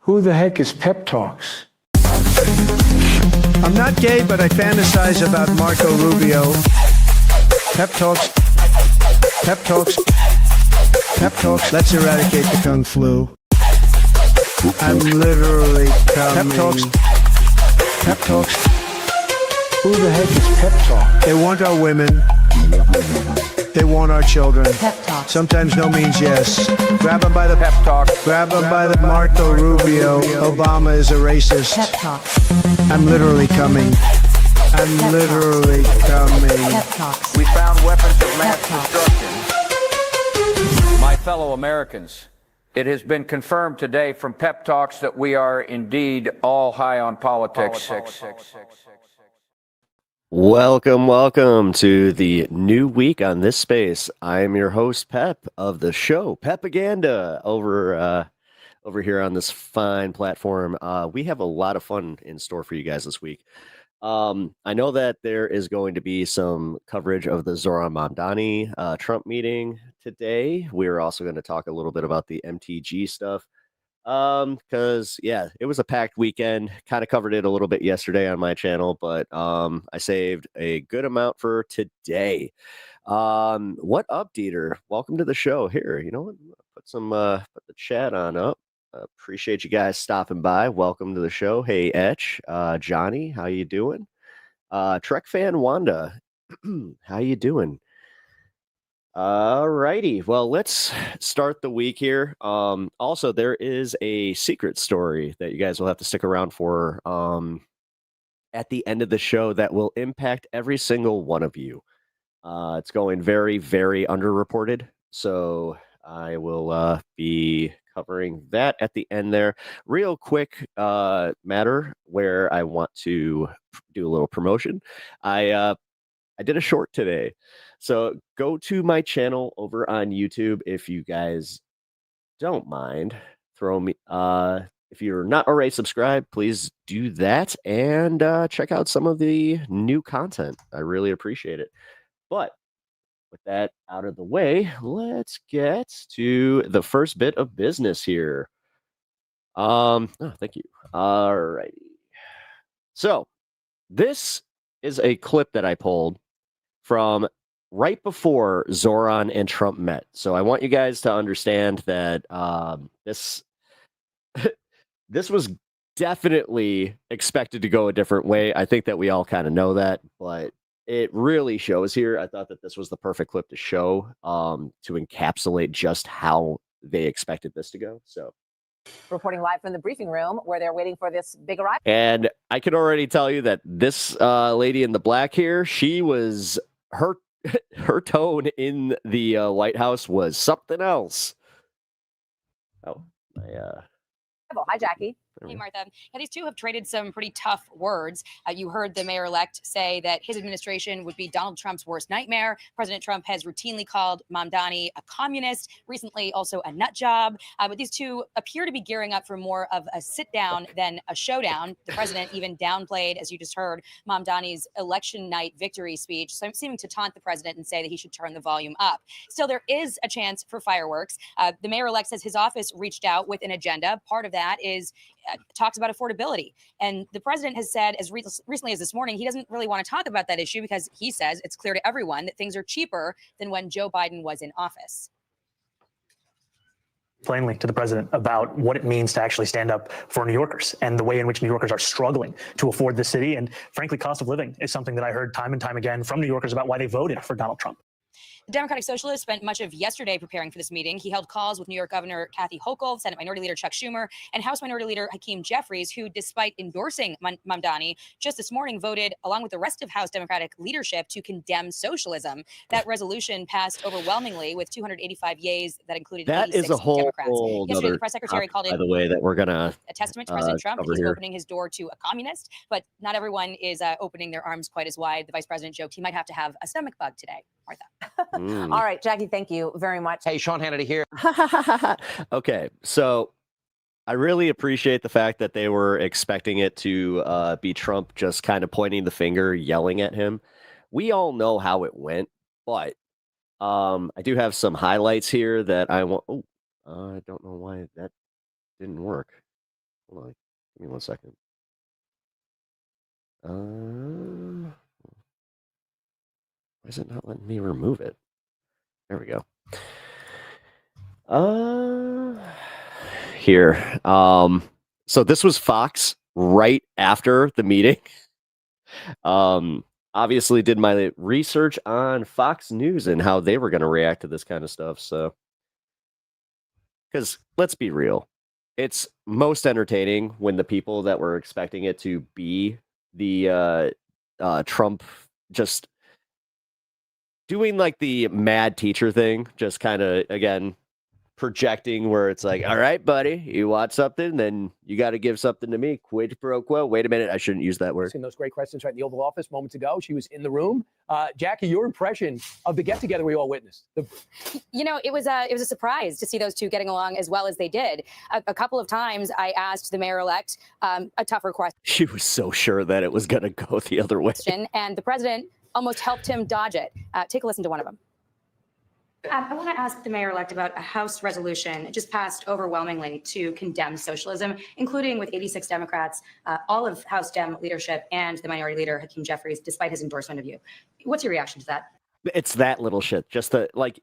Who the heck is Pep Talks? I'm not gay, but I fantasize about Marco Rubio. Pep Talks. Pep Talks. Pep Talks. Let's eradicate the Kung Flu. I'm literally coming. Pep Talks. Pep Talks. Who the heck is Pep Talk? They want our women. They want our children. Pep Talk. Sometimes no means yes. Grab them by the Pep Talk. Grab them by the Marco Rubio. Obama is a racist. Pep Talk. I'm literally coming. I'm literally coming. Pep Talks. We found weapons of mass Pep Talk. destruction. My fellow Americans, it has been confirmed today from Pep Talks that we are indeed all high on politics. Welcome to the new week on this space. I am your host, Pep, of the show PEPAGANDA over here on this fine platform. We have a lot of fun in store for you guys this week. I know that there is going to be some coverage of the Zoran Mamdani Trump meeting today. We're also going to talk a little bit about the MTG stuff. Because it was a packed weekend. Kind of covered it a little bit yesterday on my channel, but I saved a good amount for today. What up, Dieter? Welcome to the show. Here, you know what? Put the chat on up. Appreciate you guys stopping by. Welcome to the show. Hey, Etch, Johnny, how you doing? Trek fan Wanda, how you doing? All righty. Well, let's start the week here. Also, there is a secret story that you guys will have to stick around for at the end of the show that will impact every single one of you. It's going very, very underreported. So I will be covering that at the end there. Real quick matter where I want to do a little promotion. I did a short today. So go to my channel over on YouTube if you guys don't mind. If you're not already subscribed, please do that and check out some of the new content. I really appreciate it. But with that out of the way, let's get to the first bit of business here. Thank you. All righty. So this is a clip that I pulled from right before Zoran and Trump met. So I want you guys to understand that this was definitely expected to go a different way. I think that we all kind of know that, but it really shows here. I thought that this was the perfect clip to show to encapsulate just how they expected this to go. So reporting live from the briefing room where they're waiting for this big arrival. And I can already tell you that this lady in the black here, her tone in the White House was something else. Hi, Jackie. Hey, Martha. Yeah, these two have traded some pretty tough words. You heard the mayor-elect say that his administration would be Donald Trump's worst nightmare. President Trump has routinely called Mamdani a communist, recently also a nut job. But these two appear to be gearing up for more of a sit-down than a showdown. The president even downplayed, as you just heard, Mamdani's election night victory speech, so seeming to taunt the president and say that he should turn the volume up. Still, there is a chance for fireworks. The mayor-elect says his office reached out with an agenda. Part of that is talks about affordability. And the president has said as recently as this morning, he doesn't really want to talk about that issue because he says it's clear to everyone that things are cheaper than when Joe Biden was in office. Plainly to the president about what it means to actually stand up for New Yorkers and the way in which New Yorkers are struggling to afford the city. And frankly, cost of living is something that I heard time and time again from New Yorkers about why they voted for Donald Trump. The Democratic Socialist spent much of yesterday preparing for this meeting. He held calls with New York Governor Kathy Hochul, Senate Minority Leader Chuck Schumer, and House Minority Leader Hakeem Jeffries, who, despite endorsing Mamdani, just this morning voted, along with the rest of House Democratic leadership, to condemn socialism. That resolution passed overwhelmingly with 285 yeas that included 86 Democrats. Yesterday, the press secretary called it, by the way, that we're gonna a testament to President Trump. He's here. opening his door to a communist, but not everyone is opening their arms quite as wide. The vice president joked he might have to have a stomach bug today. Martha. All right, Jackie, thank you very much. Hey, Sean Hannity here. Okay, so I really appreciate the fact that they were expecting it to be Trump just kind of pointing the finger, yelling at him. We all know how it went, but I do have some highlights here that I want. Oh, I don't know why that didn't work. Hold on. Give me 1 second. Why is it not letting me remove it? There we go. Here. So this was Fox right after the meeting. Obviously did my research on Fox News and how they were going to react to this kind of stuff. So, because let's be real, it's most entertaining when the people that were expecting it to be the Trump just doing like the mad teacher thing, just kind of again projecting where it's like, all right, buddy, you want something, then you got to give something to me. Quid pro quo. Wait a minute, I shouldn't use that word. Seen those great questions right in the Oval Office moments ago. She was in the room. Jackie, your impression of the get-together we all witnessed? You know, it was a surprise to see those two getting along as well as they did. A couple of times I asked the mayor-elect a tougher question. She was so sure that it was going to go the other way. And the president almost helped him dodge it. Take a listen to one of them. I want to ask the mayor-elect about a House resolution just passed overwhelmingly to condemn socialism, including with 86 Democrats, all of House Dem leadership, and the minority leader, Hakeem Jeffries, despite his endorsement of you. What's your reaction to that? It's that little shit. Just the, like...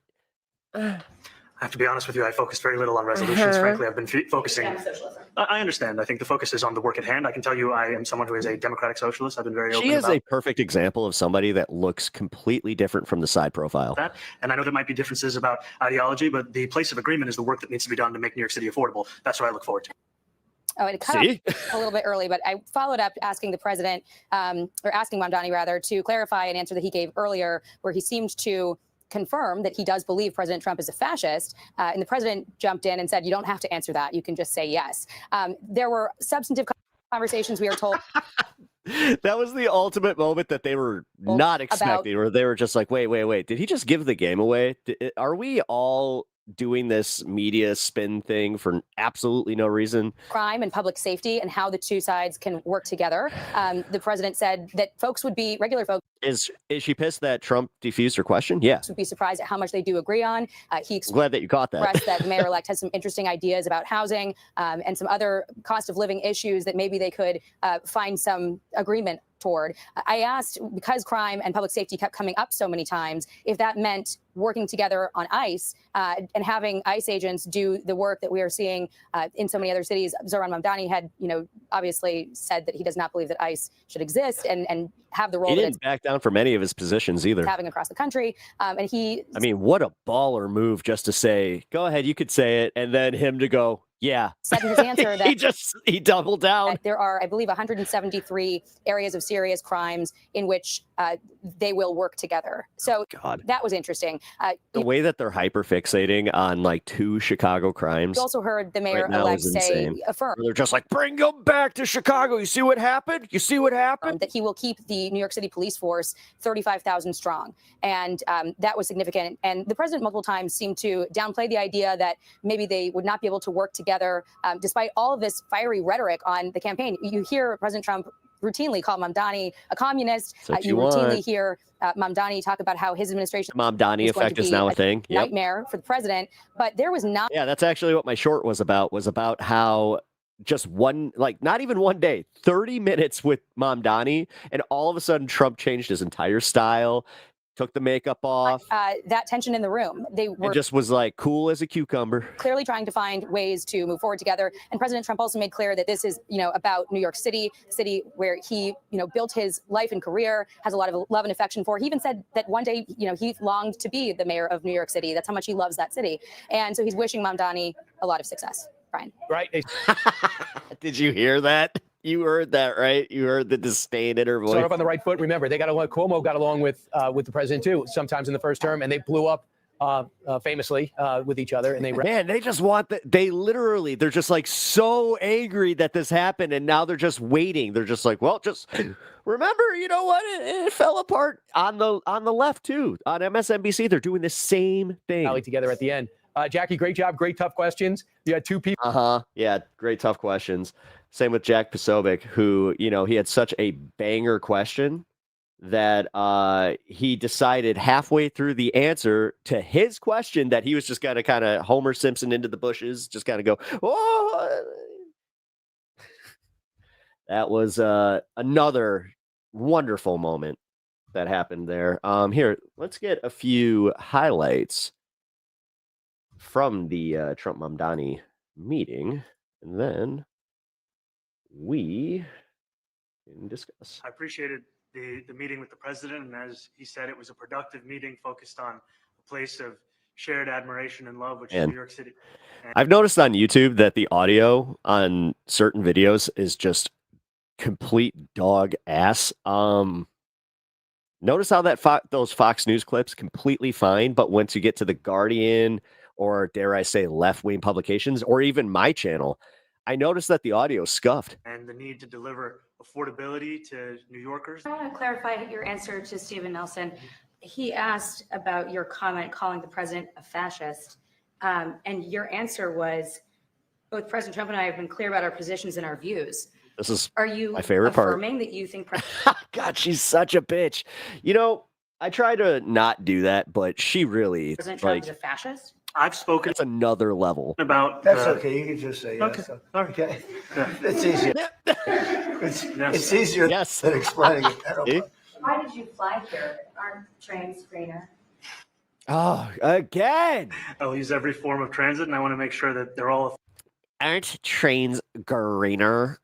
I have to be honest with you, I focused very little on resolutions. Frankly, I've been focusing. I understand. I think the focus is on the work at hand. I can tell you I am someone who is a democratic socialist. I've been very open She is about a perfect example of somebody that looks completely different from the side profile. that. And I know there might be differences about ideology, but the place of agreement is the work that needs to be done to make New York City affordable. That's what I look forward to. Oh, it cut off a little bit early, but I followed up asking the president, or asking Mamdani rather, to clarify an answer that he gave earlier, where he seemed to confirm that he does believe President Trump is a fascist. And the president jumped in and said, you don't have to answer that. You can just say yes. There were substantive conversations, we are told. That was the ultimate moment that they were not expecting, or they were just like, wait. Did he just give the game away? Are we all doing this media spin thing for absolutely no reason? Crime and public safety and how the two sides can work together. The president said that regular folks. Is she pissed that Trump defused her question? Yeah. Would be surprised at how much they do agree on. I'm glad that you caught that. Expressed that the mayor-elect has some interesting ideas about housing and some other cost of living issues that maybe they could find some agreement toward. I asked, because crime and public safety kept coming up so many times, if that meant working together on ICE and having ICE agents do the work that we are seeing in so many other cities. Zohran Mamdani had, obviously said that he does not believe that ICE should exist and have the role. He didn't back down from any of his positions either. Having across the country, and he. I mean, what a baller move just to say, "Go ahead, you could say it," and then him to go, "Yeah." Said in his answer that he doubled down. There are, I believe, 173 areas of serious crimes in which they will work together. So that was interesting. The way that they're hyper fixating on like 2 Chicago crimes. You also heard the mayor-elect affirm. They're just like, bring them back to Chicago. You see what happened? You see what happened? That he will keep the New York City police force 35,000 strong. And that was significant. And the president multiple times seemed to downplay the idea that maybe they would not be able to work together despite all of this fiery rhetoric on the campaign. You hear President Trump routinely call Mamdani a communist. You routinely hear Mamdani talk about how his administration Mamdani effect is now a thing. Nightmare for the president. But there was not. Yeah, that's actually what my short was about how just not even one day, 30 minutes with Mamdani, and all of a sudden Trump changed his entire style, took the makeup off. That tension in the room. They were just was like cool as a cucumber. Clearly trying to find ways to move forward together. And President Trump also made clear that this is, about New York City, where he, built his life and career, has a lot of love and affection for. He even said that one day, he longed to be the mayor of New York City. That's how much he loves that city. And so he's wishing Mamdani a lot of success. Brian. Right. Did you hear that? You heard that, right? You heard the disdain in her voice. Start off on the right foot. Remember, Cuomo got along with the president too, sometimes in the first term, and they blew up famously with each other. And they just want they're just like so angry that this happened, and now they're just waiting. They're just like, well, just remember, you know what? It fell apart on the left too. On MSNBC, they're doing the same thing. Rally together at the end. Jackie, great job. Great tough questions. You had 2 people. Yeah, great tough questions. Same with Jack Posobiec, who, he had such a banger question that he decided halfway through the answer to his question that he was just going to kind of Homer Simpson into the bushes, just kind of go, oh. That was another wonderful moment that happened there. Here, let's get a few highlights from the Trump Mamdani meeting, and then we can discuss. I appreciated the meeting with the president, and as he said, it was a productive meeting focused on a place of shared admiration and love, which is New York City. And I've noticed on YouTube that the audio on certain videos is just complete dog ass. Notice how that those Fox News clips completely fine, but once you get to the Guardian or dare I say left-wing publications or even my channel, I noticed that the audio is scuffed. and the need to deliver affordability to New Yorkers. I want to clarify your answer to Stephen Nelson. He asked about your comment calling the president a fascist. And your answer was, both President Trump and I have been clear about our positions and our views. This is Are you my favorite part. affirming that you think God, she's such a bitch. You know, I try to not do that, but she really, President Trump like, is a fascist? I've spoken it's another level. about That's okay. You can just say yes. Okay. Okay. It's easier. It's easier Yes. than explaining it. I don't See? know. Why did you fly here? Aren't trains greener? Oh, again. I'll use every form of transit, and I want to make sure that they're all Aren't trains greener?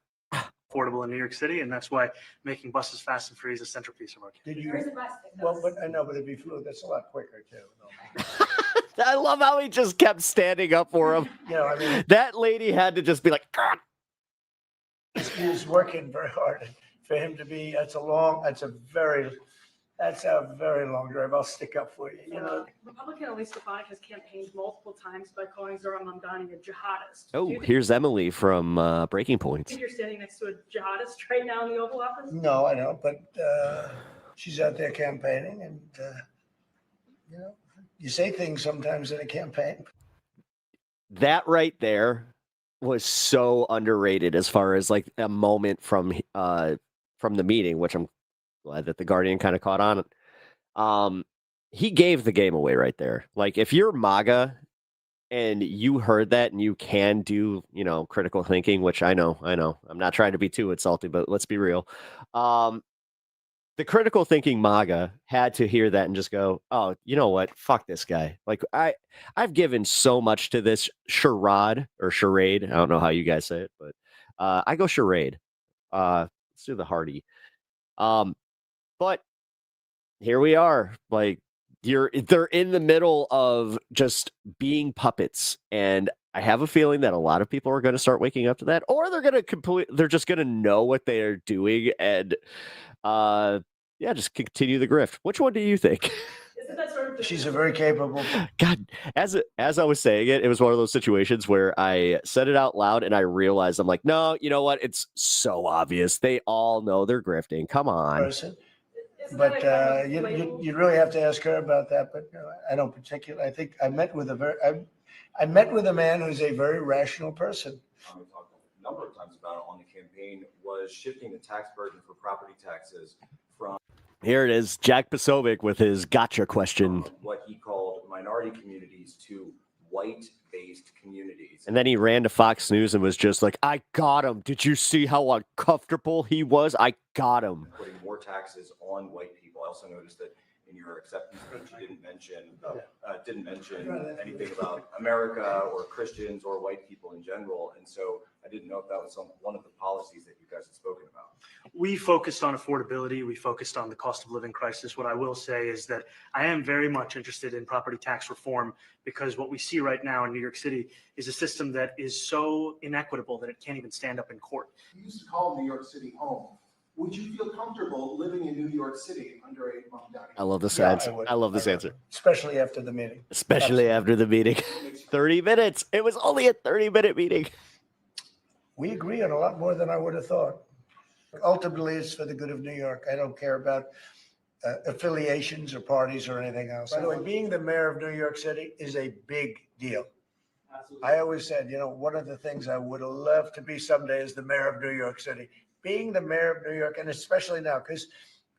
affordable in New York City, and that's why making buses fast and free is a centerpiece of our campaign. Did you? There's a bus that Well, goes. but I know, but if you flew, that's a lot quicker too. I love how he just kept standing up for him. You know, I mean, That lady had to just be like, God. he's working very hard. For him to be, that's a very long drive. I'll stick up for you. You know, Republican Elise Stefanik has campaigned multiple times by calling Zohran Mamdani a jihadist. Oh, Do you here's Emily from Breaking Points. think you're standing next to a jihadist right now in the Oval Office? no, I don't. But she's out there campaigning, and you know, you say things sometimes in a campaign. That right there was so underrated as far as like a moment from the meeting, which I'm glad that the Guardian kind of caught on. He gave the game away right there. Like if you're MAGA and you heard that and you can do, you know, critical thinking, which I know, I'm not trying to be too insulting, but let's be real. The critical thinking MAGA had to hear that and just go, oh, you know what? Fuck this guy. Like I've given so much to this charade. I don't know how you guys say it, but I go charade. Let's do the Hardy. But here we are. Like they're in the middle of just being puppets, and I have a feeling that a lot of people are going to start waking up to that, or they're just going to know what they are doing and just continue the grift. Which one do you think? Isn't that sort of She's a very capable. God, as I was saying it was one of those situations where I said it out loud and I realized I'm like, no, you know what? It's so obvious. They all know they're grifting. Come on. Person. But you really have to ask her about that. But I don't particularly. I think I met with a man who's a very rational person. We talked a number of times about it on the campaign, was shifting the tax burden for property taxes from Here it is, Jack Posobiec with his gotcha question. what he called minority communities to white-based communities. And then he ran to Fox News and was just like, I got him. Did you see how uncomfortable he was? I got him. Putting more taxes on white people. I also noticed that in your acceptance speech, you didn't mention anything about America or Christians or white people in general. And so I didn't know if that was one of the policies that you guys had spoken about. We focused on affordability. We focused on the cost of living crisis. What I will say is that I am very much interested in property tax reform, because what we see right now in New York City is a system that is so inequitable that it can't even stand up in court. You used to call New York City home. Would you feel comfortable living in New York City under a Mamdani? I love this Yeah, answer. I love this answer. Especially after the meeting. Especially after the meeting. 30 minutes. It was only a 30-minute meeting. We agree on a lot more than I would have thought. Ultimately, it's for the good of New York. I don't care about affiliations or parties or anything else. By the way, being the mayor of New York City is a big deal. Absolutely. I always said, one of the things I would have loved to be someday is the mayor of New York City. Being the mayor of New York, and especially now, because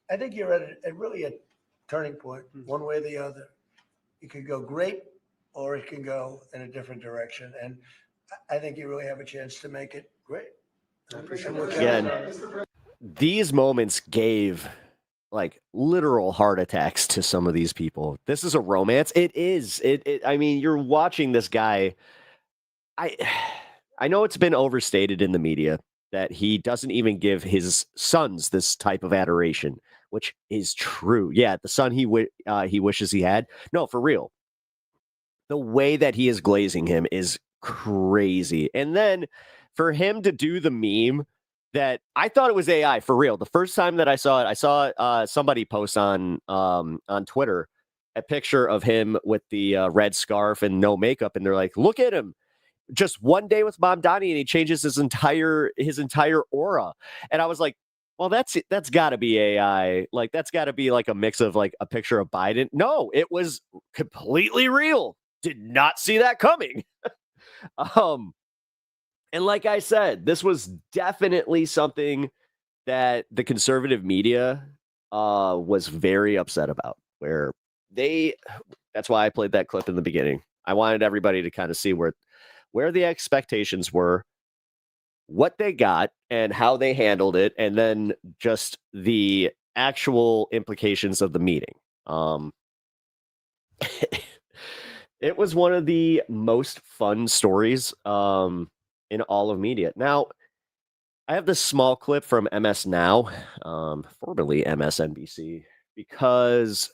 I think you're at really a turning point, one way or the other. It could go great, or it can go in a different direction. And I think you really have a chance to make it great. Again, these moments gave like literal heart attacks to some of these people. This is a romance. It is. I mean, you're watching this guy. I know it's been overstated in the media that he doesn't even give his sons this type of adoration, which is true. Yeah, the son he wishes he had. No, for real. The way that he is glazing him is crazy. And then for him to do the meme that I thought it was AI for real. The first time that I saw it, I saw somebody post on Twitter a picture of him with the red scarf and no makeup, and they're like, "Look at him, just one day with Mamdani, and he changes his entire aura." And I was like, "Well, that's got to be AI. Like that's got to be like a mix of like a picture of Biden." No, it was completely real. Did not see that coming. And like I said, this was definitely something that the conservative media was very upset about, where that's why I played that clip in the beginning. I wanted everybody to kind of see where the expectations were, what they got, and how they handled it, and then just the actual implications of the meeting. It was one of the most fun stories in all of media. Now, I have this small clip from MS Now, formerly MSNBC, because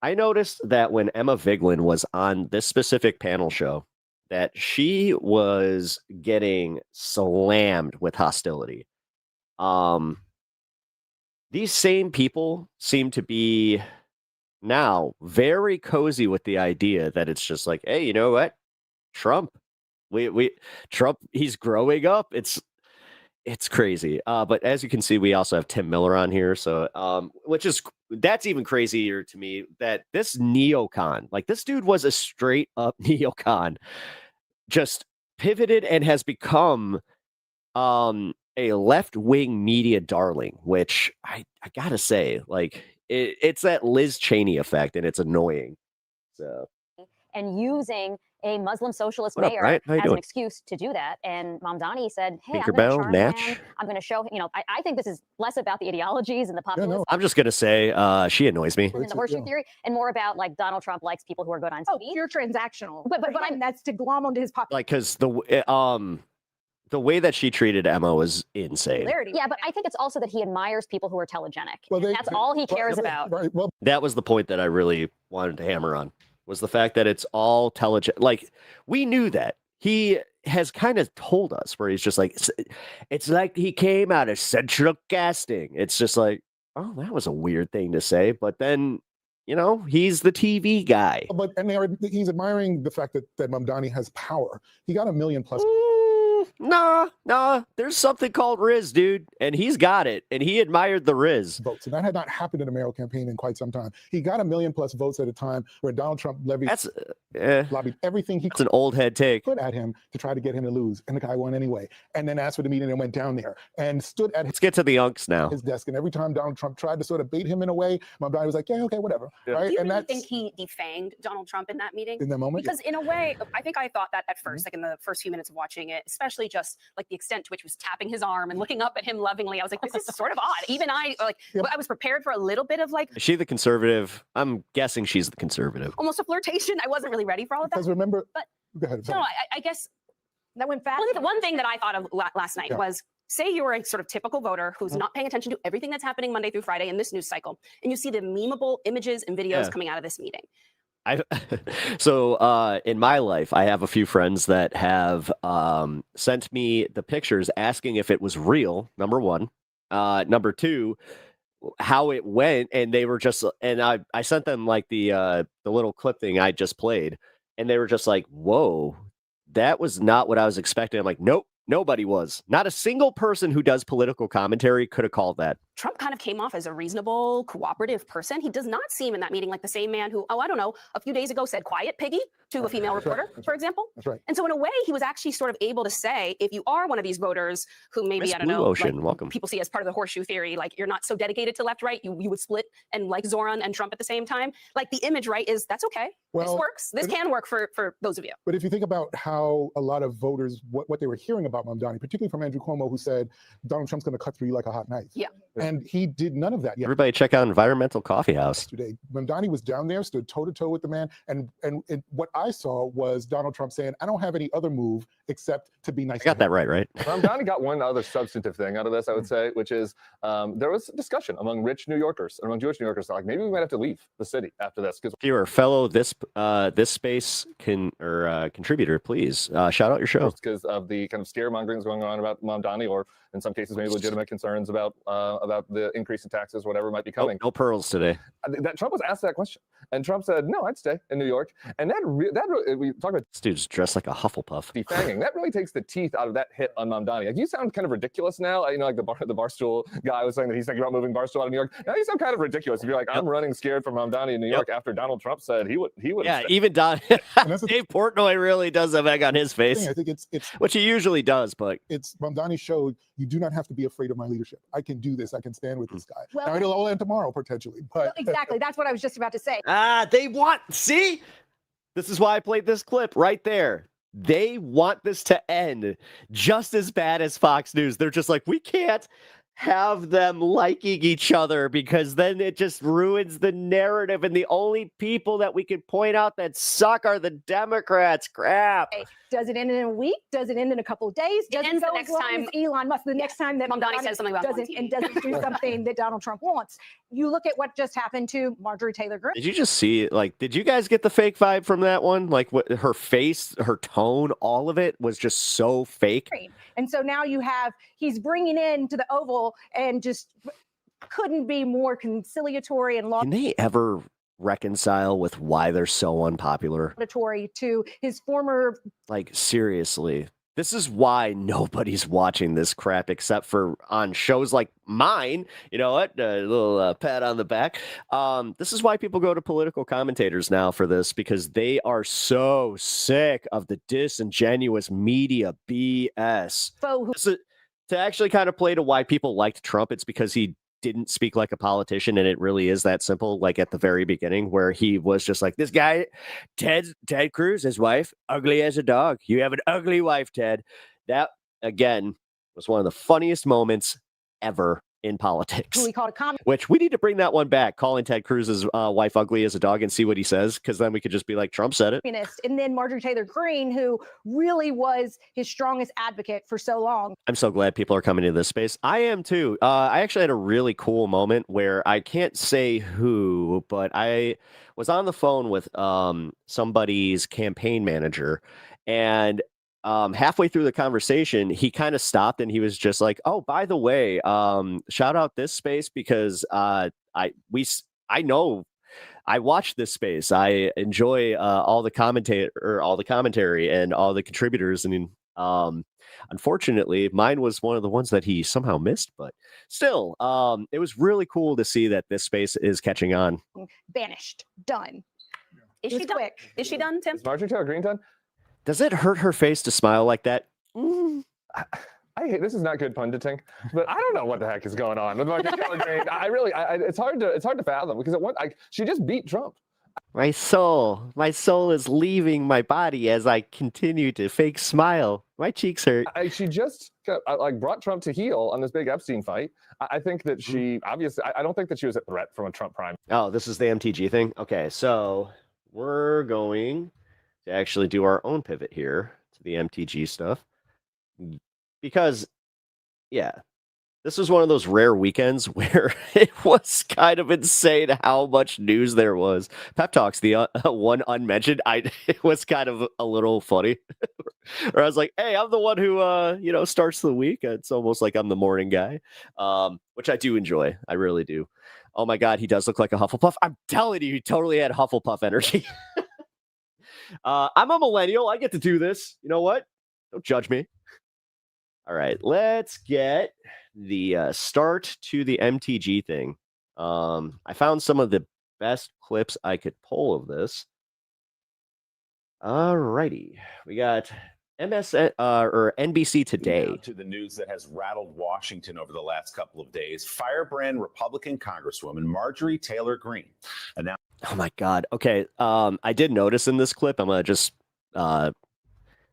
I noticed that when Emma Vigeland was on this specific panel show, that she was getting slammed with hostility. These same people seem to be now very cozy with the idea that it's just like, hey, you know what? Trump, Trump, he's growing up. It's crazy. But as you can see, we also have Tim Miller on here. So, that's even crazier to me, that this neocon, like this dude was a straight up neocon, just pivoted and has become a left-wing media darling, which I gotta say, like it's that Liz Cheney effect, and it's annoying. So, and using a Muslim socialist What up, mayor Ryan? How you as an doing? excuse to do that. And Mamdani said, hey, I'm Tinkerbell, going to charm Natch? him. I'm going to show him, I think this is less about the ideologies and the populism I'm just gonna say she annoys me. and the horseshoe theory, and more about like Donald Trump likes people who are good on TV. Pure transactional. But that's to glom onto his popularity. Like, because the way that she treated Emma was insane. Yeah, but I think it's also that he admires people who are telegenic. Well, That's all he cares about. Right. Well, That was the point that I really wanted to hammer on, was the fact that it's all like we knew that. He has kind of told us, where he's just like, it's like he came out of central casting. It's just like, oh, that was a weird thing to say. But then, he's the TV guy. but he's admiring the fact that Mamdani has power. He got 1 million plus. Nah. There's something called Riz, dude, and he's got it, and he admired the Riz votes, and that had not happened in a mayoral campaign in quite some time. He got 1 million plus votes at a time where Donald Trump lobbied everything he That's an old head take. could at him to try to get him to lose, and the guy won anyway. And then asked for the meeting and went down there and stood at Let's get to the unks now. his desk. And every time Donald Trump tried to sort of bait him in a way, Mamdani was like, "Yeah, okay, whatever." Yeah. Right? Do you And really that's think he defanged Donald Trump in that meeting? in that moment. Because in a way, I think I thought that at first, like in the first few minutes of watching it, especially just like the extent to which he was tapping his arm and looking up at him lovingly. I was like, this is sort of odd. Even I was prepared for a little bit of like Is she the conservative? I'm guessing she's the conservative. almost a flirtation. I wasn't really ready for all of that. Because remember, but go ahead. no, I guess that went fast. Well, the one thing that I thought of last night was, say you're a sort of typical voter who's not paying attention to everything that's happening Monday through Friday in this news cycle, and you see the memeable images and videos coming out of this meeting. So in my life, I have a few friends that have sent me the pictures asking if it was real, number one. Number two, how it went, and they were just, and I sent them like the little clip thing I just played, and they were just like, whoa, that was not what I was expecting. I'm like, nope, nobody was. Not a single person who does political commentary could have called that. Trump kind of came off as a reasonable, cooperative person. He does not seem in that meeting like the same man who, I don't know, a few days ago said "quiet piggy" to a female reporter, for example. That's right. And so in a way, he was actually sort of able to say, if you are one of these voters who maybe, Miss I don't Blue know, Ocean, like, welcome. people see as part of the horseshoe theory, like you're not so dedicated to left-right, you would split and like Zoran and Trump at the same time. Like the image, right, is that's okay. This Well, works. This but- can work for those of you. But if you think about how a lot of voters, what they were hearing about Mamdani, particularly from Andrew Cuomo, who said Donald Trump's going to cut through you like a hot knife. Yeah. And he did none of that yet. Everybody check out Environmental Coffee House. Today, Mamdani was down there, stood toe-to-toe with the man, and what I saw was Donald Trump saying, I don't have any other move except to be nice. I got that right? Donnie got one other substantive thing out of this, I would say, which is there was discussion among rich New Yorkers, among Jewish New Yorkers, like maybe we might have to leave the city after this. If you're a fellow this space contributor, please shout out your show. Because of the kind of scaremongering that's going on about Mamdani, or in some cases maybe legitimate concerns about the increase in taxes, whatever might be coming. No pearls today. That Trump was asked that question, and Trump said, "No, I'd stay in New York." And we talk about this dude's dressed like a Hufflepuff. Defanging. That really takes the teeth out of that hit on Mamdani. Like, you sound kind of ridiculous now. You know, like the Barstool guy was saying that he's thinking about moving Barstool out of New York. Now you sound kind of ridiculous if you're like, I'm running scared from Mamdani in New York after Donald Trump said he would. Yeah, even Dave Portnoy really does have egg on his face. I think it's which he usually does, but it's Mamdani showed you do not have to be afraid of my leadership. I can do this. I can stand with this guy. Well- now it'll all end tomorrow potentially, but Well, exactly. That's what I was just about to say. they want, see? This is why I played this clip right there. They want this to end just as bad as Fox News. They're just like, we can't have them liking each other because then it just ruins the narrative. And the only people that we can point out that suck are the Democrats. Crap. Does it end in a week? Does it end in a couple of days? Does ends it the go next as long time- as Elon Musk, the next time that Mamdani says something about doesn't one and doesn't do something that Donald Trump wants. You look at what just happened to Marjorie Taylor Greene. Did you just see, like, did you guys get the fake vibe from that one? Like, what her face, her tone, all of it was just so fake. And so now he's bringing in to the Oval and just couldn't be more conciliatory and Can they ever reconcile with why they're so unpopular? laudatory to his former. Like, seriously. This is why nobody's watching this crap except for on shows like mine. You know what? A little pat on the back. This is why people go to political commentators now for this, because they are so sick of the disingenuous media BS. To actually kind of play to why people liked Trump, it's because he didn't speak like a politician, and it really is that simple. Like at the very beginning, where he was just like, this guy, Ted Cruz, his wife, ugly as a dog. You have an ugly wife, Ted. That, again, was one of the funniest moments ever in politics. Who he called a communist. Which we need to bring that one back, calling Ted Cruz's wife ugly as a dog, and see what he says, because then we could just be like, Trump said it. And then Marjorie Taylor Greene, who really was his strongest advocate for so long. I'm so glad people are coming to this space. I am too. I actually had a really cool moment where I can't say who, but I was on the phone with somebody's campaign manager, and halfway through the conversation, he kind of stopped and he was just like, "Oh, by the way, shout out this space because I know I watch this space. I enjoy all the commentary and all the contributors. And unfortunately, mine was one of the ones that he somehow missed. But still, it was really cool to see that this space is catching on. Banished. Done. Is she done? Quick. Is she done, Tim? Is Marjorie Taylor Greene done? Does it hurt her face to smile like that? I hate, this is not good punditing, but I don't know what the heck is going on with Marjorie Taylor Greene. It's hard to fathom, because she just beat Trump. My soul is leaving my body as I continue to fake smile. My cheeks hurt. She just brought Trump to heel on this big Epstein fight. I think that she obviously, I don't think that she was a threat from a Trump prime. Oh, this is the MTG thing? Okay, so we're going to actually do our own pivot here to the MTG stuff. Because, yeah, this was one of those rare weekends where it was kind of insane how much news there was. Pep Talks, the one unmentioned, it was kind of a little funny. Or I was like, hey, I'm the one who, starts the week. It's almost like I'm the morning guy, which I do enjoy. I really do. Oh, my God, he does look like a Hufflepuff. I'm telling you, he totally had Hufflepuff energy. I'm a millennial. I get to do this. You know what? Don't judge me. All right, let's get the start to the MTG thing. I found some of the best clips I could pull of this. Alrighty, we got MSN or NBC Today. Now to the news that has rattled Washington over the last couple of days. Firebrand Republican Congresswoman Marjorie Taylor Greene announced. Oh my God. Okay. I did notice in this clip. I'm gonna just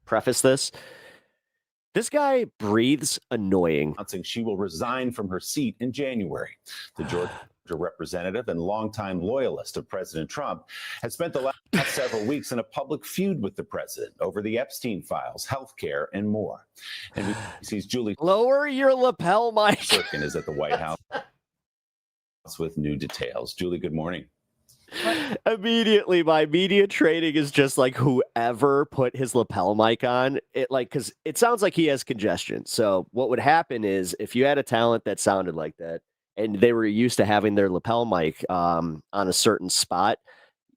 preface this. This guy breathes annoying. Announcing she will resign from her seat in January. The Georgia representative and longtime loyalist of President Trump has spent the last several weeks in a public feud with the president over the Epstein files, healthcare, and more. And NBC's Julie Lower your lapel mic. Sirkin is at the White House with new details. Julie, good morning. Immediately, my media training is just like whoever put his lapel mic on it, like, because it sounds like he has congestion. So what would happen is if you had a talent that sounded like that, and they were used to having their lapel mic on a certain spot,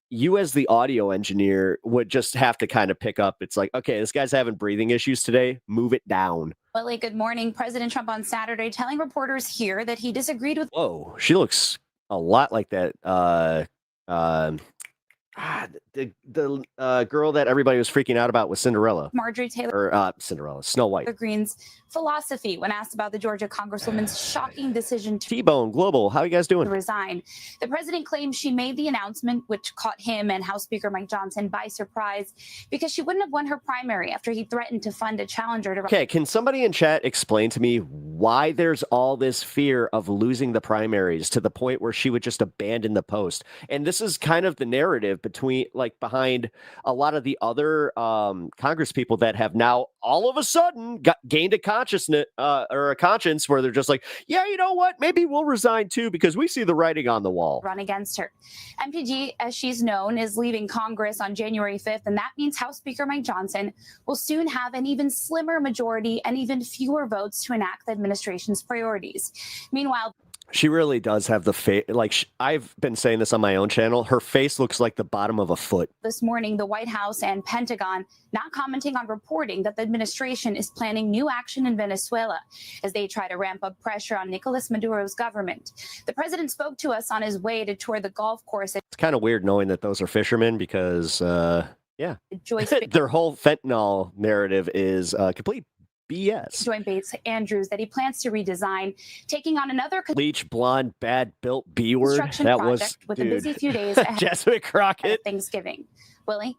you as the audio engineer would just have to kind of pick up. It's like, okay, this guy's having breathing issues today. Move it down. Willie, good morning. President Trump on Saturday telling reporters here that he disagreed with. Whoa, she looks a lot like that. The girl that everybody was freaking out about was Cinderella. Marjorie Taylor. Or Cinderella, Snow White. Greene's philosophy when asked about the Georgia Congresswoman's shocking decision to T-Bone Global, how you guys doing? resign. The president claims she made the announcement, which caught him and House Speaker Mike Johnson by surprise, because she wouldn't have won her primary after he threatened to fund a challenger to. Okay, can somebody in chat explain to me why there's all this fear of losing the primaries to the point where she would just abandon the post? And this is kind of the narrative behind a lot of the other Congress people that have now all of a sudden gained a consciousness or a conscience where they're just like, yeah, you know what? Maybe we'll resign too because we see the writing on the wall. Run against her. MPG, as she's known, is leaving Congress on January 5th, and that means House Speaker Mike Johnson will soon have an even slimmer majority and even fewer votes to enact the administration's priorities. Meanwhile, she really does have the face. Like I've been saying this on my own channel. Her face looks like the bottom of a foot. this morning, the White House and Pentagon not commenting on reporting that the administration is planning new action in Venezuela as they try to ramp up pressure on Nicolas Maduro's government. The president spoke to us on his way to tour the golf course. It's kind of weird knowing that those are fishermen because, yeah, Joyce their whole fentanyl narrative is complete BS. Joint Bates Andrews that he plans to redesign, taking on another Bleach blonde, bad built B word. construction That project was with dude. a busy few days ahead Jesuit Crockett. of Thanksgiving. Willie?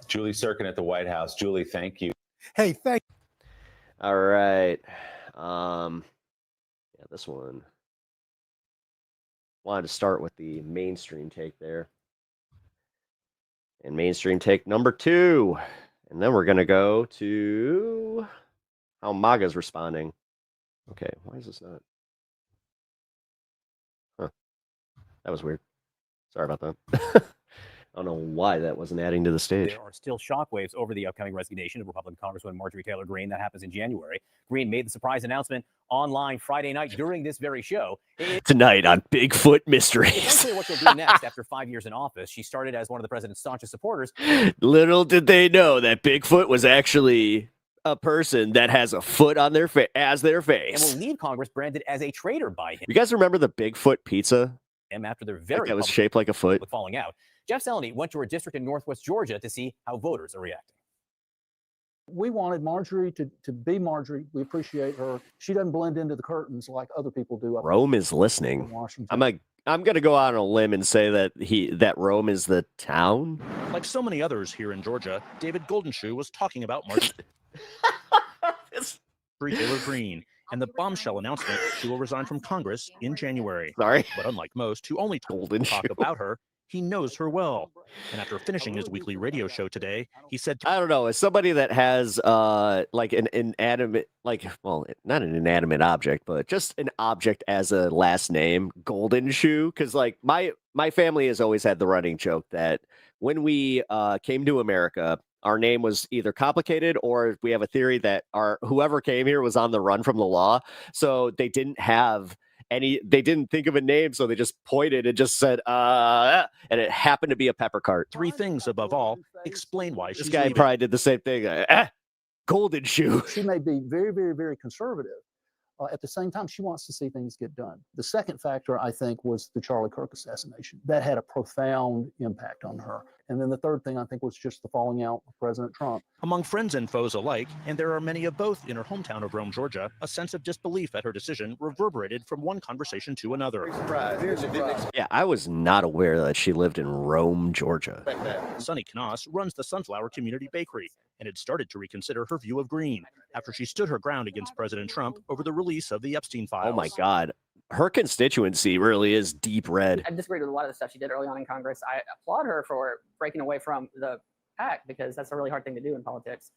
Julie Sirkin at the White House. Julie, thank you. Hey, thank. All right. Yeah, this one. Wanted to start with the mainstream take there. And mainstream take number 2. And then we're going to go to how MAGA's responding. Okay, why is this not? Huh. That was weird. Sorry about that. I don't know why that wasn't adding to the stage. There are still shockwaves over the upcoming resignation of Republican Congresswoman Marjorie Taylor Greene. That happens in January. Greene made the surprise announcement online Friday night during this very show. Tonight on Bigfoot Mysteries. Essentially what she'll do next after 5 years in office. She started as one of the president's staunchest supporters. Little did they know that Bigfoot was actually a person that has a foot on their as their And face. will leave Congress branded as a traitor by him. You guys remember the Bigfoot pizza? After their Like very that was shaped like a foot. falling out. Jeff Seleny went to her district in Northwest Georgia to see how voters are reacting. We wanted Marjorie to be Marjorie. We appreciate her. She doesn't blend into the curtains like other people do. Rome is listening. Washington. I'm gonna go out on a limb and say that Rome is the town. Like so many others here in Georgia, David Goldenshoe was talking about Marjorie Taylor Greene and the bombshell announcement she will resign from Congress in January. Sorry. But unlike most who only talk about her, he knows her well. And after finishing his weekly radio show today, he said, I don't know, as somebody that has like an inanimate, not an inanimate object, but just an object as a last name, Golden Shoe, because like my family has always had the running joke that when we came to America, our name was either complicated or we have a theory that whoever came here was on the run from the law. So they didn't think of a name, so they just pointed and just said, and it happened to be a pepper cart. 3 things above all, explain why This she's guy leaving. probably did the same thing. Golden Shoe. She may be very, very, very conservative, At the same time, she wants to see things get done. The second factor, I think, was the Charlie Kirk assassination. That had a profound impact on her. And then the third thing, I think, was just the falling out with President Trump. Among friends and foes alike, and there are many of both in her hometown of Rome, Georgia, a sense of disbelief at her decision reverberated from one conversation to another. Yeah, I was not aware that she lived in Rome, Georgia. Sunny Knaus runs the Sunflower Community Bakery and had started to reconsider her view of green after she stood her ground against President Trump over the release of the Epstein files. Oh my God. Her constituency really is deep red. I disagreed with a lot of the stuff she did early on in Congress. I applaud her for breaking away from the pack because that's a really hard thing to do in politics.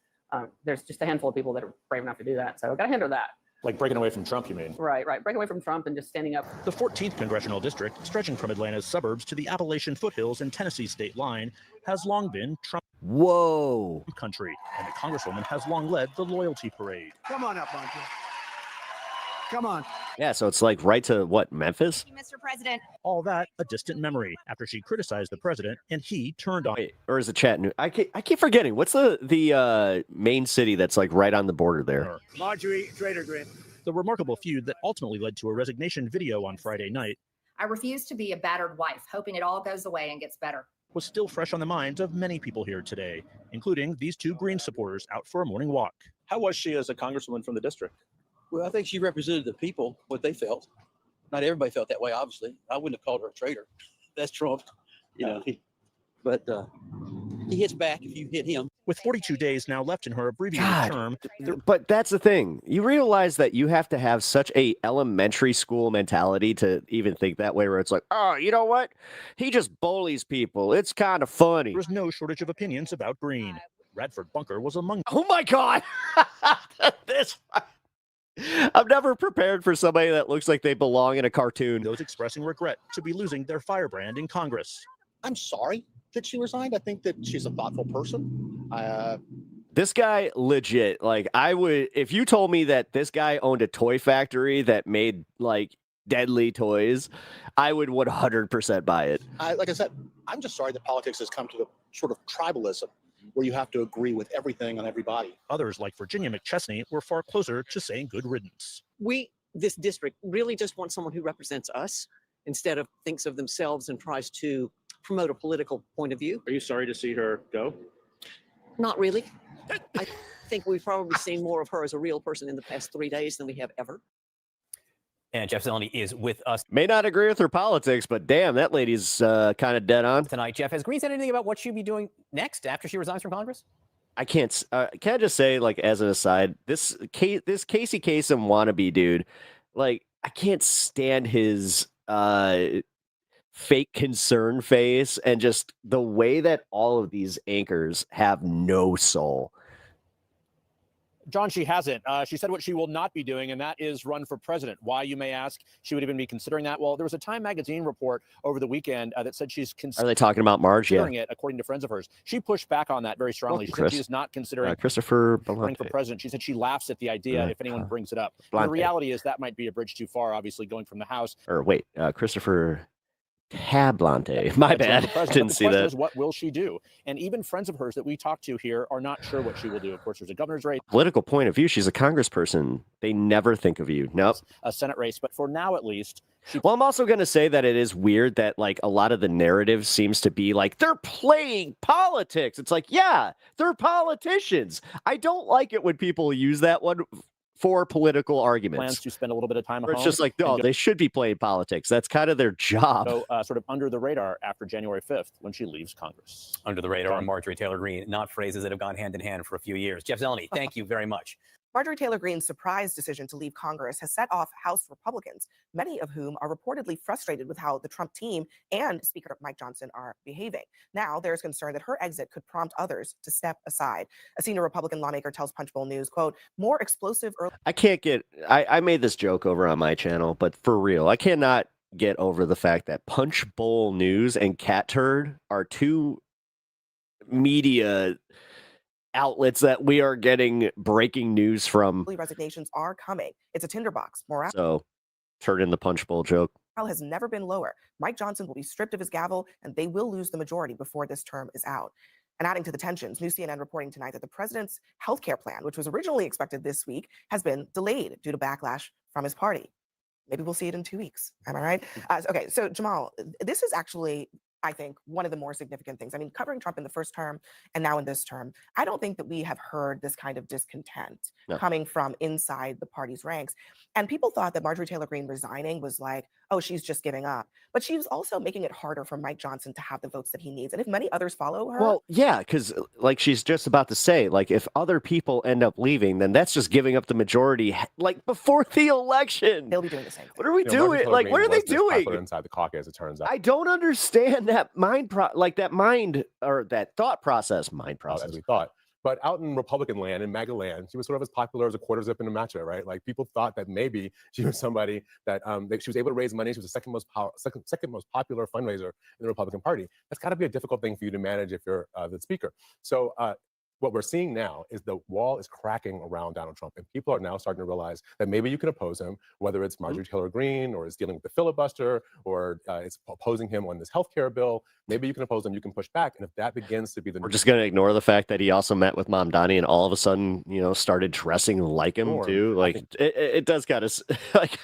There's just a handful of people that are brave enough to do that. So I got to hand her that. Like breaking away from Trump, you mean? Right. Breaking away from Trump and just standing up. The 14th congressional district, stretching from Atlanta's suburbs to the Appalachian foothills and Tennessee state line, has long been Trump country, and the congresswoman has long led the loyalty parade. Come on up, Bungie. Come on. Yeah, so it's like right to what, Memphis? Mr. President. All that a distant memory after she criticized the president and he turned on. Wait, or is it Chattanooga? I keep forgetting. What's the main city that's like right on the border there? Marjorie Trader Green. The remarkable feud that ultimately led to a resignation video on Friday night I refuse to be a battered wife, hoping it all goes away and gets better. was still fresh on the minds of many people here today, including these two Green supporters out for a morning walk. How was she as a congresswoman from the district? Well, I think she represented the people, what they felt. Not everybody felt that way, obviously. I wouldn't have called her a traitor. That's Trump, but he hits back if you hit him. With 42 days now left in her abbreviated term. But that's the thing. You realize that you have to have such a elementary school mentality to even think that way, where it's like, oh, you know what? He just bullies people. It's kind of funny. There's no shortage of opinions about Green. Radford Bunker was among them. Oh my God. I'm never prepared for somebody that looks like they belong in a cartoon. Those expressing regret to be losing their firebrand in Congress. I'm sorry that she resigned. I think that she's a thoughtful person. This guy legit, like I would, if you told me that this guy owned a toy factory that made like deadly toys, I would 100% buy it. Like I said, I'm just sorry that politics has come to the sort of tribalism where you have to agree with everything on everybody. Others like Virginia McChesney were far closer to saying good riddance. This district really just wants someone who represents us instead of thinks of themselves and tries to promote a political point of view. Are you sorry to see her go? Not really. I think we've probably seen more of her as a real person in the past 3 days than we have ever. And Jeff Zeleny is with us. May not agree with her politics, but damn, that lady's kind of dead on. Tonight, Jeff, has Green said anything about what she'll be doing next after she resigns from Congress? I can't. Can I just say, like, as an aside, this Casey Kasem wannabe dude, like, I can't stand his fake concern face and just the way that all of these anchors have no soul. John, she hasn't. She said what she will not be doing, and that is run for president. Why, you may ask? She would even be considering that. Well, there was a Time magazine report over the weekend that said she's Are they talking about Marge? Yeah. considering it, according to friends of hers. She pushed back on that very strongly. She said she is not considering Christopher running for president. She said she laughs at the idea if anyone brings it up. The reality is that might be a bridge too far, obviously, going from the House. Or wait, Christopher Tablante. My bad. Didn't see that. Is what will she do? And even friends of hers that we talk to here are not sure what she will do. Of course, there's a governor's race. Political point of view, she's a congressperson. They never think of you. Nope. A Senate race. But for now, at least. Well, I'm also going to say that it is weird that like a lot of the narrative seems to be like they're playing politics. It's like, yeah, they're politicians. I don't like it when people use that one for political arguments. Plans to spend a little bit of time at home. It's just like, no, they should be playing politics. That's kind of their job. So sort of under the radar after January 5th when she leaves Congress. Under the radar on Marjorie Taylor Greene, not phrases that have gone hand in hand for a few years. Jeff Zeleny, thank you very much. Marjorie Taylor Greene's surprise decision to leave Congress has set off House Republicans, many of whom are reportedly frustrated with how the Trump team and Speaker Mike Johnson are behaving. Now, there's concern that her exit could prompt others to step aside. A senior Republican lawmaker tells Punchbowl News, quote, more explosive early... I can't get... I made this joke over on my channel, but for real, I cannot get over the fact that Punchbowl News and Cat Turd are two media outlets that we are getting breaking news from. Resignations are coming. It's a tinderbox. Morale. So, turn in the Punchbowl joke. Has never been lower. Mike Johnson will be stripped of his gavel, and they will lose the majority before this term is out. And adding to the tensions, New CNN reporting tonight that the president's health care plan, which was originally expected this week, has been delayed due to backlash from his party. Maybe we'll see it in 2 weeks. Am I right? Okay, so Jamal, this is actually, I think, one of the more significant things. I mean, covering Trump in the first term and now in this term, I don't think that we have heard this kind of discontent coming from inside the party's ranks. And people thought that Marjorie Taylor Greene resigning was like, oh, she's just giving up. But she was also making it harder for Mike Johnson to have the votes that he needs. And if many others follow her, Well, yeah, because like she's just about to say, like if other people end up leaving, then that's just giving up the majority, like before the election. They'll be doing the same thing. What are we You know, Marjorie doing? Taylor Like, Greene what are they was dispopular doing? inside the caucus, it turns out. I don't understand that that thought process, As we thought. But out in Republican land, in MAGA land, she was sort of as popular as a quarter zip in a matcha, right? Like people thought that maybe she was somebody that she was able to raise money. She was the second most popular fundraiser in the Republican Party. That's got to be a difficult thing for you to manage if you're the speaker. So what we're seeing now is the wall is cracking around Donald Trump, and people are now starting to realize that maybe you can oppose him, whether it's Marjorie Taylor Greene or is dealing with the filibuster or it's opposing him on this healthcare bill. Maybe you can oppose him, you can push back, and if that begins to be the We're just gonna ignore the fact that he also met with Mamdani and all of a sudden, started dressing like him Norm, too. I Like think- it does kind of like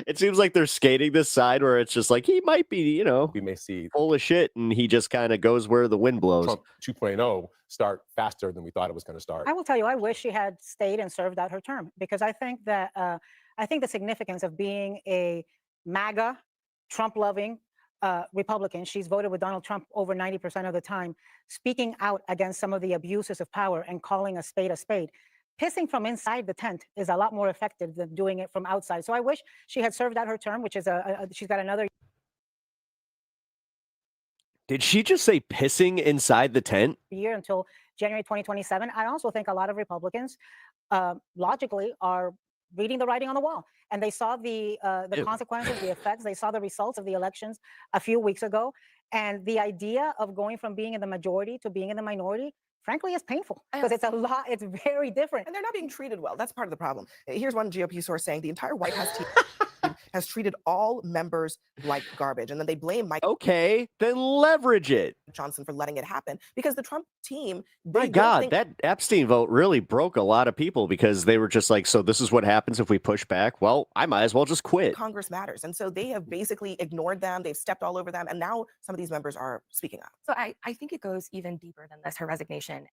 it seems like they're skating this side where it's just like he might be, we may see full of shit, and he just kind of goes where the wind blows. Trump 2.0 start faster than we thought it was going to start. I will tell you, I wish she had stayed and served out her term, because I think that the significance of being a MAGA, Trump-loving Republican, she's voted with Donald Trump over 90% of the time, speaking out against some of the abuses of power and calling a spade a spade. Pissing from inside the tent is a lot more effective than doing it from outside. So I wish she had served out her term, which is she's got another. Did she just say pissing inside the tent? Year until January 2027. I also think a lot of Republicans logically are reading the writing on the wall, and they saw the consequences, the effects. They saw the results of the elections a few weeks ago, and the idea of going from being in the majority to being in the minority, frankly, is painful because it's it's very different. and they're not being treated well. That's part of the problem. Here's one GOP source saying the entire White House team has treated all members like garbage. And then they blame Mike Okay, then leverage it. Johnson for letting it happen because the Trump team, My they don't God, think that Epstein vote really broke a lot of people because they were just like, so this is what happens if we push back. Well, I might as well just quit. Congress matters. And so they have basically ignored them. They've stepped all over them. And now some of these members are speaking up. So I think it goes even deeper than this, her resignation.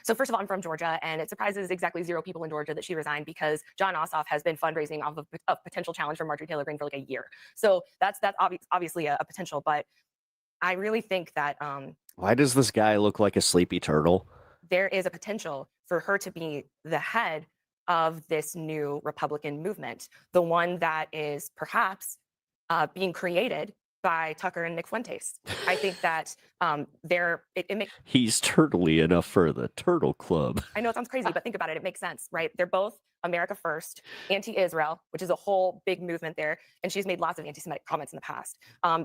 So first of all, I'm from Georgia, and it surprises exactly 0 people in Georgia that she resigned because John Ossoff has been fundraising off of a potential challenge for Marjorie Taylor Greene for like a year. So that's obviously a potential, but I really think that Why does this guy look like a sleepy turtle? there is a potential for her to be the head of this new Republican movement, the one that is perhaps being created by Tucker and Nick Fuentes. I think that it makes. He's turtly enough for the Turtle Club. I know it sounds crazy, but think about it. It makes sense, right? They're both America first, anti-Israel, which is a whole big movement there. And she's made lots of anti-Semitic comments in the past.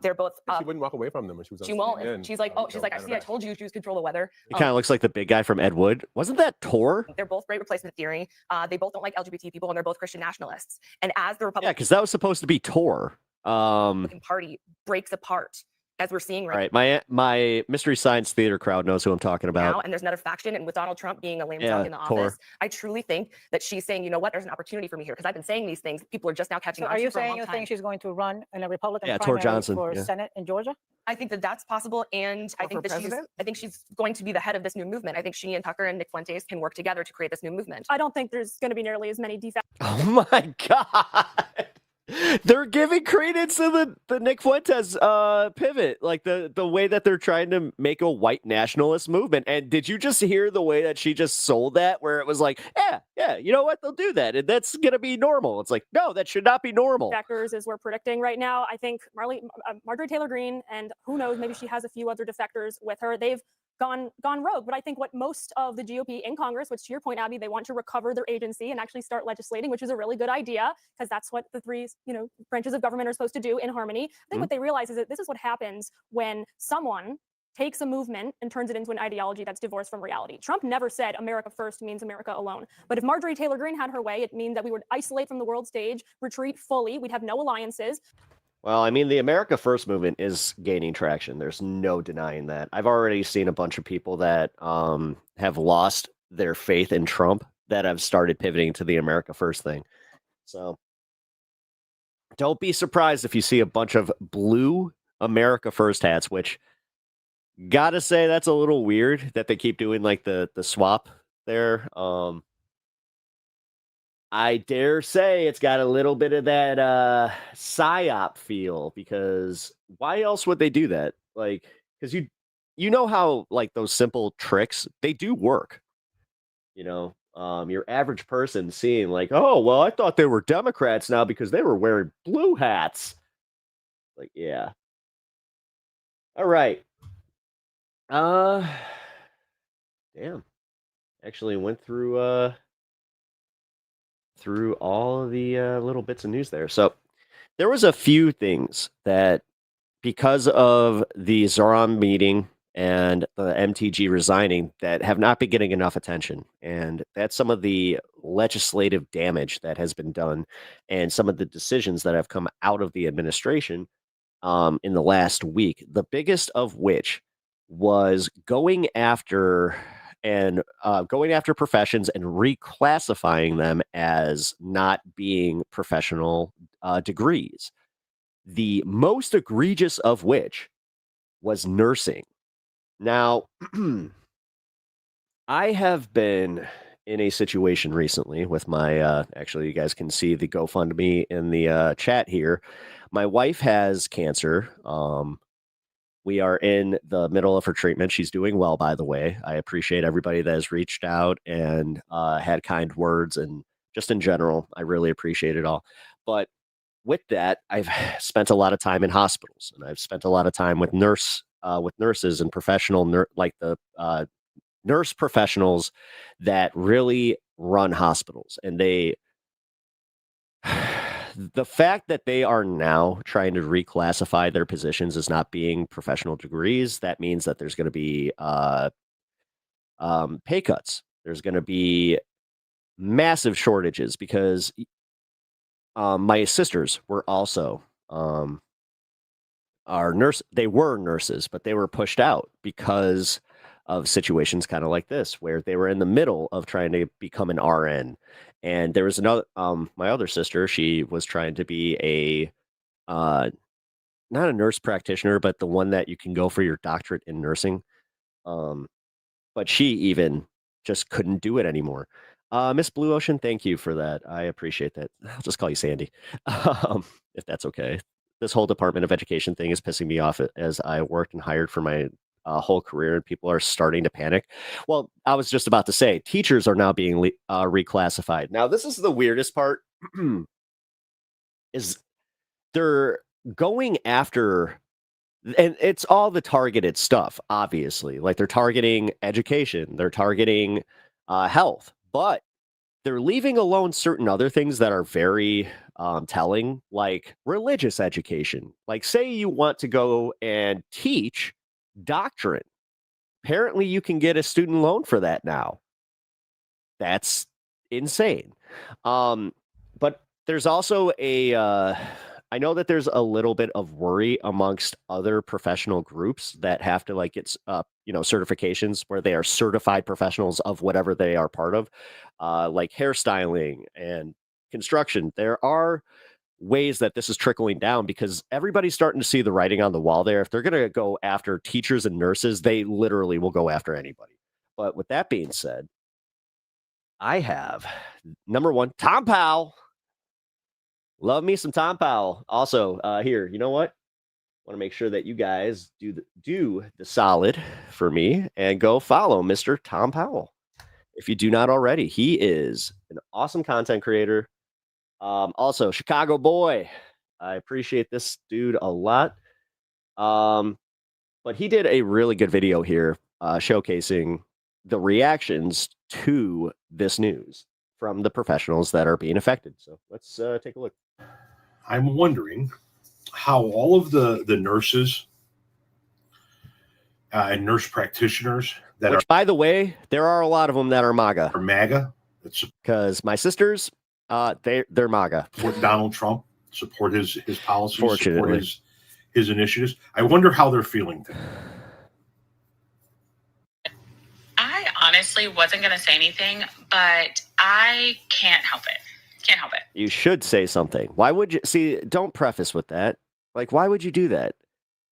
They're both. She wouldn't walk away from them when she was on She won't. CNN. She's like, I told you, Jews control the weather. He kind of looks like the big guy from Ed Wood. Wasn't that Tor? They're both great replacement theory. They both don't like LGBT people, and they're both Christian nationalists. And as the Yeah, Republican because that was supposed to be Tor. Party breaks apart, as we're seeing All right, my Mystery Science Theater crowd knows who I'm talking now, about. and there's another faction, and with Donald Trump being a lame Yeah, duck in the Tor. office, I truly think that she's saying, you know what, there's an opportunity for me here because I've been saying these things. People are just now catching So on are to you for a saying long you time. think she's going to run in a Republican Yeah, Tor primary Johnson, for yeah. Senate in Georgia? I think that that's possible, and I Or think for that president? I think she's going to be the head of this new movement. I think she and Tucker and Nick Fuentes can work together to create this new movement. I don't think there's going to be nearly as many defects. Oh my God. They're giving credence to the Nick Fuentes pivot, like the way that they're trying to make a white nationalist movement. And did you just hear the way that she just sold that, where it was like, yeah, you know what, they'll do that, and that's gonna be normal. It's like, no, that should not be normal. Defectors, as we're predicting right now. I think Marjorie Taylor Greene, and who knows, maybe she has a few other defectors with her. They've gone rogue. But I think what most of the GOP in Congress, which to your point, Abby, they want to recover their agency and actually start legislating, which is a really good idea because that's what the three branches of government are supposed to do in harmony. I think what they realize is that this is what happens when someone takes a movement and turns it into an ideology that's divorced from reality. Trump never said America first means America alone. But if Marjorie Taylor Greene had her way, it means that we would isolate from the world stage, retreat fully, we'd have no alliances. Well, I mean, the America First movement is gaining traction. There's no denying that. I've already seen a bunch of people that have lost their faith in Trump that have started pivoting to the America First thing. So don't be surprised if you see a bunch of blue America First hats, which gotta say that's a little weird that they keep doing like the swap there. I dare say it's got a little bit of that psyop feel, because why else would they do that? Like, because you know how like those simple tricks, they do work. You know, your average person seeing like, oh, well, I thought they were Democrats now because they were wearing blue hats. Like, yeah. All right. Damn. Actually went through all of the little bits of news there. So there was a few things that, because of the Zoran meeting and the MTG resigning, that have not been getting enough attention. And that's some of the legislative damage that has been done and some of the decisions that have come out of the administration in the last week. The biggest of which was going after professions and reclassifying them as not being professional degrees. The most egregious of which was nursing. Now, I have been in a situation recently with my, actually, you guys can see the GoFundMe in the chat here. My wife has cancer. We are in the middle of her treatment. She's doing well, by the way. I appreciate everybody that has reached out and had kind words, and just in general, I really appreciate it all. But with that, I've spent a lot of time in hospitals, and I've spent a lot of time with nurses and professional like the nurse professionals that really run hospitals, and the fact that they are now trying to reclassify their positions as not being professional degrees, that means that there's going to be pay cuts. There's going to be massive shortages, because my sisters were also they were nurses, but they were pushed out because of situations kind of like this, where they were in the middle of trying to become an RN. And there was another, my other sister, she was trying to be not a nurse practitioner, but the one that you can go for your doctorate in nursing. But she even just couldn't do it anymore. Miss Blue Ocean, thank you for that. I appreciate that. I'll just call you Sandy, if that's okay. This whole Department of Education thing is pissing me off, as I worked and hired for my whole career, and people are starting to panic. Well, I was just about to say, teachers are now being reclassified. Now, this is the weirdest part, is they're going after, and it's all the targeted stuff, obviously. Like, they're targeting education, they're targeting health, but they're leaving alone certain other things that are very telling, like religious education. Like, say you want to go and teach doctrine. Apparently, you can get a student loan for that now. That's insane. But there's also I know that there's a little bit of worry amongst other professional groups that have to like get certifications where they are certified professionals of whatever they are part of, like hairstyling and construction. There are ways that this is trickling down, because everybody's starting to see the writing on the wall there. If they're going to go after teachers and nurses, they literally will go after anybody. But with that being said, I have number one, Tom Powell. Love me some Tom Powell. Also, here, you know what? Want to make sure that you guys do the solid for me and go follow Mr. Tom Powell. If you do not already, he is an awesome content creator. Also, Chicago boy. I appreciate this dude a lot. But he did a really good video here showcasing the reactions to this news from the professionals that are being affected. So let's take a look. I'm wondering how all of the nurses and nurse practitioners that Which, by the way, there are a lot of them that are MAGA. are MAGA, Because my sisters, they're MAGA. support Donald Trump, support his policies, Fortunately. support his initiatives. I wonder how they're feeling today. I honestly wasn't going to say anything, but I can't help it. Can't help it. You should say something. Why would you see? Don't preface with that. Like, why would you do that?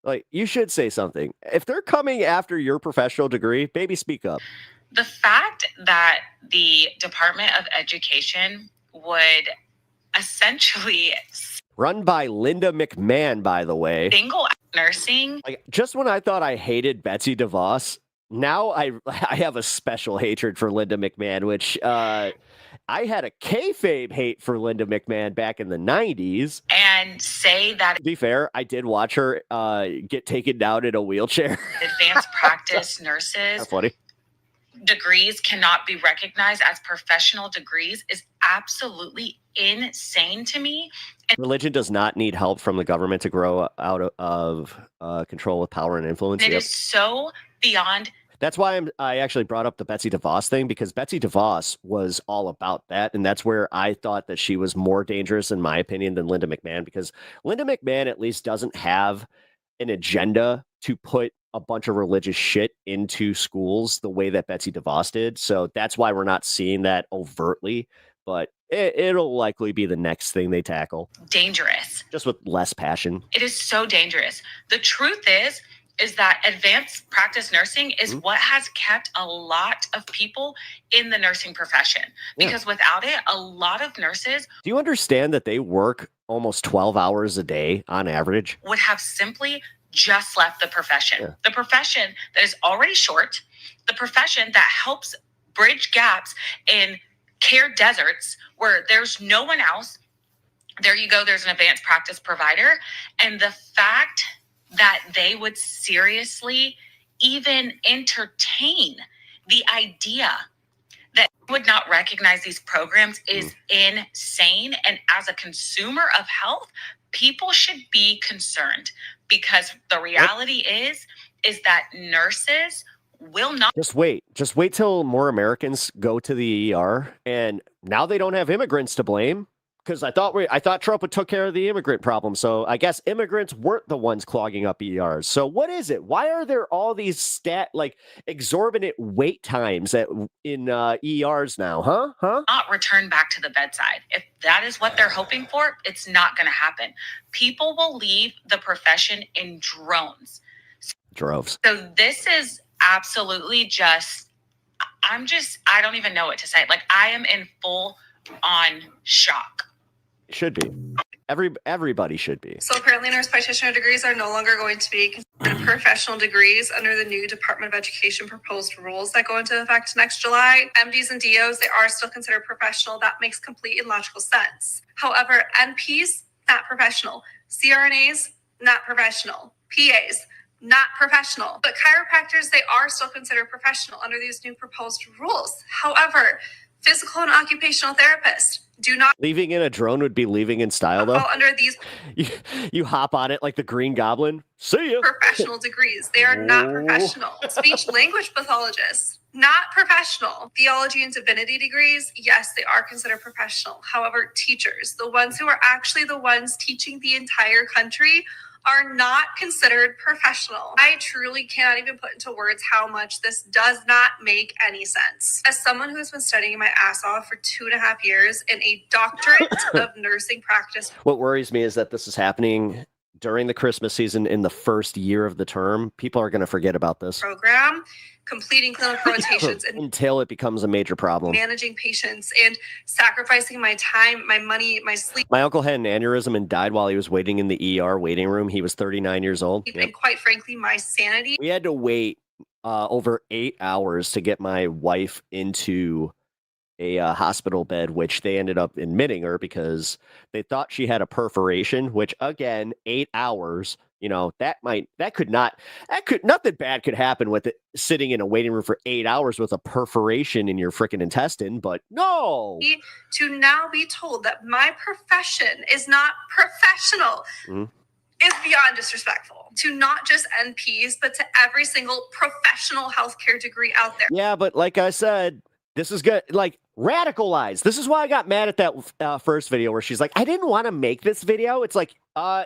Like, you should say something. If they're coming after your professional degree, baby, speak up. The fact that the Department of Education would essentially Run by Linda McMahon, by the way. single out nursing. Like, just when I thought I hated Betsy DeVos, now I have a special hatred for Linda McMahon, which I had a kayfabe hate for Linda McMahon back in the 90s. And say that To be fair, I did watch her get taken down in a wheelchair. advanced practice nurses That's funny. degrees cannot be recognized as professional degrees is absolutely insane to me. And Religion does not need help from the government to grow out of control with power and influence. it Yep. is so beyond. That's why I actually brought up the Betsy DeVos thing, because Betsy DeVos was all about that. And that's where I thought that she was more dangerous, in my opinion, than Linda McMahon, because Linda McMahon at least doesn't have an agenda to put a bunch of religious shit into schools the way that Betsy DeVos did. So that's why we're not seeing that overtly, but it'll likely be the next thing they tackle, Dangerous. just with less passion. It is so dangerous. The truth is that advanced practice nursing is what has kept a lot of people in the nursing profession. Yeah. Because without it, a lot of nurses Do you understand that they work almost 12 hours a day on average? would have simply just left the profession. Yeah. The profession that is already short, the profession that helps bridge gaps in care deserts where there's no one else. There you go, there's an advanced practice provider. And the fact that they would seriously even entertain the idea that would not recognize these programs is insane. And as a consumer of health, people should be concerned, because the reality is that nurses will not. Just wait till more Americans go to the ER, and now they don't have immigrants to blame, because I thought Trump would took care of the immigrant problem. So I guess immigrants weren't the ones clogging up ERs. So what is it? Why are there all these exorbitant wait times in ERs now? Huh? Not return back to the bedside. If that is what they're hoping for, it's not going to happen. People will leave the profession in drones. Droves. So this is absolutely I don't even know what to say. Like, I am in full on shock. Should be. Everybody should be. So apparently nurse practitioner degrees are no longer going to be considered professional degrees under the new Department of Education proposed rules that go into effect next July. MDs and DOs, they are still considered professional. That makes complete and logical sense. However, NPs, not professional. CRNAs, not professional. PAs, not professional. But chiropractors, they are still considered professional under these new proposed rules. However, physical and occupational therapists do not Leaving in a drone would be leaving in style, though. fall under these You hop on it like the Green Goblin. See ya. professional degrees. They are not professional. Speech language pathologists, not professional. Theology and divinity degrees, yes, they are considered professional. However, teachers, the ones who are actually the ones teaching the entire country, are not considered professional. I truly cannot even put into words how much this does not make any sense. As someone who has been studying my ass off for 2.5 years in a doctorate of nursing practice. What worries me is that this is happening during the Christmas season in the first year of the term. People are going to forget about this Program, completing clinical rotations and until it becomes a major problem. managing patients and sacrificing my time, my money, my sleep, My uncle had an aneurysm and died while he was waiting in the ER waiting room. He was 39 years old. Yep. and quite frankly, my sanity. We had to wait over 8 hours to get my wife into a hospital bed, which they ended up admitting her because they thought she had a perforation, which again, 8 hours, nothing bad could happen with it sitting in a waiting room for 8 hours with a perforation in your freaking intestine, but no. To now be told that my profession is not professional is beyond disrespectful to not just NPs, but to every single professional healthcare degree out there. Yeah, but like I said, this is good. Like, radicalized. This is why I got mad at that first video where she's like, I didn't want to make this video. It's like,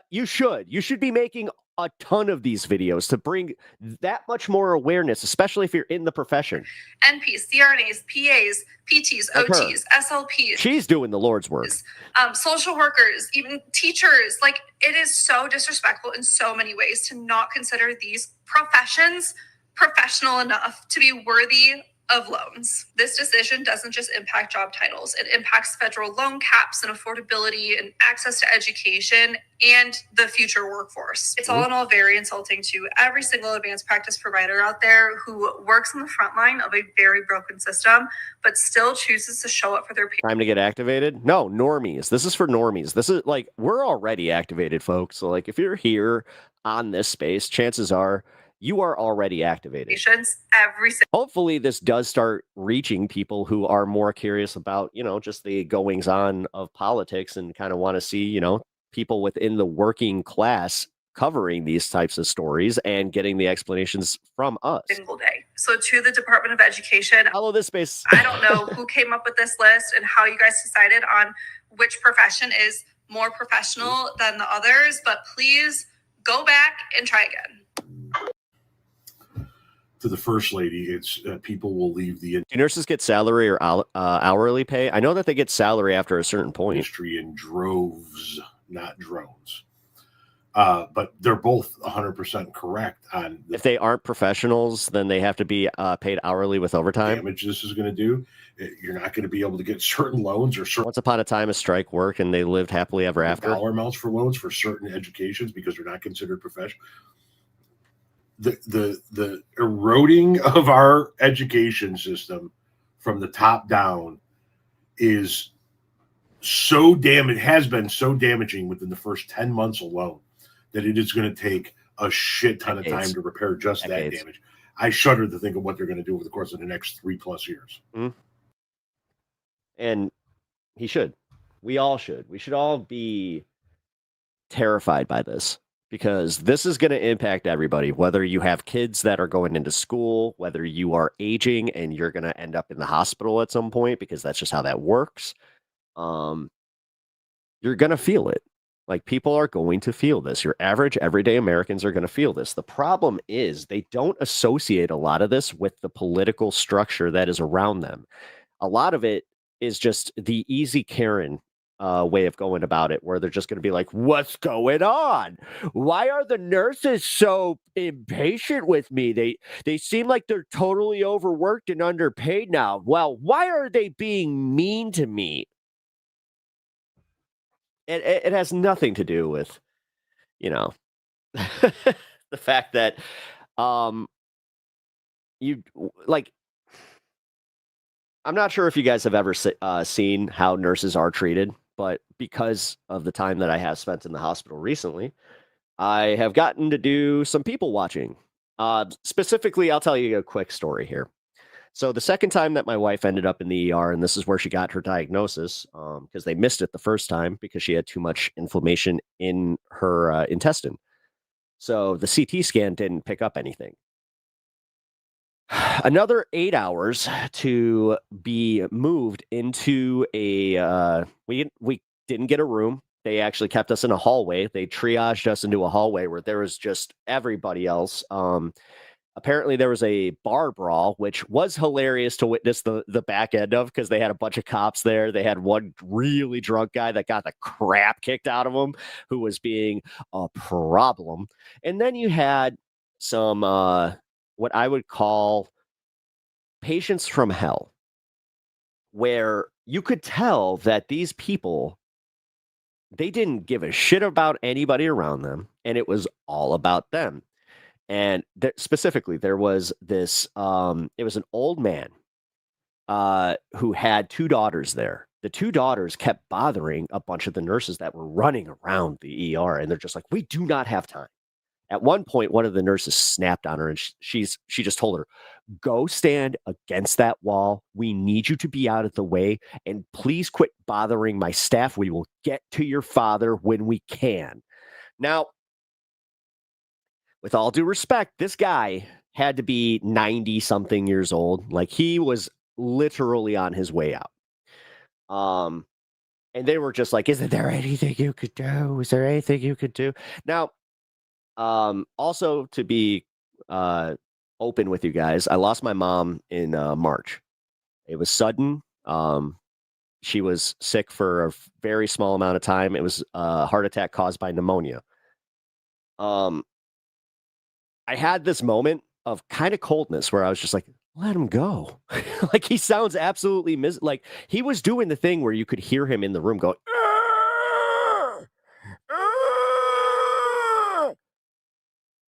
you should be making a ton of these videos to bring that much more awareness, especially if you're in the profession. NPs, CRNAs, PAs, PTs, Like her. OTs, SLPs. She's doing the Lord's work. Social workers, even teachers. Like, it is so disrespectful in so many ways to not consider these professions professional enough to be worthy of loans. This decision doesn't just impact job titles, it impacts federal loan caps and affordability and access to education and the future workforce. It's all in all very insulting to every single advanced practice provider out there who works on the front line of a very broken system, but still chooses to show up for their Time to get activated? No, normies. This is for normies. This is like, we're already activated, folks. So like, if you're here on this space, chances are you are already activated. patients every single. Hopefully this does start reaching people who are more curious about, just the goings on of politics and kind of want to see, people within the working class covering these types of stories and getting the explanations from us. Single day. So to the Department of Education, follow this space. I don't know who came up with this list and how you guys decided on which profession is more professional than the others, but please go back and try again. To the first lady, it's people will leave the Do nurses get salary or hourly pay? I know that they get salary after a certain point. industry in droves, not drones. But they're both 100% correct on the If they aren't professionals, then they have to be paid hourly with overtime. damage this is going to do. You're not going to be able to get certain loans or certain Once upon a time, a strike worked and they lived happily ever after. dollar amounts for loans for certain educations because they're not considered professional. The eroding of our education system from the top down is so has been so damaging within the first 10 months alone that it is going to take a shit ton of time to repair just that damage. I shudder to think of what they're going to do over the course of the next 3+ years. And he should. We all should. We should all be terrified by this because this is going to impact everybody, whether you have kids that are going into school, whether you are aging and you're going to end up in the hospital at some point, because that's just how that works. You're going to feel it. Like, people are going to feel this. Your average everyday Americans are going to feel this. The problem is they don't associate a lot of this with the political structure that is around them. A lot of it is just the easy Karen way of going about it, where they're just going to be like, what's going on? Why are the nurses so impatient with me? They seem like they're totally overworked and underpaid now. Well, why are they being mean to me? It has nothing to do with, the fact that you like. I'm not sure if you guys have ever seen how nurses are treated, but because of the time that I have spent in the hospital recently, I have gotten to do some people watching. Specifically, I'll tell you a quick story here. So the second time that my wife ended up in the ER, and this is where she got her diagnosis, because they missed it the first time because she had too much inflammation in her intestine. So the CT scan didn't pick up anything. Another 8 hours to be moved into a we didn't get a room. They actually kept us in a hallway. They triaged us into a hallway where there was just everybody else. Apparently there was a bar brawl, which was hilarious to witness the back end of, because they had a bunch of cops there. They had one really drunk guy that got the crap kicked out of him, who was being a problem. And then you had some what I would call patients from hell, where you could tell that these people, they didn't give a shit about anybody around them, and it was all about them. And specifically, there was this, it was an old man who had 2 daughters there. The 2 daughters kept bothering a bunch of the nurses that were running around the ER, and they're just like, we do not have time. At one point, one of the nurses snapped on her, and she just told her, go stand against that wall. We need you to be out of the way, and please quit bothering my staff. We will get to your father when we can. Now, with all due respect, this guy had to be 90-something years old. Like, he was literally on his way out. And they were just like, isn't there anything you could do? Is there anything you could do? Now, Also, to be open with you guys, I lost my mom in March. It was sudden. She was sick for a very small amount of time. It was a heart attack caused by pneumonia. I had this moment of kind of coldness where I was just like, let him go. Like, he sounds absolutely like he was doing the thing where you could hear him in the room going, "Arr! Arr!"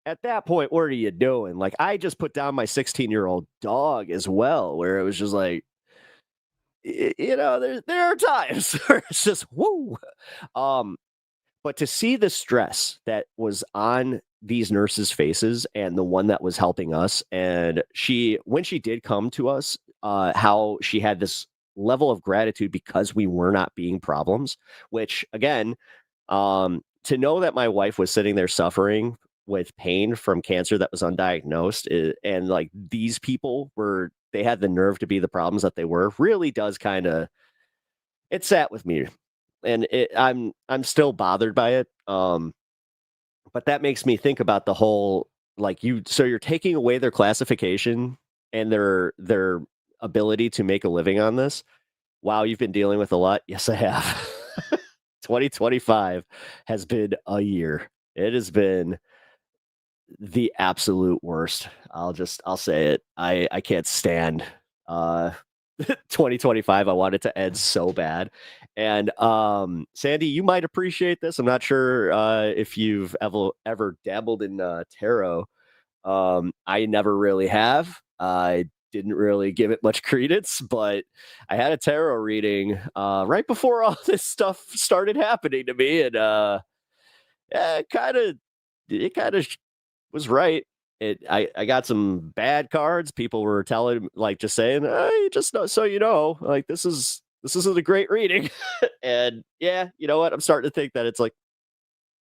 At that point, what are you doing? Like, I just put down my 16-year-old dog as well, where it was just like, there are times where it's just woo. But to see the stress that was on these nurses' faces and the one that was helping us, and when she did come to us, how she had this level of gratitude because we were not being problems, which again, to know that my wife was sitting there suffering with pain from cancer that was undiagnosed, and like these people they had the nerve to be the problems that they were, really does it sat with me. And I'm still bothered by it. But that makes me think about the whole, like, so you're taking away their classification and their ability to make a living on this. Wow, you've been dealing with a lot. Yes, I have. 2025 has been a year. It has been the absolute worst. I'll say it. I can't stand 2025. I want it to end so bad. And Sandy, you might appreciate this. I'm not sure if you've ever dabbled in tarot. I never really have. I didn't really give it much credence, but I had a tarot reading right before all this stuff started happening to me, and it kind of was right. I got some bad cards. People were just saying, hey, just so you know, like, this isn't a great reading. And yeah, you know what? I'm starting to think that it's like,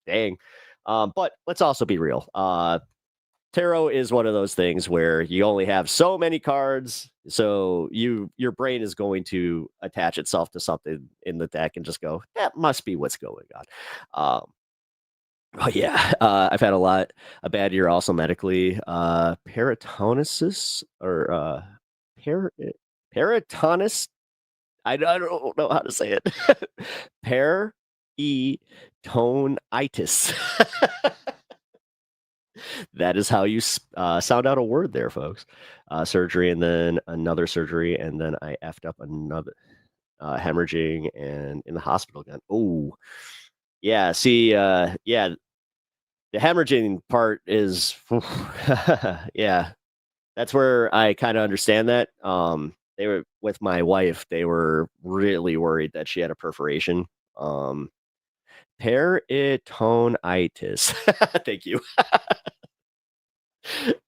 dang. But let's also be real. Tarot is one of those things where you only have so many cards, so your brain is going to attach itself to something in the deck and just go, that must be what's going on. Oh yeah, I've had a bad year also medically. Peritonitis or peritonus. I don't know how to say it. Peritonitis. That is how you sound out a word there, folks. Surgery, and then another surgery, and then I effed up another hemorrhaging and in the hospital again. Oh, yeah. See, yeah. The hemorrhaging part is, yeah, that's where I kind of understand that. They were with my wife. They were really worried that she had a perforation. Peritonitis. Thank you.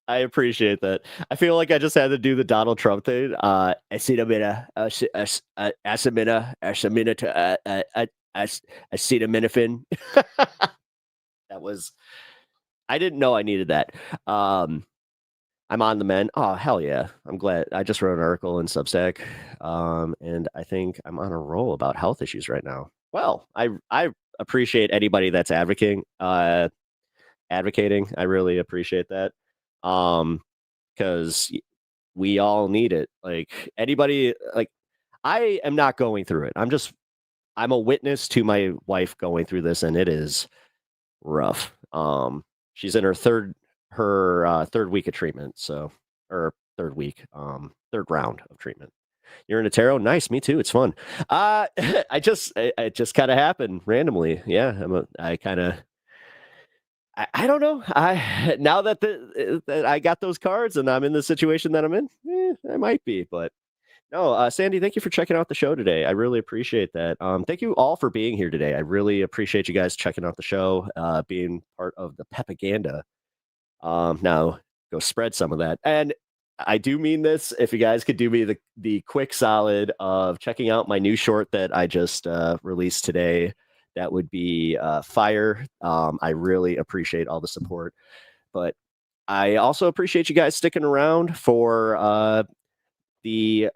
I appreciate that. I feel like I just had to do the Donald Trump thing. Acetaminophen. That was, I didn't know I needed that. I'm on the mend. Oh, hell yeah. I'm glad. I just wrote an article in Substack. And I think I'm on a roll about health issues right now. Well, I appreciate anybody that's advocating. I really appreciate that. Because we all need it. Like, anybody, like, I am not going through it. I'm a witness to my wife going through this, and it is rough. She's in her third week of treatment, third round of treatment. You're in a tarot? Nice, me too. It's fun. It just kind of happened randomly. Yeah, I don't know. Now that that I got those cards and I'm in the situation that I'm in, I might be, but no. Sandy, thank you for checking out the show today. I really appreciate that. Thank you all for being here today. I really appreciate you guys checking out the show, being part of the PEPAGANDA. Now go spread some of that. And I do mean this. If you guys could do me the quick solid of checking out my new short that I just released today, that would be fire. I really appreciate all the support, but I also appreciate you guys sticking around for the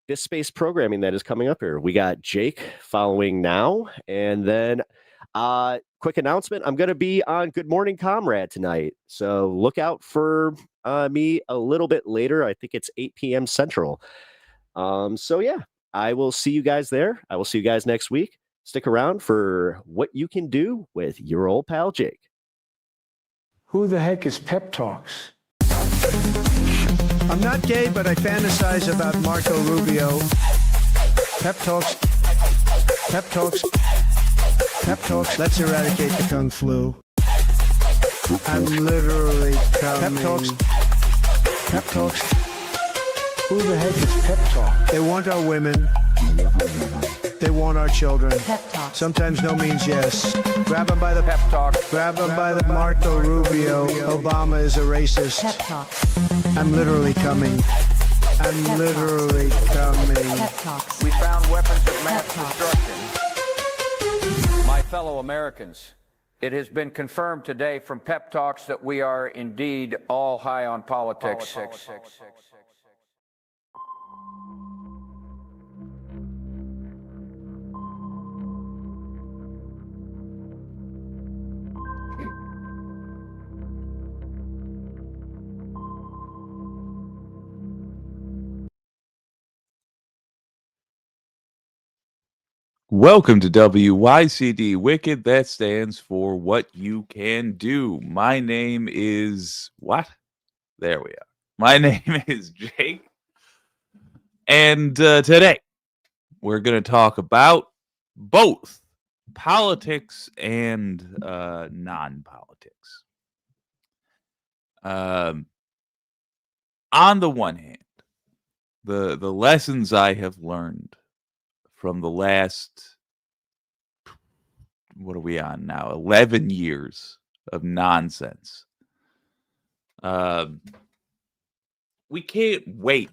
This Space programming that is coming up here. We got Jake following now, and then Quick announcement. I'm going to be on Good Morning Comrade tonight. So look out for me a little bit later. I think it's 8 p.m. Central. So yeah, I will see you guys there. I will see you guys next week. Stick around for What You Can Do with your old pal Jake. Who the heck is Pep Talks? I'm not gay, but I fantasize about Marco Rubio. Pep Talks. Pep Talks. Pep Talks. Let's eradicate the Kung Flu. I'm literally coming. Pep Talks. Pep Talks. Who the heck is Pep Talk? They want our women. They want our children. Pep Talk. Sometimes no means yes. Grab them by the pep talk. Grab them by the Marco Rubio. Obama is a racist. Pep Talk. I'm literally coming. I'm literally coming. Pep Talks. We found weapons of mass destruction. My fellow Americans, it has been confirmed today from Pep Talks that we are indeed all high on politics. Welcome to WYCD Wicked. That stands for What You Can Do. My name is what? There we are. My name is Jake. And today we're going to talk about both politics and non-politics. On the one hand, the lessons I have learned from the last, what are we on now? 11 years of nonsense. We can't wait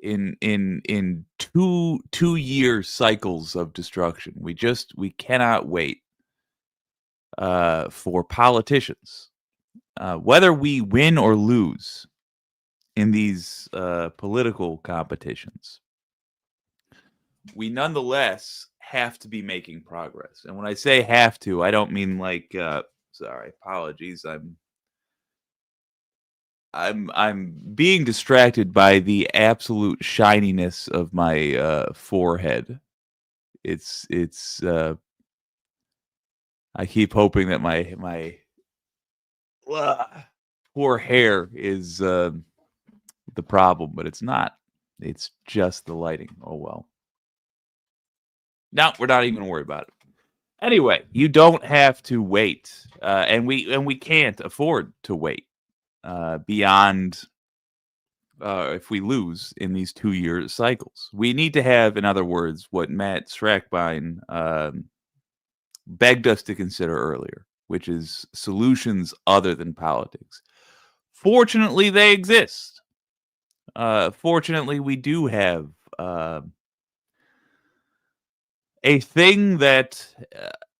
in two-year cycles of destruction. We cannot wait for politicians, whether we win or lose in these political competitions. We nonetheless have to be making progress. And when I say have to, I don't mean like sorry, apologies. I'm being distracted by the absolute shininess of my forehead. It's I keep hoping that my poor hair is the problem, but it's not. It's just the lighting. Oh well. No, we're not even going to worry about it. Anyway, you don't have to wait, and we can't afford to wait beyond if we lose in these 2-year cycles. We need to have, in other words, what Matt Strackbein begged us to consider earlier, which is solutions other than politics. Fortunately, they exist. Fortunately, we do have a thing that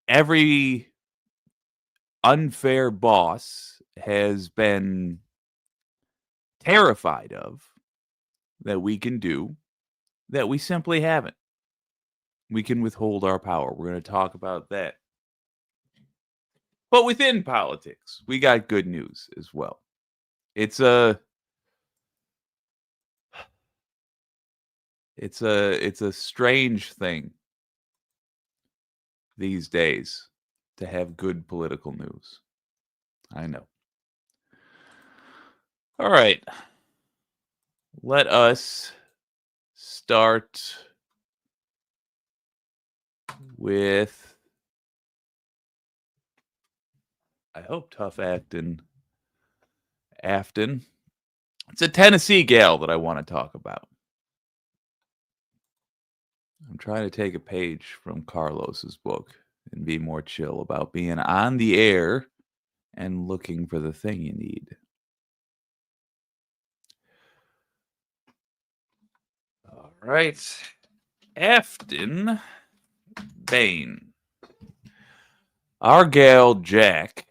every unfair boss has been terrified of that we can do that we simply haven't. We can withhold our power. We're going to talk about that. But within politics, we got good news as well. It's a strange thing these days to have good political news. I know. All right. Let us start with, I hope, Tough Afton. It's a Tennessee gal that I want to talk about. I'm trying to take a page from Carlos's book and be more chill about being on the air and looking for the thing you need. All right. Afton Bain. Our gal Jack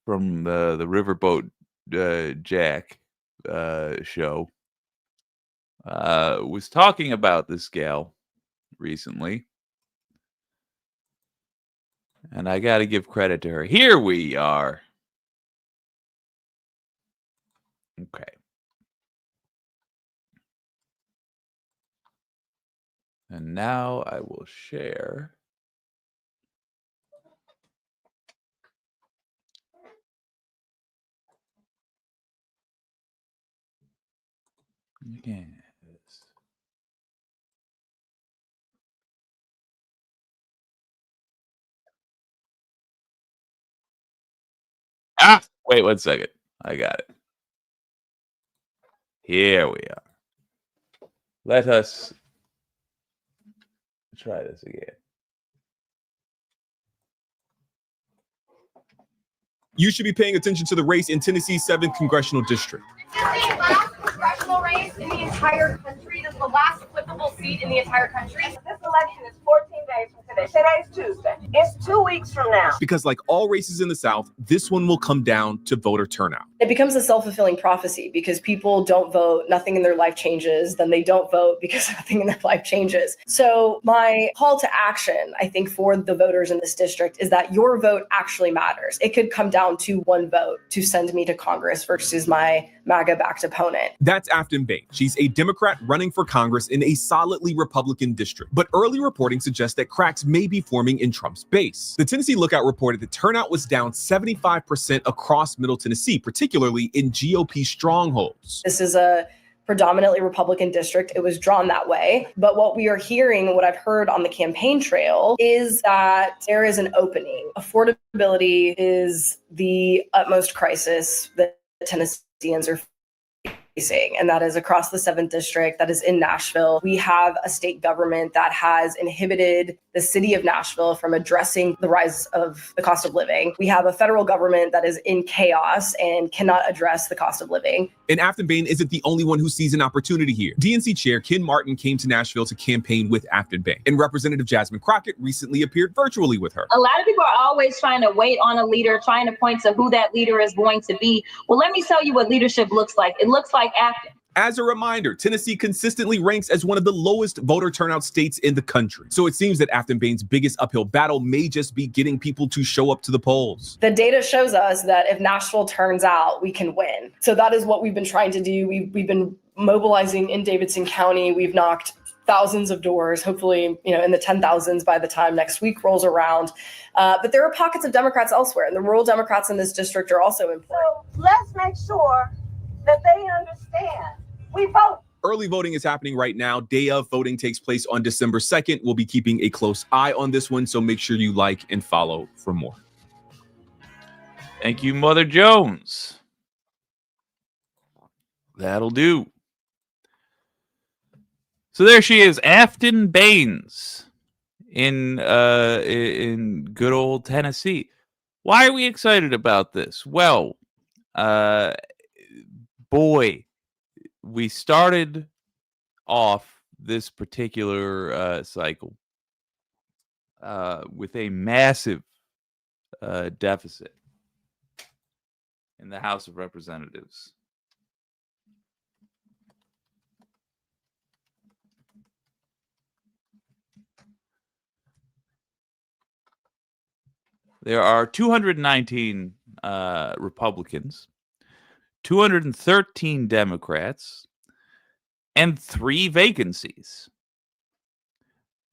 from the Riverboat Jack show was talking about this gal recently. And I got to give credit to her. Here we are. Okay. And now I will share. Yes. Ah, wait 1 second. I got it. Here we are. Let us try this again. You should be paying attention to the race in Tennessee's 7th congressional district. This is the last congressional race in the entire country. This is the last flippable seat in the entire country. This election is 14 days from today. Today's Tuesday. It's 2 weeks from now. Because like all races in the South, this one will come down to voter turnout. It becomes a self-fulfilling prophecy because people don't vote, nothing in their life changes, then they don't vote because nothing in their life changes. So my call to action, I think, for the voters in this district is that your vote actually matters. It could come down to one vote to send me to Congress versus my MAGA-backed opponent. That's Afton Bain. She's a Democrat running for Congress in a solidly Republican district. But early reporting suggests that cracks may be forming in Trump's base. The Tennessee Lookout reported that turnout was down 75% across Middle Tennessee, particularly in GOP strongholds. This is a predominantly Republican district. It was drawn that way. But what we are hearing, what I've heard on the campaign trail, is that there is an opening. Affordability is the utmost crisis that Tennesseans are facing, and that is across the 7th district, that is in Nashville. We have a state government that has inhibited the city of Nashville from addressing the rise of the cost of living. We have a federal government that is in chaos and cannot address the cost of living. And Afton Bain isn't the only one who sees an opportunity here. DNC Chair Ken Martin came to Nashville to campaign with Afton Bain, and Representative Jasmine Crockett recently appeared virtually with her. A lot of people are always trying to wait on a leader, trying to point to who that leader is going to be. Well, let me tell you what leadership looks like. It looks like Afton. As a reminder, Tennessee consistently ranks as one of the lowest voter turnout states in the country. So it seems that Afton Bain's biggest uphill battle may just be getting people to show up to the polls. The data shows us that if Nashville turns out, we can win. So that is what we've been trying to do. We've been mobilizing in Davidson County. We've knocked thousands of doors, hopefully, in the 10,000s by the time next week rolls around. But there are pockets of Democrats elsewhere, and the rural Democrats in this district are also important. So let's make sure that they understand. We vote. Early voting is happening right now. Day of voting takes place on December 2nd. We'll be keeping a close eye on this one, so make sure you like and follow for more. Thank you, Mother Jones. That'll do. So there she is, Afton Baines in good old Tennessee. Why are we excited about this? Well, boy, we started off this particular cycle with a massive deficit in the House of Representatives. There are 219 Republicans, 213 Democrats, and 3 vacancies.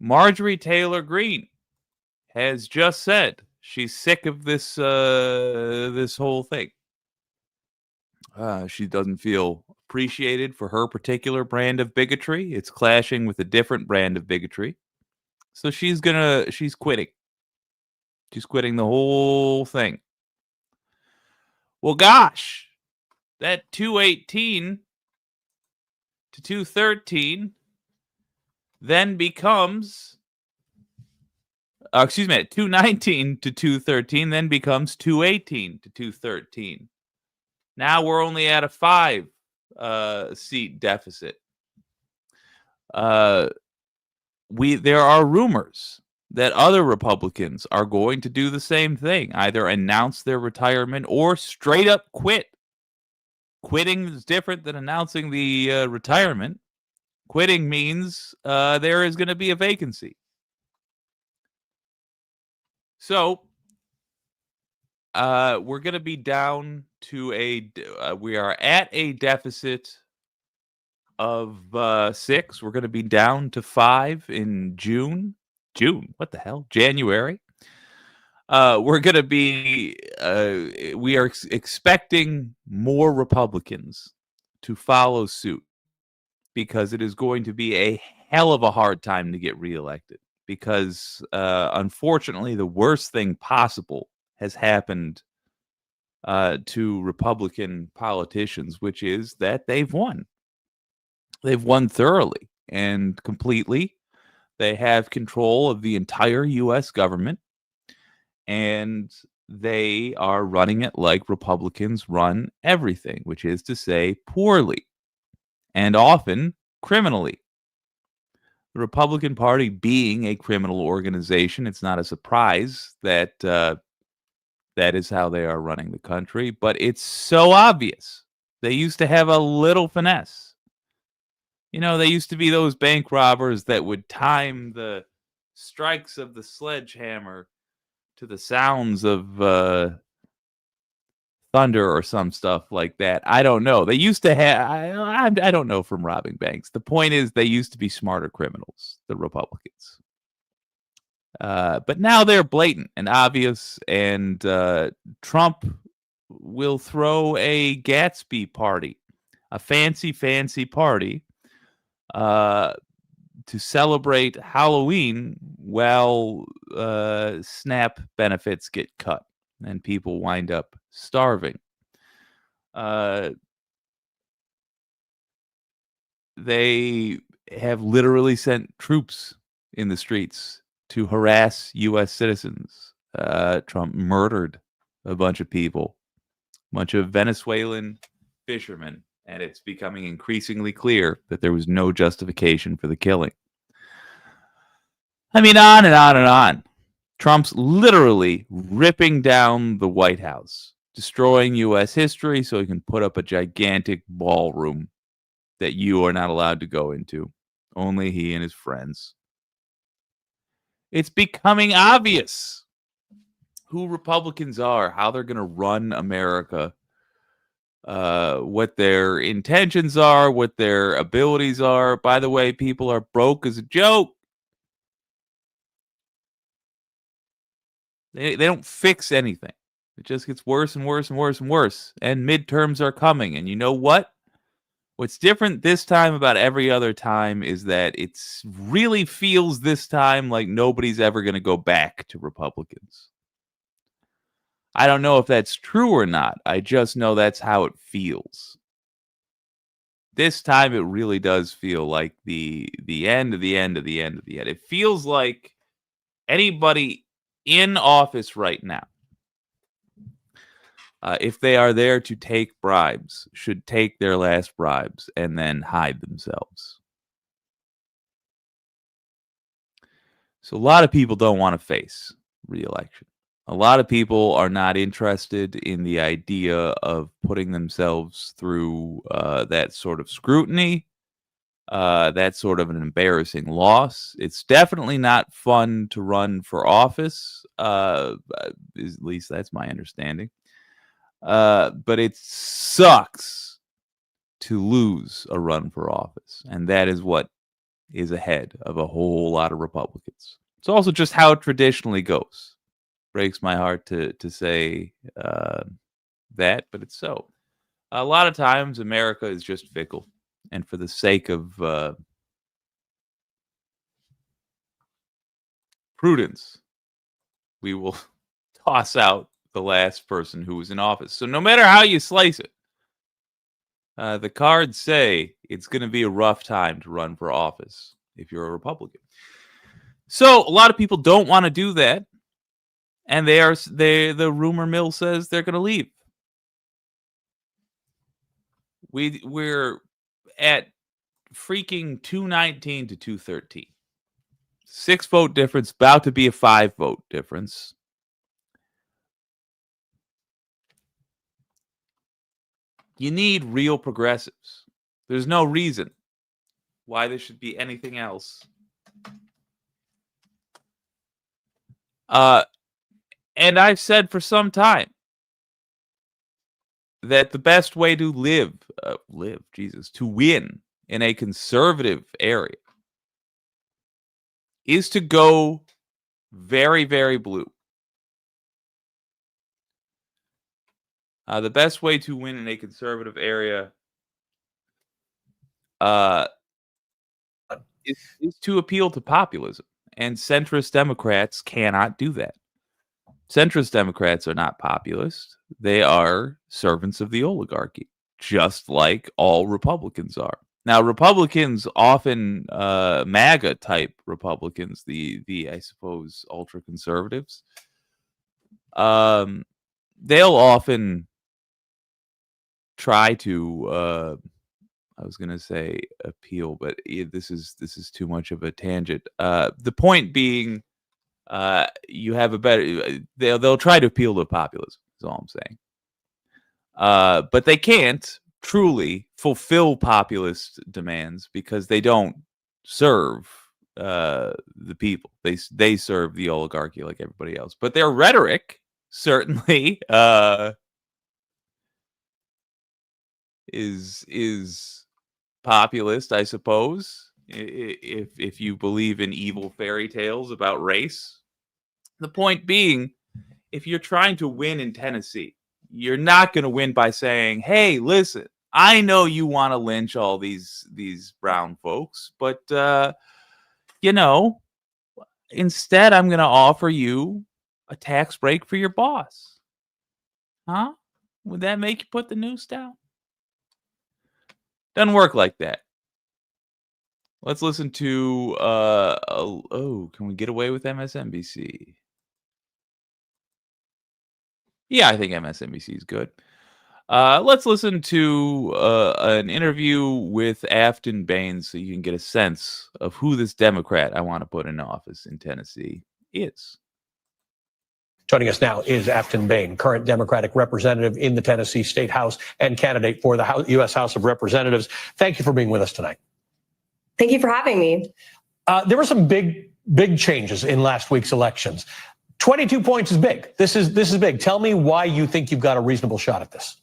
Marjorie Taylor Greene has just said she's sick of this this whole thing. She doesn't feel appreciated for her particular brand of bigotry. It's clashing with a different brand of bigotry. So she's quitting. She's quitting the whole thing. Well, gosh, that 218 to 213 then becomes, 219 to 213 then becomes 218 to 213. Now we're only at a 5 seat deficit. There are rumors that other Republicans are going to do the same thing, either announce their retirement or straight up quit. Quitting is different than announcing the retirement. Quitting means there is going to be a vacancy. So we're going to be down to we are at a deficit of 6. We're going to be down to 5 in June. What the hell? January. We're going to be, we are expecting more Republicans to follow suit, because it is going to be a hell of a hard time to get reelected, because unfortunately the worst thing possible has happened to Republican politicians, which is that they've won. They've won thoroughly and completely. They have control of the entire U.S. government, and they are running it like Republicans run everything, which is to say poorly and often criminally. The Republican Party being a criminal organization, it's not a surprise that that is how they are running the country, but it's so obvious. They used to have a little finesse. You know, they used to be those bank robbers that would time the strikes of the sledgehammer to the sounds of thunder or some stuff like that. I don't know. They used to have, I don't know from robbing banks. The point is they used to be smarter criminals, the Republicans. But now they're blatant and obvious, and Trump will throw a Gatsby party, a fancy party, to celebrate Halloween while SNAP benefits get cut and people wind up starving. They have literally sent troops in the streets to harass U.S. citizens. Trump murdered a bunch of people, a bunch of Venezuelan fishermen, and it's becoming increasingly clear that there was no justification for the killing. I mean, on and on and on. Trump's literally ripping down the White House, destroying U.S. history so he can put up a gigantic ballroom that you are not allowed to go into. Only he and his friends. It's becoming obvious who Republicans are, how they're going to run America, what their intentions are, what their abilities are. By the way, people are broke as a joke. They don't fix anything. It just gets worse and worse and worse and worse. And midterms are coming. And you know what? What's different this time about every other time is that it really feels this time like nobody's ever going to go back to Republicans. I don't know if that's true or not. I just know that's how it feels. This time it really does feel like the end of the end of the end of the end. It feels like anybody in office right now, if they are there to take bribes, should take their last bribes and then hide themselves. So a lot of people don't want to face re-election. A lot of people are not interested in the idea of putting themselves through that sort of scrutiny, that sort of an embarrassing loss. It's definitely not fun to run for office, at least that's my understanding. But it sucks to lose a run for office, and that is what is ahead of a whole lot of Republicans. It's also just how it traditionally goes. Breaks my heart to say that, but it's so. A lot of times, America is just fickle, and for the sake of prudence, we will toss out the last person who was in office. So no matter how you slice it, the cards say it's going to be a rough time to run for office if you're a Republican. So a lot of people don't want to do that, and the rumor mill says they're going to leave. We're at freaking 219 to 213. 6 vote difference, about to be a 5 vote difference. You need real progressives. There's no reason why there should be anything else. And I've said for some time, that the best way to to win in a conservative area is to go very, very blue. The best way to win in a conservative area is to appeal to populism. And centrist Democrats cannot do that. Centrist Democrats are not populist. They are servants of the oligarchy, just like all Republicans are. Now, Republicans often, MAGA type Republicans, the I suppose ultra conservatives, they'll often try to I was going to say appeal, but this is too much of a tangent. The point being, you have a better. They'll try to appeal to populism. Is all I'm saying. But they can't truly fulfill populist demands because they don't serve the people. They serve the oligarchy like everybody else. But their rhetoric certainly is populist, I suppose, if you believe in evil fairy tales about race. The point being, if you're trying to win in Tennessee, you're not going to win by saying, hey, listen, I know you want to lynch all these brown folks, but, instead I'm going to offer you a tax break for your boss. Huh? Would that make you put the noose down? Doesn't work like that. Let's listen to, can we get away with MSNBC? Yeah, I think MSNBC is good. Let's listen to an interview with Afton Baines so you can get a sense of who this Democrat I want to put in office in Tennessee is. Joining us now is Afton Bain, current Democratic representative in the Tennessee State House and candidate for the U.S. House of Representatives. Thank you for being with us tonight. Thank you for having me. There were some big changes in last week's elections. 22 points is big. This is big. Tell me why you think you've got a reasonable shot at this.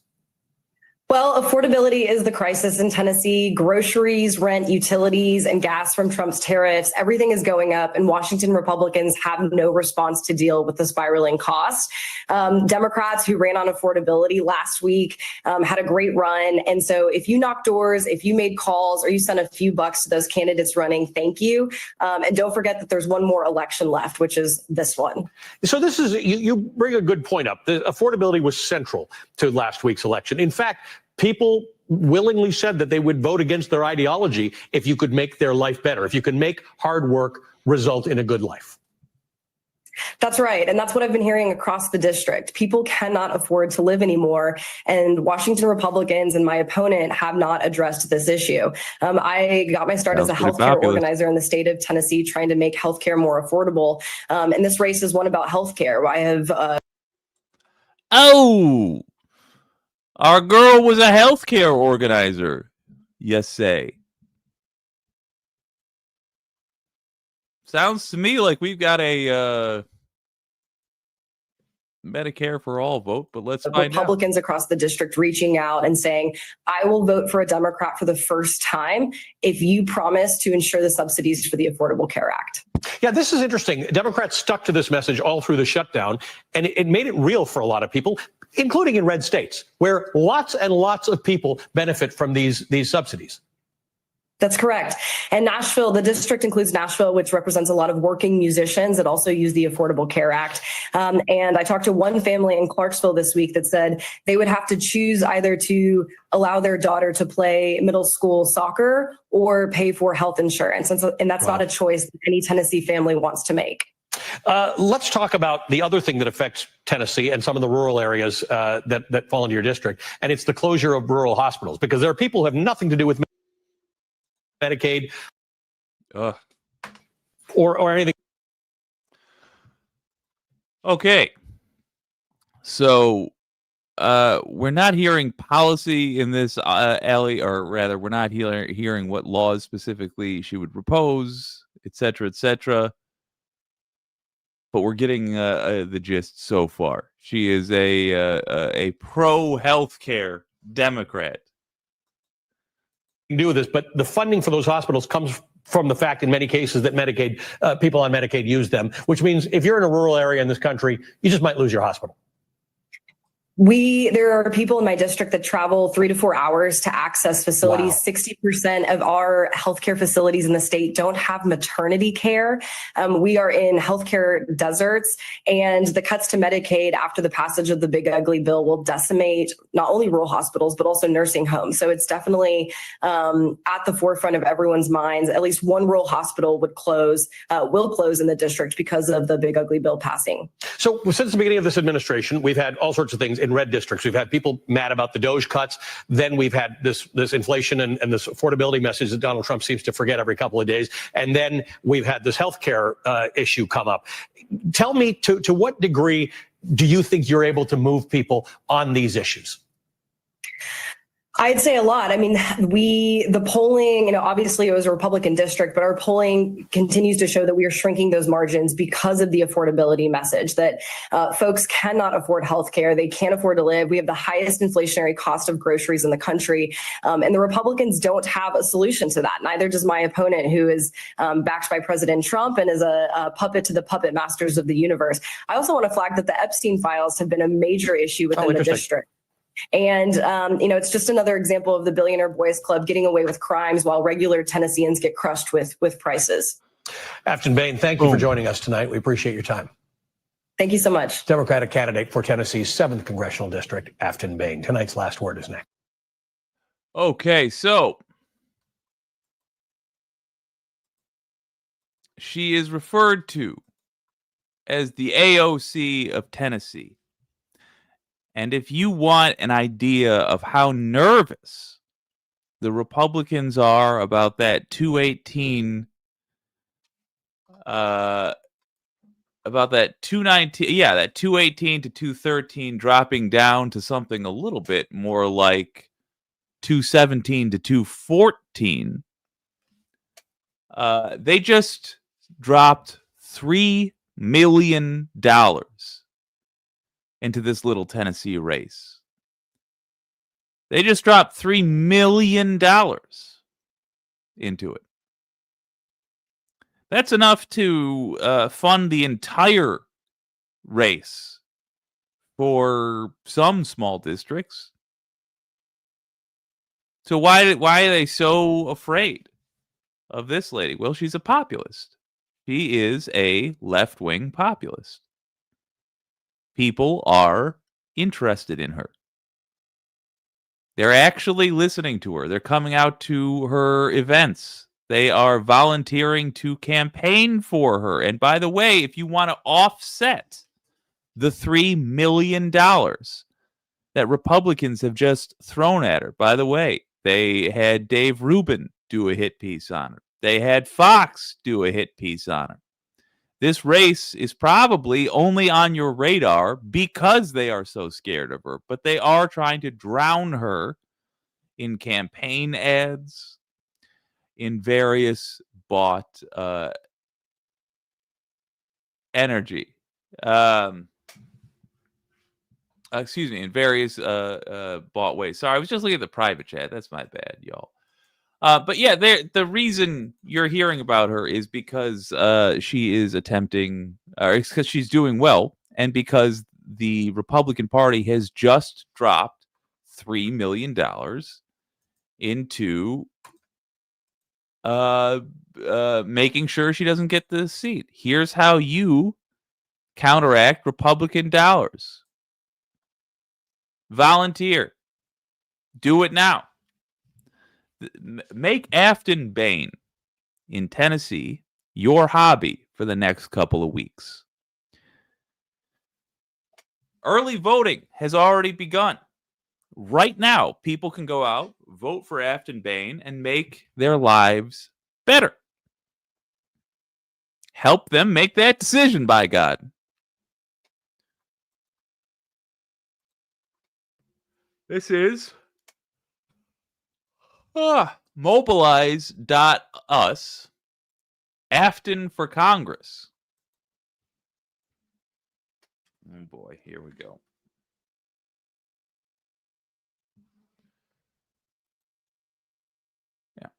Well, affordability is the crisis in Tennessee. Groceries, rent, utilities, and gas from Trump's tariffs, everything is going up, and Washington Republicans have no response to deal with the spiraling costs. Democrats who ran on affordability last week had a great run. And so if you knocked doors, if you made calls, or you sent a few bucks to those candidates running, thank you. And don't forget that there's one more election left, which is this one. So this is, you bring a good point up. The affordability was central to last week's election. In fact, people willingly said that they would vote against their ideology if you could make their life better, if you could make hard work result in a good life. That's right. And that's what I've been hearing across the district. People cannot afford to live anymore. And Washington Republicans and my opponent have not addressed this issue. I got my start as a healthcare organizer in the state of Tennessee, trying to make healthcare more affordable. And this race is one about healthcare. I have. Our girl was a healthcare organizer, yes say. Sounds to me like we've got a Medicare for all vote, but let's find Republicans across the district reaching out and saying, I will vote for a Democrat for the first time if you promise to ensure the subsidies for the Affordable Care Act. Yeah, this is interesting. Democrats stuck to this message all through the shutdown, and it made it real for a lot of people, including in red states, where lots and lots of people benefit from these subsidies. That's correct. And Nashville, the district includes Nashville, which represents a lot of working musicians that also use the Affordable Care Act. And I talked to one family in Clarksville this week that said they would have to choose either to allow their daughter to play middle school soccer or pay for health insurance. And that's not a choice that any Tennessee family wants to make. Let's talk about the other thing that affects Tennessee and some of the rural areas that fall into your district. And it's the closure of rural hospitals, because there are people who have nothing to do with Medicaid or anything. Okay. So we're not hearing policy in this alley, or rather, we're not hearing what laws specifically she would propose, et cetera, et cetera. but we're getting the gist so far. She is a pro-healthcare Democrat. Do this, but the funding for those hospitals comes from the fact in many cases that Medicaid people on Medicaid use them, which means if you're in a rural area in this country, you just might lose your hospital. There are people in my district that travel 3 to 4 hours to access facilities. Wow. 60% of our healthcare facilities in the state don't have maternity care. We are in healthcare deserts, and the cuts to Medicaid after the passage of the Big Ugly Bill will decimate not only rural hospitals, but also nursing homes. So it's definitely at the forefront of everyone's minds. At least one rural hospital will close in the district because of the Big Ugly Bill passing. So since the beginning of this administration, we've had all sorts of things in red districts. We've had people mad about the Doge cuts. Then we've had this inflation and this affordability message that Donald Trump seems to forget every couple of days. And then we've had this healthcare issue come up. Tell me, to what degree do you think you're able to move people on these issues? I'd say a lot. I mean, the polling, obviously it was a Republican district, but our polling continues to show that we are shrinking those margins because of the affordability message that folks cannot afford healthcare. They can't afford to live. We have the highest inflationary cost of groceries in the country. And the Republicans don't have a solution to that. Neither does my opponent, who is backed by President Trump and is a puppet to the puppet masters of the universe. I also want to flag that the Epstein files have been a major issue within the district. And, it's just another example of the Billionaire Boys Club getting away with crimes while regular Tennesseans get crushed with prices. Afton Bain, thank you for joining us tonight. We appreciate your time. Thank you so much. Democratic candidate for Tennessee's 7th Congressional District, Afton Bain. Tonight's last word is next. Okay, so she is referred to as the AOC of Tennessee. And if you want an idea of how nervous the Republicans are about that 218, about that 219, that 218 to 213 dropping down to something a little bit more like 217 to 214, they just dropped $3 million into this little Tennessee race. They just dropped $3 million into it. That's enough to fund the entire race for some small districts. So why are they so afraid of this lady? Well, she's a populist. She is a left-wing populist. People are interested in her. They're actually listening to her. They're coming out to her events. They are volunteering to campaign for her. And by the way, if you want to offset the $3 million that Republicans have just thrown at her, by the way, they had Dave Rubin do a hit piece on her. They had Fox do a hit piece on her. This race is probably only on your radar because they are so scared of her, but they are trying to drown her in campaign ads, in various bought energy. In various bought ways. Sorry, I was just looking at the private chat. That's my bad, y'all. But yeah, the reason you're hearing about her is because she is attempting, or because she's doing well, and because the Republican Party has just dropped $3 million into making sure she doesn't get the seat. Here's how you counteract Republican dollars. Volunteer. Do it now. Make Afton Bain in Tennessee your hobby for the next couple of weeks. Early voting has already begun. Right now, people can go out, vote for Afton Bain, and make their lives better. Help them make that decision, by God. This is mobilize.us, Afton for Congress. Oh boy, here we go. Yeah.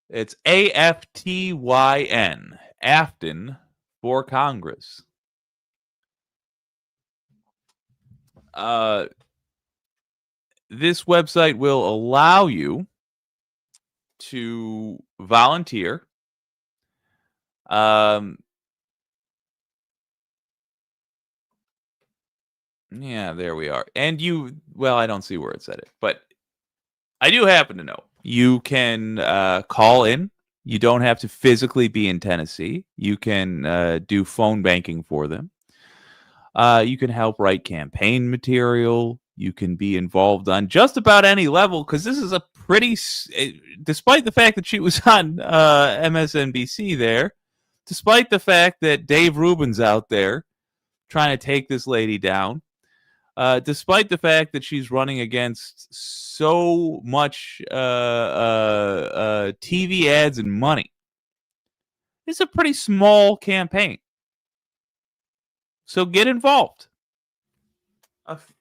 It's AFTYN, Afton for Congress. This website will allow you to volunteer. Yeah, there we are. And well, I don't see where it said it, but I do happen to know. You can call in. You don't have to physically be in Tennessee. You can do phone banking for them. You can help write campaign material. You can be involved on just about any level, because this is a pretty, despite the fact that she was on MSNBC there, despite the fact that Dave Rubin's out there trying to take this lady down, despite the fact that she's running against so much TV ads and money, it's a pretty small campaign. So get involved.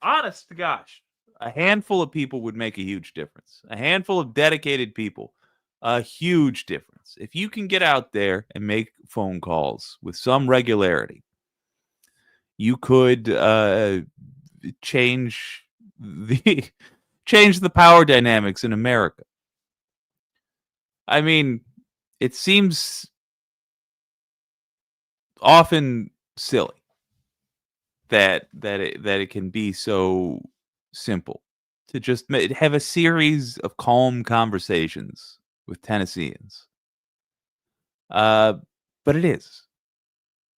Honest to gosh, a handful of people would make a huge difference. A handful of dedicated people, a huge difference. If you can get out there and make phone calls with some regularity, you could change the power dynamics in America. I mean, it seems often silly that it can be so simple to just have a series of calm conversations with Tennesseans. But it is.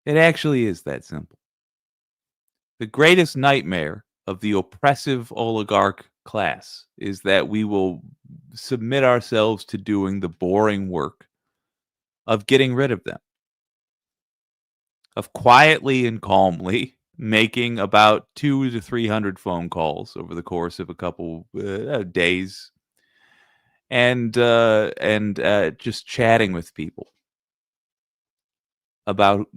It actually is that simple. The greatest nightmare of the oppressive oligarch class is that we will submit ourselves to doing the boring work of getting rid of them, of quietly and calmly making about 200 to 300 phone calls over the course of a couple days, and just chatting with people about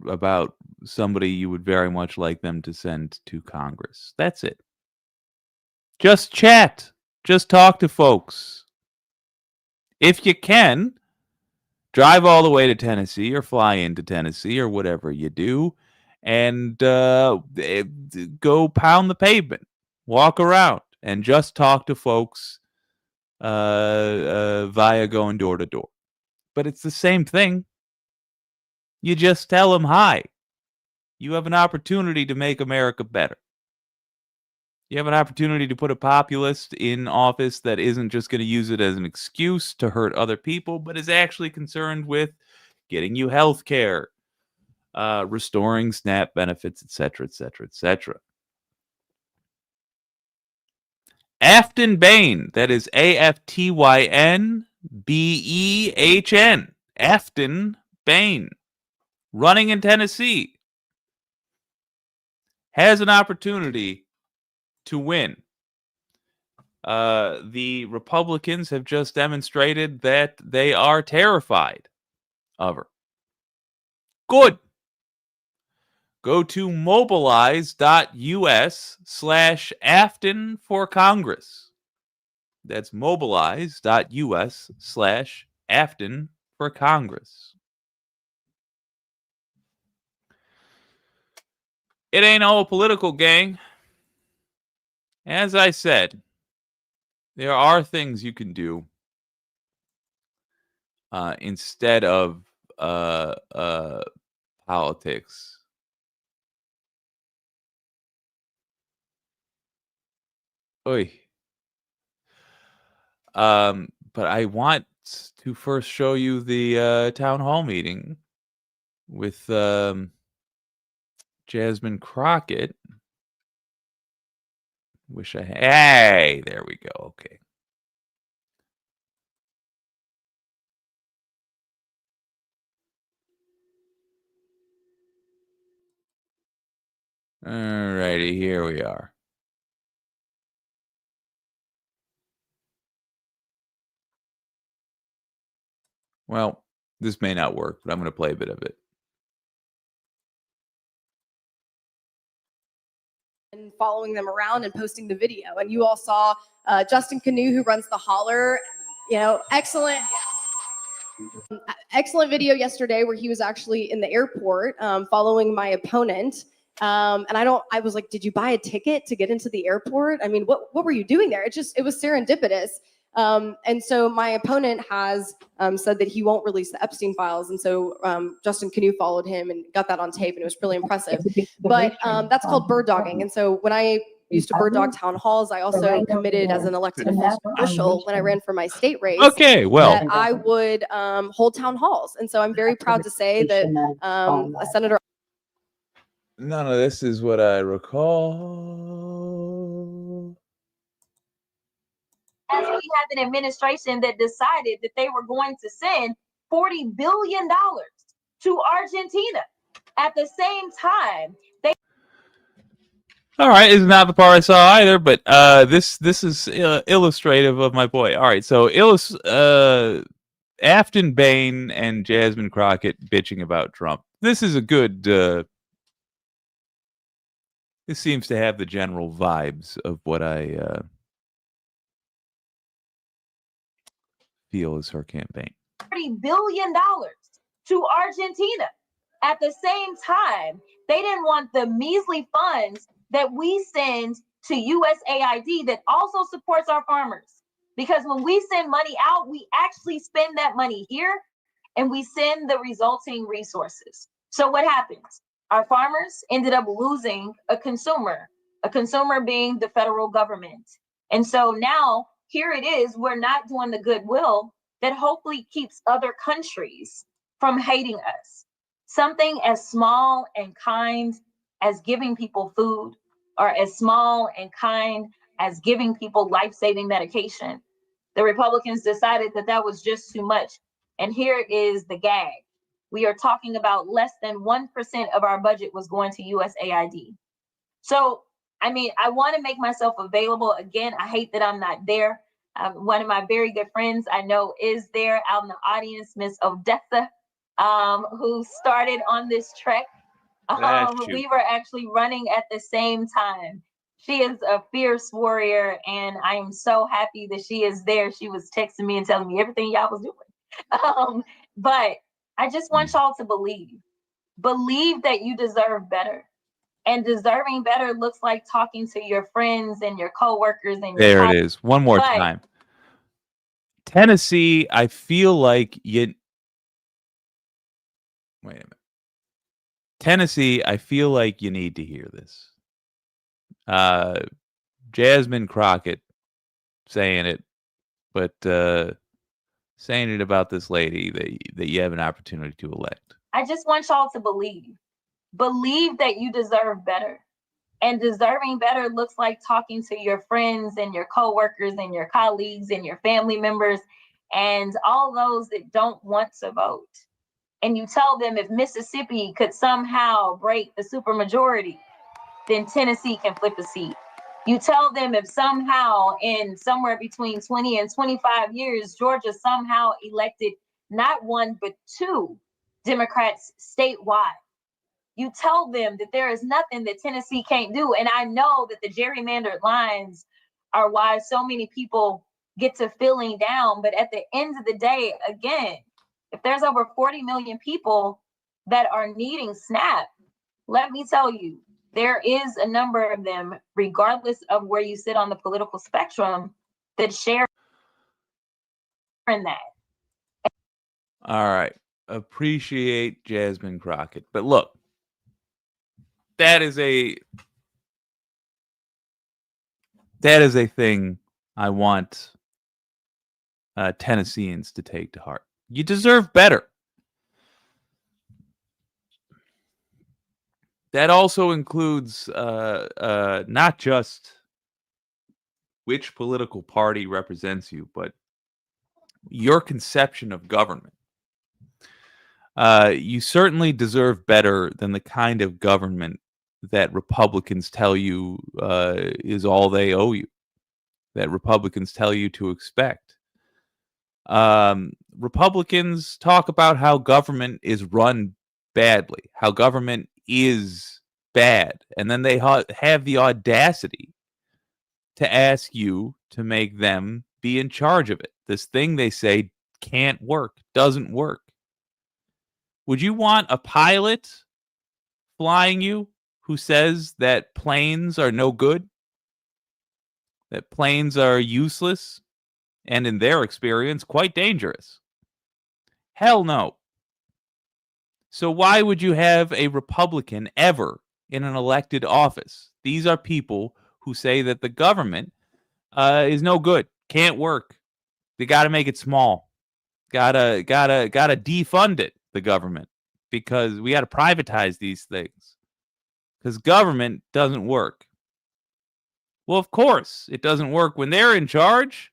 somebody you would very much like them to send to Congress. That's it. Just chat. Just talk to folks. If you can, drive all the way to Tennessee or fly into Tennessee or whatever you do, and go pound the pavement, walk around, and just talk to folks via going door to door. But it's the same thing. You just tell them hi. You have an opportunity to make America better. You have an opportunity to put a populist in office that isn't just going to use it as an excuse to hurt other people, but is actually concerned with getting you health care, restoring SNAP benefits, etc., etc., etc. Afton Behn, that is AFTYN BEHN, Afton Behn, running in Tennessee, has an opportunity to win. The Republicans have just demonstrated that they are terrified of her. Good. Go to mobilize.us/Afton for Congress. That's mobilize.us/Afton for Congress. It ain't all political, gang. As I said, there are things you can do instead of politics. Oy. But I want to first show you the town hall meeting with Jasmine Crockett. Hey, there we go. Okay. Alrighty, here we are. Well, this may not work, but I'm going to play a bit of it. following them around and posting the video. And you all saw Justin Canoe, who runs the Holler, excellent video yesterday where he was actually in the airport following my opponent. And I was like, did you buy a ticket to get into the airport? I mean, what were you doing there? It was serendipitous. And so my opponent has said that he won't release the Epstein files. And so Justin Canoe followed him and got that on tape, and it was really impressive. But that's called bird dogging. And so when I used to bird dog town halls, I also committed as an elected official when I ran for my state race. Okay, well, that I would hold town halls. And so I'm very proud to say that a senator. None of this is what I recall. As we have an administration that decided that they were going to send $40 billion to Argentina. At the same time, they. All right, is not the part I saw either, but this is illustrative of my point. All right, so Afton Bain and Jasmine Crockett bitching about Trump. This is a good. This seems to have the general vibes of what I feel is her campaign. $40 billion to Argentina. At the same time, they didn't want the measly funds that we send to USAID that also supports our farmers. Because when we send money out, we actually spend that money here and we send the resulting resources. So what happens? Our farmers ended up losing a consumer being the federal government. And so now here it is, we're not doing the goodwill that hopefully keeps other countries from hating us. Something as small and kind as giving people food, or as small and kind as giving people life-saving medication. The Republicans decided that that was just too much. And here is the gag. We are talking about less than 1% of our budget was going to USAID. So, I mean, I want to make myself available. Again, I hate that I'm not there. One of my very good friends I know is there out in the audience, Miss Odessa, who started on this trek. We were actually running at the same time. She is a fierce warrior, and I am so happy that she is there. She was texting me and telling me everything y'all was doing. But I just want y'all to believe that you deserve better. And deserving better looks like talking to your friends and your coworkers and your There it is. One more time. Tennessee, I feel like you. Wait a minute. Tennessee, I feel like you need to hear this. Jasmine Crockett saying it, but saying it about this lady that you have an opportunity to elect. I just want y'all to believe that you deserve better. And deserving better looks like talking to your friends and your coworkers and your colleagues and your family members and all those that don't want to vote. And you tell them if Mississippi could somehow break the supermajority, then Tennessee can flip a seat. You tell them if somehow in somewhere between 20 and 25 years, Georgia somehow elected not one, but 2 Democrats statewide. You tell them that there is nothing that Tennessee can't do. And I know that the gerrymandered lines are why so many people get to feeling down. But at the end of the day, again, if there's over 40 million people that are needing SNAP, let me tell you, there is a number of them, regardless of where you sit on the political spectrum, that share in that. All right. Appreciate Jasmine Crockett. But look, that is a thing I want Tennesseans to take to heart. You deserve better. That also includes not just which political party represents you, but your conception of government. You certainly deserve better than the kind of government that Republicans tell you is all they owe you, that Republicans tell you to expect. Republicans talk about how government is run badly, how government is bad, and then they have the audacity to ask you to make them be in charge of it. This thing they say can't work, doesn't work. Would you want a pilot flying you who says that planes are no good? That planes are useless? And in their experience, quite dangerous? Hell no. So why would you have a Republican ever in an elected office? These are people who say that the government is no good, can't work. They got to make it small. Gotta defund it, the government, because we got to privatize these things. Because government doesn't work. Well, of course, it doesn't work when they're in charge.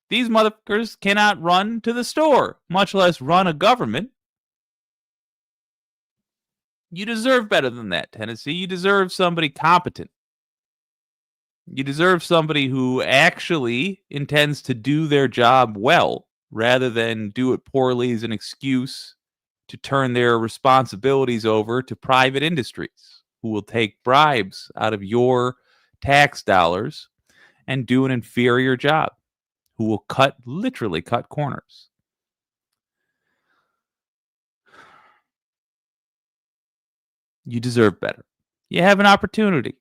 These motherfuckers cannot run to the store, much less run a government. You deserve better than that, Tennessee. You deserve somebody competent. You deserve somebody who actually intends to do their job well, rather than do it poorly as an excuse to turn their responsibilities over to private industries who will take bribes out of your tax dollars and do an inferior job, who will literally cut corners. You deserve better. You have an opportunity.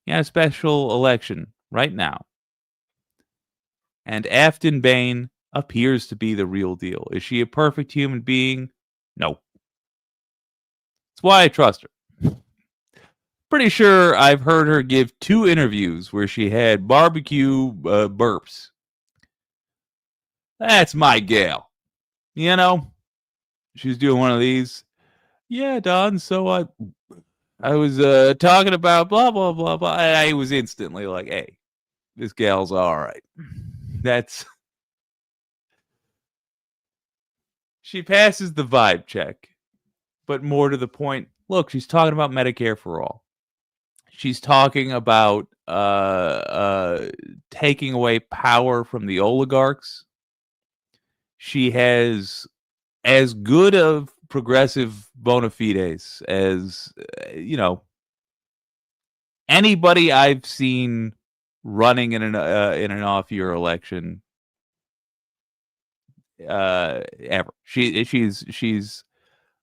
You have a special election right now. And Afton Bain appears to be the real deal. Is she a perfect human being? No. That's why I trust her. Pretty sure I've heard her give 2 interviews where she had barbecue burps. That's my gal. You know? She's doing one of these. Yeah, Don, so I was talking about blah, blah, blah, blah. I was instantly like, hey, this gal's all right. She passes the vibe check, but more to the point, look, she's talking about Medicare for all. She's talking about taking away power from the oligarchs. She has as good of progressive bona fides as, anybody I've seen running in an off-year election ever. She's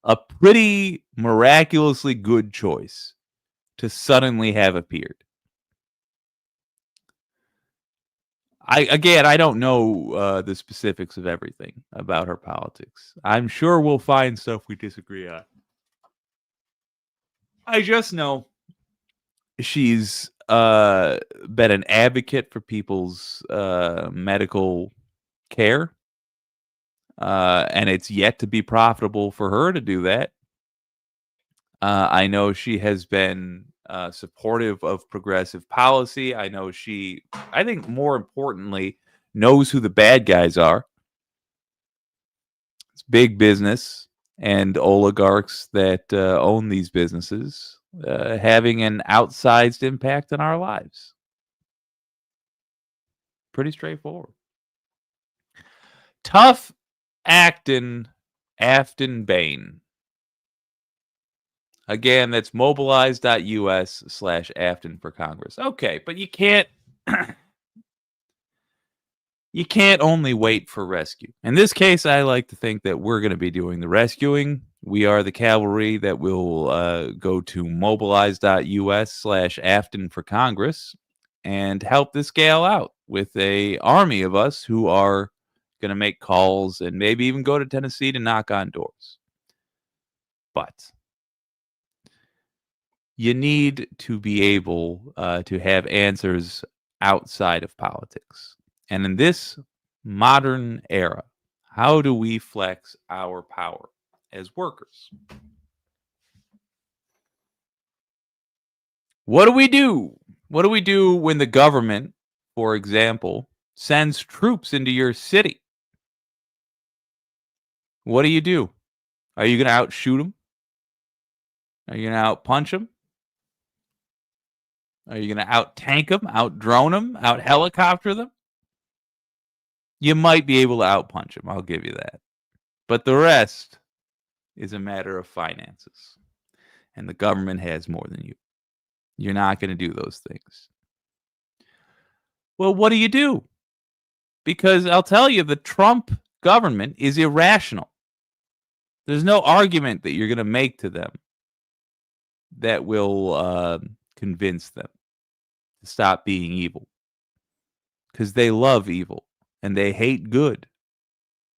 a pretty miraculously good choice to suddenly have appeared. I don't know the specifics of everything about her politics. I'm sure we'll find stuff we disagree on. I just know she's been an advocate for people's medical care. And it's yet to be profitable for her to do that. I know she has been supportive of progressive policy. I know I think more importantly, knows who the bad guys are. It's big business and oligarchs that own these businesses having an outsized impact on our lives. Pretty straightforward. Tough Afton Bain. Again, that's mobilize.us/Afton for Congress. Okay, but you can't only wait for rescue. In this case, I like to think that we're going to be doing the rescuing. We are the cavalry that will go to mobilize.us/Afton for Congress and help this gal out with a army of us who are going to make calls and maybe even go to Tennessee to knock on doors. But you need to be able to have answers outside of politics. And in this modern era, how do we flex our power as workers? What do we do? What do we do when the government, for example, sends troops into your city? What do you do? Are you going to outshoot them? Are you going to outpunch them? Are you going to out-tank them, out-drone them, out-helicopter them? You might be able to outpunch them, I'll give you that. But the rest is a matter of finances. and the government has more than you. You're not going to do those things. Well, what do? Because I'll tell you, the Trump government is irrational. There's no argument that you're going to make to them that will convince them to stop being evil. Because they love evil and they hate good.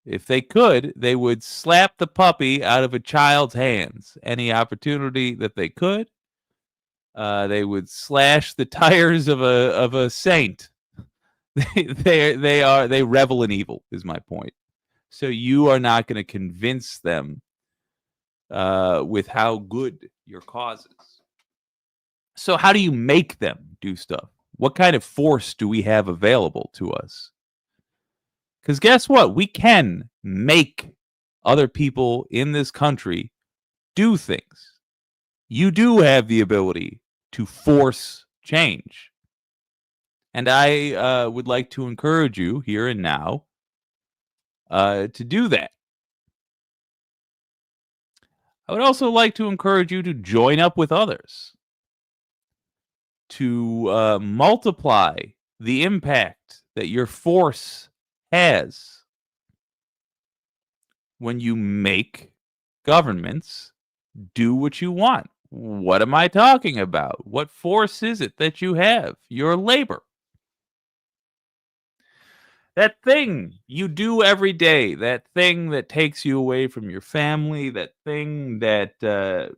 If they could, they would slap the puppy out of a child's hands. Any opportunity that they could, they would slash the tires of a saint. They revel in evil, is my point. So you are not going to convince them with how good your cause is. So how do you make them do stuff? What kind of force do we have available to us? Because guess what? We can make other people in this country do things. You do have the ability to force change. And I would like to encourage you here and now to do that. I would also like to encourage you to join up with others to multiply the impact that your force has when you make governments do what you want. What am I talking about? What force is it that you have? Your labor. That thing you do every day, that thing that takes you away from your family, that thing that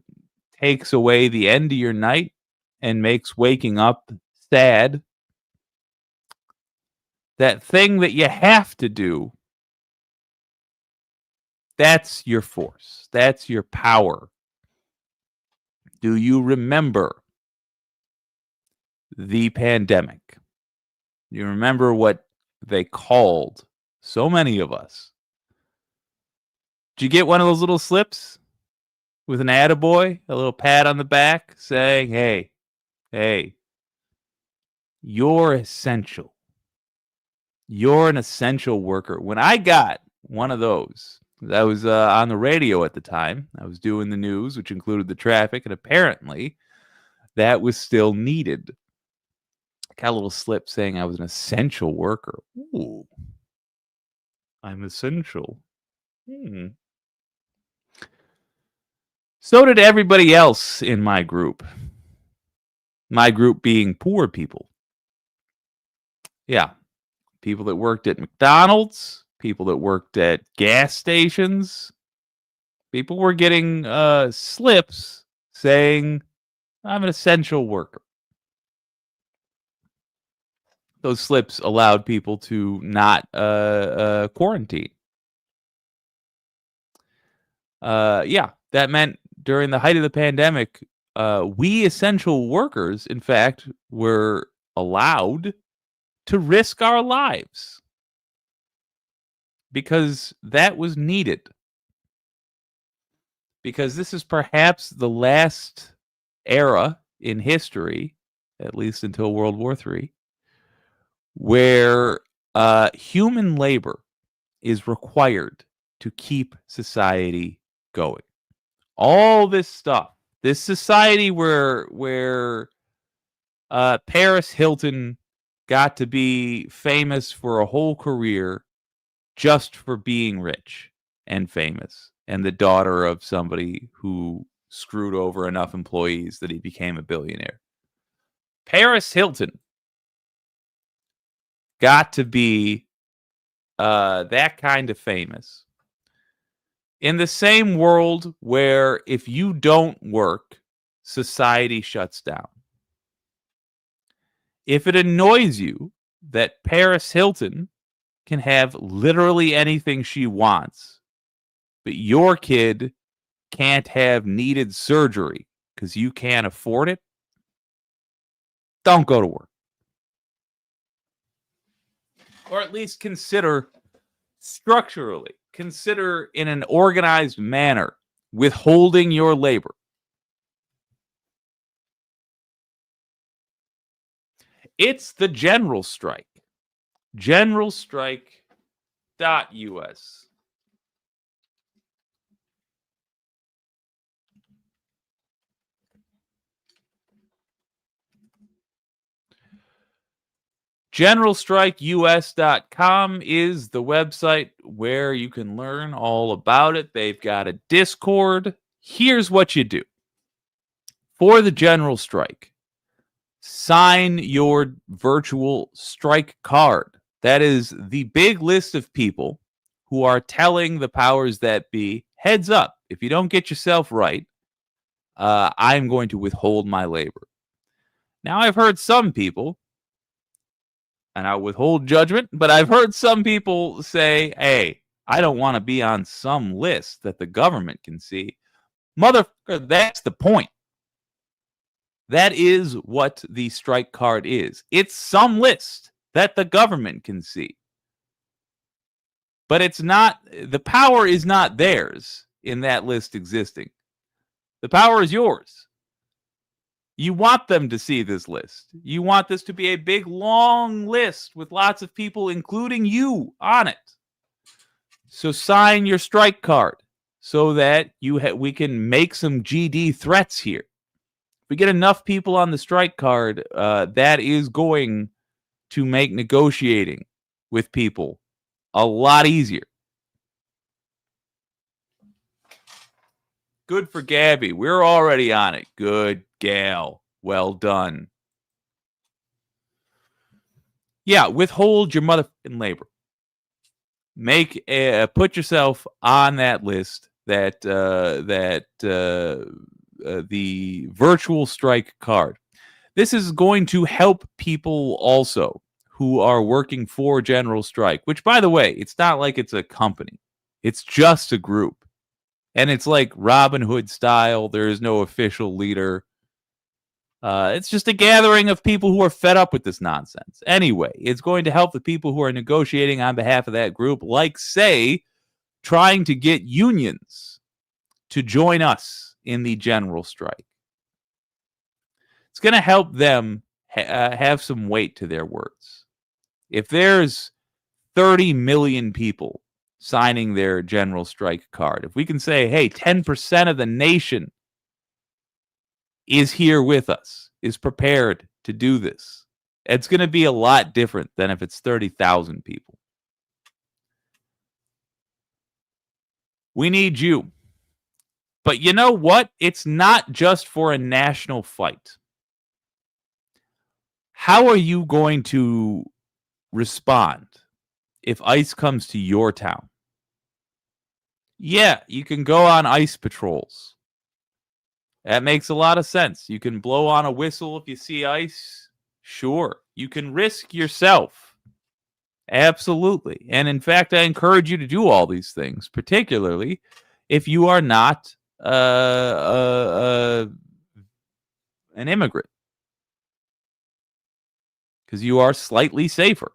takes away the end of your night and makes waking up sad, that thing that you have to do, that's your force. That's your power. Do you remember the pandemic? You remember what they called so many of us? Did you get one of those little slips with an attaboy, a little pat on the back saying, hey, you're essential. You're an essential worker. When I got one of those, I was on the radio at the time. I was doing the news, which included the traffic, and apparently that was still needed. I got a little slip saying I was an essential worker. Ooh, I'm essential. So did everybody else in my group. My group being poor people. Yeah. People that worked at McDonald's, people that worked at gas stations. People were getting slips saying, I'm an essential worker. Those slips allowed people to not quarantine. Yeah, that meant during the height of the pandemic, we essential workers, in fact, were allowed to risk our lives because that was needed. Because this is perhaps the last era in history, at least until World War III, where human labor is required to keep society going. All this stuff, this society where Paris Hilton got to be famous for a whole career just for being rich and famous, and the daughter of somebody who screwed over enough employees that he became a billionaire. Paris Hilton got to be that kind of famous in the same world where if you don't work, society shuts down. If it annoys you that Paris Hilton can have literally anything she wants, but your kid can't have needed surgery because you can't afford it, don't go to work. Or at least consider structurally, consider in an organized manner withholding your labor. It's the general strike. Generalstrike.us. GeneralStrikeUS.com is the website where you can learn all about it. They've got a Discord. Here's what you do. For the General Strike, sign your virtual strike card. That is the big list of people who are telling the powers that be, heads up, if you don't get yourself right, I'm going to withhold my labor. Now, I've heard some people, and I'll withhold judgment, but I've heard some people say, hey, I don't want to be on some list that the government can see. Motherfucker, that's the point. That is what the strike card is. It's some list that the government can see. But it's not, the power is not theirs in that list existing. The power is yours. You want them to see this list. You want this to be a big, long list with lots of people, including you, on it. So sign your strike card so that we can make some GD threats here. If we get enough people on the strike card, that is going to make negotiating with people a lot easier. Good for Gabby. We're already on it. Good gal. Well done. Yeah, withhold your motherfucking labor. Put yourself on that list that the virtual strike card. This is going to help people also who are working for General Strike, which, by the way, it's not like it's a company. It's just a group. And it's like Robin Hood style. There is no official leader. It's just a gathering of people who are fed up with this nonsense. Anyway, it's going to help the people who are negotiating on behalf of that group, like, say, trying to get unions to join us in the General Strike. It's going to help them have some weight to their words. If there's 30 million people signing their General Strike card, if we can say, hey, 10% of the nation is here with us, is prepared to do this, it's going to be a lot different than if it's 30,000 people. We need you. But you know what? It's not just for a national fight. How are you going to respond if ICE comes to your town? Yeah, you can go on ICE patrols. That makes a lot of sense. You can blow on a whistle if you see ICE. Sure. You can risk yourself. Absolutely. And in fact, I encourage you to do all these things, particularly if you are not an immigrant, because you are slightly safer.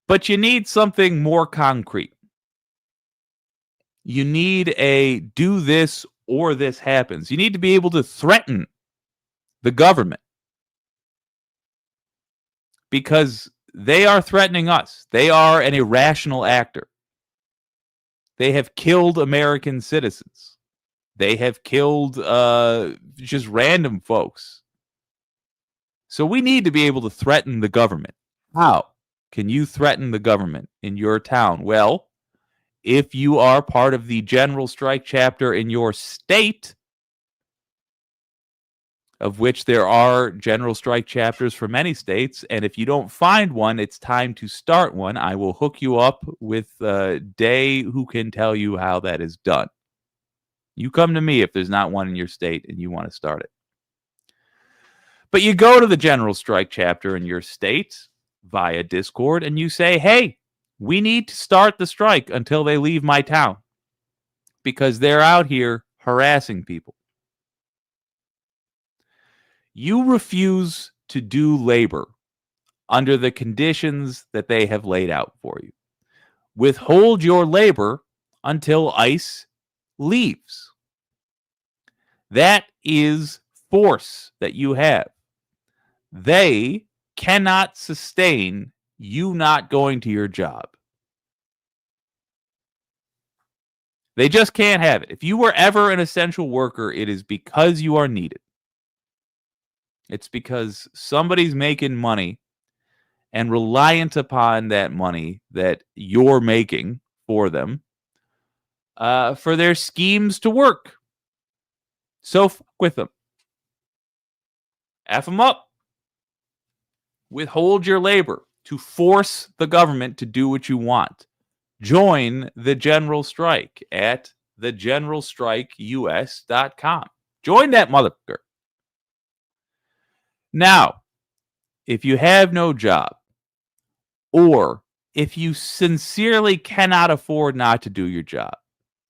But you need something more concrete. You need a do this or this happens. You need to be able to threaten the government, because they are threatening us. They are an irrational actor. They have killed American citizens. They have killed just random folks. So we need to be able to threaten the government. How can you threaten the government in your town? Well, if you are part of the General Strike chapter in your state, of which there are General Strike chapters for many states, and if you don't find one, it's time to start one. I will hook you up with Day, who can tell you how that is done. You come to me if there's not one in your state and you want to start it. But you go to the General Strike chapter in your state via Discord and you say, hey, we need to start the strike until they leave my town, because they're out here harassing people. You refuse to do labor under the conditions that they have laid out for you. Withhold your labor until ICE leaves. That is force that you have. They cannot sustain you not going to your job. They just can't have it. If you were ever an essential worker, it is because you are needed. It's because somebody's making money and reliant upon that money that you're making for them for their schemes to work. So with them. F them up. Withhold your labor to force the government to do what you want. Join the general strike at thegeneralstrikeus.com. Join that motherfucker. Now, if you have no job, or if you sincerely cannot afford not to do your job,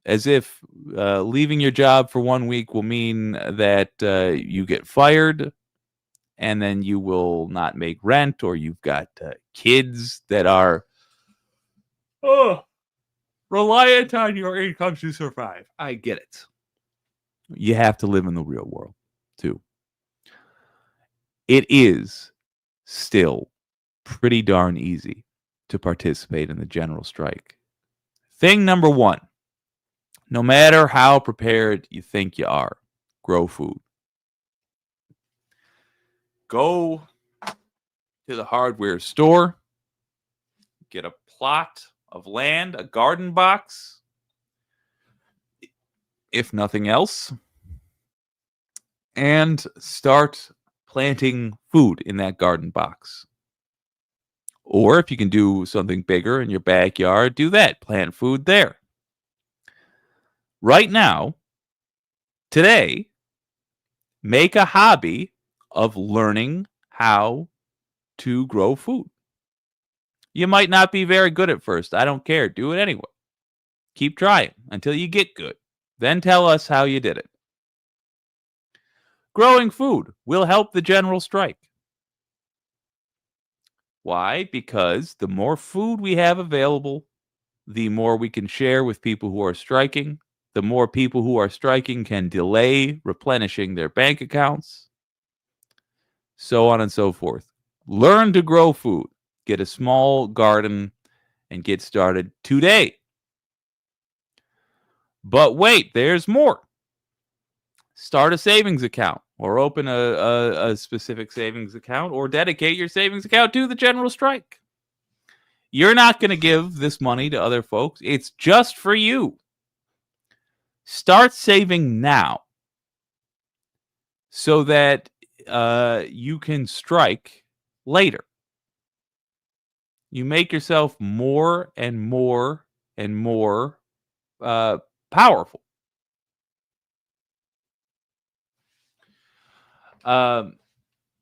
as if leaving your job for 1 week will mean that you get fired, and then you will not make rent, or you've got kids that are reliant on your income to survive. I get it. You have to live in the real world, too. It is still pretty darn easy to participate in the general strike. Thing number one, no matter how prepared you think you are, grow food. Go to the hardware store, get a plot of land, a garden box, if nothing else, and start planting food in that garden box. Or if you can do something bigger in your backyard, do that. Plant food there. Right now, today, make a hobby of learning how to grow food. You might not be very good at first. I don't care. Do it anyway. Keep trying until you get good. Then tell us how you did it. Growing food will help the general strike. Why? Because the more food we have available, the more we can share with people who are striking. The more people who are striking can delay replenishing their bank accounts. So on and so forth. Learn to grow food. Get a small garden and get started today. But wait, there's more. Start a savings account or open a specific savings account or dedicate your savings account to the general strike. You're not going to give this money to other folks. It's just for you. Start saving now so that you can strike later. You make yourself more and more and more powerful.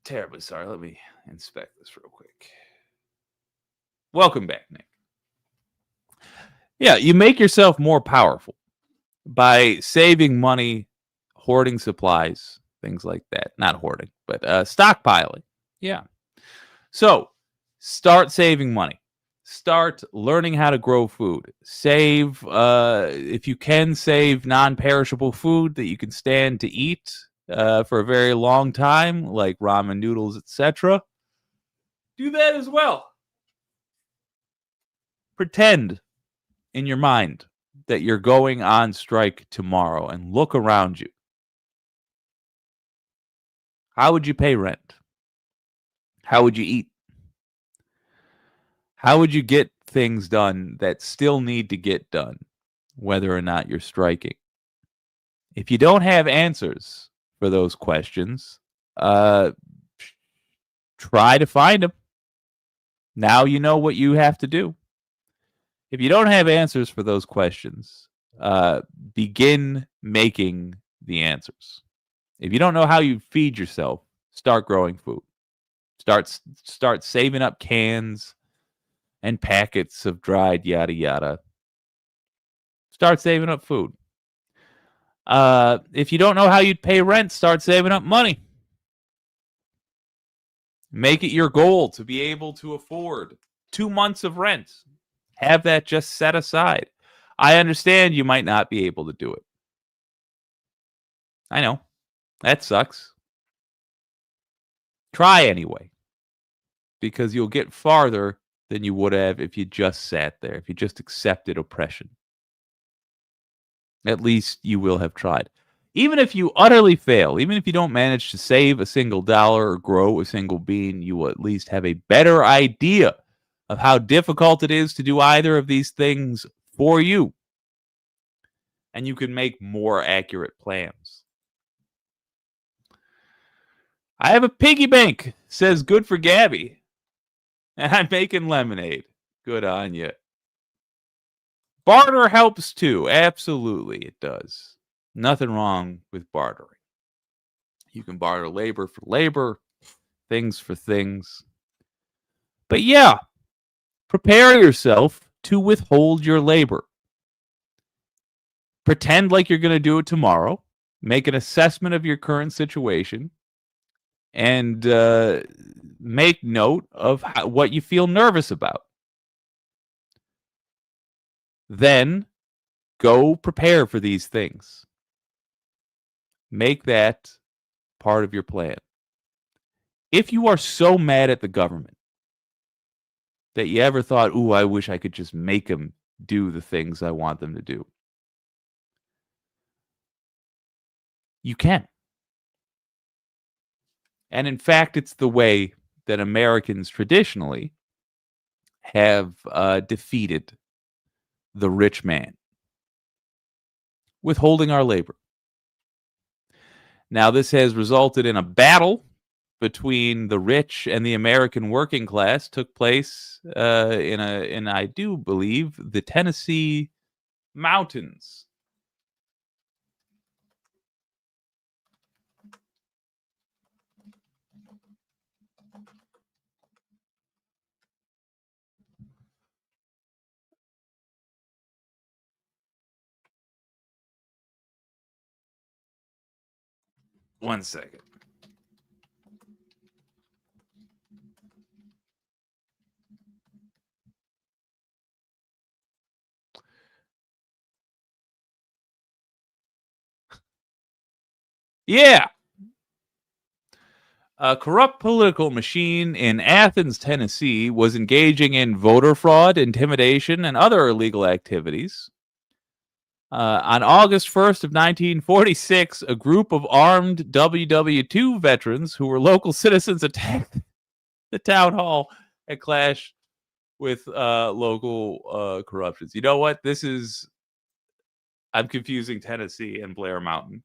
Terribly sorry. Let me inspect this real quick. Welcome back, Nick. Yeah, you make yourself more powerful by saving money, hoarding supplies, things like that. Not hoarding, but stockpiling. Yeah. So start saving money. Start learning how to grow food. Save, if you can, save non-perishable food that you can stand to eat for a very long time, like ramen noodles, etc. Do that as well. Pretend in your mind that you're going on strike tomorrow and look around you. How would you pay rent? How would you eat? How would you get things done that still need to get done, whether or not you're striking? If you don't have answers for those questions, try to find them. Now you know what you have to do. If you don't have answers for those questions, begin making the answers. If you don't know how you feed yourself, start growing food. Start saving up cans and packets of dried yada yada. Start saving up food. If you don't know how you'd pay rent, start saving up money. Make it your goal to be able to afford 2 months of rent. Have that just set aside. I understand you might not be able to do it. I know. That sucks. Try anyway. Because you'll get farther than you would have if you just sat there, if you just accepted oppression. At least you will have tried. Even if you utterly fail, even if you don't manage to save a single dollar or grow a single bean, you will at least have a better idea of how difficult it is to do either of these things for you. And you can make more accurate plans. I have a piggy bank, says good for Gabby. And I'm making lemonade. Good on you. Barter helps too. Absolutely, it does. Nothing wrong with bartering. You can barter labor for labor, things for things. But yeah, prepare yourself to withhold your labor. Pretend like you're going to do it tomorrow. Make an assessment of your current situation. And make note of what you feel nervous about. Then go prepare for these things. Make that part of your plan. If you are so mad at the government that you ever thought, ooh, I wish I could just make them do the things I want them to do, you can. And in fact, it's the way that Americans traditionally have defeated the rich man. Withholding our labor. Now, this has resulted in a battle between the rich and the American working class. Took place in I do believe, the Tennessee mountains. One second. Yeah. A corrupt political machine in Athens, Tennessee, was engaging in voter fraud, intimidation, and other illegal activities. On August 1st of 1946, a group of armed WW2 veterans who were local citizens attacked the town hall and clashed with local corruptions. You know what? I'm confusing Tennessee and Blair Mountain.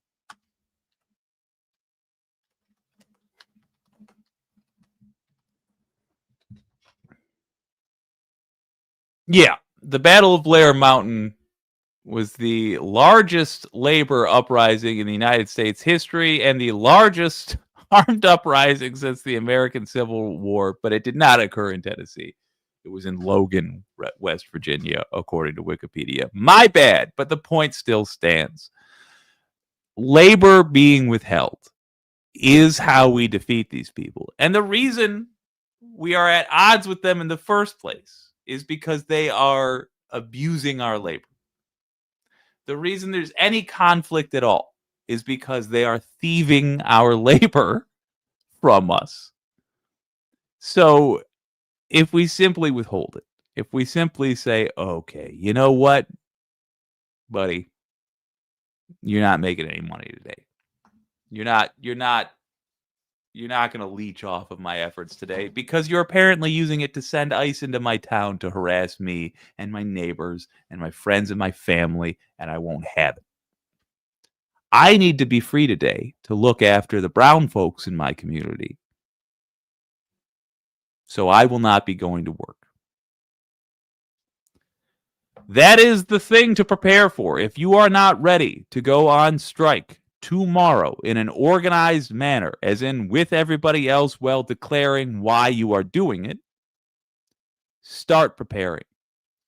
Yeah, the Battle of Blair Mountain was the largest labor uprising in the United States history and the largest armed uprising since the American Civil War, but it did not occur in Tennessee. It was in Logan, West Virginia, according to Wikipedia. My bad, but the point still stands. Labor being withheld is how we defeat these people. And the reason we are at odds with them in the first place is because they are abusing our labor. The reason there's any conflict at all is because they are thieving our labor from us. So if we simply withhold it, if we simply say, okay, you know what, buddy, you're not making any money today. You're not going to leech off of my efforts today because you're apparently using it to send ICE into my town to harass me and my neighbors and my friends and my family, and I won't have it. I need to be free today to look after the brown folks in my community. So I will not be going to work. That is the thing to prepare for. If you are not ready to go on strike tomorrow in an organized manner, as in with everybody else while declaring why you are doing it, start preparing.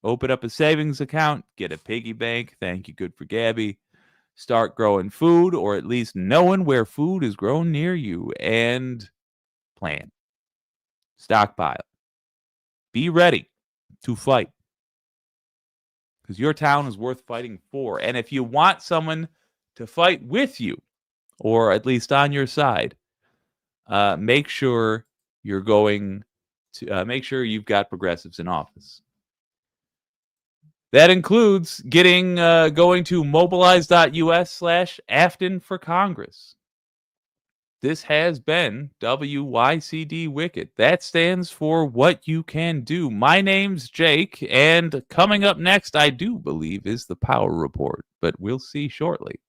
Open up a savings account, get a piggy bank. Thank you, good for Gabby. Start growing food, or at least knowing where food is grown near you, and plan. Stockpile. Be ready to fight. Because your town is worth fighting for. And if you want someone to fight with you, or at least on your side, make sure you're going to make sure you've got progressives in office. That includes going to mobilize.us/Afton for Congress. This has been WYCD Wicked. That stands for What You Can Do. My name's Jake, and coming up next, I do believe, is the Power Report, but we'll see shortly.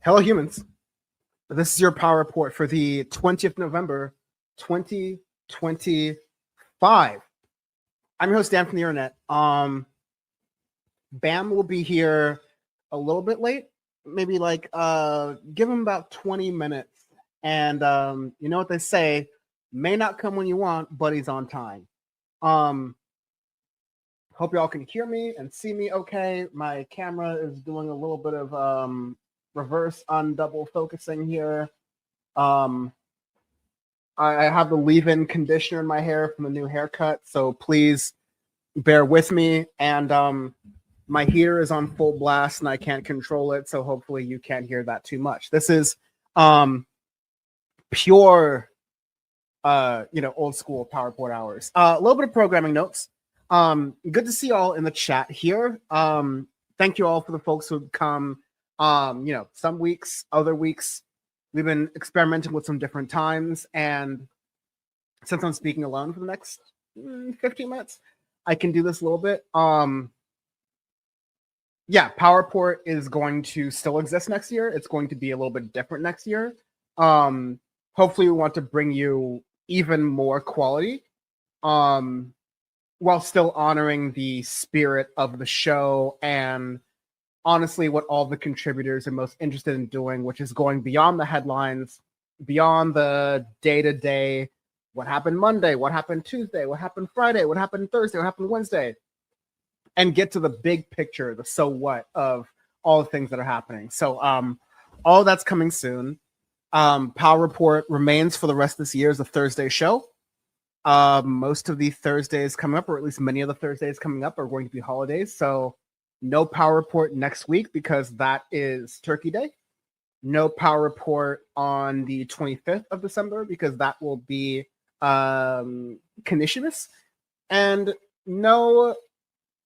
Hello, humans. This is your power report for the 20th November, 2025. I'm your host, Dan from the internet. Bam will be here a little bit late, maybe like give him about 20 minutes. And you know what they say, may not come when you want, but he's on time. Hope y'all can hear me and see me okay. My camera is doing a little bit of reverse on double focusing here. I have the leave-in conditioner in my hair from the new haircut, so please bear with me. And my heater is on full blast and I can't control it, so hopefully you can't hear that too much. This is pure old school PowerPoint hours. A little bit of programming notes. Good to see y'all in the chat here. Thank you all for the folks who've come. Some weeks, other weeks, we've been experimenting with some different times. And since I'm speaking alone for the next 15 minutes, I can do this a little bit. PowerPort is going to still exist next year. It's going to be a little bit different next year. Hopefully we want to bring you even more quality, while still honoring the spirit of the show and honestly what all the contributors are most interested in doing, which is going beyond the headlines, beyond the day-to-day, what happened Monday, what happened Tuesday, what happened Friday, what happened Thursday, what happened Wednesday, and get to the big picture, the so what of all the things that are happening. So all that's coming soon. Power Report remains for the rest of this year as a Thursday show. Most of the Thursdays coming up, or at least many of the Thursdays coming up, are going to be holidays. So no Power Report next week because that is Turkey Day. No Power Report on the 25th of December because that will be Canisius. And no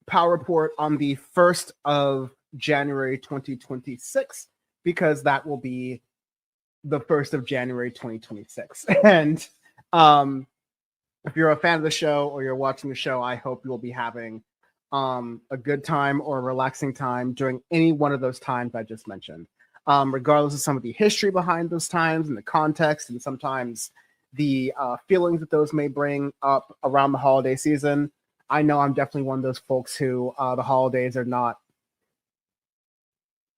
Power Report on the 1st of January 2026 because that will be the 1st of January 2026. And if you're a fan of the show or you're watching the show, I hope you will be having a good time or a relaxing time during any one of those times I just mentioned, regardless of some of the history behind those times and the context and sometimes the feelings that those may bring up around the holiday season. I know I'm definitely one of those folks who the holidays are not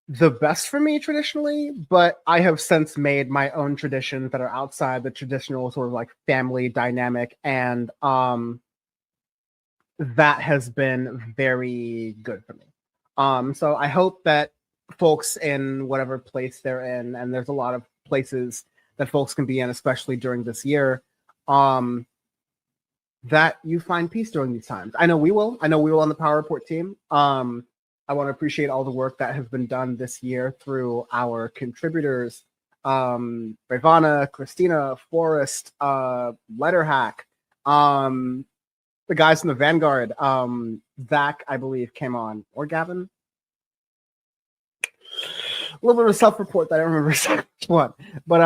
the best for me traditionally, but I have since made my own traditions that are outside the traditional sort of like family dynamic, and that has been very good for me. So I hope that folks in whatever place they're in, and there's a lot of places that folks can be in, especially during this year, that you find peace during these times. I know we will. I know we will on the Power Report team. I want to appreciate all the work that has been done this year through our contributors, Ravana, Kristina, Forrest, Letterhack, the guys in the Vanguard, Zach, I believe, came on, or Gavin. A little bit of a self-report that I don't remember exactly which one, but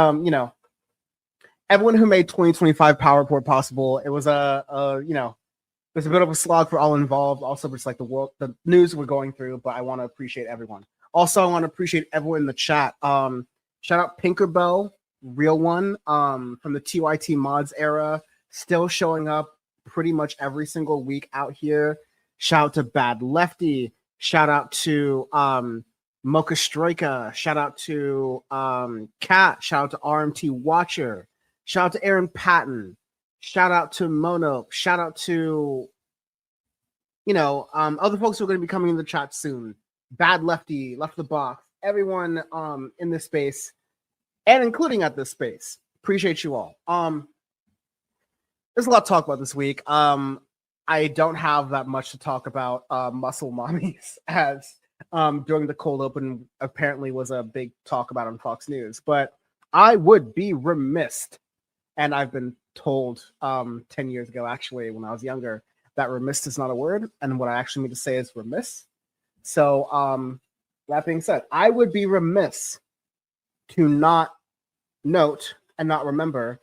everyone who made 2025 Power Report possible. It was there's a bit of a slog for all involved. Also, just like the news we're going through, but I want to appreciate everyone. Also, I want to appreciate everyone in the chat. Shout out Pinkerbell, real one, from the TYT mods era, still showing up pretty much every single week out here. Shout out to Bad Lefty. Shout out to Mocha Stroika. Shout out to Kat. Shout out to RMT Watcher. Shout out to Aaron Patton. Shout out to Mono. Shout out to other folks who are going to be coming in the chat soon. Bad Lefty, Left the Box, everyone in this space, and including at this space. Appreciate you all. There's a lot to talk about this week. I don't have that much to talk about muscle mommies, as during the cold open apparently was a big talk about on Fox News. But I would be remiss, and I've been told 10 years ago, actually, when I was younger, that remiss is not a word, and what I actually mean to say is remiss. So that being said, I would be remiss to not note and not remember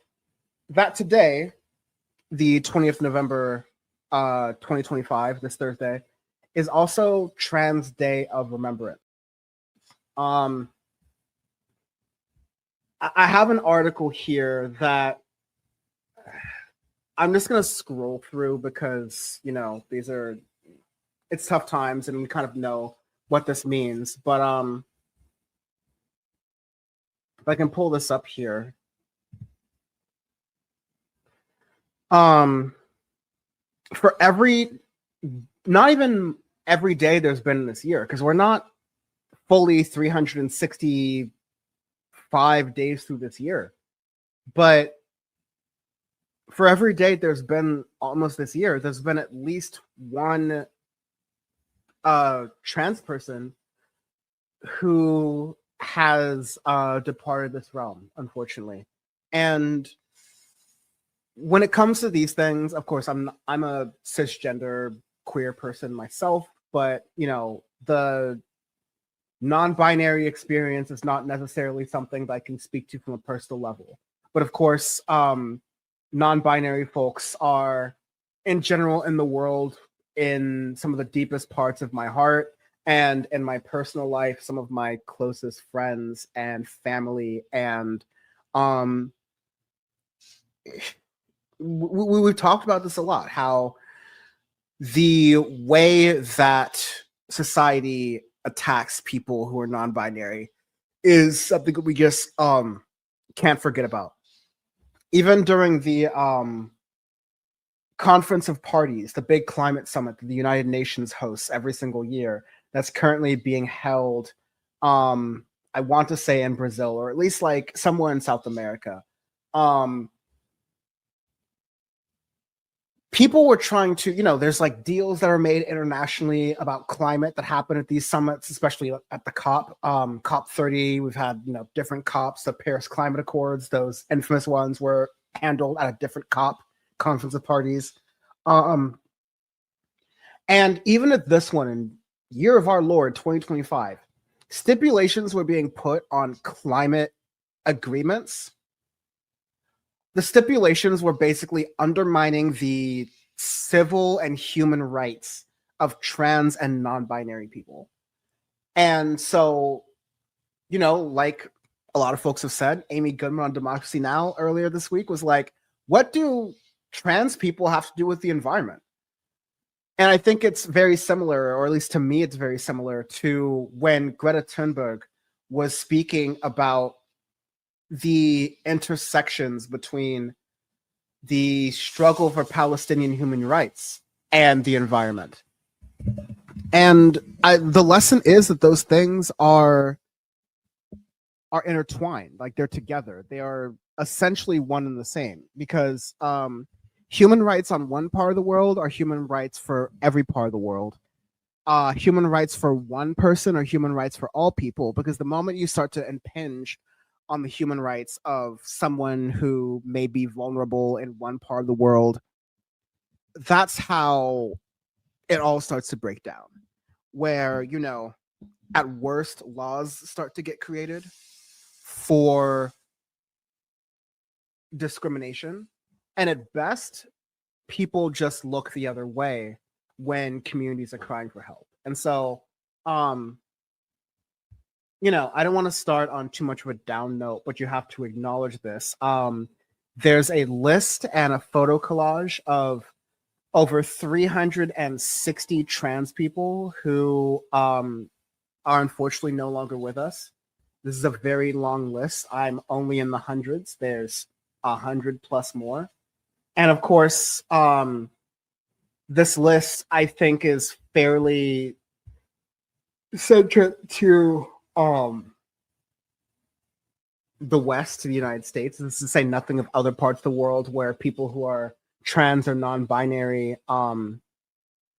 that today, the 20th November 2025, this Thursday, is also Trans Day of Remembrance. I have an article here that I'm just going to scroll through because, it's tough times and we kind of know what this means. But if I can pull this up here. For not even every day there's been this year, because we're not fully 365 days through this year. But for every day there's been almost this year, there's been at least one trans person who has departed this realm, unfortunately. And when it comes to these things, of course, I'm a cisgender queer person myself, but the non-binary experience is not necessarily something that I can speak to from a personal level. But of course, non-binary folks are, in general, in the world, in some of the deepest parts of my heart, and in my personal life, some of my closest friends and family. And we've talked about this a lot, how the way that society attacks people who are non-binary is something that we just can't forget about. Even during the Conference of Parties, the big climate summit that the United Nations hosts every single year, that's currently being held, I want to say in Brazil, or at least like somewhere in South America. People were trying to, there's like deals that are made internationally about climate that happen at these summits, especially at the COP 30. We've had, different COPs, the Paris Climate Accords, those infamous ones were handled at a different COP, Conference of Parties. And even at this one, in year of our Lord, 2025, stipulations were being put on climate agreements. The stipulations were basically undermining the civil and human rights of trans and non-binary people. And so, like a lot of folks have said, Amy Goodman on Democracy Now! Earlier this week was like, what do trans people have to do with the environment? And I think it's very similar, or at least to me, it's very similar to when Greta Thunberg was speaking about the intersections between the struggle for Palestinian human rights and the environment. And the lesson is that those things are intertwined, like they're together. They are essentially one and the same, because human rights on one part of the world are human rights for every part of the world. Human rights for one person are human rights for all people, because the moment you start to impinge on the human rights of someone who may be vulnerable in one part of the world, that's how it all starts to break down. Where, you know, at worst, laws start to get created for discrimination, and at best, people just look the other way when communities are crying for help. And so, you know, I don't want to start on too much of a down note, but you have to acknowledge this. There's a list and a photo collage of over 360 trans people who are unfortunately no longer with us. This is a very long list. I'm only in the hundreds. There's 100 plus more. And of course, this list, I think, is fairly centric to the West, to the United States. This is to say nothing of other parts of the world where people who are trans or non-binary are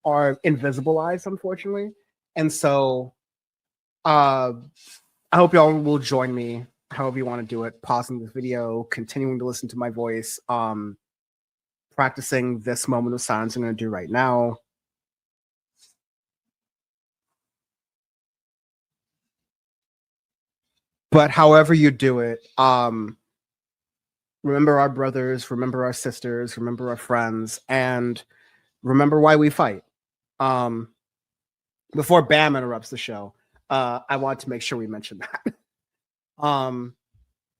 invisibilized, unfortunately. And so I hope y'all will join me, however you want to do it, pausing this video, continuing to listen to my voice, practicing this moment of silence I'm going to do right now. But however you do it, remember our brothers, remember our sisters, remember our friends, and remember why we fight. Before Bam interrupts the show, I want to make sure we mention that.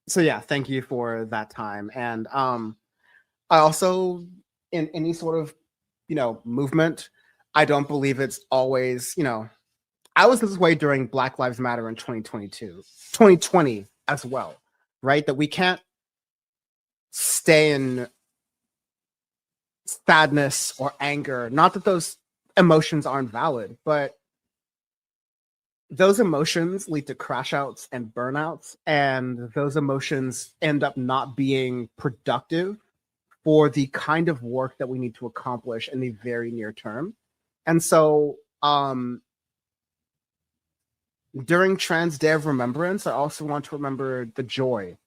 So yeah, thank you for that time. And I also, in any sort of, you know, movement, I don't believe it's always, you know, I was this way during Black Lives Matter in 2020 as well, right? That we can't stay in sadness or anger. Not that those emotions aren't valid, but those emotions lead to crash outs and burnouts, and those emotions end up not being productive for the kind of work that we need to accomplish in the very near term. And so during Trans Day of Remembrance, I also want to remember the joy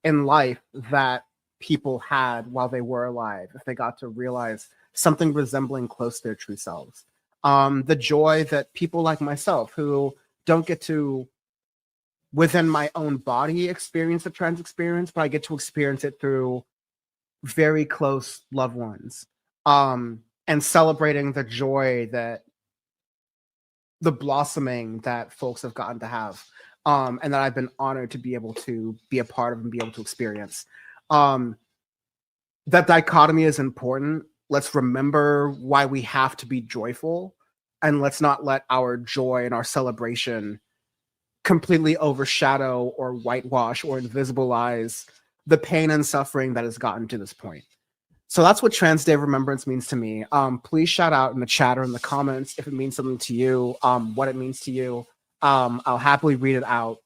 in life that people had while they were alive, if they got to realize something resembling close to their true selves. The joy that people like myself, who don't get to, within my own body, experience the trans experience, but I get to experience it through very close loved ones, and celebrating the joy that the blossoming that folks have gotten to have, and that I've been honored to be able to be a part of and be able to experience. That dichotomy is important. Let's remember why we have to be joyful, and let's not let our joy and our celebration completely overshadow or whitewash or invisibilize the pain and suffering that has gotten to this point. So that's what Trans Day of Remembrance means to me. Please shout out in the chat or in the comments if it means something to you, what it means to you. I'll happily read it out,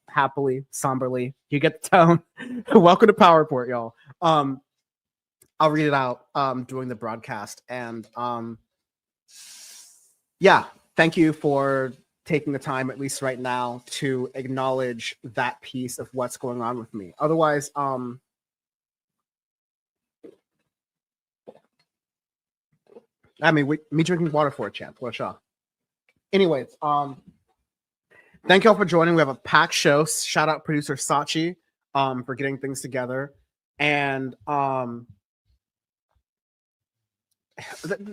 happily, somberly. You get the tone. Welcome to Power Report, y'all. I'll read it out during the broadcast. And yeah, thank you for taking the time, at least right now, to acknowledge that piece of what's going on with me. Otherwise, I mean, me drinking water for a chance. What a shock. Anyways, thank you all for joining. We have a packed show. Shout out producer Sachi for getting things together. And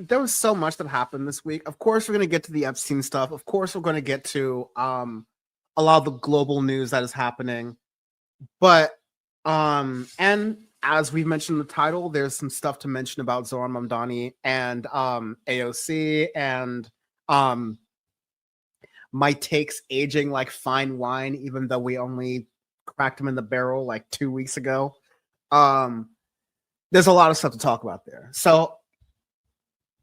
there was so much that happened this week. Of course, we're going to get to the Epstein stuff. Of course, we're going to get to a lot of the global news that is happening. But, and as we mentioned in the title, there's some stuff to mention about Zoran Mamdani and AOC and my takes aging like fine wine, even though we only cracked them in the barrel like 2 weeks ago. There's a lot of stuff to talk about there. So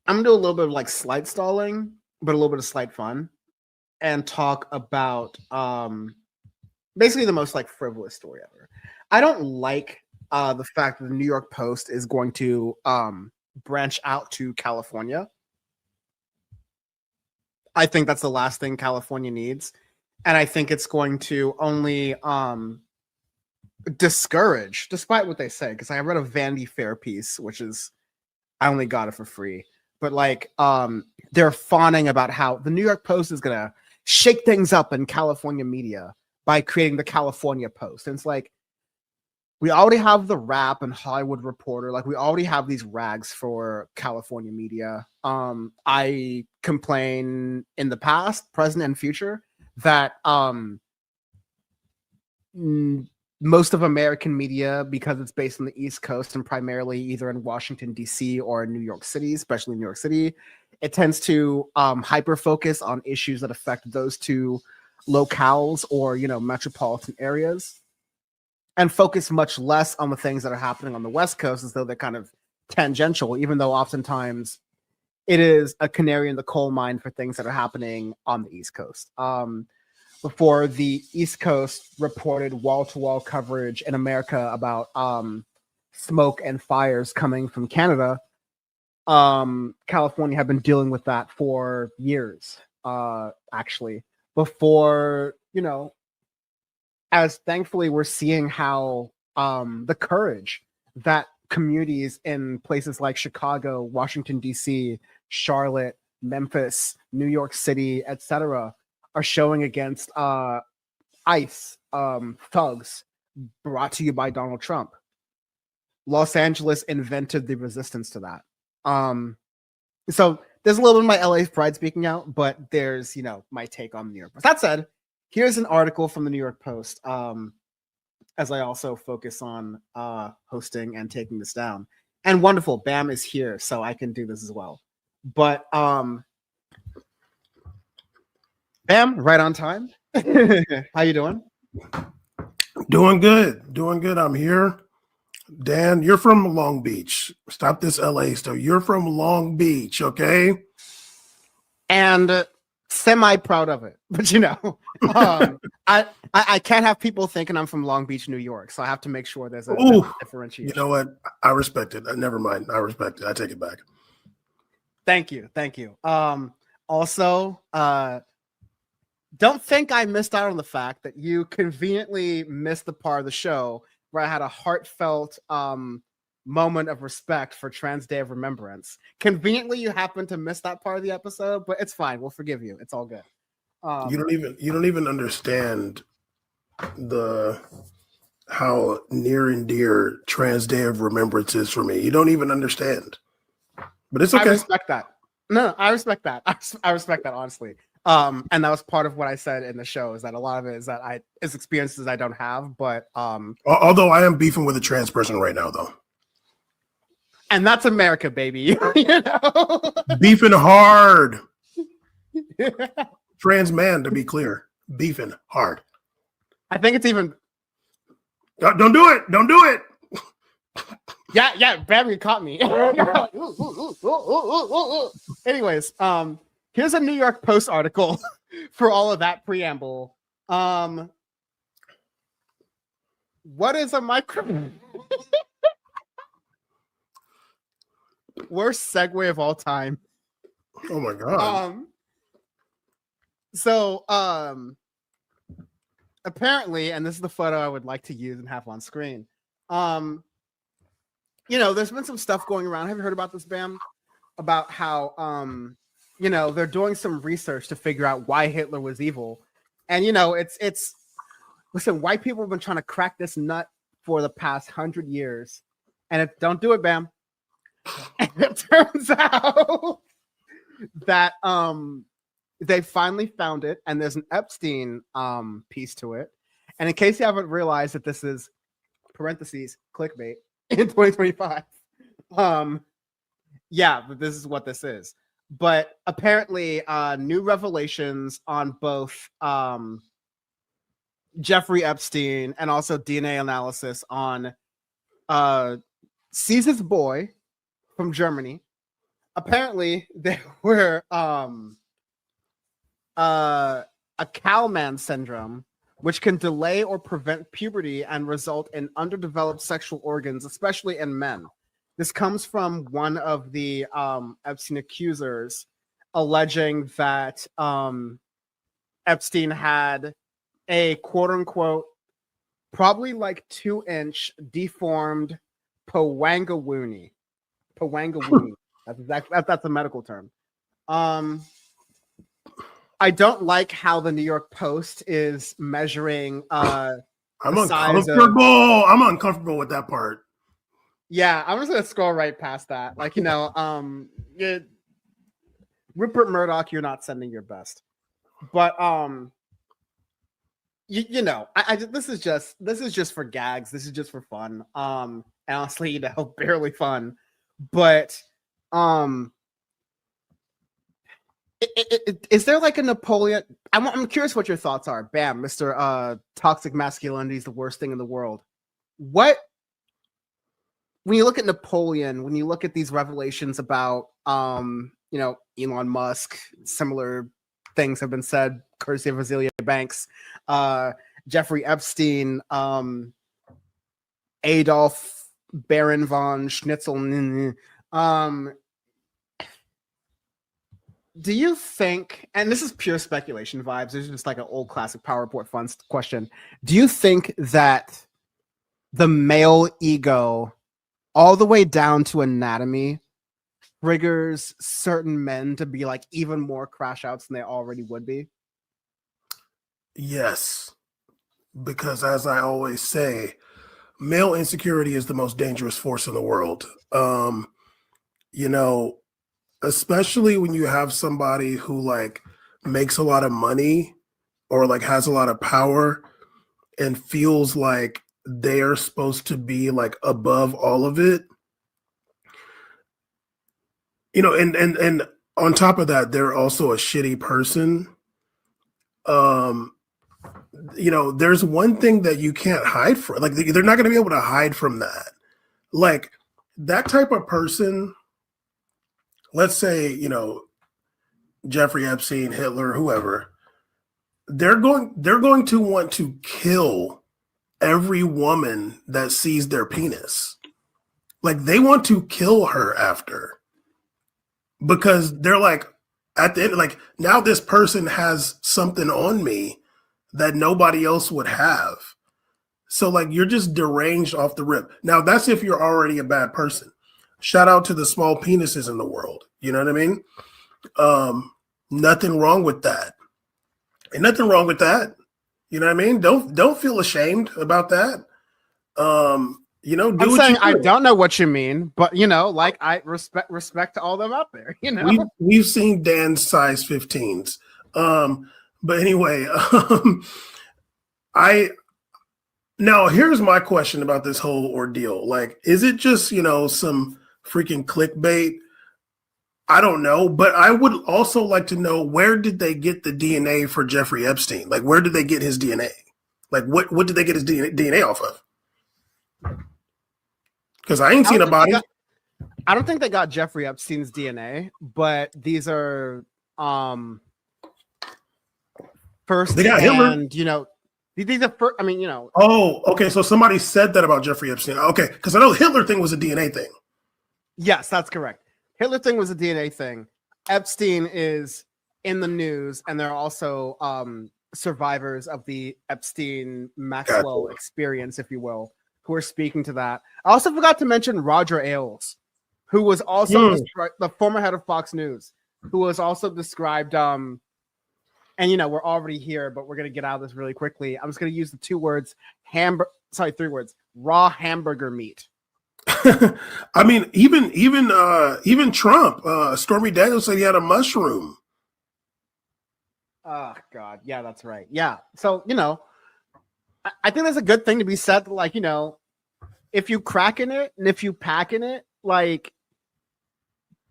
I'm gonna do a little bit of like slight stalling, but a little bit of slight fun, and talk about basically the most like frivolous story ever. I don't like the fact that the New York Post is going to branch out to California. I think that's the last thing California needs, and I think it's going to only discourage, despite what they say, because I read a Vanity Fair piece, which is I only got it for free, but like they're fawning about how the New York Post is gonna shake things up in California media by creating the California Post. And it's like, we already have the Rap and Hollywood Reporter. Like, we already have these rags for California media. I complain in the past, present, and future that most of American media, because it's based on the East Coast and primarily either in Washington, D.C. or New York City, especially New York City, it tends to hyper-focus on issues that affect those two locales or, metropolitan areas, and focus much less on the things that are happening on the West Coast as though they're kind of tangential, even though oftentimes it is a canary in the coal mine for things that are happening on the East Coast. Before the East Coast reported wall-to-wall coverage in America about smoke and fires coming from Canada, California had been dealing with that for years, actually. Before, as thankfully we're seeing how the courage that communities in places like Chicago, Washington, D.C., Charlotte, Memphis, New York City, etc., are showing against ICE thugs brought to you by Donald Trump. Los Angeles invented the resistance to that. So there's a little bit of my LA pride speaking out, but there's, my take on the New York Post. That said, here's an article from the New York Post, as I also focus on hosting and taking this down. And wonderful, Bam is here, so I can do this as well. But Bam, right on time. How you doing? Doing good. I'm here. Dan, you're from Long Beach. Stop this LA stuff. You're from Long Beach, okay? And semi-proud of it. But I can't have people thinking I'm from Long Beach, New York. So I have to make sure there's a differentiation. You know what? I respect it. Never mind. I respect it. I take it back. Thank you. Also, don't think I missed out on the fact that you conveniently missed the part of the show where I had a heartfelt moment of respect for Trans Day of Remembrance. Conveniently, you happened to miss that part of the episode, but it's fine. We'll forgive you. It's all good. You don't even understand how near and dear Trans Day of Remembrance is for me. You don't even understand. But it's okay. I respect that. No, I respect that. I respect that, honestly. And that was part of what I said in the show, is that a lot of it is that it's experiences I don't have, but although I am beefing with a trans person right now, though. And that's America, baby. Beefing hard. Trans man, to be clear. Beefing hard. I think it's even. Don't do it. Don't do it. Yeah, Bam, you caught me. Anyways, here's a New York Post article for all of that preamble. What is a micro? Worst segue of all time. Oh my god. So apparently, and this is the photo I would like to use and have on screen. There's been some stuff going around. Have you heard about this, Bam? About how they're doing some research to figure out why Hitler was evil. And it's listen, white people have been trying to crack this nut for the past 100 years. And don't do it, Bam. And it turns out that they finally found it, and there's an Epstein piece to it. And in case you haven't realized that this is parentheses clickbait in 2025, yeah, but this is what this is. But apparently, new revelations on both Jeffrey Epstein and also DNA analysis on Caesar's boy from Germany, apparently there were a Kalman syndrome, which can delay or prevent puberty and result in underdeveloped sexual organs, especially in men. This comes from one of the Epstein accusers, alleging that Epstein had a quote-unquote probably like 2-inch deformed Pawangawuni. That's a medical term. I don't like how the New York Post is measuring I'm uncomfortable. I'm uncomfortable with that part. Yeah, I'm just gonna scroll right past that. Like, Rupert Murdoch, you're not sending your best. But this is just for gags. This is just for fun. And honestly, barely fun. But is there like a Napoleon? I'm curious what your thoughts are. Bam, Mr. Toxic masculinity is the worst thing in the world. What, when you look at Napoleon, when you look at these revelations about Elon Musk, similar things have been said, courtesy of Azealia Banks, Jeffrey Epstein, Adolf Baron von Schnitzel. Do you think, and this is pure speculation vibes, this is just like an old classic Power Report fun question. Do you think that the male ego, all the way down to anatomy, triggers certain men to be like even more crash outs than they already would be? Yes, because as I always say, male insecurity is the most dangerous force in the world. Especially when you have somebody who like makes a lot of money or like has a lot of power and feels like they're supposed to be like above all of it. And on top of that, they're also a shitty person. There's one thing that you can't hide from. Like, they're not going to be able to hide from that. Like, that type of person, let's say, Jeffrey Epstein, Hitler, whoever, they're going to want to kill every woman that sees their penis. Like, they want to kill her after, because they're like, at the end, like, now this person has something on me that nobody else would have. So like, you're just deranged off the rip. Now that's if you're already a bad person. Shout out to the small penises in the world. You know what I mean? Nothing wrong with that. Ain't nothing wrong with that. You know what I mean? Don't feel ashamed about that. I'm saying I don't know what you mean, but like, I respect to all them out there. We've seen Dan's size 15s. But anyway, now here's my question about this whole ordeal. Like, is it just, some freaking clickbait? I don't know, but I would also like to know, where did they get the DNA for Jeffrey Epstein? Like, where did they get his DNA? Like, what did they get his DNA off of? Because I ain't seen a body. I don't think they got Jeffrey Epstein's DNA, but these are first, they got Hitler. And these are first. Oh, okay. So somebody said that about Jeffrey Epstein. Okay, because I know the Hitler thing was a DNA thing. Yes, that's correct. Hitler thing was a DNA thing. Epstein is in the news, and there are also survivors of the Epstein Maxwell experience, if you will, who are speaking to that. I also forgot to mention Roger Ailes, who was also the former head of Fox News, who was also described. And we're already here, but we're gonna get out of this really quickly. I'm just gonna use the 2 words: 3 words: raw hamburger meat. I mean, even Trump, Stormy Daniels said he had a mushroom. Oh God, yeah, that's right. Yeah, so I think that's a good thing to be said. Like, if you crack in it and if you pack in it, like,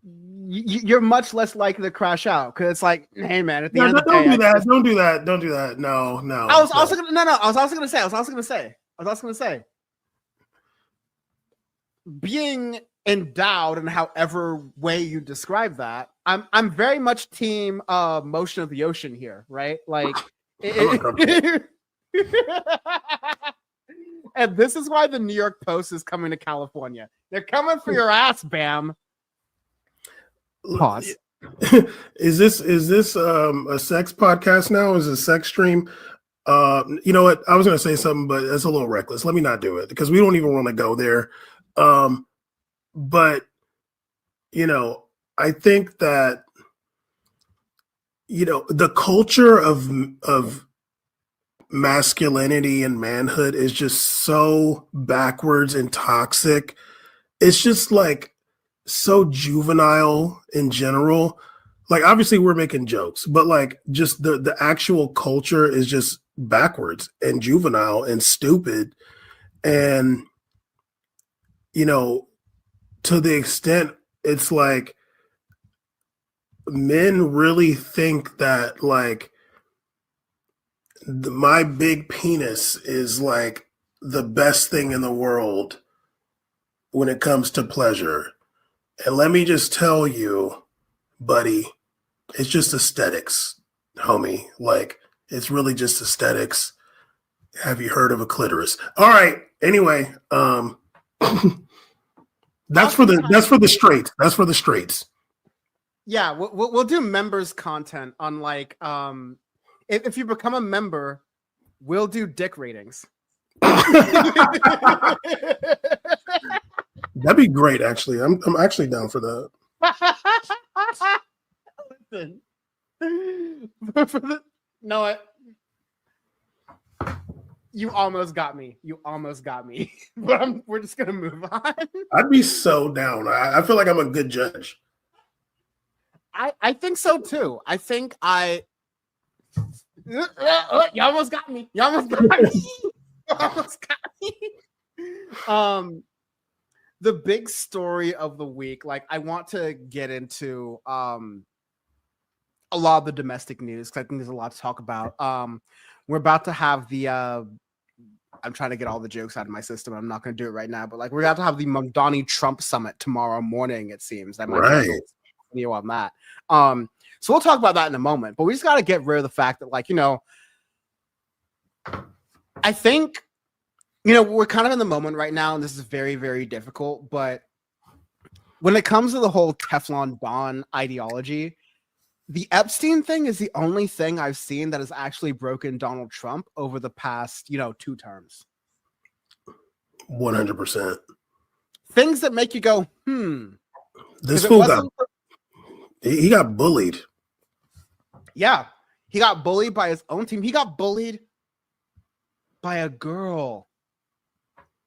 you're much less likely to crash out, because it's like, hey man, at the end of the day, don't do that. No. I was also gonna say, being endowed in however way you describe that. I'm very much team motion of the ocean here, right? Like and this is why the New York Post is coming to California. They're coming for your ass, Bam. Pause. Is this a sex podcast now? Is it a sex stream? You know what? I was gonna say something, but it's a little reckless. Let me not do it because we don't even want to go there. But you know, I think that the culture of masculinity and manhood is just so backwards and toxic. It's just like so juvenile in general. Like obviously we're making jokes, but like just the actual culture is just backwards and juvenile and stupid. And to the extent it's like men really think that like my big penis is like the best thing in the world when it comes to pleasure. And let me just tell you, buddy, it's just aesthetics, homie. Like it's really just aesthetics. Have you heard of a clitoris? All right. Anyway, that's for the straights. That's for the straights. Yeah, we'll do members content on like if you become a member, we'll do dick ratings. That'd be great, actually. I'm actually down for that. Listen, no, you almost got me. But we're just gonna move on. I'd be so down. I feel like I'm a good judge. I think so too. I think you almost got me. The big story of the week, like I want to get into a lot of the domestic news because I think there's a lot to talk about. We're about to have the I'm trying to get all the jokes out of my system. I'm not going to do it right now, but like we're about to have the Mamdani Trump summit tomorrow morning. It seems that might be a video on that. So we'll talk about that in a moment. But we just got to get rid of the fact that, like, I think we're kind of in the moment right now, and this is very, very difficult. But when it comes to the whole Teflon Don ideology, the Epstein thing is the only thing I've seen that has actually broken Donald Trump over the past, 2 terms. 100%. Things that make you go, This fool he got bullied. Yeah. He got bullied by his own team. He got bullied by a girl.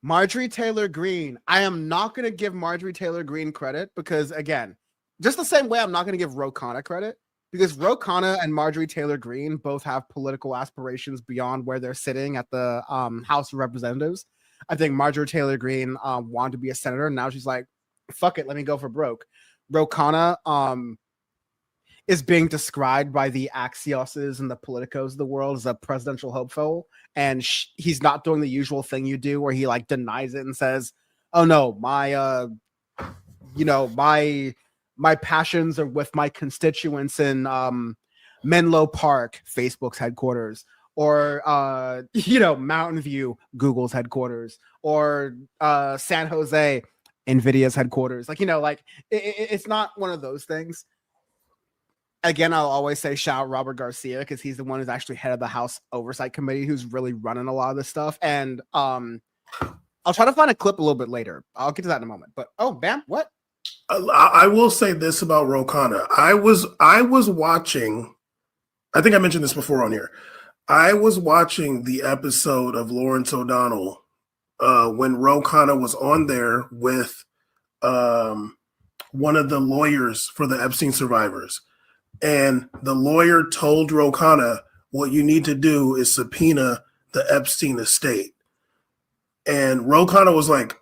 Marjorie Taylor Greene. I am not going to give Marjorie Taylor Greene credit because, again, just the same way I'm not going to give Ro Khanna credit, because Ro Khanna and Marjorie Taylor Greene both have political aspirations beyond where they're sitting at the House of Representatives. I think Marjorie Taylor Greene wanted to be a senator, and now she's like, fuck it, let me go for broke. Ro Khanna is being described by the Axioses and the Politicos of the world as a presidential hopeful, and he's not doing the usual thing you do where he like denies it and says, oh no, my my passions are with my constituents in Menlo Park, Facebook's headquarters, or Mountain View, Google's headquarters, or San Jose, Nvidia's headquarters. It's not one of those things. Again, I'll always say shout out Robert Garcia because he's the one who's actually head of the House Oversight Committee who's really running a lot of this stuff. And I'll try to find a clip a little bit later. I'll get to that in a moment. But Bam, what? I will say this about Ro Khanna. I was watching, I think I mentioned this before on here. I was watching the episode of Lawrence O'Donnell when Ro Khanna was on there with one of the lawyers for the Epstein survivors. And the lawyer told Ro Khanna, what you need to do is subpoena the Epstein estate. And Ro Khanna was like,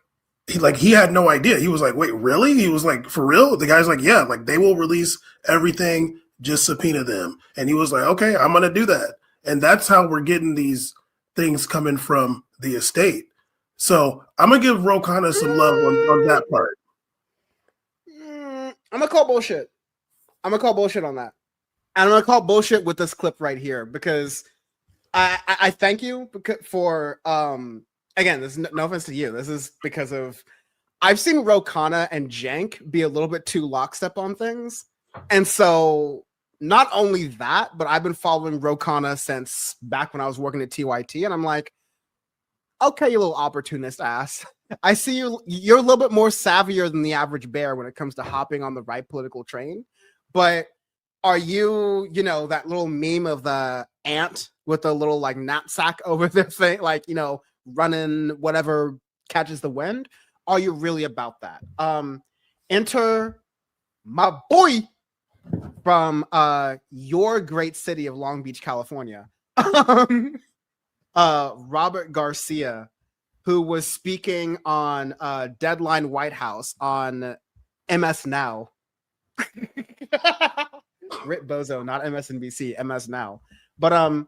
he had no idea. He was like, wait, really? He was like, for real? The guy's like, yeah, like they will release everything, just subpoena them. And he was like, okay, I'm going to do that. And that's how we're getting these things coming from the estate. So I'm going to give Ro Khanna some love on that part. I'm gonna call bullshit. I'm gonna call bullshit on that. And I'm gonna call bullshit with this clip right here because I thank you for again, this is no offense to you. This is because of I've seen Ro Khanna and Jank be a little bit too lockstep on things. And so not only that, but I've been following Ro Khanna since back when I was working at TYT, and I'm like, okay, you little opportunist ass. I see you're a little bit more savvier than the average bear when it comes to hopping on the right political train. But are you, that little meme of the ant with a little like knapsack over their thing, like, running whatever catches the wind? Are you really about that? Enter my boy from your great city of Long Beach, California, Robert Garcia, who was speaking on Deadline White House on MS Now. Rit Bozo, not MSNBC, MS Now. But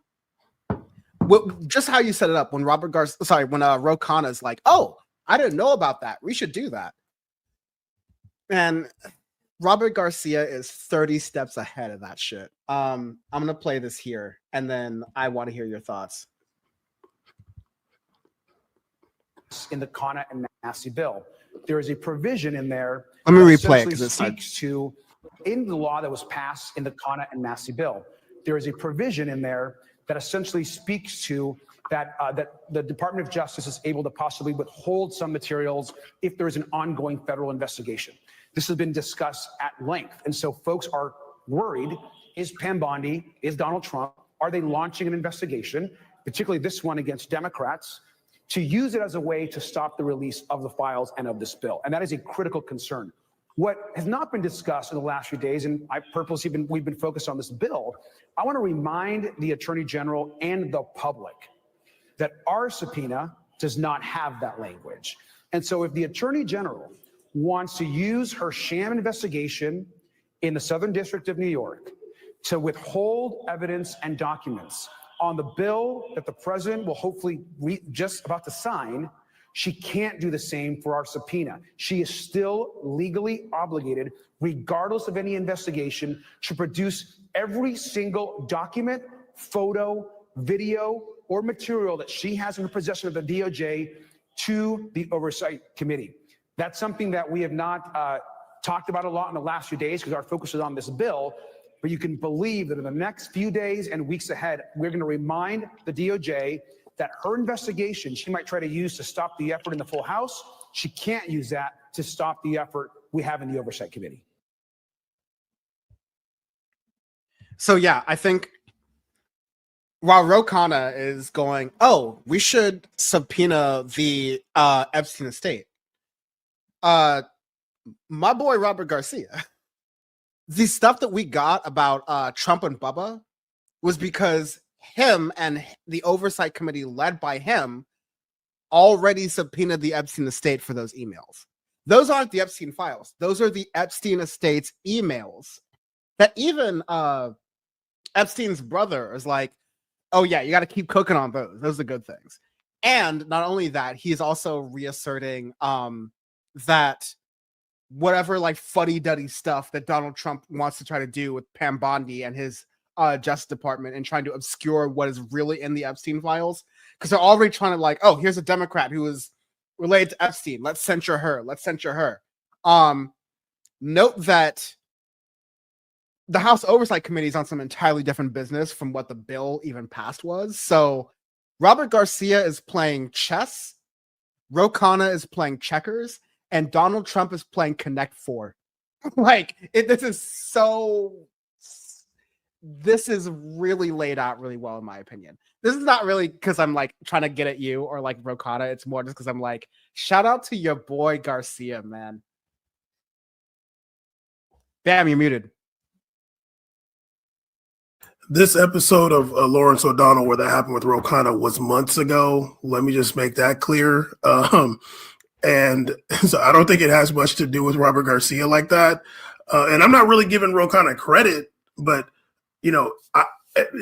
just how you set it up when Ro Khanna's like, oh, I didn't know about that. We should do that. And Robert Garcia is 30 steps ahead of that shit. I'm gonna play this here, and then I want to hear your thoughts. In the CONAN and Massey bill, there is a provision in there. Let me replay it because it speaks to in the law that was passed in the CONAN and Massey bill. There is a provision in there that essentially speaks to that the Department of Justice is able to possibly withhold some materials if there is an ongoing federal investigation. This has been discussed at length, and so folks are worried: is Pam Bondi, is Donald Trump, are they launching an investigation, particularly this one against Democrats, to use it as a way to stop the release of the files and of this bill? And that is a critical concern. What has not been discussed in the last few days, and we've been focused on this bill, I want to remind the Attorney General and the public that our subpoena does not have that language. And so if the Attorney General wants to use her sham investigation in the Southern District of New York to withhold evidence and documents on the bill that the president will hopefully just about to sign, she can't do the same for our subpoena. She is still legally obligated, regardless of any investigation, to produce every single document, photo, video, or material that she has in her possession of the DOJ to the Oversight Committee. That's something that we have not talked about a lot in the last few days because our focus is on this bill. But you can believe that in the next few days and weeks ahead, we're going to remind the DOJ that her investigation she might try to use to stop the effort in the full House, she can't use that to stop the effort we have in the Oversight Committee. So yeah, I think while Ro Khanna is going, oh, we should subpoena the Epstein estate, my boy Robert Garcia, the stuff that we got about Trump and Bubba was because him and the Oversight Committee led by him already subpoenaed the Epstein estate for those emails. Those aren't the Epstein files. Those are the Epstein estate's emails that even Epstein's brother is like, oh yeah, you got to keep cooking on those. Those are good things. And not only that, he's also reasserting that whatever like fuddy-duddy stuff that Donald Trump wants to try to do with Pam Bondi and his Justice Department and trying to obscure what is really in the Epstein files, because they're already trying to like, oh, here's a Democrat who is related to Epstein. Let's censure her. Let's censure her. Note that the House Oversight Committee is on some entirely different business from what the bill even passed was. So Robert Garcia is playing chess, Ro Khanna is playing checkers, and Donald Trump is playing Connect 4. This is really laid out really well, in my opinion. This is not really because I'm like trying to get at you or like Ro Khanna. It's more just because I'm like, shout out to your boy Garcia, man. Bam, you're muted. This episode of Lawrence O'Donnell, where that happened with Ro Khanna, was months ago. Let me just make that clear. And so I don't think it has much to do with Robert Garcia like that. And I'm not really giving Ro Khanna credit, but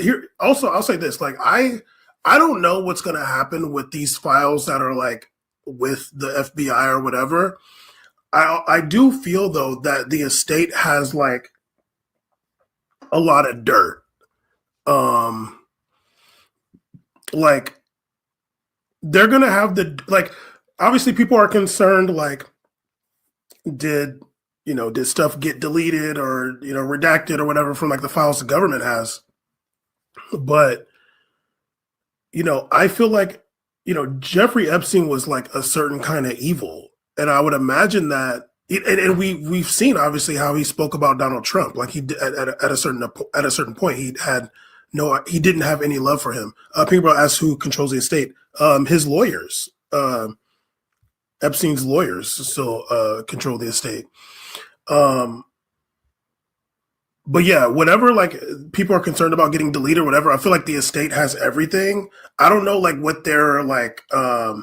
here also I'll say this: like I don't know what's going to happen with these files that are like with the FBI or whatever. I do feel though that the estate has like a lot of dirt. Like they're gonna have like obviously people are concerned like did stuff get deleted or redacted or whatever from like the files the government has. But I feel like Jeffrey Epstein was like a certain kind of evil, and I would imagine that and we've seen obviously how he spoke about Donald Trump. Like he at a certain point he didn't have any love for him. People ask who controls the estate. His lawyers, Epstein's lawyers, still control the estate. But yeah, whatever like people are concerned about getting deleted or whatever, I feel like the estate has everything. I don't know like what their like I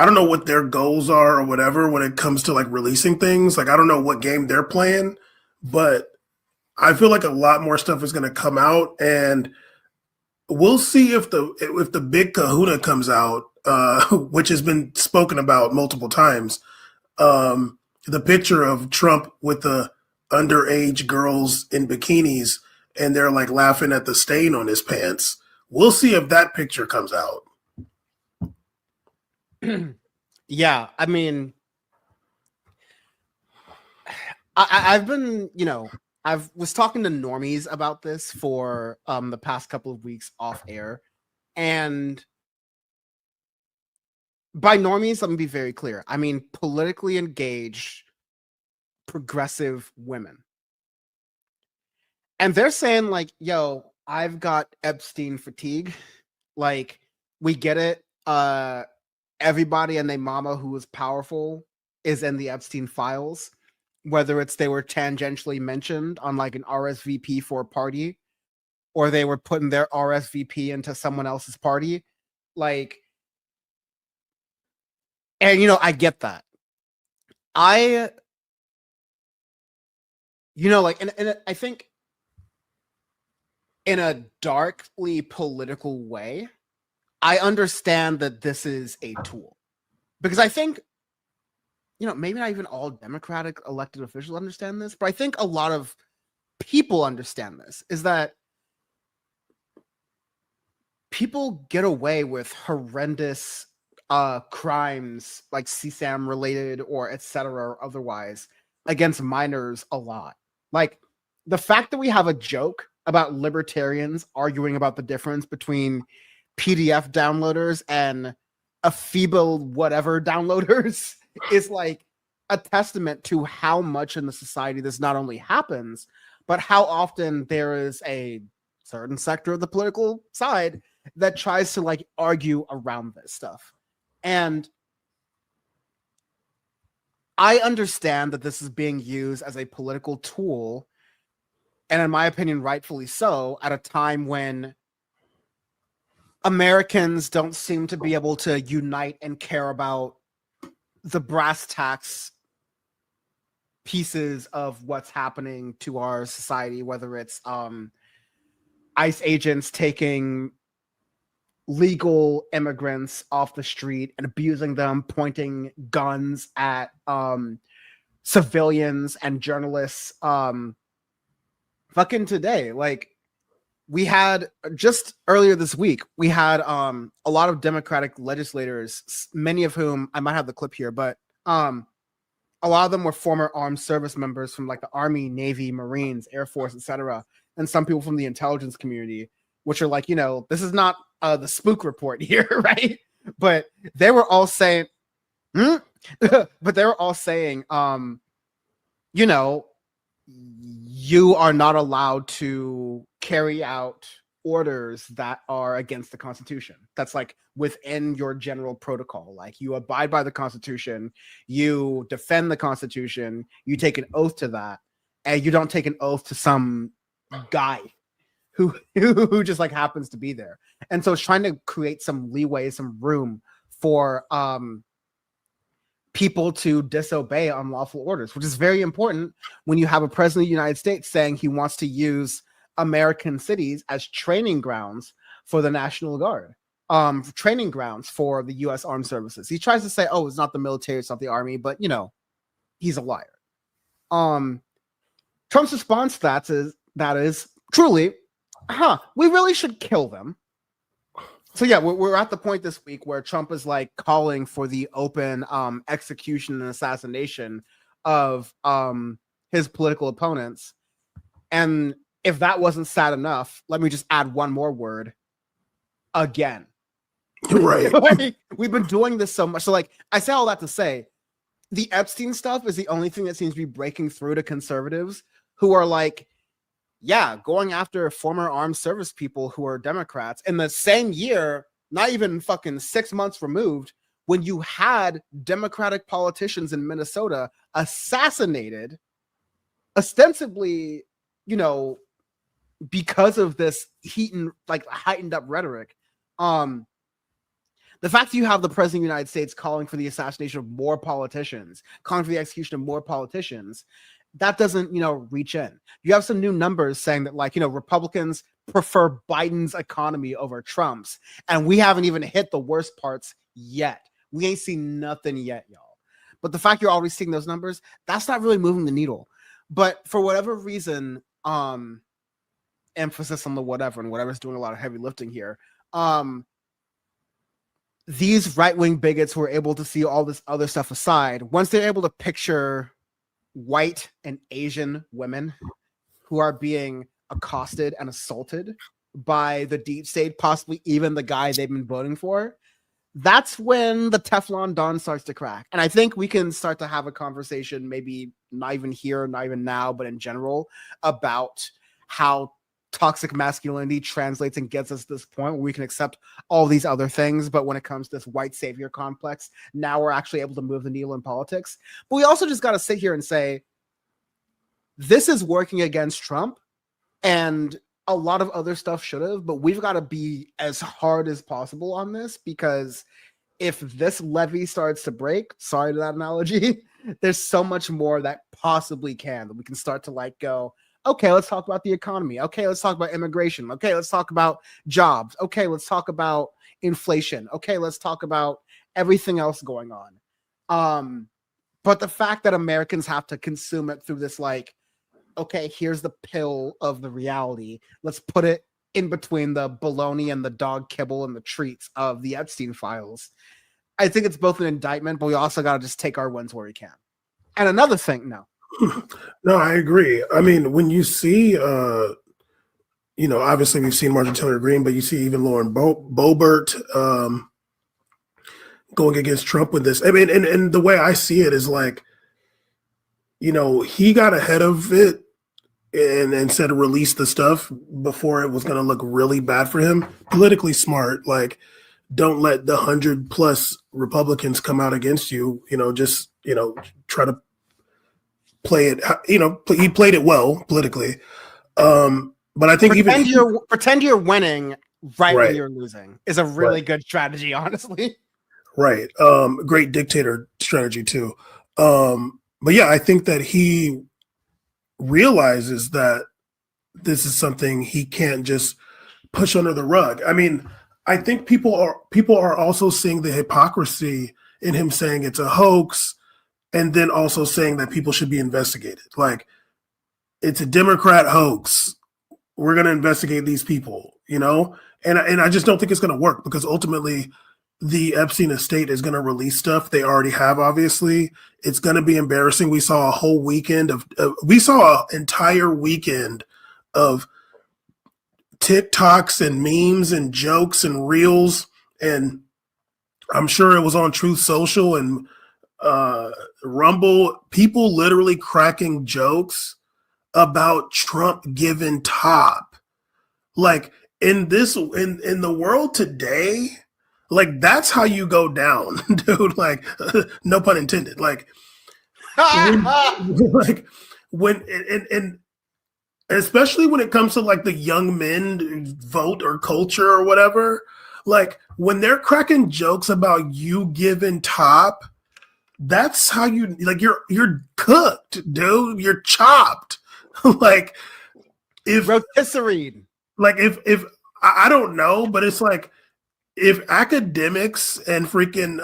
don't know what their goals are or whatever when it comes to like releasing things. Like I don't know what game they're playing, but I feel like a lot more stuff is going to come out, and we'll see if the big kahuna comes out, which has been spoken about multiple times. The picture of Trump with the underage girls in bikinis, and they're like laughing at the stain on his pants. We'll see if that picture comes out. Yeah, I mean, I've been, I was talking to normies about this for the past couple of weeks off air, and by normies, let me be very clear. I mean politically engaged, progressive women. And they're saying like, yo, I've got Epstein fatigue. Like, we get it. Everybody and their mama who is powerful is in the Epstein files, whether it's they were tangentially mentioned on like an RSVP for a party, or they were putting their RSVP into someone else's party. Like, and I get that. And I think in a darkly political way, I understand that this is a tool, because I think, maybe not even all Democratic elected officials understand this, but I think a lot of people understand this, is that people get away with horrendous crimes like CSAM related or etc. or otherwise against minors a lot. Like the fact that we have a joke about libertarians arguing about the difference between PDF downloaders and a feeble whatever downloaders is like a testament to how much in the society this not only happens, but how often there is a certain sector of the political side that tries to like argue around this stuff. And I understand that this is being used as a political tool, and in my opinion, rightfully so, at a time when Americans don't seem to be able to unite and care about the brass tacks pieces of what's happening to our society, whether it's ICE agents taking legal immigrants off the street and abusing them, pointing guns at civilians and journalists. Fucking today, like we had just earlier this week, we had a lot of Democratic legislators, many of whom I might have the clip here, but a lot of them were former armed service members from like the Army, Navy, Marines, Air Force, etc., and some people from the intelligence community, which are like, this is not the spook report here, right? But they were all saying, but they were all saying, you are not allowed to carry out orders that are against the Constitution. That's like within your general protocol. Like you abide by the Constitution, you defend the Constitution, you take an oath to that, and you don't take an oath to some guy who just like happens to be there. And so it's trying to create some leeway, some room for people to disobey unlawful orders, which is very important when you have a president of the United States saying he wants to use American cities as training grounds for the National Guard. training grounds for the U.S. Armed Services. He tries to say, "Oh, it's not the military, it's not the army," but he's a liar. Trump's response to that is truly, we really should kill them. So yeah, we're at the point this week where Trump is like calling for the open execution and assassination of his political opponents. And if that wasn't sad enough, let me just add one more word. Again. Right. Like, we've been doing this so much. So like, I say all that to say, the Epstein stuff is the only thing that seems to be breaking through to conservatives who are like, yeah, going after former armed service people who are Democrats in the same year, not even fucking 6 months removed, when you had Democratic politicians in Minnesota assassinated, ostensibly, because of this heightened up rhetoric. The fact that you have the president of the United States calling for the assassination of more politicians, calling for the execution of more politicians, that doesn't, reach in. You have some new numbers saying that, Republicans prefer Biden's economy over Trump's, and we haven't even hit the worst parts yet. We ain't seen nothing yet, y'all. But the fact you're already seeing those numbers, that's not really moving the needle. But for whatever reason, emphasis on the whatever, and whatever's doing a lot of heavy lifting here. These right-wing bigots who are able to see all this other stuff aside, once they're able to picture white and Asian women who are being accosted and assaulted by the deep state, possibly even the guy they've been voting for, that's when the Teflon Don starts to crack. And I think we can start to have a conversation, maybe not even here, not even now, but in general, about how toxic masculinity translates and gets us to this point where we can accept all these other things, but when it comes to this white savior complex, now we're actually able to move the needle in politics. But we also just got to sit here and say, this is working against Trump, and a lot of other stuff should have, but we've got to be as hard as possible on this, because if this levee starts to break, sorry to that analogy, there's so much more that possibly can, that we can start to go, okay, let's talk about the economy. Okay, let's talk about immigration. Okay, let's talk about jobs. Okay, let's talk about inflation. Okay, let's talk about everything else going on. But the fact that Americans have to consume it through this, okay, here's the pill of the reality. Let's put it in between the bologna and the dog kibble and the treats of the Epstein files. I think it's both an indictment, but we also got to just take our wins where we can. And another thing, no, I agree. I mean, when you see, obviously we've seen Marjorie Taylor Greene, but you see even Lauren Boebert going against Trump with this. I mean, and the way I see it is he got ahead of it and said release the stuff before it was going to look really bad for him. Politically smart, don't let the 100+ Republicans come out against you. Try to play it. He played it well politically. But I think pretend you're winning right when you're losing is a really good strategy, honestly. Right. Great dictator strategy too. But yeah, I think that he realizes that this is something he can't just push under the rug. I mean, I think people are also seeing the hypocrisy in him saying it's a hoax, and then also saying that people should be investigated. It's a Democrat hoax. We're going to investigate these people, and I just don't think it's going to work, because ultimately the Epstein estate is going to release stuff they already have. Obviously, it's going to be embarrassing. We saw a whole weekend we saw an entire weekend of TikToks and memes and jokes and reels, and I'm sure it was on Truth Social and Rumble, people literally cracking jokes about Trump giving top. In the world today, that's how you go down, dude. No pun intended. When especially when it comes to the young men vote or culture or whatever, when they're cracking jokes about you giving top, that's how you you're cooked, dude. You're chopped. If rotisserie. If I don't know, but it's if academics and freaking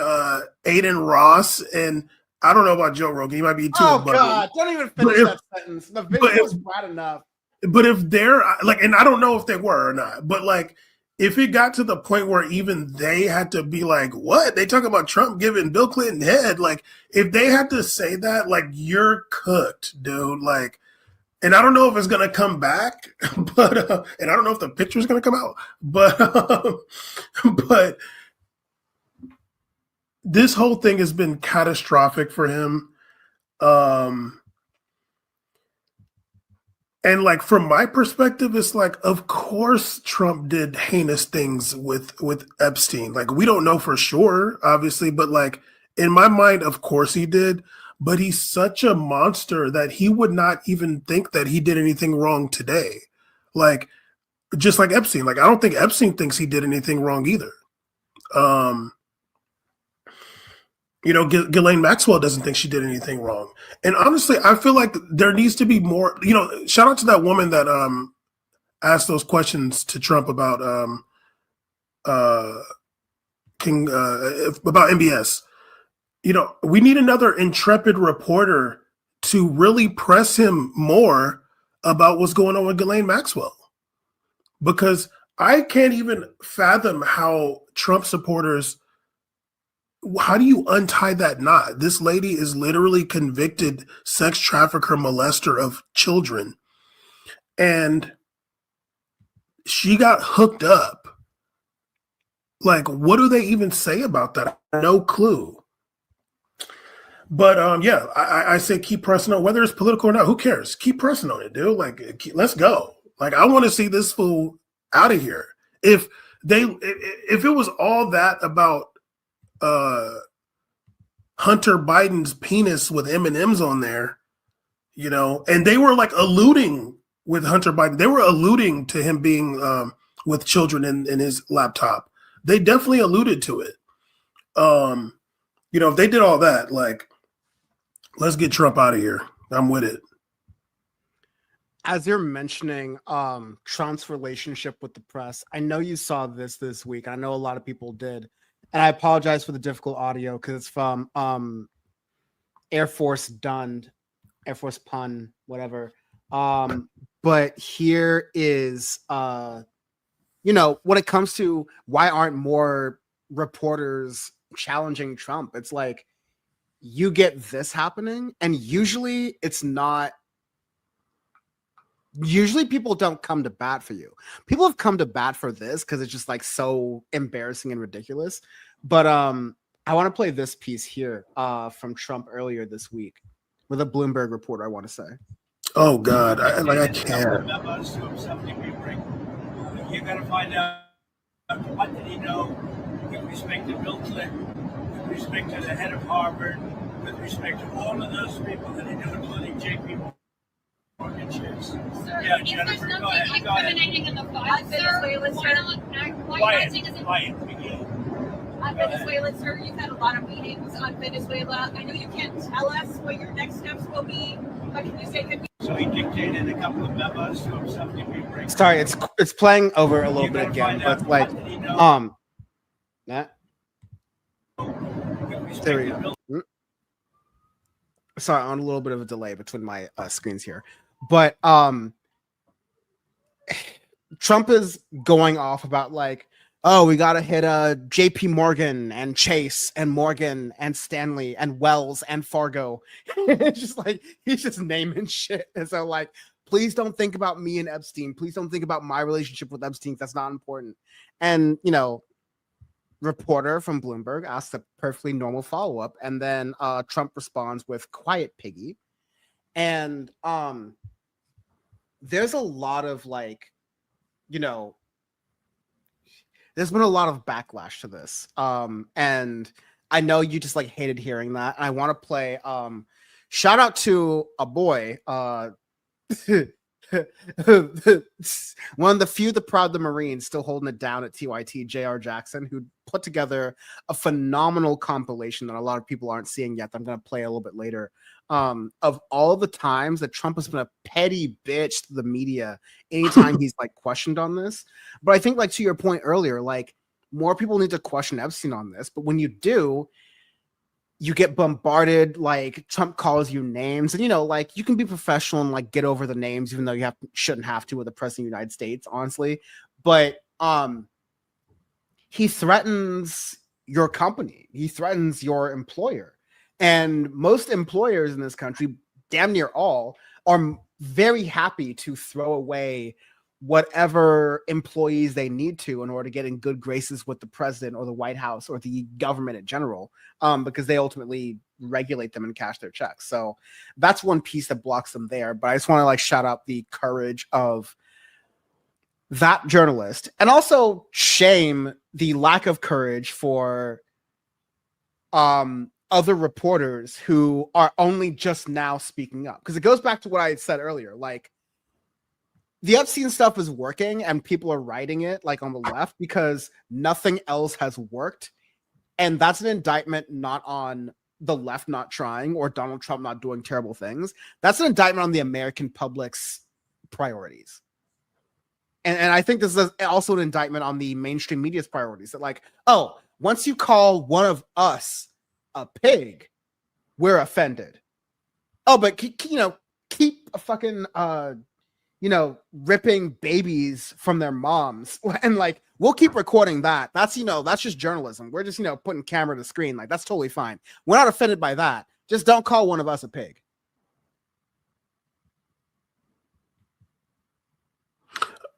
Aiden Ross and I don't know about Joe Rogan, he might be too. Oh God! Don't even finish that sentence. The video was bad enough. But if they're like, and I don't know if they were or not, but like, if it got to the point where even they had to be like, what? They talk about Trump giving Bill Clinton head. Like, if they had to say that, like, you're cooked, dude. Like, and I don't know if it's going to come back, but, and I don't know if the picture's going to come out, but this whole thing has been catastrophic for him. And like from my perspective, it's like, of course Trump did heinous things with Epstein. Like we don't know for sure, obviously, but like in my mind, of course he did. But he's such a monster that he would not even think that he did anything wrong today. Like just like Epstein. Like I don't think Epstein thinks he did anything wrong either. You know, Ghislaine Maxwell doesn't think she did anything wrong. And honestly, I feel like there needs to be more, you know, shout out to that woman that asked those questions to Trump about about MBS. You know, we need another intrepid reporter to really press him more about what's going on with Ghislaine Maxwell. Because I can't even fathom how Trump supporters, how do you untie that knot? This lady is literally convicted sex trafficker, molester of children. And she got hooked up. Like, what do they even say about that? No clue. But yeah, I say keep pressing on, whether it's political or not, who cares? Keep pressing on it, dude. Like, let's go. Like, I want to see this fool out of here. If it was all that about Hunter Biden's penis with M&Ms on there, you know, and they were like alluding with Hunter Biden. They were alluding to him being with children in his laptop. They definitely alluded to it. You know, if they did all that, like, let's get Trump out of here. I'm with it. As you're mentioning Trump's relationship with the press, I know you saw this week. I know a lot of people did. And I apologize for the difficult audio because it's from Air Force Pun, whatever. But here is, you know, when it comes to why aren't more reporters challenging Trump, it's like you get this happening, and usually it's not. Usually people don't come to bat for you. People have come to bat for this because it's just like so embarrassing and ridiculous. But I want to play this piece here from Trump earlier this week with a Bloomberg reporter, I want to say. Oh God, I can't. You got to find out what did he know with respect to Bill Clinton, with respect to the head of Harvard, with respect to all of those people that he knew, including J.P. Morgan Chase. Sir, Yeah, if Jennifer, there's go ahead. nothing Go ahead. incriminating in the file, sir, why not take us in? Quiet, begin. On Venezuela, sir, you've had a lot of meetings on Venezuela. I know you can't tell us what your next steps will be, but can you say could be? So he dictated a couple of memos to himself to be breaking. Sorry, it's playing over a little bit again, but like Matt. There we go. Sorry, on a little bit of a delay between my screens here. But Trump is going off about like, oh, we got to hit JP Morgan and Chase and Morgan and Stanley and Wells and Fargo. It's just like, he's just naming shit. And so like, please don't think about me and Epstein. Please don't think about my relationship with Epstein. That's not important. And, you know, reporter from Bloomberg asks a perfectly normal follow-up. And then Trump responds with quiet piggy. And there's a lot of like, you know, there's been a lot of backlash to this. And I know you just like hated hearing that. And I want to play shout out to a boy, one of the few, the proud, the Marines still holding it down at TYT, J.R. Jackson, who put together a phenomenal compilation that a lot of people aren't seeing yet. That I'm going to play a little bit later. Of all the times that Trump has been a petty bitch to the media anytime he's like questioned on this. But I think like to your point earlier, like more people need to question Epstein on this. But when you do, you get bombarded, like Trump calls you names, and you know, like you can be professional and like get over the names, even though you shouldn't have to with the president of the United States, honestly. But he threatens your company, he threatens your employer, and most employers in this country, damn near all, are very happy to throw away whatever employees they need to in order to get in good graces with the president or the White House or the government in general, because they ultimately regulate them and cash their checks. So that's one piece that blocks them there. But I just want to like shout out the courage of that journalist, and also shame the lack of courage for other reporters who are only just now speaking up. Because it goes back to what I said earlier, like, the Epstein stuff is working and people are writing it like on the left because nothing else has worked. And that's an indictment not on the left not trying or Donald Trump not doing terrible things. That's an indictment on the American public's priorities. And I think this is also an indictment on the mainstream media's priorities, that like, oh, once you call one of us a pig, we're offended. Oh, but keep a fucking ripping babies from their moms, and like we'll keep recording that. That's that's just journalism. We're just putting camera to screen. Like that's totally fine. We're not offended by that. Just don't call one of us a pig.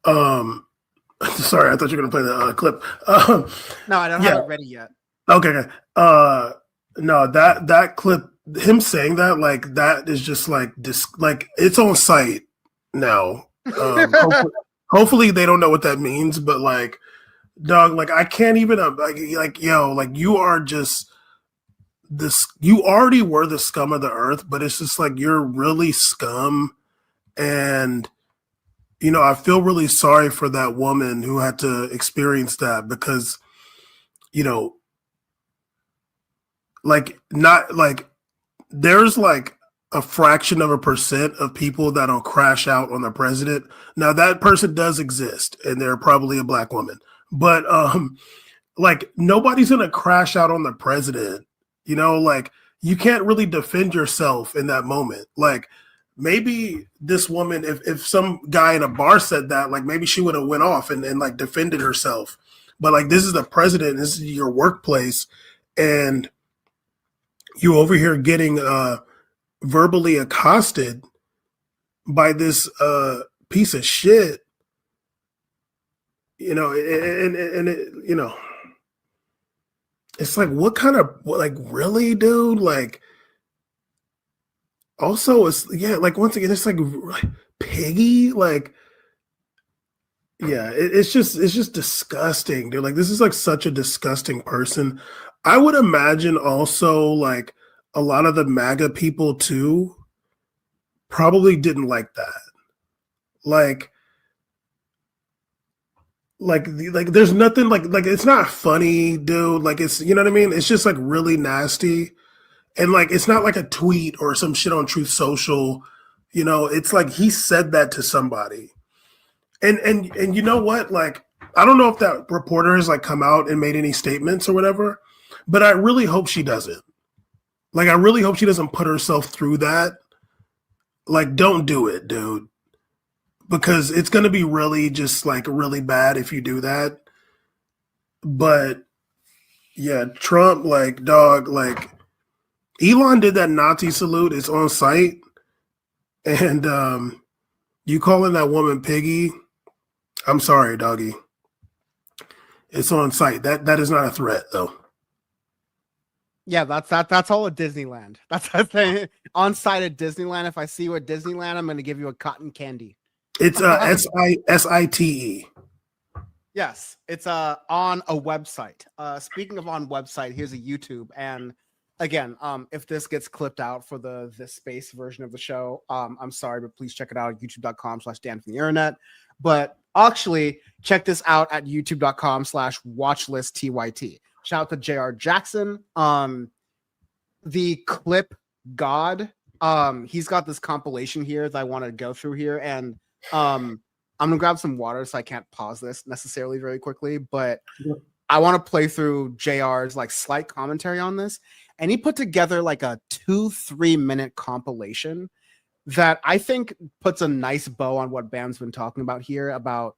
Sorry, I thought you were gonna play the clip. No, I don't have it ready yet. Okay. No, that clip, him saying that, like that is just like like it's on site now. Hopefully they don't know what that means, but like, dog, like I can't even like you are just this. You already were the scum of the earth, but it's just like you're really scum, and I feel really sorry for that woman who had to experience that because, like not like there's like a fraction of a % of people that'll crash out on the president. Now that person does exist, and they're probably a black woman, but like nobody's gonna crash out on the president. Like you can't really defend yourself in that moment. Like maybe this woman, if some guy in a bar said that, like maybe she would have went off and like defended herself. But like this is the president, this is your workplace, and you over here getting verbally accosted by this piece of shit, and it's like, what kind of, like, really, dude? Like, also, it's, like, once again, it's like piggy, like, it's just disgusting, dude. Like, this is like such a disgusting person. I would imagine also, like, a lot of the MAGA people too probably didn't like that. Like there's nothing like it's not funny, dude. Like it's, you know what I mean? It's just like really nasty. And like it's not like a tweet or some shit on Truth Social. It's like he said that to somebody. And you know what? Like, I don't know if that reporter has like come out and made any statements or whatever, but I really hope she doesn't. Like, I really hope she doesn't put herself through that. Like, don't do it, dude. Because it's going to be really just, like, really bad if you do that. But, yeah, Trump, like, dog, like, Elon did that Nazi salute. It's on site. And you calling that woman Piggy, I'm sorry, doggy. It's on site. That is not a threat, though. Yeah, that's all at Disneyland. That's the thing. On site at Disneyland. If I see you at Disneyland, I'm going to give you a cotton candy. It's SITE. Yes, it's on a website. Speaking of on website, here's a YouTube. And again, if this gets clipped out for this space version of the show, I'm sorry, but please check it out at youtube.com/Dan from the internet. But actually, check this out at youtube.com/watchlistTYT. Shout out to JR Jackson. The clip God. He's got this compilation here that I want to go through here, and I'm gonna grab some water so I can't pause this necessarily very quickly. But I want to play through JR's like slight commentary on this, and he put together like a 2-3 minute compilation that I think puts a nice bow on what Bam's been talking about here about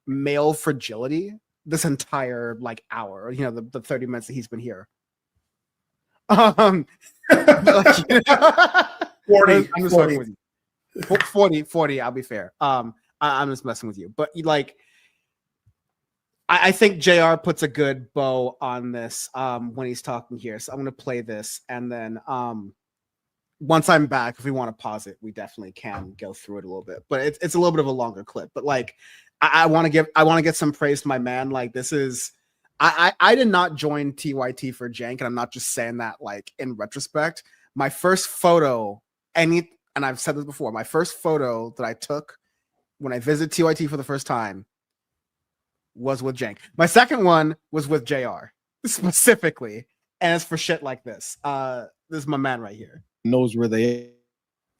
male fragility this entire like hour, you know, the 30 minutes that he's been here. Like, 40, I'm just 40. fucking with you. 40, I'll be fair. I'm just messing with you. But like I think JR puts a good bow on this when he's talking here. So I'm gonna play this, and then once I'm back, if we want to pause it, we definitely can go through it a little bit. But it's a little bit of a longer clip. But like I want to get some praise to my man. Like this is I did not join TYT for jank, and I'm not just saying that like in retrospect. My first photo, and I've said this before, my first photo that I took when I visited TYT for the first time was with jank. My second one was with JR specifically, and it's for shit like this. This is my man right here. Knows where they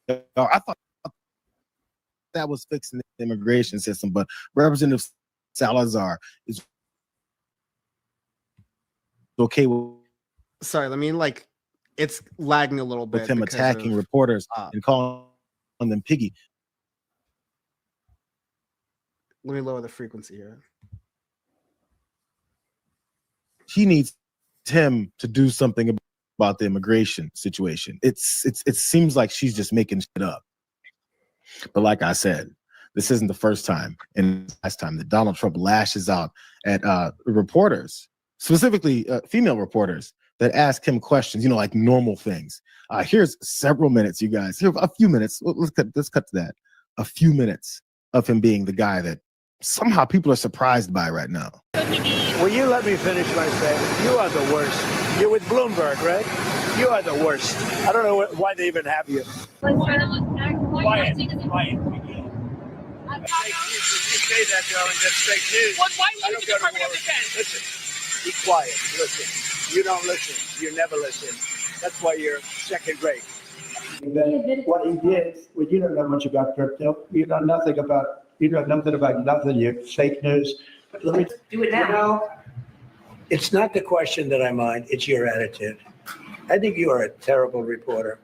are. I thought that was fixing the immigration system, but Representative Salazar is okay with. Sorry, let me like. It's lagging a little bit With him attacking reporters and calling them piggy. Let me lower the frequency here. He needs him to do something about the immigration situation. It seems like she's just making shit up. But like I said, this isn't the first time and last time that Donald Trump lashes out at reporters, specifically female reporters, that ask him questions, you know, like normal things. Here's several minutes, you guys. Here, a few minutes. Let's cut to that. A few minutes of him being the guy that somehow people are surprised by right now. Will you let me finish my statement? You are the worst. You're with Bloomberg, right? You are the worst. I don't know why they even have you. Quiet. You say that, darling, that's fake news. Why would you Department of Defense? Listen, be quiet. Listen. You don't listen. You never listen. That's why you're second rate. What he did, well, you don't know much about crypto. You know nothing about nothing. You're fake news. But let me do it now. You know, it's not the question that I mind. It's your attitude. I think you are a terrible reporter.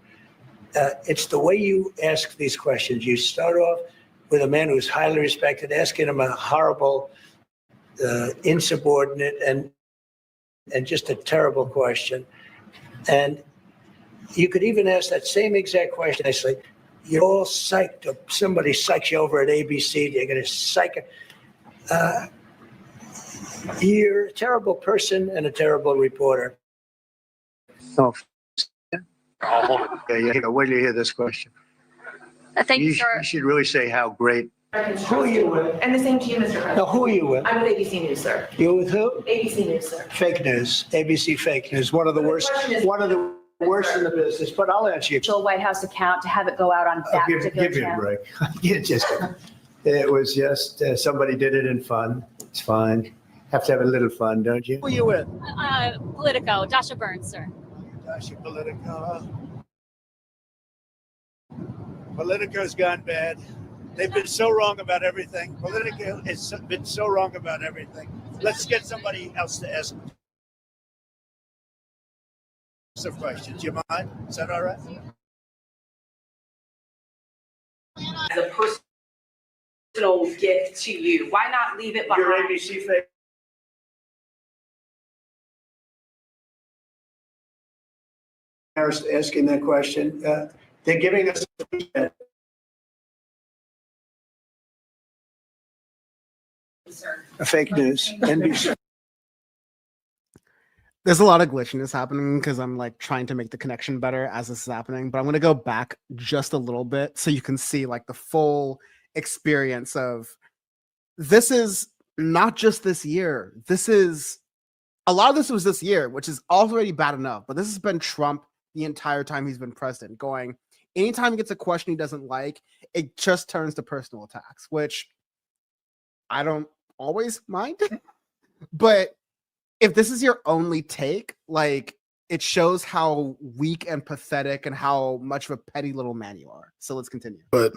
It's the way you ask these questions. You start off with a man who's highly respected, asking him a horrible, insubordinate, and just a terrible question. And you could even ask that same exact question. I say, you're all psyched up. Somebody psychs you over at ABC. They're going to psych it. You're a terrible person and a terrible reporter. Oh, hold it. Yeah, wait till you hear this question. Thank you, sir. You should really say how great. Who are you with? And the same to you, Mr. President. No, who are you with? I'm with ABC News, sir. You're with who? ABC News, sir. Fake news. ABC fake news. One of the worst in the business. But I'll answer you. The White House account to have it go out on that particular Give me a channel. break. It was just somebody did it in fun. It's fine. Have to have a little fun, don't you? Who are you with? Politico, Dasha Burns, sir. Dasha Politico. Politico's gone bad. They've been so wrong about everything. Politico has been so wrong about everything. Let's get somebody else to ask some questions. You mind? Is that all right? As a personal gift to you, why not leave it behind? Your ABC fake. Asking that question. They're giving us a fake news. NBC. There's a lot of glitchiness happening because I'm like trying to make the connection better as this is happening, but I'm going to go back just a little bit so you can see like the full experience of this is not just this year. This is a lot of this was this year, which is already bad enough, but this has been Trump the entire time he's been president going, anytime he gets a question he doesn't like, it just turns to personal attacks, which I don't always mind. But if this is your only take, like it shows how weak and pathetic and how much of a petty little man you are. So let's continue. But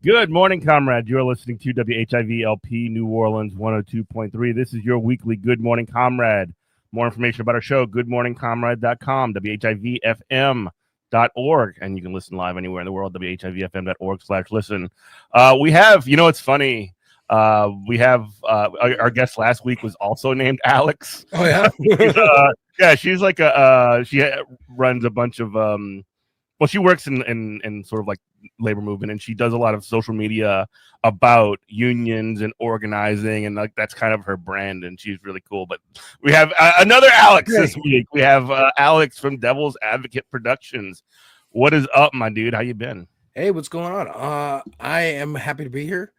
Good morning, comrade. You're listening to WHIVLP New Orleans 102.3. This is your weekly Good Morning Comrade. More information about our show, goodmorningcomraderadio.com, WHIVFM.org, and you can listen live anywhere in the world, WHIVFM.org/listen. We have, it's funny, we have our guest last week was also named Alex. Oh, yeah? Yeah, she's like she runs a bunch of she works in sort of like labor movement, and she does a lot of social media about unions and organizing, and like that's kind of her brand, and she's really cool. But we have another Alex this week. We have Alex from Devil's Advocate Productions. What is up, my dude? How you been? Hey, what's going on? I am happy to be here.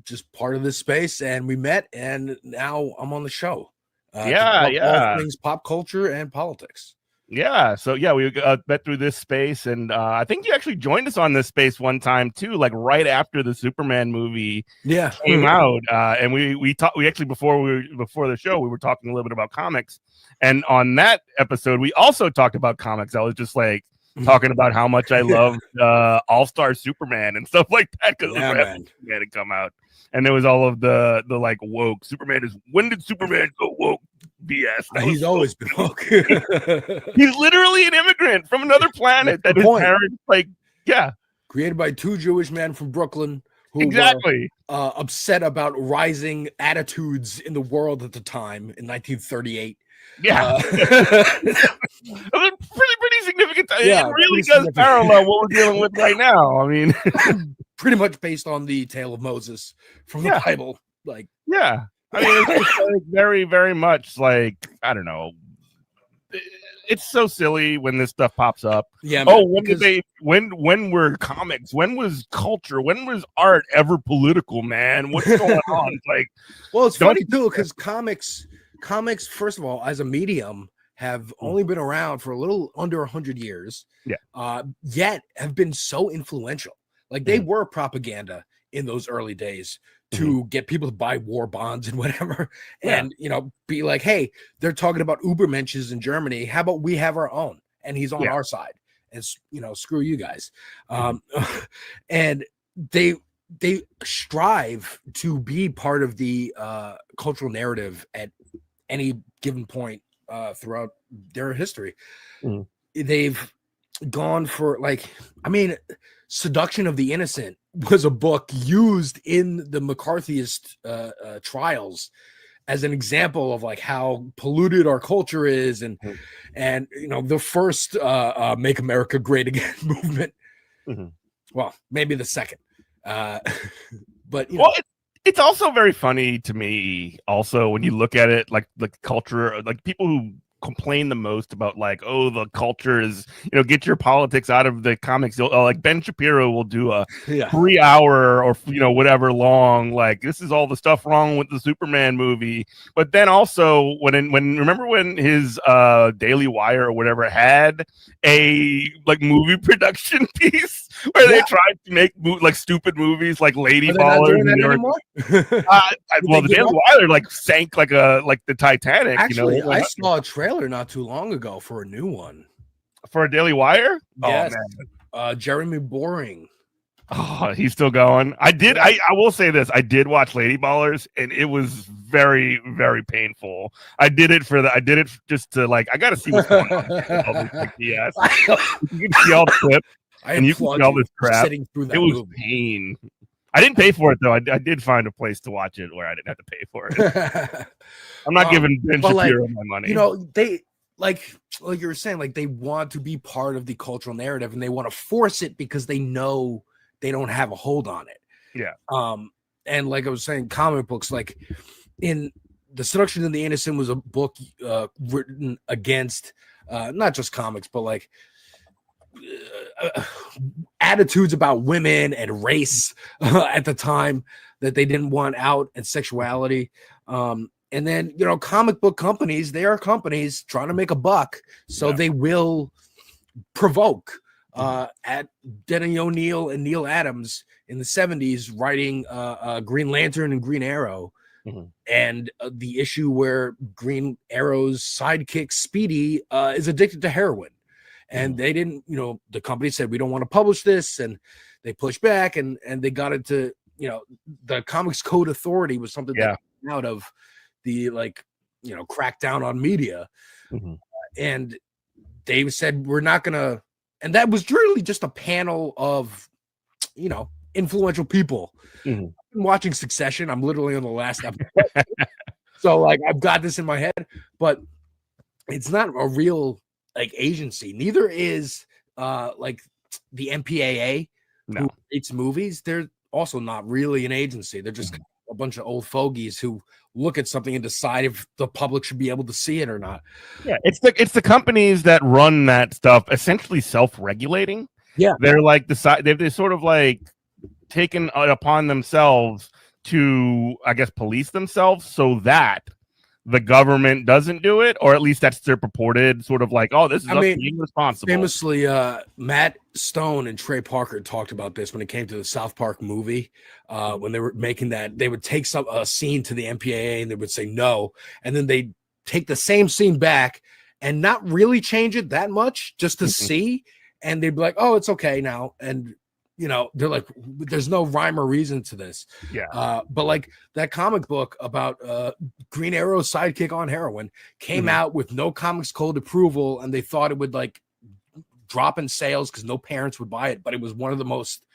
Just part of this space, and we met, and now I'm on the show. All things pop culture and politics. Yeah, so yeah, we met through this space, and I think you actually joined us on this space one time too, like right after the Superman movie came out. And we talked. We actually before the show, we were talking a little bit about comics, and on that episode, we also talked about comics. I was just like talking about how much I loved All-Star Superman and stuff like that because Superman had come out, and there was all of the like woke Superman is. When did Superman go woke? BS. He's always been woke. He's literally an immigrant from another planet that his parents created by two Jewish men from Brooklyn who were upset about rising attitudes in the world at the time in 1938. Yeah. Pretty significant. It really does parallel what we're dealing with right now. I mean, pretty much based on the tale of Moses from the Bible. Like, I mean, it's just like very, very much like, I don't know. It's so silly when this stuff pops up. Yeah. When were comics? When was culture? When was art ever political, man? What's going on? It's like, well, it's funny too, because comics, first of all, as a medium, have only been around for a little under 100 years. Yeah. Yet have been so influential. Like they were propaganda in those early days to get people to buy war bonds and whatever, and be like, hey, they're talking about Ubermenches in Germany. How about we have our own? And he's on our side, and screw you guys. And they strive to be part of the cultural narrative at any given point throughout their history. They've gone for Seduction of the Innocent was a book used in the McCarthyist trials as an example of like how polluted our culture is, and the first Make America Great Again movement. Well, maybe the second, but it's also very funny to me. Also, when you look at it, like the culture, like people who complain the most about like, oh, the culture is, get your politics out of the comics. Like Ben Shapiro will do a 3 hour or whatever long, like this is all the stuff wrong with the Superman movie. But then also remember when his Daily Wire or whatever had a like movie production piece where they tried to make like stupid movies like Lady Ballers. Well, the Daily Wire like sank like the Titanic. Actually, I saw a trailer not too long ago for a new one for a Daily Wire. Yes. Oh man, Jeremy Boring. Oh, he's still going. I will say this: I did watch Lady Ballers, and it was very, very painful. I did it just to like. I got to see what's going on. Yes, you can see all the clips, and you can see all this crap. It was pain. I didn't pay for it though. I did find a place to watch it where I didn't have to pay for it. I'm not giving Ben Shapiro my money. They like you were saying, like they want to be part of the cultural narrative, and they want to force it because they know they don't have a hold on it. Yeah. And like I was saying, comic books, like in The Seduction of the Innocent was a book written against not just comics, but like attitudes about women and race at the time that they didn't want out, and sexuality. And then, comic book companies, they are companies trying to make a buck. So they will provoke at Denny O'Neil and Neil Adams in the 70s writing Green Lantern and Green Arrow. And the issue where Green Arrow's sidekick Speedy is addicted to heroin. And they didn't, the company said, we don't want to publish this. And they pushed back and they got into, you know, the Comics Code Authority was something that came out of the, like, you know, crackdown on media. And they said, we're not gonna, and that was really just a panel of, you know, influential people. I've been watching Succession. I'm literally on the last episode. So like I've got this in my head, but it's not a real like agency. Neither is like the MPAA who rates movies. They're also not really an agency. They're just a bunch of old fogies who look at something and decide if the public should be able to see it or not. Yeah, it's the companies that run that stuff essentially self-regulating. Yeah, they're like they've sort of like taken it upon themselves to, I guess, police themselves so that the government doesn't do it, or at least that's their purported sort of like, oh, this is us being responsible. Famously, Matt Stone and Trey Parker talked about this when it came to the South Park movie. When they were making that, they would take a scene to the MPAA and they would say no, and then they'd take the same scene back and not really change it that much just to see, and they'd be like, oh, it's okay now. And you know, they're like, there's no rhyme or reason to this. Yeah. But like that comic book about Green Arrow's sidekick on heroin came out with no Comics Code approval, and they thought it would like drop in sales because no parents would buy it. But it was one of the most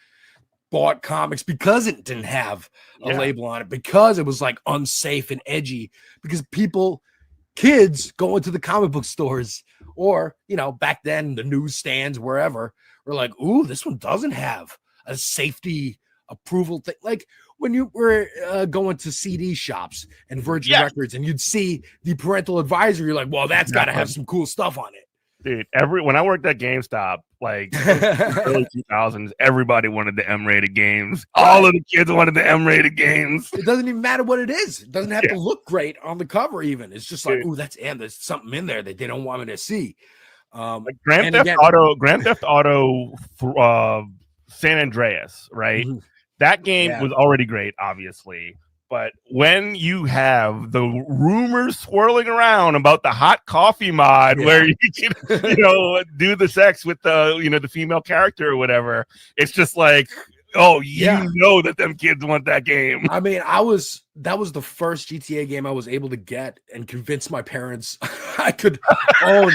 bought comics because it didn't have a label on it, because it was like unsafe and edgy, because kids go into the comic book stores, or, you know, back then the newsstands, wherever, were like, ooh, this one doesn't have a safety approval thing. Like when you were going to CD shops and Virgin Records and you'd see the parental advisory, you're like, well, that's got to have some cool stuff on it. Dude, when I worked at GameStop, like early 2000s, everybody wanted the M-rated games. All of the kids wanted the M-rated games. It doesn't even matter what it is. It doesn't have to look great on the cover even. It's just like, ooh, that's there's something in there that they don't want me to see. Like Grand Theft Auto San Andreas, right? That game was already great, obviously. But when you have the rumors swirling around about the hot coffee mod where you can, you know, do the sex with the, you know, the female character or whatever, it's just like, oh, you know that them kids want that game. I mean, that was the first GTA game I was able to get and convince my parents I could own,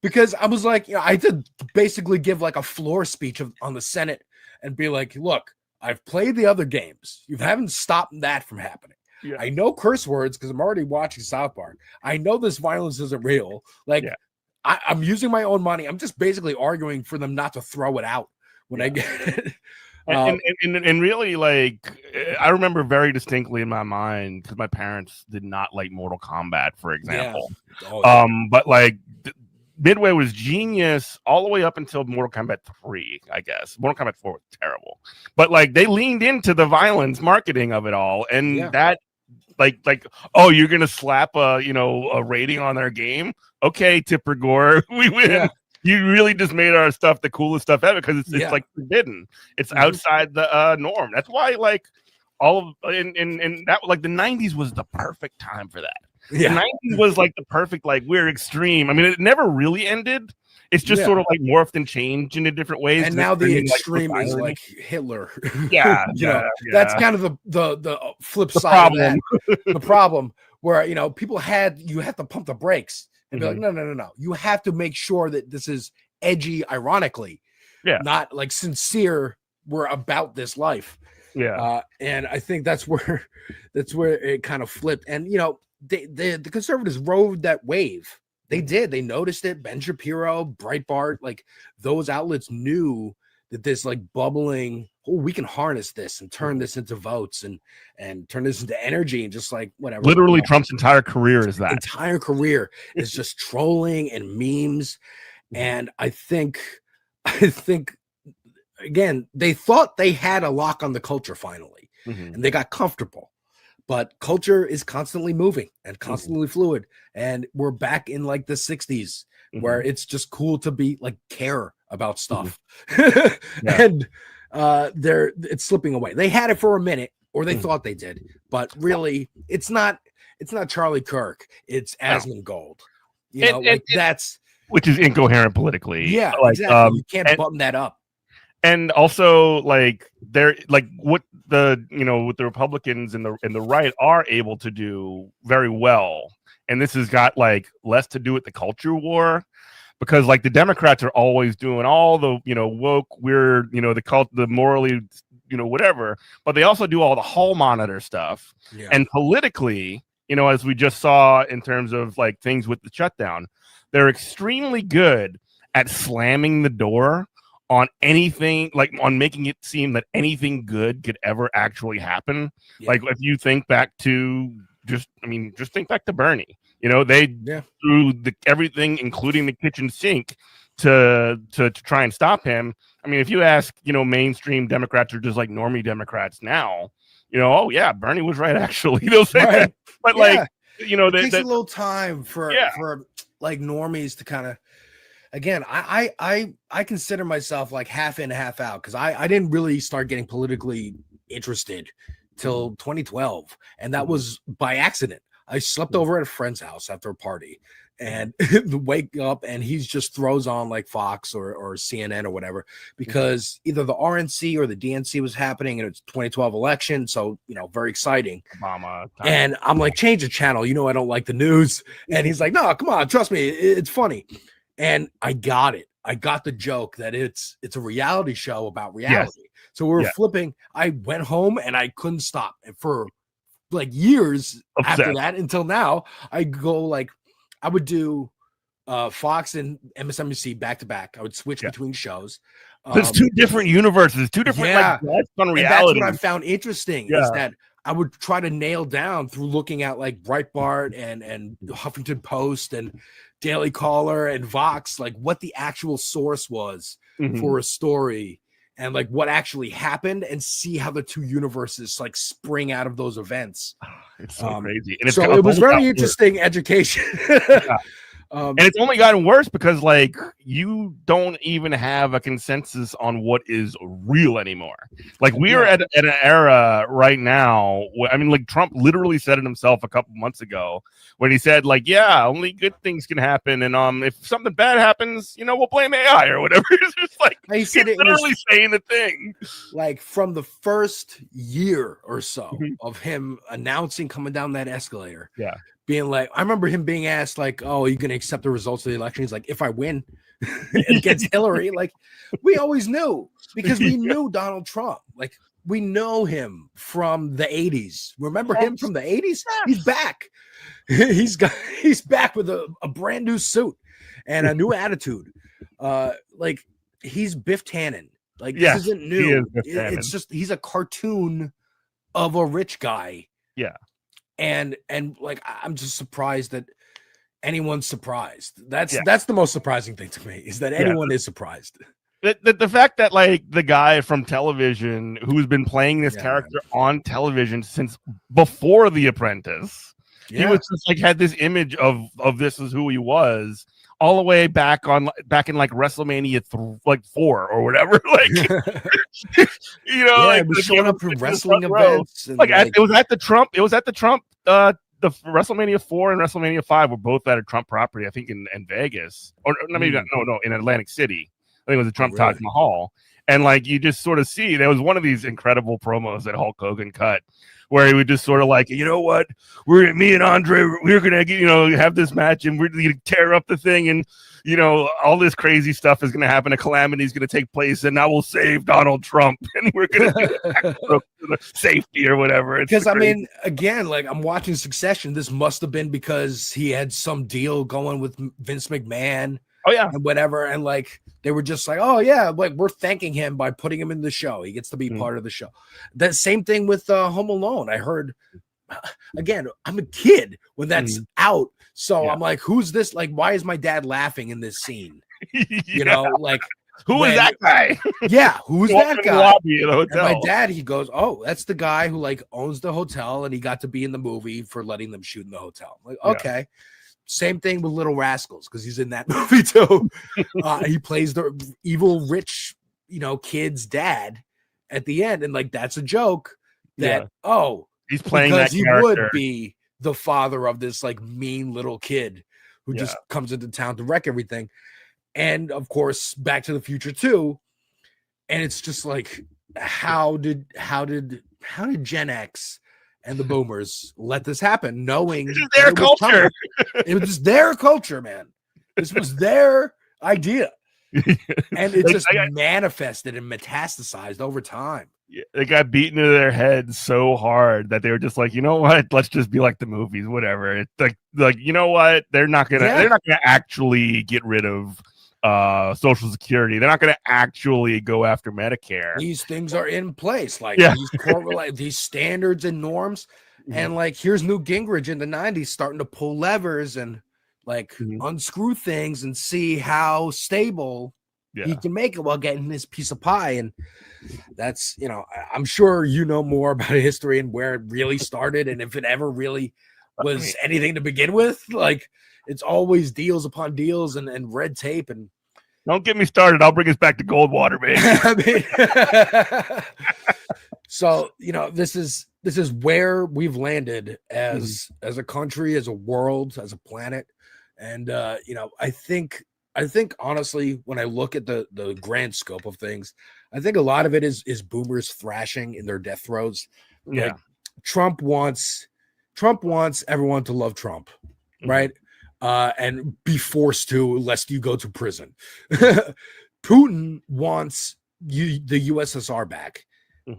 because I was like, you know, I did basically give like a floor speech on the Senate and be like, look, I've played the other games. You haven't stopped that from happening. I know curse words because I'm already watching South Park. I know this violence isn't real. Like, I'm using my own money. I'm just basically arguing for them not to throw it out when I get it. And really, like, I remember very distinctly in my mind, because my parents did not like Mortal Kombat, for example. But like Midway was genius all the way up until Mortal Kombat 3, I guess. Mortal Kombat 4 was terrible. But like they leaned into the violence marketing of it all. And that like, oh, you're gonna slap a rating on their game? Okay, Tipper Gore, we win. Yeah. You really just made our stuff the coolest stuff ever, because it's like forbidden. It's outside the norm. That's why like all of in that, like the 90s was the perfect time for that. The 90s was like the perfect, like, we're extreme. I mean, it never really ended. It's just sort of like morphed and changed in different ways. And now the extreme is like Hitler. That's kind of the flip side of that. The problem where, you know, you have to pump the brakes and be like, no. You have to make sure that this is edgy, ironically, not like sincere. We're about this life. And I think that's where it kind of flipped. And, you know, the conservatives rode that wave. They did. They noticed it. Ben Shapiro, Breitbart, like those outlets knew that this like bubbling, oh, we can harness this and turn this into votes and turn this into energy and just like whatever. Literally, Trump's entire career is that. Entire career is just trolling and memes. And I think again, they thought they had a lock on the culture finally, and they got comfortable. But culture is constantly moving and constantly fluid. And we're back in like the 60s where it's just cool to be like care about stuff. And it's slipping away. They had it for a minute, or they thought they did, but really it's not Charlie Kirk. It's Asmongold. You know, that's which is incoherent politically. Yeah, exactly. You can't button that up. And also, like, they're like what the what the Republicans and the right are able to do very well, and this has got like less to do with the culture war, because like the Democrats are always doing all the woke, weird, the morally whatever, but they also do all the hall monitor stuff, and politically, as we just saw in terms of like things with the shutdown, they're extremely good at slamming the door on anything, like on making it seem that anything good could ever actually happen. Like if you think back to just think back to Bernie. They threw everything, including the kitchen sink, to try and stop him. I mean, if you ask, mainstream Democrats or just like normie Democrats now, oh yeah, Bernie was right actually. They'll say that. But like, it takes a little time for like normies to kind of. Again, I consider myself like half in, half out, because I didn't really start getting politically interested till 2012, and that was by accident. I slept over at a friend's house after a party, and wake up and he just throws on like Fox or CNN or whatever, because either the RNC or the DNC was happening, and it's 2012 election, so very exciting. Obama time. And I'm like, change the channel. I don't like the news, and he's like, no, come on, trust me, it's funny. And I got it. I got the joke that it's a reality show about reality. So we were flipping. I went home and I couldn't stop. And for like years after that, until now, I would do Fox and MSNBC back to back. I would switch between shows. There's two different universes, two different like on reality. And that's what I found interesting is that I would try to nail down through looking at like Breitbart and Huffington Post and Daily Caller and Vox, like what the actual source was for a story and like what actually happened, and see how the two universes like spring out of those events. It's so crazy. And so it was very interesting education. And it's only gotten worse because like you don't even have a consensus on what is real anymore. Like we are at an era right now. I mean, like Trump literally said it himself a couple months ago when he said like, yeah, only good things can happen. And if something bad happens, we'll blame AI or whatever. It's just like he said it literally saying the thing. Like from the first year or so of him announcing coming down that escalator. Yeah. Being like, I remember him being asked, like, oh, are you going to accept the results of the election? He's like, if I win against Hillary, like, we always knew because we knew Donald Trump. Like, we know him from the 80s. Remember him from the 80s? He's back. He's back with a brand new suit and a new attitude. Like, he's Biff Tannen. Like, this isn't new. It's just, he's a cartoon of a rich guy. Yeah. And like I'm just surprised that anyone's surprised. That's the most surprising thing to me is that anyone is surprised. The fact that like the guy from television who's been playing this character on television since before The Apprentice, he was just like had this image of this is who he was all the way back in like WrestleMania 4 or whatever. Like like we're showing up for wrestling events. And it was at the Trump. The WrestleMania 4 and WrestleMania 5 were both at a Trump property, I think in Vegas, or maybe no, in Atlantic City. I think it was a Trump Taj Mahal. And like you just sort of see, there was one of these incredible promos that Hulk Hogan cut, where he would just sort of like, you know what, me and Andre, we're gonna have this match, and we're gonna tear up the thing, and all this crazy stuff is gonna happen. A calamity is gonna take place, and I will save Donald Trump, and we're gonna do safety or whatever. Because I mean, again, like I'm watching Succession. This must have been because he had some deal going with Vince McMahon. Oh yeah, and whatever, and like they were just like, oh yeah, like we're thanking him by putting him in the show. He gets to be part of the show. That same thing with Home Alone. I heard, again, I'm a kid when that's out, so I'm like, who's this? Like, why is my dad laughing in this scene? Like who is that guy? Yeah, who's that guy? Lobby at a hotel. And my dad, he goes, oh, that's the guy who like owns the hotel, and he got to be in the movie for letting them shoot in the hotel. I'm like, okay. Same thing with Little Rascals, because he's in that movie too. He plays the evil rich, kid's dad at the end, and like that's a joke that he's playing because that he character. would be the father of this like mean little kid who just comes into town to wreck everything. And of course, Back to the Future 2. And it's just like, how did Gen X and the boomers let this happen, knowing This is their culture. It was just their culture, man. This was their idea. And it just manifested and metastasized over time. Yeah, they got beaten into their heads so hard that they were just like, you know what? Let's just be like the movies, whatever. It's like you know what? They're not gonna actually get rid of Social Security. They're not gonna actually go after Medicare. These things are in place, like Yeah. these standards and norms. And like, here's Newt Gingrich in the 90s starting to pull levers and like unscrew things and see how stable he can make it while getting his piece of pie. And that's, you know, I'm sure you know more about history and where it really started and if it ever really was anything to begin with. Like, it's always deals upon deals and red tape. And don't get me started. I'll bring us back to Goldwater, baby. I mean, so, you know, this is where we've landed as a country, as a world, as a planet. And you know, I think honestly, when I look at the grand scope of things, I think a lot of it is boomers thrashing in their death throes. Yeah. Like, Trump wants everyone to love Trump, right? And be forced to, lest you go to prison. Putin wants the USSR back.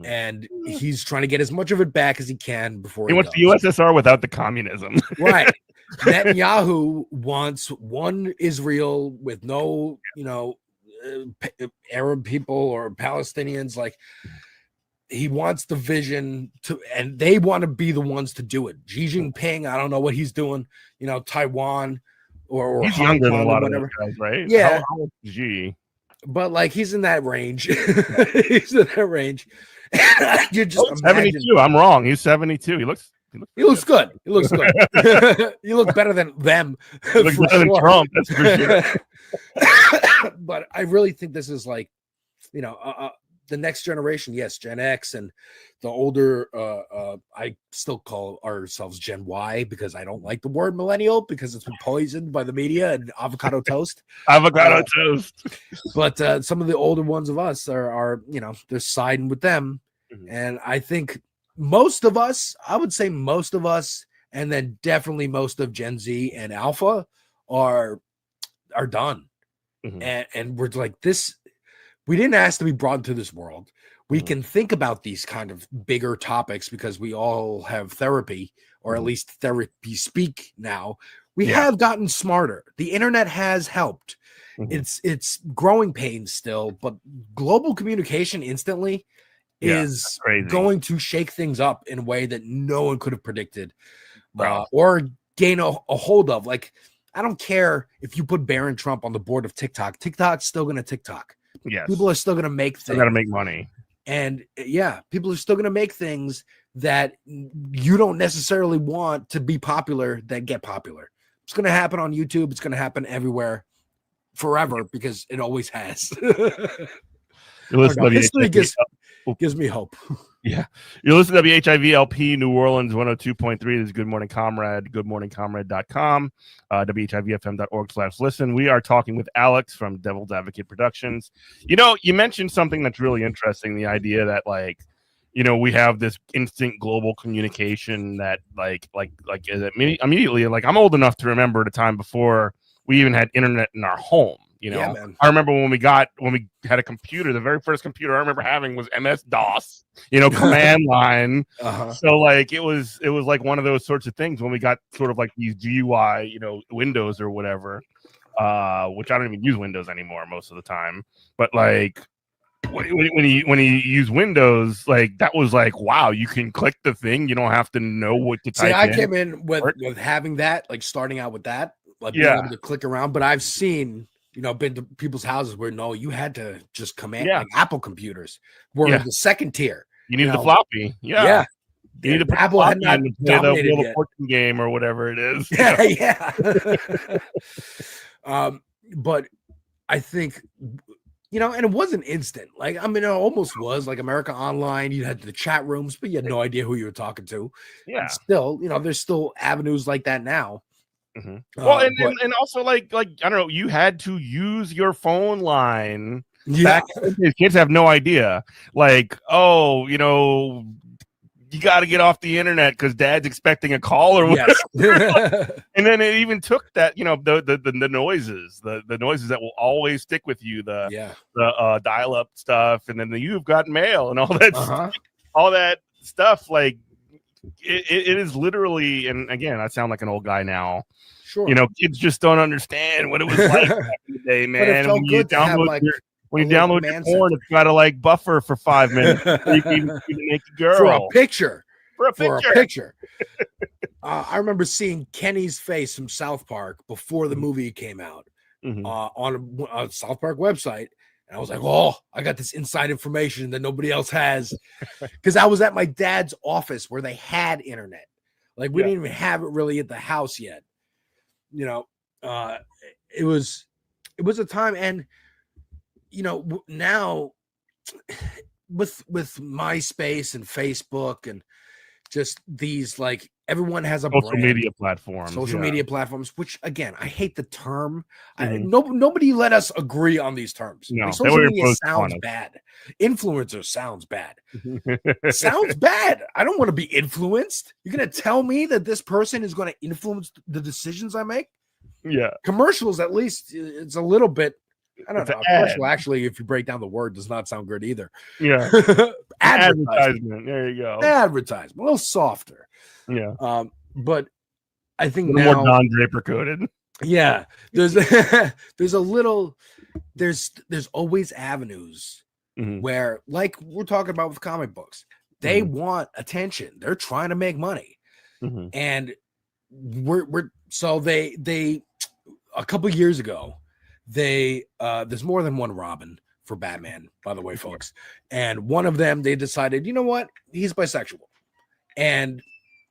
And he's trying to get as much of it back as he can before he wants the USSR without the communism. Right. Netanyahu wants one Israel with no, you know, Arab people or Palestinians. Like, he wants the vision to, and they want to be the ones to do it. Xi Jinping, I don't know what he's doing, you know, Taiwan or He's Hong younger than Kong a lot or of those whatever. guys, right? Yeah. How old is Xi? But like, he's in that range. He's in that range. You just imagine. 72. I'm wrong. He's 72. He looks good. He looks good. You look better than them. He looks better than Trump. That's for sure. But I really think this is like, you know, the next generation. Yes, Gen X and the older. I still call ourselves Gen Y because I don't like the word millennial because it's been poisoned by the media and avocado toast. Avocado toast. But some of the older ones of us are you know, they're siding with them, and I think most of us, I would say most of us, and then definitely most of Gen Z and Alpha are done. And we're like, this, we didn't ask to be brought into this world. We can think about these kind of bigger topics because we all have therapy, or at least therapy speak now. We have gotten smarter. The internet has helped. It's growing pains still, but global communication instantly is going to shake things up in a way that no one could have predicted or gain a hold of. Like, I don't care if you put Barron Trump on the board of TikTok. TikTok's still going to TikTok. Yes. People are still going to make things. They got to make money. And yeah, people are still going to make things that you don't necessarily want to be popular that get popular. It's going to happen on YouTube. It's going to happen everywhere forever because it always has. History gives me hope. Yeah. You're listening to WHIV-LP New Orleans 102.3. This is Good Morning Comrade, goodmorningcomrade.com, WHIVFM.org/listen. We are talking with Alex from Devil's Advocate Productions. You know, you mentioned something that's really interesting, the idea that, like, you know, we have this instant global communication that immediately, like, I'm old enough to remember the time before we even had internet in our home. You know, Yeah, man. I remember when we had a computer, the very first computer I remember having was MS-DOS, you know, command line. So like, it was like one of those sorts of things when we got sort of like these GUI, you know, Windows or whatever, which I don't even use Windows anymore most of the time. But like, when you use Windows, like, that was like, wow, you can click the thing. You don't have to know what to type in. I came in with having that, like, starting out with that, like, being able to click around. But I've seen, you know, been to people's houses where no, you had to just command, like Apple computers were the second tier. You needed the floppy. Yeah. You need to put Apple had not the dominated Wheel yet. of Fortune game or whatever it is. But I think, you know, and it wasn't instant. Like, I mean, it almost was like America Online. You had the chat rooms, but you had no idea who you were talking to. Yeah. And still, you know, there's still avenues like that now. Well, and also like I don't know, you had to use your phone line Back in the day, kids have no idea. Like, oh, you know, you got to get off the internet because dad's expecting a call or whatever. Yes. And then it even took that, you know, the noises, the noises that will always stick with you, the dial-up stuff, and then the you've got mail and all that, all that stuff. Like it is literally, and again, I sound like an old guy now. Sure. You know, kids just don't understand what it was like back in the day, man. But it felt good to have, like, when you download your porn, it's got to like buffer for 5 minutes before you can even make a girl. For a picture. For a picture. I remember seeing Kenny's face from South Park before the movie came out on a South Park website. And I was like, oh, I got this inside information that nobody else has. Because I was at my dad's office where they had internet. Like, we didn't even have it really at the house yet. You know, it was a time. And, you know, now with MySpace and Facebook and just these, like, everyone has a social brand. media platforms. Social media platforms, which again, I hate the term. Nobody let us agree on these terms. No, like, social media sounds bad. Influencer sounds bad. Sounds bad. I don't want to be influenced. You're gonna tell me that this person is going to influence the decisions I make? Yeah. Commercials, at least, it's a little bit. I don't It's know. an ad. Commercial, actually, if you break down the word, does not sound good either. Yeah. Advertisement. There you go. Advertisement. A little softer. Yeah. But I think a little now, more Don Draper coded. yeah, there's there's a little there's always avenues where, like we're talking about with comic books, they want attention. They're trying to make money, and we're so they a couple years ago, there's more than one Robin for Batman, by the way, folks, and one of them, they decided, you know what, he's bisexual, and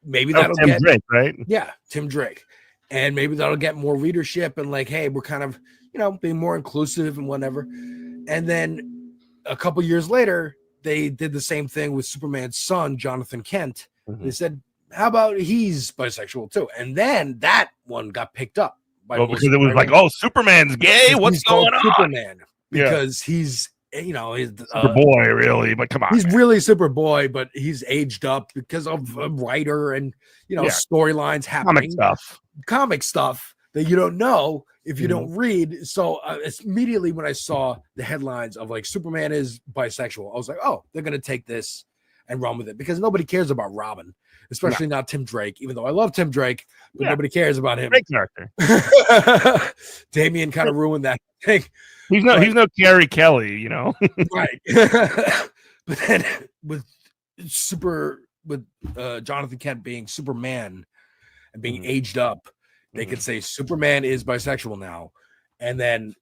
maybe that'll Tim get Drake, right? Yeah, Tim Drake. And maybe that'll get more readership and, like, hey, we're kind of, you know, being more inclusive and whatever. And then a couple years later, they did the same thing with Superman's son, Jonathan Kent. They said, how about he's bisexual too? And then that one got picked up by because it was like, oh, Superman's gay. What's going on? Superman, because he's, you know, he's Superboy, really, but come on, he's really Superboy, but he's aged up because of a writer and, you know, storylines happening, comic stuff that you don't know if you don't read. So it's immediately when I saw the headlines of, like, Superman is bisexual, I was like, oh, they're gonna take this and run with it, because nobody cares about Robin, especially not Tim Drake. Even though I love Tim Drake, but nobody cares about him. Great character. Damian kind of ruined that thing. He's no Gary Kelly, you know. Right. But then with Jonathan Kent being Superman and being aged up, they could say Superman is bisexual now. And then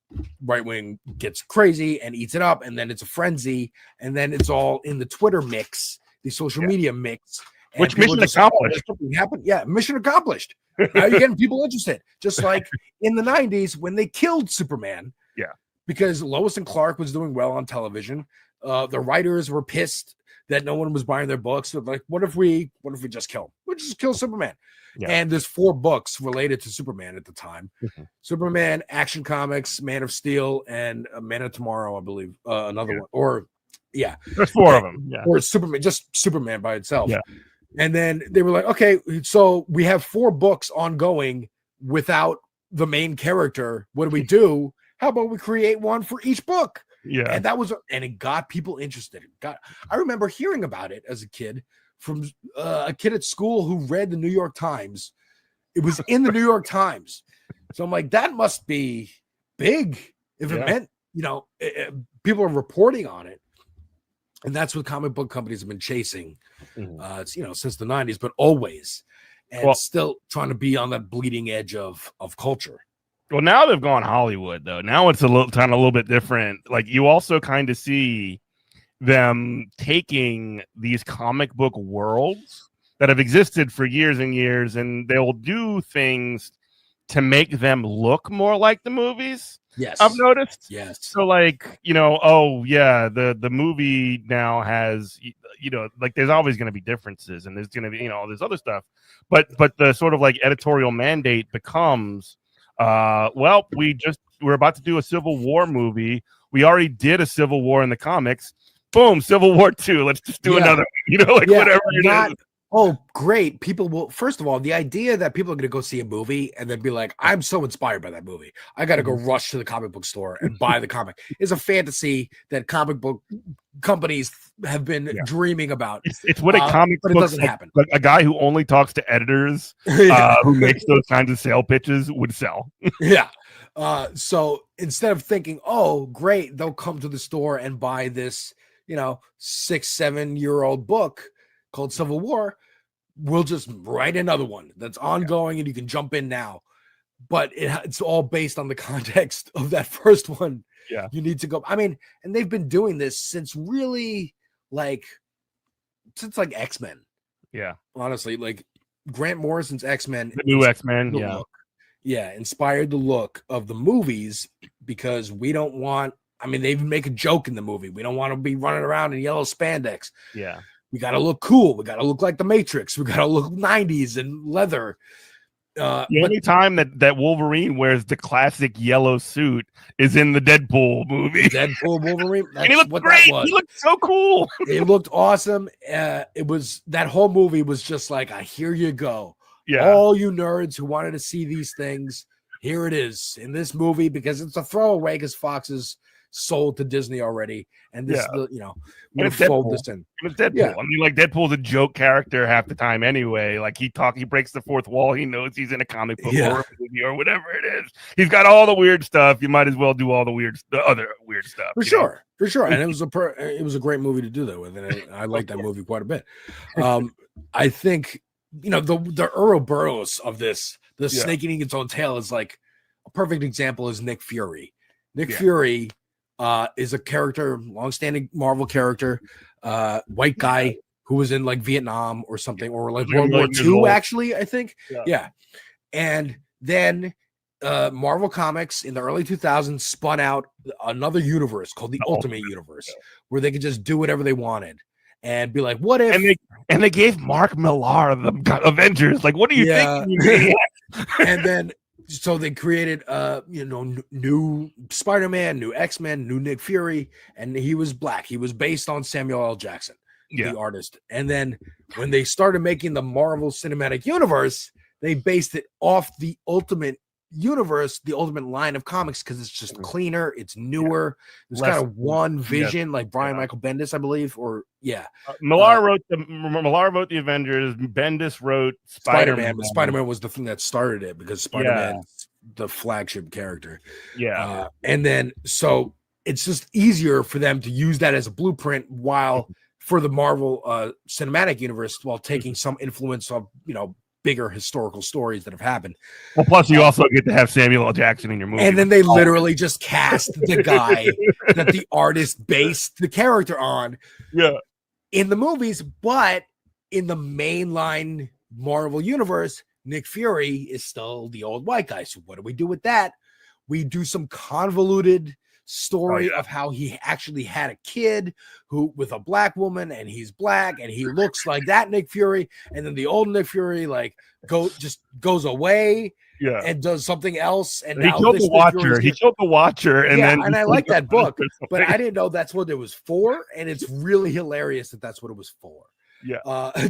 right wing gets crazy and eats it up, and then it's a frenzy, and then it's all in the Twitter mix, the social media mix. Which mission accomplished? Happened. Yeah, mission accomplished. Now you're getting people interested. Just like in the 90s when they killed Superman. Yeah. Because Lois and Clark was doing well on television. The writers were pissed that no one was buying their books. So, like, what if we just kill him? We'll just kill Superman. Yeah. And there's 4 books related to Superman at the time. Superman, Action Comics, Man of Steel, and Man of Tomorrow, I believe. Another one. Or, yeah. There's 4 of them. Yeah. Or Superman, just Superman by itself. Yeah. And then they were like, okay, so we have 4 books ongoing without the main character. What do we do? How about we create one for each book? Yeah. And it got people interested. I remember hearing about it as a kid from a kid at school who read the New York Times. It was in the New York Times. So I'm like, that must be big if it meant, you know, people are reporting on it. And that's what comic book companies have been chasing. It's, you know, since the 90s, but always, and still trying to be on that bleeding edge of culture. Well, now they've gone Hollywood, though. Now it's a little bit different. Like, you also kind of see them taking these comic book worlds that have existed for years and years, and they'll do things to make them look more like the movies. Yes, I've noticed. Yes. So, like, you know, oh yeah, the movie now has, you know, like, there's always going to be differences, and there's going to be, you know, all this other stuff, but the sort of like editorial mandate becomes, well, we're about to do a Civil War movie. We already did a Civil War in the comics. Boom, Civil War 2. Let's just do another. Whatever it is. Oh, great. People will, first of all, the idea that people are going to go see a movie and then be like, I'm so inspired by that movie. I got to go rush to the comic book store and buy the comic is a fantasy that comic book companies have been dreaming about. It's what a comic but it book, doesn't happen. Like a guy who only talks to editors who makes those kinds of sale pitches would sell. Yeah. So instead of thinking, oh, great, they'll come to the store and buy this, 6-7 year old book called Civil War, we'll just write another one that's ongoing and you can jump in now. But it's all based on the context of that first one. Yeah. You need to go. I mean, and they've been doing this since since X-Men. Yeah. Honestly, like Grant Morrison's X-Men. The new X-Men, yeah. Look. Yeah, inspired the look of the movies because we don't want, they even make a joke in the movie. We don't want to be running around in yellow spandex. Yeah. We got to look cool. We got to look like the Matrix. We got to look 90s and leather. The only time that Wolverine wears the classic yellow suit is in the Deadpool movie. Deadpool Wolverine. And he looked great. He looked so cool. It looked awesome. It was, that whole movie was just like, here you go. Yeah. All you nerds who wanted to see these things, here it is in this movie because it's a throwaway because Fox is sold to Disney already. And this, it's fold Deadpool. this in. It's Deadpool. Yeah. Deadpool's a joke character half the time anyway. Like he breaks the fourth wall. He knows he's in a comic book or a movie or whatever it is. He's got all the weird stuff. You might as well do all the other weird stuff. For sure. And it was a great movie to do that with, and I like that movie quite a bit. I think the Ouroboros of this, snake eating its own tail, is like a perfect example. Is Nick Fury. Nick Fury is a character, long-standing Marvel character, white guy who was in like Vietnam or something, or like World War II, actually, I think. Yeah. And then Marvel Comics in the early 2000s spun out another universe called the Ultimate Universe, where they could just do whatever they wanted and be like, what if? And they gave Mark Millar the Avengers. Like, what are you thinking? And then so they created new Spider-Man, new X-Men, new Nick Fury, and he was black. He was based on Samuel L. Jackson, the artist. And then when they started making the Marvel Cinematic Universe, they based it off the Ultimate Universe, the Ultimate line of comics, because it's just cleaner, it's newer. It's kind of one vision, like Brian Michael Bendis, I believe, or Millar wrote the Avengers. Bendis wrote Spider-Man. But Spider-Man was the thing that started it because Spider-Man's the flagship character. And then so it's just easier for them to use that as a blueprint while for the Marvel Cinematic Universe, while taking some influence of bigger historical stories that have happened. Well, plus you also get to have Samuel L. Jackson in your movie. And then they literally just cast the guy that the artist based the character on in the movies. But in the mainline Marvel universe, Nick Fury is still the old white guy. So what do we do with that? We do some convoluted story of how he actually had a kid who with a black woman, and he's black and he looks like that Nick Fury, and then the old Nick Fury goes away and does something else, and he killed the Watcher and then I like that book, but I didn't know that's what it was for, and it's really hilarious that that's what it was for. Can I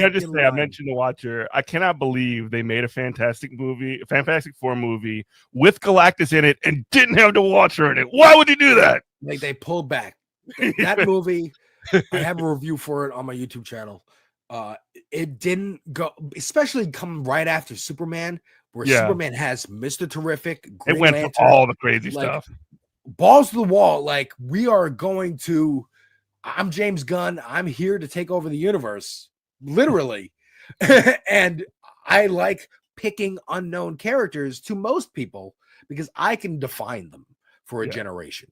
just say, I mentioned the Watcher. I cannot believe they made a Fantastic Four movie with Galactus in it and didn't have the Watcher in it. Why would they do that? Like, they pulled back that movie. I have a review for it on my YouTube channel. It didn't go, especially come right after Superman, where Superman has Mr. Terrific. Green It went Lantern, for all the crazy stuff. Balls to the wall. Like, we are going to. I'm James Gunn. I'm here to take over the universe, literally. And I like picking unknown characters to most people because I can define them for a generation.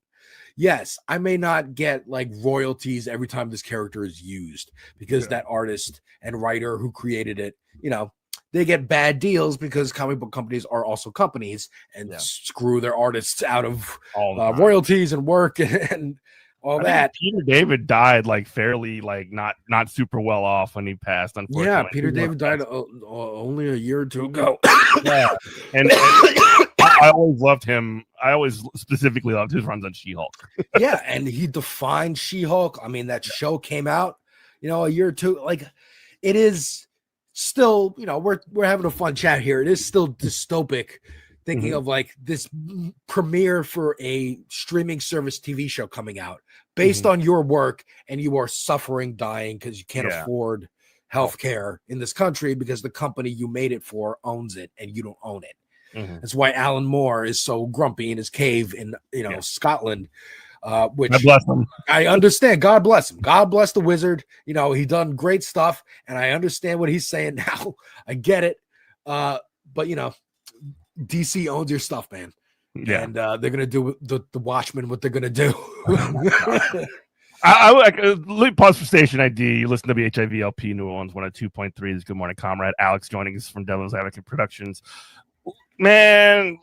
Yes, I may not get like royalties every time this character is used because that artist and writer who created it, they get bad deals because comic book companies are also companies and screw their artists out of royalties and work and all that. Peter David died like fairly, like not super well off when he passed. Unfortunately, Peter David died only a year or two ago. And I always loved him. I always specifically loved his runs on She-Hulk. Yeah, and he defined She-Hulk. I mean, that show came out, a year or two. Like, it is still, we're having a fun chat here. It is still dystopic, thinking of like this premiere for a streaming service TV show coming out based on your work, and you are suffering, dying because you can't afford health care in this country because the company you made it for owns it and you don't own it. That's why Alan Moore is so grumpy in his cave in Scotland, which God bless him. I understand. God bless him. God bless the wizard. He done great stuff, and I understand what he's saying now. I get it, but DC owns your stuff, man. Yeah, and they're gonna do the Watchmen what they're gonna do. I let me pause for station ID. You listen to WHIVLP New Orleans 102.3. This is Good Morning Comrade. Alex joining us from Devil's Advocate Productions. Man,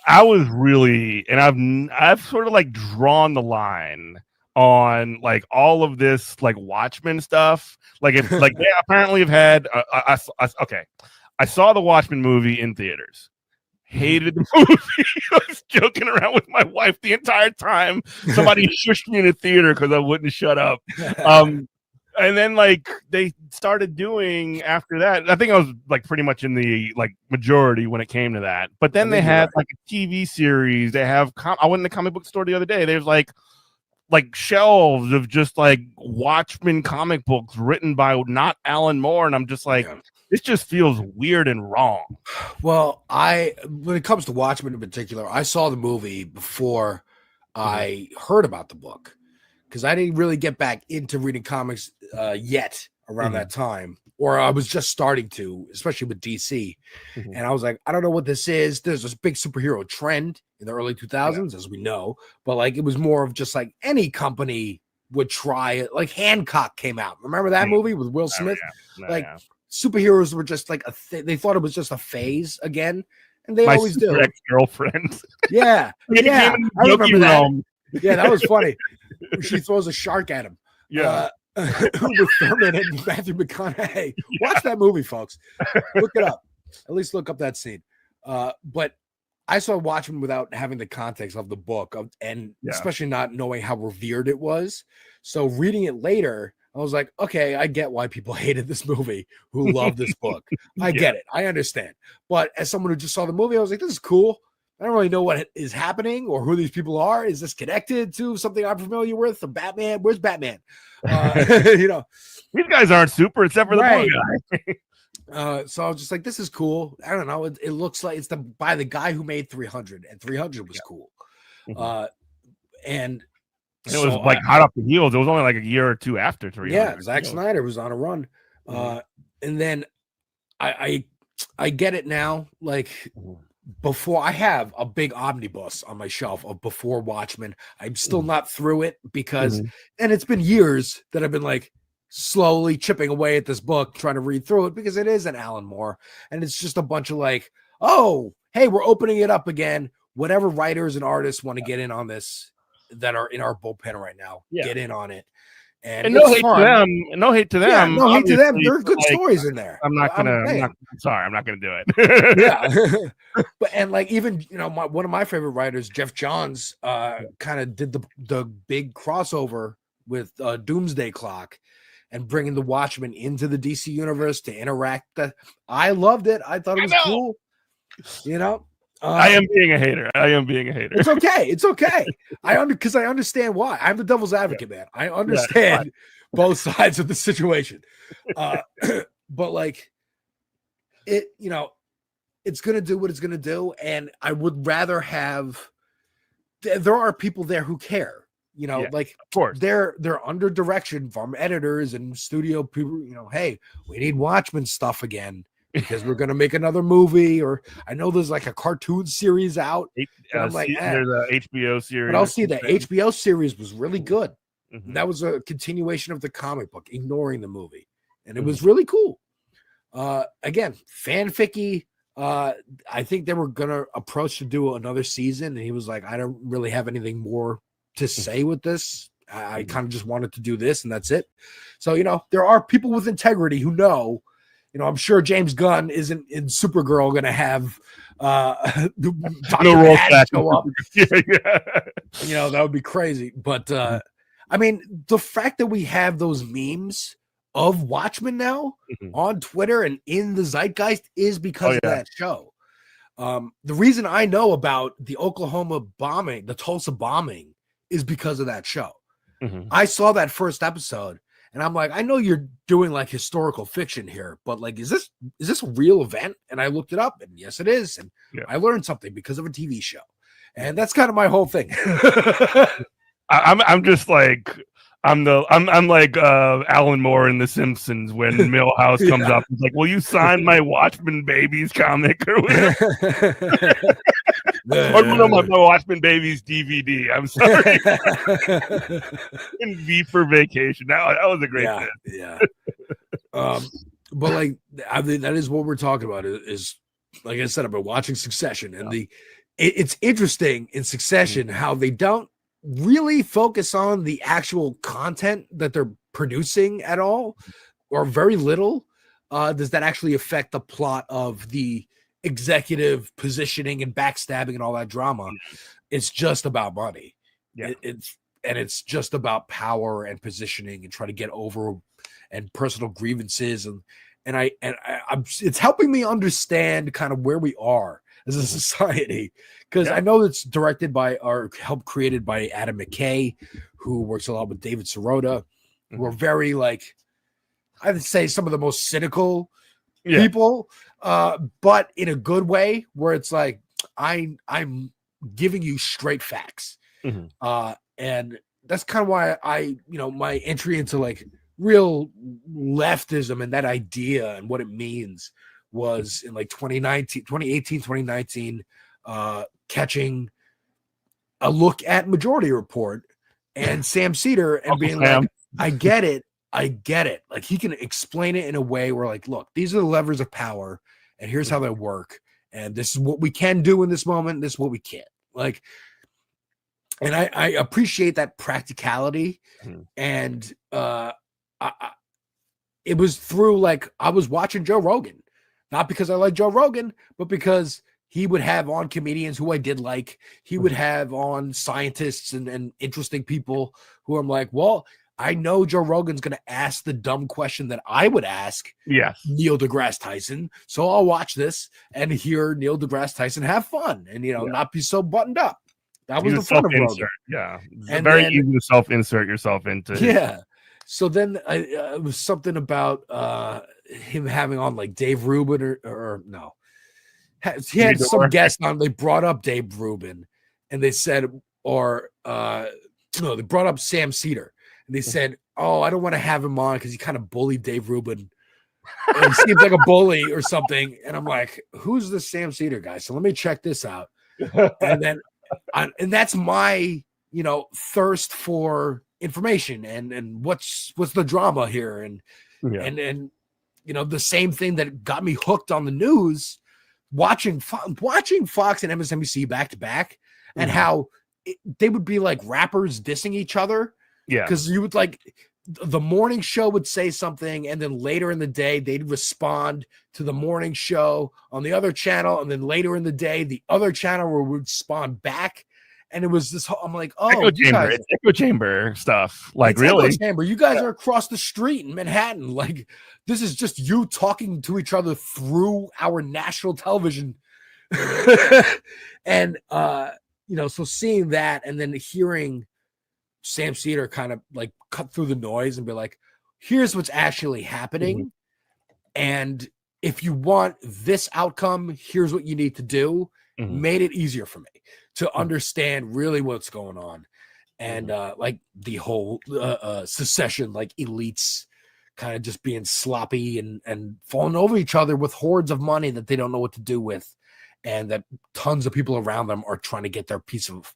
I was really, and I've sort of like drawn the line on like all of this like Watchmen stuff. Like if like they apparently have had okay. I saw the Watchmen movie in theaters. Hated the movie. I was joking around with my wife the entire time. Somebody shushed me in the theater because I wouldn't shut up. And then like they started doing after that. I think I was like pretty much in the like majority when it came to that. But then they had like a TV series. They have I went in the comic book store the other day. There's like shelves of just like Watchmen comic books written by not Alan Moore, and I'm just like, this just feels weird and wrong. Well, when it comes to Watchmen in particular, I saw the movie before I heard about the book, because I didn't really get back into reading comics yet around that time, or I was just starting to, especially with DC. And I was like, I don't know what this is. There's this big superhero trend in the early 2000s, as we know, but like it was more of just like any company would try it. Like Hancock came out. Remember that movie with Will Smith? Superheroes were just like they thought it was just a phase again, and they always do. Ex-girlfriend. Yeah, yeah, I remember that. Yeah, that was funny. She throws a shark at him. Yeah, with Thurman and Matthew McConaughey. Watch that movie, folks. Look it up. At least look up that scene. But I saw Watchmen without having the context of the book, and especially not knowing how revered it was. So reading it later, I was like, okay, I get why people hated this movie who loved this book. I get it. I understand. But as someone who just saw the movie, I was like, this is cool. I don't really know what is happening or who these people are. Is this connected to something I'm familiar with? The Batman? Where's Batman? These guys aren't super except for the blue guy. So I was just like, this is cool. I don't know. It looks like it's by the guy who made 300, and 300 was cool. And it was like hot off the heels. It was only like a year or two after 300. Yeah, Zack Snyder was on a run. And then I get it now. Like before, I have a big omnibus on my shelf of before Watchmen. I'm still not through it because, and it's been years that I've been like slowly chipping away at this book, trying to read through it because it is an Alan Moore, and it's just a bunch of like, oh, hey, we're opening it up again. Whatever writers and artists want to get in on this that are in our bullpen right now, get in on it. And no hate to them. No hate to them. No hate to them. There are good stories in there. I'm not gonna do it. But and like even one of my favorite writers, Jeff Johns, kind of did the big crossover with Doomsday Clock and bringing the Watchmen into the DC universe to interact. I loved it. I thought it was cool. I am being a hater. It's okay. It's okay. Because I understand why. I'm the devil's advocate, man. I understand both sides of the situation. But like it's gonna do what it's gonna do, and I would rather have. There are people there who care. Like of course they're under direction from editors and studio people. Hey, we need Watchmen stuff again. Because we're gonna make another movie, or I know there's like a cartoon series out. I'm like, there's a HBO series. But I'll see the HBO series was really good. That was a continuation of the comic book, ignoring the movie, and it was really cool. Again, fanficky. I think they were gonna approach to do another season, and he was like, I don't really have anything more to say with this. I kind of just wanted to do this, and that's it. So there are people with integrity who know I'm sure James Gunn isn't in Supergirl going to have Dr. No role Manhattan show up. yeah. That would be crazy. But I mean, the fact that we have those memes of Watchmen now on Twitter and in the zeitgeist is because of that show. The reason I know about the Oklahoma bombing, the Tulsa bombing, is because of that show. I saw that first episode and I'm like, I know you're doing like historical fiction here, but like, is this a real event? And I looked it up and yes, it is. And I learned something because of a TV show. And that's kind of my whole thing. I'm just like, I'm like Alan Moore in The Simpsons when Milhouse comes up. He's like, "Will you sign my Watchmen Babies comic or whatever?" Or my Watchmen Babies DVD. I'm sorry. In V for Vacation. That was a great bit. Yeah. But like, I mean, that is what we're talking about. Is like I said, I've been watching Succession, and it's interesting in Succession how they don't really focus on the actual content that they're producing at all, or very little. Does that actually affect the plot of the executive positioning and backstabbing and all that drama? It's just about money. It's just about power and positioning and trying to get over and personal grievances and it's helping me understand kind of where we are as a society, because I know it's directed by or helped created by Adam McKay, who works a lot with David Sirota. We're very like, I would say some of the most cynical people, but in a good way, where it's like I'm giving you straight facts, and that's kind of why my entry into like real leftism and that idea and what it means was in like 2019, catching a look at Majority Report and Sam Cedar and being like, I get it. Like he can explain it in a way where like, look, these are the levers of power and here's how they work. And this is what we can do in this moment. This is what we can't. Like, and I appreciate that practicality. And it was through like, I was watching Joe Rogan, not because I like Joe Rogan, but because he would have on comedians who I did like. He would have on scientists and interesting people who I'm like, well, I know Joe Rogan's going to ask the dumb question that I would ask Neil deGrasse Tyson. So I'll watch this and hear Neil deGrasse Tyson have fun and, not be so buttoned up. That was the fun of Rogan. Yeah. It's very easy to self-insert yourself into. Yeah. So then it was something about him having on like Dave Rubin or no. He had some guest on. They brought up Dave Rubin and they said, they brought up Sam Cedar and they said, oh, I don't want to have him on because he kind of bullied Dave Rubin. He seems like a bully or something. And I'm like, who's this Sam Cedar guy? So let me check this out. And then, and that's my, thirst for information and what's the drama here. And the same thing that got me hooked on the news, watching Fox and MSNBC back to back, and how they would be like rappers dissing each other. Yeah, because you would like the morning show would say something, and then later in the day they'd respond to the morning show on the other channel, and then later in the day the other channel would respond back. And it was this whole, I'm like, oh, echo chamber stuff. Like, it's really? Echo chamber. You guys are across the street in Manhattan. Like, this is just you talking to each other through our national television. And, so seeing that and then hearing Sam Cedar kind of like cut through the noise and be like, here's what's actually happening. And if you want this outcome, here's what you need to do. Made it easier for me to understand really what's going on. And like the whole secession, like elites kind of just being sloppy and falling over each other with hordes of money that they don't know what to do with. And that tons of people around them are trying to get their piece of.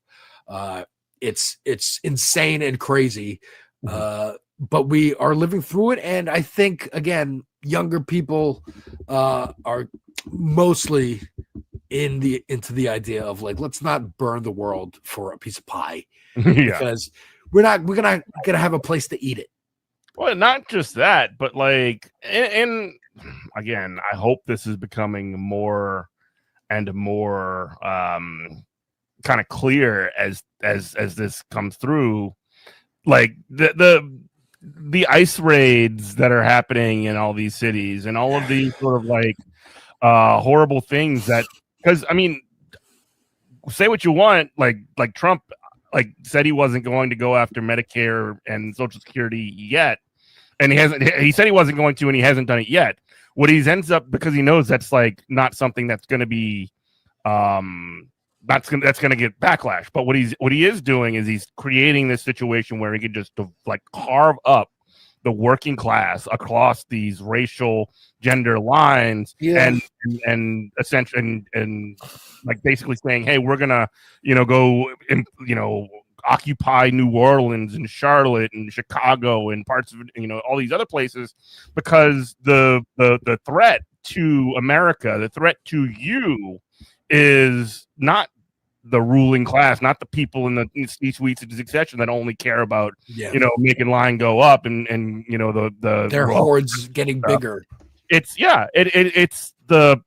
It's insane and crazy. But we are living through it. And I think, again, younger people are mostly into the idea of like, let's not burn the world for a piece of pie because we're gonna have a place to eat it. Well, not just that, but like, and again, I hope this is becoming more and more kind of clear as this comes through. Like the ICE raids that are happening in all these cities and all of these sort of like horrible things that, because I mean, say what you want, like Trump like said he wasn't going to go after Medicare and Social Security yet, and he said he wasn't going to, and he hasn't done it yet. What he ends up, because he knows that's like not something that's going to be that's going to get backlash. But what he is doing is he's creating this situation where he can just like carve up the working class across these racial gender lines, and essentially and like basically saying, hey, we're gonna go occupy New Orleans and Charlotte and Chicago and parts of all these other places, because the threat to America, the threat to you, is not the ruling class, not the people in the C-suites and succession that only care about making line go up and their hordes getting bigger. It's it's the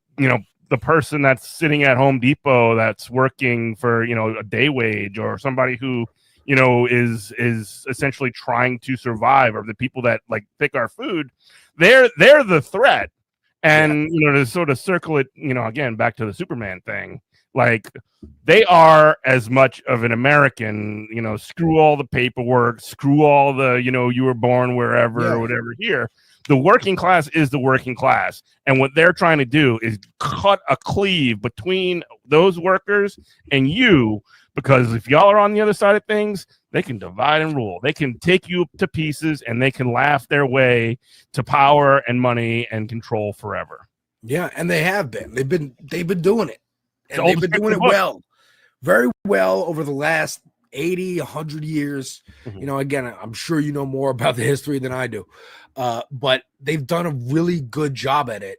the person that's sitting at Home Depot that's working for a day wage, or somebody who is essentially trying to survive, or the people that like pick our food. They're the threat. And to sort of circle it again back to the Superman thing, like they are as much of an American, screw all the paperwork, screw all the you were born wherever or whatever here. The working class is the working class, and what they're trying to do is cut a cleave between those workers and you, because if y'all are on the other side of things, they can divide and rule. They can take you to pieces, and they can laugh their way to power and money and control forever. Yeah, and they have been. They've been doing it, and they've been doing it well, very well over the last 80, 100 years. Again, I'm sure you know more about the history than I do, but they've done a really good job at it,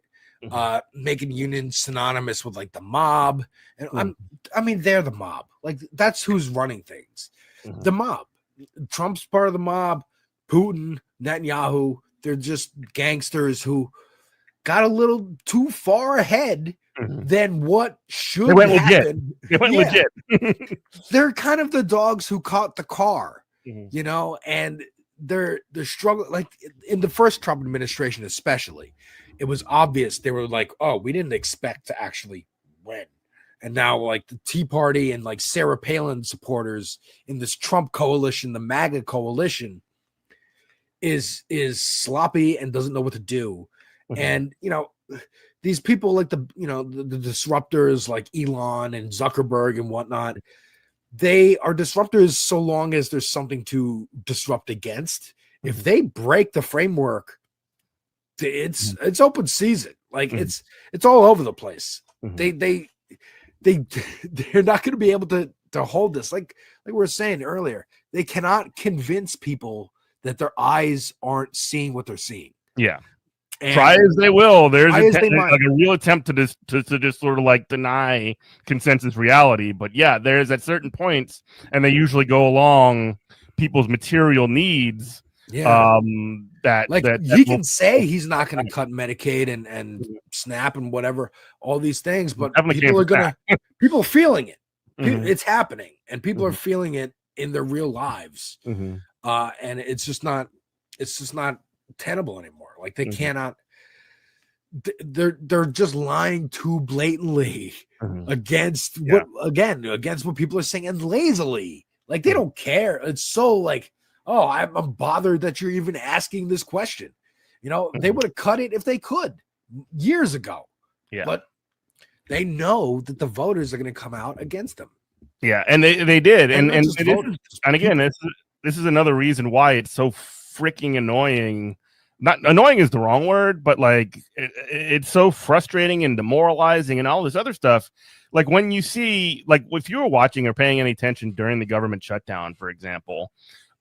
making unions synonymous with like the mob. And I mean, they're the mob. Like that's who's running things. The mob. Trump's part of the mob. Putin, Netanyahu, they're just gangsters who got a little too far ahead than what should happen. They went legit. They're kind of the dogs who caught the car, and they're struggling. Like in the first Trump administration, especially, it was obvious they were like, "Oh, we didn't expect to actually win." And now, like the Tea Party and like Sarah Palin supporters in this Trump coalition, the MAGA coalition, is sloppy and doesn't know what to do. And these people like the disruptors like Elon and Zuckerberg and whatnot, they are disruptors so long as there's something to disrupt against. If they break the framework, it's open season. Like it's all over the place. They're not going to be able to hold this. Like we were saying earlier, they cannot convince people that their eyes aren't seeing what they're seeing. Yeah. And try as they will, there's a real attempt to just sort of like deny consensus reality. But yeah, there's at certain points, and they usually go along people's material needs. Yeah. That he can say he's not going to cut Medicaid and SNAP and whatever, all these things, but people are feeling it. It's happening, and people are feeling it in their real lives. And it's just not tenable anymore. Like they cannot. They're just lying too blatantly against what people are saying, and lazily. Like they don't care. It's so like, oh, I'm bothered that you're even asking this question. They would have cut it if they could years ago. Yeah, but they know that the voters are going to come out against them. Yeah, and they did, and again, this is another reason why it's so freaking annoying. Not annoying is the wrong word, but like it's so frustrating and demoralizing and all this other stuff. Like when you see, like if you were watching or paying any attention during the government shutdown, for example,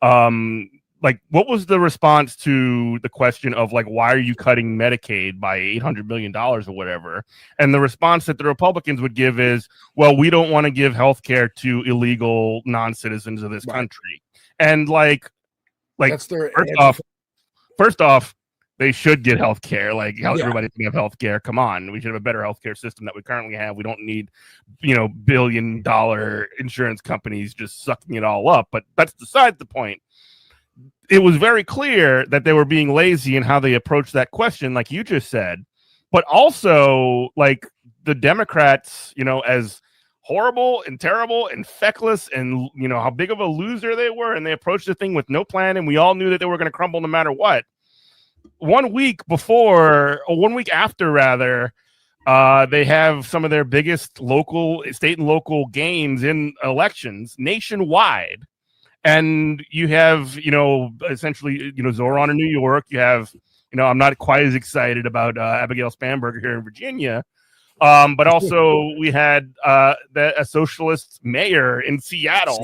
like what was the response to the question of like, why are you cutting Medicaid by $800 million or whatever? And the response that the Republicans would give is, well, we don't want to give health care to illegal non-citizens of this country. And like that's their First off, They should get health care. Like how Yeah. everybody can have health care. Come on. We should have a better health care system that we currently have. We don't need, billion-dollar insurance companies just sucking it all up. But that's beside the point. It was very clear that they were being lazy in how they approached that question, like you just said. But also, like, the Democrats, as horrible and terrible and feckless and, how big of a loser they were. And they approached the thing with no plan. And we all knew that they were going to crumble no matter what. 1 week after, they have some of their biggest state and local gains in elections nationwide. And you have, essentially, Zoran in New York. You have, I'm not quite as excited about Abigail Spanberger here in Virginia. But also we had a socialist mayor in Seattle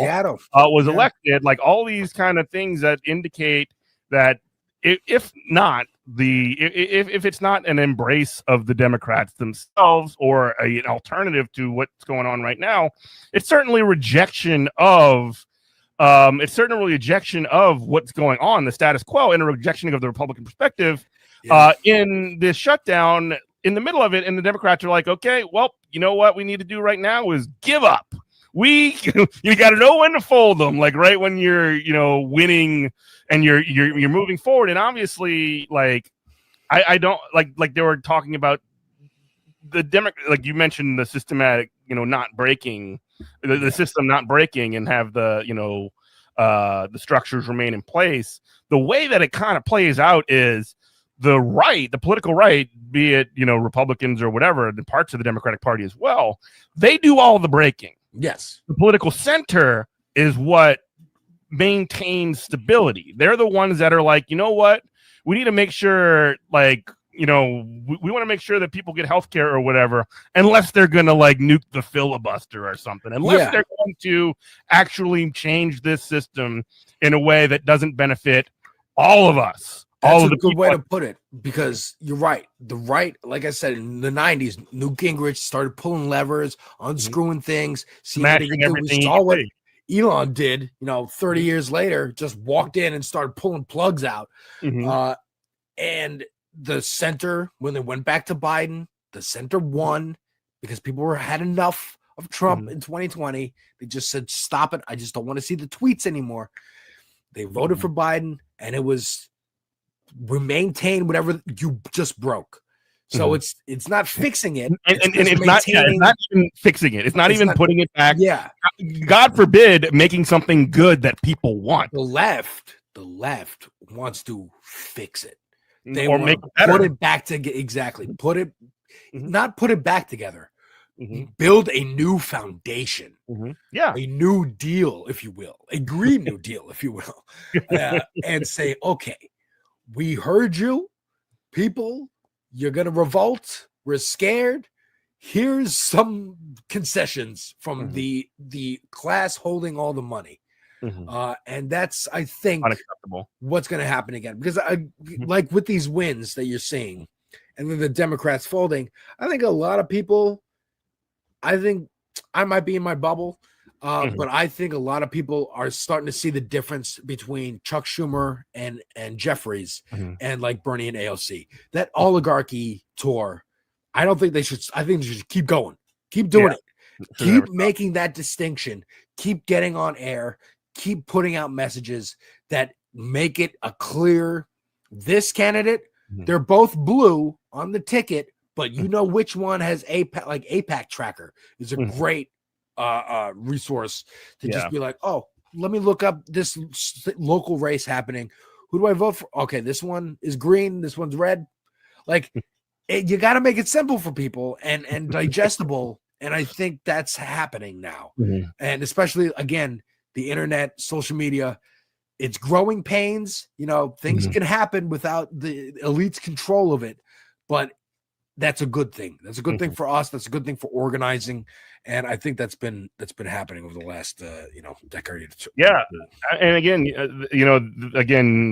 was elected. Like all these kind of things that indicate that if it's not an embrace of the Democrats themselves or an alternative to what's going on right now, it's certainly rejection of what's going on, the status quo, and a rejection of the Republican perspective in this shutdown. In the middle of it, and the Democrats are like, okay, well, you know what we need to do right now is give up. You got to know when to fold them, like right when you're, winning and you're moving forward. And obviously, like, I don't like they were talking about the like you mentioned the systematic, not breaking the system, not breaking, and have the, the structures remain in place. The way that it kind of plays out is the political right, be it, Republicans or whatever, the parts of the Democratic Party as well, they do all the breaking. Yes. The political center is what maintains stability. They're the ones that are like, you know what? We need to make sure, like, we want to make sure that people get health care or whatever, unless they're going to, like, nuke the filibuster or something, unless they're going to actually change this system in a way that doesn't benefit all of us. That's a good way to put it, because you're right. The right, like I said, in the 90s, Newt Gingrich started pulling levers, unscrewing things, smashing everything. We saw what Elon did, 30 years later, just walked in and started pulling plugs out. And the center, when they went back to Biden, the center won because people had enough of Trump in 2020. They just said, stop it. I just don't want to see the tweets anymore. They voted for Biden, and it was... we maintain whatever you just broke. So it's not fixing it. And it's not even fixing it. It's not even putting it back. Yeah. God forbid making something good that people want. The left wants to fix it. They or want make to it better. put it back together. Exactly. Not put it back together. Build a new foundation. Yeah. A new deal, if you will. A Green New Deal, if you will. And say, okay, we heard you, people. You're going to revolt. We're scared. Here's some concessions from the class holding all the money. And that's, I think, unacceptable. What's going to happen again. Because like with these wins that you're seeing and then the Democrats folding, I think a lot of people, I think I might be in my bubble. But I think a lot of people are starting to see the difference between Chuck Schumer and Jeffries and like Bernie and AOC. That oligarchy tour, I don't think they should. I think they should keep going, keep doing it, keep making that distinction, keep getting on air, keep putting out messages that make it a clear. This candidate, they're both blue on the ticket, but you know which one has APAC, like APAC tracker is a great resource to just be like, oh, let me look up this local race happening. Who do I vote for? Okay, this one is green, this one's red. Like, you got to make it simple for people and digestible. And I think that's happening now. And especially, again, the internet, social media, it's growing pains. Things can happen without the elite's control of it, but that's a good thing. That's a good thing for us. That's a good thing for organizing. And I think that's been happening over the last decade. Yeah, and again,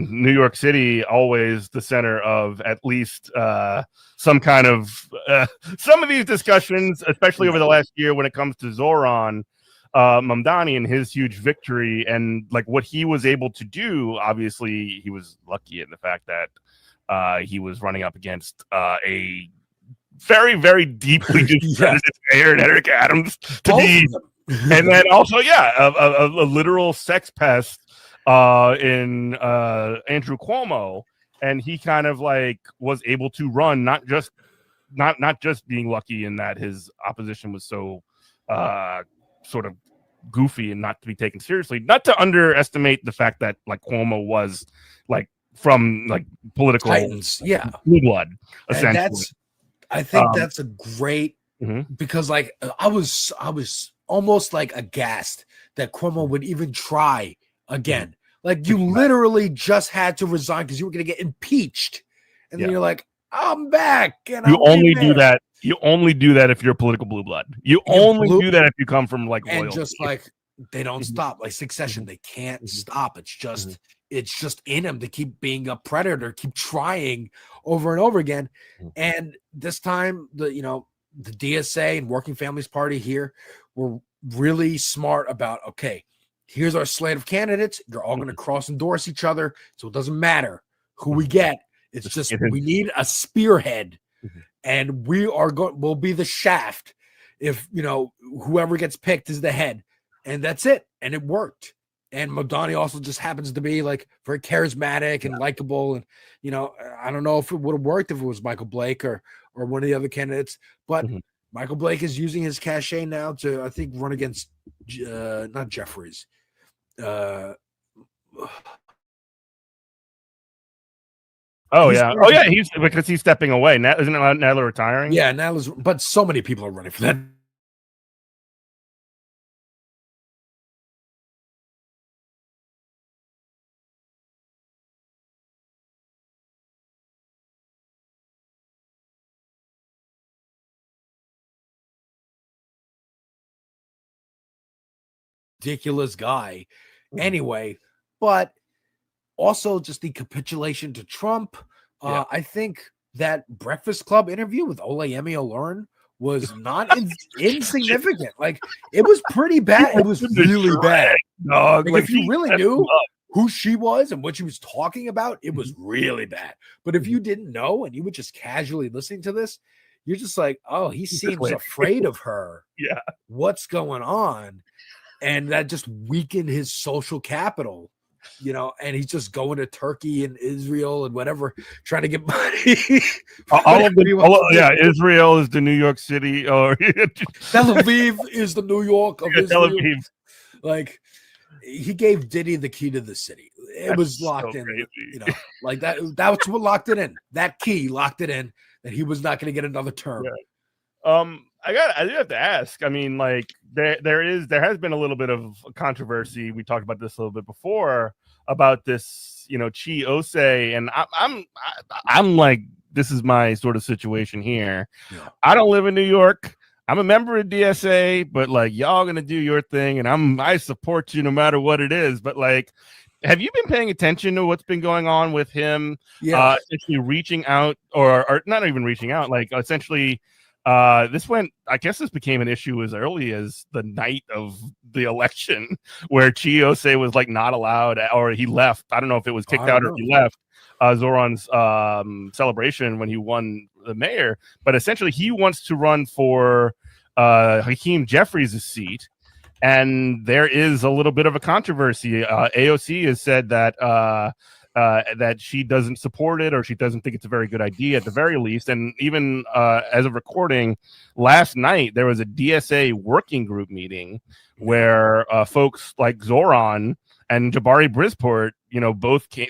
New York City always the center of at least some kind of some of these discussions, especially over the last year when it comes to Zoran Mamdani and his huge victory and like what he was able to do. Obviously, he was lucky in the fact that he was running up against a very, very deeply discredited mayor, Eric Adams, and then also, a literal sex pest in Andrew Cuomo, and he kind of like was able to run, not just being lucky in that his opposition was so sort of goofy and not to be taken seriously. Not to underestimate the fact that like Cuomo was like from like political Titans, blue blood, essentially. And I think that's a great because like I was almost like aghast that Cuomo would even try again. Like you literally just had to resign because you were going to get impeached, and then you're like, I'm back. And you only do that. You only do that if you're a political blue blood. You only do that if you come from like royalty. And just like they don't stop, like Succession, they can't stop. It's just in them to keep being a predator, keep trying over and over again. And this time, the DSA and Working Families Party here were really smart about, okay, here's our slate of candidates. They're all going to cross endorse each other, so it doesn't matter who we get. It's just we need a spearhead, and we'll be the shaft if whoever gets picked is the head, and that's it. And it worked. And Modani also just happens to be like very charismatic and likable, and I don't know if it would have worked if it was Michael Blake or one of the other candidates, but Michael Blake is using his cachet now to, I think, run against not Jeffries. He's because he's stepping away. Isn't Nadler retiring? Yeah, Nadler's, but so many people are running for that. Ridiculous guy anyway, but also just the capitulation to Trump. I think that Breakfast Club interview with Olayemi Olurin was not insignificant. Like, it was pretty bad. It was really bad. Like, if you really knew who she was and what she was talking about, it was really bad. But if you didn't know and you were just casually listening to this, you're just like, oh, he seems afraid of her. Yeah. What's going on? And that just weakened his social capital, and he's just going to Turkey and Israel and whatever, trying to get money. Israel is the New York City, or Tel Aviv is the New York of Israel. Tel Aviv. Like, he gave Diddy the key to the city. It was locked in, like that's what locked it in. That key locked it in that he was not going to get another term. Yeah. I do have to ask. I mean, like there has been a little bit of controversy. We talked about this a little bit before about this, Chi Osei, and I'm like, this is my sort of situation here. Yeah. I don't live in New York. I'm a member of DSA, but like y'all gonna do your thing, and I support you no matter what it is. But like, have you been paying attention to what's been going on with him? Yeah, essentially reaching out, or not even reaching out, like essentially. This became an issue as early as the night of the election, where Chi Osei was like not allowed, or he left. I don't know if it was kicked out or he left Zoran's celebration when he won the mayor. But essentially, he wants to run for Hakeem Jeffries' seat, and there is a little bit of a controversy. AOC has said that that she doesn't support it, or she doesn't think it's a very good idea at the very least. And even as of recording last night, there was a DSA working group meeting where folks like Zoran and Jabari Brisport,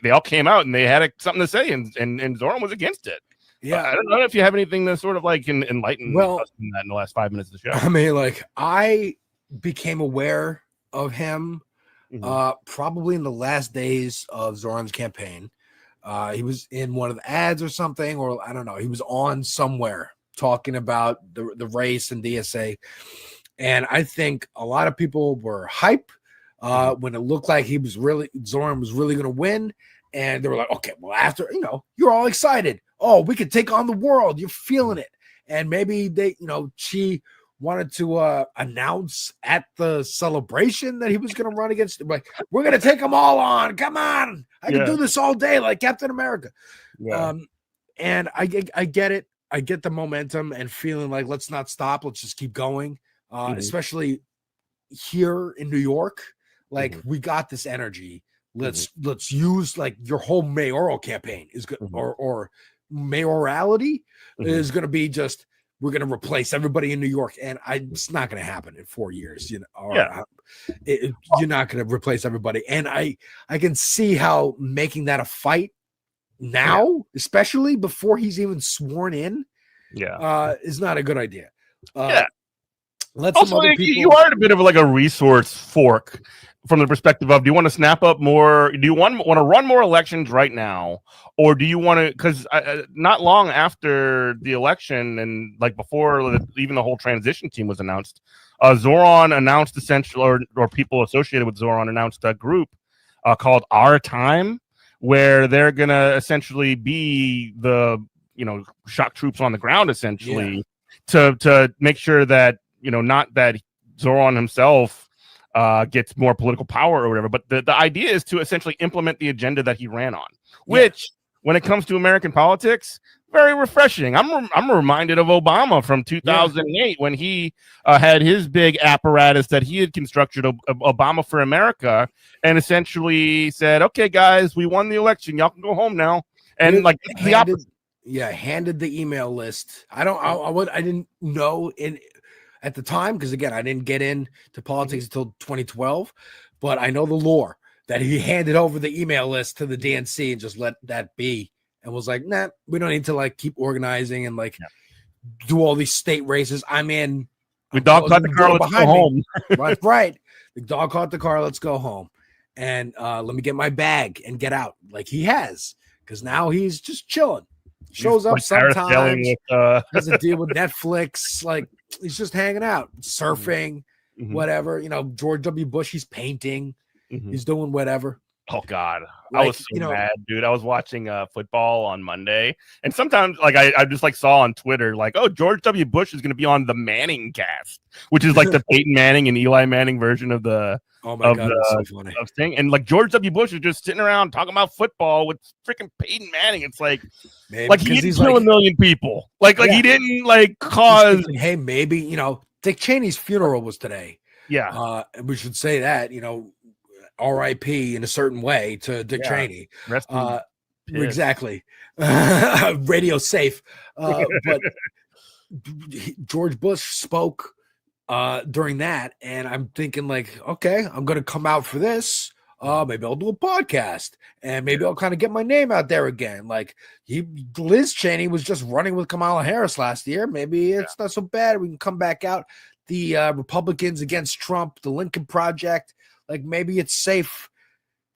they all came out and they had something to say, and Zoran was against it. Yeah, I don't know if you have anything to sort of like enlighten us in that in the last 5 minutes of the show. I mean, like, I became aware of him probably in the last days of Zoran's campaign. He was in one of the ads or something, or I don't know. He was on somewhere talking about the race and DSA. And I think a lot of people were hype when it looked like Zoran was really going to win. And they were like, okay, well, after, you're all excited. Oh, we could take on the world. You're feeling it. And maybe Chi wanted to announce at the celebration that he was going to run against. Like, we're going to take them all on. Come on, I can do this all day, like Captain America. Yeah. And I get it. I get the momentum and feeling like let's not stop. Let's just keep going. Especially here in New York, like we got this energy. Let's use like your whole mayoral campaign is good, or mayorality is going to be just we're going to replace everybody in New York, and it's not going to happen in 4 years. You know, or, you're not going to replace everybody, and I can see how making that a fight now, especially before he's even sworn in, is not a good idea. Let some Also, other people. you are in a bit of like a resource fork from the perspective of: do you want to snap up more? Do you want to run more elections right now, or do you want to? Because not long after the election and like before even the whole transition team was announced, Zoran announced essentially, or people associated with Zoran announced a group called Our Time, where they're gonna essentially be the shock troops on the ground essentially to make sure that not that Zoran himself gets more political power or whatever, but the idea is to essentially implement the agenda that he ran on, which when it comes to American politics, very refreshing. I'm reminded of Obama from 2008 when he had his big apparatus that he had constructed, Obama for America, and essentially said, okay, guys, we won the election. Y'all can go home now. And like the opposite. Handed the email list. I didn't know at the time, because again, I didn't get into politics until 2012, but I know the lore that he handed over the email list to the DNC and just let that be, and was like, nah, we don't need to like keep organizing and like do all these state races. I'm in. We dog caught the car. Let's go home. Right. The dog caught the car. Let's go home. And let me get my bag and get out, like he has, because now he's just chilling. Shows up sometimes. Doesn't deal with Netflix. Like he's just hanging out, surfing, whatever. George W. Bush, he's painting. He's doing whatever. Oh God, Like, I was so mad, dude. I was watching football on Monday, and sometimes like I just like saw on Twitter like, oh, George W. Bush is going to be on the Manning cast, which is like the Peyton Manning and Eli Manning version of the so funny. of thing. And like George W. Bush is just sitting around talking about football with freaking Peyton Manning. It's like, like he didn't kill a million people. Like he didn't like cause. Hey, maybe Dick Cheney's funeral was today. Yeah, we should say that R.I.P. in a certain way to Dick Cheney. Exactly. Radio safe. But George Bush spoke during that, and I'm thinking like, okay, I'm going to come out for this. Maybe I'll do a podcast, and maybe I'll kind of get my name out there again. Like Liz Cheney was just running with Kamala Harris last year. Maybe it's not so bad. We can come back out. The Republicans against Trump, the Lincoln Project. Like maybe it's safe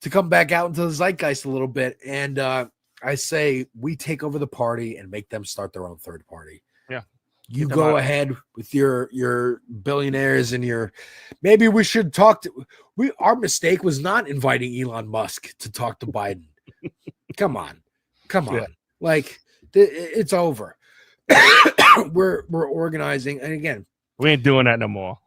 to come back out into the zeitgeist a little bit. And I say we take over the party and make them start their own third party. Yeah. You go ahead with your billionaires and maybe we should talk to our mistake was not inviting Elon Musk to talk to Biden. Come on. Like it's over. We're organizing. And again, we ain't doing that no more.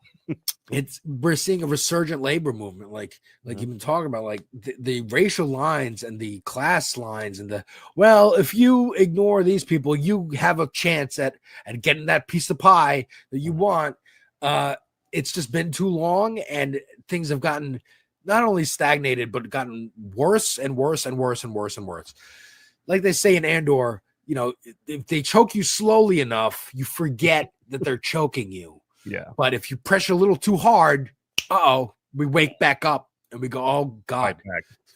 We're seeing a resurgent labor movement, like you've been talking about, like the racial lines and the class lines and if you ignore these people, you have a chance at getting that piece of pie that you want. It's just been too long, and things have gotten not only stagnated but gotten worse and worse and worse and worse and worse. Like they say in Andor, if they choke you slowly enough, you forget that they're choking you. Yeah. But if you pressure a little too hard, we wake back up and we go, oh God,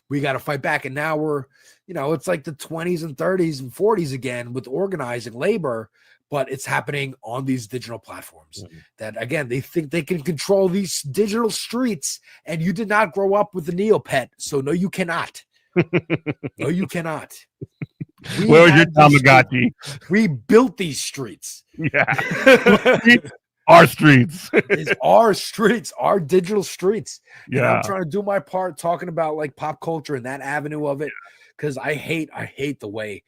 we got to fight back. And now we're, it's like the 20s and 30s and 40s again with organizing labor, but it's happening on these digital platforms that, again, they think they can control these digital streets, and you did not grow up with the Neopet. So no, you cannot. No, you cannot. Where was your Tamagotchi? We built these streets. Yeah. Our streets. It's our streets, our digital streets. Yeah. And I'm trying to do my part talking about like pop culture and that avenue of it, because I hate the way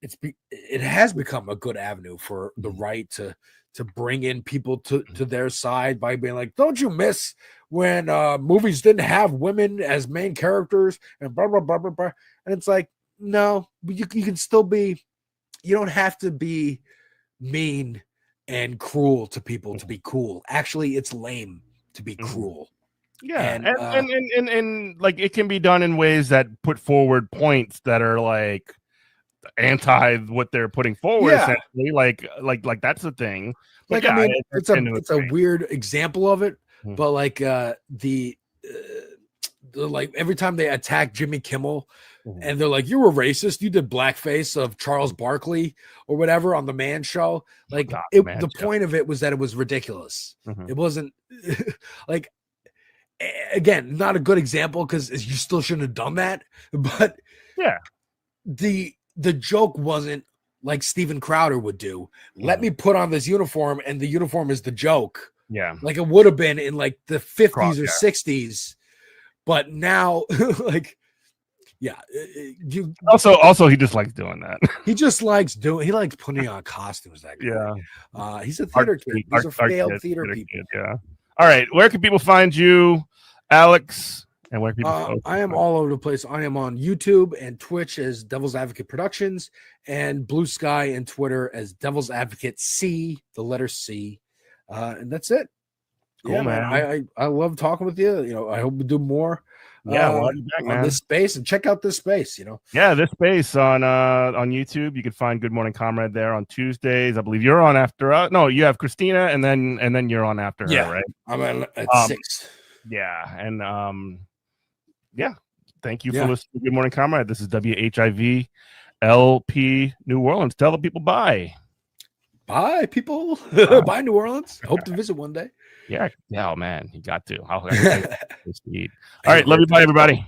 it has become a good avenue for the right to bring in people to their side by being like, don't you miss when movies didn't have women as main characters and blah blah blah blah blah. And it's like, no, but you can still be, you don't have to be mean and cruel to people to be cool. Actually, it's lame to be cruel. Yeah, and like it can be done in ways that put forward points that are like anti what they're putting forward. Yeah. Essentially, like that's the thing. But Like, yeah, I mean, it's a weird example of it, but like the like every time they attack Jimmy Kimmel and they're like, you were racist, you did blackface of Charles Barkley or whatever on the Man Show. Like the point of it was that it was ridiculous. It wasn't like, again, not a good example because you still shouldn't have done that. But yeah, the joke wasn't like Steven Crowder would do. Let me put on this uniform and the uniform is the joke. Yeah. Like it would have been in like the 50s or Yeah. 60s. But now, like, yeah. Also, he just likes doing that. He just likes he likes putting on costumes. That guy. Yeah. He's a theater kid. These are failed theater people. Yeah. All right. Where can people find you, Alex? And where can people I am all over the place. I am on YouTube and Twitch as Devil's Advocate Productions and Blue Sky and Twitter as Devil's Advocate C, the letter C. And that's it. Cool, man. I love talking with you. You know, I hope we do more. Yeah, we'll have you back, on man. this space, and check out this space. You know, Yeah, this space on YouTube. You can find Good Morning Comrade there on Tuesdays. I believe you're on after. No, you have Kristina, and then you're on after her, right? I'm at 6. Yeah, and yeah. Thank you for listening to Good Morning Comrade. This is WHIV LP New Orleans. Tell the people bye. Bye, people. Bye, New Orleans. Hope to visit one day. Yeah. Oh man, you got to. All right, love you. Bye, everybody.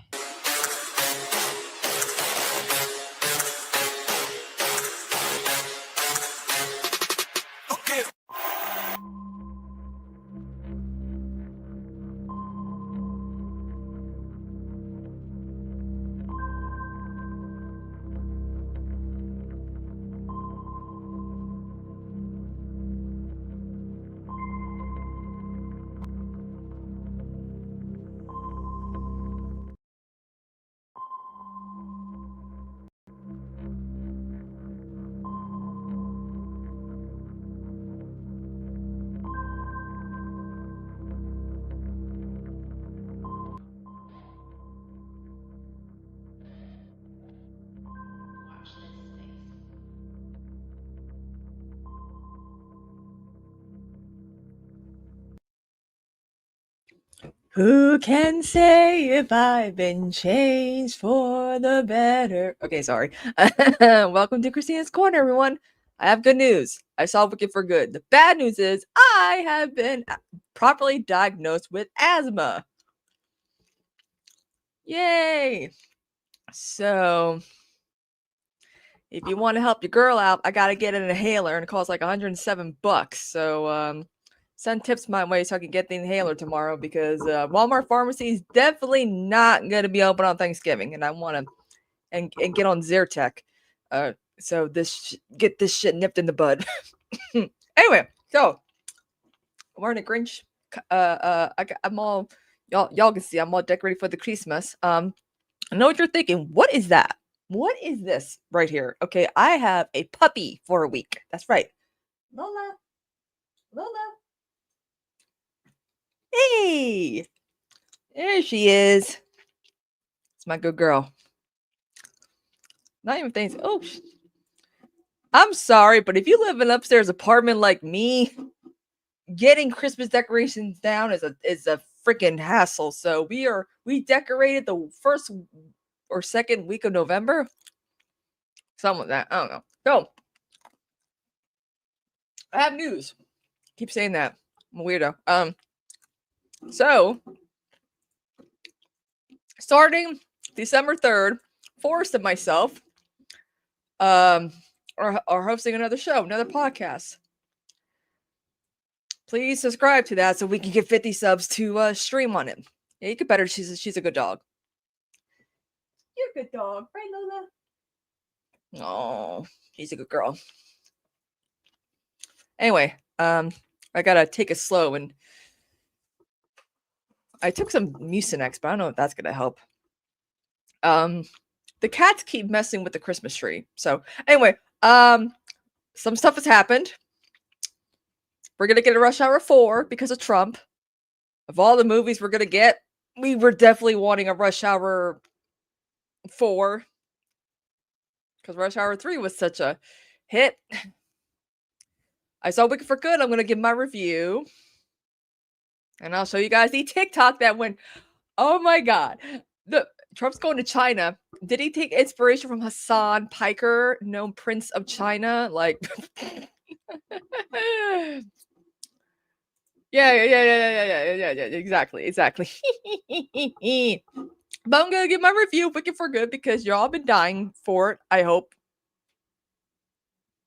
Who can say if I've been changed for the better? Okay, sorry. Welcome to Kristina's Corner, everyone. I have good news. I solved Wicked for good. The bad news is I have been properly diagnosed with asthma. Yay! So, if you want to help your girl out, I gotta get an inhaler, and it costs like $107. So, send tips my way so I can get the inhaler tomorrow because Walmart pharmacy is definitely not going to be open on Thanksgiving, and I want to and get on Zyrtec. So get this shit nipped in the bud. Anyway, so I'm wearing a Grinch. I'm all y'all can see I'm all decorated for the Christmas. I know what you're thinking. What is that? What is this right here? Okay, I have a puppy for a week. That's right, Lola. Hey, there she is. It's my good girl. Not even things. Oh, I'm sorry, but if you live in an upstairs apartment like me, getting Christmas decorations down is a freaking hassle. So we decorated the first or second week of November. Something like that. I don't know. So I have news. Keep saying that. I'm a weirdo. So, starting December 3rd, Forrest and myself are hosting another show, another podcast. Please subscribe to that so we can get 50 subs to stream on it. Yeah, you could better. She's a good dog. You're a good dog, right, Lola? Oh, she's a good girl. Anyway, I gotta take it slow, and I took some Mucinex, but I don't know if that's gonna help. The cats keep messing with the Christmas tree. So anyway, some stuff has happened. We're gonna get a Rush Hour 4 because of Trump. Of all the movies we're gonna get, we were definitely wanting a Rush Hour 4 because Rush Hour 3 was such a hit. I saw Wicked for Good. I'm gonna give my review, and I'll show you guys the TikTok that went. Oh my god! Trump's going to China. Did he take inspiration from Hassan Piker, known Prince of China? Like, yeah, exactly. But I'm gonna give my review of Wicked for Good because y'all been dying for it. I hope,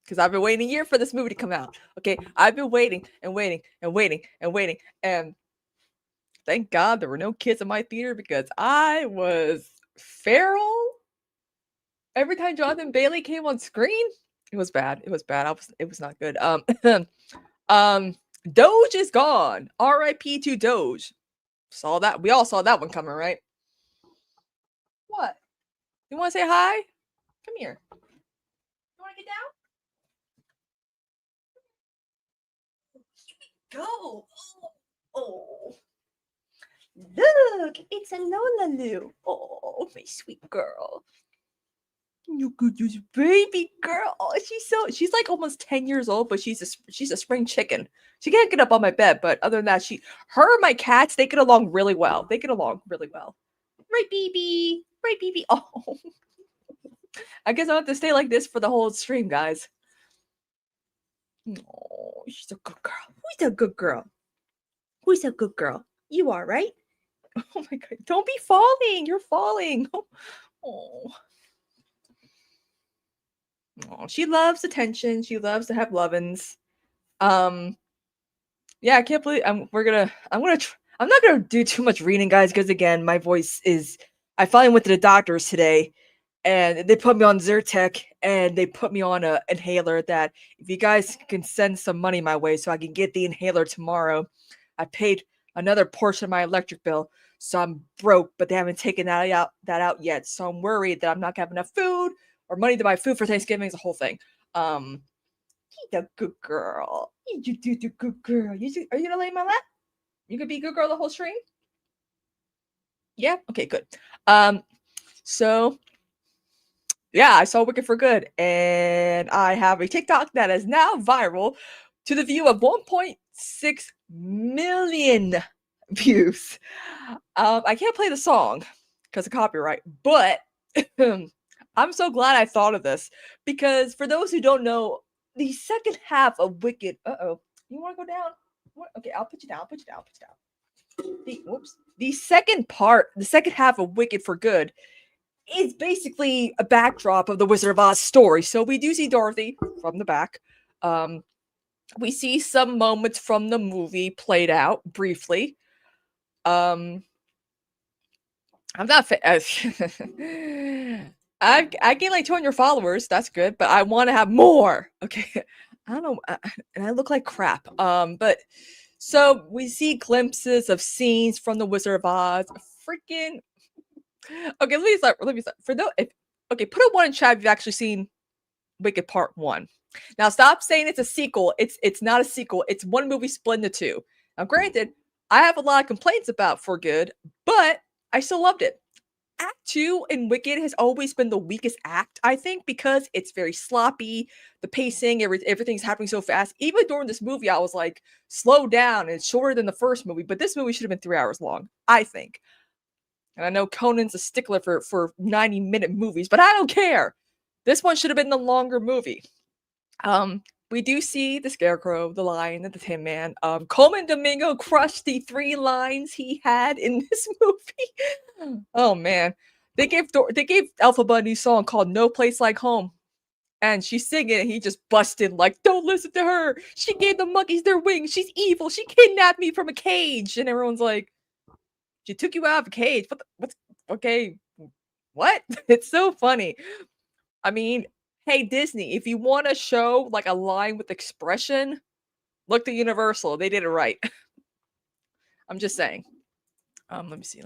because I've been waiting a year for this movie to come out. Okay, I've been waiting and thank God there were no kids in my theater because I was feral. Every time Jonathan Bailey came on screen, it was bad. It was not good. Doge is gone. R.I.P. to Doge. Saw that. We all saw that one coming, right? What? You want to say hi? Come here. You want to get down? Go. Oh. Look, it's a Lolalu. Oh, my sweet girl. You good, baby girl. Oh, she's like almost 10 years old, but she's a spring chicken. She can't get up on my bed, but other than that, her and my cats, they get along really well. Right, BB? Right, BB? Oh. I guess I'll have to stay like this for the whole stream, guys. Oh, she's a good girl. Who's a good girl? Who's a good girl? You are, right? Oh my god. Don't be falling. You're falling. Oh. Oh, she loves attention. She loves to have lovin's. Yeah, I can't believe I'm not gonna do too much reading, guys, because again, my voice is. I finally went to the doctors today, and they put me on Zyrtec, and they put me on an inhaler. That if you guys can send some money my way, so I can get the inhaler tomorrow. I paid another portion of my electric bill, so I'm broke, but they haven't taken that out yet. So I'm worried that I'm not gonna have enough food or money to buy food for Thanksgiving. It's a whole thing. You're a good girl. You do the good girl. Are you gonna lay in my lap? You could be a good girl the whole stream? Yeah? Okay, good. So yeah, I saw Wicked for Good, and I have a TikTok that is now viral to the view of 1.6 million views. I can't play the song because of copyright, but I'm so glad I thought of this because for those who don't know, the second half of Wicked. You want to go down? Okay, I'll put you down. The second half of Wicked for Good is basically a backdrop of the Wizard of Oz story. So we do see Dorothy from the back. We see some moments from the movie played out briefly. I'm not. I gained like 200 followers. That's good, but I want to have more. Okay, I don't know, and I look like crap. But so we see glimpses of scenes from the Wizard of Oz. Freaking. Okay, let me start. For those, put a 1 in chat if you've actually seen Wicked Part 1. Now stop saying it's a sequel. It's not a sequel. It's one movie split into two. Now, granted, I have a lot of complaints about For Good, but I still loved it. Act 2 in Wicked has always been the weakest act, I think, because it's very sloppy. The pacing, everything's happening so fast. Even during this movie, I was like, slow down. It's shorter than the first movie, but this movie should have been 3 hours long, I think. And I know Conan's a stickler for 90-minute movies, but I don't care. This one should have been the longer movie. We do see the Scarecrow, the Lion, and the Tin Man. Coleman Domingo crushed the 3 lines he had in this movie. Oh man, they gave Elphaba a new song called "No Place Like Home," and she's singing, and he just busted like, "Don't listen to her. She gave the monkeys their wings. She's evil. She kidnapped me from a cage." And everyone's like, "She took you out of a cage? What's okay? What?" It's so funny. I mean, Hey, Disney, if you want to show like a line with expression, look to Universal. They did it right. I'm just saying. Let me see.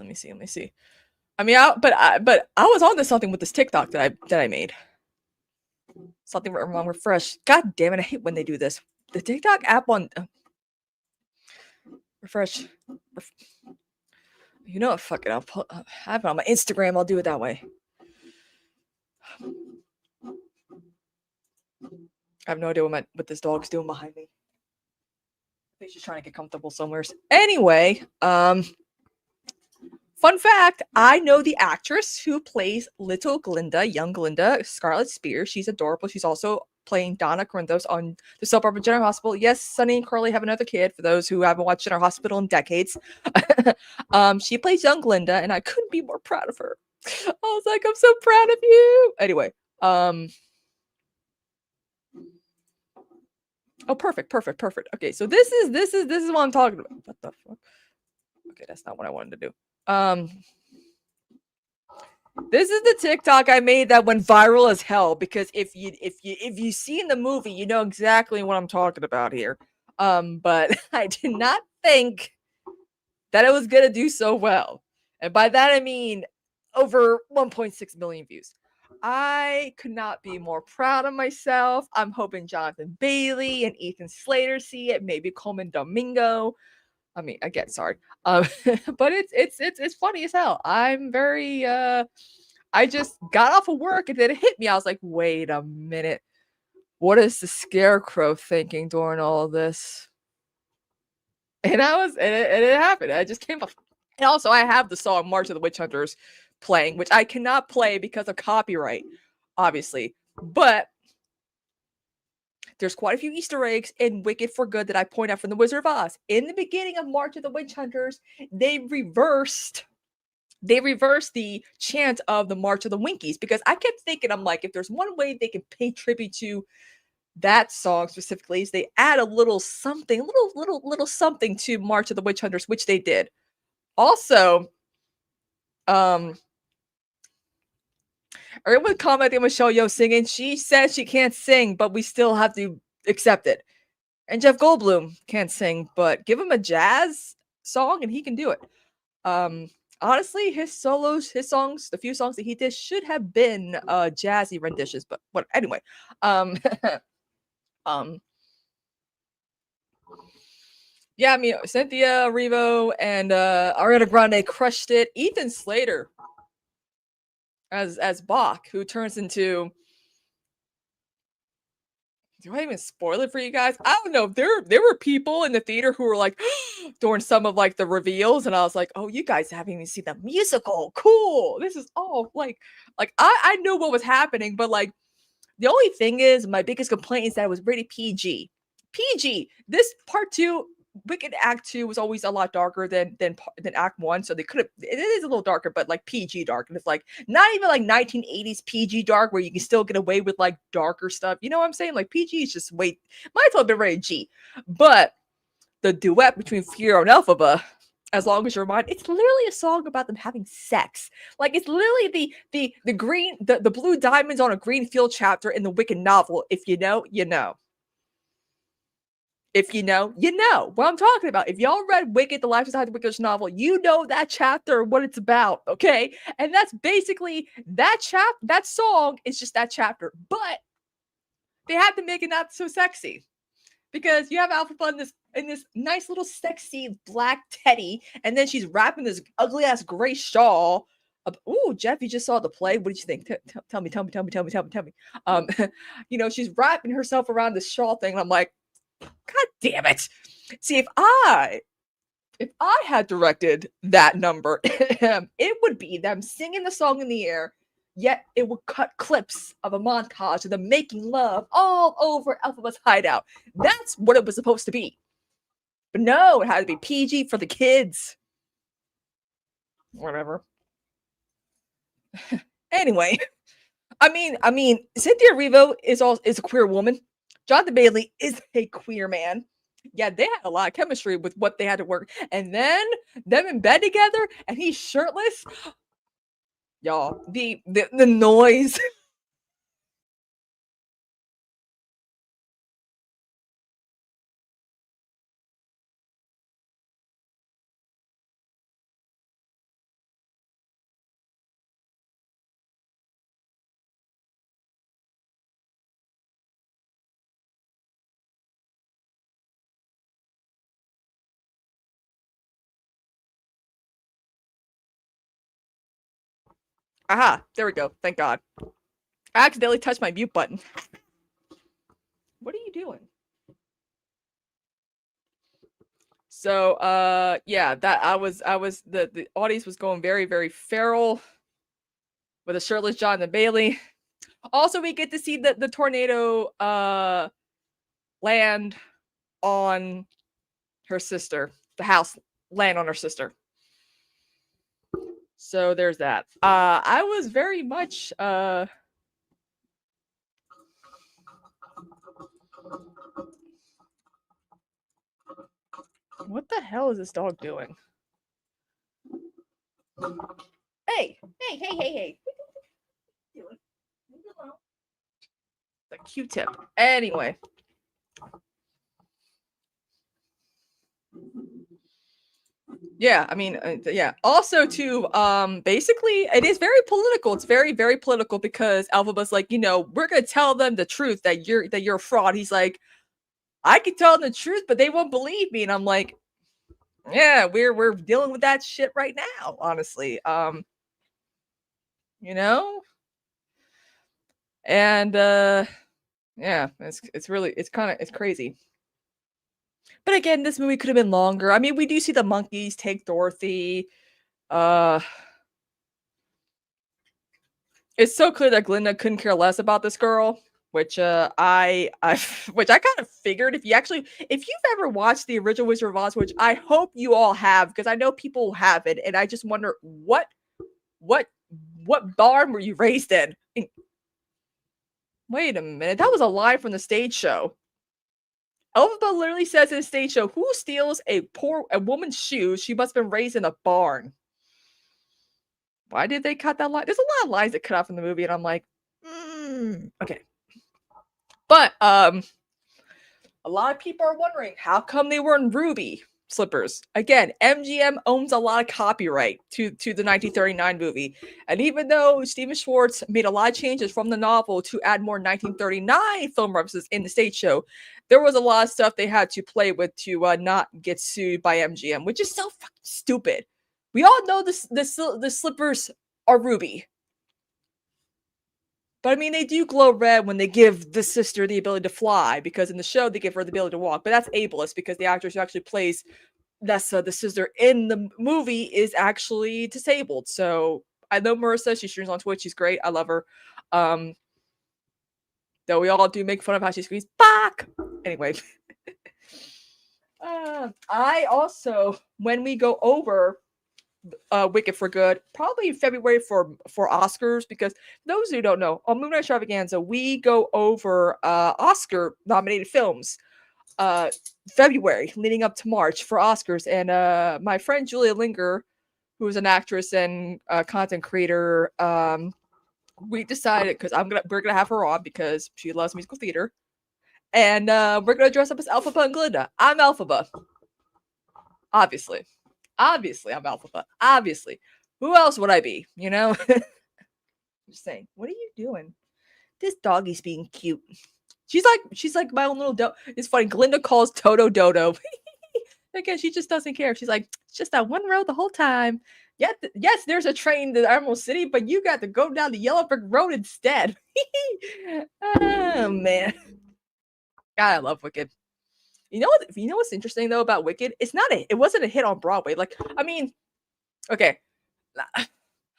I mean, but I was on to something with this TikTok that I made. Something wrong. Refresh. God damn it! I hate when they do this. The TikTok app on refresh. You know what? Fuck it. I'll have it on my Instagram. I'll do it that way. I have no idea what this dog's doing behind me. I think she's trying to get comfortable somewhere. Anyway, fun fact, I know the actress who plays little Glinda, young Glinda, Scarlett Spears. She's adorable. She's also playing Donna Corinthos on the soap opera General Hospital. Yes, Sonny and Carly have another kid, for those who haven't watched General Hospital in decades. She plays young Glinda, and I couldn't be more proud of her. I was like, I'm so proud of you. Anyway, oh, perfect. Okay, so this is what I'm talking about. What the fuck? Okay, that's not what I wanted to do. This is the TikTok I made that went viral as hell, because if you see in the movie, you know exactly what I'm talking about here. But I did not think that it was gonna do so well, and by that I mean over 1.6 million views. I could not be more proud of myself. I'm hoping Jonathan Bailey and Ethan Slater see it. Maybe Coleman Domingo. I mean, again, sorry. But it's funny as hell. I'm very I just got off of work and then it hit me. I was like, wait a minute. What is the Scarecrow thinking during all of this? And it happened. I just came up. And also I have the song March of the Witch Hunters playing, which I cannot play because of copyright, obviously. But there's quite a few Easter eggs in Wicked for Good that I point out from The Wizard of Oz. In the beginning of March of the Witch Hunters, they reversed the chant of the March of the Winkies, because I kept thinking, I'm like, if there's one way they can pay tribute to that song specifically, is they add a little something, little something to March of the Witch Hunters, which they did. Also, everyone commenting on Michelle Yeoh singing. She says she can't sing, but we still have to accept it. And Jeff Goldblum can't sing, but give him a jazz song and he can do it. Honestly, his solos, his songs, the few songs that he did should have been jazzy renditions, but what? Anyway, yeah, I mean, Cynthia Erivo and Ariana Grande crushed it. Ethan Slater as Bach, who turns into, do I even spoil it for you guys? I don't know. There were people in the theater who were like during some of like the reveals, and I was like, oh, you guys haven't even seen the musical. Cool. This is all like I knew what was happening, but like the only thing is, my biggest complaint is that it was rated PG. This part 2, Wicked Act 2 was always a lot darker than Act 1, so they could have. It is a little darker, but like PG dark, and it's like not even like 1980s PG dark where you can still get away with like darker stuff. You know what I'm saying? Like PG is just might as well have been rated G. But the duet between Fiyero and Elphaba, As Long As You're Mine, it's literally a song about them having sex. Like it's literally the green the blue diamonds on a green field chapter in the Wicked novel. If you know, you know. If you know, you know what I'm talking about. If y'all read Wicked, The Life Inside the Wicked novel, you know that chapter, what it's about, okay? And that's basically that song is just that chapter. But they have to make it not so sexy, because you have Elphaba in this nice little sexy black teddy, and then she's wrapping this ugly ass gray shawl. Oh, Jeff, you just saw the play. What did you think? Tell me. You know, she's wrapping herself around this shawl thing, and I'm like, God damn it. See, if I had directed that number, it would be them singing the song in the air, yet it would cut clips of a montage of them making love all over Elphaba's hideout. That's what it was supposed to be. But no, it had to be PG for the kids. Whatever. Anyway, I mean, Cynthia Erivo is a queer woman. Jonathan Bailey is a queer man. Yeah, they had a lot of chemistry with what they had to work. And then them in bed together and he's shirtless. Y'all, the noise. Aha, there we go. Thank God. I accidentally touched my mute button. What are you doing? So yeah, that I was the audience was going very, very feral with a shirtless Jonathan Bailey. Also, we get to see the tornado land on her sister. The house land on her sister. So there's that. I was very much what the hell is this dog doing? Hey, hey, hey, hey, hey. The Q-tip. Anyway. Yeah, I mean, yeah. Also, too, basically, it is very political. It's very, very political because Alphaba's like, you know, we're gonna tell them the truth that you're a fraud. He's like, I can tell them the truth, but they won't believe me. And I'm like, yeah, we're dealing with that shit right now, honestly. You know, and yeah, it's crazy. But again, this movie could have been longer. I mean, we do see the monkeys take Dorothy. It's so clear that Glinda couldn't care less about this girl, which I kind of figured. If you've ever watched the original Wizard of Oz, which I hope you all have, because I know people haven't, and I just wonder what barn were you raised in? Wait a minute, that was a line from the stage show. Elphaba literally says in the stage show, who steals a woman's shoes? She must have been raised in a barn. Why did they cut that line? There's a lot of lines that cut out from the movie, and I'm like, okay. But a lot of people are wondering how come they were in ruby slippers. Again, MGM owns a lot of copyright to the 1939 movie, and even though Steven Schwartz made a lot of changes from the novel to add more 1939 film references in the stage show, there was a lot of stuff they had to play with to not get sued by MGM, which is so fucking stupid. We all know the slippers are ruby. But I mean, they do glow red when they give the sister the ability to fly, because in the show they give her the ability to walk. But that's ableist because the actress who actually plays Nessa, the sister in the movie, is actually disabled. So I know Marissa, she streams on Twitch. She's great. I love her. Though we all do make fun of how she screams, "Fuck!" Anyway. I also, when we go over Wicked for Good, probably in February for Oscars, because those who don't know, on Moon Night Extravaganza, we go over Oscar nominated films February leading up to March for Oscars. And my friend Julia Linger, who is an actress and content creator, we decided, because we're gonna have her on because she loves musical theater, and we're gonna dress up as Elphaba and Glinda. I'm Elphaba, obviously. Obviously, I'm Elphaba. Obviously. Who else would I be? You know? Just saying. What are you doing? This doggy's being cute. She's like my own little It's funny. Glinda calls Toto Dodo. Again, she just doesn't care. She's like, it's just that one road the whole time. Yeah, yes, there's a train to Emerald City, but you got to go down the Yellow Brick Road instead. Oh man. God, I love Wicked. You know what's interesting though about Wicked? It wasn't a hit on Broadway. Like, I mean, okay, how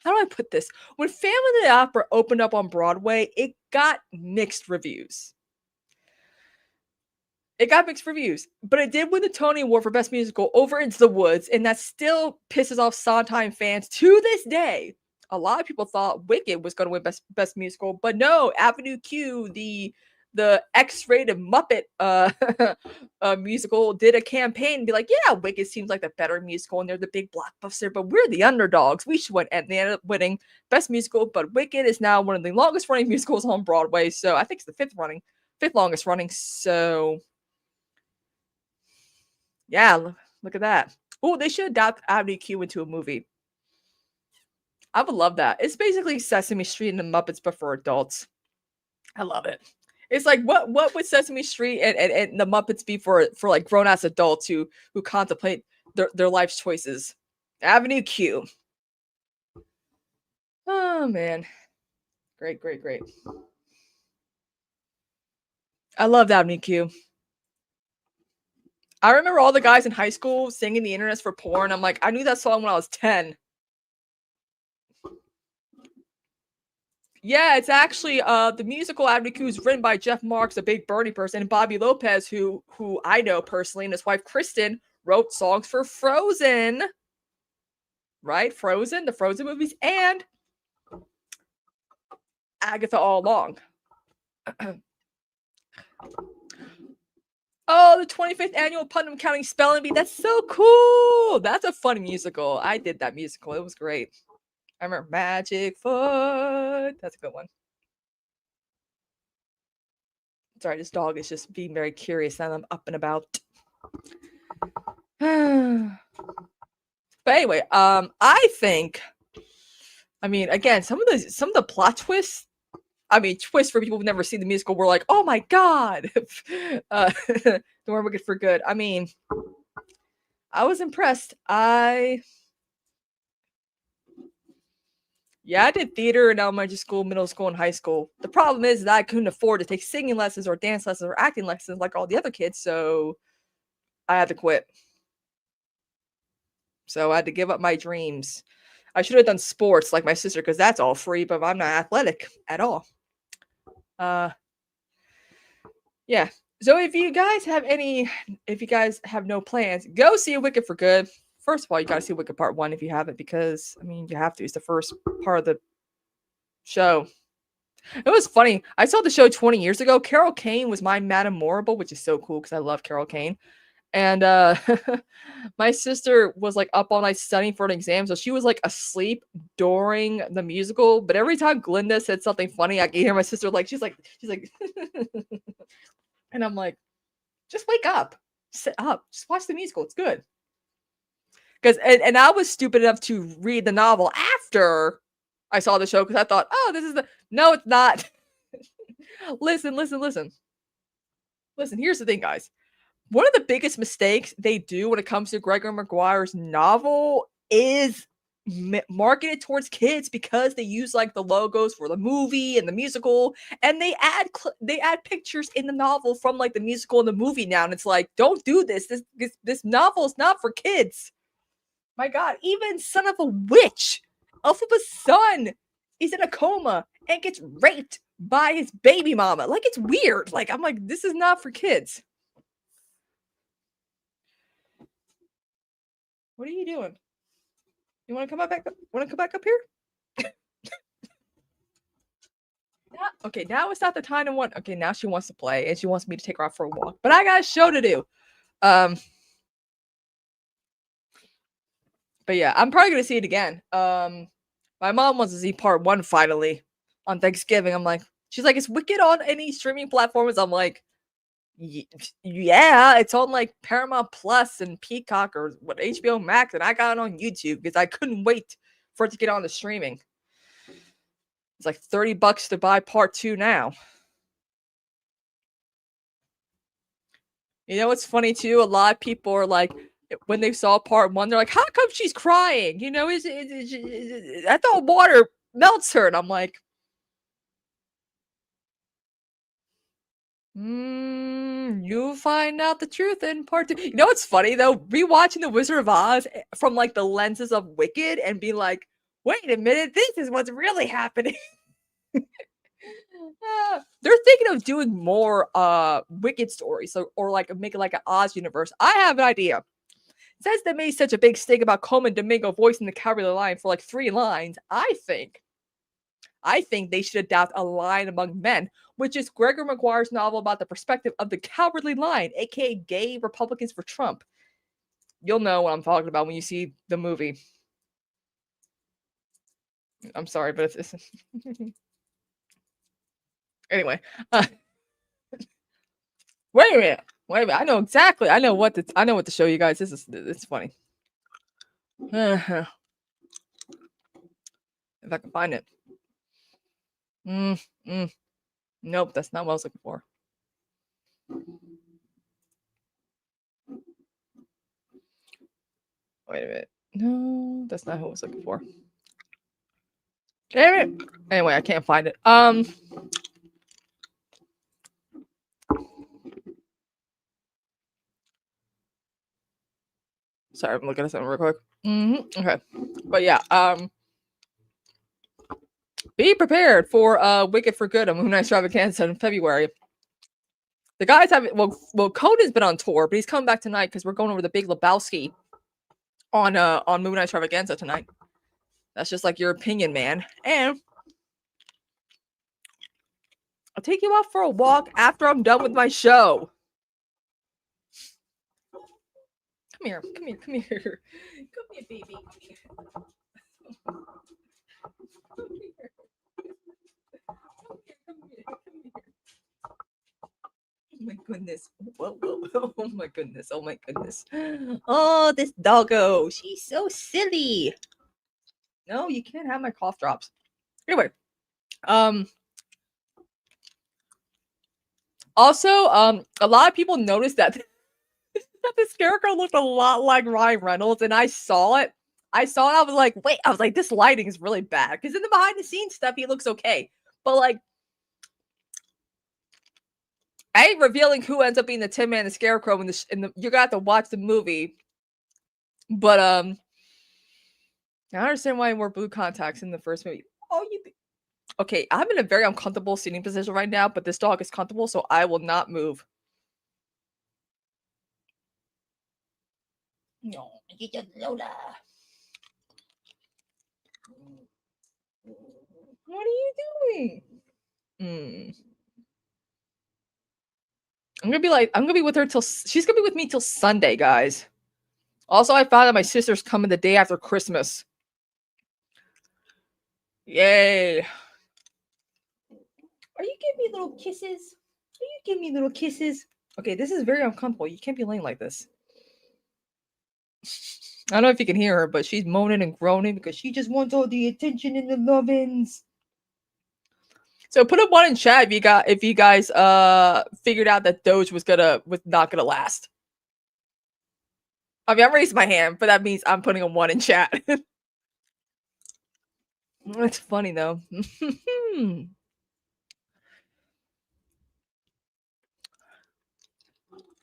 do I put this? When Phantom of the Opera opened up on Broadway, it got mixed reviews. It got mixed reviews, but it did win the Tony Award for Best Musical over Into the Woods, and that still pisses off Sondheim fans to this day. A lot of people thought Wicked was going to win Best Musical, but no, Avenue Q, the X-rated Muppet musical, did a campaign and be like, yeah, Wicked seems like the better musical, and they're the big blockbuster, but we're the underdogs. We should win, and they ended up winning Best Musical. But Wicked is now one of the longest running musicals on Broadway, so I think it's the fifth longest running. So yeah, look at that. Oh, they should adapt Avenue Q into a movie. I would love that. It's basically Sesame Street and the Muppets, but for adults. I love it. It's like, what would Sesame Street and the Muppets be for like grown ass adults who contemplate their life's choices? Avenue Q. Oh man. Great. I love Avenue Q. I remember all the guys in high school singing the internet's for porn. I'm like, I knew that song when I was 10. Yeah, it's actually the musical Avenue Q is written by Jeff Marks, a big Bernie person, and Bobby Lopez, who I know personally, and his wife Kristen wrote songs for Frozen. Right? Frozen, the Frozen movies, and Agatha All Along. Oh, the 25th annual Putnam County Spelling Bee. That's so cool. That's a fun musical. I did that musical. It was great. I remember Magic Foot. That's a good one. Sorry, this dog is just being very curious and I'm up and about. But anyway, I think, I mean, again, some of the plot twists, I mean, twists for people who've never seen the musical were like, oh my god. The More Wicked for Good. I mean, I was impressed. Yeah, I did theater in elementary school, middle school, and high school. The problem is that I couldn't afford to take singing lessons or dance lessons or acting lessons like all the other kids, so I had to quit. So I had to give up my dreams. I should have done sports like my sister because that's all free, but I'm not athletic at all. Yeah. So if you guys have no plans, go see Wicked for Good. First of all, you got to see Wicked Part 1 if you haven't, because, I mean, you have to. It's the first part of the show. It was funny. I saw the show 20 years ago. Carol Kane was my Madame Morrible, which is so cool because I love Carol Kane. And my sister was like up all night studying for an exam, so she was like asleep during the musical. But every time Glinda said something funny, I could hear my sister like she's like and I'm like, just wake up, sit up, just watch the musical. It's good. Because and I was stupid enough to read the novel after I saw the show because I thought, oh, this is no, it's not. Listen. Here's the thing, guys. One of the biggest mistakes they do when it comes to Gregor Maguire's novel is marketed towards kids because they use like the logos for the movie and the musical, and they add pictures in the novel from like the musical and the movie now, and it's like, don't do this. This novel is not for kids. My God, even Son of a Witch, Elphaba's son, is in a coma and gets raped by his baby mama. Like, it's weird. Like, I'm like, this is not for kids. What are you doing? You want to come back? Want to come back up here? Okay, now it's not the time to want. Okay, now she wants to play and she wants me to take her out for a walk. But I got a show to do. But yeah, I'm probably gonna see it again. My mom wants to see part 1 finally on Thanksgiving. I'm like, she's like, is Wicked on any streaming platforms? I'm like, yeah, it's on like Paramount Plus and Peacock or what, HBO Max, and I got it on YouTube because I couldn't wait for it to get on the streaming. It's like $30 to buy part 2 now. You know what's funny too? A lot of people are like, when they saw part 1, they're like, how come she's crying? You know, I thought water melts her, and I'm like, you'll find out the truth in part 2. You know what's funny though? Rewatching The Wizard of Oz from like the lenses of Wicked and be like, wait a minute, this is what's really happening. They're thinking of doing more Wicked stories, or like making like an Oz universe. I have an idea. Since they made such a big stink about Coleman Domingo voicing the Cowardly Lion for like 3 lines, I think they should adapt A Lion Among Men, which is Gregor Maguire's novel about the perspective of the Cowardly Lion, aka gay Republicans for Trump. You'll know what I'm talking about when you see the movie. I'm sorry, but it's anyway. Wait a minute. I know exactly. I know what to show you guys. It's funny. If I can find it. Nope, that's not what I was looking for. Wait a minute. No, that's not who I was looking for. Damn it. Anyway, I can't find it. Sorry, I'm looking at something real quick. Okay. But yeah, be prepared for Wicked for Good on Moon Knight Extravaganza in February. The guys have well, Conan's been on tour, but he's coming back tonight because we're going over the Big Lebowski on Moon Knight Extravaganza tonight. That's just like your opinion, man. And I'll take you out for a walk after I'm done with my show. Come here, come here, come here. Come here, baby. Come here. Come here. Oh my goodness. Whoa, whoa, whoa. Oh my goodness. Oh my goodness. Oh, this doggo. She's so silly. No, you can't have my cough drops. Anyway. Also, a lot of people noticed that the Scarecrow looked a lot like Ryan Reynolds, and I saw it. I was like, wait, I was like, this lighting is really bad. Because in the behind the scenes stuff, he looks okay. But like, I ain't revealing who ends up being the Tin Man and the Scarecrow in the you're gonna have to watch the movie. But I understand why he wore blue contacts in the first movie. Oh, okay, I'm in a very uncomfortable sitting position right now, but this dog is comfortable, so I will not move. No, you just Lola. What are you doing? I'm gonna be with her till she's gonna be with me till Sunday, guys. Also, I found out my sister's coming the day after Christmas. Yay. Are you giving me little kisses? Are you giving me little kisses? Okay, this is very uncomfortable. You can't be laying like this. I don't know if you can hear her, but she's moaning and groaning because she just wants all the attention and the lovins. So put up one in chat if you guys figured out that Doge was not gonna last. I mean, I raised my hand, but that means I'm putting a 1 in chat. That's funny though.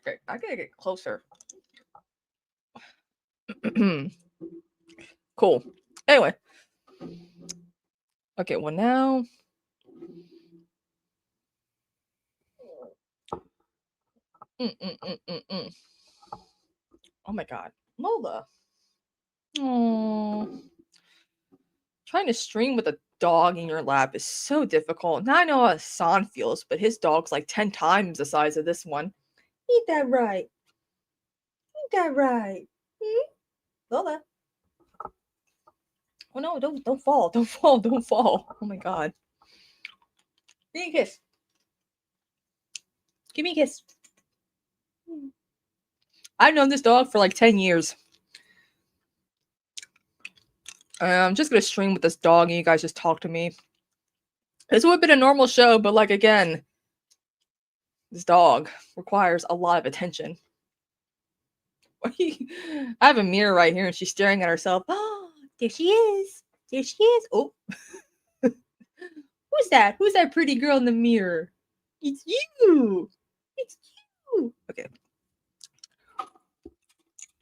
Okay, I gotta get closer. Cool. Anyway. Okay, well now. Oh my god. Lola. Oh. Trying to stream with a dog in your lap is so difficult. Now I know how Hassan feels, but his dog's like 10 times the size of this one. Eat that right. Eat that right. Lola. Oh no, don't fall. Don't fall. Don't fall. Oh my god. Give me a kiss. Give me a kiss. I've known this dog for like 10 years. I'm just gonna stream with this dog and you guys just talk to me. This would have been a normal show, but like again, this dog requires a lot of attention. I have a mirror right here and she's staring at herself. Oh, there she is. There she is. Oh. Who's that? Who's that pretty girl in the mirror? It's you. It's you. Okay.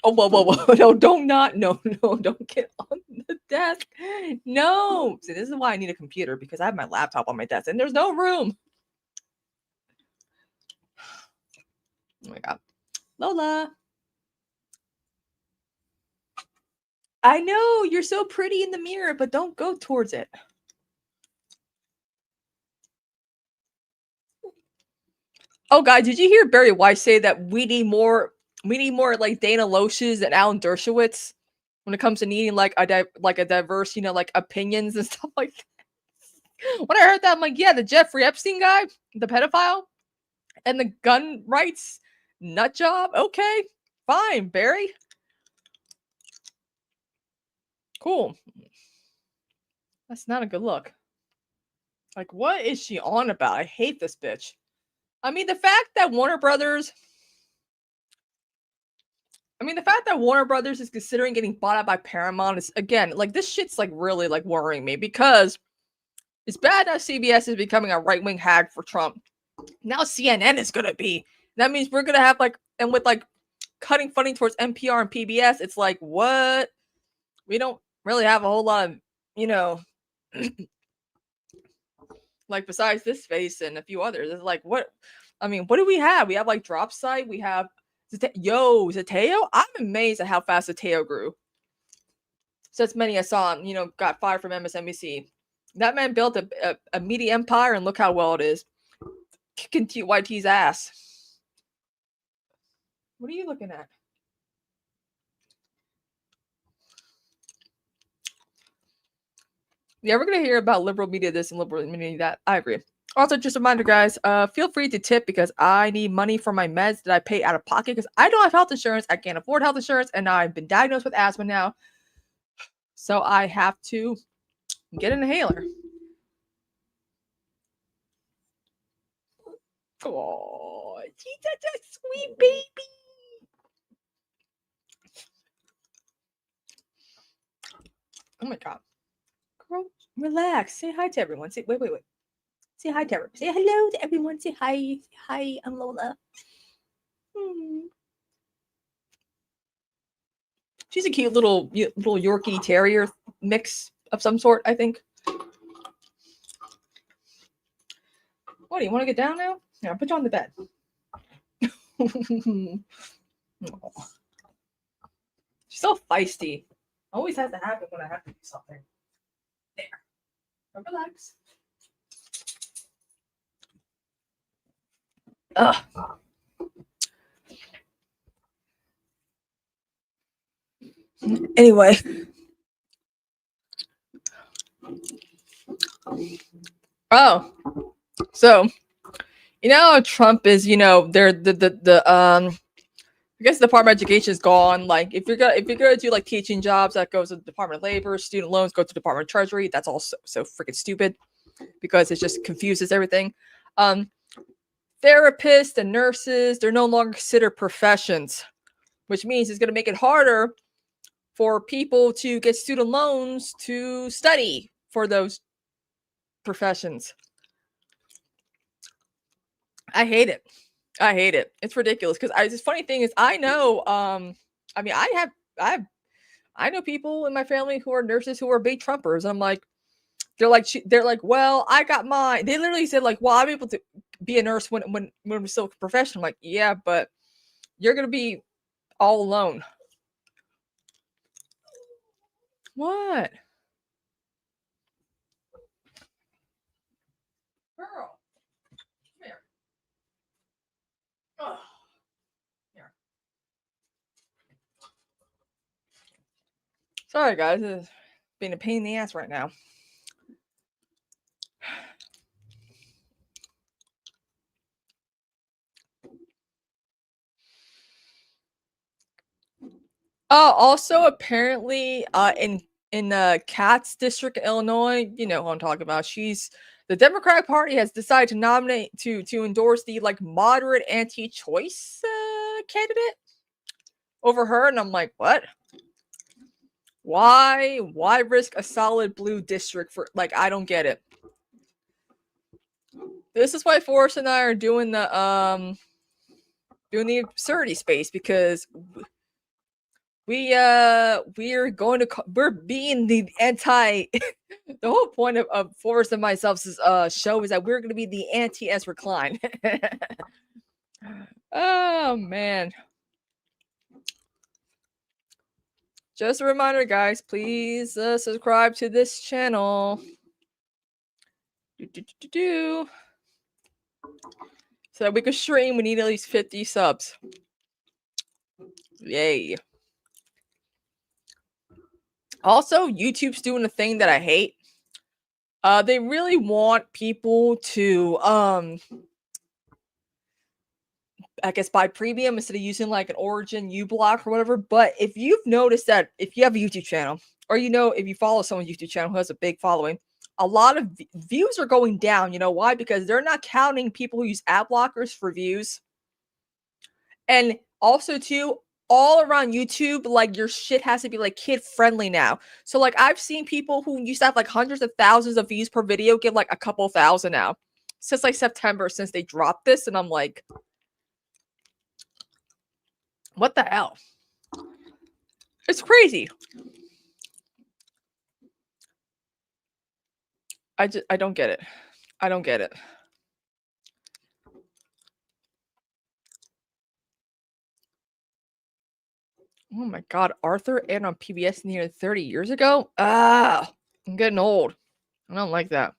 Oh, whoa, whoa, whoa. No, don't get on the desk. No. See, this is why I need a computer because I have my laptop on my desk and there's no room. Oh my god. Lola. I know you're so pretty in the mirror, but don't go towards it. Oh, guys, did you hear Barry Weiss say that we need more like Dana Loesch's and Alan Dershowitz when it comes to needing like a diverse, like opinions and stuff like that. When I heard that, I'm like, yeah, the Jeffrey Epstein guy, the pedophile, and the gun rights nut job. Okay, fine, Barry. Cool. That's not a good look. Like, what is she on about? I hate this bitch. I mean, the fact that Warner Brothers is considering getting bought out by Paramount is, again, like, this shit's, like, really, like, worrying me because It's bad now CBS is becoming a right-wing hag for Trump. Now CNN is going to be. That means we're going to have like, and with like cutting funding towards NPR and PBS, it's like, what? We don't really have a whole lot of, you know, like besides this face and a few others. It's like, what? I mean, what do we have? We have like Drop Site. We have, Zateo. I'm amazed at how fast Zateo grew. Since many I saw him, you know, got fired from MSNBC. That man built a media empire, and look how well it is. Kicking YT's ass. What are you looking at? Yeah, we're going to hear about liberal media this and liberal media that. I agree. Also, just a reminder, guys, feel free to tip because I need money for my meds that I pay out of pocket because I don't have health insurance. I can't afford health insurance, and I've been diagnosed with asthma now. So I have to get an inhaler. Oh, she's such a sweet baby. Oh my God. Girl, relax. Say hi to everyone. Say, wait. Say hi to everyone. Say hello to everyone. Say hi. Say hi, I'm Lola. She's a cute little Yorkie Terrier mix of some sort, I think. What, do you want to get down now? Yeah, I'll put you on the bed. Oh. She's so feisty. Always has to happen when I have to do something. There. Now relax. Ugh. Anyway. Oh. So, you know, Trump is, you know, they're I guess the Department of Education is gone. Like, if you're gonna do like teaching jobs, that goes to the Department of Labor. Student loans go to the Department of Treasury. That's all so freaking stupid because it just confuses everything. Therapists and nurses, they're no longer considered professions, which means it's gonna make it harder for people to get student loans to study for those professions. I hate it. It's ridiculous because the funny thing is I know I mean I know people in my family who are nurses who are big Trumpers. And I'm like, they're like, well, I got mine. They literally said like, well, I'm able to be a nurse when we're still a profession. I'm like, yeah, but you're gonna be all alone. What? Girl. Come here. Oh. Here. Sorry, guys. It's being a pain in the ass right now. Also, apparently, in Katz District, Illinois, you know who I'm talking about. The Democratic Party has decided to nominate to endorse the like moderate anti-choice candidate over her, and I'm like, what? Why risk a solid blue district for like? I don't get it. This is why Forrest and I are doing the absurdity space because we're being the anti. The whole point of Forrest and myself's show is that we're going to be the anti-Ezra Klein. Oh man. Just a reminder, guys, please subscribe to this channel. So that we can stream, we need at least 50 subs. Yay. Also, YouTube's doing a thing that I hate. They really want people to, I guess, buy premium instead of using like an Origin uBlock or whatever. But if you've noticed that if you have a YouTube channel, or you know, if you follow someone's YouTube channel who has a big following, a lot of views are going down. You know why? Because they're not counting people who use ad blockers for views. And also, too, all around YouTube, like your shit has to be like kid friendly now. So like I've seen people who used to have like hundreds of thousands of views per video get like a couple thousand now since like September, since they dropped this, and I'm like, what the hell? It's crazy. I don't get it. I don't get it. Oh my god, Arthur aired on PBS nearly 30 years ago? Ah, I'm getting old. I don't like that.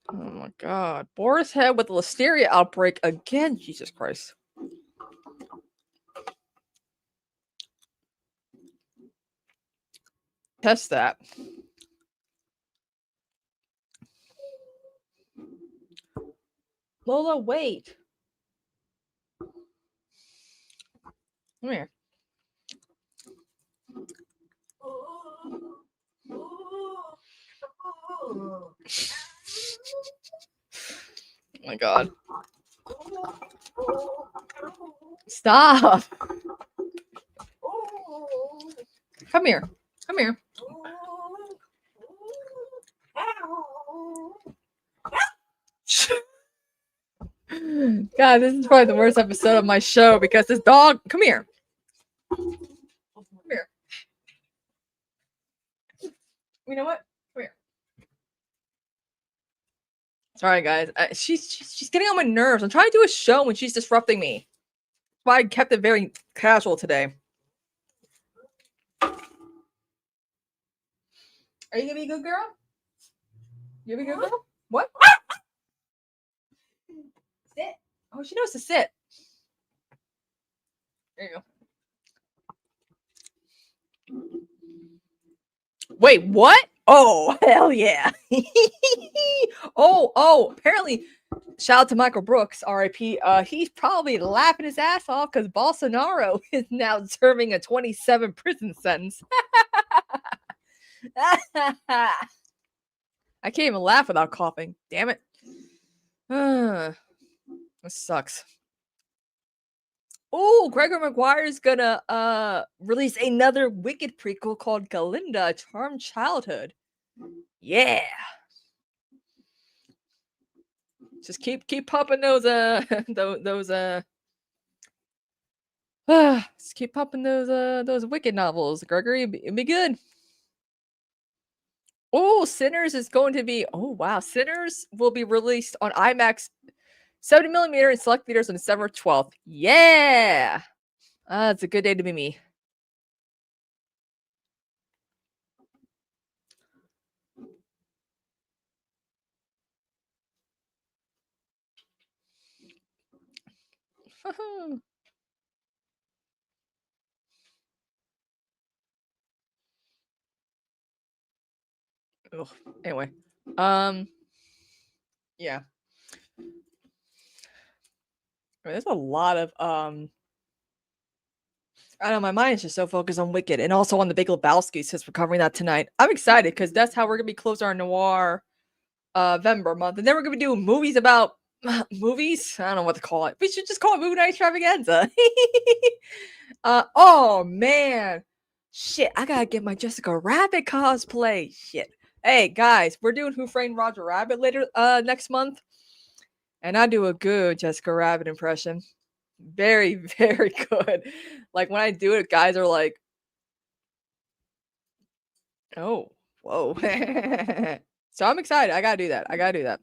Oh my god. Boris Head with the listeria outbreak again. Jesus Christ. Test that. Lola, wait. Come here. Oh my god. Stop. Come here. Come here. God, this is probably the worst episode of my show because this dog. Come here. Come here. You know what? Come here. Sorry, guys. She's getting on my nerves. I'm trying to do a show and she's disrupting me. That's why I kept it very casual today. Are you gonna be a good girl? You gonna be a good girl? What? Sit. Oh, she knows to sit. There you go. Wait, what? Oh, hell yeah. Oh, apparently, shout out to Michael Brooks, RIP. He's probably laughing his ass off because Bolsonaro is now serving a 27 prison sentence. I can't even laugh without coughing. Damn it. This sucks. Oh, Gregor Maguire's gonna release another Wicked prequel called Galinda, A Charmed Childhood. Yeah. Just keep pumping those just keep pumping those Wicked novels, Gregory. It'd be good. Oh, Sinners is going to be, oh wow, Sinners will be released on IMAX 70mm in select theaters on December 12th. Yeah. It's a good day to be me. Ugh. Anyway, yeah. There's a lot of I don't know, my mind is just so focused on Wicked and also on the Big Lebowski since we're covering that tonight. I'm excited because that's how we're gonna be closing our noir November month, and then we're gonna be doing movies about movies. I don't know what to call it. We should just call it Movie Night Extravaganza. Oh man, shit! I gotta get my Jessica Rabbit cosplay. Shit. Hey guys, we're doing Who Framed Roger Rabbit later next month, and I do a good Jessica Rabbit impression. Very, very good. Like when I do it, guys are like, "Oh, whoa!" So I'm excited. I gotta do that. I gotta do that.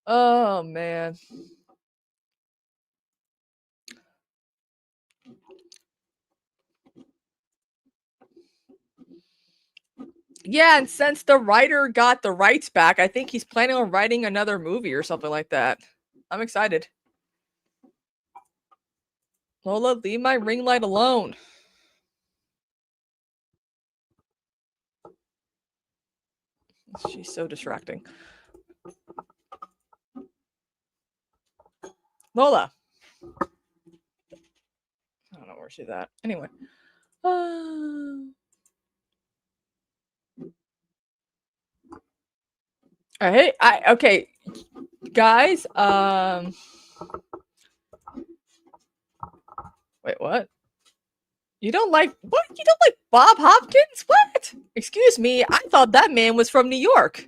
Oh man. Yeah, and since the writer got the rights back, I think he's planning on writing another movie or something like that. I'm excited. Lola, leave my ring light alone. She's so distracting. Lola. I don't know where she's at. Anyway. Hey, okay, guys. Wait, what? You don't like what? You don't like Bob Hopkins? What? Excuse me. I thought that man was from New York.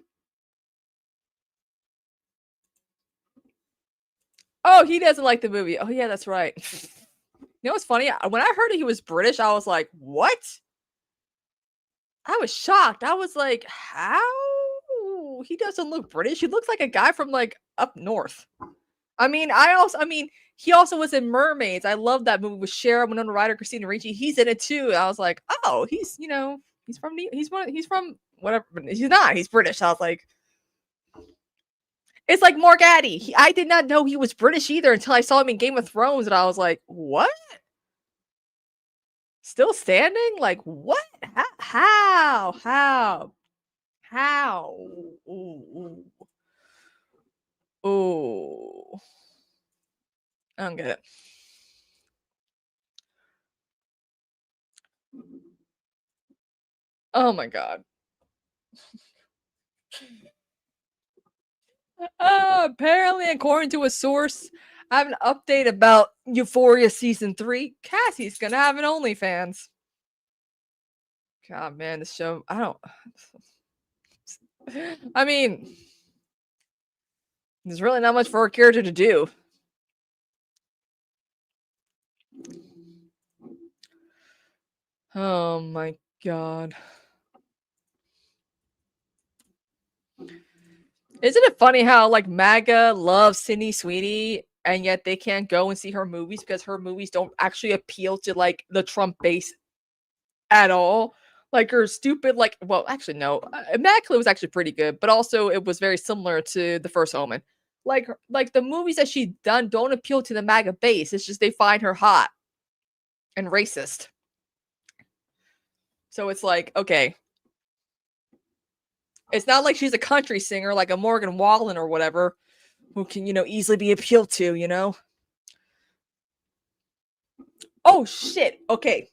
Oh, he doesn't like the movie. Oh yeah, that's right. You know what's funny? When I heard he was British, I was like, what? I was shocked. I was like, how? He doesn't look British. He looks like a guy from like up north. I mean, he also was in Mermaids. I love that movie with Cher, Winona Ryder, Christina Ricci. He's in it too. I was like, oh, he's from whatever. But he's not. He's British. I was like, it's like Mark Addy. I did not know he was British either until I saw him in Game of Thrones, and I was like, what? Still standing? Like what? How? Ooh. Ooh. I don't get it. Oh my god. Apparently, according to a source, I have an update about Euphoria season 3. Cassie's gonna have an OnlyFans. God, man, this show. I mean, there's really not much for a character to do. Oh my god. Isn't it funny how like MAGA loves Sydney Sweeney and yet they can't go and see her movies because her movies don't actually appeal to like the Trump base at all? Like her stupid, like, well, actually no, Immaculate was actually pretty good, but also it was very similar to The First Omen. Like the movies that she's done don't appeal to the MAGA base. It's just they find her hot and racist. So it's like, okay. It's not like she's a country singer like a Morgan Wallen or whatever who can, easily be appealed to, Oh, shit. Okay.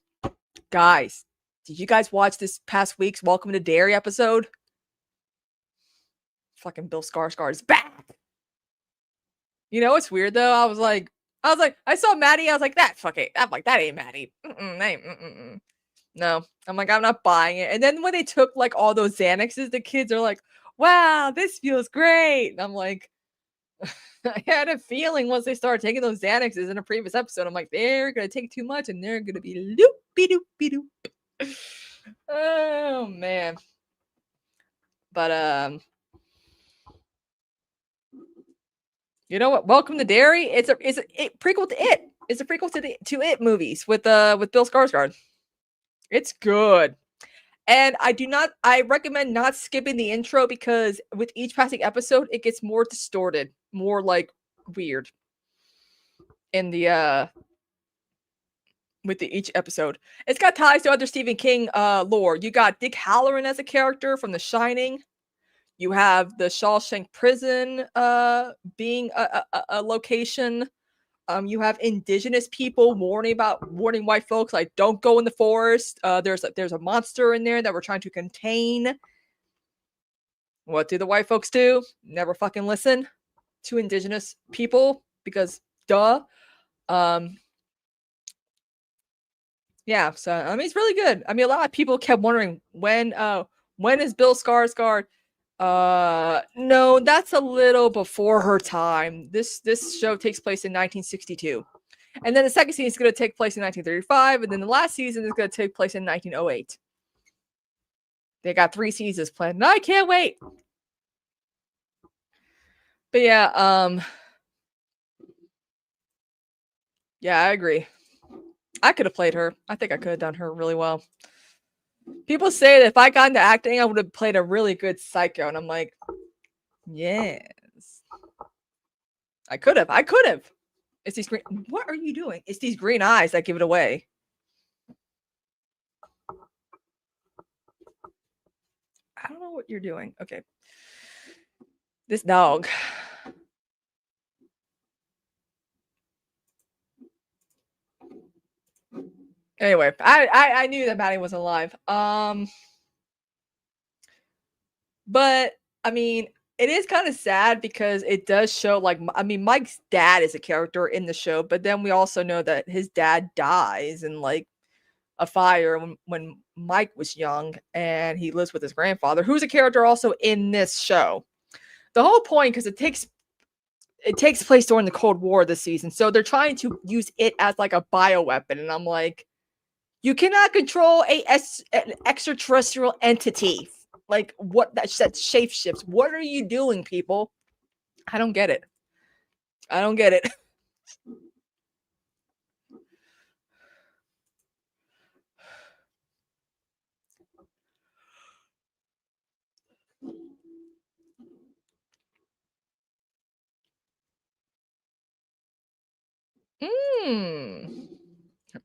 Guys, did you guys watch this past week's Welcome to DERY episode? Fucking Bill Skarsgård is back. You know what's weird though? I was like, I saw Maddie. I was like, that ain't Maddie. No, I'm like, I'm not buying it. And then when they took like all those Xanaxes, the kids are like, wow, this feels great. And I'm like, I had a feeling once they started taking those Xanaxes in a previous episode, I'm like, they're going to take too much and they're going to be loopy-doopy-doop. Oh, man. But, you know what? Welcome to DERY. It's a prequel to It. It's a prequel to It movies with Bill Skarsgård. It's good. And I recommend not skipping the intro because with each passing episode, it gets more distorted, more like weird in the with each episode. It's got ties to other Stephen King lore. You got Dick Halloran as a character from The Shining. You have the Shawshank Prison being a location. You have indigenous people warning white folks, like, don't go in the forest. There's a monster in there that we're trying to contain. What do the white folks do? Never fucking listen to indigenous people because duh. Yeah, so I mean it's really good. I mean a lot of people kept wondering when is Bill Skarsgård? No, that's a little before her time. This show takes place in 1962. And then the second season is going to take place in 1935, and then the last season is going to take place in 1908. They got 3 seasons planned. And I can't wait. But yeah, yeah, I agree. I could have played her. I think I could have done her really well. People say that if I got into acting, I would have played a really good psycho. And I'm like, yes. I could have. It's these green. What are you doing? It's these green eyes that give it away. I don't know what you're doing. Okay. This dog. Anyway, I knew that Maddie was alive. But I mean, it is kind of sad because it does show, like, I mean, Mike's dad is a character in the show, but then we also know that his dad dies in like a fire when Mike was young, and he lives with his grandfather, who's a character also in this show. The whole point, because it takes place during the Cold War this season, so they're trying to use it as like a bioweapon, and I'm like, you cannot control an extraterrestrial entity. Like, what that shape shifts. What are you doing, people? I don't get it. I don't get it.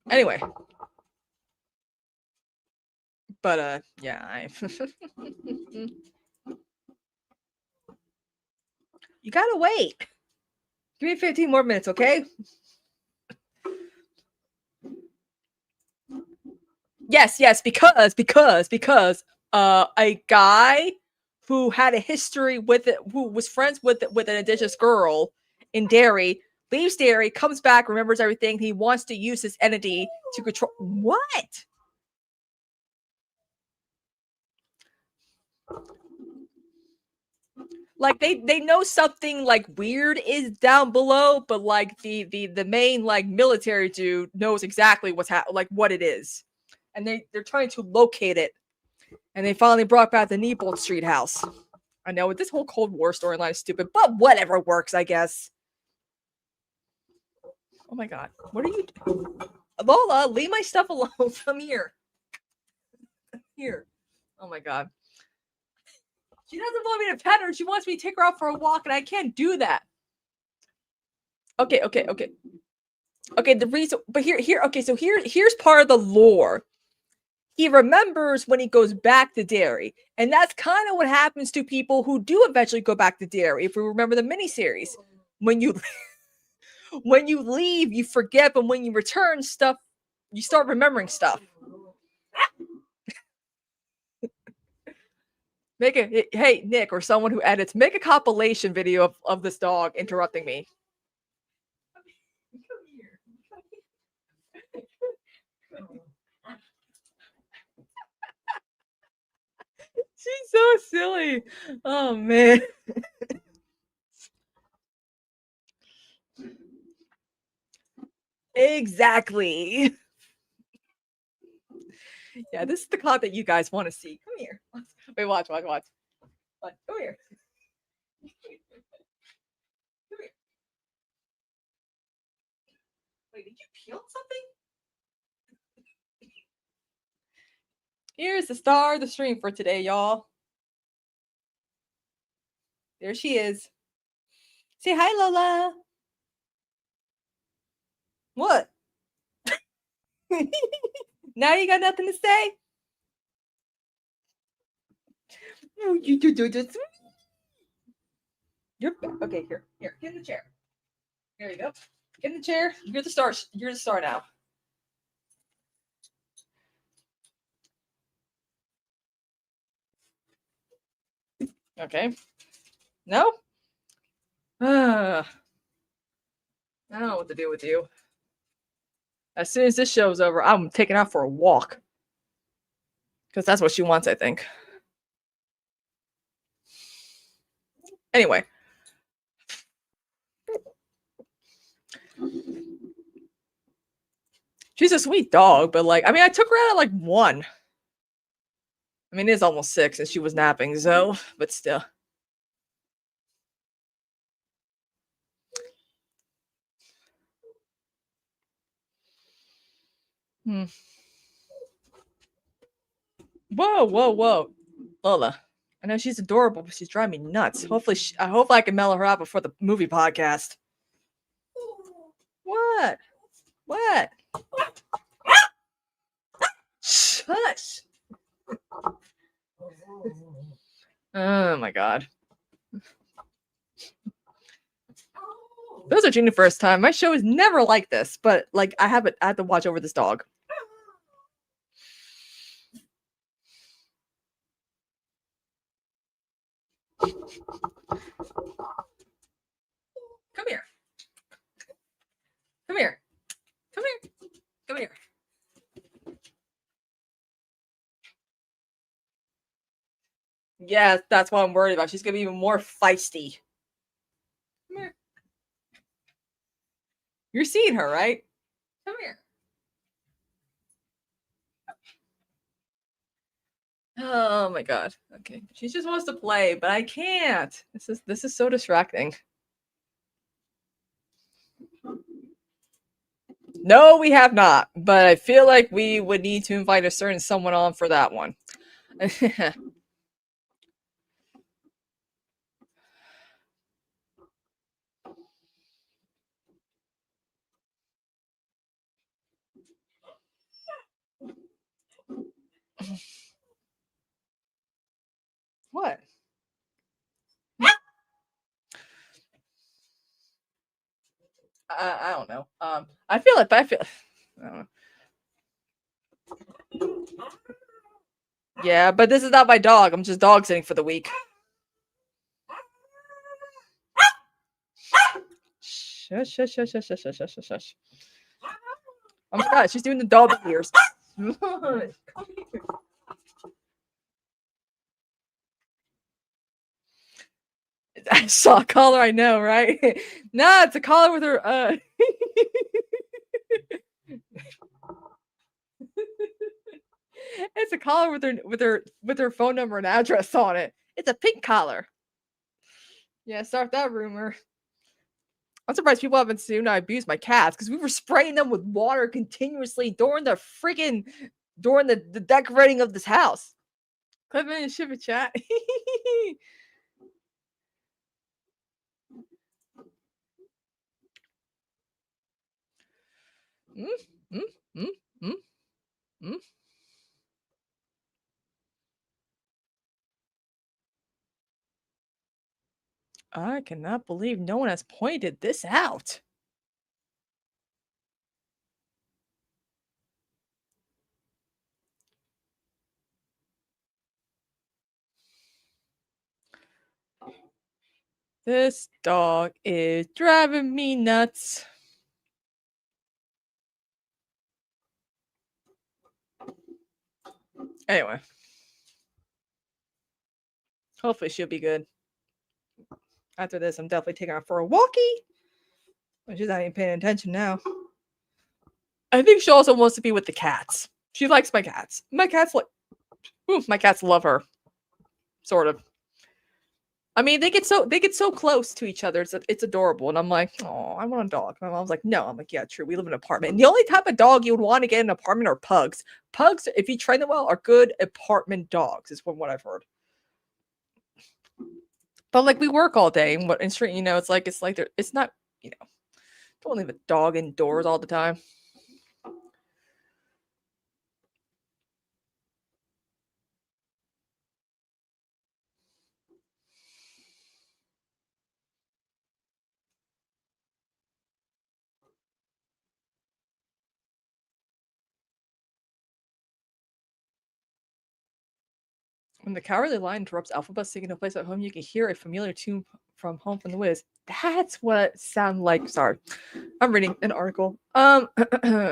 Anyway. But yeah, you gotta wait. Give me 15 more minutes, okay? Yes, because a guy who had a history with it, who was friends with an indigenous girl in DERY, leaves DERY, comes back, remembers everything. He wants to use his entity to control. What? Like they know something like weird is down below, but like the main like military dude knows exactly what's like what it is, and they're trying to locate it, and they finally brought back the Neibolt Street house. I know this whole Cold War storyline is stupid, but whatever works, I guess. Oh my god, what are you doing? Lola, leave my stuff alone. Come here. Here. Oh my god. She doesn't want me to pet her. She wants me to take her out for a walk, and I can't do that. Okay. The reason, but here's part of the lore. He remembers when he goes back to DERY, and that's kind of what happens to people who do eventually go back to DERY. If we remember the miniseries, when you leave, you forget, but when you return, you start remembering stuff. Hey, Nick, or someone who edits, make a compilation video of this dog interrupting me. She's so silly. Oh, man. Exactly. Yeah, this is the content you guys want to see. Come here. Wait, watch. Come here. Wait, did you peel something? Here's the star of the stream for today, y'all. There she is. Say hi, Lola. What? Now you got nothing to say? You're okay. Here, get in the chair. There you go. Get in the chair. You're the star. You're the star now. Okay. No? I don't know what to do with you. As soon as this show's over, I'm taking out for a walk. Because that's what she wants, I think. Anyway. She's a sweet dog, but like, I mean, I took her out at like 1. I mean, it is almost 6 and she was napping, so, but still. Whoa. Lola. I know she's adorable, but she's driving me nuts. Hopefully I can mellow her out before the movie podcast. What? Shush. Oh my god. Those are Gina first time. My show is never like this, but like I have to watch over this dog. Yeah, that's what I'm worried about. She's gonna be even more feisty. Come here. You're seeing her, right? Come here. Oh my god. Okay. She just wants to play, but I can't. This is so distracting. No, we have not, but I feel like we would need to invite a certain someone on for that one. What? I don't know. I feel it, but I feel. I don't know. Yeah, but this is not my dog. I'm just dog sitting for the week. Shush, shush, shush, shush, shush, shush, shush, shush. Oh my god, she's doing the dog ears. I saw a collar, I know, right? Nah, it's a collar with her it's a collar with her phone number and address on it. It's a pink collar. Yeah, start that rumor. I'm surprised people haven't seen I abuse my cats because we were spraying them with water continuously during the decorating of this house. Clip in and ship a chat. Mm. I cannot believe no one has pointed this out. This dog is driving me nuts. Anyway. Hopefully she'll be good. After this, I'm definitely taking her for a walkie. She's not even paying attention now. I think she also wants to be with the cats. She likes my cats. My cats my cats love her. Sort of. I mean, they get so close to each other. It's adorable. And I'm like, oh, I want a dog. My mom's like, no. I'm like, yeah, true. We live in an apartment. And the only type of dog you would want to get in an apartment are pugs. Pugs, if you train them well, are good apartment dogs, is from what I've heard. But like we work all day, and it's not, don't leave a dog indoors all the time. When the Cowardly Lion interrupts Alphabet singing a place at home, you can hear a familiar tune from Home from the Wiz. That's what it sounds like. Sorry. I'm reading an article. Oh, yeah,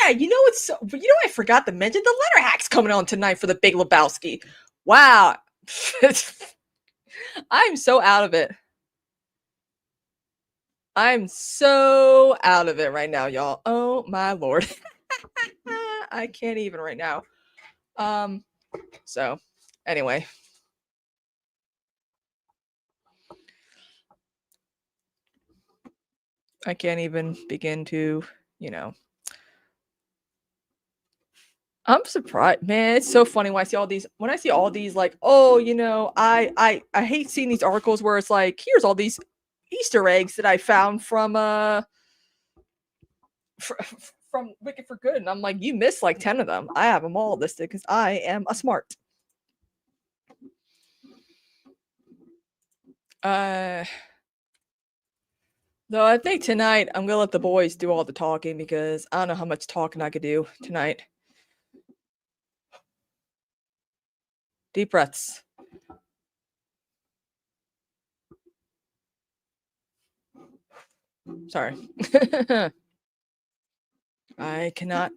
I forgot to mention the letter hack's coming on tonight for the Big Lebowski. Wow. I'm so out of it. I'm so out of it right now, y'all. Oh my lord. I can't even right now. So anyway. I can't even begin to, I'm surprised, man. It's so funny when I see all these like, oh, I hate seeing these articles where it's like, here's all these Easter eggs that I found from from Wicked for Good, and I'm like, you missed like 10 of them. I have them all listed because I am a smart. Though I think tonight I'm gonna let the boys do all the talking because I don't know how much talking I could do tonight. Deep breaths. Sorry. I cannot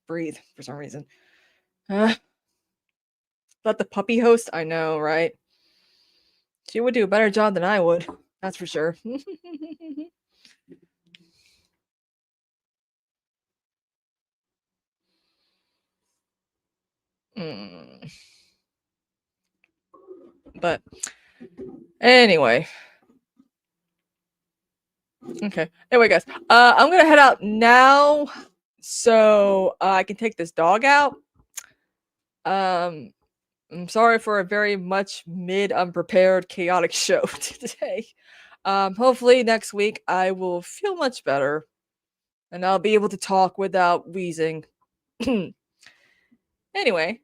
breathe for some reason. But the puppy host, I know, right? She would do a better job than I would. That's for sure. Mm. But anyway. Okay. Anyway, guys, I'm gonna head out now so I can take this dog out. I'm sorry for a very much unprepared, chaotic show today. Hopefully next week I will feel much better and I'll be able to talk without wheezing. Anyway,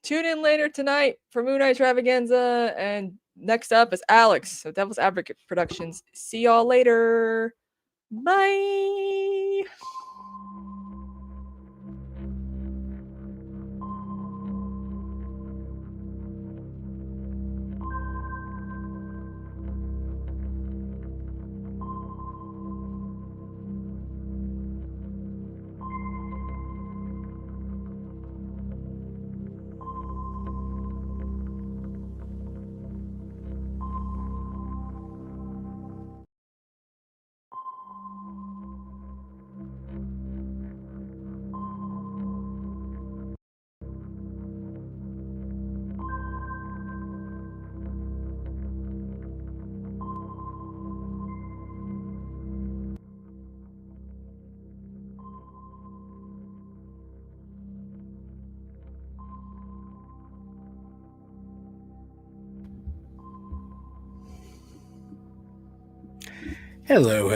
tune in later tonight for Moon Night Extravaganza, and next up is Alex of Devil's Advocate Productions. See y'all later. Bye. Hello,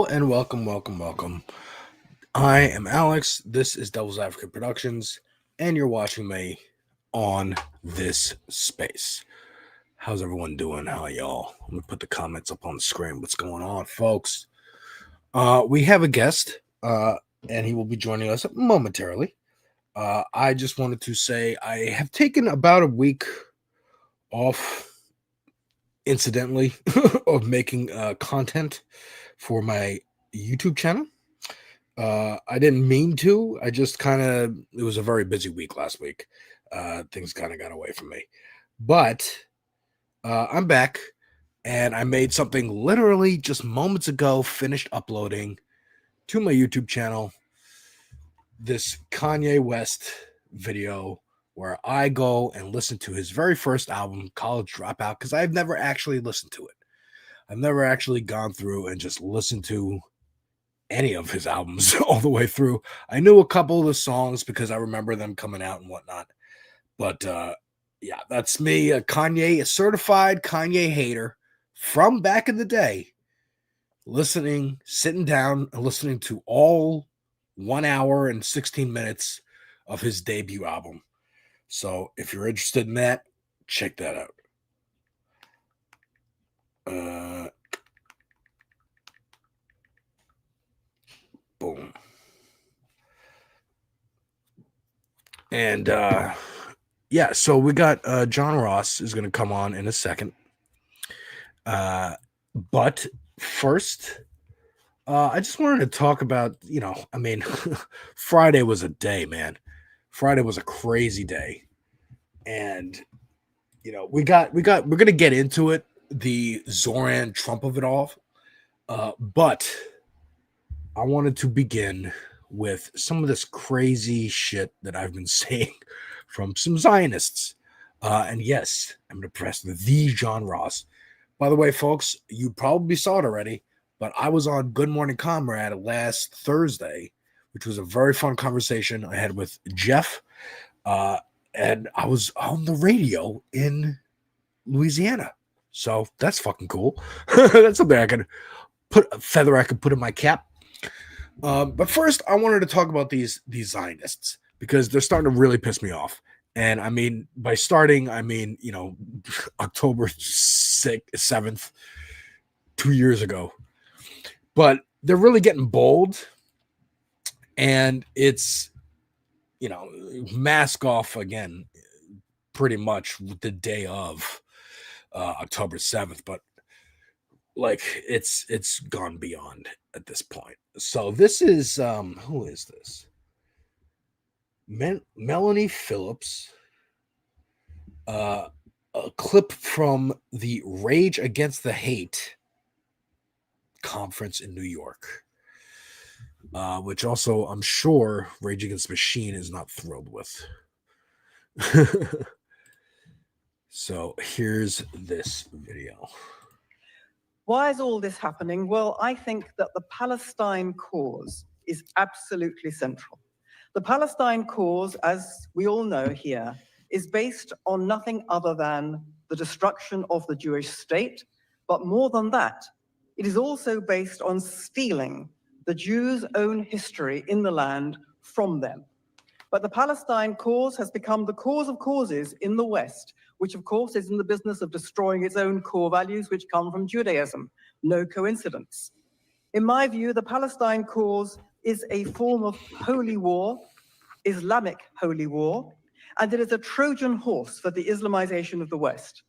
and welcome. I am Alex. This is Devil's Advocate Productions, and you're watching me on this space. How's everyone doing? How are y'all? I'm gonna put the comments up on the screen. What's going on, folks? We have a guest, and he will be joining us momentarily. I just wanted to say I have taken about a week off, incidentally, of making content for my YouTube channel. I didn't mean to. I just it was a very busy week last week. Things kind of got away from me. But I'm back, and I made something literally just moments ago, finished uploading to my YouTube channel. This Kanye West video where I go and listen to his very first album, College Dropout, because I've never actually listened to it. I've never actually gone through and just listened to any of his albums all the way through. I knew a couple of the songs because I remember them coming out and whatnot. But yeah, that's me, a certified Kanye hater from back in the day, sitting down and listening to all 1 hour and 16 minutes of his debut album. So if you're interested in that, check that out. Boom. And yeah, so we got John Ross is going to come on in a second. But first, I just wanted to talk about, Friday was a day, man. Friday was a crazy day. And, we're going to get into it, the Zoran Trump of it all. But I wanted to begin with some of this crazy shit that I've been seeing from some Zionists. And yes, I'm going to press the John Ross. By the way, folks, you probably saw it already, but I was on Good Morning Comrade last Thursday, which was a very fun conversation I had with Jeff. And I was on the radio in Louisiana. So that's fucking cool. That's something I could put in my cap. But first, I wanted to talk about these Zionists because they're starting to really piss me off. And I mean, by starting, I mean, October 7th, 2 years ago. But they're really getting bold. And it's, mask off again, pretty much the day of October 7th. But it's gone beyond at this point. So this is who is this? Melanie Phillips, a clip from the Rage Against the Hate conference in New York, which also I'm sure Rage Against the Machine is not thrilled with. So here's this video. Why is all this happening? Well, I think that the Palestine cause is absolutely central. The Palestine cause, as we all know here, is based on nothing other than the destruction of the Jewish state. But more than that, it is also based on stealing the Jews' own history in the land from them. But the Palestine cause has become the cause of causes in the West, which of course is in the business of destroying its own core values, which come from Judaism. No coincidence. In my view, the Palestine cause is a form of holy war, Islamic holy war, and it is a Trojan horse for the Islamization of the West.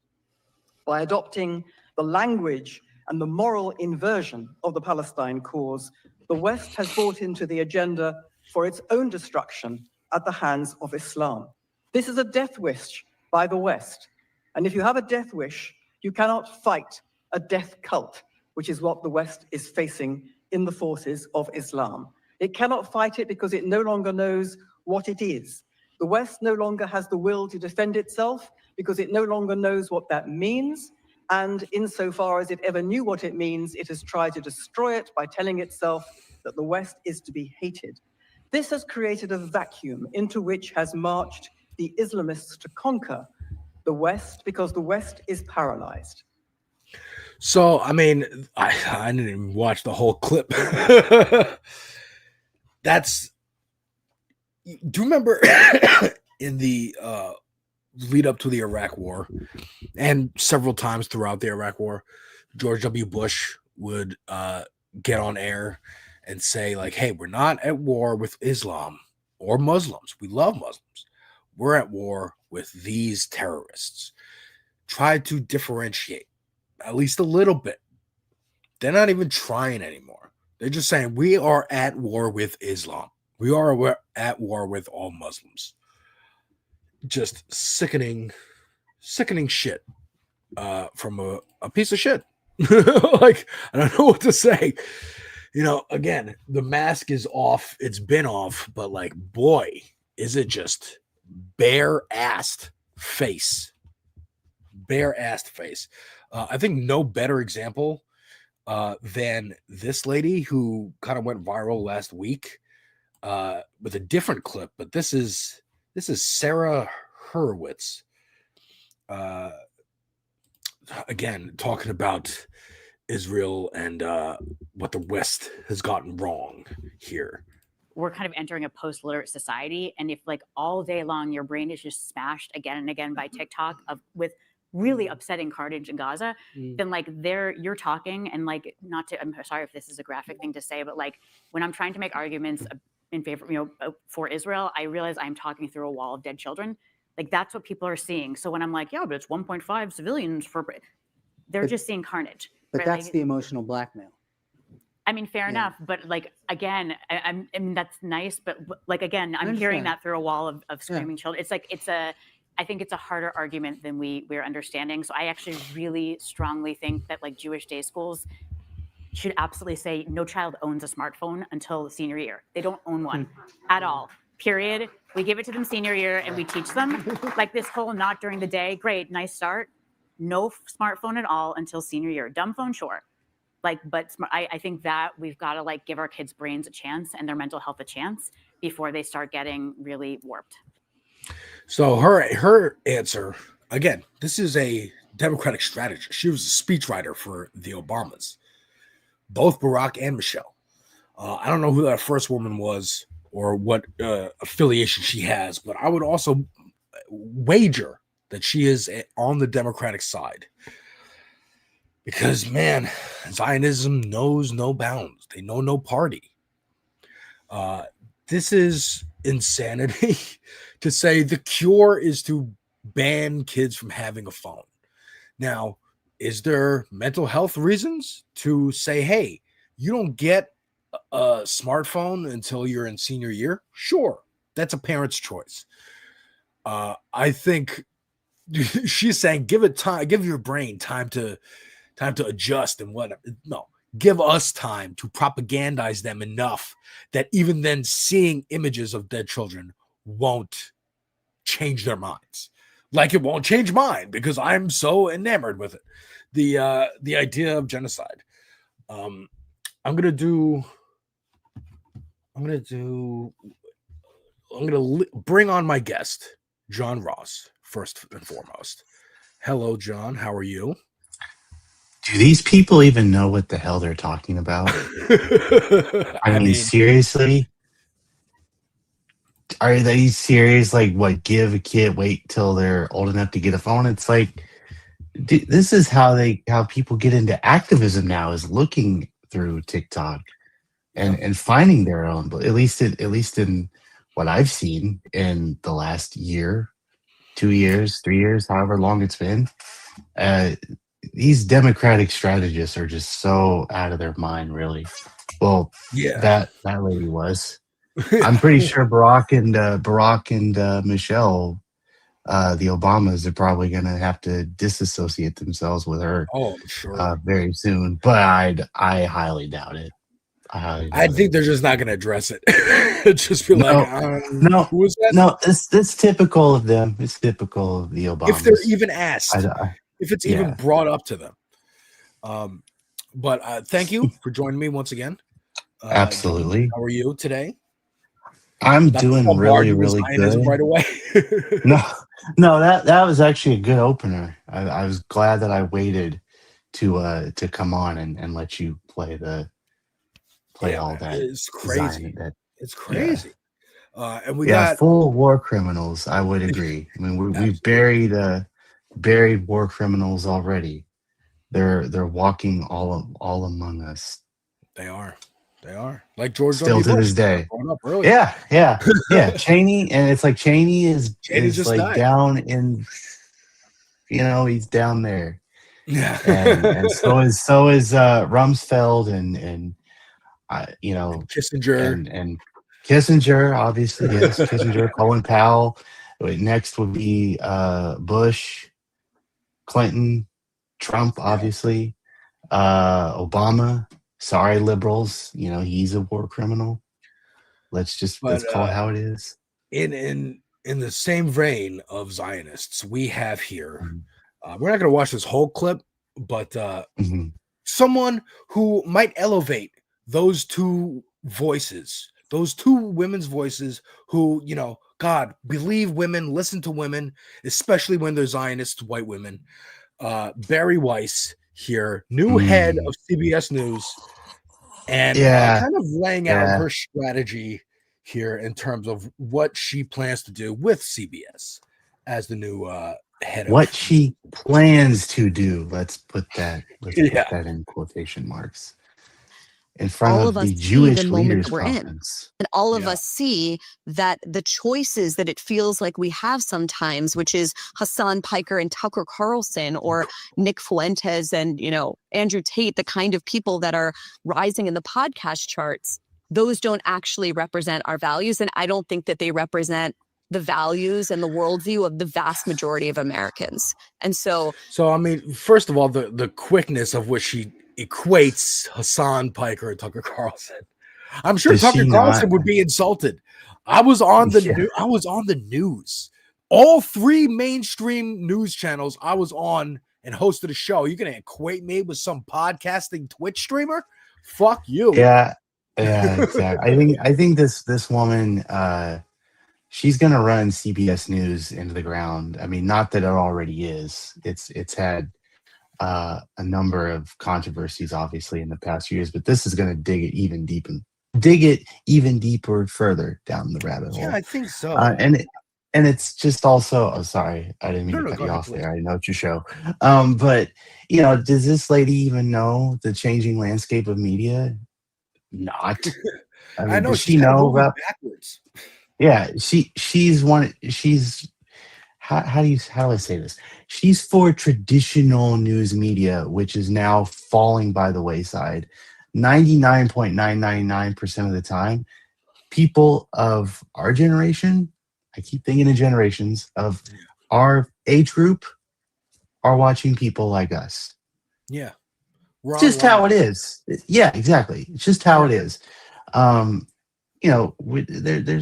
By adopting the language and the moral inversion of the Palestine cause, the West has bought into the agenda for its own destruction at the hands of Islam. This is a death wish by the West. And if you have a death wish, you cannot fight a death cult, which is what the West is facing in the forces of Islam. It cannot fight it because it no longer knows what it is. The West no longer has the will to defend itself because it no longer knows what that means. And insofar as it ever knew what it means, it has tried to destroy it by telling itself that the West is to be hated. This has created a vacuum into which has marched the Islamists to conquer the West because the West is paralyzed. So, I mean, I didn't even watch the whole clip. Do you remember in the lead up to the Iraq War and several times throughout the Iraq War, George W. Bush would get on air and say, like, hey, we're not at war with Islam or Muslims. We love Muslims. We're at war with these terrorists. Try to differentiate at least a little bit. They're not even trying anymore. They're just saying we are at war with Islam. We're at war with all Muslims. Just sickening shit from a piece of shit. Like, I don't know what to say. You know, again, the mask is off. It's been off, but like, boy, is it just bare-assed face. Bare-assed face. I think no better example than this lady who kind of went viral last week with a different clip, but this is Sarah Hurwitz. Again, talking about Israel and what the West has gotten wrong here. We're kind of entering a post-literate society, and if like all day long your brain is just smashed again and again by TikTok with really upsetting carnage in Gaza, then like you're talking and like, I'm sorry if this is a graphic thing to say, but like when I'm trying to make arguments in favor, for Israel, I realize I'm talking through a wall of dead children. Like that's what people are seeing. So when I'm like, yeah, but it's 1.5 civilians they're just seeing carnage. But right? that's like, the emotional blackmail. I mean, fair enough, but like again, I mean that's nice, but like again, I'm hearing that through a wall of screaming children. It's like I think it's a harder argument than we're understanding. So I actually really strongly think that like Jewish day schools should absolutely say no child owns a smartphone until senior year. They don't own one at all. Period. We give it to them senior year and we teach them like this whole not during the day. Great, nice start. No smartphone at all until senior year. Dumb phone, sure. Like, but I think that we've got to like give our kids' brains a chance and their mental health a chance before they start getting really warped. So her answer, again, this is a Democratic strategy. She was a speechwriter for the Obamas, both Barack and Michelle. I don't know who that first woman was or what affiliation she has, but I would also wager that she is on the Democratic side. Because, man, Zionism knows no bounds. They know no party. This is insanity to say the cure is to ban kids from having a phone. Now, is there mental health reasons to say, hey, you don't get a smartphone until you're in senior year? Sure, That's a parent's choice. I think she's saying give it time, give your brain time to adjust and whatever. No, give us time to propagandize them enough that even then seeing images of dead children won't change their minds. Like it won't change mine because I'm so enamored with it. The idea of genocide. I'm gonna bring on my guest, John Ross, first and foremost. Hello, John. How are you? Do these people even know what the hell they're talking about? I mean, seriously? Are they serious? Like, what, give a kid, wait till they're old enough to get a phone? It's like, dude, this is how people get into activism now, is looking through TikTok and finding their own. At least in what I've seen in the last year, 2 years, 3 years, however long it's been. These Democratic strategists are just so out of their mind, really. Well, that lady was. I'm pretty sure Barack and Michelle, the Obamas, are probably going to have to disassociate themselves with her. Oh, sure. Very soon. But I highly doubt it. I think they're just not going to address it. Just be like, who is that? No, it's typical of them. It's typical of the Obamas. If they're even asked, if it's even brought up to them. But thank you for joining me once again. Absolutely. How are you today? I'm doing really, really good. Right away. No, that was actually a good opener. I was glad that I waited to come on and let you play all that. It's crazy. It's crazy. And we got full war criminals. I would agree. I mean, we've buried war criminals already. They're walking all among us. They are like George still to this day. Yeah. Cheney, and it's like Cheney is like died. Down in, he's down there. Yeah, and so is Rumsfeld and Kissinger and Kissinger, obviously, yes. Kissinger, Colin Powell. Next would be Bush, Clinton, Trump, obviously, Obama. Sorry, liberals. He's a war criminal. Let's call it how it is. In the same vein of Zionists, we have here. We're not going to watch this whole clip, but someone who might elevate those two voices, those two women's voices who, God, believe women, listen to women, especially when they're Zionist white women. Bari Weiss here, new head of CBS News, and kind of laying out her strategy here in terms of what she plans to do with CBS as the new head. What she plans to do. Let's put that in quotation marks. In front of the Jewish leaders conference. And all of us see that the choices that it feels like we have sometimes, which is Hassan Piker and Tucker Carlson, or Nick Fuentes and, Andrew Tate, the kind of people that are rising in the podcast charts, those don't actually represent our values. And I don't think that they represent the values and the worldview of the vast majority of Americans. And so I mean, first of all, the quickness of which she equates Hassan Piker and Tucker Carlson. I'm sure Tucker Carlson would be insulted. I was on the news. All three mainstream news channels I was on and hosted a show. You're gonna equate me with some podcasting Twitch streamer? Fuck you. Yeah, exactly. I think this woman, she's gonna run CBS News into the ground. I mean, not that it already is. It's had a number of controversies, obviously, in the past years, but this is going to dig it even deeper further down the rabbit hole. Yeah, I think so. And it's just also, sorry, I didn't mean to cut you off there. I know it's your show. But does this lady even know the changing landscape of media? Not. I mean, know does she know about backwards. Yeah, she's how do I say this? She's for traditional news media, which is now falling by the wayside. 99.999% of the time, people of our generation, I keep thinking of generations of our age group, are watching people like us. Yeah. It's just how it is. Yeah, exactly. It's just how it is. There's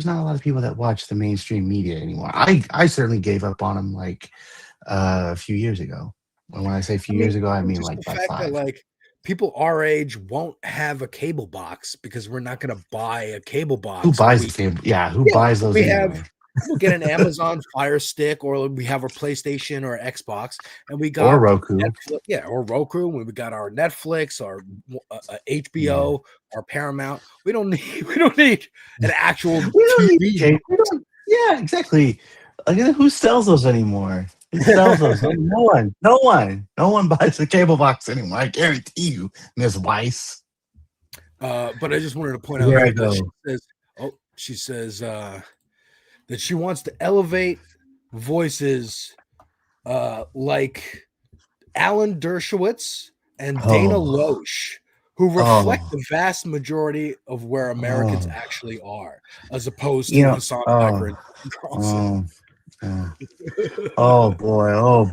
not a lot of people that watch the mainstream media anymore. I certainly gave up on them like a few years ago. And when I say a few years ago, I mean just like the by fact 5. that like people our age won't have a cable box because we're not going to buy a cable box. Who buys the cable? Yeah, who buys those anyway? We'll get an Amazon Fire Stick, or we have a PlayStation or Xbox, and we got Or Roku. Netflix, or Roku. We got our Netflix, our HBO, our Paramount. We don't need an actual TV. Yeah, exactly. Like, who sells those anymore? Who sells those? No one buys a cable box anymore. I guarantee you, Ms. Weiss. But I just wanted to point out Here I here go. that she says that she wants to elevate voices like Alan Dershowitz and Dana Loesch, who reflect the vast majority of where Americans actually are, as opposed to Hassan Piker and Carlson. Oh boy,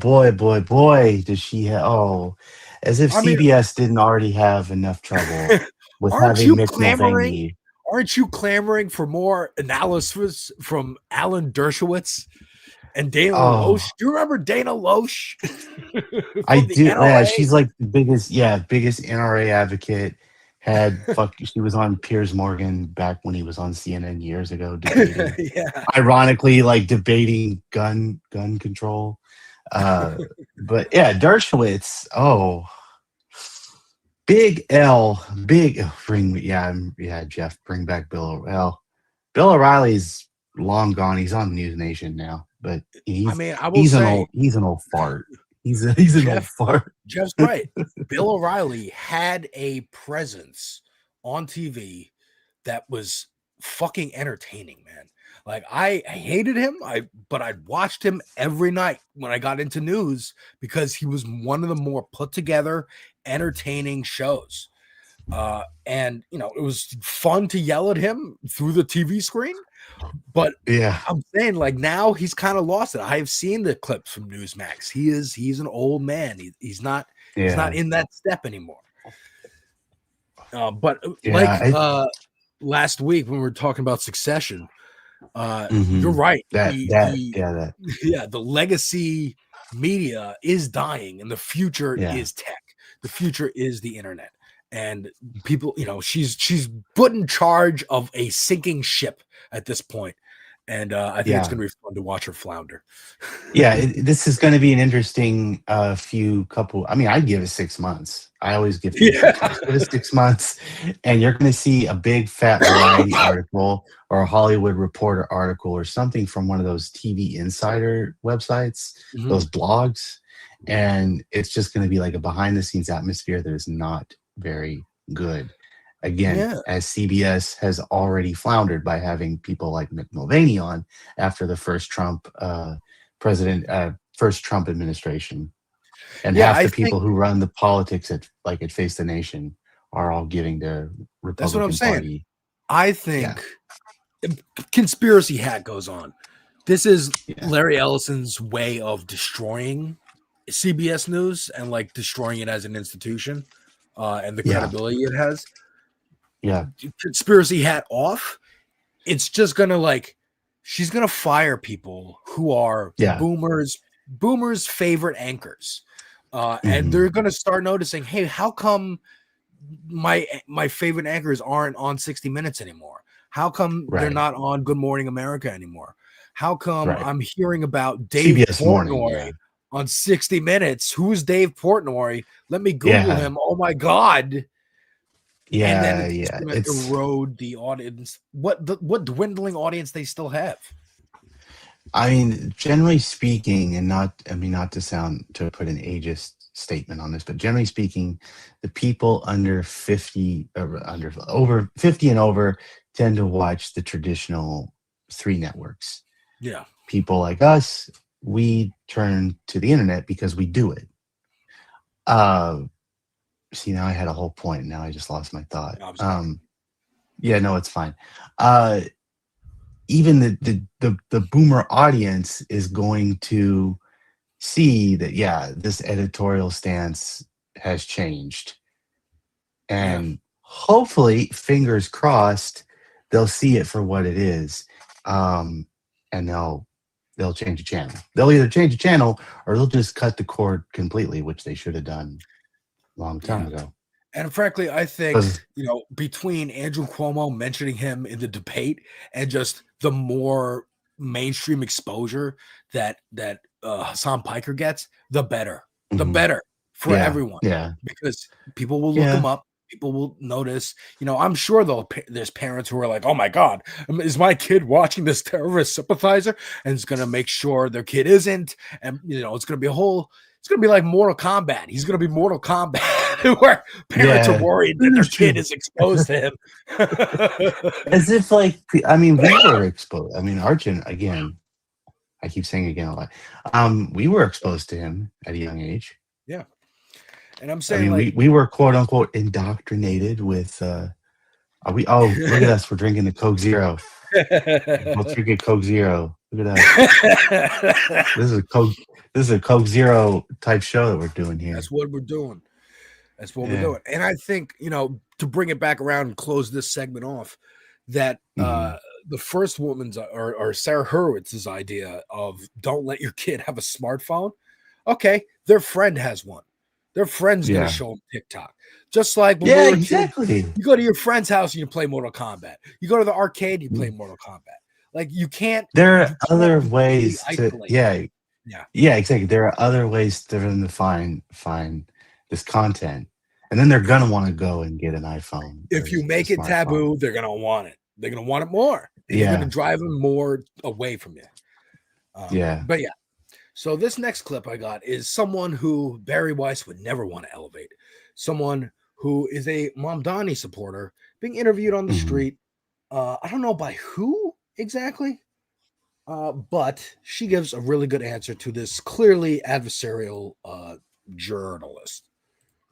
does she have as if CBS didn't already have enough trouble with having Mick Mulvaney. Aren't you clamoring for more analysis from Alan Dershowitz and Dana Loesch? Do you remember Dana Loesch? I do. Yeah, she's like the biggest NRA advocate. She was on Piers Morgan back when he was on CNN years ago, debating, ironically, like debating gun control. But yeah, Dershowitz. Big L, Jeff, bring back Bill O'Reilly. Bill O'Reilly's long gone. He's on News Nation now, but he's an old fart. He's an old fart. Jeff's right. Bill O'Reilly had a presence on TV that was fucking entertaining, man. Like I hated him, but I'd watched him every night when I got into news because he was one of the more put together, entertaining shows. And it was fun to yell at him through the TV screen. But I'm saying, like, now he's kind of lost it. I've seen the clips from Newsmax. He's an old man. He's not in that step anymore. Last week when we were talking about Succession, you're right. The legacy media is dying, and the future is tech. The future is the internet. And people, she's put in charge of a sinking ship at this point. And I think it's going to be fun to watch her flounder. This is going to be an interesting couple. I mean, I'd give it 6 months. I always give it 6 months. And you're going to see a big fat Variety article or a Hollywood Reporter article or something from one of those TV insider websites, those blogs. And it's just going to be like a behind the scenes atmosphere that is not very good. Again, as CBS has already floundered by having people like Mick Mulvaney on after the first Trump administration, and half the people who run the politics at Face the Nation are all giving the Republican That's what I'm saying. Party. I think conspiracy hat goes on. This is Larry Ellison's way of destroying CBS News and like destroying it as an institution and the credibility it has. Conspiracy hat off. It's just gonna she's gonna fire people who are boomers favorite anchors, and they're gonna start noticing, hey, how come my favorite anchors aren't on 60 Minutes anymore? How come they're not on Good Morning America anymore? How come I'm hearing about Dave CBS Portnoy on 60 Minutes? Who's Dave Portnoy? Let me Google him. Oh my God. And then it's erode the audience. What dwindling audience they still have? I mean, generally speaking, and not to put an ageist statement on this, but generally speaking, the people over 50 and over tend to watch the traditional 3 networks. Yeah. People like us, we turn to the internet because we do it. See, now I had a whole point. Now I just lost my thought. Yeah, no, it's fine. Even the boomer audience is going to see that, yeah, this editorial stance has changed. And hopefully, fingers crossed, they'll see it for what it is. And they'll change the channel. They'll either change the channel or they'll just cut the cord completely, which they should have done a long time ago. And frankly, I think, between Andrew Cuomo mentioning him in the debate and just the more mainstream exposure that Hassan Piker gets, the better. The better for everyone. Yeah. Because people will look him up. People will notice. I'm sure there's parents who are like, oh my God, is my kid watching this terrorist sympathizer? And it's going to make sure their kid isn't. And, it's going to be it's going to be like Mortal Kombat. He's going to be Mortal Kombat, where parents are worried that their kid is exposed to him. As if, we were exposed. Arjun, again, I keep saying again a lot. We were exposed to him at a young age. Yeah. And I'm saying, we were quote unquote indoctrinated with, look at us. We're drinking the Coke Zero. We'll drink a Coke Zero. Look at that. This is a Coke Zero type show that we're doing here. That's what we're doing. We're doing. And I think, to bring it back around and close this segment off, that the first woman's or Sarah Hurwitz's idea of don't let your kid have a smartphone. Okay, their friend has one. Their friend's gonna show them TikTok. Just like when we were exactly. kids, you go to your friend's house and you play Mortal Kombat. You go to the arcade, you play Mortal Kombat. Like you can't. There are other ways to Yeah, exactly. There are other ways for them to find this content, and then they're gonna want to go and get an iPhone. If you make it taboo, they're gonna want it. They're gonna want it more. You're gonna drive them more away from you. But yeah. So this next clip I got is someone who Barry Weiss would never want to elevate. Someone who is a Mamdani supporter being interviewed on the street. I don't know by who exactly, but she gives a really good answer to this clearly adversarial journalist.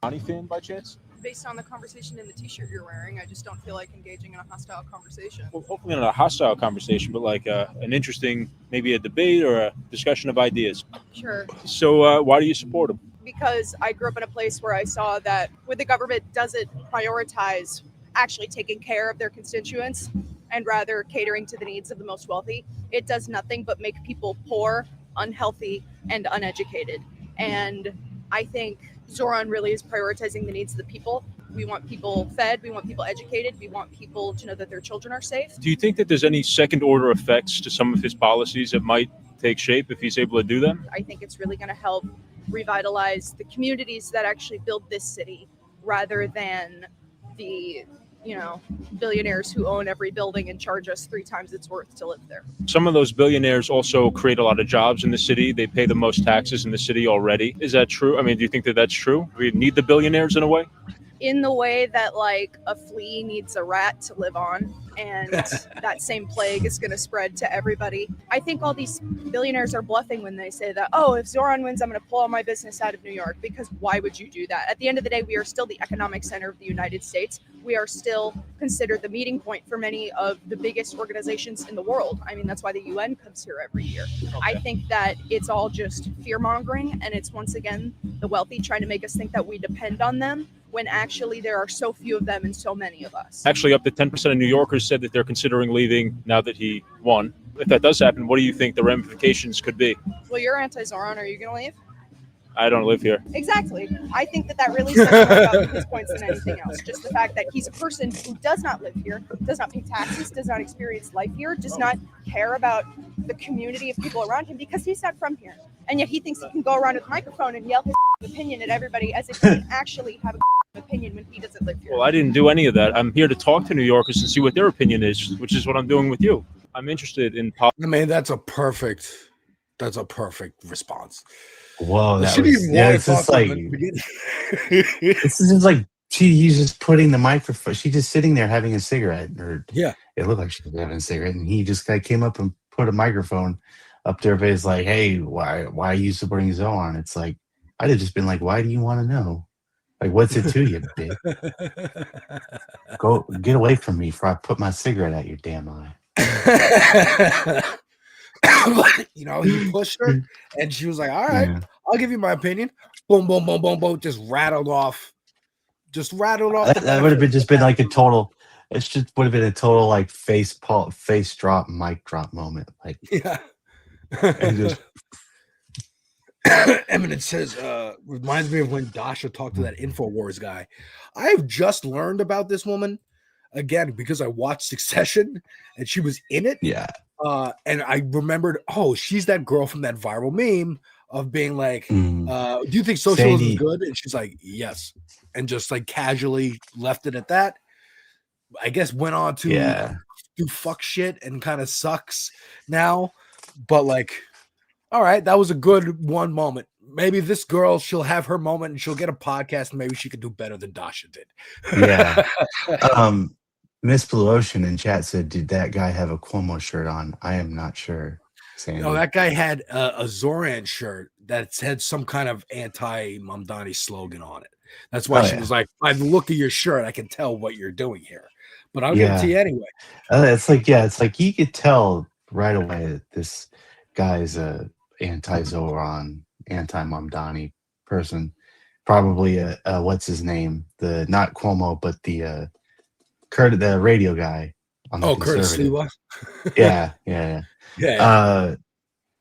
Mamdani fan by chance? Based on the conversation in the t-shirt you're wearing, I just don't feel like engaging in a hostile conversation. Well, hopefully not a hostile conversation, but like an interesting, maybe a debate or a discussion of ideas. Sure. So why do you support him? Because I grew up in a place where I saw that when the government doesn't prioritize actually taking care of their constituents and rather catering to the needs of the most wealthy, it does nothing but make people poor, unhealthy, and uneducated. And I think Zoran really is prioritizing the needs of the people. We want people fed, we want people educated, we want people to know that their children are safe. Do you think that there's any second order effects to some of his policies that might take shape if he's able to do them? I think it's really going to help revitalize the communities that actually build this city rather than the billionaires who own every building and charge us 3 times its worth to live there. Some of those billionaires also create a lot of jobs in the city. They pay the most taxes in the city already. Is that true? Do you think that that's true? We need the billionaires in a way? In the way that like a flea needs a rat to live on, and that same plague is going to spread to everybody. I think all these billionaires are bluffing when they say that, oh, if Zoran wins, I'm going to pull all my business out of New York, because why would you do that? At the end of the day, we are still the economic center of the United States. We are still considered the meeting point for many of the biggest organizations in the world. That's why the UN comes here every year. Okay. I think that it's all just fear mongering, and it's once again the wealthy trying to make us think that we depend on them, when actually there are so few of them and so many of us. Actually, up to 10% of New Yorkers said that they're considering leaving now that he won. If that does happen, what do you think the ramifications could be? Well, you're anti-Zoran. Are you going to leave? I don't live here. Exactly. I think that really says more about his points than anything else. Just the fact that he's a person who does not live here, does not pay taxes, does not experience life here, does not care about the community of people around him because he's not from here. And yet he thinks he can go around with a microphone and yell his opinion at everybody as if he can actually have a opinion when he doesn't live here. Well, I didn't do any of that. I'm here to talk to New Yorkers and see what their opinion is, which is what I'm doing with you. I'm interested in that's a perfect response. Whoa, it's just like this is just like he's just putting the microphone. She's just sitting there having a cigarette, or it looked like she was having a cigarette, and he just came up and put a microphone up to her face, like, "Hey, why are you supporting Zoran?" It's like I'd have just been like, "Why do you want to know?" Like, what's it to you, bitch? Go get away from me before I put my cigarette out your damn eye. But, you know, he pushed her, and she was like, "All right, Yeah. I'll give you my opinion." Boom, boom, boom, boom, boom. Just rattled off. That would have been just been like a total. It's just would have been a total like face drop, mic drop moment. Like, yeah. And just Eminent says, reminds me of when Dasha talked to that InfoWars guy. I have just learned about this woman again because I watched Succession and she was in it. Yeah. And I remembered, oh, she's that girl from that viral meme of being like, do you think socialism is Sandy. good? And she's like, yes. And just like casually left it at that. I guess went on to do fuck shit and kind of sucks now. But like, all right, that was a good one moment. Maybe this girl, she'll have her moment and she'll get a podcast. And maybe she could do better than Dasha did. Yeah. Miss Blue Ocean in chat said, "Did that guy have a Cuomo shirt on?" I am not sure. Sandy. No, that guy had a Zoran shirt that had some kind of anti-Mamdani slogan on it. That's why she was like, by the look of your shirt, I can tell what you're doing here. But I'll give it to you anyway. It's like you could tell right away that this guy's a anti-Zoran, anti-Mamdani person. Probably what's his name? The not Cuomo, but the the radio guy on the Curtis Conservative. Sliwa. Yeah.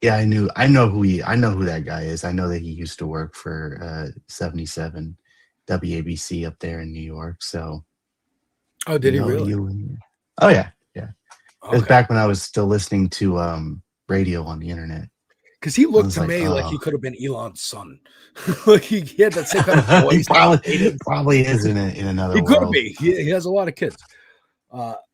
I know who that guy is. I know that he used to work for 77 WABC up there in New York. So did he really? Oh yeah. It was back when I was still listening to radio on the internet. Because he looked to me like he could have been Elon's son. Like he had that same kind of voice. he probably is in another He world. could be. He has a lot of kids. Right.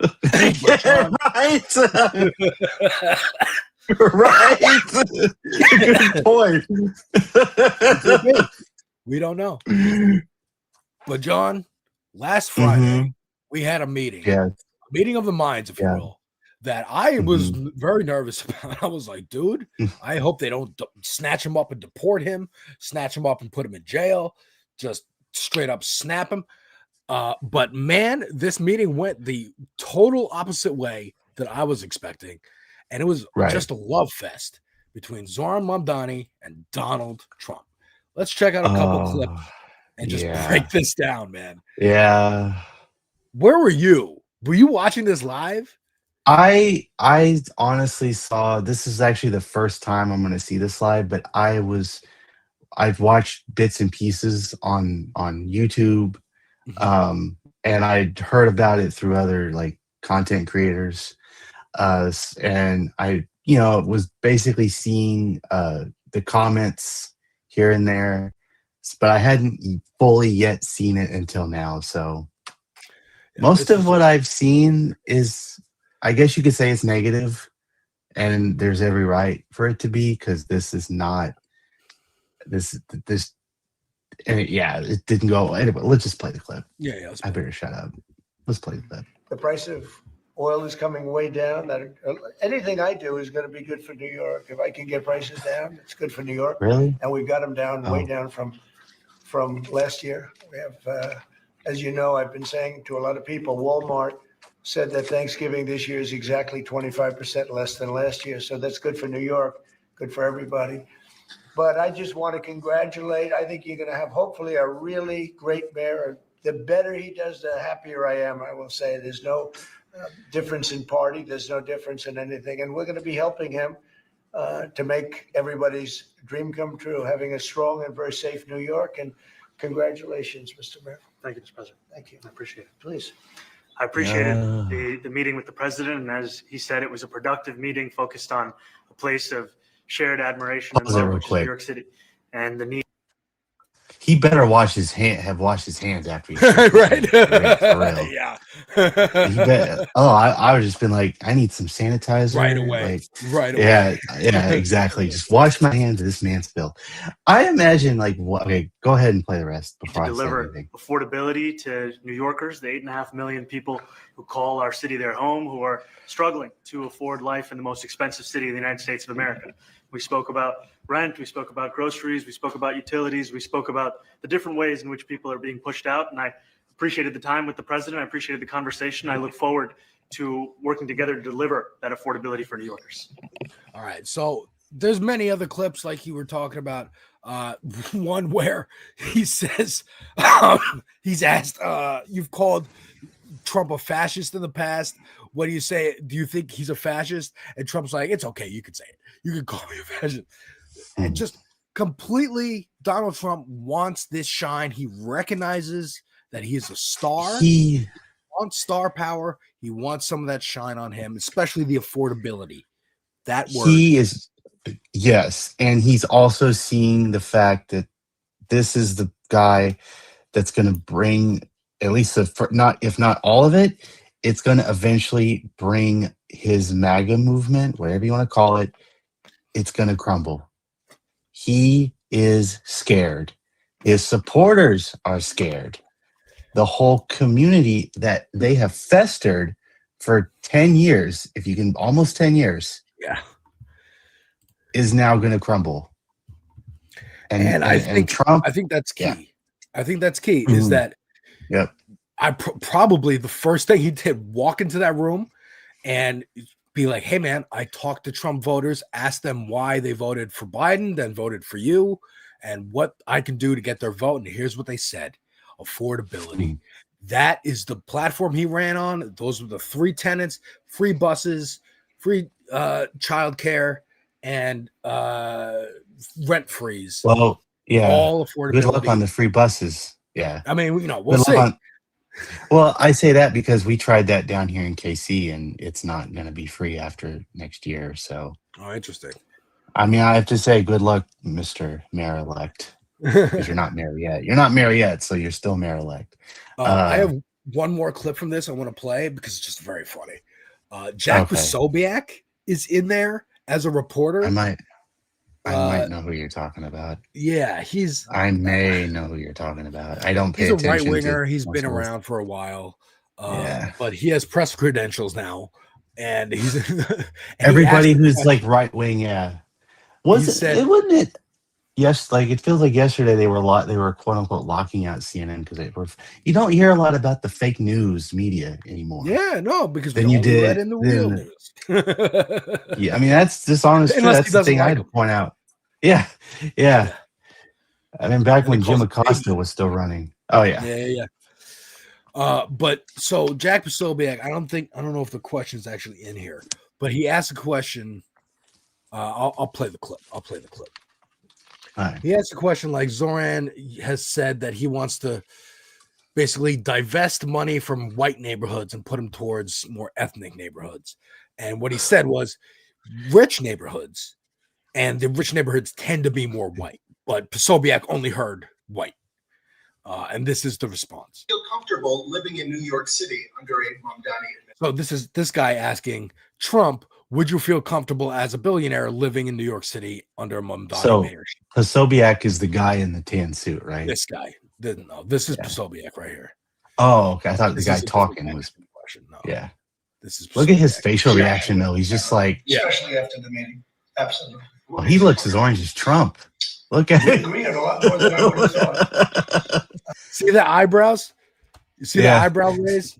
Good point. We don't know. But John, last Friday we had a meeting. Yeah. A meeting of the minds, if you will. That I was very nervous about. I was like, dude, I hope they don't snatch him up and deport him, snatch him up and put him in jail, just straight up snap him. But man, this meeting went the total opposite way that I was expecting. And it was just a love fest between Zoran Mamdani and Donald Trump. Let's check out a couple clips and just break this down, man. Yeah. Where were you? Were you watching this live? I honestly saw, this is actually the first time I'm going to see this live, but I've watched bits and pieces on YouTube, and I'd heard about it through other like content creators, and I was basically seeing the comments here and there, but I hadn't fully yet seen it until now. So most of what I've seen is, I guess you could say, it's negative, and there's every right for it to be, because this is not this. And it didn't go anyway. Let's just play the clip. Yeah. I better shut up. Let's play the clip. The price of oil is coming way down. That anything I do is going to be good for New York. If I can get prices down, it's good for New York. Really? And we've got them down way down from last year. We have, as you know, I've been saying to a lot of people, Walmart said that Thanksgiving this year is exactly 25% less than last year. So that's good for New York, good for everybody. But I just want to congratulate. I think you're going to have hopefully a really great mayor. The better he does, the happier I am. I will say there's no difference in party. There's no difference in anything. And we're going to be helping him to make everybody's dream come true, having a strong and very safe New York. And congratulations, Mr. Mayor. Thank you, Mr. President. Thank you. I appreciate it. Please. I appreciated the meeting with the president, and as he said, it was a productive meeting focused on a place of shared admiration and love, which is New York City, and the need. He better wash his have washed his hands after he right. For real. Yeah. I would just been like, I need some sanitizer right away. Yeah, exactly. Just wash my hands. This man spilled. I imagine okay, go ahead and play the rest before to I say deliver anything. affordability to New Yorkers, the 8.5 million people who call our city their home, who are struggling to afford life in the most expensive city in the United States of America. We spoke about rent. We spoke about groceries. We spoke about utilities. We spoke about the different ways in which people are being pushed out. And I appreciated the time with the president. I appreciated the conversation. I look forward to working together to deliver that affordability for New Yorkers. All right. So there's many other clips like you were talking about. One where he says he's asked, you've called Trump a fascist in the past. What do you say? Do you think he's a fascist? And Trump's like, it's okay. You can say it. You can call me a fascist. And just completely, Donald Trump wants this shine. He recognizes that he is a star. He wants star power. He wants some of that shine on him, especially the affordability. That word. He is, yes. And he's also seeing the fact that this is the guy that's going to bring at least if not all of it, it's going to eventually bring his MAGA movement, whatever you want to call it, it's going to crumble. He is scared. His supporters are scared. The whole community that they have festered for 10 years, if you can, almost 10 years, is now going to crumble. And I think Trump, I think that's key. Yeah. I think that's key Mm-hmm. is that yep. I probably the first thing he did, walk into that room and be like, hey, man, I talked to Trump voters, asked them why they voted for Biden, then voted for you, and what I can do to get their vote. And here's what they said. Affordability. That is the platform he ran on. Those were the three tenets: free buses, free childcare, and rent freeze. Well, yeah. All affordability. Good luck on the free buses. Yeah. I mean, we'll see. Well, I say that because we tried that down here in KC, and it's not going to be free after next year. So, oh, interesting. I mean, I have to say, good luck, Mr. Mayor-elect, because you're not mayor yet. You're not mayor yet, so you're still mayor-elect. I have one more clip from this I want to play because it's just very funny. Jack Posobiec is in there as a reporter. I might know who you're talking about. Yeah, I may know who you're talking about. I don't pay he's a attention. right winger. He's been around for a while. But he has press credentials now, and he's everybody who's like right wing. Yeah, wasn't it? Yes, like it feels like yesterday they were quote unquote locking out CNN because you don't hear a lot about the fake news media anymore. Yeah, no, because then you did let in the real news. Yeah, I mean that's dishonest. That's the thing I had to point out. Yeah. I mean, back when Jim Acosta was still running. Oh yeah. Yeah. But so Jack Posobiec, I don't know if the question is actually in here, but he asked a question. I'll play the clip. Right. He asked a question like Zoran has said that he wants to basically divest money from white neighborhoods and put them towards more ethnic neighborhoods. And what he said was rich neighborhoods, and the rich neighborhoods tend to be more white, but Posobiec only heard white. And this is the response. Feel comfortable living in New York City under a Mamdani So this is this guy asking Trump, would you feel comfortable as a billionaire living in New York City under a Mamdani mayorship? Posobiec is the guy in the tan suit, right? This guy. No, this is Posobiec right here. Oh, okay. I thought the guy talking was. No. Yeah. This is Look at his facial reaction, though. He's just like. especially after the meeting. Absolutely. Well, he looks as orange as Trump. Look at it. Agree on a lot more than I would have thought. See the eyebrows? You see the eyebrow raise?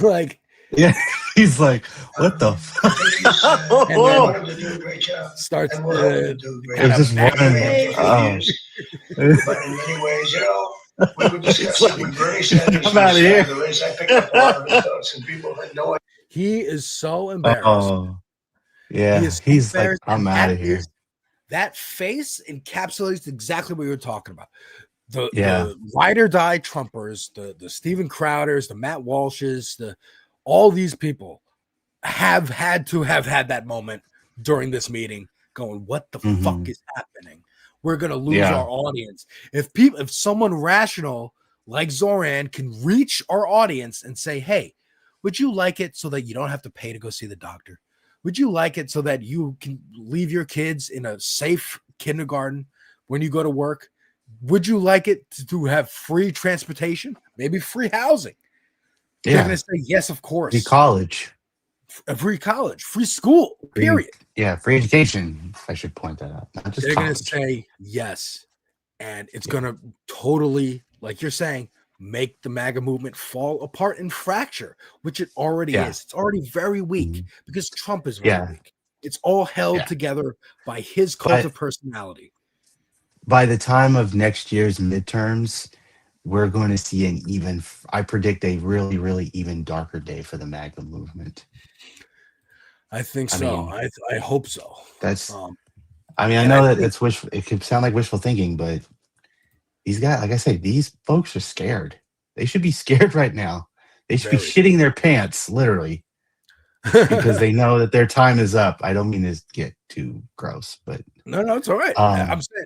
Like. Yeah, he's like, what the fuck? And then do a great job. Starts It's just one. But in many ways, we were discussing when Bernie Sanders I'm outta here. the race. I picked up a lot of his notes, and people had no idea. He is so embarrassed. Oh, yeah. He is so He's like, embarrassed, I'm and out of that here. That face encapsulates exactly what you were talking about. The ride or die Trumpers, the Steven Crowders, the Matt Walshes, all these people have had that moment during this meeting going, what the fuck is happening? We're going to lose our audience. If someone rational like Zoran can reach our audience and say, hey, would you like it so that you don't have to pay to go see the doctor? Would you like it so that you can leave your kids in a safe kindergarten when you go to work? Would you like it to have free transportation? Maybe free housing? They're going to say, yes, of course. Free college. free college, free school, period. Free education. I should point that out. Not just They're going to college. say yes. And it's going to totally, like you're saying, make the MAGA movement fall apart and fracture, which it already is. It's already very weak because Trump is very weak. It's all held together by his cult of personality. By the time of next year's midterms, we're going to see I predict a really, really even darker day for the MAGA movement. I think so. I hope so. That's, I know that it's wishful. It could sound like wishful thinking, but these guys, like I say, these folks are scared. They should be scared right now. They should be shitting their pants, literally, because they know that their time is up. I don't mean to get too gross, but no, it's all right. I'm saying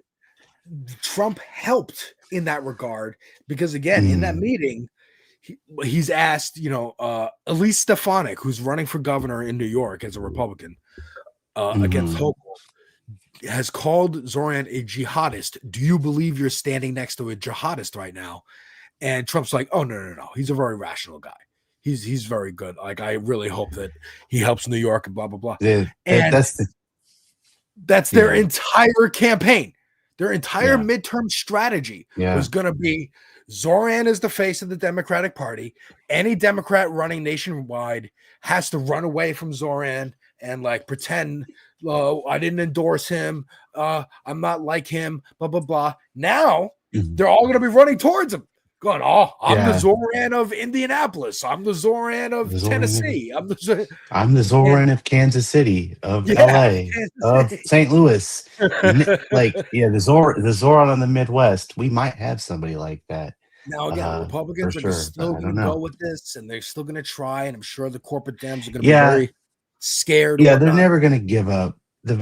Trump helped in that regard because, again, in that meeting, he's asked, Elise Stefanik, who's running for governor in New York as a Republican against Hochul, has called Zoran a jihadist. Do you believe you're standing next to a jihadist right now? And Trump's like, oh, no. He's a very rational guy. He's very good. Like, I really hope that he helps New York and blah, blah, blah. And that's their entire campaign. Their entire midterm strategy was going to be Zoran is the face of the Democratic Party. Any Democrat running nationwide has to run away from Zoran and pretend, I didn't endorse him. I'm not like him, blah, blah, blah. Now they're all going to be running towards him. Going, I'm the Zoran of Indianapolis. I'm the Zoran of Tennessee. I'm the Zoran of Kansas City, of LA, of St. Louis. The Zoran on the Midwest. We might have somebody like that. Now, again, Republicans are still going to go with this, and they're still going to try, and I'm sure the corporate Dems are going to be very scared. Yeah, they're never going to give up. The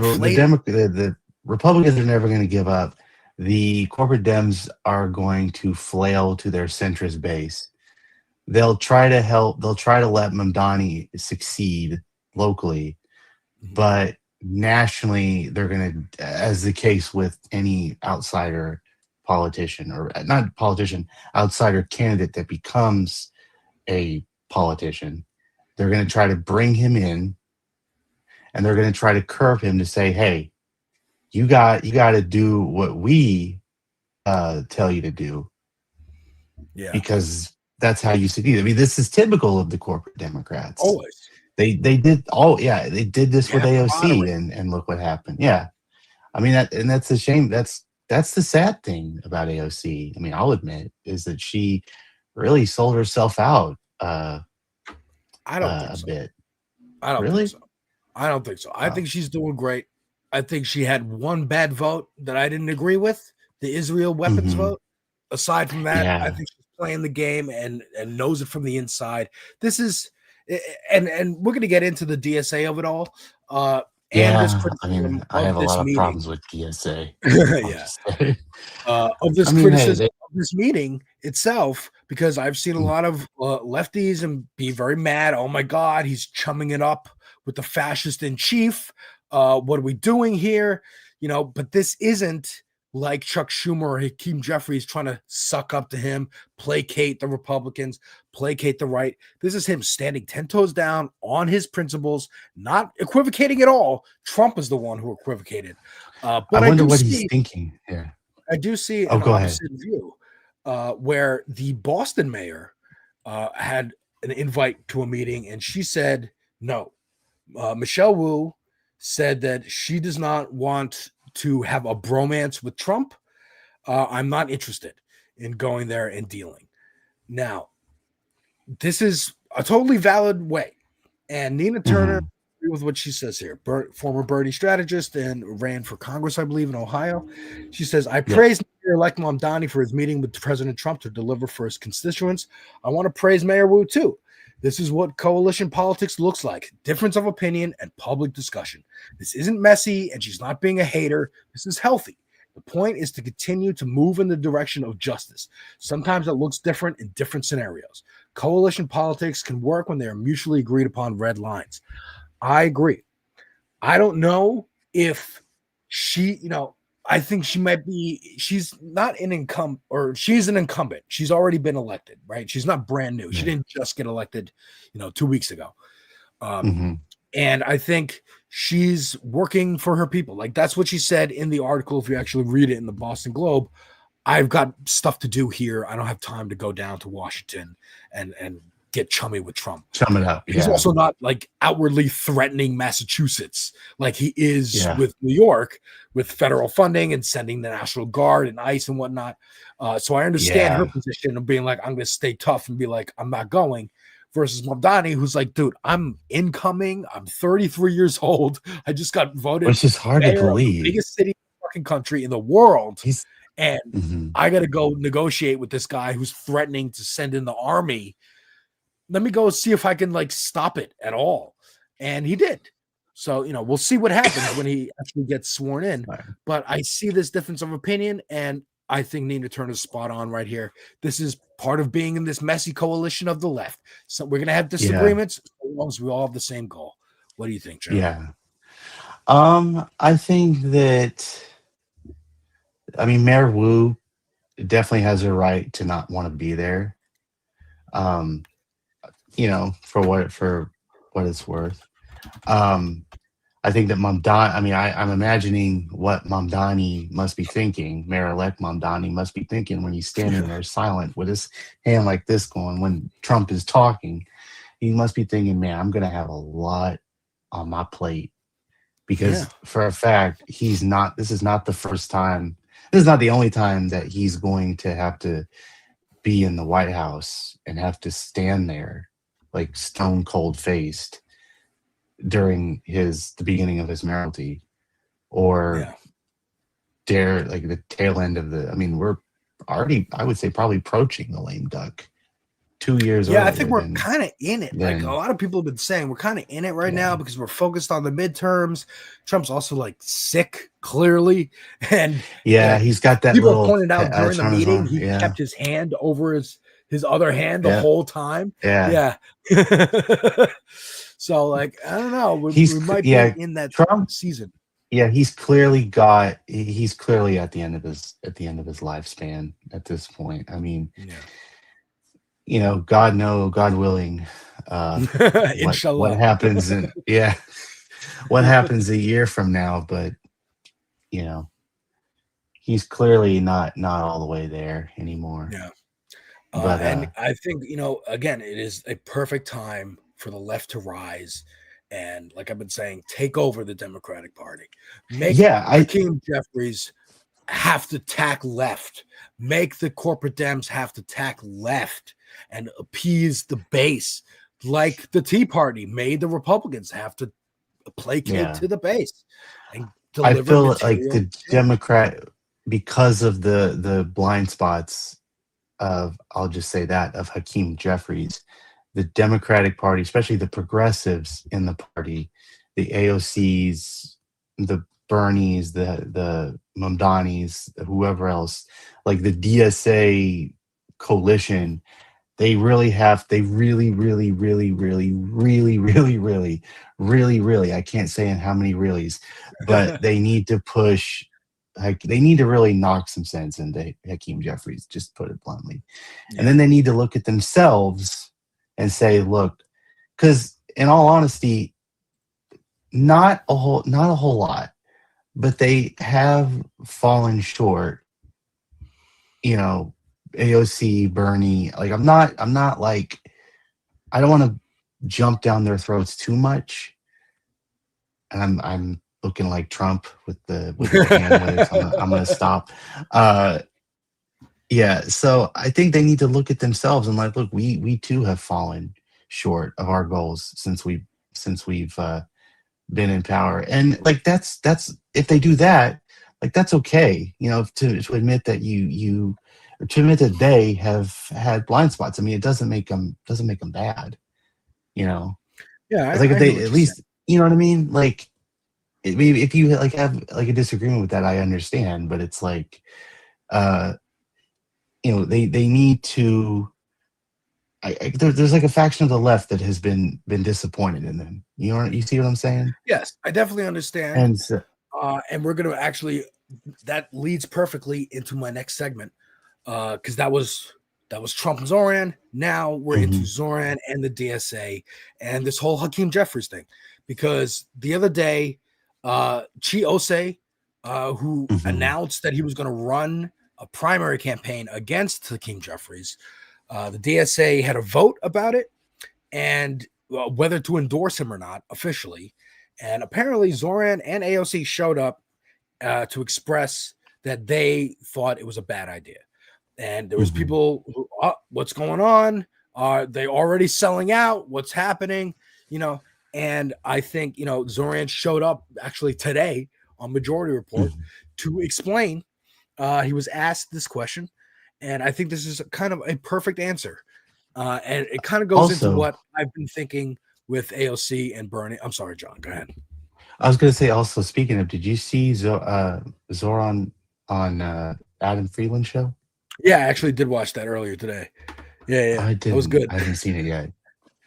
Republicans are never going to give up. The corporate Dems are going to flail to their centrist base. They'll try to help. They'll try to let Mamdani succeed locally, but nationally, they're going to, as the case with any outsider politician or not politician, outsider candidate that becomes a politician, they're going to try to bring him in, and they're going to try to curve him to say, hey, you got to do what we tell you to do. Yeah. Because that's how you succeed. I mean, this is typical of the corporate Democrats. Always. They did this with AOC and look what happened. Yeah. I mean, that's a shame. That's the sad thing about AOC. I mean, I'll admit, is that she really sold herself out I don't think so. bit. I don't Really? think so. I don't think so. I think she's doing great. I think she had one bad vote that I didn't agree with, the Israel weapons vote. Aside from that, I think she's playing the game and knows it from the inside. This is, and we're going to get into the DSA of it all. I mean, I have a lot of problems with DSA. Of this criticism of this meeting itself, because I've seen a lot of lefties and be very mad. Oh my God, he's chumming it up with the fascist in chief. What are we doing here? But this isn't like Chuck Schumer or Hakeem Jeffries trying to suck up to him, placate the Republicans, placate the right. This is him standing 10 toes down on his principles, not equivocating at all. Trump is the one who equivocated. But I wonder what he's thinking here. I do see an opposite view where the Boston mayor had an invite to a meeting, and she said no. Michelle Wu said that she does not want to have a bromance with Trump. I'm not interested in going there and dealing. Now, this is a totally valid way. And Nina Turner, agree with what she says here, former Bernie strategist and ran for Congress, I believe, in Ohio. She says, I praise Mayor-elect Mamdani for his meeting with President Trump to deliver for his constituents. I want to praise Mayor Wu, too. This is what coalition politics looks like. Difference of opinion and public discussion. This isn't messy, and she's not being a hater. This is healthy. The point is to continue to move in the direction of justice. Sometimes it looks different in different scenarios. Coalition politics can work when they are mutually agreed upon red lines. I agree. I don't know if she, I think she might be, she's not an incumbent, or she's an incumbent. She's already been elected, right? She's not brand new. She didn't just get elected, 2 weeks ago. And I think she's working for her people. Like that's what she said in the article. If you actually read it in the Boston Globe, I've got stuff to do here. I don't have time to go down to Washington and get chummy with Trump. Chum it up. He's Yeah. also not like outwardly threatening Massachusetts like he is Yeah. with New York with federal funding and sending the National Guard and ICE and whatnot. So I understand her position of being like, I'm going to stay tough and be like, I'm not going. Versus Mamdani, who's like, dude, I'm incoming. I'm 33 years old. I just got voted. Which is hard to mayor of the believe. biggest city in the fucking country in the world. And Mm-hmm. I got to go negotiate with this guy who's threatening to send in the army. Let me go see if I can like stop it at all. And he did. So, you know, we'll see what happens when he actually gets sworn in. But I see this difference of opinion, and I think Nina Turner's spot on right here. This is part of being in this messy coalition of the left. So we're going to have disagreements as long as we all have the same goal. What do you think, Joe? Yeah. I think that, I mean, Mayor Wu definitely has a right to not want to be there. You know, for what it's worth. I think that I'm imagining what Mamdani must be thinking, Mayor-elect Mamdani must be thinking when he's standing there silent with his hand like this going when Trump is talking. He must be thinking, man, I'm going to have a lot on my plate. Because for a fact, this is not the first time, this is not the only time that he's going to have to be in the White House and have to stand there like stone cold faced during the beginning of his mayoralty, or like the tail end of we're already, I would say, probably approaching the lame duck 2 years. Yeah, I think we're kind of in it. Like a lot of people have been saying, we're kind of in it right now because we're focused on the midterms. Trump's also like sick, clearly, and he's got that. People little pointed out during the meeting on. he kept his hand over his other hand the whole time. Yeah. So, like, I don't know. We might be in that Trump season. Yeah, he's clearly at the end of his lifespan at this point. I mean, you know, God willing, Inshallah. what happens what happens a year from now, but you know, he's clearly not all the way there anymore. Yeah. But and I think, you know, again, it is a perfect time for the left to rise and, like I've been saying, take over the Democratic Party. Make Hakeem Jeffries have to tack left. Make the corporate Dems have to tack left and appease the base, like the Tea Party made the Republicans have to placate to the base. And I feel like the Democrat, because of the blind spots of, I'll just say that, of Hakeem Jeffries, the Democratic Party, especially the progressives in the party, the AOCs, the Bernies, the Mamdanis, whoever else, like the DSA coalition, they really, I can't say in how many reallys, but they need to push, like they need to really knock some sense into Hakeem Jeffries, just put it bluntly. And then they need to look at themselves and say, look, because in all honesty, not a whole lot, but they have fallen short. You know, AOC, Bernie, like I'm not like, I don't want to jump down their throats too much. And I'm looking like Trump with the hand waves. I'm gonna stop. So I think they need to look at themselves and like, look, we too have fallen short of our goals since we've been in power. And like that's if they do that, like that's okay, you know, to admit that to admit that they have had blind spots. I mean, it doesn't make them bad, you know. Yeah, it's like if they at least, you know what I mean? Like, maybe if you like have like a disagreement with that, I understand, but it's like, you know, they need to. There's like a faction of the left that has been disappointed in them. You see what I'm saying? Yes, I definitely understand. And so, and we're going to that leads perfectly into my next segment, because that was That was Trump and Zoran. Now we're into Zoran and the DSA and this whole Hakeem Jeffries thing. Because the other day, Chiose, who announced that he was going to run a primary campaign against Hakeem Jeffries, the DSA had a vote about it and whether to endorse him or not officially. And apparently Zoran and AOC showed up to express that they thought it was a bad idea. And there was people who, what's going on? Are they already selling out? What's happening? You know, and I think, you know, Zoran showed up actually today on Majority Report to explain. He was asked this question, and I think this is kind of a perfect answer. And it kind of goes into what I've been thinking with AOC and Bernie. I'm sorry, John, go ahead. I was going to say also, speaking of, did you see Zoran on Adam Friedland's show? Yeah, I actually did watch that earlier today. Yeah. It was good. I haven't seen it yet.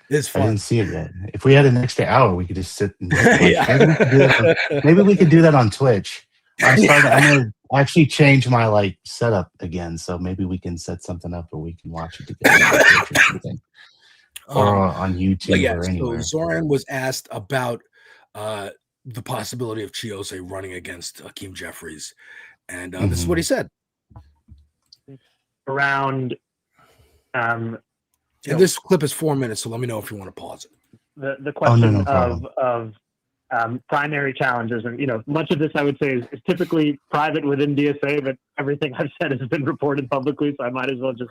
It's fun. I didn't see it yet. If we had an extra hour, we could just sit and maybe we could do that on Twitch. I'm going to actually change my like setup again, so maybe we can set something up where we can watch it together or something. Or on YouTube or anywhere. So Zoran was asked about the possibility of Chiose running against Hakeem Jeffries, and this is what he said. Around and this clip is 4 minutes, so let me know if you want to pause it. The question of primary challenges, and you know, much of this I would say is typically private within DSA, but everything I've said has been reported publicly, so I might as well just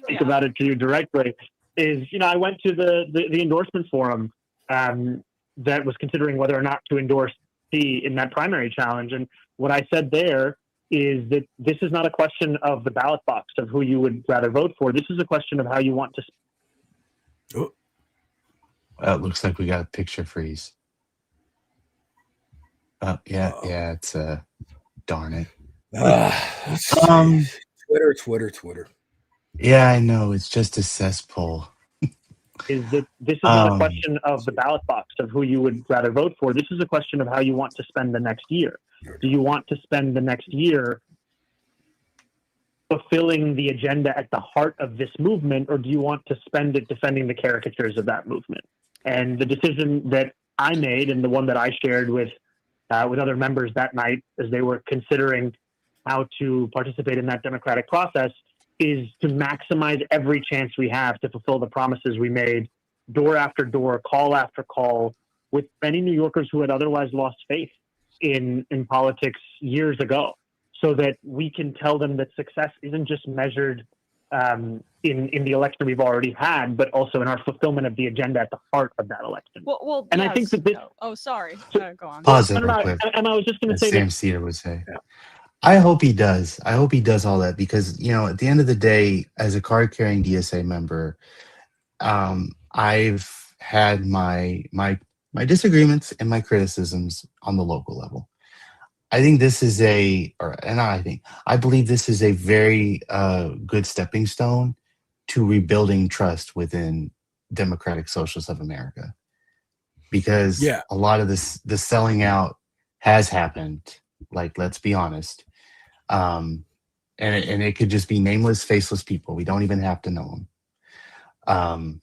speak about it to you directly. Is, you know, I went to the endorsement forum that was considering whether or not to endorse C in that primary challenge, and what I said there is that this is not a question of the ballot box of who you would rather vote for. This is a question of how you want to. It looks like we got a picture freeze. Yeah, it's darn it. Twitter. Yeah, I know. It's just a cesspool. Is that this is not a question of the ballot box of who you would rather vote for. This is a question of how you want to spend the next year. Do you want to spend the next year fulfilling the agenda at the heart of this movement, or do you want to spend it defending the caricatures of that movement? And the decision that I made, and the one that I shared with other members that night as they were considering how to participate in that democratic process, is to maximize every chance we have to fulfill the promises we made door after door, call after call, with many New Yorkers who had otherwise lost faith in politics years ago, so that we can tell them that success isn't just measured in the election we've already had, but also in our fulfillment of the agenda at the heart of that election. Well, and yes. I think that this. Oh, sorry. Go on. Pause it real quick. And I was just going to say Sam that Cedar would say. Yeah. I hope he does. I hope he does all that because, you know, at the end of the day, as a card-carrying DSA member, I've had my disagreements and my criticisms on the local level. I think this is I believe this is a very good stepping stone to rebuilding trust within Democratic Socialists of America, because a lot of the selling out has happened. Like, let's be honest, and it could just be nameless, faceless people. We don't even have to know them.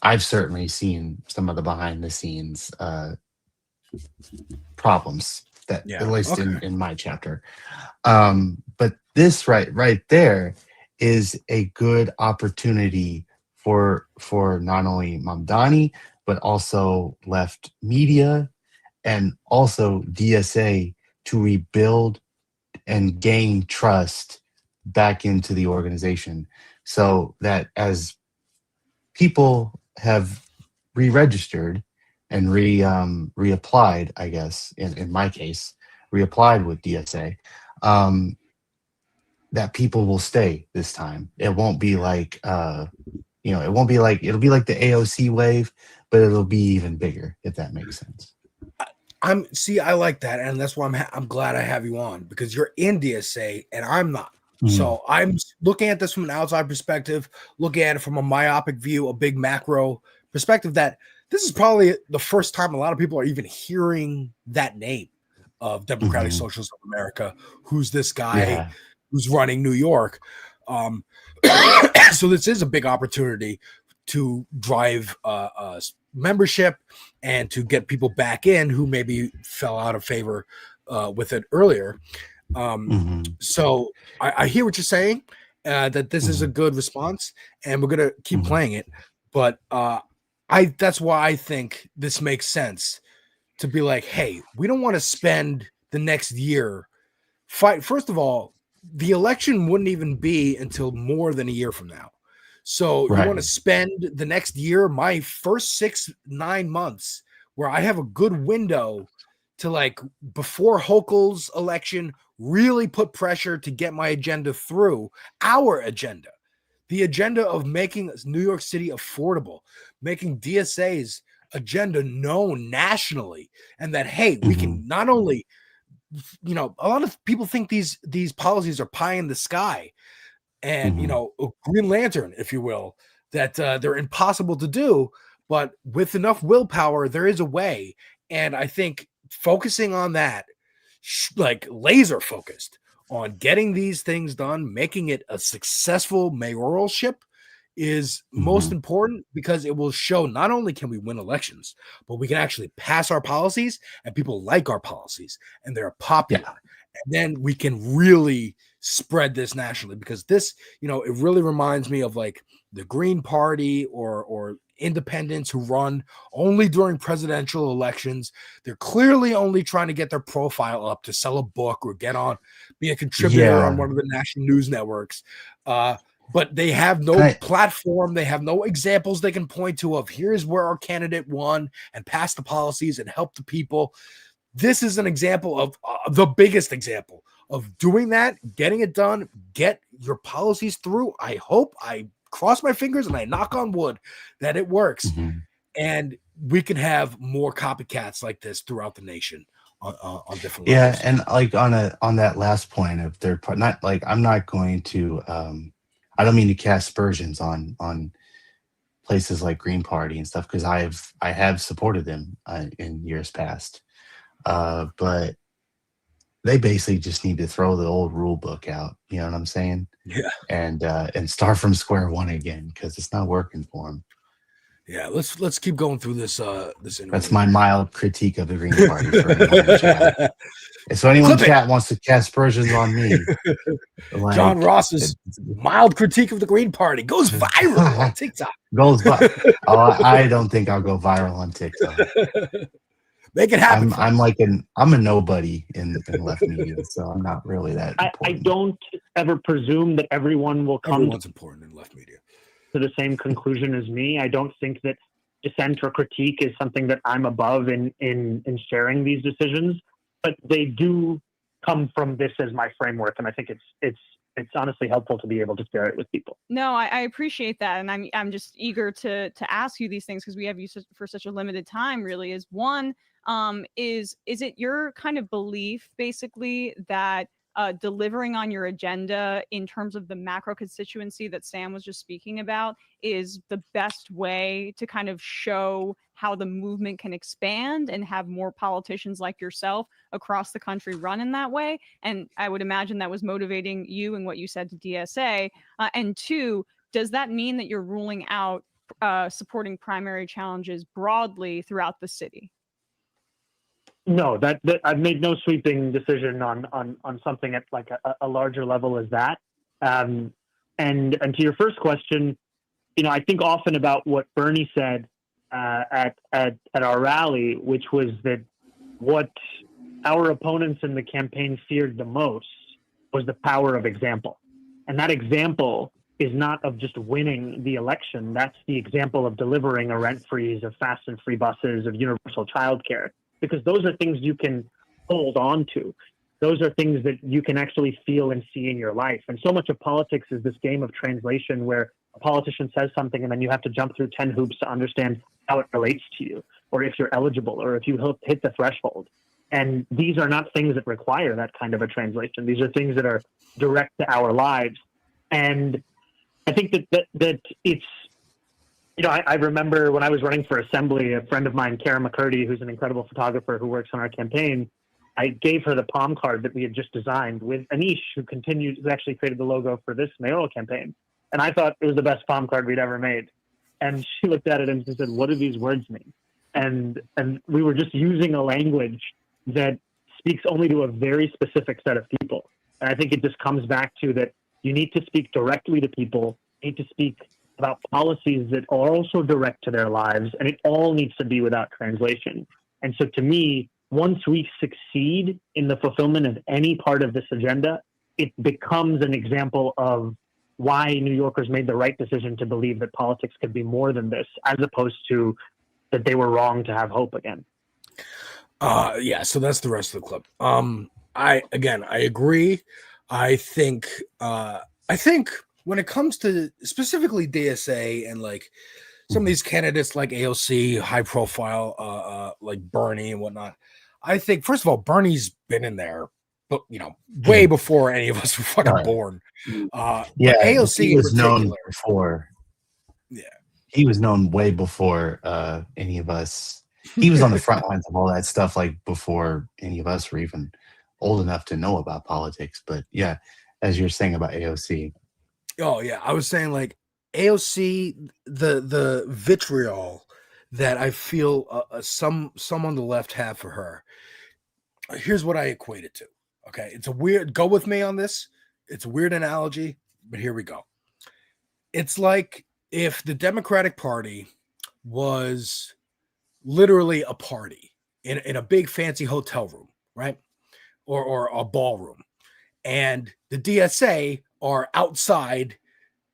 I've certainly seen some of the behind the scenes problems that at least in my chapter. But this right there is a good opportunity for not only Mamdani, but also left media and also DSA to rebuild and gain trust back into the organization, so that as people have re-registered and reapplied, I guess, in my case, reapplied with DSA, that people will stay this time. It won't be like, it'll be like the AOC wave, but it'll be even bigger, if that makes sense. I like that, and that's why I'm glad I have you on, because you're in DSA and I'm not. So I'm looking at this from an outside perspective, looking at it from a myopic view, a big macro perspective, that this is probably the first time a lot of people are even hearing that name of Democratic Socialists of America. Who's this guy who's running New York? So this is a big opportunity to drive membership and to get people back in who maybe fell out of favor with it earlier. So I hear what you're saying, that this is a good response, and we're gonna keep playing it. But that's why I think this makes sense to be like, hey, we don't want to spend the next year fight. First of all, the election wouldn't even be until more than a year from now. So you want to spend the next year, my first 6-9 months, where I have a good window to, like, before Hochul's election, really put pressure to get my agenda through, our agenda, the agenda of making New York City affordable, making DSA's agenda known nationally, and that, hey, we can not only, you know, a lot of people think these policies are pie in the sky and, you know, Green Lantern, if you will, that they're impossible to do, but with enough willpower, there is a way. And I think focusing on that, like laser focused on getting these things done, making it a successful mayoralship, is most important, because it will show not only can we win elections, but we can actually pass our policies and people like our policies and they're popular. And then we can really spread this nationally, because this, you know, it really reminds me of like the Green Party or independents who run only during presidential elections. They're clearly only trying to get their profile up to sell a book or get on, be a contributor on one of the national news networks. But they have no platform. They have no examples they can point to of here's where our candidate won and passed the policies and helped the people. This is an example of the biggest example of doing that, getting it done, get your policies through. I hope, I cross my fingers and I knock on wood that it works. And we can have more copycats like this throughout the nation on different levels. And like on that last point of third party, not like, I'm not going to I don't mean to cast aspersions on places like Green Party and stuff, because I have supported them in years past, but they basically just need to throw the old rule book out. You know what I'm saying? Yeah. And start from square one again, because it's not working for them. Yeah, let's keep going through this. This interview. That's my mild critique of the Green Party. For anyone in chat. And so anyone in chat wants to cast aspersions on me, like, John Ross's mild critique of the Green Party goes viral on TikTok. Goes viral. I don't think I'll go viral on TikTok. Make it happen. I'm a nobody in left media, so I'm not really that important. I don't ever presume that everyone will come. Everyone's important in left media. To the same conclusion as me. I don't think that dissent or critique is something that I'm above in sharing these decisions, but they do come from this as my framework, and I think it's honestly helpful to be able to share it with people. No, I appreciate that, and I'm just eager to ask you these things, because we have you for such a limited time. Really, is one, is it your kind of belief basically that delivering on your agenda in terms of the macro constituency that Sam was just speaking about is the best way to kind of show how the movement can expand and have more politicians like yourself across the country run in that way? And I would imagine that was motivating you and what you said to DSA. And two, does that mean that you're ruling out supporting primary challenges broadly throughout the city? No, that I've made no sweeping decision on something at like a larger level as that. And to your first question, you know, I think often about what Bernie said at our rally, which was that what our opponents in the campaign feared the most was the power of example. And that example is not of just winning the election. That's the example of delivering a rent freeze, of fast and free buses, of universal childcare. Because those are things you can hold on to. Those are things that you can actually feel and see in your life. And so much of politics is this game of translation where a politician says something and then you have to jump through 10 hoops to understand how it relates to you, or if you're eligible, or if you hit the threshold. And these are not things that require that kind of a translation. These are things that are direct to our lives. And I think that it's, you know, I remember when I was running for assembly, a friend of mine, Kara McCurdy, who's an incredible photographer who works on our campaign, I gave her the palm card that we had just designed with Anish, who actually created the logo for this mayoral campaign. And I thought it was the best palm card we'd ever made. And she looked at it and she said, "What do these words mean?" And we were just using a language that speaks only to a very specific set of people. And I think it just comes back to that you need to speak directly to people, you need to speak about policies that are also direct to their lives, and it all needs to be without translation. And so to me, once we succeed in the fulfillment of any part of this agenda, it becomes an example of why New Yorkers made the right decision to believe that politics could be more than this, as opposed to that they were wrong to have hope again. Yeah, so that's the rest of the clip. I agree. I think when it comes to specifically DSA and like some of these candidates like AOC, high profile, like Bernie and whatnot, I think first of all, Bernie's been in there, but way before any of us were fucking born. But AOC he was in known particular, before. Yeah, he was known way before any of us. He was on the front lines of all that stuff, like before any of us were even old enough to know about politics. But yeah, as you're saying about AOC. Oh yeah, I was saying like AOC, the vitriol that I feel some on the left have for her. Here's what I equate it to. Okay, it's a weird. Go with me on this. It's a weird analogy, but here we go. It's like if the Democratic Party was literally a party in a big fancy hotel room, right? Or a ballroom. And the DSA are outside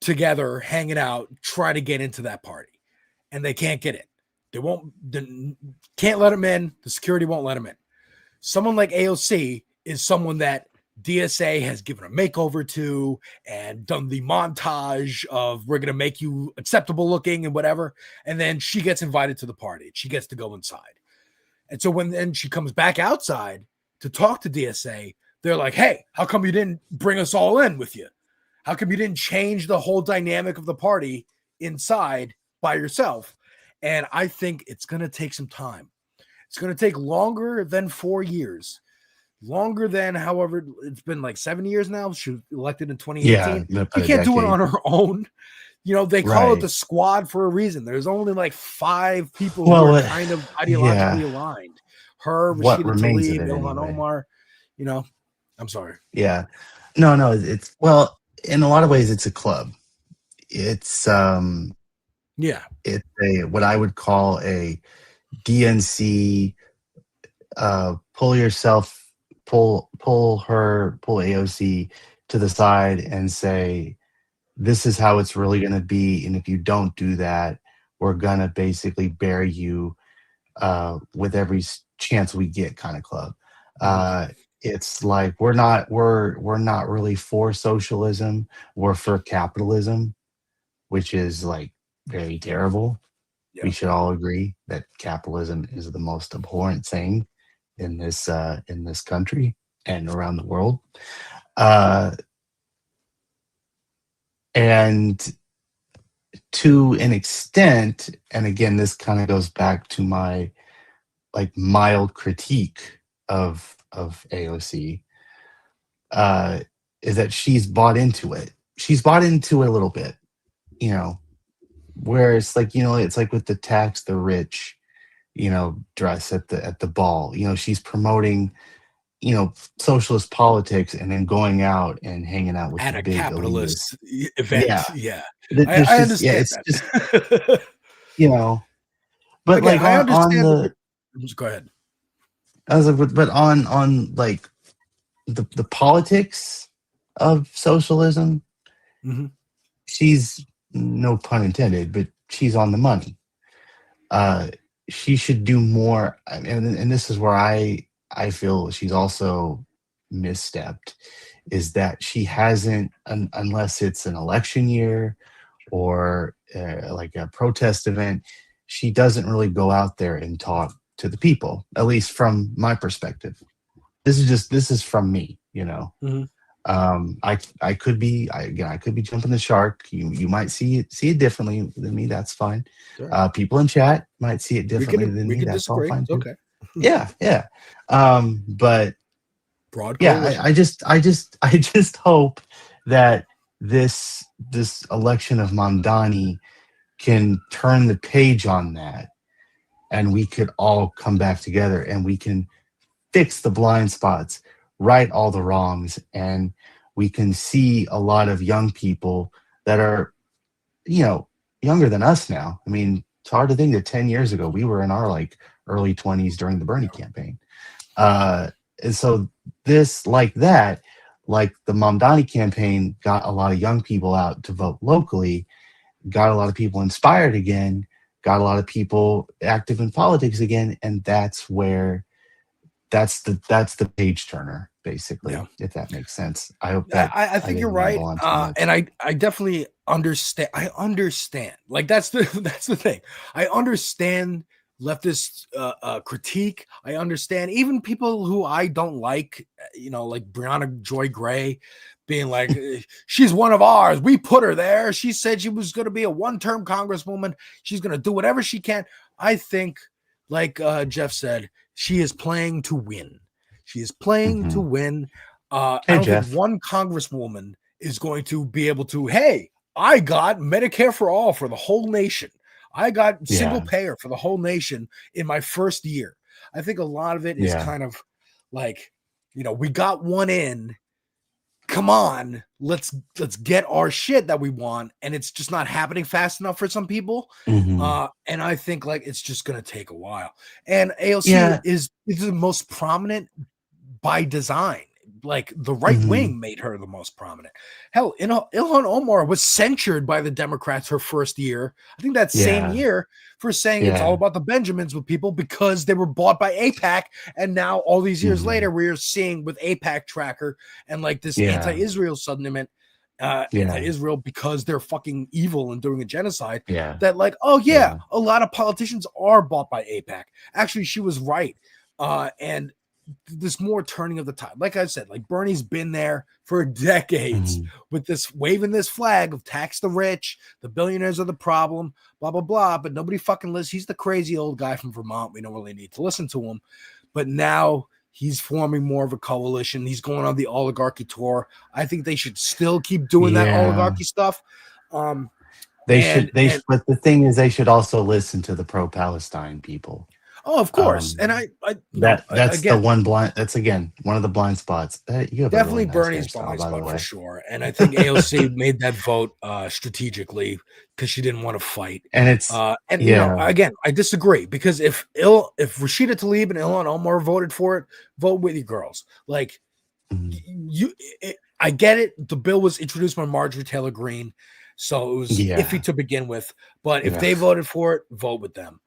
together, hanging out, try to get into that party. And they can't get in. Can't let them in. The security won't let them in. Someone like AOC is someone that DSA has given a makeover to and done the montage of we're going to make you acceptable looking and whatever. And then she gets invited to the party. She gets to go inside. And so when then she comes back outside to talk to DSA, they're like, "Hey, how come you didn't bring us all in with you? How come you didn't change the whole dynamic of the party inside by yourself?" And I think it's going to take some time. It's going to take longer than 4 years. Longer than, however, it's been like 7 years now. She was elected in 2018. Yeah, she can't do it on her own. They call it the squad for a reason. There's only like 5 people who are kind of ideologically aligned. Her, Rashida Tlaib, Ilhan Omar. I'm sorry. Yeah. No, it's in a lot of ways it's a club. It's it's what I would call a DNC pull AOC to the side and say, this is how it's really going to be, and if you don't do that, we're going to basically bury you with every chance we get kind of club. It's like we're not really for socialism, we're for capitalism, which is like very terrible. We should all agree that capitalism is the most abhorrent thing in this country and around the world. And to an extent, and again, this kind of goes back to my like mild critique of AOC, is that she's bought into it. She's bought into it a little bit, where it's like, it's like with the tax the rich, dress at the ball. She's promoting, socialist politics and then going out and hanging out with at the a big capitalist elitists. event. Yeah. I understand it's that. just, but Again, like I on understand the, just go ahead. I was like, but on like the politics of socialism, she's, no pun intended, but she's on the money. She should do more, and this is where I feel she's also misstepped, is that she hasn't, unless it's an election year or like a protest event, she doesn't really go out there and talk to the people, at least from my perspective. This is from me, I could be jumping the shark. You might see it differently than me. That's fine. Sure. People in chat might see it differently than me. That's all fine too. Okay. Yeah, yeah. But Broad yeah, coalition. I just hope that this election of Mamdani can turn the page on that, and we could all come back together and we can fix the blind spots, right all the wrongs, and we can see a lot of young people that are, younger than us now. I mean, it's hard to think that 10 years ago we were in our like early 20s during the Bernie campaign. And so this, like that, like the Mamdani campaign got a lot of young people out to vote locally, got a lot of people inspired again, got a lot of people active in politics again, and that's the page turner, basically, if that makes sense. I hope that I think you're right, and I definitely understand. I understand. Like that's the thing. I understand leftist critique. I understand even people who I don't like. Like Brianna Joy Gray, being like, she's one of ours. We put her there. She said she was going to be a one-term congresswoman. She's going to do whatever she can. I think, like Jeff said, she is playing to win. She is playing to win. I don't think one congresswoman is going to be able to, hey, I got Medicare for all for the whole nation. I got single payer for the whole nation in my first year. I think a lot of it is kind of like, we got one in. Come on, let's get our shit that we want, and it's just not happening fast enough for some people. And I think like it's just gonna take a while. And AOC is the most prominent by design. Like the right wing made her the most prominent. Hell, Ilhan Omar was censured by the Democrats her first year. I think that same year for saying it's all about the Benjamins with people because they were bought by AIPAC. And now all these years later, we're seeing with AIPAC tracker and like this anti-Israel sentiment, anti-Israel because they're fucking evil and doing a genocide. That like, a lot of politicians are bought by AIPAC. Actually, she was right. And this more turning of the tide. Like I said, like Bernie's been there for decades with this waving this flag of tax the rich, the billionaires are the problem, blah, blah, blah. But nobody fucking listens. He's the crazy old guy from Vermont. We don't really need to listen to him. But now he's forming more of a coalition. He's going on the oligarchy tour. I think they should still keep doing that oligarchy stuff. But the thing is, they should also listen to the pro-Palestine people. Oh, of course. And that's again, the one blind. That's again one of the blind spots. You have definitely a really nice Bernie's hairstyle, blind by the spot way. for sure. And I think AOC made that vote strategically because she didn't want to fight. And it's again, I disagree because if Rashida Tlaib and Ilhan Omar voted for it, vote with you girls. Like I get it. The bill was introduced by Marjorie Taylor Greene, so it was iffy to begin with. But if they voted for it, vote with them.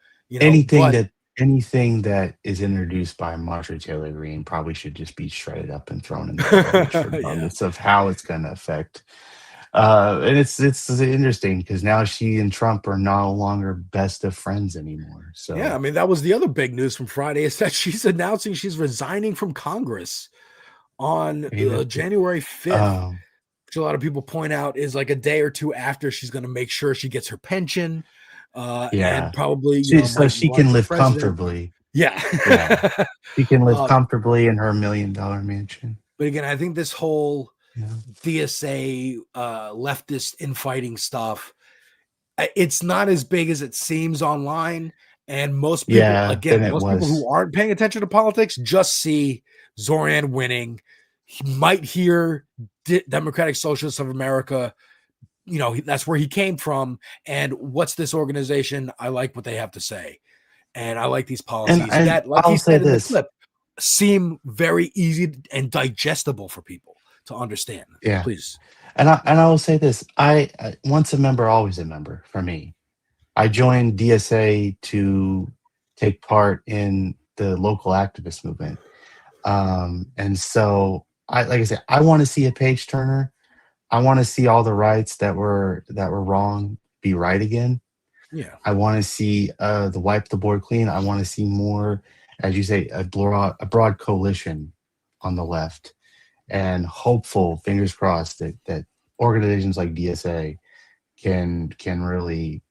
Anything that is introduced by Marjorie Taylor Greene probably should just be shredded up and thrown in the garbage, regardless of how it's going to affect. And it's interesting because now she and Trump are no longer best of friends anymore. So I mean that was the other big news from Friday is that she's announcing she's resigning from Congress on January 5th. Which a lot of people point out is like a day or two after she's going to make sure she gets her pension. And probably so she can live comfortably. She can live comfortably in her $1 million mansion. But again, I think this whole DSA leftist infighting stuff, it's not as big as it seems online. And most people, people who aren't paying attention to politics just see Zoran winning. He might hear Democratic Socialists of America. That's where he came from. And what's this organization? I like what they have to say. And I like these policies that, like he said in the clip, seem very easy and digestible for people to understand. Yeah. Please. And I will say this. I once a member, always a member for me. I joined DSA to take part in the local activist movement. And so like I said, I want to see a page turner. I want to see all the rights that were wrong be right again. Yeah. I want to see the wipe the board clean. I want to see more, as you say, a broad coalition on the left, and hopeful, fingers crossed, that organizations like DSA can really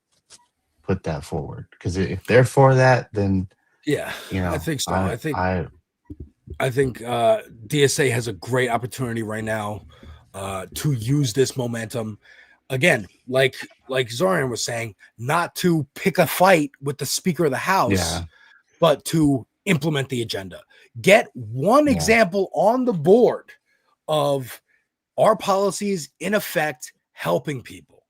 put that forward. Because if they're for that, then Yeah, You know, I think so. I I think DSA has a great opportunity right now to use this momentum. Again, like Zorian was saying, not to pick a fight with the Speaker of the House, Yeah. but to implement the agenda. Get one example on the board of our policies in effect helping people.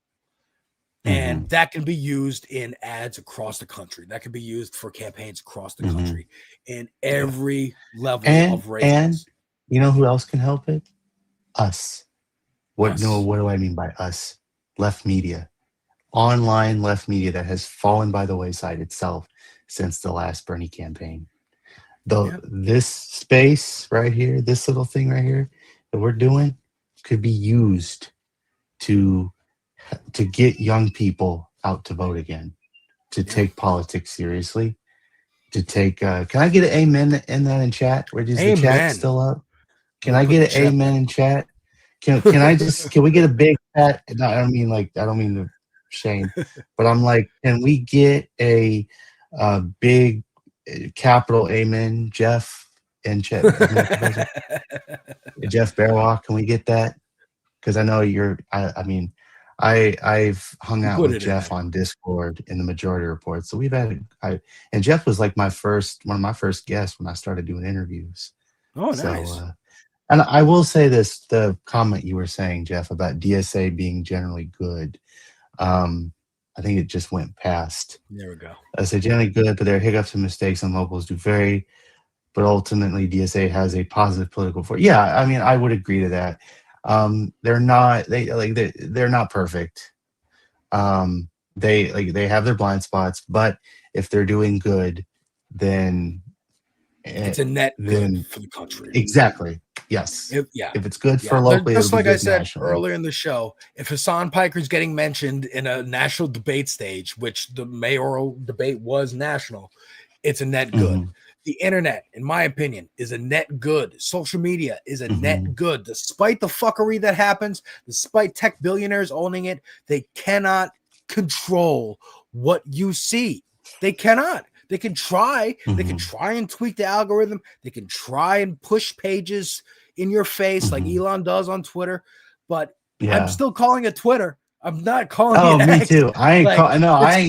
And that can be used in ads across the country. That can be used for campaigns across the country in every level of races. And you know who else can help it? Us. What Us. no, what do I mean by us? Left media. Online left media that has fallen by the wayside itself since the last Bernie campaign. This space right here, this little thing right here that we're doing could be used to get young people out to vote again, to take politics seriously, to take can I get an amen in that in chat? Where is the chat still up? Can I get an amen in chat? Can I just can we get a big chat? No, I don't mean to shame, but I'm like, can we get a big capital amen, Jeff and Jeff Bearwalk? Can we get that? Because I know you're I've hung out with Jeff on Discord in the Majority Report. So we've had and Jeff was like one of my first guests when I started doing interviews. Oh, nice. So, and I will say this, the comment you were saying, Jeff, about DSA being generally good. I think it just went past. There we go. I said generally good, but there are hiccups and mistakes, and locals do vary. But ultimately, DSA has a positive political force. Yeah, I mean, I would agree to that. They're not perfect. They have their blind spots, but if they're doing good, then it's a net good for the country. Exactly. Yes. If it's good for locally, just like I said nationally. earlier in the show, if Hassan Piker's getting mentioned in a national debate stage, which the mayoral debate was national, it's a net good. The internet, in my opinion, is a net good. Social media is a net good. Despite the fuckery that happens, despite tech billionaires owning it, they cannot control what you see. They cannot. They can try. They can try and tweak the algorithm. They can try and push pages in your face like Elon does on Twitter. But I'm still calling it Twitter. I'm not calling it me X. too. I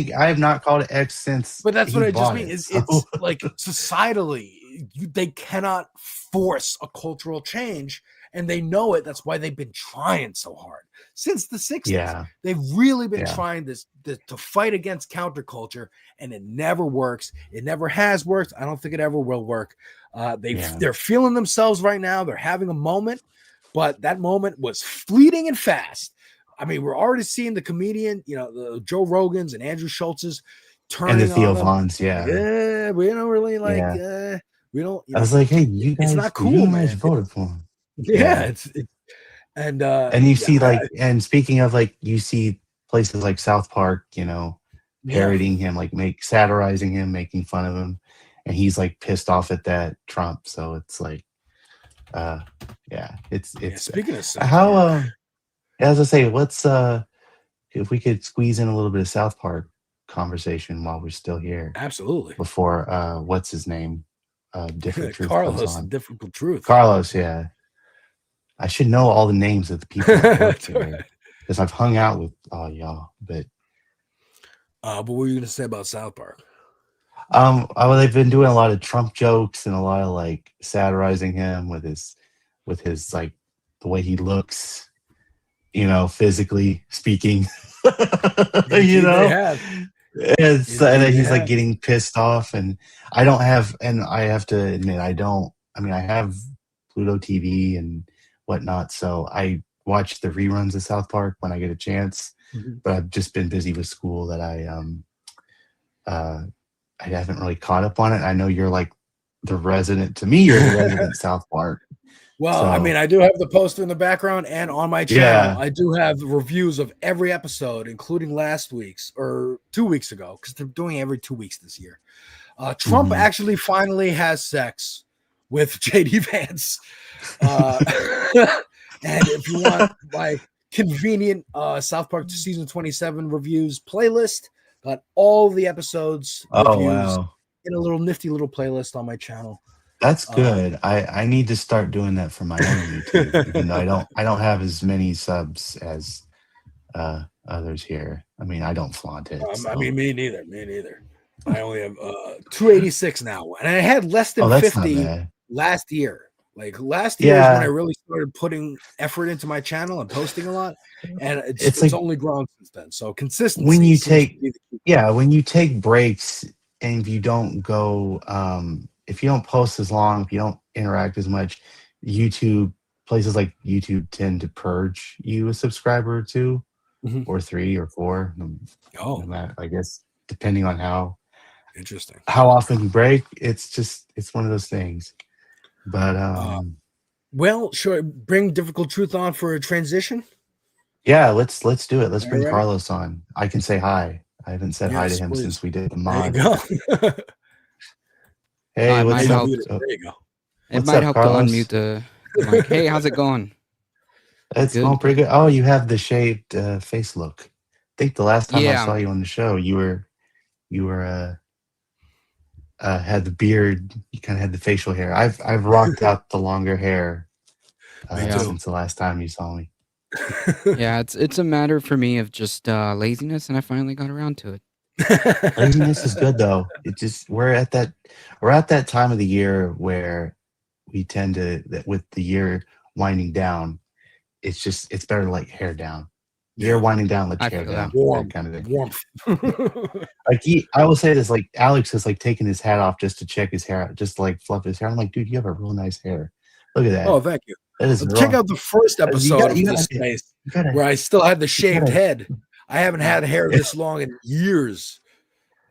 have not called it X since. But that's he what I just bought mean. it, Is so. it's like societally, they cannot force a cultural change, and they know it. That's why they've been trying so hard since the 60s. Yeah. They've really been trying this to fight against counterculture, and it never works. It never has worked. I don't think it ever will work. They're feeling themselves right now. They're having a moment, but that moment was fleeting and fast. I mean, we're already seeing the comedian, the Joe Rogans and Andrew Schultz's turning And the Theo on them. Vons, Yeah, we don't really like. We don't. I was like, hey, you guys, it's not cool, you man. guys voted for him. Yeah, and you see and speaking of you see places like South Park, parodying him, satirizing him, making fun of him, and he's pissed off at that Trump. So it's it's speaking of South how as I say, let's if we could squeeze in a little bit of South Park conversation while we're still here. Absolutely. Before what's his name? Different Truth Carlos, comes on. Difficult Truth. Carlos, yeah. I should know all the names of the people that work here because I've hung out with all y'all. But what were you going to say about South Park? They've been doing a lot of Trump jokes and a lot of satirizing him with his the way he looks, physically speaking. And he's getting pissed off, and I have to admit I have Pluto TV and whatnot, so I watch the reruns of South Park when I get a chance, but I've just been busy with school that I haven't really caught up on it. I know you're the resident South Park. Well, so, I do have the poster in the background, and on my channel, I do have reviews of every episode, including last week's or 2 weeks ago, because they're doing every 2 weeks this year. Trump actually finally has sex with JD Vance. And if you want my convenient South Park season 27 reviews playlist, got all the episodes reviews get a little nifty little playlist on my channel. That's good. I need to start doing that for my own YouTube, even though I don't have as many subs as others here. I mean, I don't flaunt it. I mean, me neither. I only have 286 now, and I had less than that's not 50 bad. last year. Like last year is Yeah. when I really started putting effort into my channel and posting a lot, and It's it's like- only grown since then. So consistency. When you seems to take be the key. when you take breaks and if you don't go if you don't post as long, if you don't interact as much, places like YouTube tend to purge you a subscriber or two or 3 or 4. I guess depending on how interesting often you break, it's one of those things. But well, should I bring Difficult Truth on for a transition? yeah, let's do it. Let's All bring right. Carlos on. I can say hi. I haven't said hi to Yes, him please. since we did the There mod. you go. Hey, It what's might up? help. There you go. It What's might up, help Carlos? to unmute the mic. Hey, how's it going? It's Good. going pretty good. Oh, you have the shaved face look. I think the last time I Yeah. saw you on the show, you were had the beard. You kind of had the facial hair. I've rocked out the longer hair since the last time you saw me. Yeah, it's a matter for me of just laziness, and I finally got around to it. Laziness is good though. We're at that time of the year where we tend to, that with the year winding down, it's better to let your hair down. Year winding down, let your hair feel down. that. Warm, that kind of thing. warmth. Like I will say this, like Alex has like taken his hat off just to check his hair out, just to like fluff his hair. I'm like, dude, you have a real nice hair. Look at that. Oh, thank you. That is Check raw. out the first episode of this space where I still had the shaved head. I haven't had hair this long in years.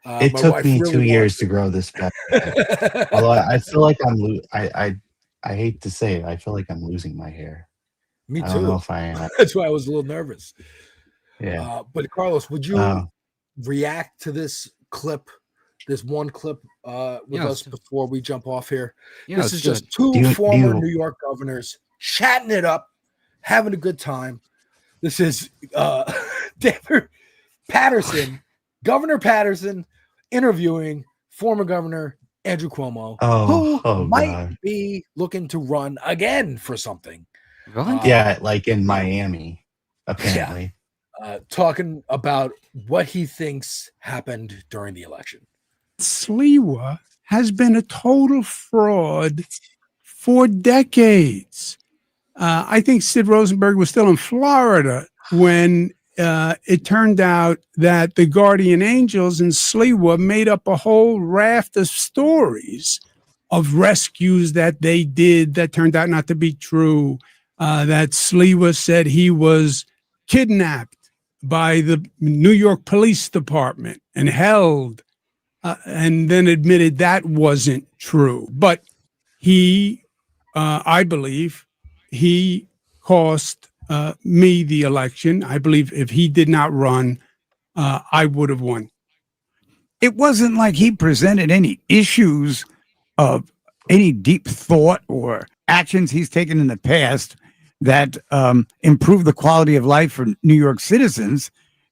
It My took wife me really 2 wanted years to grow this back. Although I feel like I hate to say it, I feel like I'm losing my hair. Me I don't know too. if I am. That's why I was a little nervous. Yeah. But Carlos, would you react to this clip, this one clip with Yeah, us before we jump off here? Yeah, This let's is do just it. two former New York governors chatting it up, having a good time. This is David Patterson, Governor Patterson, interviewing former Governor Andrew Cuomo, who might God. be looking to run again for something. Yeah, like in Miami, apparently. Talking about what he thinks happened during the election. Sliwa has been a total fraud for decades. I think Sid Rosenberg was still in Florida when it turned out that the Guardian Angels in Sliwa made up a whole raft of stories of rescues that they did that turned out not to be true. That Sliwa said he was kidnapped by the New York Police Department and held, and then admitted that wasn't true. But he, I believe, he cost me the election. I believe if he did not run, I would have won. It wasn't like he presented any issues of any deep thought or actions he's taken in the past that improve the quality of life for New York citizens.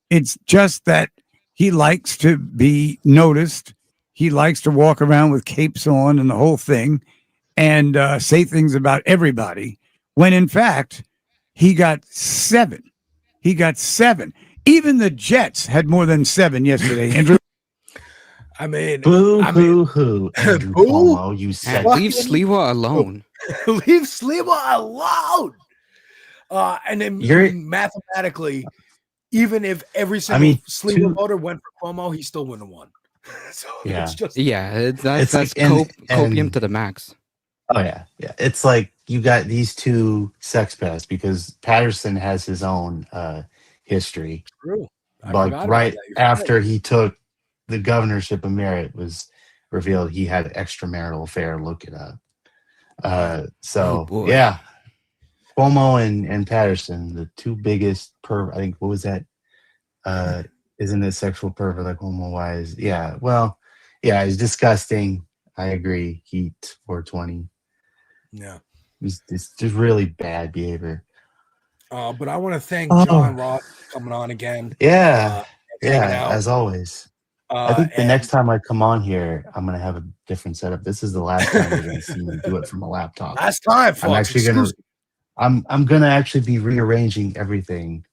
It's just that he likes to be noticed. He likes to walk around with capes on and the whole thing and say things about everybody, when in fact, he got 7. He got 7. Even the Jets had more than 7 yesterday, Andrew. I mean, Boo, hoo, hoo, Andrew Cuomo, you said. Leave Sliwa alone. Leave Sliwa alone. And then mathematically, even if every single Sliwa voter went for Cuomo, he still wouldn't have won. So it's just that's like- copium and- to the max. Oh yeah. It's like you got these two sex pests because Patterson has his own history. True. I Like forgot about right that. You're after he took the governorship of Merit was revealed he had an extramarital affair. Look it up. So boy. yeah, Cuomo and Patterson, the two biggest I think what was that? Isn't it sexual pervert like Cuomo wise? Yeah. Well, yeah, it's disgusting. I agree. Heat 420. Yeah. It's just really bad behavior. But I want to thank John Ross for coming on again. Yeah. hanging Yeah, out. as always. I think the And next time I come on here, I'm gonna have a different setup. This is the last time you're gonna see me do it from a laptop. last time, I'm folks. actually gonna Exclusive. I'm gonna actually be rearranging everything.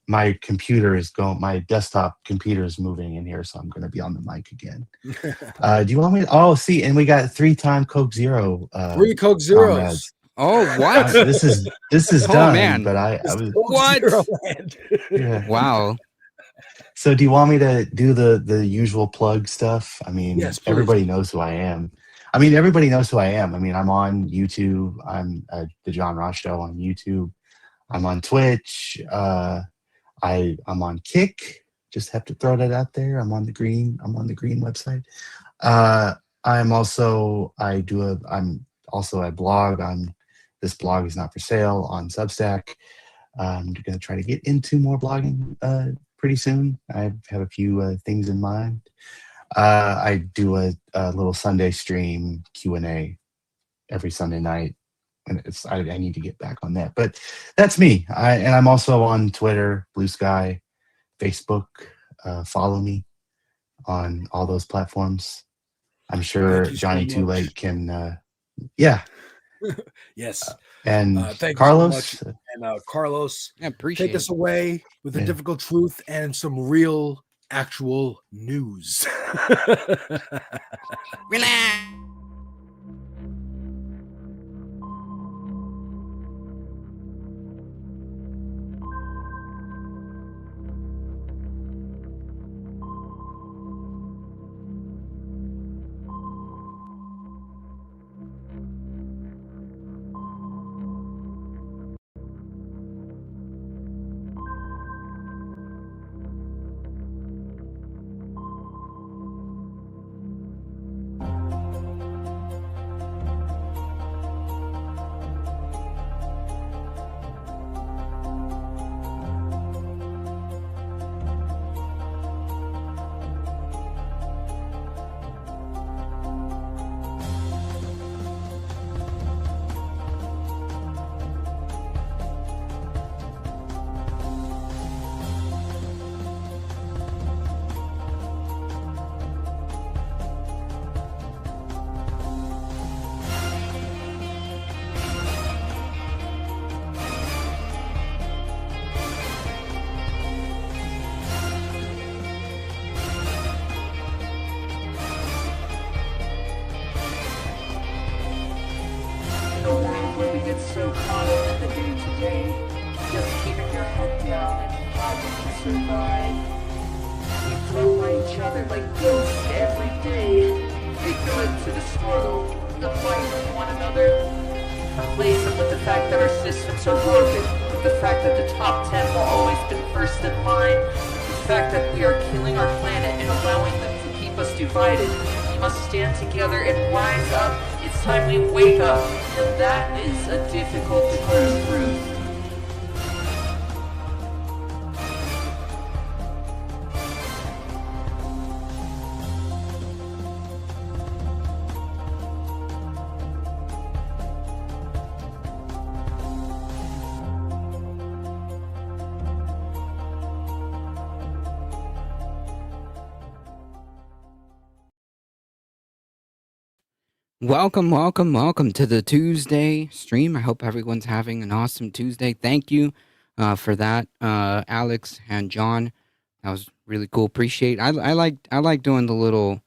My computer is going. My desktop computer is moving in here, so I'm gonna be on the mic again. Do you want me? Oh, see, and we got 3-time Coke Zero. 3 Coke comrades. Zeros. Oh, what? This is Oh, done, man. but I It's was Coke What? Zero land. yeah. Wow. So do you want me to do the usual plug stuff? I mean, Yes, please. everybody knows who I am. I mean, everybody knows who I am. I mean, I'm on YouTube. I'm the John Ross Show on YouTube. I'm on Twitch. I'm on Kick. Just have to throw that out there. I'm on the Green website. I'm also I blog on This Blog Is Not For Sale on Substack. I'm going to try to get into more blogging pretty soon. I have a few things in mind. I do a little Sunday stream Q&A every Sunday night, and I need to get back on that. But that's me. And I'm also on Twitter, Blue Sky, Facebook. Follow me on all those platforms. I'm sure Thank you so Johnny Too much. Late can. Yeah. Yes. And Thank Carlos. you so much. And Carlos, I appreciate take us it. away with the Yeah. difficult truth and some real, actual news. Relax. In a world where we get so caught up in the day-to-day, just keeping your head down and fighting to survive. We throw by each other like ghosts every day, ignorant to the struggle, the fight with one another. Complacent with the fact that our systems are broken, with the fact that the top 10 will always be first in line, the fact that we are killing our planet and allowing them to keep us divided. We must stand together and rise up. It's time we wake up, and that is a difficult truth. Welcome to the Tuesday stream. I hope everyone's having an awesome Tuesday. Thank you for that, Alex and John. That was really cool. Appreciate. I like doing the little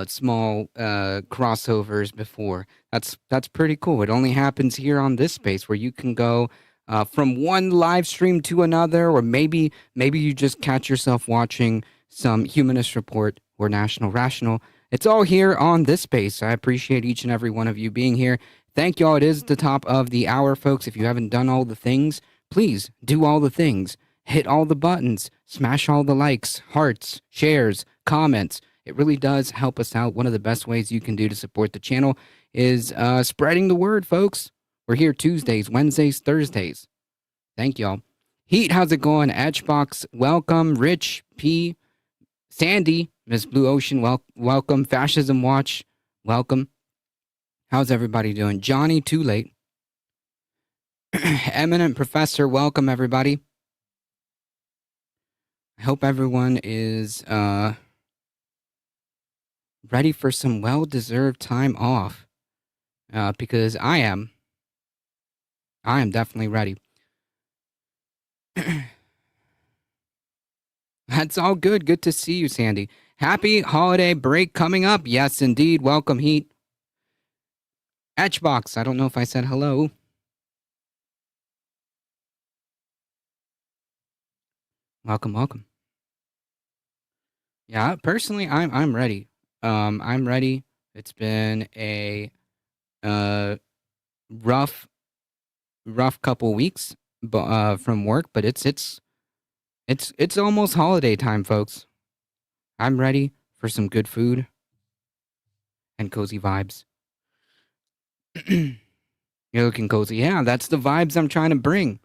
small crossovers before. That's pretty cool. It only happens here on this space where you can go from one live stream to another, or maybe you just catch yourself watching some Humanist Report or National Rational. It's all here on this space. I appreciate each and every one of you being here. Thank y'all. It is the top of the hour, folks. If you haven't done all the things, please do all the things. Hit all the buttons. Smash all the likes, hearts, shares, comments. It really does help us out. One of the best ways you can do to support the channel is spreading the word, folks. We're here Tuesdays, Wednesdays, Thursdays. Thank y'all. Heat, how's it going? Edgebox, welcome. Rich P. Sandy, Miss Blue Ocean, welcome. Fascism Watch, welcome. How's everybody doing? Johnny Too Late. Eminent Professor, welcome everybody. I hope everyone is ready for some well-deserved time off, because I am definitely ready. That's all good. Good to see you, Sandy. Happy holiday break coming up. Yes, indeed. Welcome, Heat. Etchbox. I don't know if I said hello. Welcome, welcome. Yeah, personally, I'm ready. I'm ready. It's been a rough couple weeks, from work, but it's almost holiday time, folks. I'm ready for some good food and cozy vibes. You're looking cozy. Yeah, that's the vibes I'm trying to bring.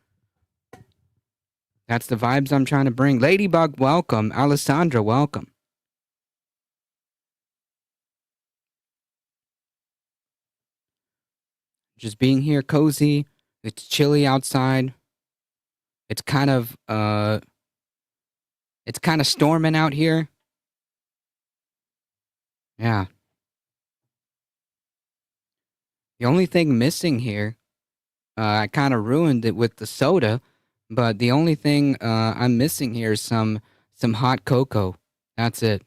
That's the vibes I'm trying to bring. Ladybug, welcome. Alessandra, welcome. Just being here cozy. It's chilly outside. It's kind of storming out here. Yeah. The only thing missing here, I kind of ruined it with the soda, but the only thing I'm missing here is some hot cocoa. That's it.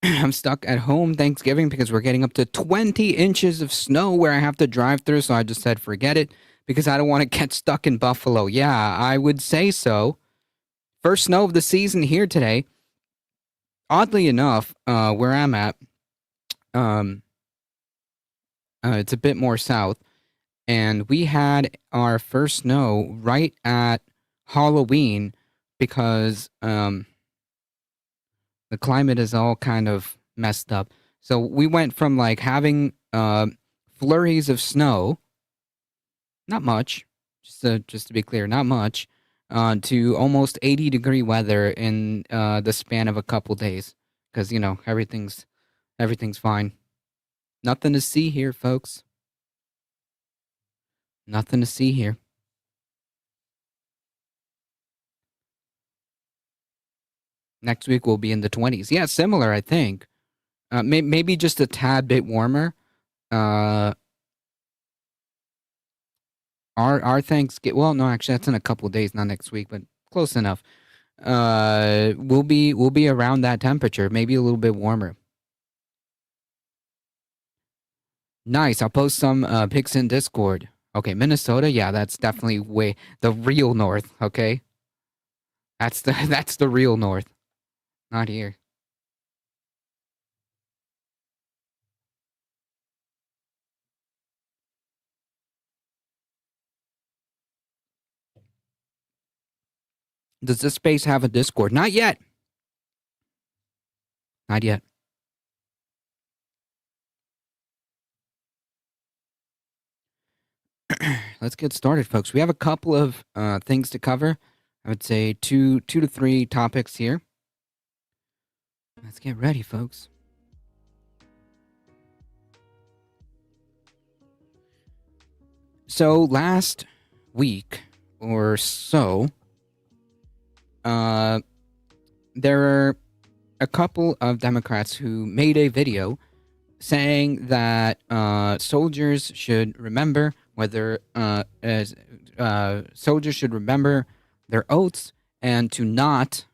I'm stuck at home Thanksgiving because we're getting up to 20 inches of snow where I have to drive through, so I just said forget it because I don't want to get stuck in Buffalo. Yeah, I would say so. First snow of the season here today. Oddly enough, where I'm at, it's a bit more south, and we had our first snow right at Halloween because the climate is all kind of messed up. So we went from like having flurries of snow, not much, just to be clear, not much, to almost 80-degree weather in the span of a couple days. Because, you know, everything's fine. Nothing to see here, folks. Nothing to see here. Next week we'll be in the 20s. Yeah, similar, I think. Maybe just a tad bit warmer. Our Thanksgiving. Well, no, actually, that's in a couple of days, not next week, but close enough. We'll be around that temperature, maybe a little bit warmer. Nice. I'll post some pics in Discord. Okay, Minnesota. Yeah, that's definitely the real north. Okay, that's the real north. Not here. Does this space have a Discord? Not yet. Not yet. Let's get started, folks. We have a couple of things to cover. I would say two to three topics here. Let's get ready, folks. So last week or so, there are a couple of Democrats who made a video saying that soldiers should remember soldiers should remember their oaths and to not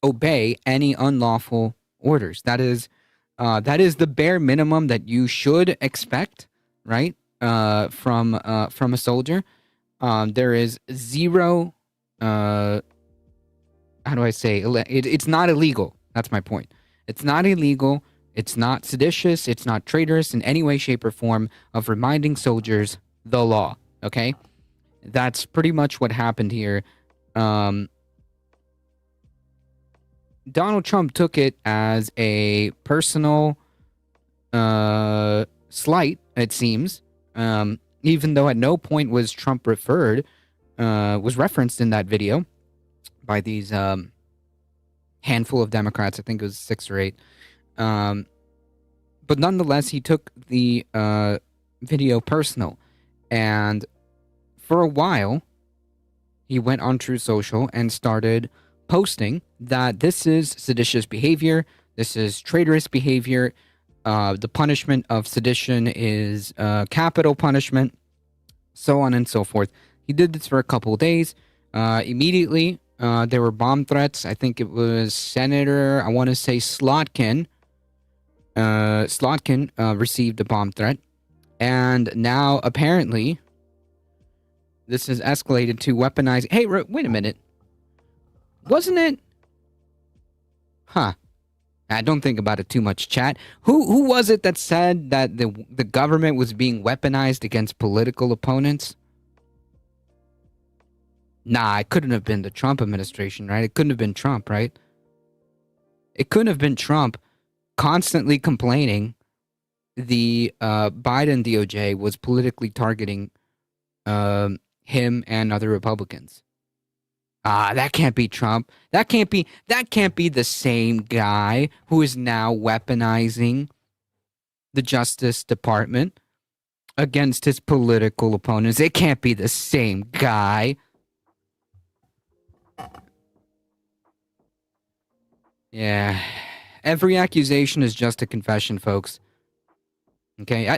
obey any unlawful orders. That is the bare minimum that you should expect, right? From a soldier. There is zero. How do I say? It's not illegal. That's my point. It's not illegal. It's not seditious. It's not traitorous in any way, shape, or form of reminding soldiers the law. Okay, that's pretty much what happened here. Donald Trump took it as a personal slight, it seems, even though at no point was Trump referenced in that video by these handful of Democrats. I think it was 6 or 8. But nonetheless, he took the video personal. And for a while, he went on True Social and started posting that this is seditious behavior, this is traitorous behavior, the punishment of sedition is capital punishment, so on and so forth. He did this for a couple of days. Immediately, there were bomb threats. I think it was Senator, I want to say Slotkin. Slotkin received a bomb threat. And now, apparently, this has escalated to weaponizing. Hey, wait a minute. Wasn't it? Huh. Don't think about it too much, chat. Who was it that said that the government was being weaponized against political opponents? Nah, it couldn't have been the Trump administration, right? It couldn't have been Trump, right? It couldn't have been Trump constantly complaining the Biden DOJ was politically targeting him and other Republicans. That can't be Trump. That can't be the same guy who is now weaponizing the Justice Department against his political opponents. It can't be the same guy. Yeah. Every accusation is just a confession, folks. Okay?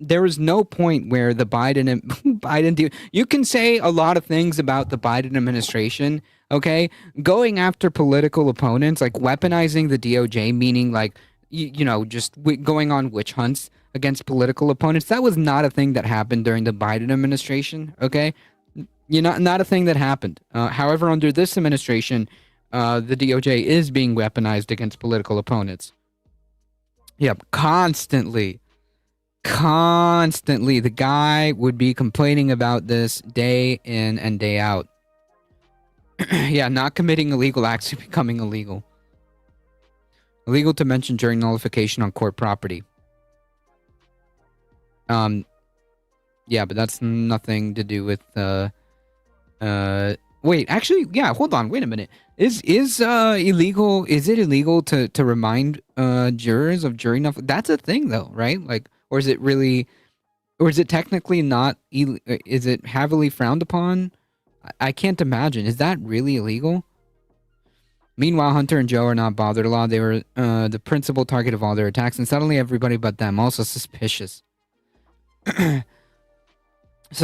There is no point where the Biden you can say a lot of things about the Biden administration, okay? Going after political opponents, like weaponizing the DOJ, meaning like, just going on witch hunts against political opponents. That was not a thing that happened during the Biden administration, okay? Not a thing that happened. However, under this administration, the DOJ is being weaponized against political opponents. Yep, constantly. The guy would be complaining about this day in and day out. Yeah, not committing illegal acts to becoming illegal. Illegal to mention during nullification on court property. Yeah, but that's nothing to do with wait, actually, yeah, hold on, wait a minute. Is it illegal to remind jurors of jury nullification? That's a thing though, right? Like, or is it technically not, is it heavily frowned upon? I can't imagine. Is that really illegal? Meanwhile, Hunter and Joe are not bothered a lot. They were the principal target of all their attacks, and suddenly everybody but them also suspicious. So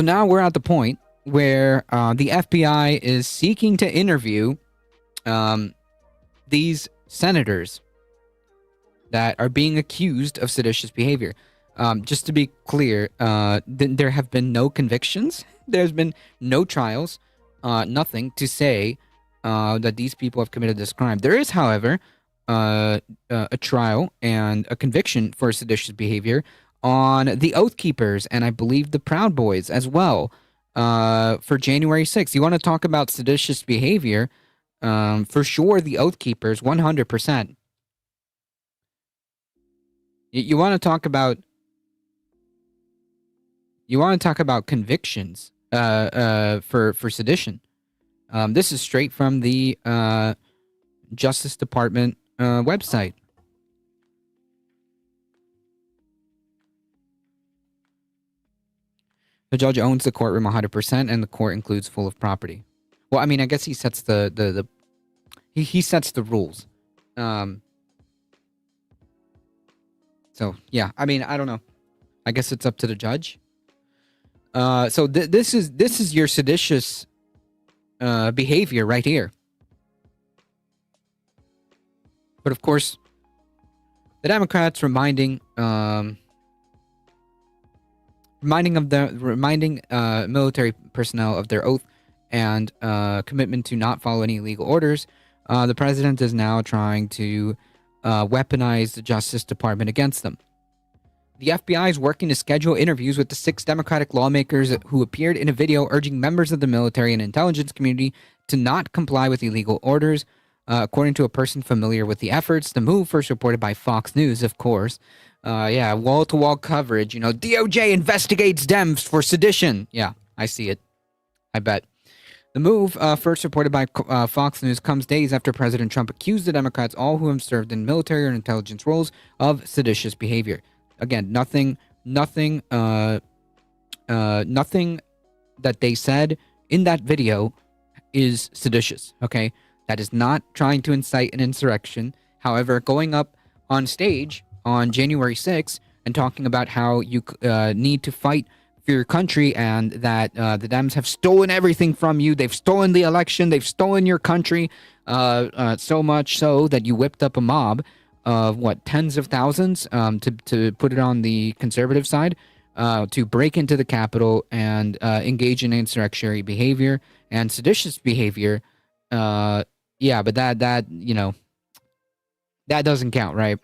now we're at the point where the FBI is seeking to interview these senators that are being accused of seditious behavior. Just to be clear, there have been no convictions. There's been no trials, nothing to say that these people have committed this crime. There is, however, a trial and a conviction for seditious behavior on the Oath Keepers and I believe the Proud Boys as well for January 6th. You want to talk about seditious behavior? For sure, the Oath Keepers, 100%. You want to talk about convictions for sedition. This is straight from the Justice Department website. The judge owns the courtroom 100%, and the court includes full of property. Well, I mean, I guess he sets he sets the rules. So yeah, I mean, I don't know. I guess it's up to the judge. So this is your seditious behavior right here. But of course, the Democrats reminding military personnel of their oath and commitment to not follow any illegal orders. The president is now trying to weaponize the Justice Department against them. The FBI is working to schedule interviews with the 6 Democratic lawmakers who appeared in a video urging members of the military and intelligence community to not comply with illegal orders. According to a person familiar with the efforts, the move, first reported by Fox News, of course. Yeah, wall-to-wall coverage. DOJ investigates Dems for sedition. Yeah, I see it. I bet. The move, first reported by Fox News, comes days after President Trump accused the Democrats, all who have served in military or intelligence roles, of seditious behavior. Again, nothing that they said in that video is seditious, okay? That is not trying to incite an insurrection. However, going up on stage on January 6th and talking about how you need to fight for your country and that the Dems have stolen everything from you. They've stolen the election. They've stolen your country so much so that you whipped up a mob of, tens of thousands to put it on the conservative side to break into the Capitol and engage in insurrectionary behavior and seditious behavior. Yeah, but that doesn't count, right?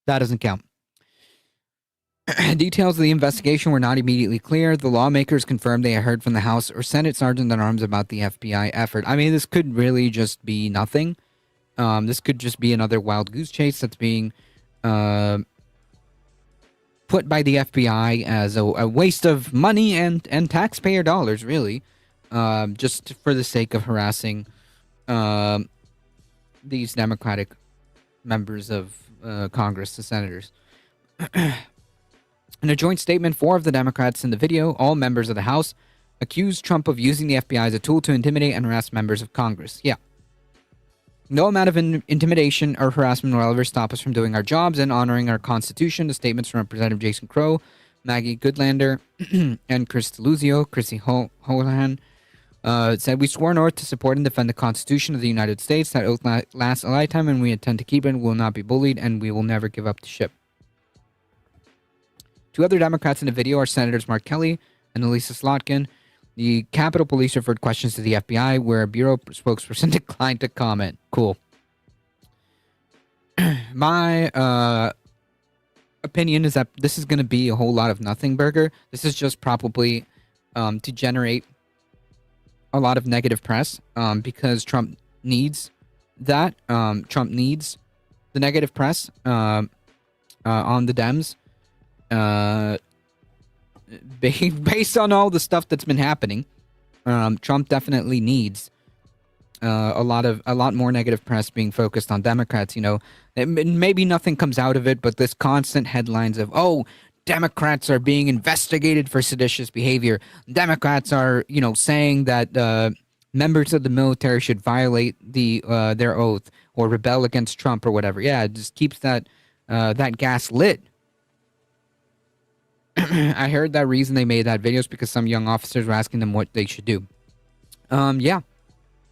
That doesn't count. Details of the investigation were not immediately clear. The lawmakers confirmed they had heard from the House or Senate Sergeant-at-Arms about the FBI effort. I mean, this could really just be nothing. This could just be another wild goose chase that's being put by the FBI as a waste of money and taxpayer dollars, really, just for the sake of harassing these Democratic members of Congress, the senators. In a joint statement, 4 of the Democrats in the video, all members of the House, accused Trump of using the FBI as a tool to intimidate and harass members of Congress. Yeah. No amount of intimidation or harassment will ever stop us from doing our jobs and honoring our Constitution. The statements from Representative Jason Crow, Maggie Goodlander, and Chris DeLuzio, Chrissy Holohan, said, "We swore an oath to support and defend the Constitution of the United States. That oath lasts a lifetime, and we intend to keep it. Will not be bullied, and we will never give up the ship." 2 other Democrats in the video are Senators Mark Kelly and Elisa Slotkin. The Capitol Police referred questions to the FBI, where a bureau spokesperson declined to comment. Cool. My opinion is that this is going to be a whole lot of nothing burger. This is just probably to generate a lot of negative press because Trump needs that. Trump needs the negative press on the Dems. Based on all the stuff that's been happening, Trump definitely needs a lot more negative press being focused on Democrats. You know, maybe nothing comes out of it, but this constant headlines of, oh, Democrats are being investigated for seditious behavior. Democrats are, saying that members of the military should violate their oath or rebel against Trump or whatever. Yeah, it just keeps that gas lit. I heard that reason they made that video is because some young officers were asking them what they should do. Yeah,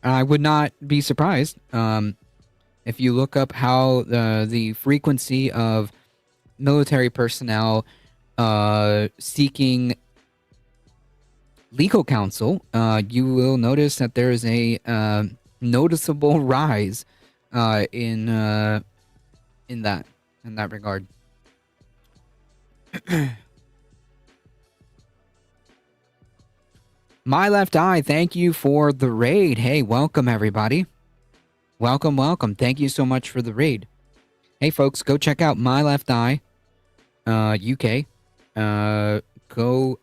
I would not be surprised if you look up how the frequency of military personnel seeking legal counsel, you will notice that there is a noticeable rise in that regard. My Left Eye, thank you for the raid. Hey, welcome everybody. Welcome. Thank you so much for the raid. Hey folks, go check out My Left Eye UK. Go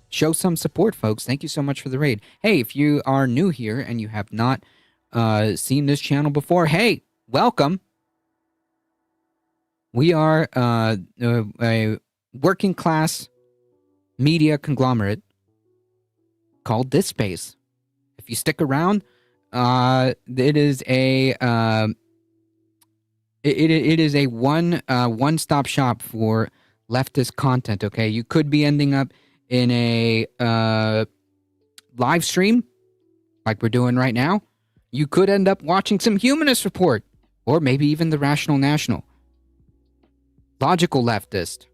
show some support, folks. Thank you so much for the raid. Hey, if you are new here and you have not seen this channel before, hey, welcome. We are a working class media conglomerate called This Space. If you stick around, it is a one-stop shop for leftist content. Okay, you could be ending up in a live stream like we're doing right now. You could end up watching some Humanist Report, or maybe even the Rational National, Logical Leftist,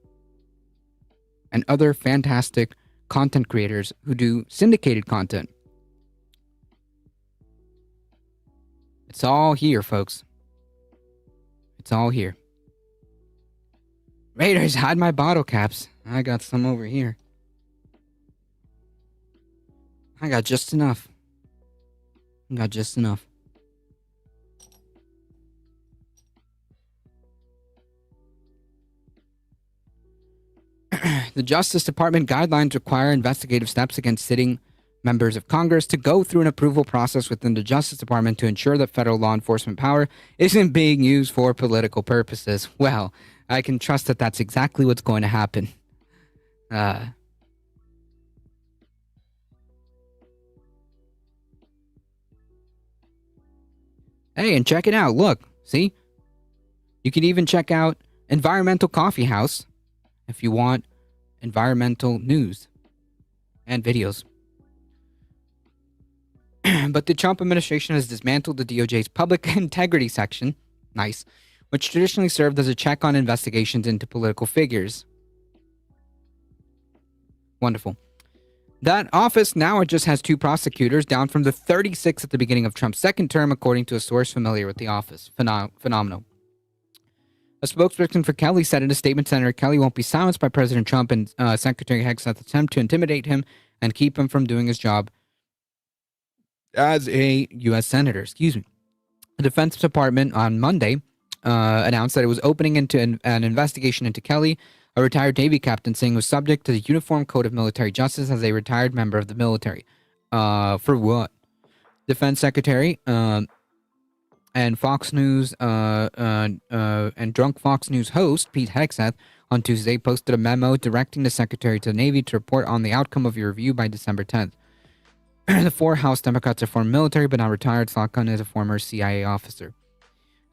and other fantastic content creators who do syndicated content. It's all here, folks. It's all here. Raiders, hide my bottle caps. I got some over here. I got just enough. The Justice Department guidelines require investigative steps against sitting members of Congress to go through an approval process within the Justice Department to ensure that federal law enforcement power isn't being used for political purposes. Well, I can trust that that's exactly what's going to happen. Hey, and check it out. Look, see? You can even check out Environmental Coffee House if you want environmental news and videos. But the Trump administration has dismantled the DOJ's public integrity section, nice, which traditionally served as a check on investigations into political figures. Wonderful. That office now just has 2 prosecutors, down from the 36 at the beginning of Trump's second term, according to a source familiar with the office. Phenomenal. A spokesperson for Kelly said in a statement, Senator Kelly won't be silenced by President Trump and Secretary Hegseth's attempt to intimidate him and keep him from doing his job as a U.S. Senator. The Defense Department on Monday announced that it was opening into an investigation into Kelly, a retired Navy captain, saying he was subject to the Uniform Code of Military Justice as a retired member of the military. For what? Defense Secretary and Fox News and drunk Fox News host Pete Hegseth on Tuesday posted a memo directing the Secretary to the Navy to report on the outcome of your review by December 10th. The 4 House Democrats are former military but now retired. Slotkin is a former CIA officer.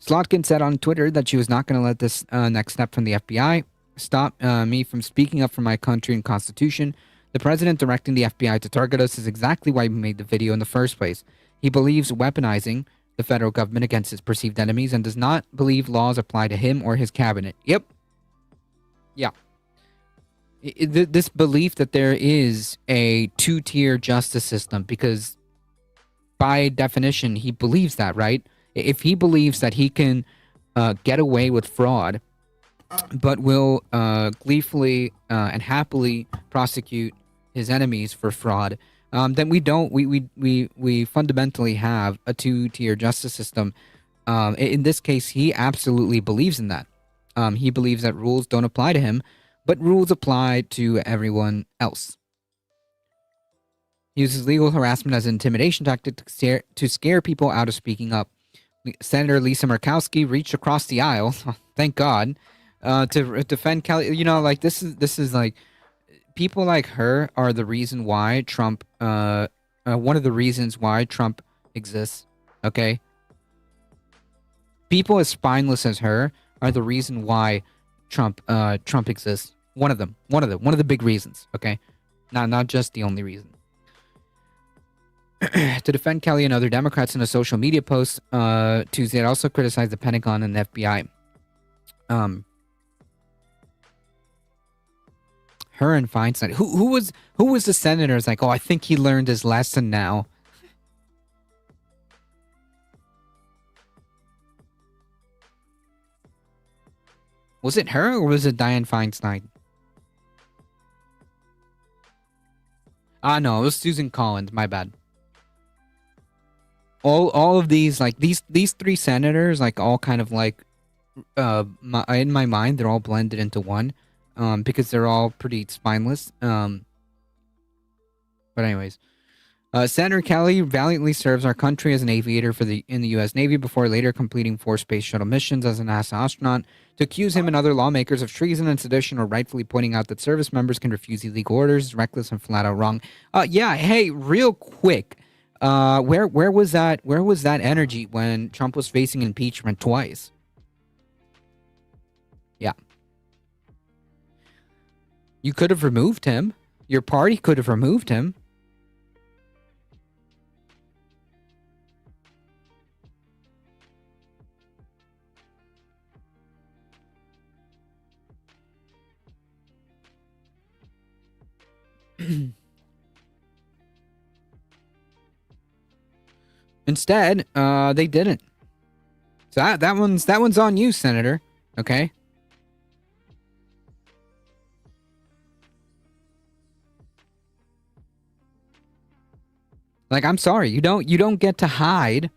Slotkin said on Twitter that she was not going to let this next step from the FBI stop me from speaking up for my country and Constitution. The president directing the FBI to target us is exactly why we made the video in the first place. He believes weaponizing the federal government against its perceived enemies and does not believe laws apply to him or his cabinet. Yep. Yeah. This belief that there is a 2-tier justice system, because by definition, he believes that, right? If he believes that he can get away with fraud, but will gleefully and happily prosecute his enemies for fraud, then we fundamentally have a 2-tier justice system. In this case, he absolutely believes in that. He believes that rules don't apply to him, but rules apply to everyone else. He uses legal harassment as an intimidation tactic to scare people out of speaking up. Senator Lisa Murkowski reached across the aisle, thank God, to defend Kelly. You know, like this is like, people like her are the reason why Trump, one of the reasons why Trump exists. Okay, people as spineless as her are the reason why Trump exists. One of the big reasons. Okay, not just the only reason. To defend Kelly and other Democrats in a social media post Tuesday, it also criticized the Pentagon and the FBI. Her and Feinstein. Who was the senator? It's like, oh, I think he learned his lesson now. Was it her or was it Dianne Feinstein? No, it was Susan Collins. My bad. All of these, like these 3 senators, like all kind of like in my mind, they're all blended into one, because they're all pretty spineless. But anyways, Senator Kelly valiantly serves our country as an aviator in the U.S. Navy before later completing 4 space shuttle missions as a NASA astronaut. To accuse him and other lawmakers of treason and sedition, or rightfully pointing out that service members can refuse illegal orders, is reckless and flat out wrong. Yeah. Hey, real quick. Where was that energy when Trump was facing impeachment twice? Yeah. You could have removed him. Your party could have removed him. Instead, they didn't. So that one's on you, Senator. Okay. Like, I'm sorry, you don't get to hide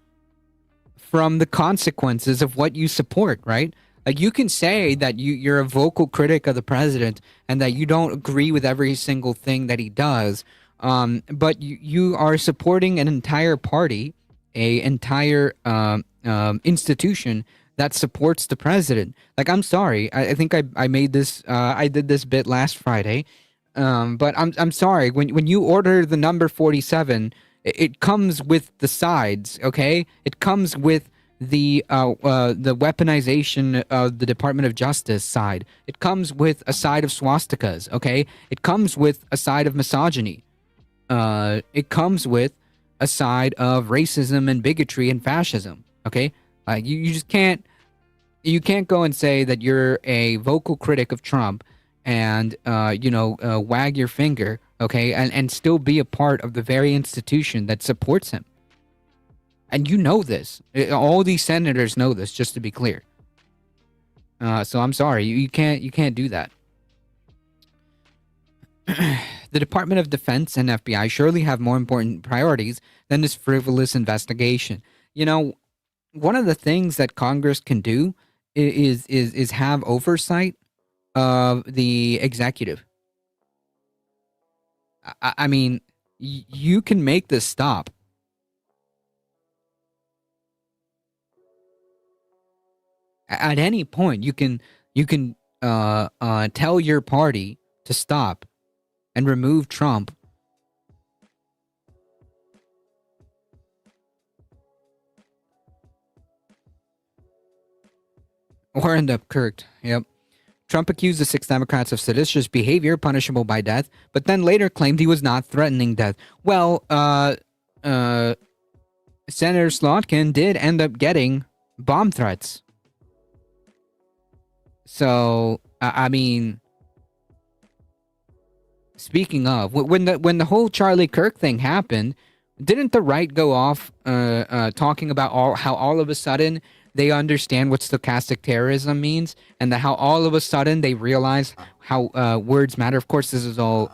from the consequences of what you support, right? Like, you can say that you're a vocal critic of the president and that you don't agree with every single thing that he does, but you are supporting an entire party, a entire institution that supports the president. Like, I'm sorry. I think I made this, I did this bit last Friday. But I'm sorry. When you order the number 47, it comes with the sides, okay? It comes with the weaponization of the Department of Justice side. It comes with a side of swastikas, okay? It comes with a side of misogyny. It comes with a side of racism and bigotry and fascism, okay? You just can't go and say that you're a vocal critic of Trump and wag your finger, okay, and still be a part of the very institution that supports him. And you know this. All these senators know this, just to be clear. So I'm sorry, you can't do that. The Department of Defense and FBI surely have more important priorities than this frivolous investigation. You know, one of the things that Congress can do is have oversight of the executive. I mean, you can make this stop. At any point, you can tell your party to stop and remove Trump. Or end up kirked. Yep. Trump accused the 6 Democrats of seditious behavior punishable by death, but then later claimed he was not threatening death. Well, Senator Slotkin did end up getting bomb threats. So, I mean, speaking of, when the whole Charlie Kirk thing happened, didn't the right go off talking about how all of a sudden they understand what stochastic terrorism means, and that how all of a sudden they realize how words matter? Of course, this is all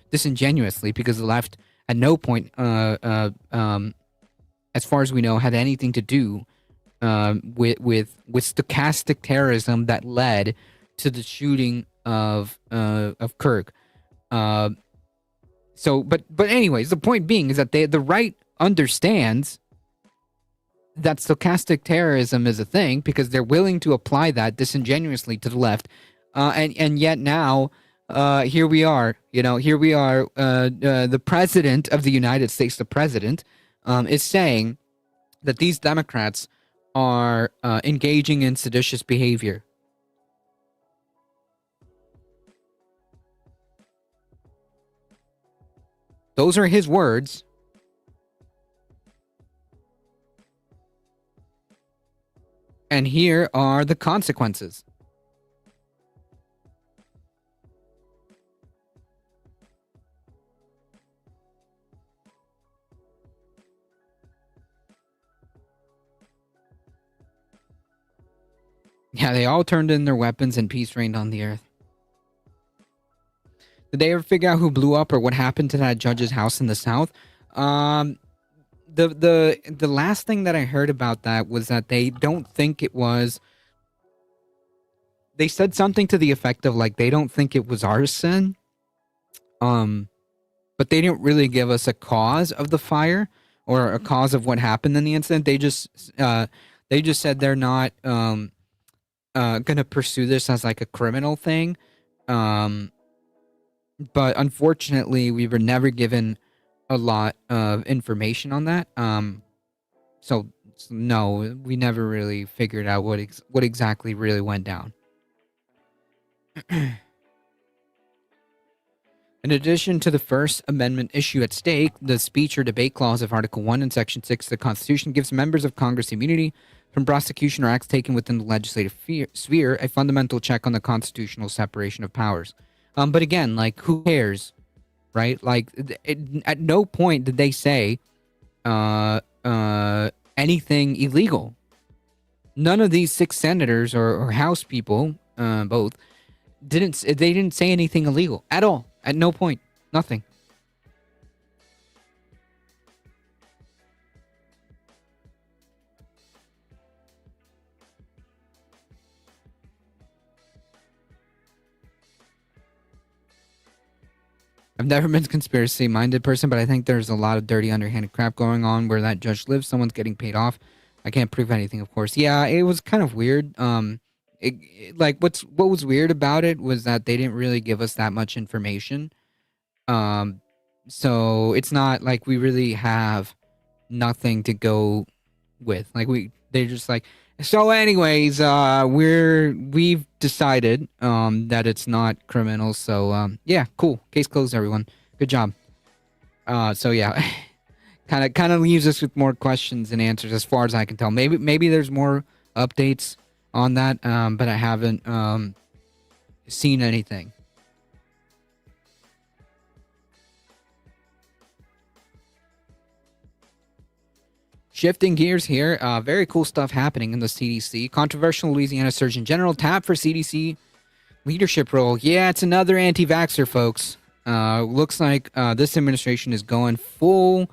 disingenuously, because the left at no point, as far as we know, had anything to do with stochastic terrorism that led to the shooting of Kirk. But anyways, the point being is that the right understands that stochastic terrorism is a thing, because they're willing to apply that disingenuously to the left, and yet now here we are. The president of the United States, is saying that these Democrats are engaging in seditious behavior. Those are his words. And here are the consequences. Yeah, they all turned in their weapons and peace reigned on the earth. Did they ever figure out who blew up or what happened to that judge's house in the South? The last thing that I heard about that was that they don't think it was. They said something to the effect of, like, they don't think it was arson. But they didn't really give us a cause of the fire or a cause of what happened in the incident. They just said they're not gonna pursue this as like a criminal thing. But unfortunately, we were never given a lot of information on that. So no, we never really figured out what exactly really went down. In addition to the First Amendment issue at stake, the speech or debate clause of Article 1 and Section 6 of the Constitution gives members of Congress immunity from prosecution or acts taken within the legislative sphere, a fundamental check on the constitutional separation of powers. But again, like, who cares, right? Like, at no point did they say anything illegal. None of these 6 senators or House people, both, didn't say anything illegal at all. At no point. Nothing. I've never been a conspiracy-minded person, but I think there's a lot of dirty, underhanded crap going on where that judge lives. Someone's getting paid off I can't prove anything, of course. Yeah, it was kind of weird. What was weird about it was that they didn't really give us that much information. So it's not like we really have nothing to go with. They're just like, so anyways, we've decided that it's not criminal. So yeah, cool. Case closed, everyone. Good job. So yeah, kind of leaves us with more questions and answers as far as I can tell. Maybe there's more updates on that, but I haven't seen anything. Shifting gears here, very cool stuff happening in the CDC. Controversial Louisiana Surgeon General tapped for CDC leadership role. Yeah, it's another anti-vaxxer, folks. Looks like this administration is going full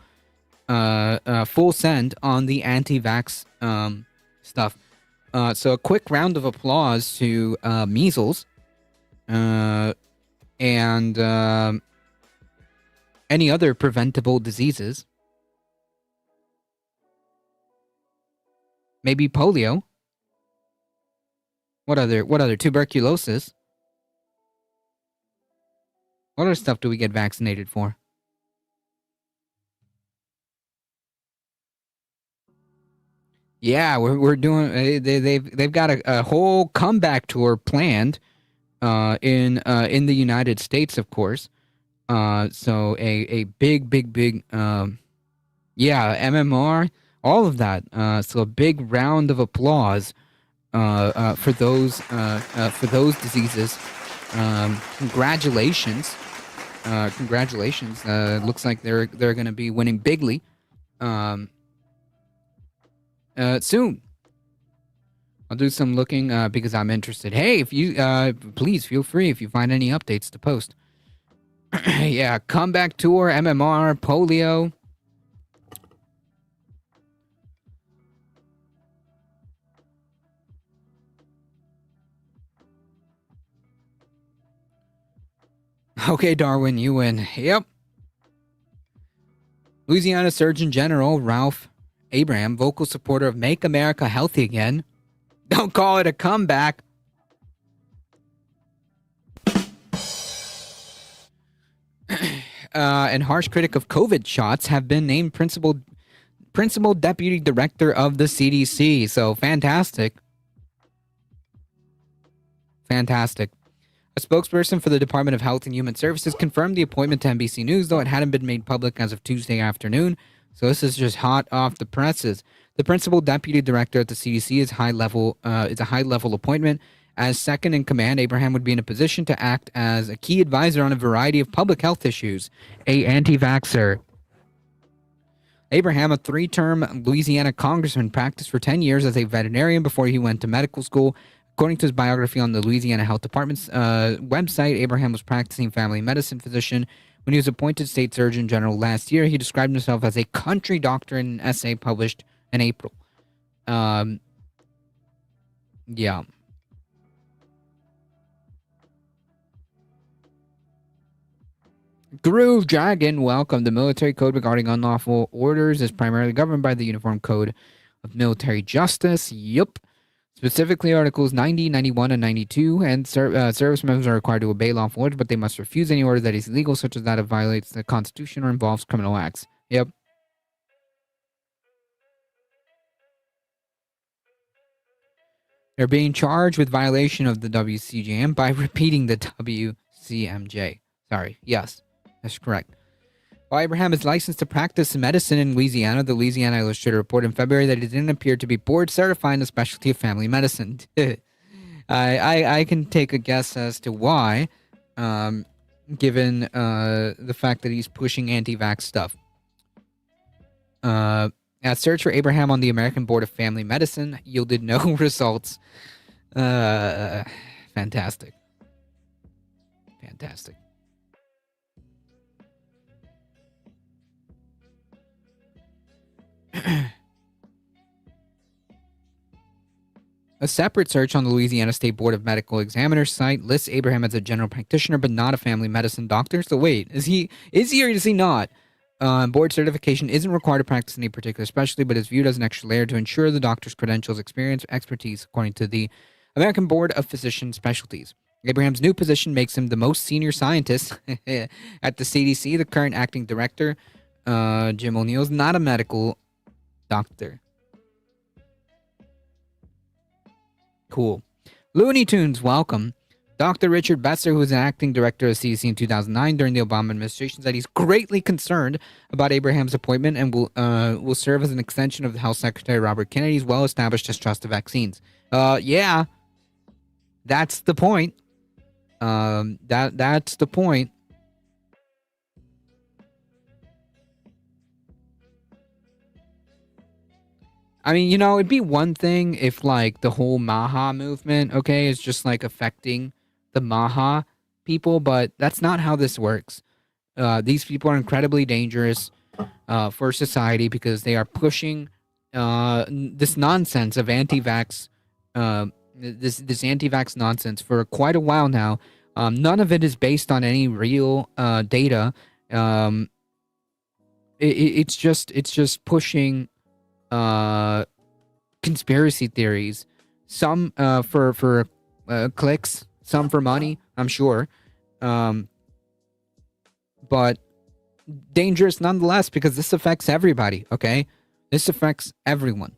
send on the anti-vax stuff. So a quick round of applause to measles and any other preventable diseases. Maybe polio. What other tuberculosis? What other stuff do we get vaccinated for? Yeah, we're doing. They've got a whole comeback tour planned in the United States, of course. So a big MMR, all of that. So a big round of applause for those diseases. Congratulations. Looks like they're going to be winning bigly soon. I'll do some looking because I'm interested. Hey, if you please feel free if you find any updates to post. Yeah, comeback tour, MMR, polio. Okay, Darwin, you win. Yep. Louisiana Surgeon General Ralph Abraham, vocal supporter of Make America Healthy Again. Don't call it a comeback. And harsh critic of COVID shots have been named principal deputy director of the CDC. So fantastic. Fantastic. A spokesperson for the Department of Health and Human Services confirmed the appointment to NBC News, though it hadn't been made public as of Tuesday afternoon. So this is just hot off the presses. The principal deputy director at the CDC is a high-level appointment. As second in command, Abraham would be in a position to act as a key advisor on a variety of public health issues. A anti-vaxxer. Abraham, a 3-term Louisiana congressman, practiced for 10 years as a veterinarian before he went to medical school. According to his biography on the Louisiana Health Department's website, Abraham was practicing family medicine physician. When he was appointed state surgeon general last year, he described himself as a country doctor in an essay published in April. Yeah. Groove Dragon, welcome. The military code regarding unlawful orders is primarily governed by the Uniform Code of Military Justice. Yup. Specifically, Articles 90, 91, and 92, and service members are required to obey lawful orders, but they must refuse any order that is illegal, such as that it violates the Constitution or involves criminal acts. Yep. They're being charged with violation of the WCJM by repeating the WCMJ. Sorry. Yes, that's correct. While Abraham is licensed to practice medicine in Louisiana, the Louisiana Illustrated reported in February that he didn't appear to be board certified in the specialty of family medicine. I can take a guess as to why, given the fact that he's pushing anti-vax stuff. A search for Abraham on the American Board of Family Medicine yielded no results. Fantastic. Fantastic. A separate search on the Louisiana State Board of Medical Examiners site lists Abraham as a general practitioner but not a family medicine doctor. So wait, is he or is he not? Board certification isn't required to practice any particular specialty, but is viewed as an extra layer to ensure the doctor's credentials, experience, expertise, according to the American Board of Physician Specialties. Abraham's new position makes him the most senior scientist at the CDC. The current acting director, Jim O'Neill, is not a medical doctor. Cool. Looney Tunes, welcome. Dr. Richard Besser, who was an acting director of CDC in 2009 during the Obama administration, said he's greatly concerned about Abraham's appointment and will serve as an extension of the Health Secretary Robert Kennedy's well-established distrust of vaccines. Yeah, that's the point. That's the point. I mean, you know, it'd be one thing if, like, the whole Maha movement, okay, is just, like, affecting the Maha people, but that's not how this works. These people are incredibly dangerous for society because they are pushing this nonsense of anti-vax, this anti-vax nonsense for quite a while now. None of it is based on any real data. It's just pushing conspiracy theories, some for clicks, some for money, I'm sure, but dangerous nonetheless because this affects everybody. Okay, this affects everyone.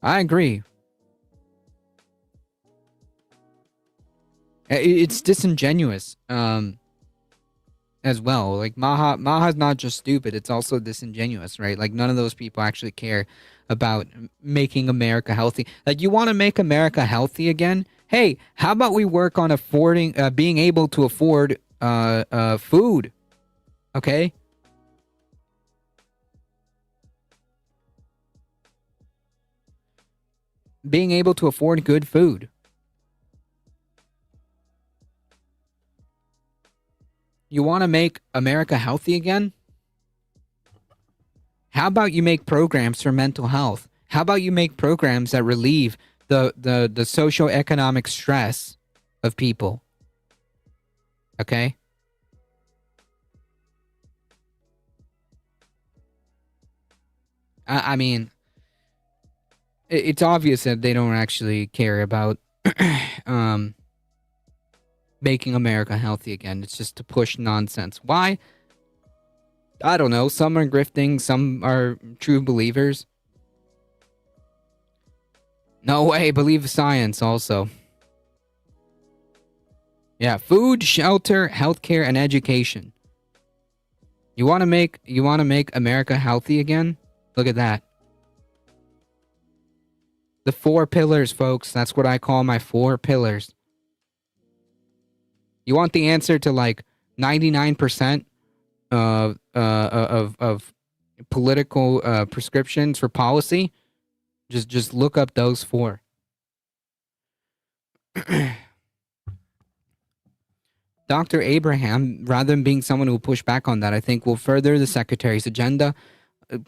I agree. It's disingenuous. As well, like Maha's not just stupid, it's also disingenuous, right? Like, none of those people actually care about making America healthy. Like, you want to make America healthy again? Hey, how about we work on affording, being able to afford food? Okay? Being able to afford good food. You want to make America healthy again? How about you make programs for mental health? How about you make programs that relieve the socio-economic stress of people? Okay? I mean, it's obvious that they don't actually care about making America healthy again. It's just to push nonsense. Why? I don't know. Some are grifting, some are true believers. No way, believe science also. Yeah, food, shelter, healthcare, and education. You want to make America healthy again? Look at that. The 4 pillars, folks. That's what I call my 4 pillars. You want the answer to like 99% of political prescriptions for policy? Just look up those 4. Dr. Abraham, rather than being someone who will push back on that, I think will further the secretary's agenda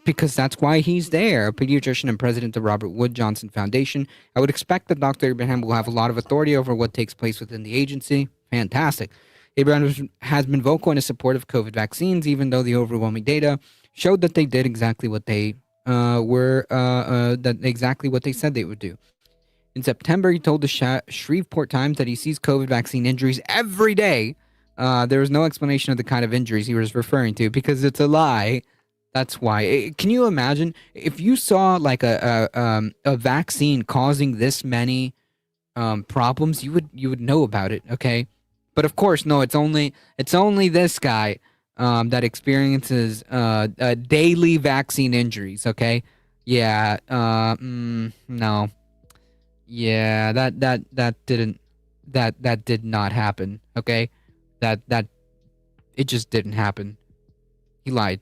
because that's why he's there. A pediatrician and president of Robert Wood Johnson Foundation. I would expect that Dr. Abraham will have a lot of authority over what takes place within the agency. Fantastic. Abraham has been vocal in his support of COVID vaccines, even though the overwhelming data showed that they did exactly what they exactly what they said they would do. In September, he told the Shreveport Times that he sees COVID vaccine injuries every day. There was no explanation of the kind of injuries he was referring to because it's a lie. That's why. Can you imagine if you saw like a vaccine causing this many problems? You would know about it. Okay. But of course, no. It's only this guy that experiences daily vaccine injuries. Okay, yeah. No, yeah. That did not happen. Okay, that it just didn't happen. He lied.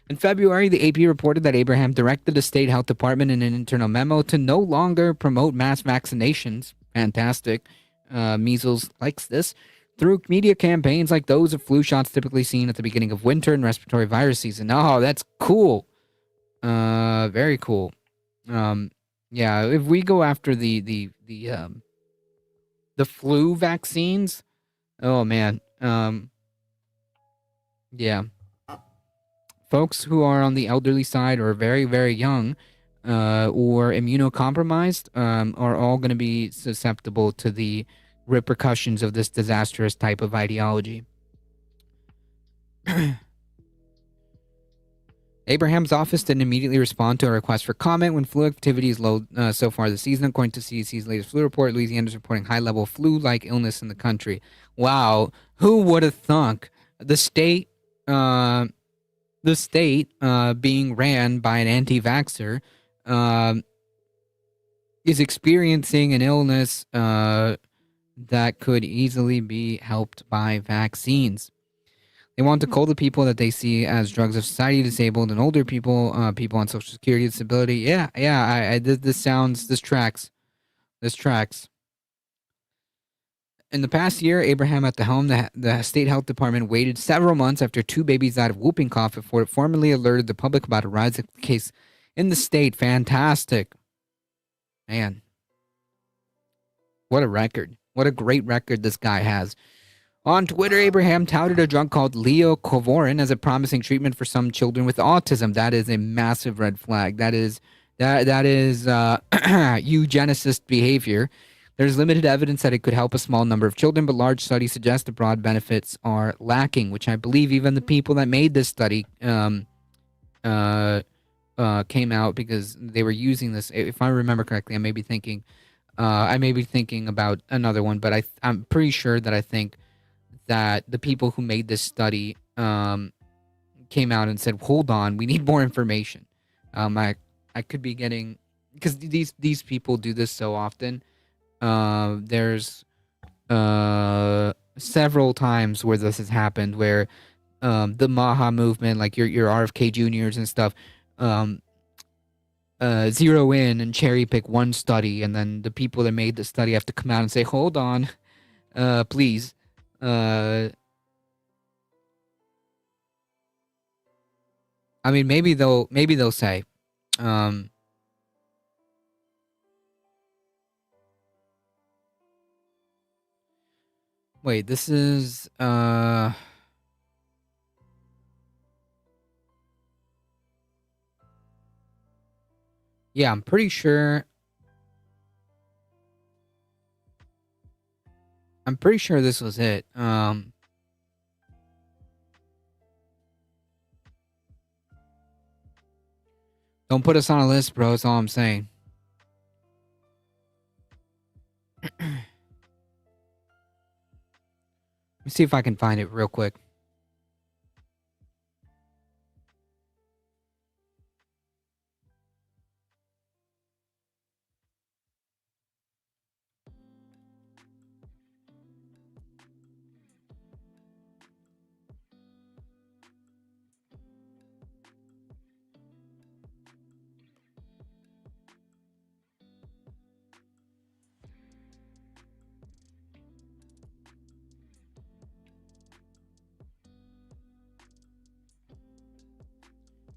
In February, the AP reported that Abraham directed the state health department in an internal memo to no longer promote mass vaccinations. Fantastic. Measles likes this. Through media campaigns like those of flu shots typically seen at the beginning of winter and respiratory virus season. Oh, that's cool. Very cool. Yeah, if we go after the flu vaccines, oh man. Yeah. Folks who are on the elderly side or very, very young or immunocompromised are all going to be susceptible to the repercussions of this disastrous type of ideology. Abraham's office didn't immediately respond to a request for comment when flu activity is low so far this season. According to CDC's latest flu report, Louisiana is reporting high-level flu-like illness in the country. Wow, who would have thunk? The state being ran by an anti-vaxxer is experiencing an illness that could easily be helped by vaccines. They want to call the people that they see as drugs of society, disabled and older people, people on Social Security disability. This tracks. In the past year, Abraham at the helm, the state health department waited several months after 2 babies died of whooping cough before it formally alerted the public about a rising case in the state. Fantastic. Man. What a record. What a great record this guy has. On Twitter, Abraham touted a drug called leucovorin as a promising treatment for some children with autism. That is a massive red flag. That is eugenicist behavior. There's limited evidence that it could help a small number of children, but large studies suggest the broad benefits are lacking, which I believe even the people that made this study came out because they were using this. If I remember correctly, I may be thinking about another one, but I'm pretty sure that I think that the people who made this study came out and said, hold on, we need more information. I could be getting, because these people do this so often. There's several times where this has happened, where the Maha movement, like your RFK Juniors and stuff, zero in and cherry pick one study, and then the people that made the study have to come out and say, hold on, please. I mean, maybe they'll say, wait, this is yeah, I'm pretty sure this was it. Don't put us on a list, bro. That's all I'm saying. Let me see if I can find it real quick.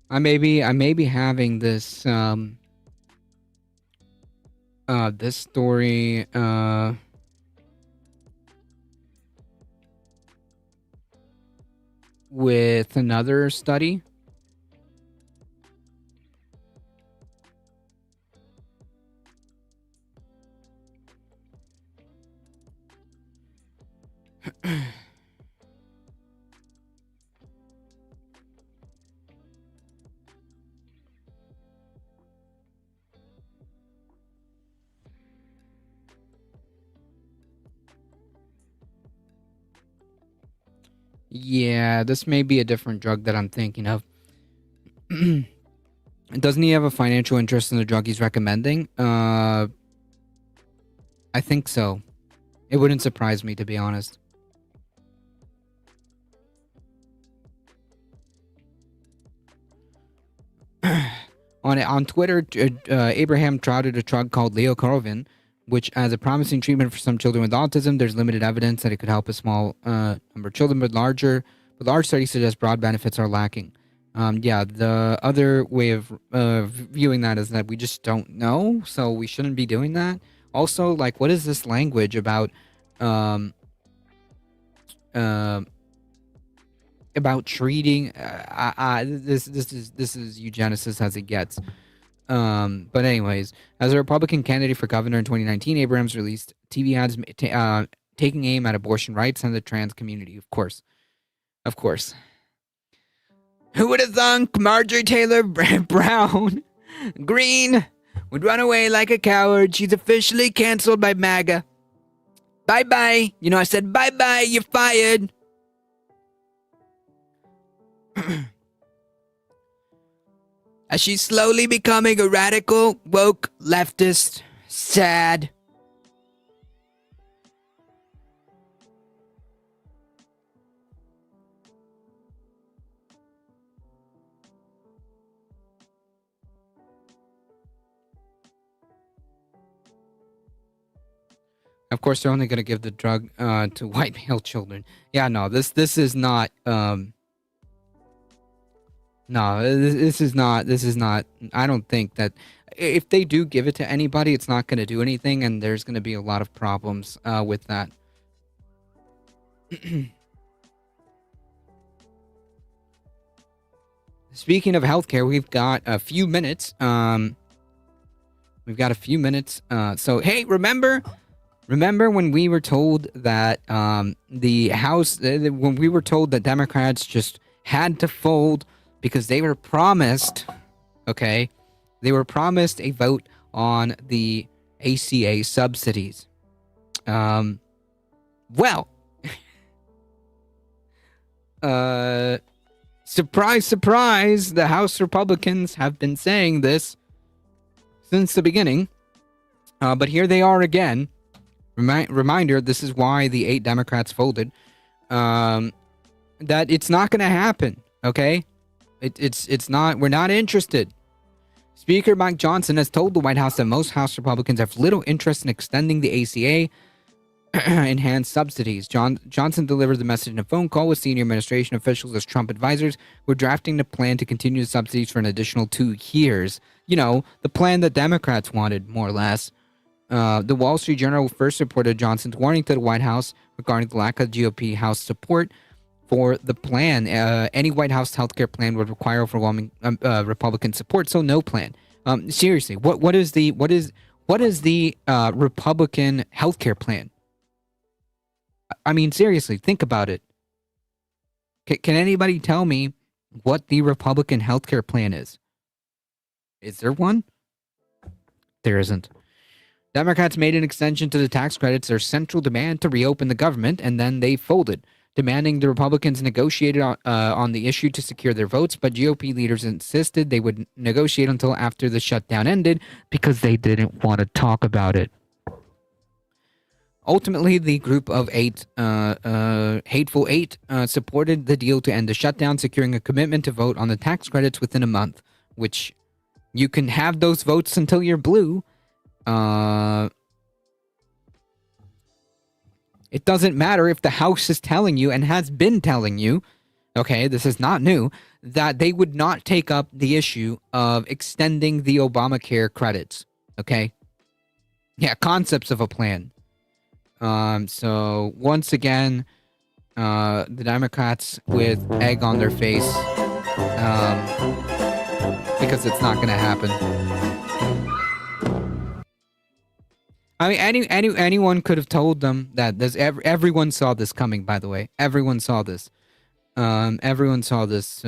I may be having this this story with another study. Yeah, this may be a different drug that I'm thinking of. Doesn't he have a financial interest in the drug he's recommending? I think so. It wouldn't surprise me, to be honest. On Twitter, Abraham touted a drug called leucovorin, which has a promising treatment for some children with autism. There's limited evidence that it could help a small number of children, but large studies suggest broad benefits are lacking. Yeah, the other way of viewing that is that we just don't know, so we shouldn't be doing that. Also, like, what is this language about about treating this is eugenicist as it gets. But anyways, as a Republican candidate for governor in 2019, Abrams released TV ads taking aim at abortion rights and the trans community. Of course. Who would have thunk Marjorie Taylor Brown Green would run away like a coward? She's officially canceled by MAGA. Bye-bye. You know, I said bye-bye, you're fired. As she's slowly becoming a radical, woke, leftist. Sad. Of course, they're only going to give the drug to white male children. Yeah, no, this is not. This is not. I don't think that if they do give it to anybody, it's not going to do anything, and there's going to be a lot of problems with that. Speaking of healthcare, we've got a few minutes. So hey, remember when we were told that the House, when we were told that Democrats just had to fold because they were promised, okay, they were promised a vote on the ACA subsidies. Well, surprise, surprise, the House Republicans have been saying this since the beginning, but here they are again. Reminder, this is why the 8 Democrats folded, that it's not going to happen, okay? It's not, we're not interested. Speaker Mike Johnson has told the White House that most House Republicans have little interest in extending the ACA enhanced subsidies. Johnson delivered the message in a phone call with senior administration officials as Trump advisors were drafting the plan to continue the subsidies for an additional 2 years. You know, the plan that Democrats wanted, more or less. The Wall Street Journal first reported Johnson's warning to the White House regarding the lack of GOP House support for the plan. Any White House healthcare plan would require overwhelming Republican support, so no plan. Seriously, what is the Republican healthcare plan? I mean, seriously, think about it. Can anybody tell me what the Republican healthcare plan is? Is there one? There isn't. Democrats made an extension to the tax credits their central demand to reopen the government, and then they folded, demanding the Republicans negotiated on the issue to secure their votes, but GOP leaders insisted they would negotiate until after the shutdown ended because they didn't want to talk about it. Ultimately, the group of 8, Hateful Eight, supported the deal to end the shutdown, securing a commitment to vote on the tax credits within a month, which you can have those votes until you're blue. It doesn't matter if the House is telling you and has been telling you, okay, this is not new, that they would not take up the issue of extending the Obamacare credits, okay? Yeah, concepts of a plan. So once again, the Democrats with egg on their face, because it's not going to happen. I mean, anyone could have told them that. Everyone saw this coming. By the way, everyone saw this. Everyone saw this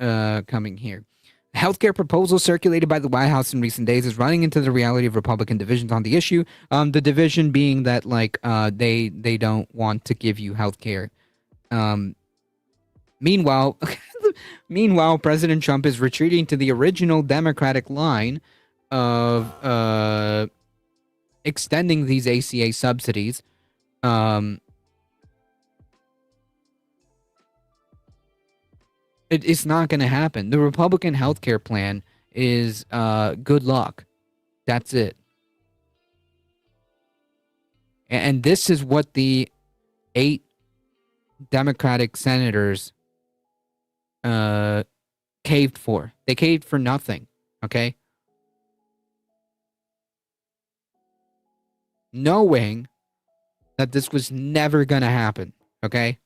coming here. Healthcare proposal circulated by the White House in recent days is running into the reality of Republican divisions on the issue. The division being that, like, they don't want to give you healthcare. Meanwhile, President Trump is retreating to the original Democratic line of extending these ACA subsidies. It's not going to happen. The Republican healthcare plan is good luck. That's it. And this is what the 8 Democratic senators caved for. They caved for nothing. Okay? Knowing that this was never going to happen. Okay?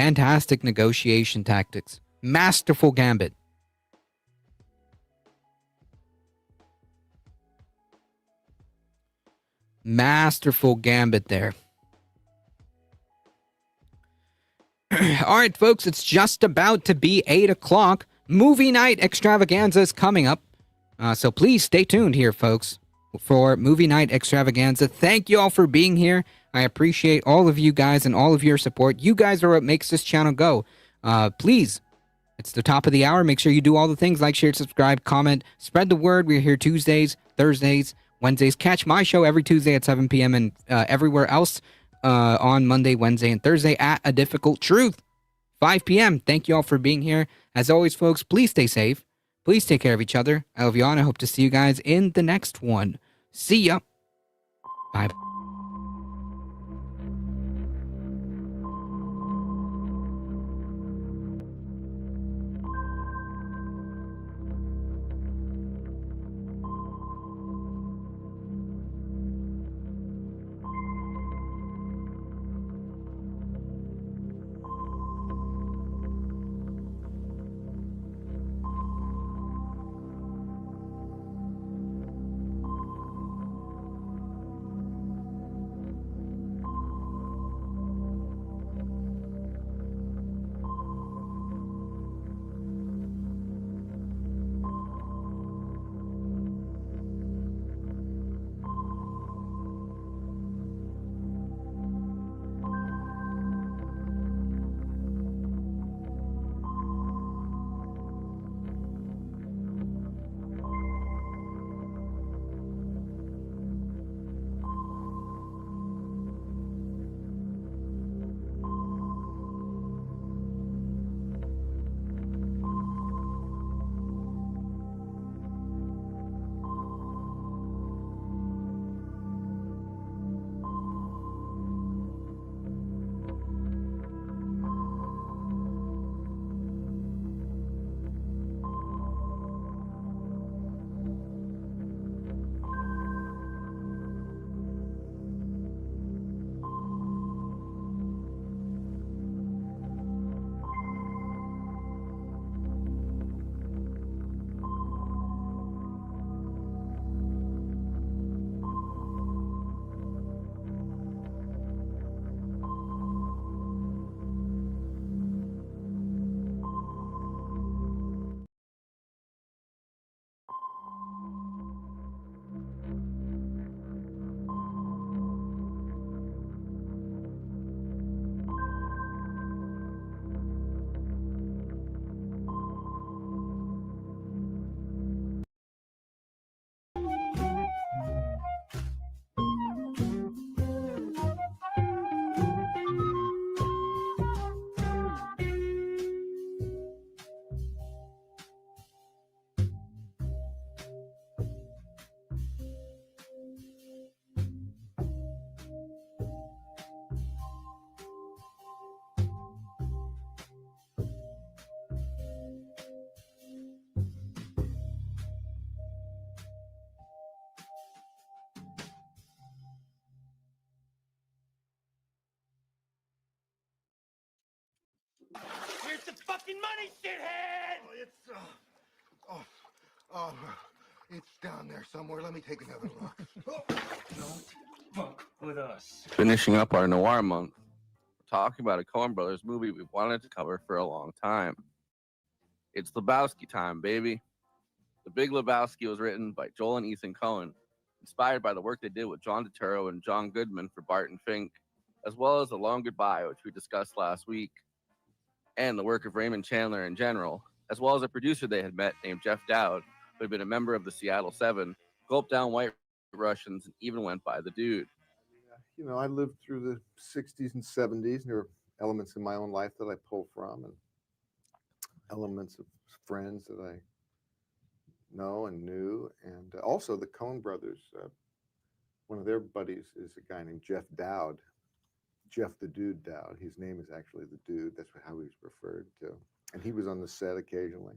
Fantastic negotiation tactics. Masterful gambit. Masterful gambit there. All right, folks, it's just about to be 8 o'clock. Movie night extravaganza is coming up. So please stay tuned here, folks, for movie night extravaganza. Thank you all for being here. I appreciate all of you guys and all of your support. You guys are what makes this channel go. Please, it's the top of the hour. Make sure you do all the things like, share, subscribe, comment, spread the word. We're here Tuesdays, Thursdays, Wednesdays. Catch my show every Tuesday at 7 p.m. and everywhere else on Monday, Wednesday, and Thursday at A Difficult Truth, 5 p.m. Thank you all for being here. As always, folks, please stay safe. Please take care of each other. I love you all, and I hope to see you guys in the next one. See ya. Bye. Where's the fucking money, shithead? It's down there somewhere. Let me take another look. Don't fuck with us. Finishing up our noir month, we're talking about a Coen Brothers movie we've wanted to cover for a long time. It's Lebowski time, baby. The Big Lebowski was written by Joel and Ethan Coen, inspired by the work they did with John Turturro and John Goodman for Barton Fink, as well as The Long Goodbye, which we discussed last week, and the work of Raymond Chandler in general, as well as a producer they had met named Jeff Dowd, who had been a member of the Seattle Seven, gulped down White Russians, and even went by the Dude. You know, I lived through the 60s and 70s. There were elements in my own life that I pull from, and elements of friends that I know and knew. And also the Coen brothers, one of their buddies is a guy named Jeff Dowd, Jeff the Dude Dowd. His name is actually the Dude. That's how he was referred to. And he was on the set occasionally.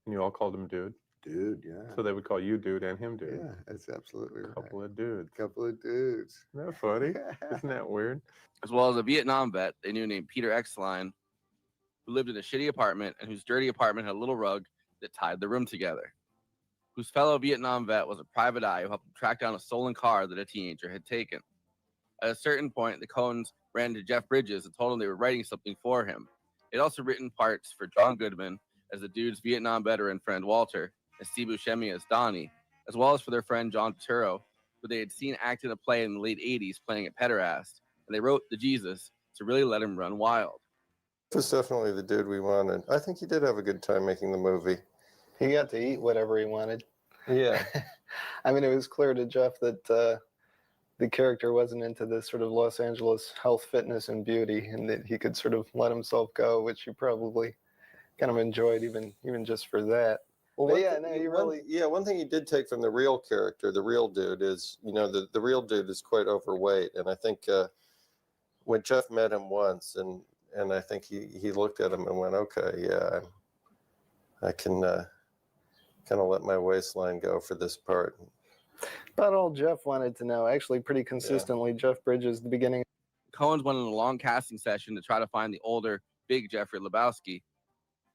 And you all called him Dude? Dude, yeah. So they would call you Dude and him Dude? Yeah, that's absolutely right. Couple of dudes. Couple of dudes. Isn't that funny? Isn't that weird? As well as a Vietnam vet they knew named Peter Exline, who lived in a shitty apartment and whose dirty apartment had a little rug that tied the room together, whose fellow Vietnam vet was a private eye who helped him track down a stolen car that a teenager had taken. At a certain point, the Coens ran into Jeff Bridges and told him they were writing something for him. They'd also written parts for John Goodman as the dude's Vietnam veteran friend Walter, and Steve Buscemi as Donnie, as well as for their friend John Turturro, who they had seen act in a play in the late 80s playing at Pederast, and they wrote the Jesus to really let him run wild. Was definitely the dude we wanted. I think he did have a good time making the movie. He got to eat whatever he wanted. Yeah. I mean, it was clear to Jeff that the character wasn't into this sort of Los Angeles health, fitness, and beauty, and that he could sort of let himself go, which you probably kind of enjoyed even just for that. Well, One one thing he did take from the real character, the real dude, is, the real dude is quite overweight. And I think when Jeff met him once, and I think he looked at him and went, okay, yeah, I can kind of let my waistline go for this part. About all Jeff wanted to know, actually pretty consistently, Jeff Bridges, the beginning. Coens went on a long casting session to try to find the older, big Jeffrey Lebowski,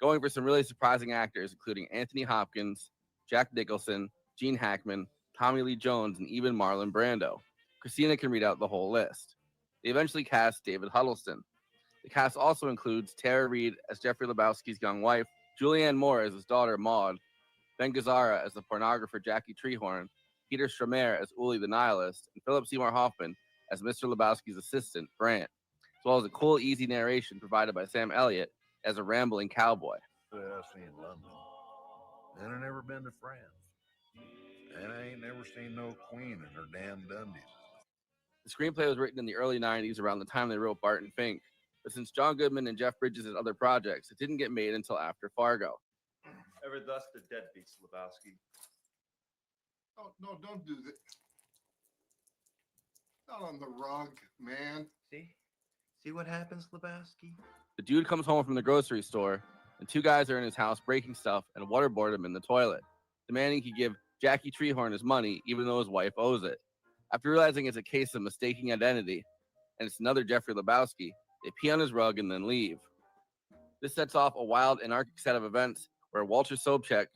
going for some really surprising actors, including Anthony Hopkins, Jack Nicholson, Gene Hackman, Tommy Lee Jones, and even Marlon Brando. Kristina can read out the whole list. They eventually cast David Huddleston. The cast also includes Tara Reid as Jeffrey Lebowski's young wife, Julianne Moore as his daughter Maud, Ben Gazzara as the pornographer Jackie Treehorn, Peter Stramer as Uli the Nihilist, and Philip Seymour Hoffman as Mr. Lebowski's assistant, Brant, as well as a cool, easy narration provided by Sam Elliott as a rambling cowboy. I seen London, and I never been to France, and I ain't never seen no queen in her damn Dundies. The screenplay was written in the early 90s, around the time they wrote Barton Fink, but since John Goodman and Jeff Bridges had other projects, it didn't get made until after Fargo. Ever thus the deadbeats, Lebowski. Oh, no, don't do that. Not on the rug, man. See what happens, Lebowski? The dude comes home from the grocery store, and two guys are in his house breaking stuff and waterboard him in the toilet, demanding he give Jackie Treehorn his money even though his wife owes it. After realizing it's a case of mistaking identity, and it's another Jeffrey Lebowski, they pee on his rug and then leave. This sets off a wild, anarchic set of events where Walter Sobchak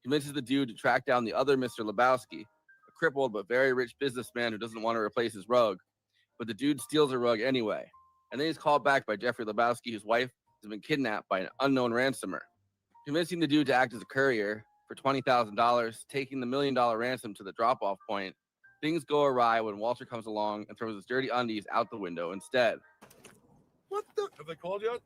convinces the dude to track down the other Mr. Lebowski, a crippled but very rich businessman who doesn't want to replace his rug, but the dude steals a rug anyway. And then he's called back by Jeffrey Lebowski, whose wife has been kidnapped by an unknown ransomer. Convincing the dude to act as a courier for $20,000, taking the $1 million ransom to the drop-off point, things go awry when Walter comes along and throws his dirty undies out the window instead. What the? Have they called yet?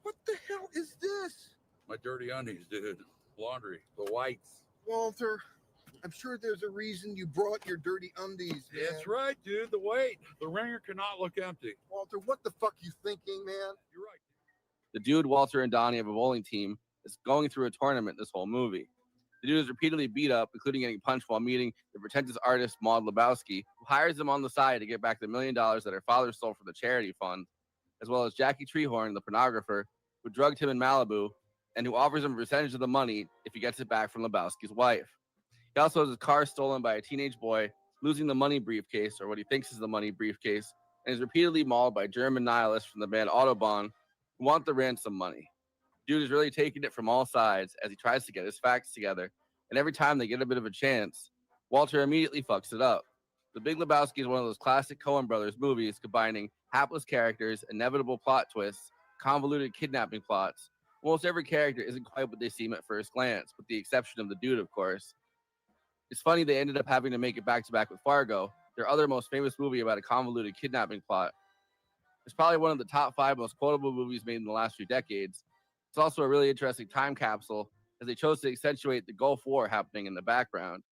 What the hell is this? My dirty undies, dude. Laundry. The whites. Walter, I'm sure there's a reason you brought your dirty undies, man. That's right, dude. The weight. The ringer cannot look empty. Walter, what the fuck you thinking, man? You're right. The dude, Walter, and Donnie have a bowling team that's going through a tournament this whole movie. The dude is repeatedly beat up, including getting punched while meeting the pretentious artist Maud Lebowski, who hires them on the side to get back the $1 million that her father stole from the charity fund, as well as Jackie Treehorn, the pornographer, who drugged him in Malibu and who offers him a percentage of the money if he gets it back from Lebowski's wife. He also has his car stolen by a teenage boy, losing the money briefcase, or what he thinks is the money briefcase, and is repeatedly mauled by German nihilists from the band Autobahn who want the ransom money. Dude is really taking it from all sides as he tries to get his facts together, and every time they get a bit of a chance, Walter immediately fucks it up. The Big Lebowski is one of those classic Coen brothers movies combining hapless characters, inevitable plot twists, convoluted kidnapping plots. Almost every character isn't quite what they seem at first glance, with the exception of the dude, of course. It's funny they ended up having to make it back-to-back with Fargo, their other most famous movie about a convoluted kidnapping plot. It's probably one of the top 5 most quotable movies made in the last few decades. It's also a really interesting time capsule, as they chose to accentuate the Gulf War happening in the background.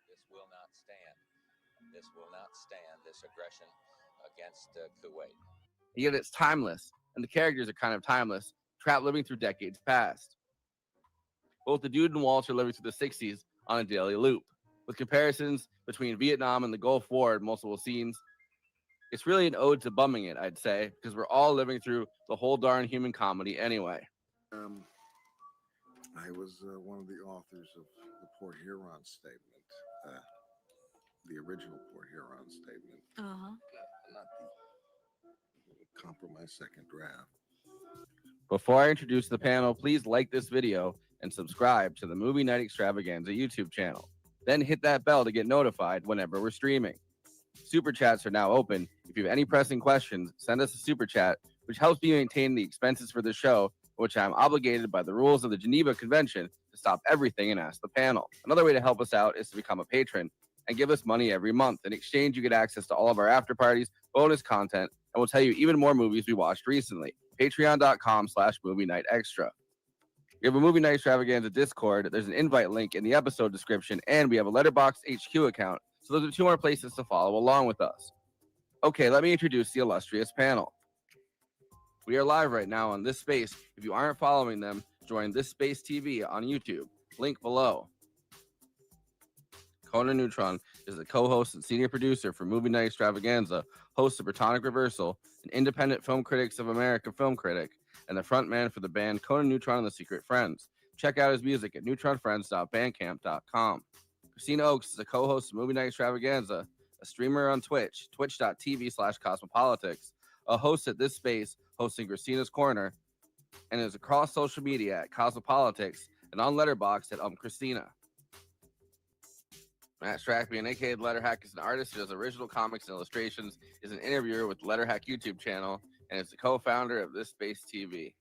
This will not stand. This will not stand, this aggression against Kuwait. Yet it's timeless, and the characters are kind of timeless, trapped living through decades past. Both the dude and Walter living through the 60s on a daily loop, with comparisons between Vietnam and the Gulf War in multiple scenes. It's really an ode to bumming it, I'd say, because we're all living through the whole darn human comedy anyway. I was one of the authors of the Port Huron Statement, the original Port Huron Statement. Uh-huh. Not the compromise second draft. Before I introduce the panel, please like this video and subscribe to the Movie Night Extravaganza YouTube channel. Then hit that bell to get notified whenever we're streaming. Super chats are now open. If you have any pressing questions, send us a super chat, which helps me maintain the expenses for the show, which I'm obligated by the rules of the Geneva Convention to stop everything and ask the panel. Another way to help us out is to become a patron and give us money every month. In exchange, you get access to all of our after parties, bonus content, and we'll tell you even more movies we watched recently. Patreon.com/Movie Night Extra. We have a Movie Night Extravaganza Discord. There's an invite link in the episode description, and we have a Letterboxd HQ account. So those are 2 more places to follow along with us. Okay, let me introduce the illustrious panel. We are live right now on This Space. If you aren't following them, join This Space TV on YouTube. Link below. Conan Neutron is the co-host and senior producer for Movie Night Extravaganza, host of PROTONIC Reversal, an independent Film Critics of America film critic, and the frontman for the band Conan Neutron and the Secret Friends. Check out his music at neutronfriends.bandcamp.com. Kristina Oakes is a co-host of Movie Night Extravaganza, a streamer on Twitch, twitch.tv/cosmopolitics, a host at This Space, hosting Kristina's Corner, and is across social media at Cosmopolitics and on Letterboxd at Kristina. Matt Strackman, aka Letterhack, is an artist who does original comics and illustrations, is an interviewer with the Letterhack YouTube channel, and is the co-founder of This Space TV.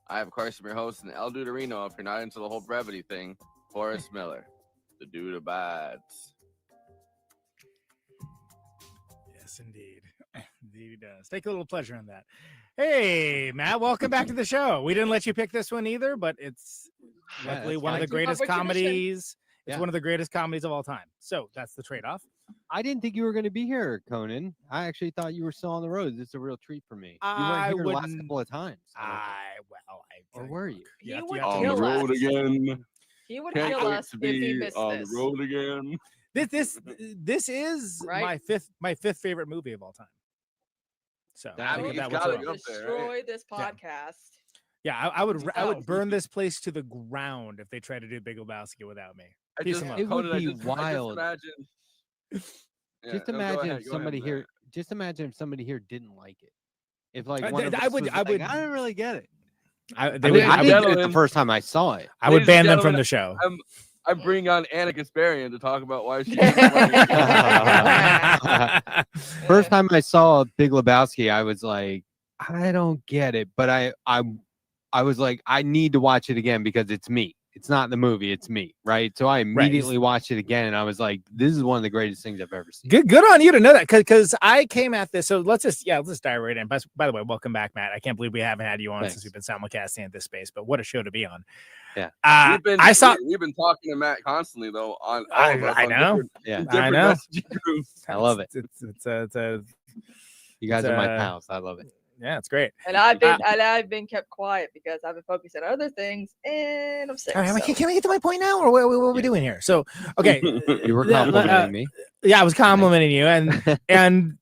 I, of course, am your host and El Duderino, if you're not into the whole brevity thing, Forrest Miller. The dude abides. Yes, indeed. Indeed he does. Take a little pleasure in that. Hey, Matt, welcome back to the show. We didn't let you pick this one either, but it's luckily one of the greatest comedies. It's one of the greatest comedies of all time. So that's the trade-off. I didn't think you were going to be here, Conan. I actually thought you were still on the road. This is a real treat for me. You weren't here the last couple of times. Or were you? He would On kill the road us. again. He would Can't kill wait us to if he be missed on this. the road again. This is Right? my fifth favorite movie of all time. So I mean, think he's that gotta was go wrong. up there, Destroy this podcast. Yeah, I would burn this place to the ground if they tried to do Big Lebowski without me. Peace and love. It would Conan, be wild. Just imagine if somebody here. Just imagine if somebody here didn't like it. If like I one of would- us I was would- like, I didn't really get it. I I didn't get it the first time I saw it. I would Ladies and ban them from gentlemen, the show. I bring on Anna Kasparian to talk about why she. First time I saw Big Lebowski, I was like, I don't get it, but I was like, I need to watch it again because it's me. It's not the movie, it's me, right? So I immediately watched it again, and I was like, this is one of the greatest things I've ever seen. Good on you to know that, because I came at this. So let's just dive right in. By the way, welcome back, Matt. I can't believe we haven't had you on since we've been simulcasting at This Space, but what a show to be on. Yeah, we've been talking to Matt constantly though on all of us. I know. I know. I love it. It's a you guys are my pals. I love it. Yeah, it's great. And I've been kept quiet because I've been focused on other things, and I'm sick. All right, so. can we get to my point now, or what are we doing here? So, okay, You were complimenting me. Yeah, I was complimenting you, and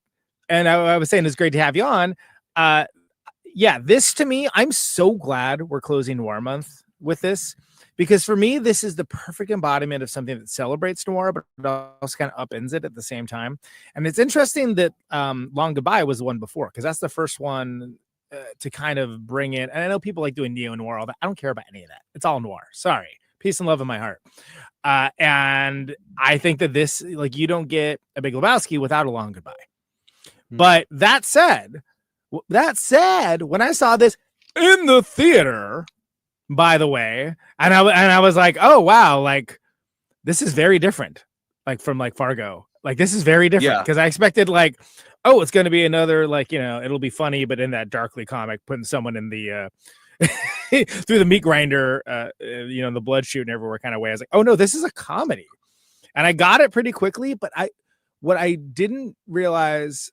I was saying it's great to have you on. Yeah, this to me, I'm so glad we're closing Noir Month with this, because for me, this is the perfect embodiment of something that celebrates noir, but it also kind of upends it at the same time. And it's interesting that Long Goodbye was the one before, because that's the first one to kind of bring in. And I know people like doing neo-noir, all that. I don't care about any of that. It's all noir. Sorry. Peace and love in my heart. And I think that this, like, you don't get a Big Lebowski without a Long Goodbye. But that said, when I saw this in the theater, by the way, and I was like, oh wow, like this is very different, like from like Fargo. Like this is very different, because I expected like, oh, it's going to be another, like, you know, it'll be funny, but in that darkly comic, putting someone in the through the meat grinder, you know, the blood shooting everywhere kind of way. I was like, oh no, this is a comedy, and I got it pretty quickly. But what I didn't realize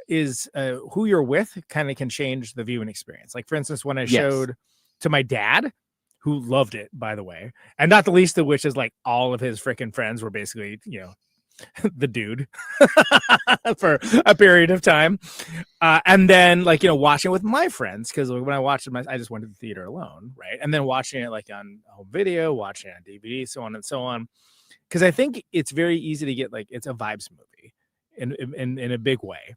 is who you're with kind of can change the viewing experience. Like for instance, when I showed to my dad, who loved it, by the way, and not the least of which is like all of his freaking friends were basically, you know, the dude for a period of time. And then like, you know, watching it with my friends, because when I watched it, I just went to the theater alone, right? And then watching it like on home video, watching it on DVD, so on and so on. Because I think it's very easy to get like, it's a vibes movie in a big way.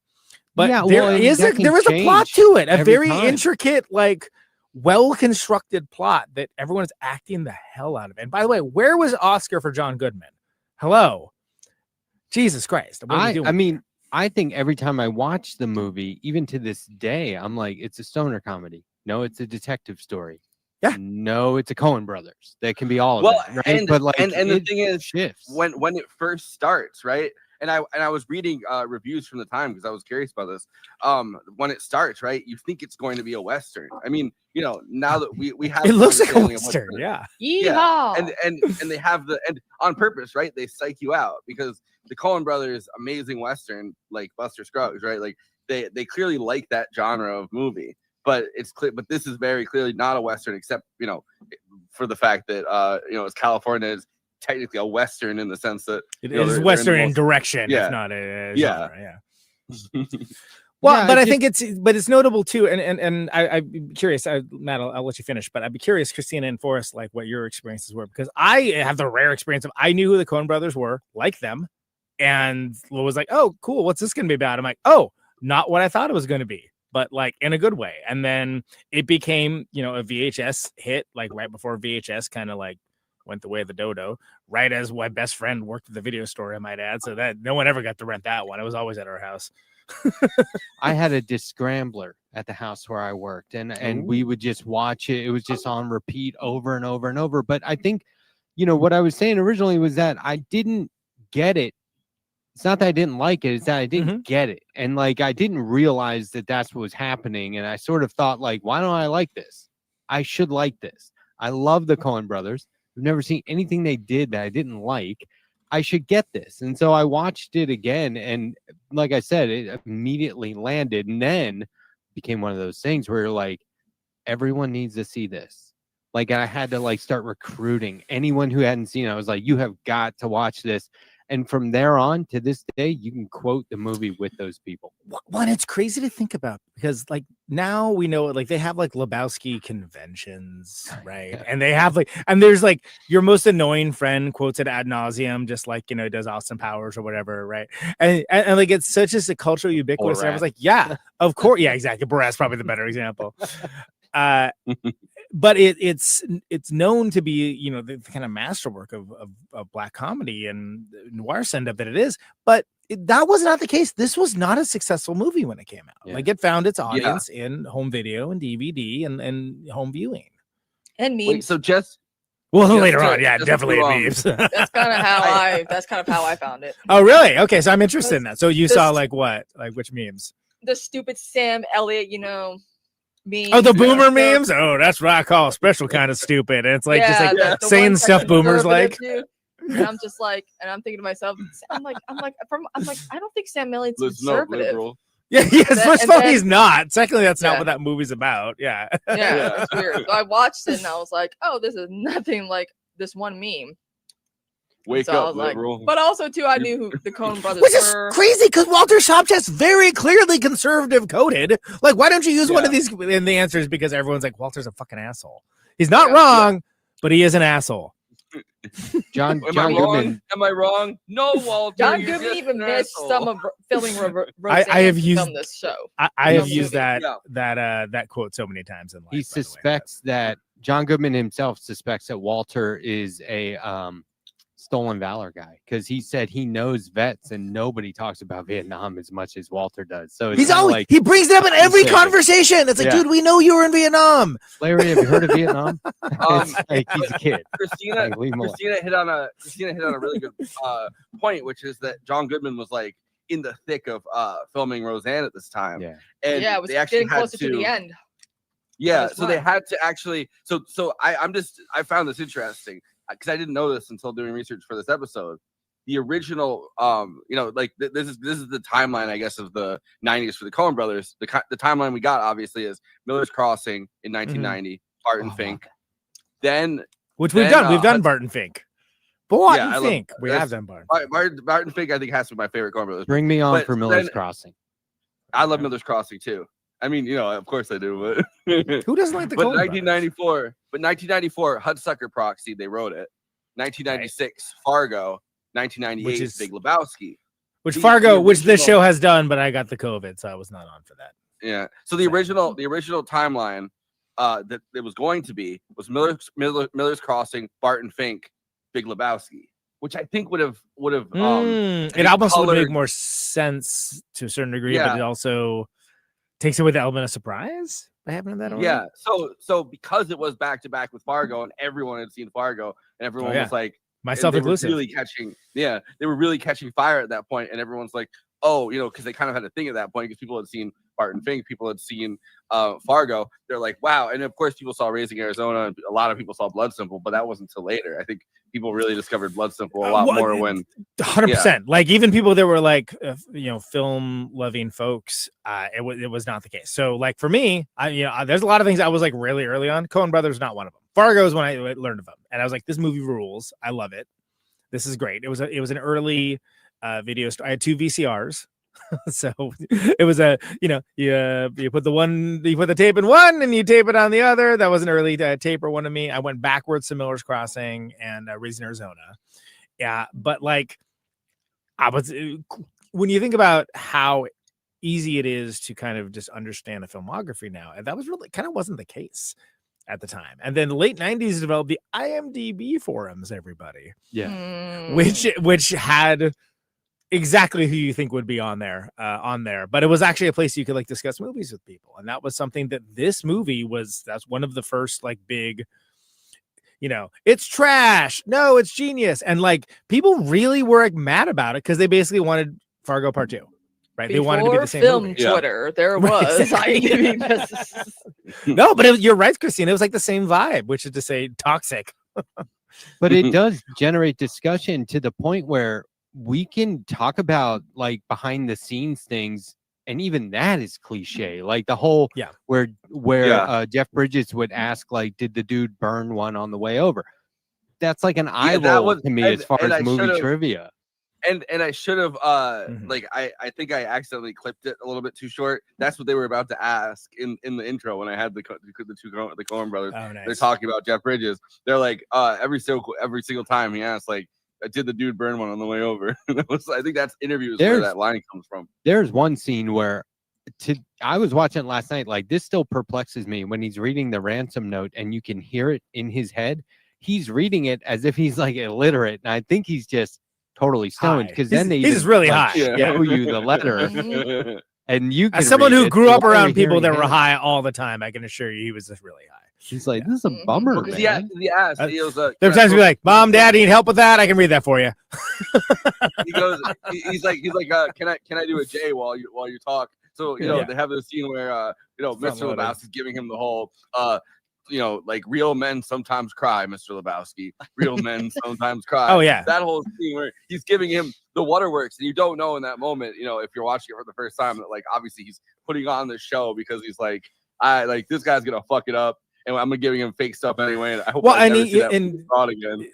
But Yeah, there well, and is that can there is a plot change to it, a every very time. intricate, like well-constructed plot that everyone is acting the hell out of. And by the way, where was Oscar for John Goodman? Hello, Jesus Christ! What are we doing? I mean, I think every time I watch the movie, even to this day, I'm like, it's a stoner comedy. No, it's a detective story. Yeah. No, it's a Coen Brothers. That can be all of Well, it, right? and But like, and the it thing is, shifts. when it first starts, right? And I was reading reviews from the time because I was curious about this. When it starts, right, you think it's going to be a Western. I mean, you know, now that we have It an looks like a understanding of Western, what's yeah. yeah, and they have and on purpose, right? They psych you out because the Coen Brothers' amazing Western, like Buster Scruggs, right? Like they clearly like that genre of movie. But it's clear, but this is very clearly not a Western, except, you know, for the fact that you know, it's California is technically a Western in the sense that It you know, is they're in Western the in most- direction, yeah, if not a yeah, genre, yeah. Well, Yeah, but I just- think it's notable too, and I'm curious, Matt, I'll let you finish, but I'd be curious, Kristina and Forrest, like what your experiences were, because I have the rare experience of I knew who the Coen Brothers were, like them, and was like, oh, cool, what's this going to be about? I'm like, oh, not what I thought it was going to be, but like in a good way. And then it became, you know, a VHS hit, like right before VHS kind of like went the way of the dodo, right as my best friend worked at the video store, I might add, so that no one ever got to rent that one. It was always at our house. I had a disc scrambler at the house where I worked, and we would just watch it. It was just on repeat over and over and over. But I think, you know, what I was saying originally was that I didn't get it. It's not that I didn't like it; it's that I didn't get it, and like I didn't realize that that's what was happening. And I sort of thought, like, why don't I like this? I should like this. I love the Coen Brothers. I've never seen anything they did that I didn't like. I should get this. And so I watched it again. And like I said, it immediately landed, and then became one of those things where you're like, everyone needs to see this. Like, I had to like start recruiting anyone who hadn't seen it. I was like, you have got to watch this. And from there on to this day, you can quote the movie with those people. Well, and it's crazy to think about because like now we know like they have like Lebowski conventions, right? And they have like, and there's like your most annoying friend quotes it ad nauseum, just like, you know, does Austin Powers or whatever, right? And like it's such as a cultural ubiquitous. And I was like, yeah, of course, yeah, exactly. Borat's probably the better example. But it's known to be, you know, the kind of masterwork of black comedy and noir send up that it is, but that was not the case. This was not a successful movie when it came out. Yeah. Like it found its audience in home video and DVD and home viewing. And memes. Wait, so just Well, just later to- on, yeah, just definitely to, it memes. That's kind of how I found it. Oh, really? Okay, so I'm interested in that. So you This- saw like what? Like which memes? The stupid Sam Elliott, you know, meme. Oh, the boomer memes? Oh, that's what I call special kind of stupid. And it's like just like the saying ones that stuff boomers like. conservative do. And I'm just like, and I'm thinking to myself, I'm like, I don't think Sam Elliott's Listen up, conservative. liberal. Yeah, yes. And then- First of and all, then- he's not. Secondly, that's not Yeah. what that movie's about. Yeah. Yeah, it's weird. So I watched it and I was like, oh, this is nothing like this one meme. Wake So I up, was like, liberal. but also too, I knew who the Coen Brothers Which is were. crazy because Walter Sobchak's very clearly conservative coded. Like, why don't you use one of these? And the answer is because everyone's like, Walter's a fucking asshole. He's not wrong, but he is an asshole. John Am I wrong? Goodman. Am I wrong? No, Walter. John you're Goodman just even an missed asshole. some of filming I have to used film this show. I have Some used movie. that quote so many times in life. He suspects that John Goodman himself suspects that Walter is a stolen valor guy because he said he knows vets and nobody talks about Vietnam as much as Walter does. So it's He's kinda always like he brings it up in every saving. conversation. It's like, Yeah. dude, we know you were in Vietnam. Larry, have you heard of Vietnam? It's like he's a kid. Christina, Like, leave him alone. Christina hit on a really good point, which is that John Goodman was like in the thick of filming Roseanne at this time. Yeah. And Yeah, it was they actually getting had closer to the end. Yeah, his so they time. had to actually. So I found this interesting because I didn't know this until doing research for this episode. The original, you know, like this is the timeline, I guess, of the 90s for the Coen Brothers. The timeline we got obviously is Miller's Crossing in 1990, Barton Fink. Then, Which we've done. We've done Barton Fink. Barton I love- Fink. We have that's- done Barton. Barton Fink, I think, has to be my favorite Coen Brothers. Bring me on But for Miller's then- Crossing. I love Miller's Crossing too. I mean, you know, of course I do, but Who doesn't like the but Coen 1994, Hudsucker Proxy, they wrote it. 1996, Fargo. 1998, Which is- Big Lebowski. Which the Fargo, which this original- show has done, but I got the COVID, so I was not on for that. Yeah. So the original timeline that it was going to be was Miller's Crossing, Barton Fink, Big Lebowski, which I think would have It almost would make more sense to a certain degree, but Yeah. it also takes away the element of surprise by having that order. Yeah. So because it was back to back with Fargo and everyone had seen Fargo and everyone yeah. was like, Myself they were inclusive. they were really catching fire at that point, and everyone's like, oh, because they kind of had a thing at that point because people had seen Barton Fink, people had seen Fargo. They're like, wow. And of course, people saw Raising Arizona. And a lot of people saw Blood Simple, but that wasn't until later. I think people really discovered Blood Simple a lot more when 100%. Like even people that were like, film loving folks, it was not the case. So like for me, there's a lot of things I was like really early on. Coen Brothers, not one of them. Fargo is when I learned of them, and I was like, this movie rules. I love it. This is great. It was an early video store. I had 2 VCRs. So it was you put the tape in one and you tape it on the other. That was an early taper one of me. I went backwards to Miller's Crossing and Raising Arizona. Yeah, but like when you think about how easy it is to kind of just understand a filmography now, and that was really kind of wasn't the case at the time. And then the late 90s developed the IMDb forums, everybody. Yeah. Which had exactly who you think would be on there, but it was actually a place you could like discuss movies with people, and that was something that this movie was. That's one of the first like big, it's trash, no, it's genius, and like people really were like mad about it because they basically wanted Fargo Part 2, right? They wanted to be the same film movie. Twitter, there Right, was. exactly. No, but you're right, Kristina. It was like the same vibe, which is to say, toxic. But it does generate discussion to the point where we can talk about like behind the scenes things, and even that is cliche. Like the whole where Jeff Bridges would ask like, did the dude burn one on the way over? That's like an eye roll to me as far as movie trivia. And I should have like I think I accidentally clipped it a little bit too short. That's what they were about to ask in the intro when I had the Coen brothers. Oh, nice. They're talking about Jeff Bridges. They're like every single time he asked like, did the dude burn one on the way over? I think that's interviews where that line comes from. There's one scene where I was watching it last night. Like this still perplexes me when he's reading the ransom note and you can hear it in his head. He's reading it as if he's like illiterate, and I think he's just totally stoned because then he's just really high. Show you the letter, and you can as someone who read grew it, up around people hearing that were him. high all the time, I can assure you he was just really high. He's like, this is a bummer, man. He asked, he was, there were times to be like, Mom, Dad, need help with that? I can read that for you. he goes, he's like, can I do a J while you talk? So they have this scene where Mr. Lebowski's giving him the whole like real men sometimes cry, Mr. Lebowski. Real men sometimes cry. Oh yeah, that whole scene where he's giving him the waterworks, and you don't know in that moment, if you're watching it for the first time, that like obviously he's putting on this show because he's like, this guy's gonna fuck it up. And I'm giving him fake stuff anyway. And I hope I never see that again.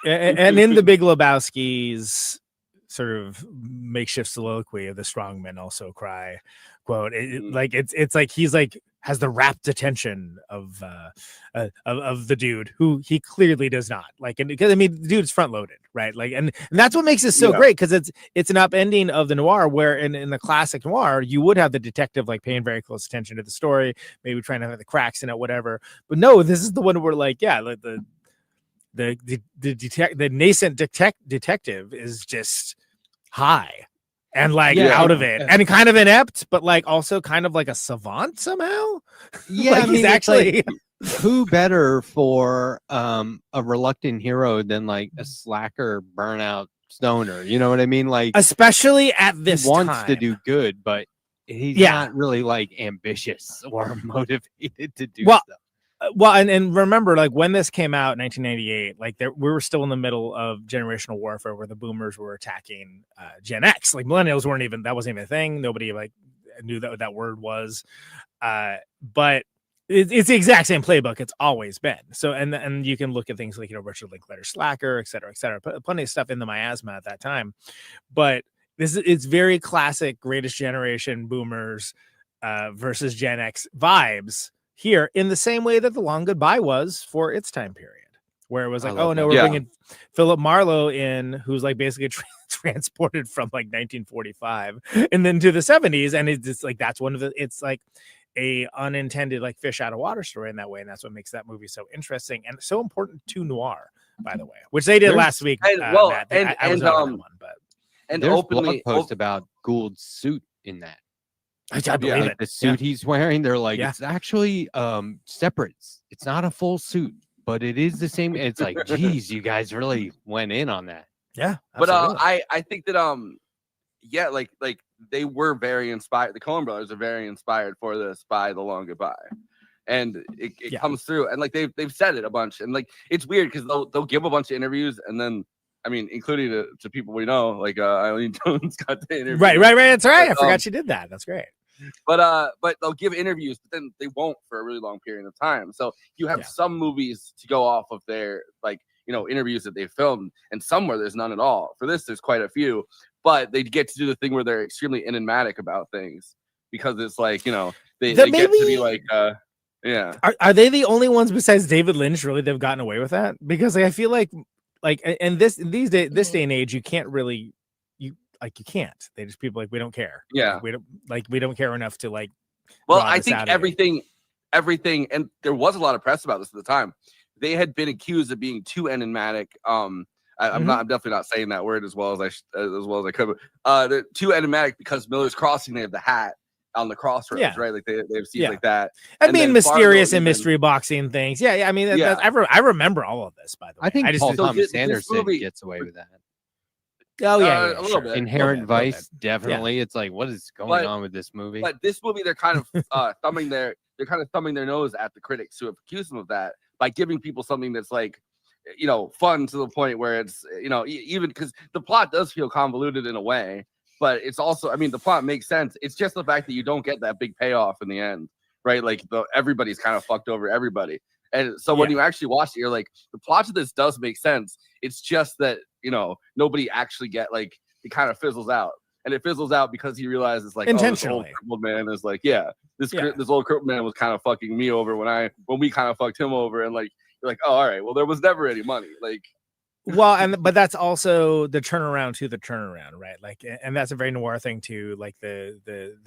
And in the Big Lebowski's sort of makeshift soliloquy of the strong men also cry quote, it's like he's like has the rapt attention of the dude who he clearly does not like, and because I mean the dude's front loaded, right? Like and that's what makes it so great, because it's an upending of the noir where in the classic noir you would have the detective like paying very close attention to the story, maybe trying to have the cracks in it, whatever. But no, this is the one where like like the nascent detective is just high and like out of it and kind of inept, but like also kind of like a savant somehow. Yeah, like I mean, he's actually like, who better for a reluctant hero than like a slacker burnout stoner? You know what I mean? Like especially at this he wants time to do good, but he's not really like ambitious or motivated to do stuff. Well, and remember, like when this came out in 1998, like we were still in the middle of generational warfare where the boomers were attacking Gen X. Like millennials that wasn't even a thing. Nobody like knew that word was. But it's the exact same playbook it's always been. So and you can look at things like Richard Linklater Slacker, et cetera, plenty of stuff in the miasma at that time. But it's very classic greatest generation boomers versus Gen X vibes here, in the same way that The Long Goodbye was for its time period, where it was I like, love oh no, that. we're Yeah. bringing Philip Marlowe in, who's like basically transported from like 1945 and then to the 70s, and it's just like that's one of the, it's like a unintended like fish out of water story in that way, and that's what makes that movie so interesting and so important to noir, by the way, which they did There's- last week. And, Matt. I was and, not on that one, but and There's openly, blog post about Gould's suit in that. I believe Like it. the suit he's wearing, they're like, Yeah. it's actually separate. It's not a full suit, but it is the same. It's like, geez, you guys really went in on that. Yeah, but absolutely. I think that yeah, like they were very inspired. The Coen brothers are very inspired for this by The Long Goodbye, and it comes through. And like they've said it a bunch, and like it's weird because they'll give a bunch of interviews, and then I mean, including to people we know, like Eileen Jones got the interview. Right. That's right. I But, forgot she did that. That's great. But they'll give interviews, but then they won't for a really long period of time. So you have some movies to go off of their like interviews that they filmed, and some where there's none at all. For this, there's quite a few, but they get to do the thing where they're extremely enigmatic about things because it's like they get to be like yeah. Are they the only ones besides David Lynch really they've gotten away with that? Because like, I feel like and this day and age you can't really you can't. They just people like we don't care. Yeah. We don't care enough to like. Well, draw I this think out of you. everything, and there was a lot of press about this at the time. They had been accused of being too enigmatic. I'm definitely not saying that word as well as I could. But, they're too enigmatic because Miller's Crossing, they have the hat on the crossroads, Yeah. right? Like they have scenes like that, And being then mysterious Fargo and even- mystery boxing things. Yeah. I mean, Yeah. I remember all of this. By the way, I think just Paul didn't- Thomas this Anderson movie- gets away with that. Oh yeah, a little sure. bit. Inherent Little bit. Vice, definitely. It's like, what is going But- on with this movie? But this movie, they're kind of thumbing their nose at the critics who have accused them of that by giving people something that's like, fun to the point where it's, even because the plot does feel convoluted in a way, but it's also, I mean, the plot makes sense. It's just the fact that you don't get that big payoff in the end, right? Like everybody's kind of fucked over everybody. And so when you actually watch it, you're like, the plot of this does make sense. It's just that, nobody actually it kind of fizzles out. And it fizzles out because he realizes like, intentionally. oh, this old crippled man is like, this old crippled man was kind of fucking me over when we kind of fucked him over. And like, you're like, oh, all right, well, there was never any money. Like, well, but that's also the turnaround to the turnaround, right? Like, and that's a very noir thing too, like the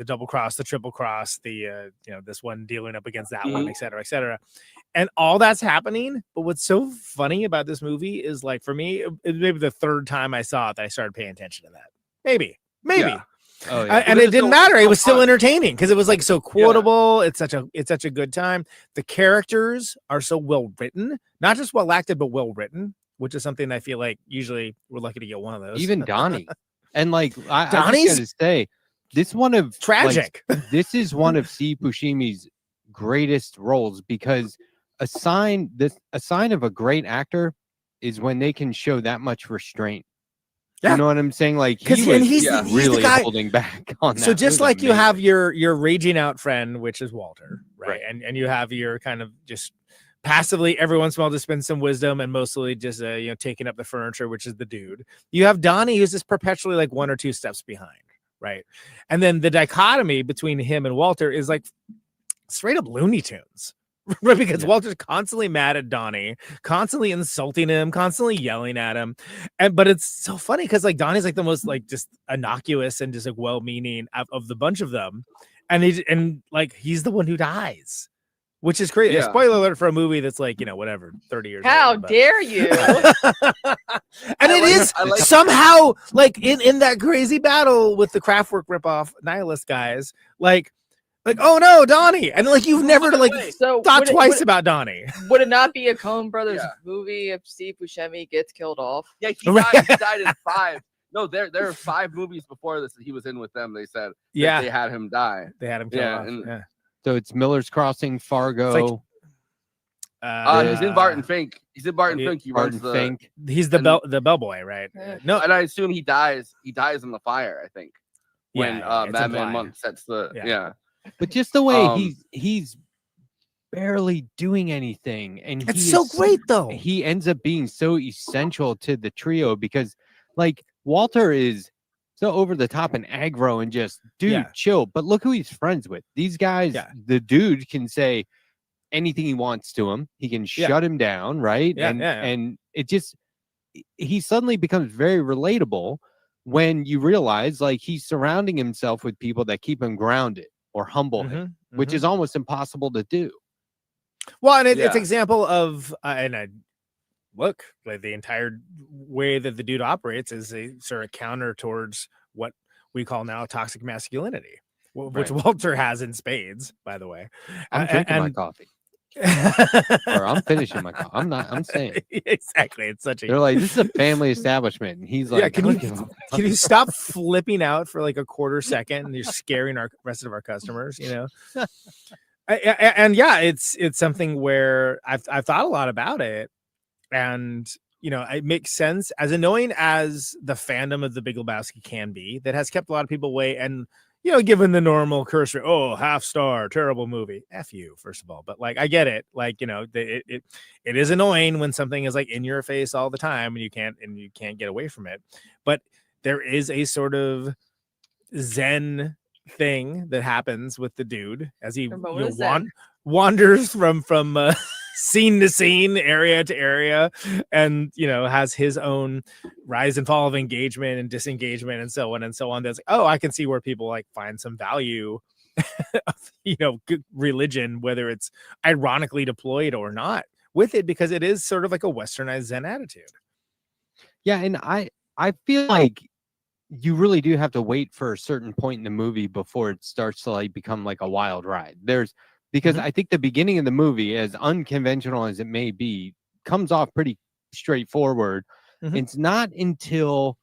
double cross, the triple cross, the this one dealing up against that one, et cetera, et cetera. And all that's happening. But what's so funny about this movie is like, for me, it's maybe the third time I saw it that I started paying attention to that. Maybe. Yeah. Oh, yeah. And it didn't matter. It was still entertaining because it was like so quotable. It's such a good time. The characters are so well written, not just well acted, but well written, which is something I feel like usually we're lucky to get one of those. Even Donnie. And like I Donnie's just gotta say, this one of tragic. This is one of Steve Buscemi's greatest roles because a sign of a great actor is when they can show that much restraint. Yeah. You know what I'm saying? Like Because he's really the guy holding back on that. So just It was like you amazing. have your raging out friend, which is Walter, right? And you have your kind of just passively every once in a while to spend some wisdom and mostly just taking up the furniture, which is the dude. You have Donnie, who's just perpetually like one or two steps behind, right? And then the dichotomy between him and Walter is like straight up Looney Tunes. Right, because Walter's constantly mad at Donnie, constantly insulting him, constantly yelling at him, but it's so funny because like Donnie's like the most like just innocuous and just like well-meaning of the bunch of them, and he's the one who dies, which is crazy. Yeah. Spoiler alert for a movie that's like 30 years. How later, but- dare you? And it is somehow like in that crazy battle with the Kraftwerk ripoff nihilist guys, like oh no, Donnie, and like you've never So thought would it- twice would it- about Donnie. Would it not be a Coen Brothers movie if Steve Buscemi gets killed off? Yeah, he died in 5. No, there are 5 movies before this that he was in with them. They said that they had him die. They had him killed off. and- Yeah. So it's Miller's Crossing, Fargo. he's in Barton Fink. He's in Barton Fink. He runs Barton the. Fink. He's the bellboy, right? No, and I assume he dies. He dies in the fire. I think when it's Madman implied. Monk sets the But just the way Um, he's barely doing anything, and It's he so is- great though. He ends up being so essential to the trio because, like, Walter is so over the top and aggro and just dude chill. But look who he's friends with. These guys, the dude can say, anything he wants to him. He can shut him down, right? And it just, he suddenly becomes very relatable when you realize like he's surrounding himself with people that keep him grounded or humble him, which is almost impossible to do. Well, and it's example of look, like the entire way that the dude operates is a sort of counter towards what we call now toxic masculinity, which Walter has in spades, by the way. I'm drinking my coffee. Or I'm finishing my coffee. I'm saying exactly. It's such a. They're like, this is a family establishment, and he's like, can you stop flipping out for like a quarter second? And you're scaring our rest of our customers, you know. And yeah, it's something where I've thought a lot about it, and you know, it makes sense. As annoying as the fandom of The Big Lebowski can be, that has kept a lot of people away, and you know, given the normal cursory, oh, half star, terrible movie. F you, first of all. But like, I get it. Like, you know, it is annoying when something is like in your face all the time and you can't get away from it. But there is a sort of Zen thing that happens with the dude as he wanders from scene to scene, area to area, and you know, has his own rise and fall of engagement and disengagement and so on and so on. That's like, oh, I can see where people like find some value of, you know, good religion, whether it's ironically deployed or not, with it, because it is sort of like a westernized Zen attitude. Yeah, and I feel like you really do have to wait for a certain point in the movie before it starts to like become like a wild ride. Because I think the beginning of the movie, as unconventional as it may be, comes off pretty straightforward. It's not until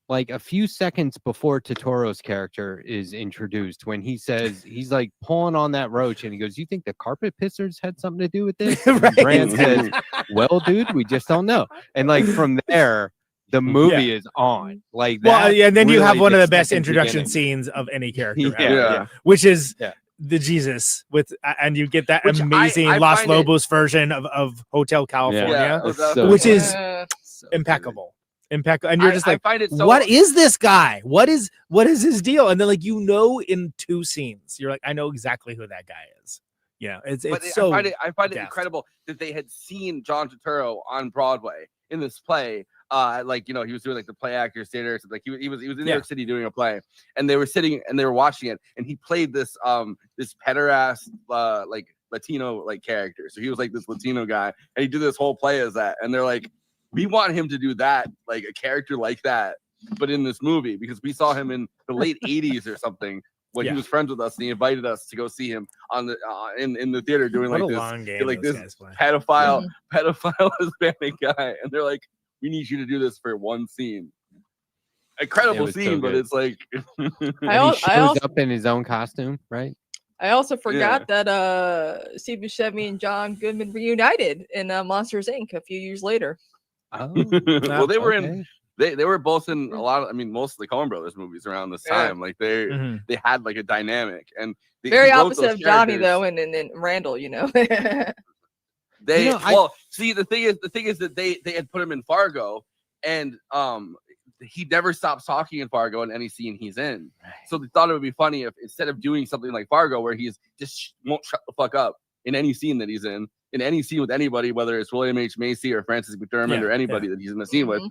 like a few seconds before Totoro's character is introduced when he says, he's like pulling on that roach and he goes, you think the carpet pissers had something to do with this? And Brand says, well, dude, we just don't know. And like from there, the movie is on. Like that. Well, yeah, and then you really have one of the just best at the introduction beginning. scenes of any character Yeah. ever, which is the Jesus with, and you get that Which amazing I Los find Lobos version of Hotel California, so which good. is impeccable. And you're just I like, find it so- what is this guy? What is his deal? And then like, you know, in 2 scenes, you're like, I know exactly who that guy is. You know, it's so. I find it incredible that they had seen John Turturro on Broadway in this play. Like, you know, he was doing like the play actors theater. So, like he was in New York City doing a play, and they were sitting and they were watching it, and he played this this pederast like Latino like character. So he was like this Latino guy, and he did this whole play as that. And they're like, we want him to do that, like a character like that, but in this movie, because we saw him in the late 80s or something. When he was friends with us, and he invited us to go see him on the in the theater doing What like a this, long game like those this guys play. pedophile Hispanic guy, and they're like, we need you to do this for one scene. Incredible scene, but it's like he shows up in his own costume, right? I also forgot that Steve Buscemi and John Goodman reunited in Monsters Inc. a few years later. Oh, well, they were in. They were both in a lot of, I mean, most of the Coen Brothers movies around this time. Like they had like a dynamic, and very opposite of Johnny though, and Randall, you know. See, the thing is that they had put him in Fargo, and he never stops talking in Fargo in any scene he's in. So they thought it would be funny if instead of doing something like Fargo, where he's just won't shut the fuck up in any scene that he's in any scene with anybody, whether it's William H. Macy or Francis McDermott or anybody that he's in the scene with,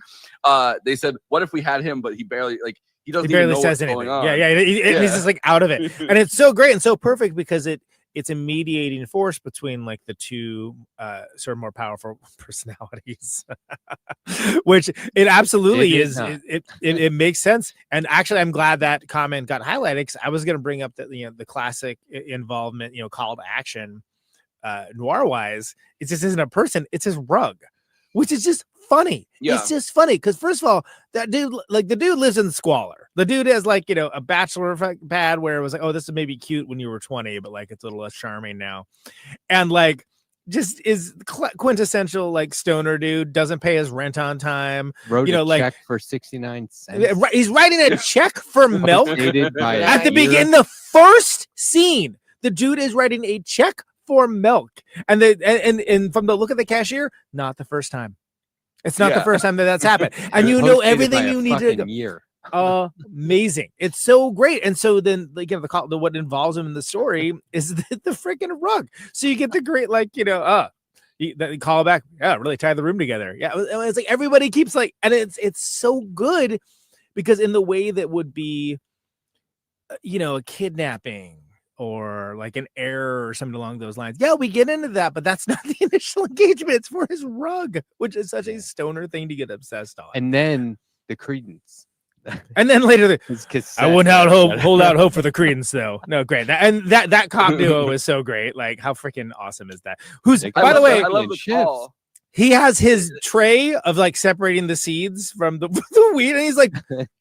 they said, what if we had him, but he barely doesn't even know what's going on. He's just like out of it. And it's so great and so perfect because it's a mediating force between like the two sort of more powerful personalities, which it absolutely is. It makes sense. And actually, I'm glad that comment got highlighted, because I was going to bring up that, you know, the classic involvement, you know, call to action, noir wise. It just isn't a person, it's his rug, which is just funny. It's just funny because, first of all, that dude, like, the dude lives in squalor. The dude has, like, you know, a bachelor pad where it was like, oh, this is maybe cute when you were 20, but like it's a little less charming now. And like, just is quintessential like stoner dude, doesn't pay his rent on time. Wrote a check for 69 cents. He's writing a check for milk at the beginning. The first scene, the dude is writing a check for milk, and from the look of the cashier, not the first time. It's not the first time that's happened, and you know everything you need to. amazing. It's so great. And so then like what involves him in the story is the freaking rug. So you get the great they call back. Yeah, really tie the room together. Yeah, it's like everybody keeps like, and it's so good because in the way that would be, a kidnapping or like an error or something along those lines. Yeah, we get into that, but that's not the initial engagement. It's for his rug, which is such a stoner thing to get obsessed on. And then the Credence. And then later, I wouldn't hold out hope for the Credence, though. No, great. That cop duo is so great. Like, how freaking awesome is that? By the way, I love the call. he has his tray of like separating the seeds from the weed, and he's like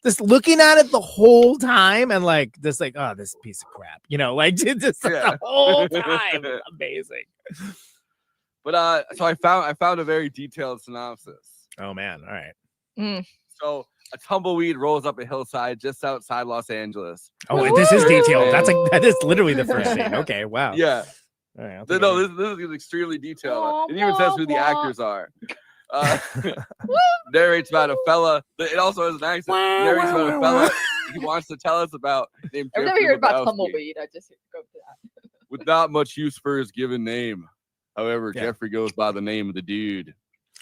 just looking at it the whole time, and like this piece of crap, like just the whole time. Amazing. But so I found a very detailed synopsis. Oh man, all right. So a tumbleweed rolls up a hillside just outside Los Angeles. Oh, this is detailed. That is literally the first scene. Okay, wow. Yeah. All right, this is extremely detailed. It even says who the actors are. Narrates about a fella. It also has an accent. Narrates about a fella he wants to tell us about. Named I've never heard about tumbleweed. I just go to that. With not much use for his given name. However, Jeffrey goes by the name of the dude.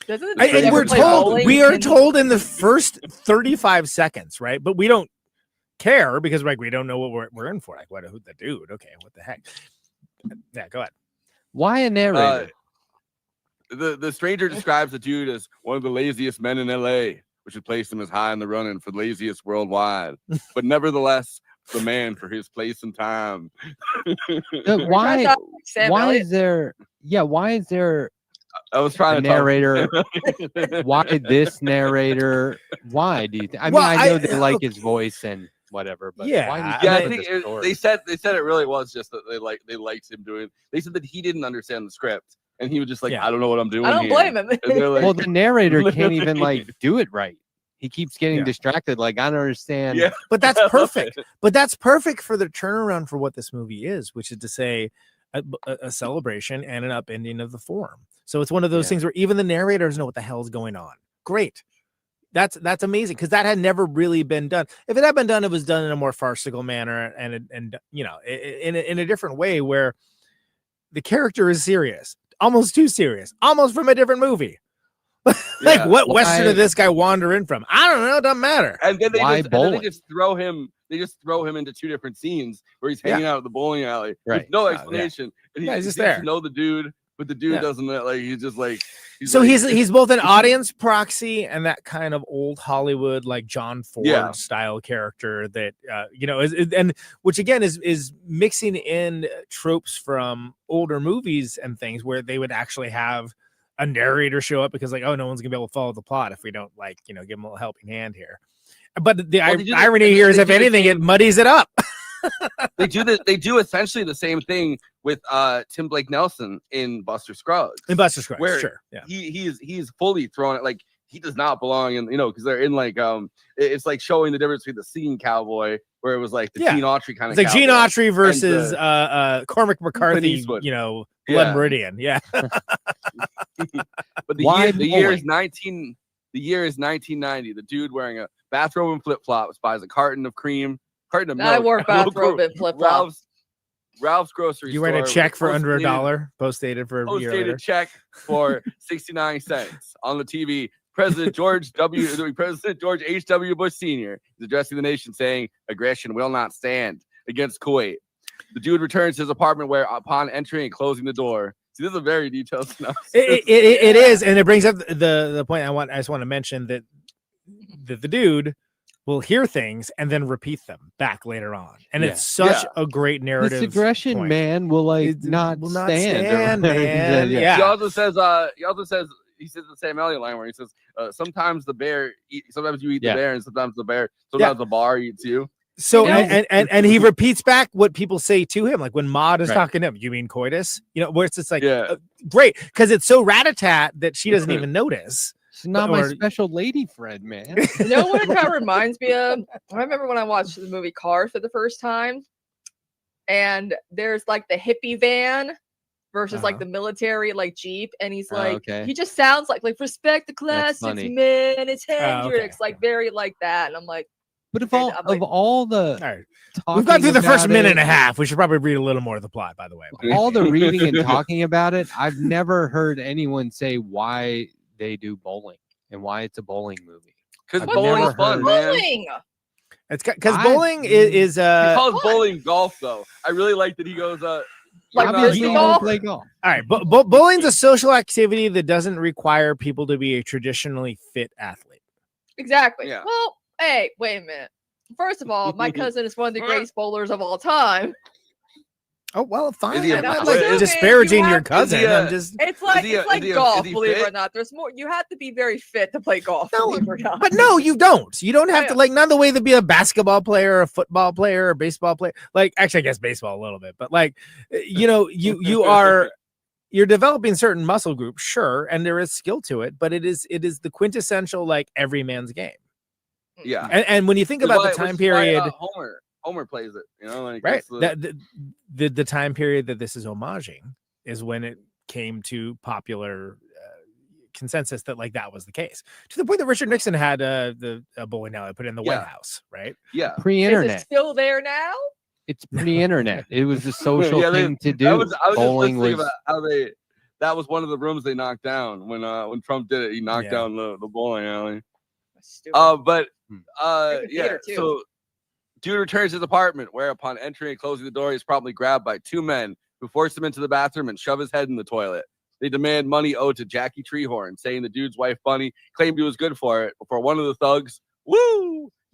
We are told in the first 35 seconds, right? But we don't care because like we don't know what we're in for. Like, who the dude? Okay, what the heck? Yeah, go ahead. Why a narrator? The stranger describes the dude as one of the laziest men in LA, which would place him as high in the running for laziest worldwide. But nevertheless, the man for his place and time. Why is there? I was trying to narrator. Why this narrator? Why do you think? I know they like his voice and whatever, but why I think they said it really was just that they liked him doing. They said that he didn't understand the script and he was just like, I don't know what I'm doing. I don't blame him. Well, the narrator can't even do it right. He keeps getting distracted. Like, I don't understand. Yeah. But that's perfect. But that's perfect for the turnaround for what this movie is, which is to say a celebration and an upending of the form. So it's one of those things where even the narrators know what the hell is going on. Great. That's amazing because that had never really been done. If it had been done, it was done in a more farcical manner and in a different way where the character is serious, almost too serious, almost from a different movie. What Western did this guy wander in from? I don't know. It doesn't matter. And then they just throw him. They just throw him into two different scenes where he's hanging out at the bowling alley with no explanation. And he's just there. To know the dude, but the dude doesn't he's just like. He's both an audience proxy and that kind of old Hollywood like John Ford style character that and which again is mixing in tropes from older movies and things where they would actually have a narrator show up because no one's gonna be able to follow the plot if we don't give them a little helping hand here. But the irony here is, if anything, it muddies it up. They do essentially the same thing with Tim Blake Nelson in Buster Scruggs. Where sure, he's fully thrown it like he does not belong in because they're in it's like showing the difference between the scene cowboy where it was like the Gene Autry kind of. It's like Gene Autry versus Cormac McCarthy, Blood Meridian, But the year is 1990. The dude wearing a bathrobe and flip flops buys a carton of cream. Milk. I wore bathrobe and flip flops. Ralph's grocery store. You write a check for under $1, post-dated for a year later. Check for 69 cents on the TV. President George H.W. Bush Sr. is addressing the nation saying aggression will not stand against Kuwait. The dude returns to his apartment where upon entering and closing the door. See, this is a very detailed synopsis. It is, and it brings up the point I just want to mention that the dude will hear things and then repeat them back later on, and it's such a great narrative. This aggression, man, will not stand. Man. He also says he says the Sam Elliott line where he says sometimes you eat the bear, and sometimes the bar eats you. So and he repeats back what people say to him, like when Maude is talking to him. You mean coitus? Where it's just like great because it's so rat-a-tat that she doesn't even notice. She's not my special lady friend, man. You know what it kind of reminds me of? I remember when I watched the movie Cars for the first time, and there's like the hippie van versus like the military Jeep, and he's like he just sounds like respect the classics, man. It's Hendrix, very like that, and I'm like, But of all the right. We've gone through the first talking minute about and a it- half. We should probably read a little more of the plot, by the way. all the reading and talking about it, I've never heard anyone say why they do bowling and why it's a bowling movie. Because I've bowling's never fun, heard- man. Bowling. It's because bowling is He calls bowling golf, though. I really like that he goes, Like Obviously, disc you golf? don't play golf. all right. Bowling's a social activity that doesn't require people to be a traditionally fit athlete. Exactly. Yeah. Well, hey, wait a minute. First of all, my cousin is one of the greatest bowlers of all time. Oh well, fine. Is he I'm a- not is- like is- disparaging you your have to cousin. be a- I'm just. It's like he a- it's like is he a- golf, is he believe it or fit? not. There's more. You have to be very fit to play golf. No, believe it or not. But no, you don't. You don't have to Yeah. like not the way to be a basketball player, or a football player, or a baseball player. Like actually, I guess baseball a little bit, but like you're developing certain muscle groups, sure, and there is skill to it, but it is the quintessential like every man's game. Yeah. And when you think about the time period, Homer plays it, you know, like right? that's the- The time period that this is homaging is when it came to popular consensus that like that was the case, to the point that Richard Nixon had the bowling alley put in the White Yeah. House, right? Yeah. Is it Pre-internet. still there now? It's pre-internet. It was a social Yeah, thing to do. I was Bowling just listening was. about how that was one of the rooms they knocked down when Trump did it. He knocked Yeah. down the bowling alley. Stupid. But Stupid yeah. theater, too. So dude returns to his apartment, where upon entering and closing the door, he's probably grabbed by two men who force him into the bathroom and shove his head in the toilet. They demand money owed to Jackie Treehorn, saying the dude's wife Bunny claimed he was good for it. Before one of the thugs,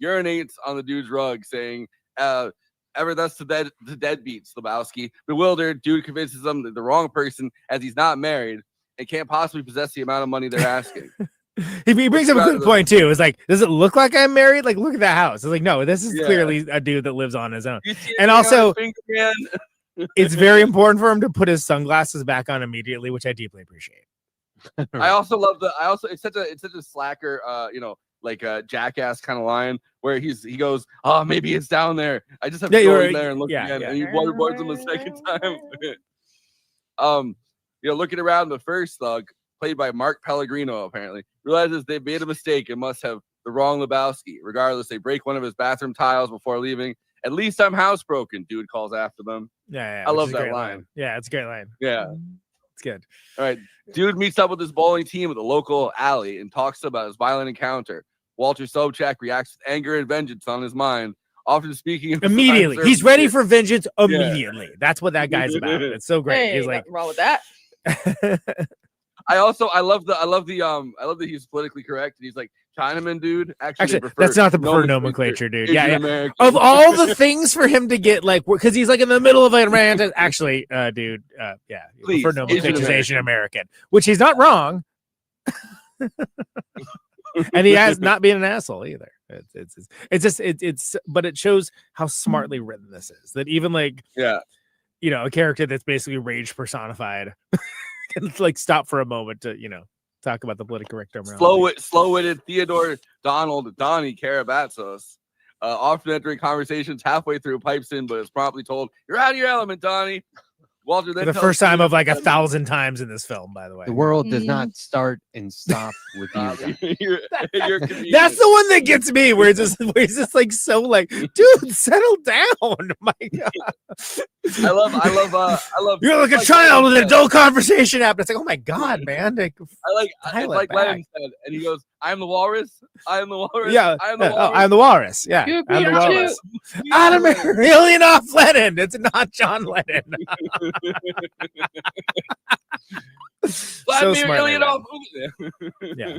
urinates on the dude's rug, saying, "Ever thus to the deadbeats, Lebowski." Bewildered, dude convinces them that the wrong person, as he's not married and can't possibly possess the amount of money they're asking. He brings up a good point too. It's like, does it look like I'm married? Like, look at that house. It's like, no, this is Yeah. clearly a dude that lives on his own. You see And anything on his also, finger, man? it's very important for him to put his sunglasses back on immediately, which I deeply appreciate. I also love it's such a slacker, like a jackass kind of line where he goes, "Oh, maybe it's down there. I just have to Yeah, go you're- in there and look yeah, again." yeah. And he waterboards him a second time. Looking around, the first thug, played by Mark Pellegrino, apparently realizes they made a mistake and must have the wrong Lebowski. Regardless, they break one of his bathroom tiles before leaving. "At least I'm housebroken," dude calls after them. Yeah, I which love is a that great line. Yeah, it's a great line. Yeah. It's good. All right. Dude meets up with his bowling team at the local alley and talks about his violent encounter. Walter Sobchak reacts with anger and vengeance on his mind, often speaking of Immediately, he's ready for vengeance immediately. That's what that guy's about. It's so great. Hey, He's like, nothing wrong with that. I love that he's politically correct. And he's like, Chinaman, dude. Actually, that's not the preferred nomenclature, dude. Asian Yeah, yeah. American. Of all the things for him to get, like, because he's like in the middle of a rant. Actually, dude, yeah, Please, preferred nomenclature is Asian Asian American, which he's not wrong. And he has not being an asshole either. But it shows how smartly written this is. That even like, a character that's basically rage personified can like stop for a moment to talk about the politically correct terminology. Slow-witted Theodore Donnie Karabatsos, often entering conversations halfway through, pipes in, but is promptly told, "You're out of your element, Donnie." Walter then For the tells first time Theodore of like that 1,000 times in this film, by the way. The world does not start and stop with you. you're a comedian. That's the one that gets me, where he's just like so like, dude, settle down. My God. I love. You're like a child with an adult conversation happening. It's like, oh my God, man. Like, It's like Lennon said, and he goes, "I am the walrus. I am the walrus. yeah, I am the walrus. I'm the walrus. Yeah, You I'm the beat her walrus. too. I'm a million off Lennon. It's not John Lennon. Vladimir smartly Ilyanov. Yeah.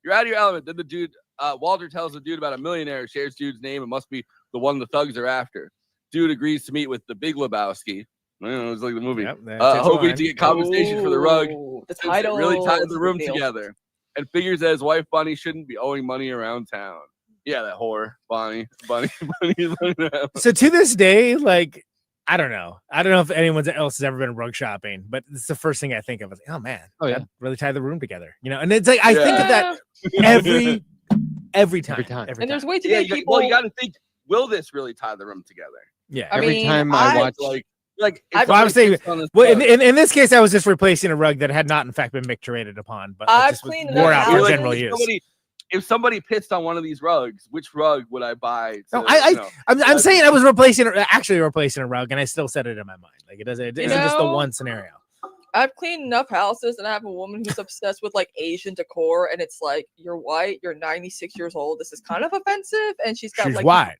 You're out of your element." Then the dude, Walter tells the dude about a millionaire who shares dude's name and must be the one the thugs are after. Dude agrees to meet with the Big Lebowski. It's like the movie. Hoping to get compensation for the rug. The since it title really ties the room reveal. together, and figures that his wife Bunny shouldn't be owing money around town. Yeah, that whore, Bunny. So to this day, like, I don't know if anyone else has ever been rug shopping, but it's the first thing I think of. Is like, oh man, that really tie the room together, And it's like I think of that every time. And there's way too many people. Well, you got to think, will this really tie the room together? Yeah. Every time I watch, like well, I was saying, in this case, I was just replacing a rug that had not, in fact, been micturated upon, but I've just cleaned wore out enough for houses. general use. if somebody pissed on one of these rugs, which rug would I buy? No, I'm saying I was actually replacing a rug, and I still said it in my mind. Like it isn't just the one scenario. I've cleaned enough houses, and I have a woman who's obsessed with like Asian decor, and it's like, you're white, you're 96 years old. This is kind of offensive, and she's like white.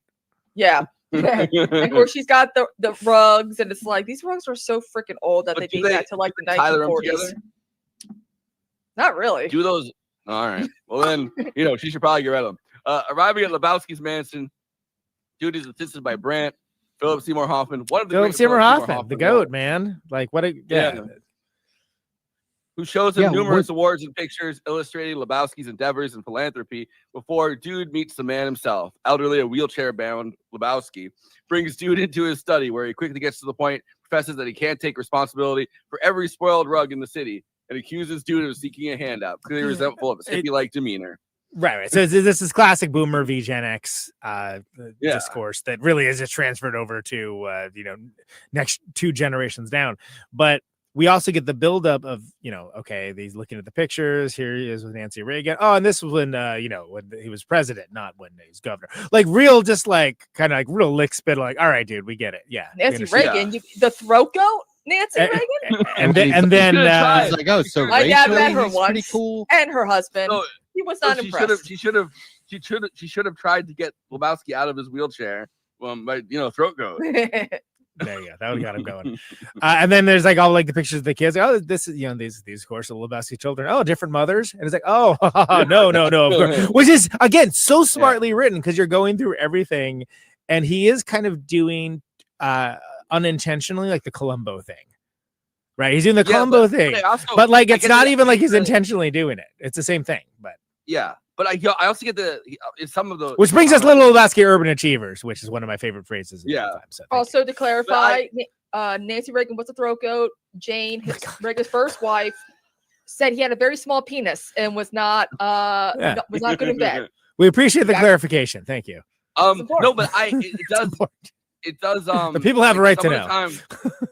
Yeah. And of course, she's got the rugs, and it's like these rugs are so freaking old that they date back to like the 1940s. Not really. Do those? All right. Well, then, she should probably get rid of them. Arriving at Lebowski's mansion, dude is assisted by Brandt, Philip Seymour Hoffman. Philip Seymour Hoffman, the GOAT, man. Like, what a... Yeah. Who shows him numerous awards and pictures illustrating Lebowski's endeavors in philanthropy before Dude meets the man himself. Elderly, a wheelchair-bound Lebowski brings Dude into his study, where he quickly gets to the point, professes that he can't take responsibility for every spoiled rug in the city, and accuses Dude of seeking a handout, clearly resentful of his hippie-like demeanor. Right. So this is classic Boomer v Gen X discourse that really is just transferred over to next 2 generations down. But we also get the buildup of okay, he's looking at the pictures. Here he is with Nancy Reagan. Oh, and this was when when he was president, not when he was governor. Like real, just like kind of like real lick spit. Like, all right, dude, we get it. Yeah, Nancy Reagan, the throat goat. Nancy Reagan, and then I was like, oh, so my dad met her Rachel, once, pretty cool. and her husband. So, he was not impressed. She should have tried to get Lebowski out of his wheelchair. By throat goat. There you go. That would got him going. And then there's like all like the pictures of the kids. Oh, this is these of course are Lebowski children. Oh, different mothers. And it's like, oh no, of course. Which is again so smartly written because you're going through everything, and he is kind of doing unintentionally like the Columbo thing. Right. He's doing the Columbo thing. But like it's not even like he's intentionally doing it. It's the same thing. But yeah. But I also get some of the, which brings us Little Lebowski Urban Achievers, which is one of my favorite phrases. Yeah. Time, so also to clarify, Nancy Reagan was a throat goat. Jane, Reagan's first wife, said he had a very small penis and was not good in bed. We appreciate the clarification. Thank you. No, but it does. The people have a right to know.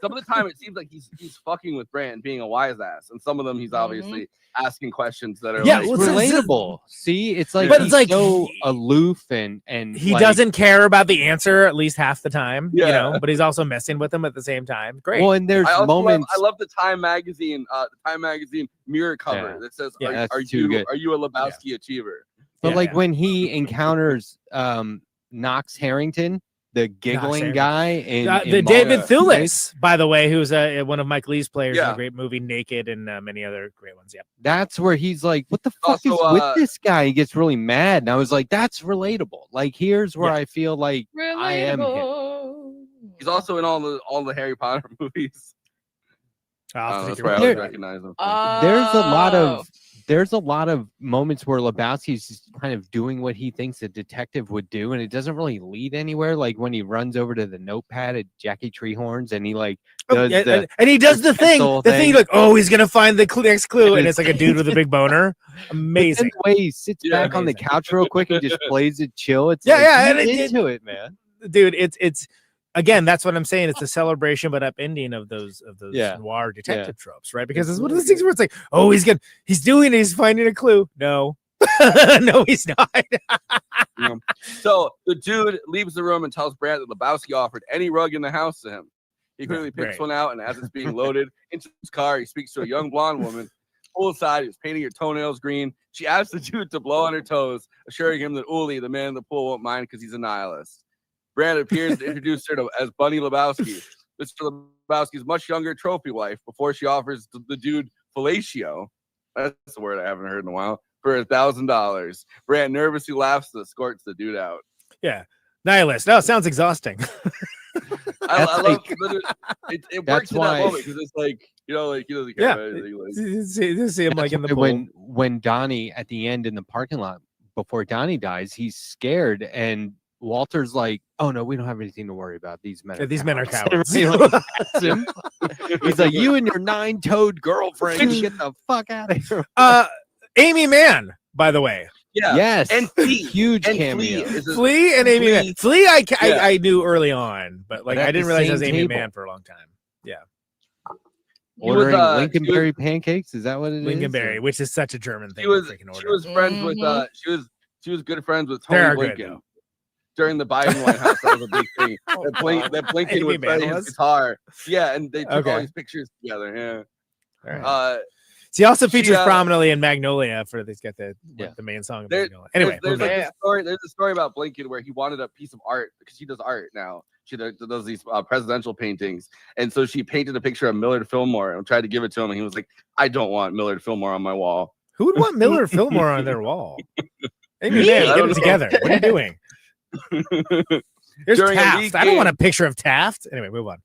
Some of the time, it seems like he's fucking with Brandt, being a wise ass, and some of them he's obviously asking questions that are it's relatable. See, it's like he's like so aloof and he doesn't care about the answer at least half the time. But he's also messing with them at the same time. Great. Well, and there's moments. I love the Time magazine mirror cover that says, "Are you a Lebowski achiever?" But like when he encounters Knox Harrington, the giggling guy in David Thewlis, by the way, who's one of Mike Lee's players in a great movie Naked and many other great ones. Yeah, that's where he's like, what the fuck is with this guy? He gets really mad, and I was like, that's relatable. Like here's where I feel like I am him. He's also in all the Harry Potter movies. That's why I always recognize him. There's a lot of moments where Lebowski's just kind of doing what he thinks a detective would do, and it doesn't really lead anywhere. Like when he runs over to the notepad at Jackie Treehorn's, and he like does and he does the thing like, oh, he's gonna find the next clue, and it's like a dude with a big boner. Amazing. The way he sits back on the couch real quick and just plays it chill. It's and into it, man. Dude, it's again, that's what I'm saying. It's a celebration, but upending of those noir detective tropes, right? Because it's one of those things where it's like, oh, he's finding a clue. No, no, he's not. So the dude leaves the room and tells Brandt that Lebowski offered any rug in the house to him. He quickly picks one out, and as it's being loaded into his car, he speaks to a young blonde woman. Pull aside, he was painting her toenails green. She asks the dude to blow on her toes, assuring him that Uli, the man in the pool, won't mind because he's a nihilist. Brand appears to introduce her as Bunny Lebowski. Mr. Lebowski's much younger trophy wife before she offers the dude fellatio. That's the word I haven't heard in a while. For $1,000. Brand nervously laughs and escorts the dude out. Yeah. Nihilist. No, it sounds exhausting. I love it works in that moment because it's like, he doesn't care about anything. You see him like in the pool. When Donnie at the end in the parking lot before Donnie dies, he's scared, and Walter's like, oh no, we don't have anything to worry about. These men are cowards. He's like, you and your 9-toed girlfriend, get the fuck out of here. Amy Mann, by the way. Yeah. Yes. And Flea. Huge cameo. Flea and Amy Mann. Flea, I knew early on, but like I didn't realize it was Amy Mann for a long time. Yeah. Ordering Lincolnberry pancakes? Is that what it is? Lincolnberry, which is such a German thing. She was friends with She was good friends with They Tony are good, Blinken though. during the Biden White House. That was a big thing. Oh, that Blinken Amy would play Mann his was? guitar. Yeah, and they took all Okay. these pictures together. Yeah. All right. She also she, features prominently in Magnolia for this. Got the main song of There- Magnolia. Anyway, there's moving like on. this story. There's a story about Blinken where he wanted a piece of art because she does art now. She does these presidential paintings, and so she painted a picture of Millard Fillmore and tried to give it to him, and he was like, "I don't want Millard Fillmore on my wall." Who would want Millard Fillmore on their wall? Amy Me? Man, I get don't it know. together. What are you doing? There's During a Taft. league I don't want a game- picture of Taft. Anyway, move on.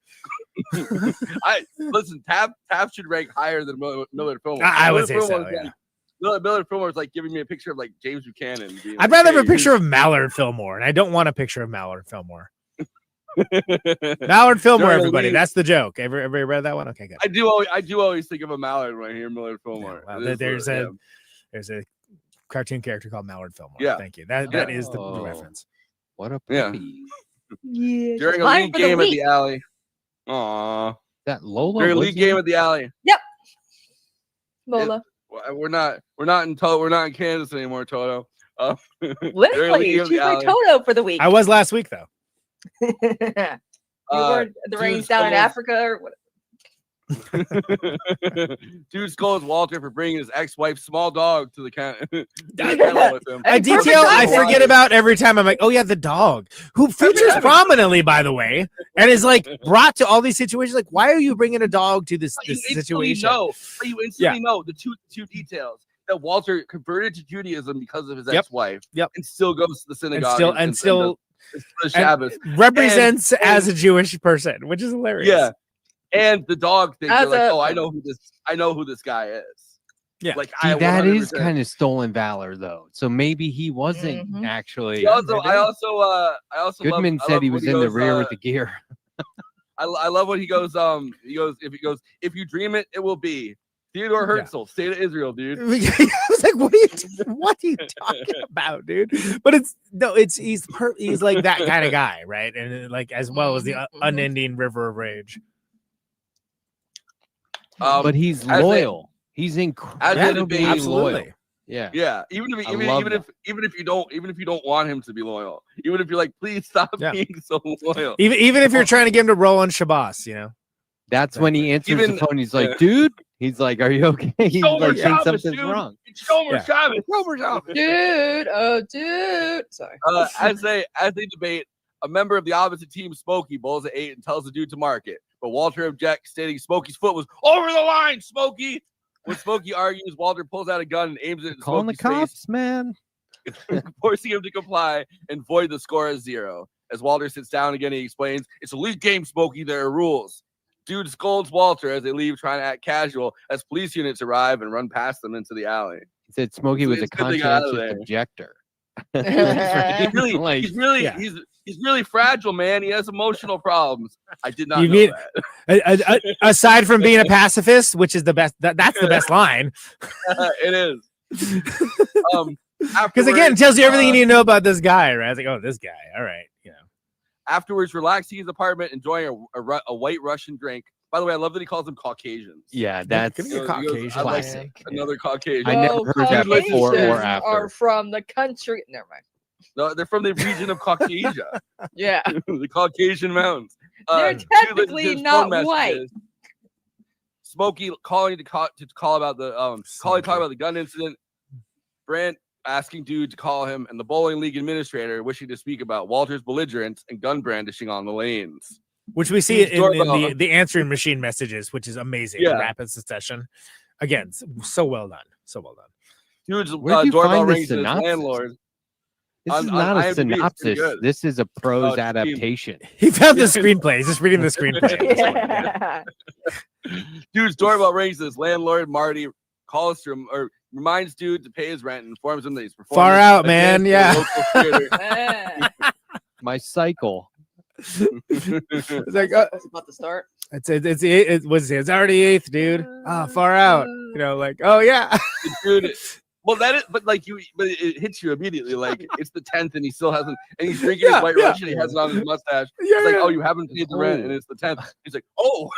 Listen. Taft should rank higher than Millard Fillmore. I would Millard say Fillmore so, is yeah. like- Millard Fillmore is like giving me a picture of like James Buchanan. being I'd like, rather have a "Hey, picture of Mallard Fillmore, and I don't want a picture of Mallard Fillmore. Mallard Fillmore, During a everybody. league- That's the joke. Everybody read that one? Okay, good. I do always think of a Mallard when I hear Millard Fillmore. Well, It is there's a cartoon character called Mallard Fillmore. Yeah. Thank you. That is the reference. What a Yeah. puppy. Yeah. During a Mine league for the game at week. the alley. Aww. That Lola. During a was league he? game at the alley. Yep. Lola. We're not in Kansas anymore, Toto. During a league Literally, game at she's the my alley. Toto for the week. I was last week, though. You were the reigns down in Africa or what? Dude scolds Walter for bringing his ex-wife's small dog to the kennel with him. A detail I forget about every time. I'm like, oh yeah, the dog who features prominently, by the way, and is like brought to all these situations. Like, why are you bringing a dog to this You instantly situation? you instantly know the two details that Walter converted to Judaism because of his ex-wife. Yep. And still goes to the synagogue and still the Shabbos. represents as a Jewish person, which is hilarious. Yeah. And the dog thing, As you're like, a- oh, I know who this guy is. Yeah. Like See, that is 100%. kind of stolen valor, though. So maybe he wasn't Mhm. actually. He also, I also Goodman love, said he when was in the goes, rear with the gear. I love when he goes, if you dream it, it will be. Theodore Herzl, State of Israel, dude. I was like, what are you talking about, dude? But he's like that kind of guy, right? And like as well as the unending river of rage. But he's as they- loyal. He's as incredibly they debate- loyal. Yeah. Yeah, even I love if you don't want him to be loyal, even if you're like, please stop being so loyal. Even if you're trying to get him to roll on Shabbos, you know. That's when he answers Even- the phone. He's like, dude. He's like, are you okay? He's Shomer like, think Shabbos, something's dude. wrong. It's Shomer Yeah. Shabbos. Shomer Shabbos. Dude, oh dude. Sorry. As they debate, a member of the opposite team, Smokey, bowls at 8 and tells the dude to mark it. But Walter objects, stating Smokey's foot was over the line, Smokey. When Smokey argues, Walter pulls out a gun and aims it at Calling the Smokey's face, cops, man. forcing him to comply and void the score as 0. As Walter sits down again, he explains, it's a league game, Smokey, there are rules. Dude scolds Walter as they leave, trying to act casual as police units arrive and run past them into the alley. He said Smokey So was a it's good they got out of conscientious there. objector. He's really fragile, man. He has emotional problems. I did not You know mean that. aside from being a pacifist, which is the best. That's the best line. It is. Because again, it tells you everything you need to know about this guy, right? It's like, oh, this guy. All right, you know. Afterwards, relaxing in his apartment, enjoying a white Russian drink. By the way, I love that he calls them Caucasians. Yeah, that's Give me a He goes, Caucasian. "I like classic. another Caucasian. I never heard that before or Caucasians after. Are from the country. Never mind. No, they're from the region of Caucasia, Yeah. the Caucasian mountains. They're Dude, technically his phone not messages. white. Smokey calling to call about the talk about the gun incident. Brant asking dude to call him, and the bowling league administrator wishing to speak about Walter's belligerence and gun brandishing on the lanes. Which we see Dude's in doorbell. the answering machine messages, which is amazing. Yeah. Rapid succession. Again, so well done. So well done. Dude's Where'd you doorbell find this rings to his synopsis? landlord. This is On not IMDb, a it's pretty synopsis. good. This is a prose Steve. adaptation. He found the screenplay. He's just reading the screenplay. Yeah. Dude's doorbell rings to his landlord, Marty, calls to him or reminds dude to pay his rent and informs him that he's performing. Far out, a man. dance Yeah. in the local theater. My cycle. It's like, It's about to start. it's it's already 8th, dude. Far out. You know, like, oh yeah. Dude, well, that is, but it hits you immediately. Like it's the 10th, and he still hasn't, and he's drinking his white Russian. He has it on his mustache. Yeah, It's like, yeah. oh, you haven't paid the rent, and it's the 10th. He's like, oh.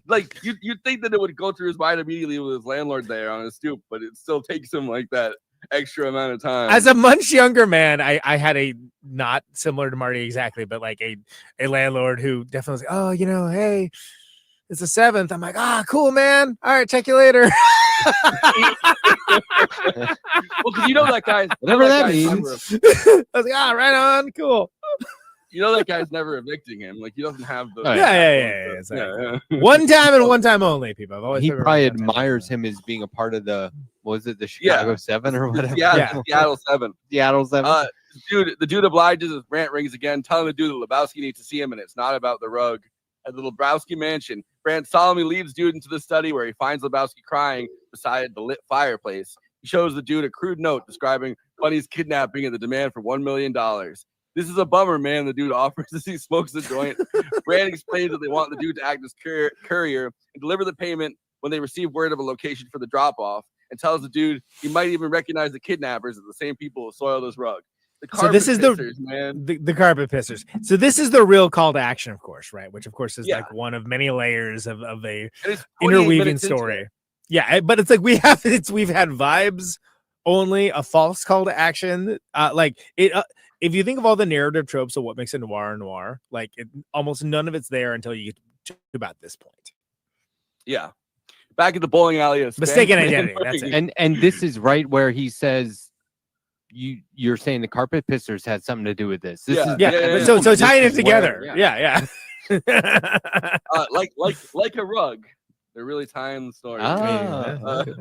Like you'd think that it would go through his mind immediately with his landlord there on his stoop, but it still takes him like that extra amount of time. As a much younger man, I had a not similar to Marty exactly, but like a landlord who definitely was like, oh, hey, it's the 7th. I'm like, cool, man. All right, check you later. Well, because that guy, whatever that means. I was like, right on, cool. That guy's never evicting him. Like he doesn't have the. Yeah. Exactly. One time and one time only, people. I've always he probably admires him as being a part of the. Was it the Chicago 7 or whatever? Seattle 7. Seattle 7. The dude obliges as Brandt rings again, telling the dude that Lebowski needs to see him, and it's not about the rug. At the Lebowski mansion, Brandt solemnly leads dude into the study where he finds Lebowski crying beside the lit fireplace. He shows the dude a crude note describing Bunny's kidnapping and the demand for $1 million. This is a bummer, man, the dude offers as he smokes the joint. Brandt explains that they want the dude to act as courier and deliver the payment when they receive word of a location for the drop-off, and tells the dude he might even recognize the kidnappers as the same people who soiled his rug. So this is pissers, man. the carpet pissers. So this is the real call to action, of course, right? Which of course is like one of many layers of a interweaving story. Yeah, but it's like we've had vibes only, a false call to action. If you think of all the narrative tropes of what makes a noir, like almost none of it's there until you get to about this point. Yeah. Back at the bowling alley. Mistaken identity. That's it. And this is right where he says you're saying the carpet pissers had something to do with this. So tying it together. Yeah. Like a rug. They're really tying the story. That's good.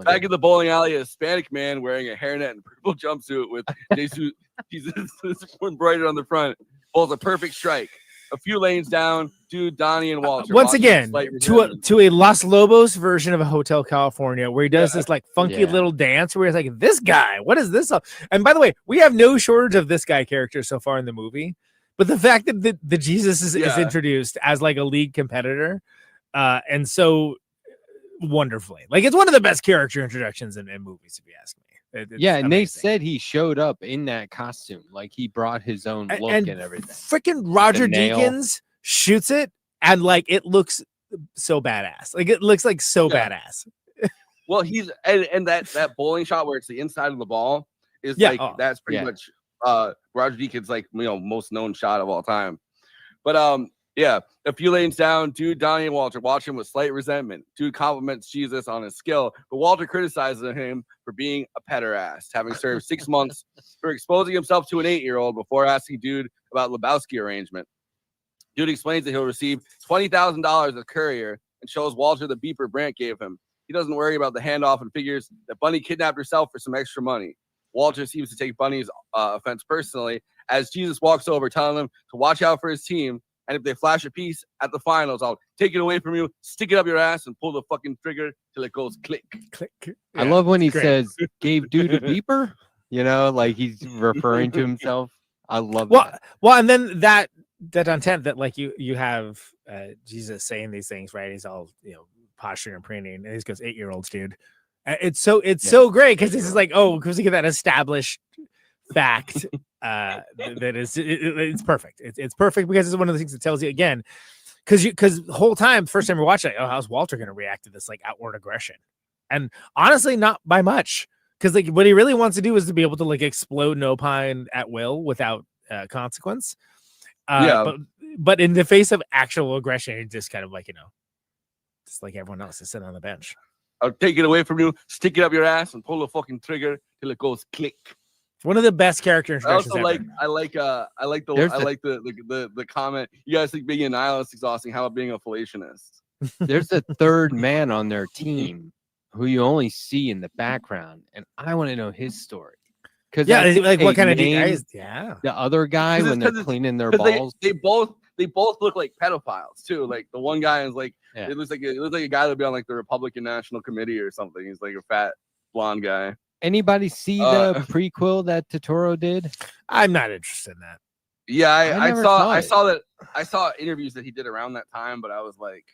Back at the bowling alley, a Hispanic man wearing a hairnet and purple jumpsuit with Jesus embroidered on the front pulls a perfect strike. A few lanes down, dude, Donnie and Walter. Once again, to a Los Lobos version of a Hotel California, where he does this like funky little dance where he's like, this guy, what is this? And by the way, we have no shortage of this guy character so far in the movie, but the fact that the Jesus is introduced as like a league competitor, and so wonderfully, like it's one of the best character introductions in movies, if you ask me. It's and they said he showed up in that costume, like he brought his own look and everything. Freaking Roger Deakins shoots it, and like it looks so badass. Like it looks like so badass. Well, he's and that bowling shot where it's the inside of the ball is that's pretty much Roger Deakins' like most known shot of all time. But a few lanes down, dude, Donnie and Walter watch him with slight resentment. Dude compliments Jesus on his skill, but Walter criticizes him for being a pederast, having served 6 months for exposing himself to an 8-year-old before asking dude about Lebowski arrangement. Dude explains that he'll receive $20,000 as courier and shows Walter the beeper Brandt gave him. He doesn't worry about the handoff and figures that Bunny kidnapped herself for some extra money. Walter seems to take Bunny's offense personally as Jesus walks over, telling him to watch out for his team. And if they flash a piece at the finals, I'll take it away from you, stick it up your ass, and pull the fucking trigger till it goes click. Click. I love when he says, gave dude a beeper, like he's referring to himself. I love that. Well, and then that intent that like you have Jesus saying these things, right? He's all, posturing and preening, and he goes, 8-year-olds, dude. It's so great because this is like, because you get that established fact that is it's perfect. It's perfect because it's one of the things that tells you again, because the whole time, first time we watch it, how's Walter going to react to this like outward aggression? And honestly, not by much, because like what he really wants to do is to be able to like explode an opine at will without consequence. But in the face of actual aggression, he just kind of like just like everyone else is sitting on the bench. I'll take it away from you, stick it up your ass, and pull the fucking trigger till it goes click. One of the best character introductions. I like the comment. You guys think being a nihilist is exhausting? How about being a fallationist? There's a third man on their team who you only see in the background, and I want to know his story. Because what kind of guys? Yeah, the other guy when they're cleaning their balls. They both look like pedophiles too. Like the one guy is like it looks like a guy that'd be on like the Republican National Committee or something. He's like a fat blonde guy. Anybody see the prequel that Totoro did? I'm not interested in that. Yeah, I saw interviews that he did around that time, but I was like,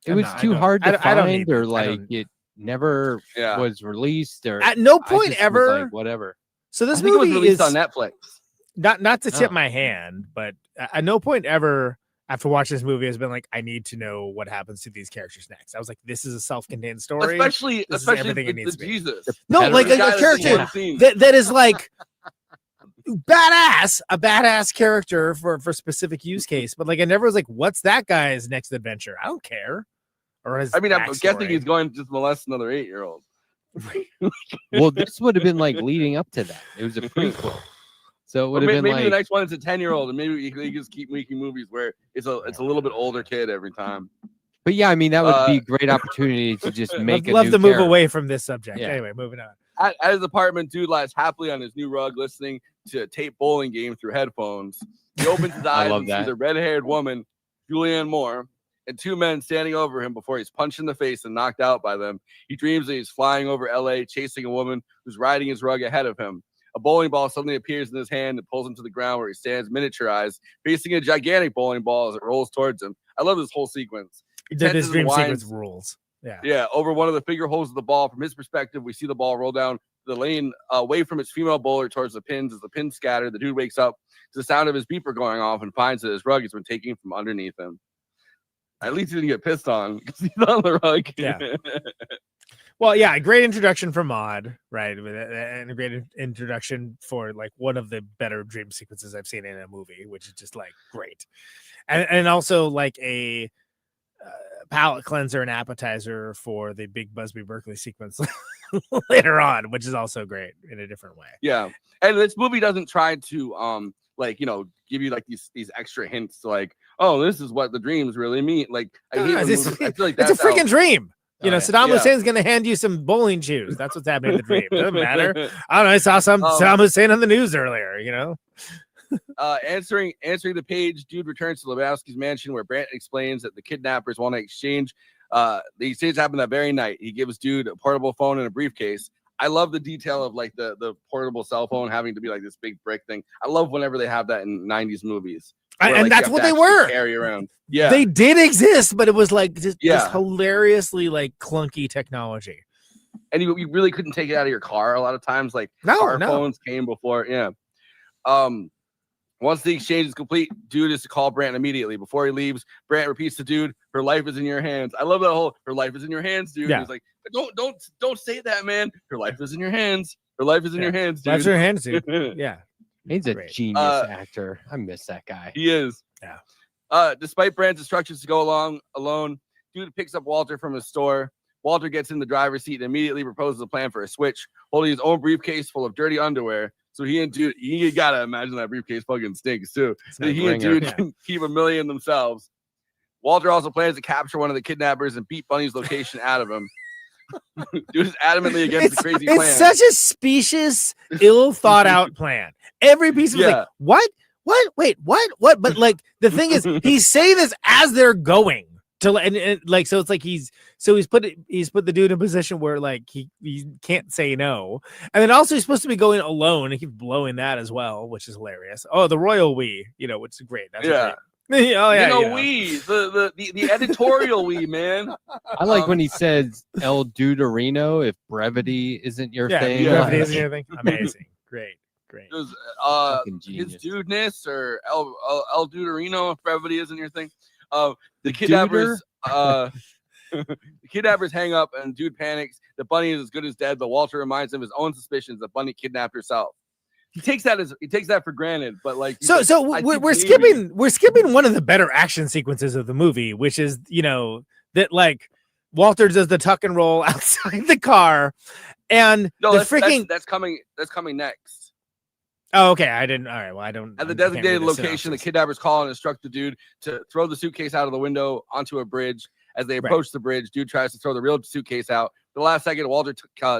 it was too hard to find, or like it never was released, or at no point ever. Like, whatever. So this movie was released on Netflix. Not to tip my hand, but at no point ever after watching this movie has been like, I need to know what happens to these characters next. I was like, this is a self-contained story. Especially everything it needs the to be. Jesus. No, like a character that is like badass, a badass character for specific use case. But like, I never was like, what's that guy's next adventure? I don't care. Or his I mean, I'm backstory. guessing he's going to just molest another 8-year-old. Well, this would have been like leading up to that. It was a prequel. So it would have been maybe like the next one is a 10-year-old, and maybe you just keep making movies where it's a little bit older kid every time. But yeah, I mean, that would be a great opportunity to just make love a to new move character. away from this subject. Yeah. Anyway, moving on. At his apartment, dude lies happily on his new rug, listening to a tape bowling game through headphones. He opens his eyes love and that. sees a red-haired woman, Julianne Moore, and 2 men standing over him before he's punched in the face and knocked out by them. He dreams that he's flying over LA, chasing a woman who's riding his rug ahead of him. A bowling ball suddenly appears in his hand and pulls him to the ground where he stands miniaturized, facing a gigantic bowling ball as it rolls towards him. I love this whole sequence. This dream sequence rules. Yeah. Yeah, over one of the figure holes of the ball. From his perspective, we see the ball roll down the lane away from its female bowler towards the pins. As the pins scatter, the dude wakes up to the sound of his beeper going off and finds that his rug has been taken from underneath him. At least he didn't get pissed on because he's on the rug. Yeah. Well, yeah, great introduction for Maude, right? And a great introduction for like one of the better dream sequences I've seen in a movie, which is just like great. And also like a palate cleanser and appetizer for the big Busby Berkeley sequence later on, which is also great in a different way. Yeah. And this movie doesn't try to give you like these extra hints like, oh, this is what the dreams really mean. Like I hate when movies- I feel like it's a that's freaking dream. You know, Saddam Yeah. Hussein's going to hand you some bowling shoes. That's what's happening in the dream. Doesn't matter. I don't know. I saw some Saddam Hussein on the news earlier, you know? Answering the page, dude returns to Lebowski's mansion where Brandt explains that the kidnappers want to exchange. The exchange happened that very night. He gives dude a portable phone and a briefcase. I love the detail of like the portable cell phone having to be like this big brick thing. I love whenever they have that in 90s movies. where, And like, that's you have what to they actually were. carry around. Yeah. They did exist, but it was like just Yeah. hilariously like clunky technology. And you really couldn't take it out of your car a lot of times. Like No, car no. phones came before. Yeah. Once the exchange is complete, dude is to call Brandt immediately. Before he leaves, Brandt repeats to dude, "Her life is in your hands." I love that whole "her life is in your hands," dude. Yeah. He's like, don't say that, man. Her life is in your hands. Her life is in your hands, dude. Life's in your hands, dude. Yeah. He's a Great. genius actor. I miss that guy. He is. Yeah. Despite Brandt's instructions to go alone, dude picks up Walter from his store. Walter gets in the driver's seat and immediately proposes a plan for a switch, holding his own briefcase full of dirty underwear. So he and dude, you gotta imagine that briefcase fucking stinks too. So a he and ringer. dude can keep a million themselves. Walter also plans to capture one of the kidnappers and beat Bunny's location out of him. Dude is adamantly against the crazy plan. It's such a specious, ill thought out plan. Every piece of like, what? Wait, what? But like the thing is, he's saying this as they're going to, and like, so it's like he's put the dude in a position where like he can't say no, and then also he's supposed to be going alone and keep blowing that as well, which is hilarious. Oh, the royal we, which is great. That's Yeah. great. Oh yeah, we the editorial we, man. I like when he says El Deuterino if brevity isn't your thing. brevity isn't your thing. Amazing, great. Does Fucking his genius. dudeness or El Deuterino if brevity isn't your thing? The kidnappers the kidnappers hang up and dude panics that Bunny is as good as dead, but Walter reminds him of his own suspicions that Bunny kidnapped herself. He takes that for granted, but like So we're skipping one of the better action sequences of the movie, which is that like Walter does the tuck and roll outside the car, and that's coming next. Oh, okay. I didn't. All right. Well, I don't. At the I can't read designated the location, the synopsis. kidnappers call and instruct the dude to throw the suitcase out of the window onto a bridge. As they approach the bridge, dude tries to throw the real suitcase out. The last second, Walter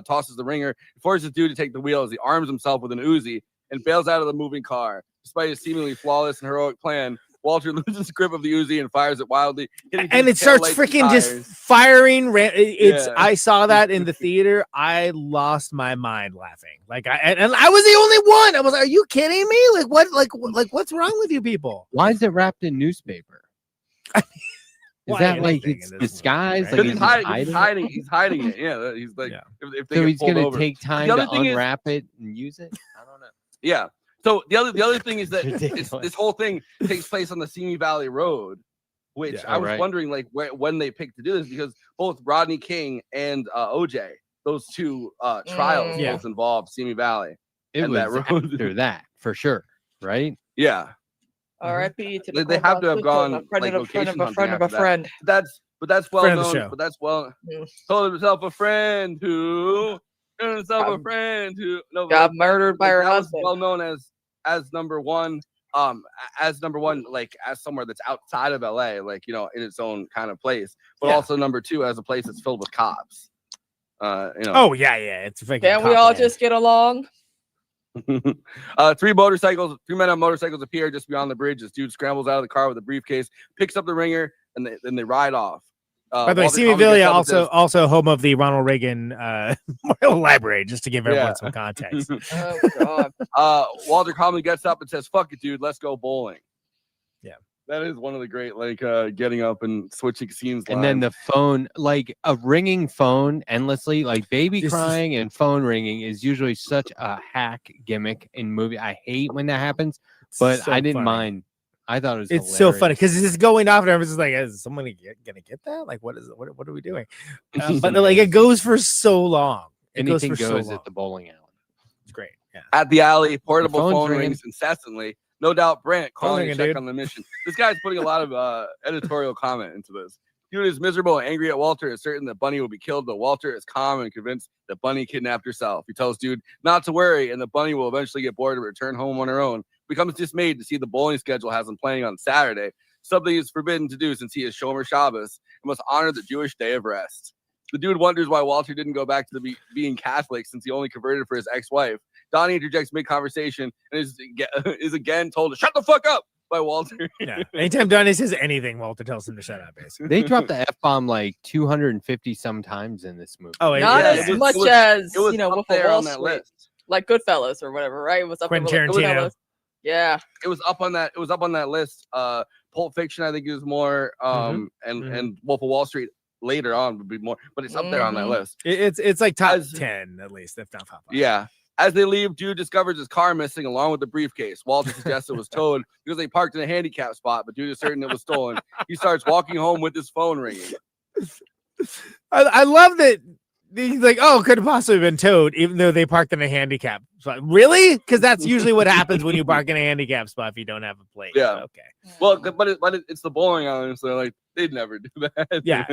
tosses the ringer, forces dude to take the wheel as he arms himself with an Uzi and bails out of the moving car. Despite his seemingly flawless and heroic plan, Walter loses grip of the Uzi and fires it wildly, hitting And dude's it starts taillights and freaking just tires. firing. It's. Yeah. I saw that in the theater. I lost my mind laughing. Like and I was the only one. I was like, "Are you kidding me? Like what? Like what's wrong with you people?" Why is it wrapped in newspaper? Is Why that like anything it's in this disguised? movie, Like Because he's he's hiding? hiding it. Yeah, he's like, if they So get he's pulled gonna over. take time The to other thing is- unwrap it and use it? I don't know. Yeah. So the other thing is that Ridiculous. this whole thing takes place on the Simi Valley Road, which Yeah. I was Right. wondering like when they picked to do this, because both Rodney King and OJ, those two trials Yeah. both involved Simi Valley. It and was that road. after that for sure, right? Yeah, R.I.P. to the they have to have sister, gone a friend like of a friend location of a friend hunting of a after that. friend. But that's well Friend of the known. show. But that's well Mm. told himself a friend who told himself a friend who Got murdered by her that was husband. well known as number one. As number one, like as somewhere that's outside of LA, like in its own kind of place, but Yeah. also number two as a place that's filled with cops. Oh yeah, it's a freaking. Can't we cop all land. just get along? Three men on motorcycles appear just beyond the bridge. This dude scrambles out of the car with a briefcase, picks up the ringer, and then they ride off. By the way, Walter Simi Common gets Villa up and says, also home of the Ronald Reagan Memorial Library, just to give everyone some context. Oh God. Walter calmly gets up and says, "Fuck it, dude, let's go bowling." Yeah, that is one of the great getting up and switching scenes. And then lines. the phone, like a ringing phone endlessly, like baby This is- crying and phone ringing is usually such a hack gimmick in movie. I hate when that happens, but so I didn't funny. mind. I thought it was It's so funny hilarious. because it's going off and everyone's just like, is someone gonna get that? Like, what is it? What are we doing? But like, it goes for so long. It Anything goes for goes so long. at the bowling alley. It's great. Yeah. At the alley, portable phone's phone ringing. rings incessantly. No doubt Brent calling ringing, to check dude. on the mission. This guy's putting a lot of editorial comment into this. Dude is miserable and angry at Walter, is certain that Bunny will be killed, though Walter is calm and convinced that Bunny kidnapped herself. He tells Dude not to worry, and the Bunny will eventually get bored and return home on her own. Becomes dismayed to see the bowling schedule has him playing on Saturday, something he is forbidden to do since he is Shomer Shabbos and must honor the Jewish day of rest. The Dude wonders why Walter didn't go back to being Catholic since he only converted for his ex-wife. Donnie interjects mid-conversation and is again told to shut the fuck up by Walter. Yeah. Anytime Donnie says anything, Walter tells him to shut up. Basically, They dropped the F-bomb like 250 sometimes in this movie. Oh, Not yeah, as it much was- as it was you know, up Wolf of there Wall on that Street, list. like Goodfellas or whatever, right? It was up Quentin there with Tarantino. Goodfellas. Yeah. It was up on that. It was up on that list. Pulp Fiction, I think, is more. And Wolf of Wall Street later on would be more, but it's up there on that Mhm. list. it's like top 10 at least, if not top 5. Yeah. As they leave, Dude discovers his car missing along with the briefcase. Walter suggests it was towed because they parked in a handicap spot, but Dude is certain it was stolen. He starts walking home with his phone ringing. I love that. He's like, oh, could have possibly been towed, even though they parked in a handicap spot. Really? Because that's usually what happens when you park in a handicap spot if you don't have a plate. Yeah. Okay. Well, but it's the bowling alley, so like they'd never do that. Yeah.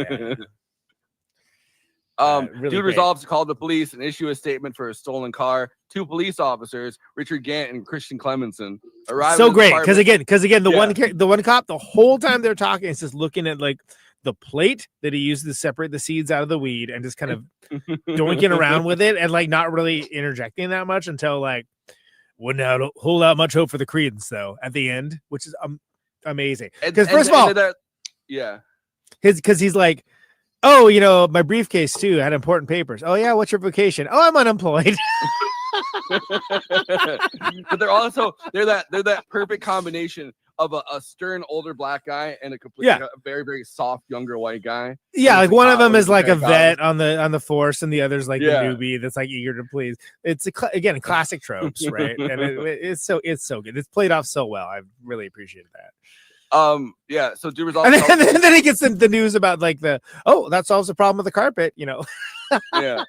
Really Dude great. resolves to call the police and issue a statement for a stolen car. Two police officers, Richard Gant and Christian Clemenson, arrive. So at his great because apartment. again, the Yeah. one cop, the whole time they're talking, is just looking at like the plate that he used to separate the seeds out of the weed and just kind of doinking around with it and like not really interjecting that much until like wouldn't hold out much hope for the credence though at the end, which is amazing. Because first of all, yeah, because he's like, oh, you know, my briefcase too had important papers. Oh yeah, what's your vocation? Oh, I'm unemployed. but they're that perfect combination of a stern older black guy and a very very soft younger white guy. Yeah, like one of them is like a vet on on the force, and the other's like Yeah. the newbie that's like eager to please. It's again classic tropes, right? And it's so good. It's played off so well. I really appreciated that. Yeah. So Dude And then he gets the news about like that solves the problem with the carpet. You know. Yeah.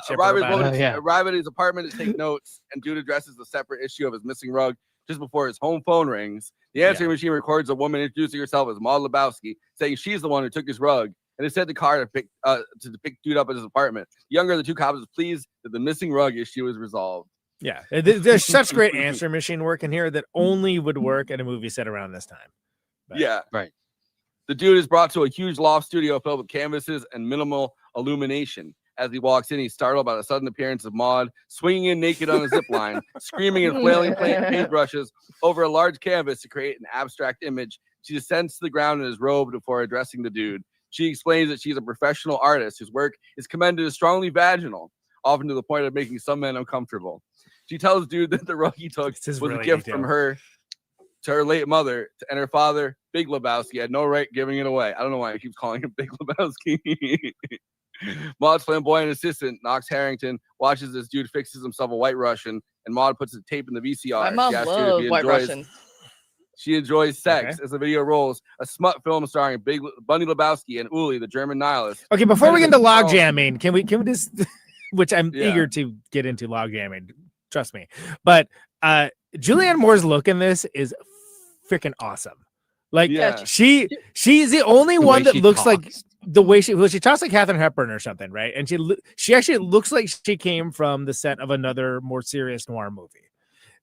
chipper Arrive about at his apartment to take notes, and Dude addresses the separate issue of his missing rug just before his home phone rings. The answering machine records a woman introducing herself as Maud Lebowski, saying she's the one who took his rug, and it sent the car to pick Dude up at his apartment. The younger of the two cops is pleased that the missing rug issue is resolved. Yeah, there's such great answering machine work in here that only would work at a movie set around this time. Yeah. Right. The Dude is brought to a huge loft studio filled with canvases and minimal illumination. As he walks in, he's startled by the sudden appearance of Maud, swinging in naked on a zip line, screaming and flailing paintbrushes over a large canvas to create an abstract image. She descends to the ground in his robe before addressing the Dude. She explains that she's a professional artist whose work is commended as strongly vaginal, often to the point of making some men uncomfortable. She tells Dude that the rug he took was really a gift from detailed. her to her late mother and her father, Big Lebowski, had no right giving it away. I don't know why he keeps calling him Big Lebowski. Maud's flamboyant assistant, Knox Harrington, watches this Dude fixes himself a White Russian, and Maud puts the tape in the VCR. My mom She asks you if loves he White enjoys- Russians. She enjoys sex as the video rolls. A smut film starring Bunny Lebowski and Uli, the German nihilist. Okay, before we get into log Carl- jamming, can we just, which I'm eager to get into log jamming, trust me. But Julianne Moore's look in this is freaking awesome. Like she's the only one that looks like the way she talks like Katharine Hepburn or something, right? And she actually looks like she came from the set of another more serious noir movie.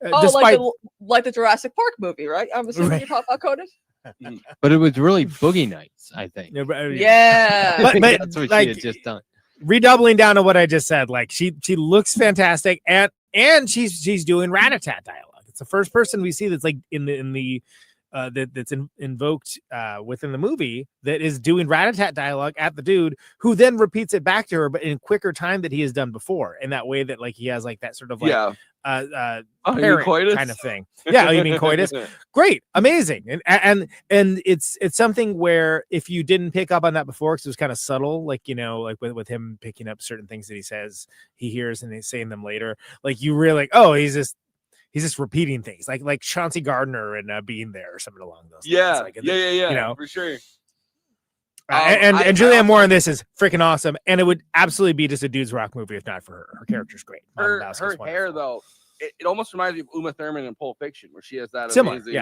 Despite like the Jurassic Park movie, right? I'm assuming you're talking about Conan. But it was really Boogie Nights, I think. Yeah. but That's what like, she had just done. Redoubling down on what I just said, like she looks fantastic, and she's doing rat-a-tat dialogue. It's the first person we see that's like in the that's invoked within the movie that is doing rat-a-tat dialogue at the dude, who then repeats it back to her, but in quicker time that he has done before, in that way that like he has like that sort of like parent kind of thing. Yeah, you mean coitus? Great, amazing, and it's something where if you didn't pick up on that before, because it was kind of subtle, like like with him picking up certain things that he hears and he's saying them later, like you really like, oh, he's just repeating things like Chauncey Gardner and being there or something along those lines. Like, Yeah, for sure. And Julianne Moore in this is freaking awesome, and it would absolutely be just a dude's rock movie if not for her. Her character's great. Her hair though, it almost reminds me of Uma Thurman in Pulp Fiction, where she has that Similar, amazing,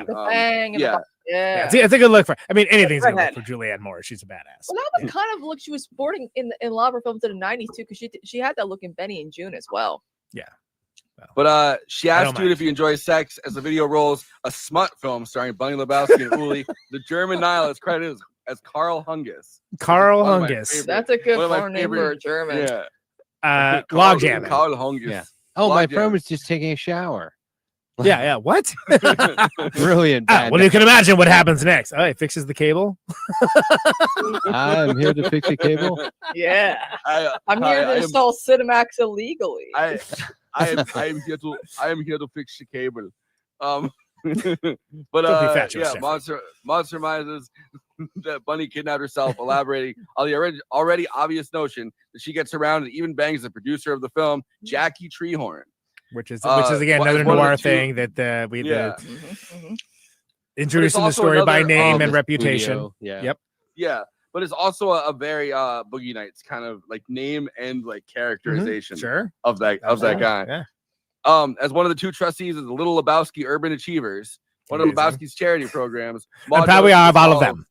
yeah. Yeah. It's a good look for. I mean, anything's a good look Redhead. for Julianne Moore. She's a badass. Well, that was kind of look she was sporting in a lot of her films in the '90s too, because she had that look in Benny and June as well. Yeah. But she I asked don't dude if he enjoys sex as the video rolls. A smut film starring Bunny Lebowski and Uli, the German nihilist, credited as Carl Hungus. Carl One of my Hungus. favorite- That's a good one of my foreign name for a favorite- German. Yeah. Log jamming. Carl Hungus. Yeah. Oh, my Log friend jamming. was just taking a shower. Yeah. What? Brilliant. Well, you can imagine what happens next. Oh, he fixes the cable. I'm here to fix a cable. Yeah. I'm here to install Cinemax illegally. I am here to fix the cable. But Don't be fat, yeah, Joseph. Monster surmises that Bunny kidnapped herself, elaborating on the already obvious notion that she gets around and even bangs the producer of the film, Jackie Treehorn. Which is again another one of the noir two- thing that we introduced in the also story by another- name and the reputation. studio, yeah. Yep. Yeah, but it's also a very Boogie Nights kind of like name and like characterization Sure. of that guy. Yeah. As one of the two trustees of the Little Lebowski Urban Achievers, one of Amazing. Lebowski's charity programs. And Maud probably knows out of all of all- them.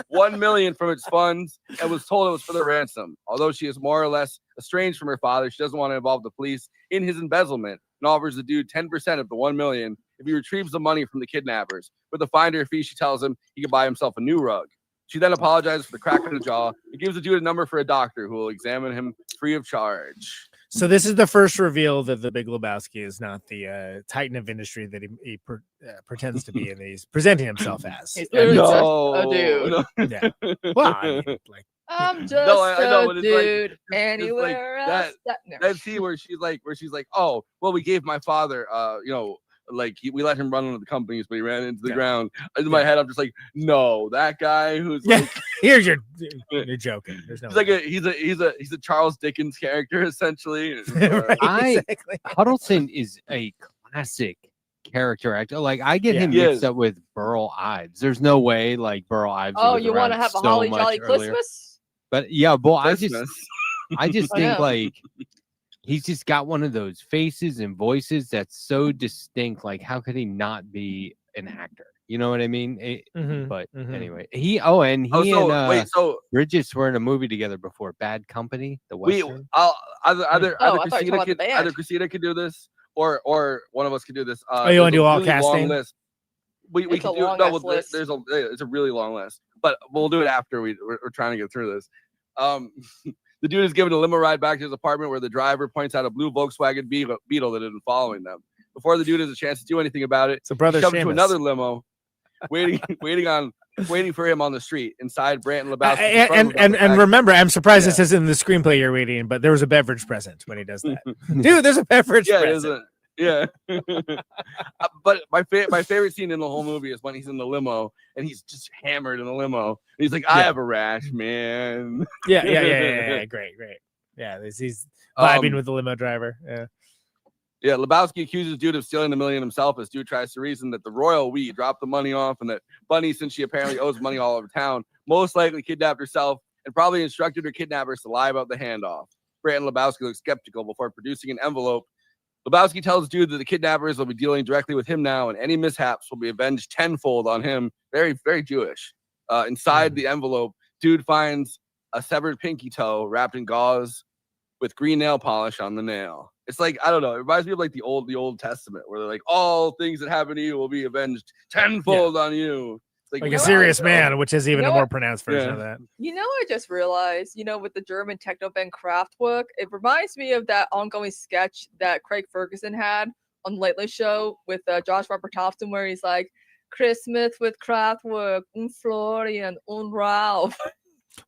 1 million from its funds and was told it was for the ransom. Although she is more or less estranged from her father, she doesn't want to involve the police in his embezzlement and offers the dude 10% of the 1 million if he retrieves the money from the kidnappers. With the finder fee, she tells him he can buy himself a new rug. She then apologizes for the crack in the jaw and gives the dude a number for a doctor who will examine him free of charge. So this is the first reveal that the Big Lebowski is not the titan of industry that he pretends to be, and he's presenting himself as. He's literally just a dude. No. Yeah. Well, I mean, like, I'm just I know, a but it's like- dude. it's like Anywhere else. that scene where she's like, oh, well, we gave my father, we let him run into the companies, but he ran into the ground. In my head, I'm just like, no, that guy who's like, here's you're joking. There's no he's like he's a Charles Dickens character essentially. Huddleston is a classic character actor. Like I get him He mixed is. up with Burl Ives. There's no way like Burl Ives. Oh, was you want to around have a so holly much jolly earlier. Christmas? But yeah, well, I Christmas. just I think know. like he's just got one of those faces and voices that's so distinct. Like, how could he not be an actor? You know what I mean? But anyway, so Bridges were in a movie together before, Bad Company, the we Western. either Oh, I thought you were talking about the band. either Kristina could do this or one of us could do this. Oh, you wanna there's do a all really long casting? list. We It's can a do long no. ass Well, list. it's a really long list, but we'll do it after we're trying to get through this. The dude is given a limo ride back to his apartment where the driver points out a blue Volkswagen Beetle that had been following them. Before the dude has a chance to do anything about it, So brother he comes to Seamus. another limo, waiting for him on the street inside Branton Lebowski. And remember, I'm surprised this isn't in the screenplay you're reading, but there was a beverage present when he does that. Dude, there's a beverage Yeah, present. But my favorite scene in the whole movie is when he's in the limo and he's just hammered in the limo. And he's like, I have a rash, man. Yeah. Great. Yeah, he's vibing with the limo driver. Yeah. Yeah, Lebowski accuses dude of stealing the million himself as dude tries to reason that the royal we dropped the money off and that Bunny, since she apparently owes money all over town, most likely kidnapped herself and probably instructed her kidnappers to lie about the handoff. Brant and Lebowski look skeptical before producing an envelope. Lebowski tells dude that the kidnappers will be dealing directly with him now and any mishaps will be avenged tenfold on him. Very, very Jewish. Inside the envelope, dude finds a severed pinky toe wrapped in gauze with green nail polish on the nail. It's like, I don't know, it reminds me of like the Old Testament where they're like, all things that happen to you will be avenged tenfold on you. It's like a serious man, which is even a more pronounced version of that. You know, I just realized, you know, with the German techno band Kraftwerk, it reminds me of that ongoing sketch that Craig Ferguson had on the Late Late Show with Josh Robert Thompson, where he's like, Christmas with Kraftwerk, Florian, Ralph.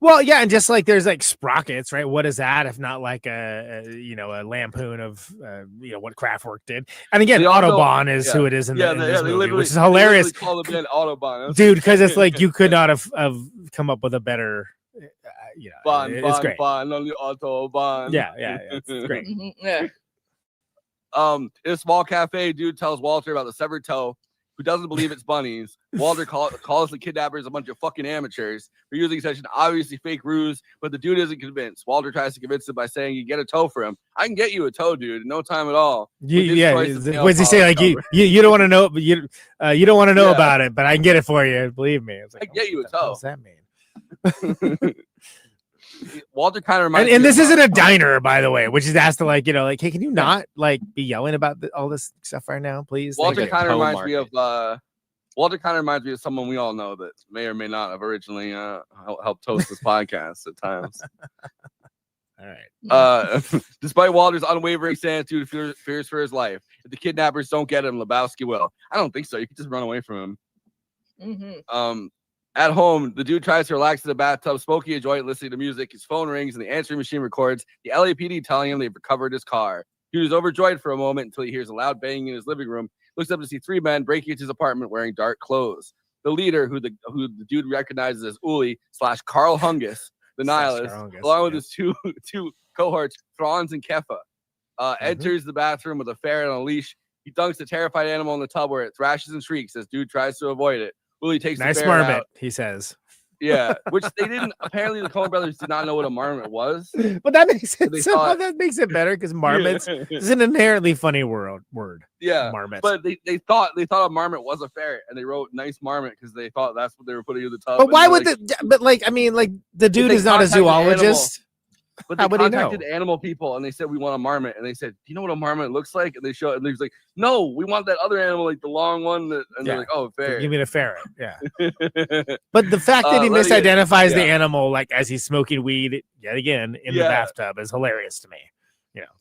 Well, yeah, and just like there's like sprockets, right? What is that if not like a lampoon of what Kraftwerk did? And again, Autobahn is who it is in this movie, which is hilarious. They call the band Autobahn, dude, because it's like you could not have come up with a better, it's great. Bon on the Autobahn. Yeah, it's great. Yeah. In a small cafe, dude tells Walter about the severed toe. Who doesn't believe it's bunnies? Walter calls the kidnappers a bunch of fucking amateurs for using such an obviously fake ruse, but the dude isn't convinced. Walter tries to convince him by saying, "You get a toe for him. I can get you a toe, dude, in no time at all." What does he say? Like you don't want to know, but you don't want to know about it, but I can get it for you. Believe me. It's like, I can get you a toe. What does that mean? Walter kind of reminds and me this of, isn't a diner, by the way, which is asked to hey, can you not be yelling about all this stuff right now, please? Walter kind of reminds me of someone we all know that may or may not have originally helped host this podcast at times. All right. Despite Walter's unwavering stance, dude fears for his life. If the kidnappers don't get him, Lebowski will. I don't think so. You can just run away from him. At home, the dude tries to relax in the bathtub, smoking a joint, listening to music. His phone rings and the answering machine records the LAPD telling him they've recovered his car. Dude is overjoyed for a moment until he hears a loud banging in his living room. Looks up to see three men breaking into his apartment wearing dark clothes. The leader, who the dude recognizes as Uli / Carl Hungus, the nihilist, along with his two cohorts, Franz and Kefa, enters the bathroom with a ferret on a leash. He dunks the terrified animal in the tub where it thrashes and shrieks as dude tries to avoid it. Uli takes nice the ferret marmot, out. he says. Yeah, which they didn't. Apparently, the Coen brothers did not know what a marmot was. But that makes it that makes it better because marmots is an inherently funny word. Yeah, marmot. But they thought a marmot was a ferret, and they wrote nice marmot because they thought that's what they were putting in the tub. But why would the dude is not a zoologist? But they contacted animal people and they said, we want a marmot. And they said, do you know what a marmot looks like? And they showed, and he was like, no, we want that other animal, like the long one. They're like, oh, ferret. Give me a ferret. Yeah. But the fact that he misidentifies the animal, like as he's smoking weed yet again in the bathtub, is hilarious to me.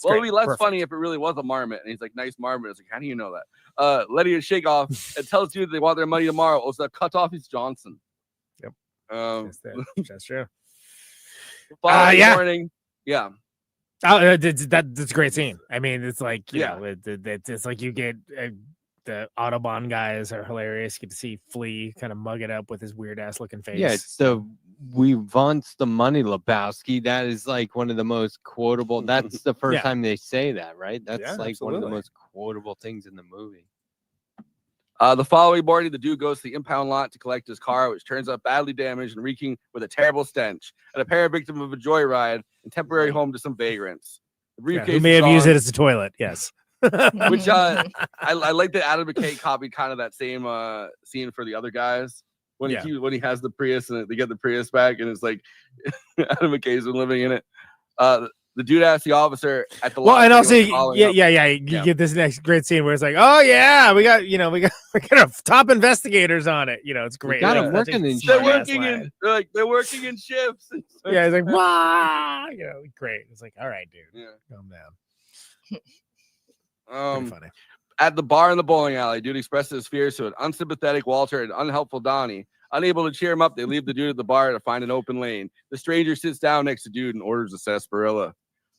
Well, it'd be less funny if it really was a marmot. And he's like, nice marmot. It's like, how do you know that? Letting it shake off and tells dude they want their money tomorrow. Oh, so cut off his Johnson. Yep. That's true. Morning. Yeah. Oh, that's a great scene. I mean, it's like, you know, it's like you get the Autobahn guys are hilarious. You get to see Flea kind of mug it up with his weird ass looking face. Yeah, it's we wants the money, Lebowski. That is like one of the most quotable. That's the first time they say that, right? That's one of the most quotable things in the movie. The following morning, the dude goes to the impound lot to collect his car, which turns up badly damaged and reeking with a terrible stench. An apparent victim of a joyride and temporary home to some vagrants. The briefcase who may have used it as a toilet, yes. Which I like that Adam McKay copied kind of that same scene for the other guys when he has the Prius and they get the Prius back and it's like Adam McKay's been living in it. The dude asked the officer at the and also you get this next great scene where it's like, oh yeah, we got our top investigators on it. You know, it's great. They're working in shifts. Yeah, it's like wow, great. It's like, all right, dude, calm down. Funny. At the bar in the bowling alley, dude expresses his fears to an unsympathetic Walter and unhelpful Donnie. Unable to cheer him up, they leave the dude at the bar to find an open lane. The stranger sits down next to dude and orders a sarsaparilla.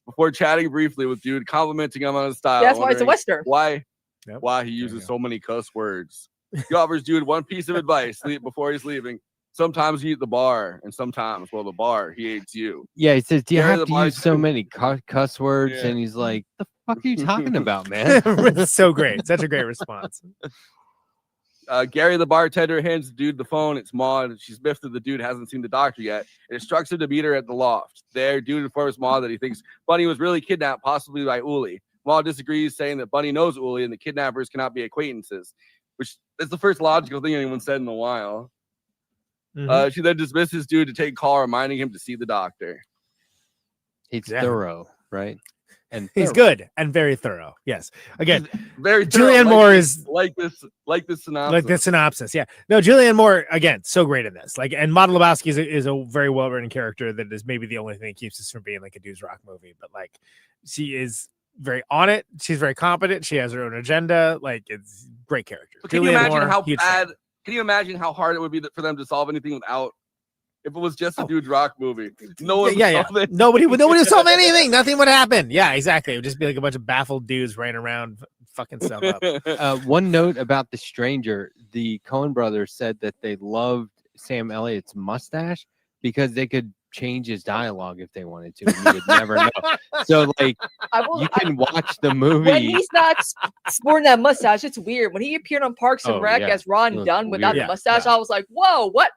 Before chatting briefly with dude, complimenting him on his style. That's why it's a Western. Why he uses so many cuss words. He offers dude one piece of advice before he's leaving. Sometimes you eat the bar, and sometimes, the bar, he hates you. Yeah, he says, do you have to use so many cuss words? And he's like, the fuck are you talking about, man? It's so great. Such a great response. Gary, the bartender, hands the dude the phone. It's Maud. She's miffed that the dude hasn't seen the doctor yet. It instructs him to meet her at the loft. There, dude informs Maud that he thinks Bunny was really kidnapped, possibly by Uli. Maud disagrees, saying that Bunny knows Uli and the kidnappers cannot be acquaintances, which is the first logical thing anyone said in a while. She then dismisses dude to take call, reminding him to see the doctor. He's thorough, right? And he's good and very thorough. Yes. Again, very Julianne Moore is like this synopsis. Like the synopsis. Yeah. No, Julianne Moore, again, so great in this. Like, and Maud Lebowski is a very well written character that is maybe the only thing that keeps us from being like a Dudes Rock movie. But like, she is very on it. She's very competent. She has her own agenda. Like, it's great character. But can you imagine how bad? Can you imagine how hard it would be for them to solve anything without? If it was just a Dudes Rock movie, no one would solve it. Nobody would solve anything. Nothing would happen. Yeah, exactly. It would just be like a bunch of baffled dudes running around fucking stuff up. One note about The Stranger: the Coen brothers said that they loved Sam Elliott's mustache because they could change his dialogue if they wanted to, and you would never know. So, like, you can watch the movie when he's not sporting that mustache. It's weird. When he appeared on Parks and Rec as Ron Dunn without the mustache, I was like, "Whoa, what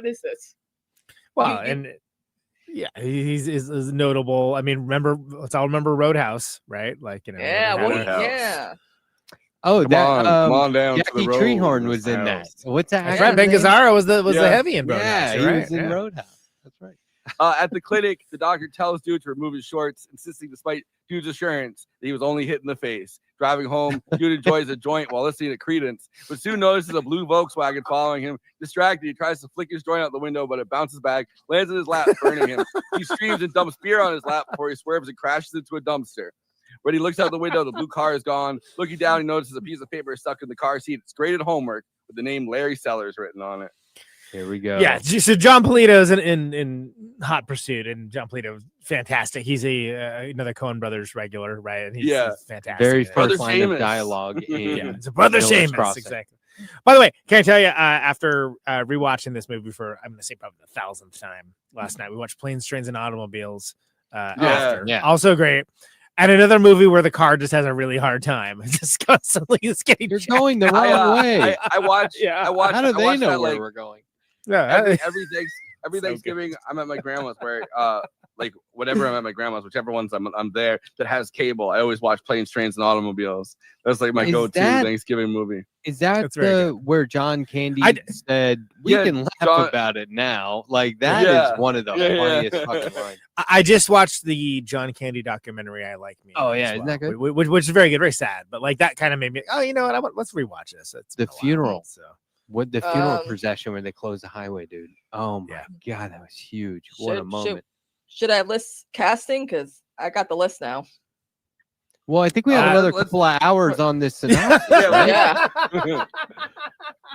is this?" Well, and yeah, he's notable. I mean, let's all remember Roadhouse, right? Like, you know, yeah. Oh, come on down. Jackie Treehorn was in that. What's that? That's right. Ben Gazzara was the heavy in Roadhouse. Yeah, he was in Roadhouse. That's right. At the clinic, the doctor tells dude to remove his shorts, insisting despite dude's assurance that he was only hit in the face. Driving home, dude enjoys a joint while listening to Creedence, but soon notices a blue Volkswagen following him. Distracted, he tries to flick his joint out the window, but it bounces back, lands in his lap, burning him. He screams and dumps beer on his lap before he swerves and crashes into a dumpster. When he looks out the window, the blue car is gone. Looking down, he notices a piece of paper stuck in the car seat. It's graded homework with the name Larry Sellers written on it. Here we go. Yeah, so John Polito's in Hot Pursuit, and John Polito, fantastic. He's another Coen Brothers regular, right? And he's fantastic. Very first line of dialogue. It's a Brother Seamus, exactly. By the way, can I tell you, after rewatching this movie for, I'm going to say probably the 1,000th time last night, we watched Planes, Trains, and Automobiles. Also great. And another movie where the car just has a really hard time. Just constantly is getting. You're going the wrong way. I watched. How do they know where we're going? Yeah, every Thanksgiving I'm at my grandma's where like whenever I'm at my grandma's, whichever ones I'm there that has cable, I always watch Planes, Trains, and Automobiles. That's like my go-to Thanksgiving movie. Is that where John Candy said we can laugh about it now? Like that is one of the funniest fucking lines. I just watched the John Candy documentary. I Like Me. Oh yeah, isn't that good? Which is very good, very sad, but like that kind of made me. Oh, you know what? Let's rewatch this. It's the funeral. What the funeral procession where they close the highway, dude? Oh my god, that was huge! What a moment! Should I list casting? Because I got the list now. Well, I think we have another couple of hours on this synopsis. Yeah.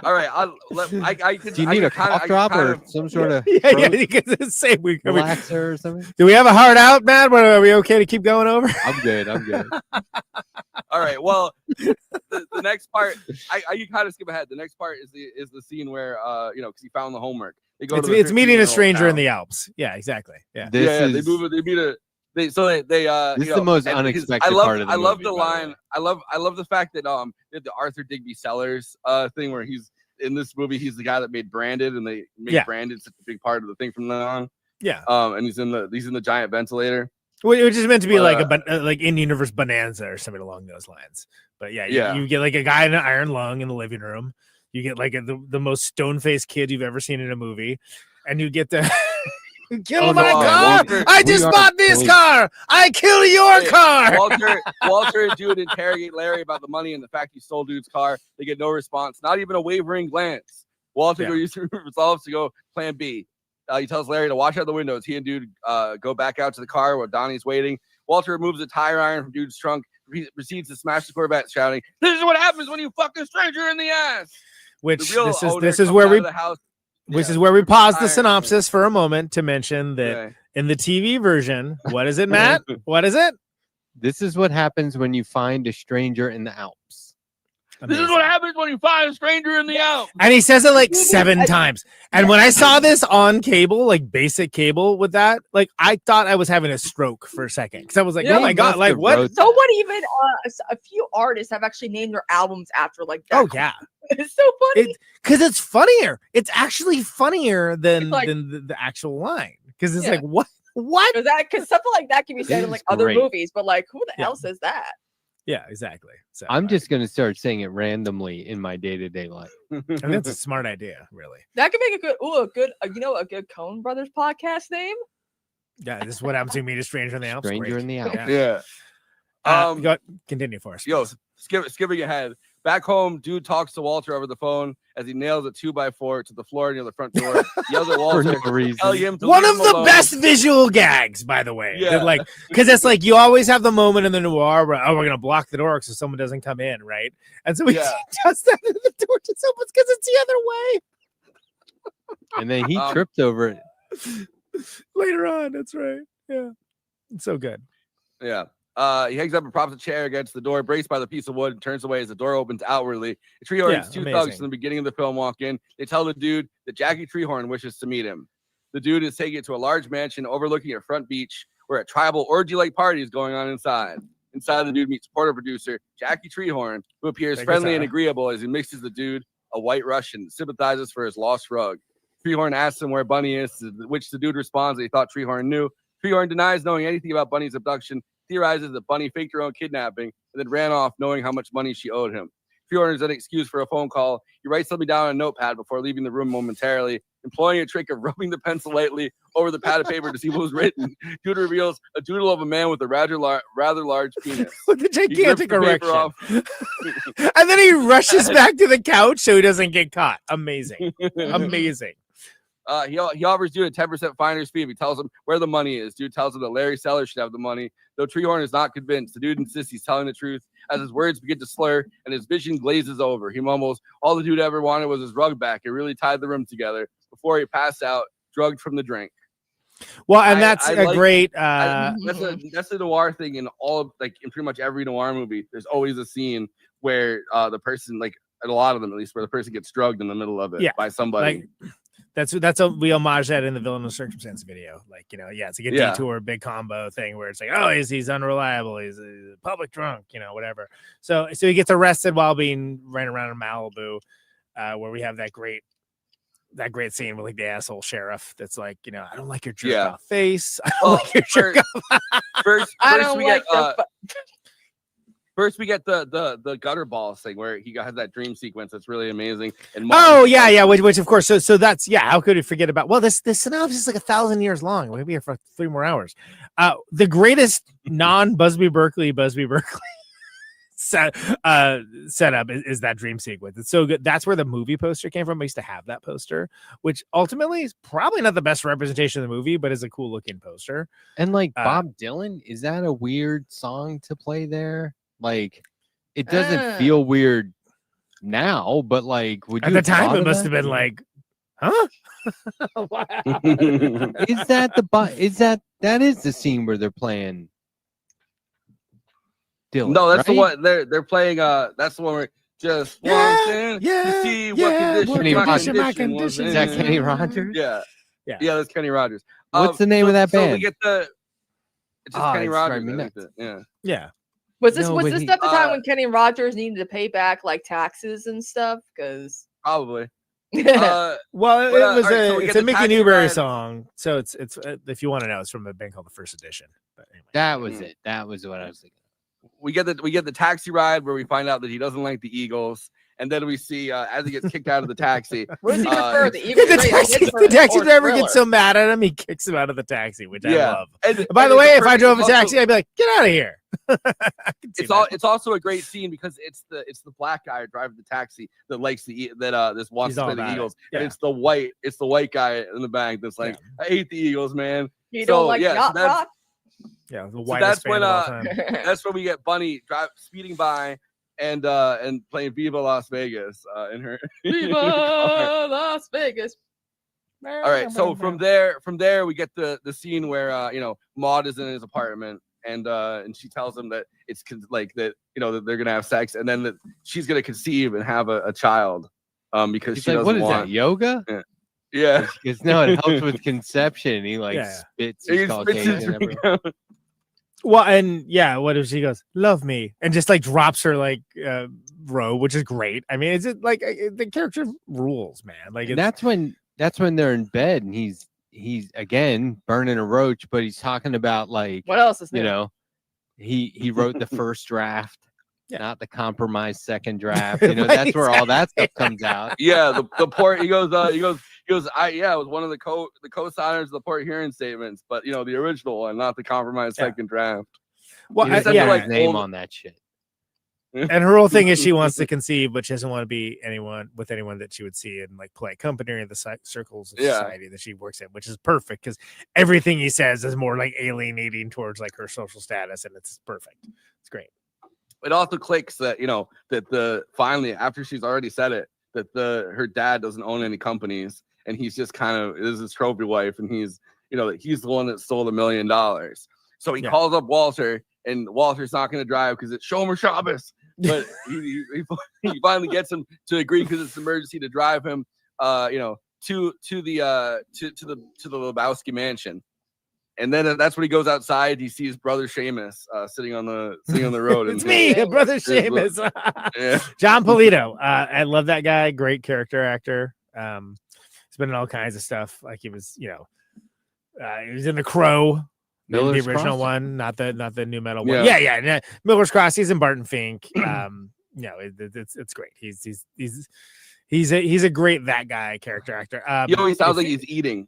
All right. I Do you need a cough drop or some sort of you can say relaxer or something? Do we have a hard out, Matt? Are we okay to keep going over? I'm good. All right. Well, the next part, you kind of skip ahead. The next part is the scene where because he found the homework. They go it's meeting a stranger in the Alps. Yeah, exactly. Yeah. They meet a. This is the most unexpected part of the movie. I love the line. I love the fact that the Arthur Digby Sellers thing where he's in this movie. He's the guy that made Branded, and they made Branded such a big part of the thing from then on. Yeah. And he's in the giant ventilator. Which is meant to be like in universe Bonanza or something along those lines. But you get like a guy in an iron lung in the living room. You get like the most stone-faced kid you've ever seen in a movie, and you get the. Kill my car! I just bought this car! I kill your car! Walter and dude interrogate Larry about the money and the fact he stole dude's car. They get no response, not even a wavering glance. Walter resolves to go plan B. He tells Larry to watch out the windows. He and dude go back out to the car while Donnie's waiting. Walter removes a tire iron from dude's trunk, proceeds to smash the Corvette, shouting, "This is what happens when you fuck a stranger in the ass!" Which this is where we pause the synopsis for a moment to mention that in the TV version, what is it, Matt? What is it? This is what happens when you find a stranger in the Alps. This is what happens when you find a stranger in the Alps. And he says it like 7 times. And when I saw this on cable, like basic cable with that, like I thought I was having a stroke for a second. Because I was like, Yeah, oh my God, like what? Someone even, a few artists have actually named their albums after like that. Oh, yeah. It's so funny. Because it's funnier. It's actually funnier than, Like- than the actual line. Because it's Yeah. like, what? What? Because something like that can be said in like other great. movies, but like who the hell says that? Yeah, exactly. So I'm just gonna start saying it randomly in my day-to-day life. I think that's a smart idea, really. That could make a good a good Coen Brothers podcast name. Yeah, this is what happens to me to Stranger in the Alps. Stranger Great. in the Alps. Yeah. Continue for us. Yo, skipping ahead. Back home, dude talks to Walter over the phone as he nails a 2x4 to the floor near the front door. Yells at Walter. no reason. Tell him to One leave of him the alone. best visual gags, by the way. Yeah. That, like, because it's like you always have the moment in the noir where, oh, we're gonna block the door so someone doesn't come in, right? And so he Yeah. does that, and the door just opens because it's the other way. And then he tripped over it. Later on, that's right. Yeah, it's so good. Yeah. He hangs up and props a chair against the door, braced by the piece of wood, and turns away as the door opens outwardly. The Treehorn's Yeah, two amazing. thugs in the beginning of the film walk in. They tell the dude that Jackie Treehorn wishes to meet him. The dude is taking it to a large mansion overlooking a front beach where a tribal orgy-like party is going on inside. Inside, the dude meets porno producer Jackie Treehorn, who appears Thank you, friendly and sir. agreeable as he mixes the dude, a white Russian, sympathizes for his lost rug. Treehorn asks him where Bunny is, to which the dude responds that he thought Treehorn knew. Treehorn denies knowing anything about Bunny's abduction, theorizes that Bunny faked her own kidnapping, and then ran off knowing how much money she owed him. Treehorn is an excuse for a phone call. He writes something down on a notepad before leaving the room momentarily, employing a trick of rubbing the pencil lightly over the pad of paper to see what was written. Dude reveals a doodle of a man with a rather large penis. With the He rips gigantic the paper erection. off. And then he rushes back to the couch so he doesn't get caught. Amazing. Amazing. He offers dude a 10% finder's fee if he tells him where the money is. Dude tells him that Larry Sellers should have the money, though Treehorn is not convinced. The dude insists he's telling the truth as his words begin to slur and his vision glazes over. He mumbles, all the dude ever wanted was his rug back. It really tied the room together before he passed out, drugged from the drink. Well, and that's I a like- great. That's a noir thing in all of, like, in pretty much every noir movie. There's always a scene where the person, like, in a lot of them at least, where the person gets drugged in the middle of it by somebody. Like, that's a we homage that in the Villain of Circumstance video. Like, you know, yeah, it's like a detour, big combo thing where it's like, oh, he's unreliable, he's a public drunk, you know, whatever. So he gets arrested while being ran around in Malibu, where we have that great scene with like the asshole sheriff that's like, you know, I don't like your jerk off face. I don't like your jerk off. First I don't we like get first we get the gutter balls thing where he has that dream sequence that's really amazing. And Oh yeah, which of course, so that's how could we forget about? Well, this synopsis is like 1,000 years long. We'll be here for 3 more hours. The greatest non-Busby Berkeley setup is that dream sequence. It's so good. That's where the movie poster came from. I used to have that poster, which ultimately is probably not the best representation of the movie, but is a cool looking poster. And like Bob Dylan, is that a weird song to play there? Like, it doesn't feel weird now, but like, would you At the have time, thought it of must that? have been like, huh? Is that that is the scene where they're playing Dylan? No, that's the right? one they're playing. That's the one where just walked in to see what condition my condition was in. Is that Kenny Rogers? Yeah, that's Kenny Rogers. What's the name of that So band? we get it's just Kenny it's Rogers. driving me I think nuts. Yeah. Was No, this but he- stuff the time when Kenny Rogers needed to pay back like taxes and stuff? Because Probably. Well, it was all right, so we it's get a the Mickey taxi Newberry ride. song. So it's if you want to know, it's from a band called the First Edition. But anyway. That was it. That was what I was thinking. We get the taxi ride where we find out that he doesn't like the Eagles, and then we see as he gets kicked out of the taxi. what does he prefer? The Eagles The or taxi, the taxi or driver Thriller? gets so mad at him, he kicks him out of the taxi, which I Yeah. love. And- By and the it's way, a if I perfect- drove a also- taxi, I'd be like, get out of here. It's also a great scene because it's the black guy driving the taxi that likes this wants He's to all play the about it. Eagles, Yeah. and it's the white guy in the back that's like, I hate the Eagles, man. You So, don't like yeah, so yacht that's- rock? Yeah, the So whitest that's when band of all time. that's when we get Bunny speeding by and playing Viva Las Vegas in her. Viva Las Vegas. All right, so from there we get the scene where Maud is in his apartment and she tells him that it's like that, that they're gonna have sex, and then that she's gonna conceive and have a child, because He's she like, doesn't what is want that, yoga? Yeah. Because no, it helps with conception. He like spits his He spits Caucasian his everywhere. Well, and what if she goes, love me, and just like drops her like robe, which is great. I mean, is it like the character rules, man? Like And that's when they're in bed and he's again burning a roach, but he's talking about like What else is new? He wrote the first draft, not the compromised second draft. Right, That's where all that stuff comes out. Yeah, the port. He goes. It was one of the co-signers of the port hearing statements, but the original one, not the compromised second draft. Well, He doesn't have his name on that shit. And her whole thing is she wants to conceive, but she doesn't want to be anyone that she would see in like polite company or the circles of society that she works in, which is perfect because everything he says is more like alienating towards like her social status, and it's perfect. It's great. It also clicks that that finally, after she's already said it, that her dad doesn't own any companies, and he's just kind of is his trophy wife, and he's he's the one that stole $1 million. So he calls up Walter, and Walter's not going to drive because it's Shomer Shabbos. But he finally gets him to agree because it's an emergency to drive him, to the Lebowski mansion. And then that's when he goes outside. He sees brother Seamus sitting on the road. It's me, brother Seamus. John Polito. I love that guy. Great character actor. He's been in all kinds of stuff. Like he was, he was in The Crow. Miller's the original Crossing? one, not the new metal one. Yeah. Yeah. Miller's Cross. He's in Barton Fink. It's great. He's a great that guy character actor. He always sounds like he's eating.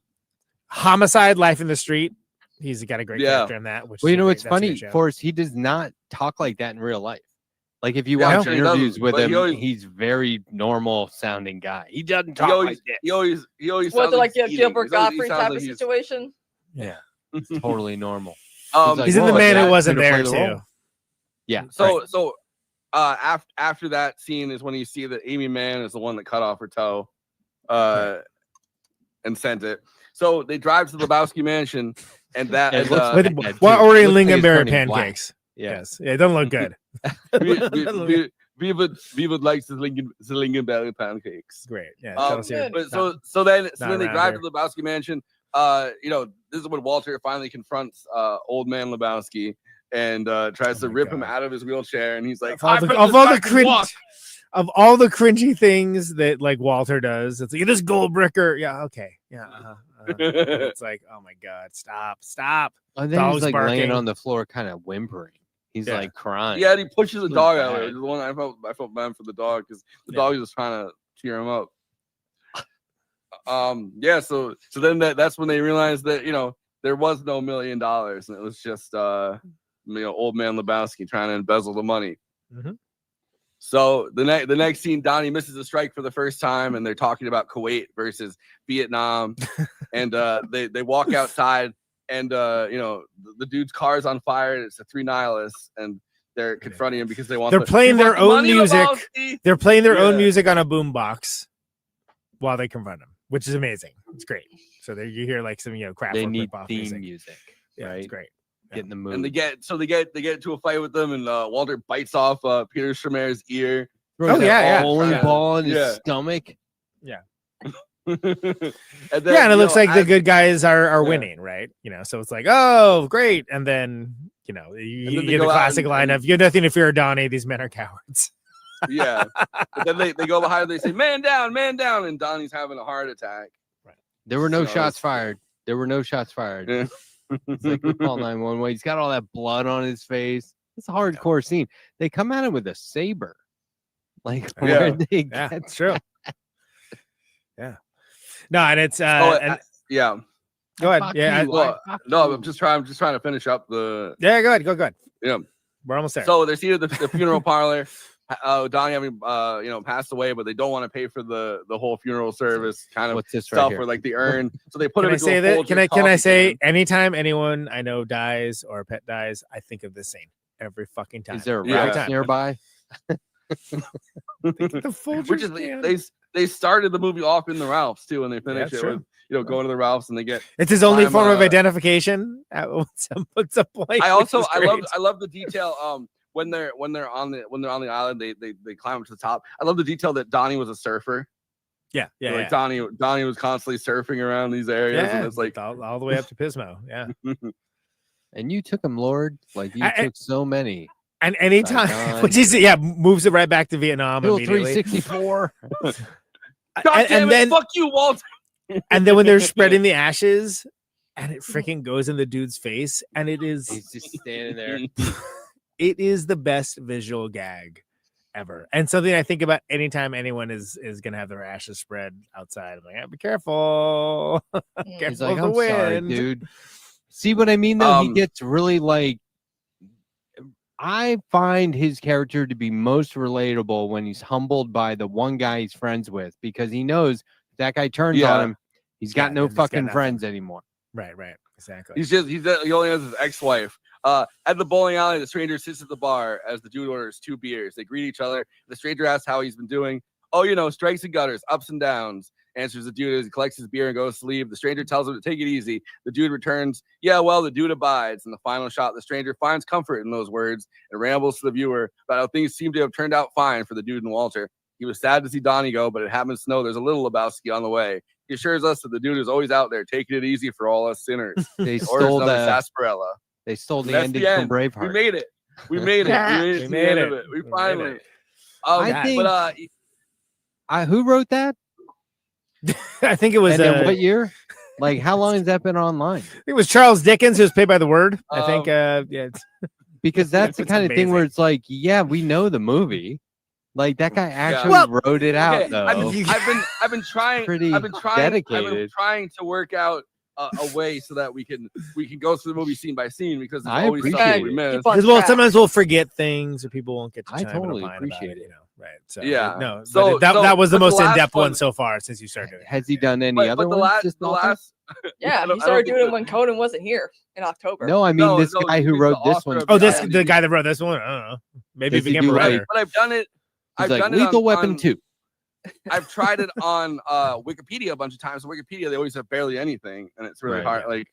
Homicide: Life in the Street. He's got a great character in that. Which Well, is what's that's a funny, good show. Forrest, he does not talk like that in real life. Like if you Yeah, I'm watch sure he interviews doesn't, with but him, he always- he's very normal sounding guy. He doesn't talk like that. He always Was sounds it like he's a eating. Gilbert He sounds- he Gottfried sounds type like of he's- situation? Yeah. It's totally normal. He's in The "Whoa, Man Who Jack's Wasn't gonna play There the role?" too. Yeah. So after that scene is when you see that Amy Mann is the one that cut off her toe, and sent it. So they drive to the Lebowski mansion, and that It is, looks like that, While too. ordering Looks like it's lingonberry turning black. pancakes. Yeah. Yes. Yeah, it doesn't look good. we would like the lingonberry pancakes. Great. Yeah. tell us your- But so then they around drive here. to the Lebowski mansion. This is when Walter finally confronts old man Lebowski and tries to rip him out of his wheelchair, and he's like, of all the cringy things that like Walter does, it's like this gold bricker. Yeah, okay. Yeah. It's like, oh my god, stop. And then Dogs he's like barking. laying on the floor, kind of whimpering. He's like crying. Yeah, and he pushes the It's dog bad. out. It was the one I felt bad for the dog because the dog was just trying to cheer him up. So then that's when they realized that there was no $1 million, and it was just old man Lebowski trying to embezzle the money. Mhm. So the next scene, Donnie misses a strike for the first time, and they're talking about Kuwait versus Vietnam, and they walk outside, and the dude's car's on fire. And it's the three nihilists, and they're confronting him because they want. They're playing their own music. Lebowski. They're playing their own Yeah. music on a boombox while they confront him, which is amazing. It's great. So there you hear like some crap. They need rip-off theme music, Yeah, right? it's great. Get in the mood. And they get into a fight with them, and Walter bites off Peter Stramer's ear. Throws that bowling Yeah. ball in his Yeah. stomach. Yeah. And then, Yeah, and it looks like the as- good guys are Yeah. winning, right? So it's like, oh, great, and then you then get they the go out classic and- line of "You have nothing to fear, Donnie. These men are cowards." Yeah. But then they go behind. They say, man down," and Donnie's having a heart attack. There were no So shots it's- fired. There were no shots fired. Yeah. It's like we call 911. He's got all that blood on his face. It's a hardcore scene. They come at him with a saber. Like where they Yeah, get it's true. Yeah. No, and it's yeah. Go ahead. Fuck Yeah. you, Well, fuck no, you. I'm just trying to finish up the. Yeah, go ahead. Go ahead. Yeah. We're almost there. So they're seated at the funeral parlor. Donnie having passed away, but they don't want to pay for the whole funeral service kind of What's this right stuff here? or like the urn. So they put Can him I into say a that? Folgers Can I coffee say can. anytime anyone I know dies or a pet dies, I think of this scene every fucking time. Is there a Every route time. nearby? The Folgers Which is can. they started the movie off in the Ralphs too, and they finished that's it true. with going to the Ralphs, and they get. It's his only climb, form of identification at some point. I also which is great. I love the detail. When they're on the island, they climb up to the top. I love the detail that Donnie was a surfer. Yeah. Like Donnie was constantly surfing around these areas, and it's like all the way up to Pismo. Yeah. And you took him, Lord. Like you took so many. And anytime, which is moves it right back to Vietnam Bill immediately. 364. God damn it! Fuck you, Walter. And then when they're spreading the ashes, and it freaking goes in the dude's face, and he's just standing there. It is the best visual gag ever, and something I think about anytime anyone is gonna have their ashes spread outside. I'm like, be careful. He's Careful like, of the I'm sorry, wind. dude. See what I mean, though? He gets really like. I find his character to be most relatable when he's humbled by the one guy he's friends with, because he knows if that guy turns on him, he's got no fucking friends anymore. Right, exactly. He only has his ex-wife. At the bowling alley, the stranger sits at the bar as the dude orders 2 beers. They greet each other. The stranger asks how he's been doing. Oh, strikes and gutters, ups and downs. Answers the dude as he collects his beer and goes to leave. The stranger tells him to take it easy. The dude returns, yeah, well, the dude abides. In the final shot, the stranger finds comfort in those words and rambles to the viewer about how things seem to have turned out fine for the dude and Walter. He was sad to see Donnie go, but it happens to know there's a little Lebowski on the way. He assures us that the dude is always out there taking it easy for all us sinners. They stole the sarsaparilla. They stole the ending from Braveheart. We made it. We made it. We made it. We finally. I think. Who wrote that? I think it was. And in what year? Like, how long has that been online? It was Charles Dickens, who was paid by the word. I think. Yeah. Because that's the It's kind of thing amazing. where it's like, yeah, we know the movie. Like that guy actually wrote it out, though. I've been trying. Pretty I've been trying dedicated. to work out a way so that we can go through the movie scene by scene, because there's I always appreciate something we it. miss. Because sometimes we'll forget things, or people won't get to I chime totally in and opine appreciate about it. Right. So Yeah. no. So- that was the but the most last in-depth one one- so far since you started doing it. Has he done any But other the ones? last, Just the author? last. Yeah, I don't he started think doing it when Conan wasn't here in October. No, I mean No, this no, guy who he's wrote the this author one. of Oh, the the guy that wrote this one. I don't know. Maybe he Does he became a do, like- writer. But I've done it. He's I've like done it Lethal on, Weapon on- 2. I've tried it on Wikipedia a bunch of times. On Wikipedia, they always have barely anything, and it's really Right. hard. Like,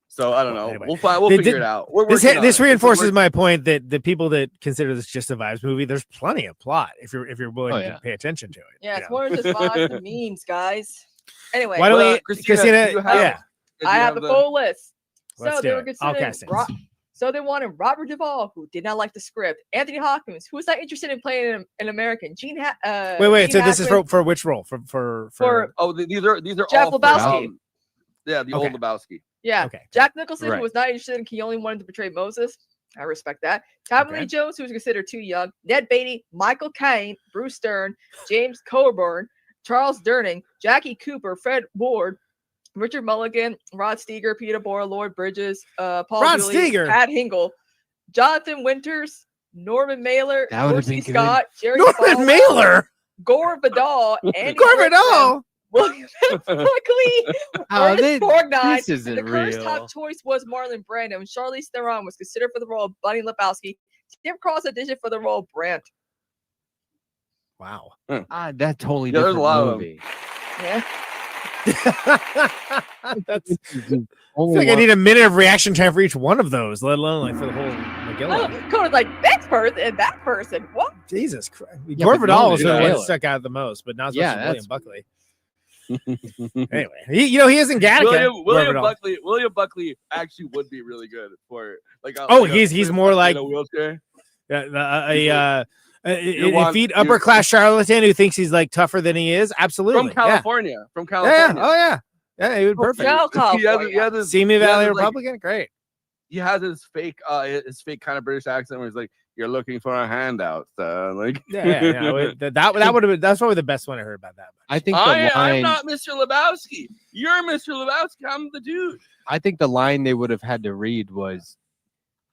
so I don't know. Anyway. We'll figure it out. We're This working on this it. reinforces my point that the people that consider this just a vibes movie, there's plenty of plot if you're willing Oh, to yeah. pay attention to it. Yeah, you it's know? more than just vibes and memes, guys. Anyway, Why don't Well, we, Kristina, do you have- yeah, Do I you have the full list. Let's So do they were it. All considering castings. so they wanted Robert Duvall, who did not like the script, Anthony Hopkins, who was not interested in playing an American, wait. Gene So this is Hackman for which role? For Oh, these are Jeff all for, Lebowski. yeah, the Okay. old Lebowski. Yeah. Okay. Jack Nicholson, Right. who was not interested in, he only wanted to portray Moses. I respect that. Tommy Okay. Lee Jones, who was considered too young. Ned Beatty, Michael Caine, Bruce Stern, James Coburn, Charles Durning, Jackie Cooper, Fred Ward, Richard Mulligan, Rod Steiger, Peter Boyle, Lord Bridges, Paul Rod Dooley, Steiger. Pat Hingle, Jonathan Winters, Norman Mailer, That would've Dorsey been good. Scott, Jerry Norman Falwell, Mailer. Gore Vidal, Andy Gore Griffin, Vidal. William Buckley, Oh, Ernest Borgnine. this isn't The current real. top choice was Marlon Brando, and Charlize Theron was considered for the role of Bunny Lebowski. Tim Cross auditioned for the role of Brandt. Wow. That totally Yeah, there's a different lot of them. movie. Yeah. That's. I Only feel like I one- need a minute of reaction time for each one of those, let alone like for the whole McGill. Conan's like this person and that person. What? Jesus Christ. Yeah, Gore but Vidal Norman was the one that Mailer. stuck out the most, but not as Yeah, much as William that's- Buckley. Anyway, he is in Gattaca. William Buckley actually would be really good for like. He's more like in a wheelchair. If upper class charlatan who thinks he's like tougher than he is, absolutely. From California. From Yeah. California. Oh yeah. He would perfect. He has his, Simi he has Valley his, like, Republican, great. he has his fake kind of British accent where he's like, "You're looking for a handout," like Yeah. That would have been. That's probably the best one I heard about that. I think the I'm line. not Mr. Lebowski. You're Mr. Lebowski. I'm the dude. I think the line they would have had to read was,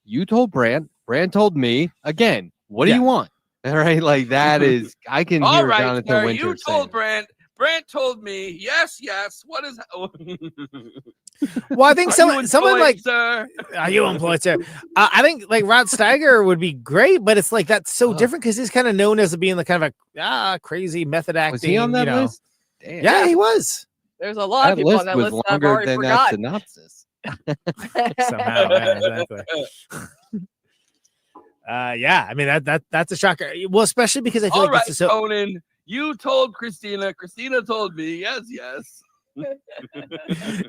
"You told Brandt. Brandt told me again. What do Yeah. you want?" All right, like that is. I can All hear right, Jonathan sir, Winters you saying told Brandt. Brandt told me, yes. What is? Well, I think someone like sir? Are you employed, sir? I think like Rod Steiger would be great, but it's like that's so different because he's kind of known as being like kind of a crazy method acting. Was he on that list? Damn. Yeah, he was. There's a lot of That people list on that was list that I've longer already than that forgotten. synopsis. Somehow, yeah, exactly. Yeah, I mean that's a shocker. Well, especially because I feel All like right, this is so. Conan, you told Kristina. Kristina told me. Yes.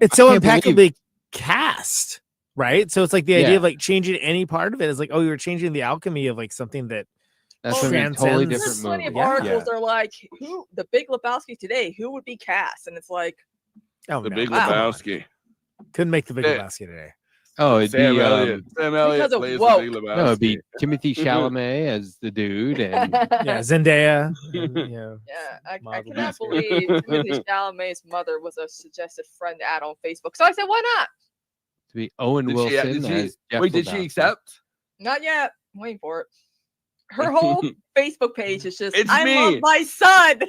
It's so I can't impeccably cast, right? So it's like the idea Yeah. of like changing any part of it is like, oh, you're changing the alchemy of like something that That's gonna be a totally transcends. different There's plenty movie. of Yeah. articles that are like, who the Big Lebowski today? Who would be cast? And it's like, Oh, The no, Big come on. Lebowski. Couldn't make the Big Yeah. Lebowski today. Oh, it'd Sam be Elliott. Sam Elliott Because of plays woke. the Big Lebowski. no, it'd be Timothy Chalamet as the dude, and Yeah, Zendaya. And, yeah, I Model cannot Lebowski. believe Timothy Chalamet's mother was a suggested friend to add on Facebook. So I said, why not? to be Owen Wilson as Jeff Wait, did she Lebowski. accept? Not yet. I'm waiting for it. Her whole Facebook page is just, It's I me. love my son.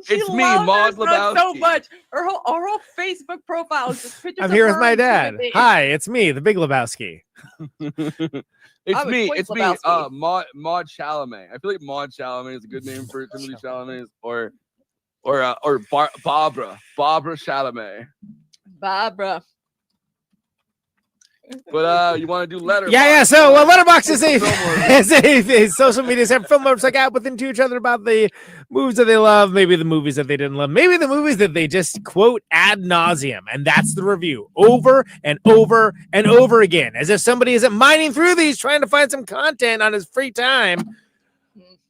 She It's me, loves Maud her son so Lebowski. much. Her whole Facebook profile is just pictures I'm of here with her my and dad. Timothy. Hi, it's me, the Big Lebowski. It's I'm a me. Twink It's me. Lebowski. Maud Chalamet. I feel like Maud Chalamet is a good name for Timothy Chalamet, or Barbara Chalamet. Barbara. But you want to do letter? Yeah. So Letterboxd is a social media site. Film lovers like out within to each other about the movies that they love, maybe the movies that they didn't love, maybe the movies that they just quote ad nauseum, and that's the review over and over and over again, as if somebody isn't mining through these trying to find some content on his free time.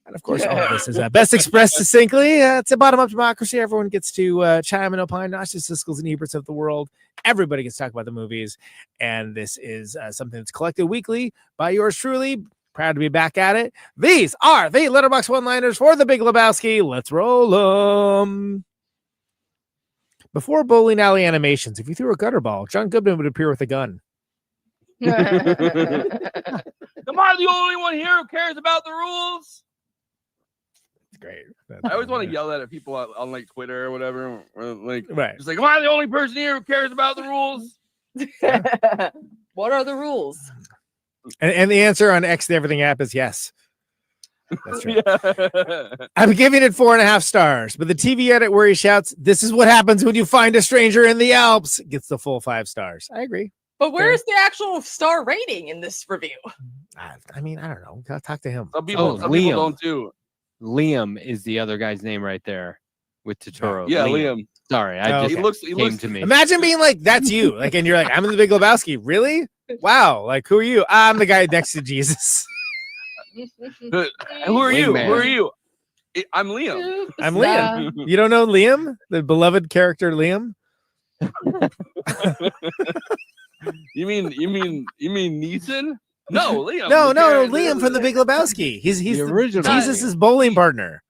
And of course, all of this is best expressed succinctly. It's a bottom-up democracy. Everyone gets to chime and opine, not just the Siskel's and Eberts of the world. Everybody gets to talk about the movies. And this is something that's collected weekly by yours truly. Proud to be back at it. These are the Letterboxd one-liners for the Big Lebowski. Let's roll them. Before bowling alley animations, if you threw a gutter ball, John Goodman would appear with a gun. Am I the only one here who cares about the rules? Great. I always want to yell at people on like Twitter or whatever. Or, like, Right. just like, am I the only person here who cares about the rules? What are the rules? And the answer on X the Everything app is yes. That's right. Yeah. I'm giving it 4.5 stars, but the TV edit where he shouts, "This is what happens when you find a stranger in the Alps," gets the full 5 stars. I agree. But where's the actual star rating in this review? I mean, I don't know. Gotta talk to him. Some people don't do. Liam is the other guy's name right there with Totoro. Yeah, Liam. Sorry, Okay. he looks to me. Imagine being like, that's you. Like, and you're like, I'm in the Big Lebowski. Really? Wow. Like, who are you? I'm the guy next to Jesus. Who are you? Wingman. Who are you? I'm Liam. I'm Liam. You don't know Liam, the beloved character Liam? You mean Neeson? No, Liam. No, the Liam from the Big Lebowski. He's The original. Jesus' bowling partner.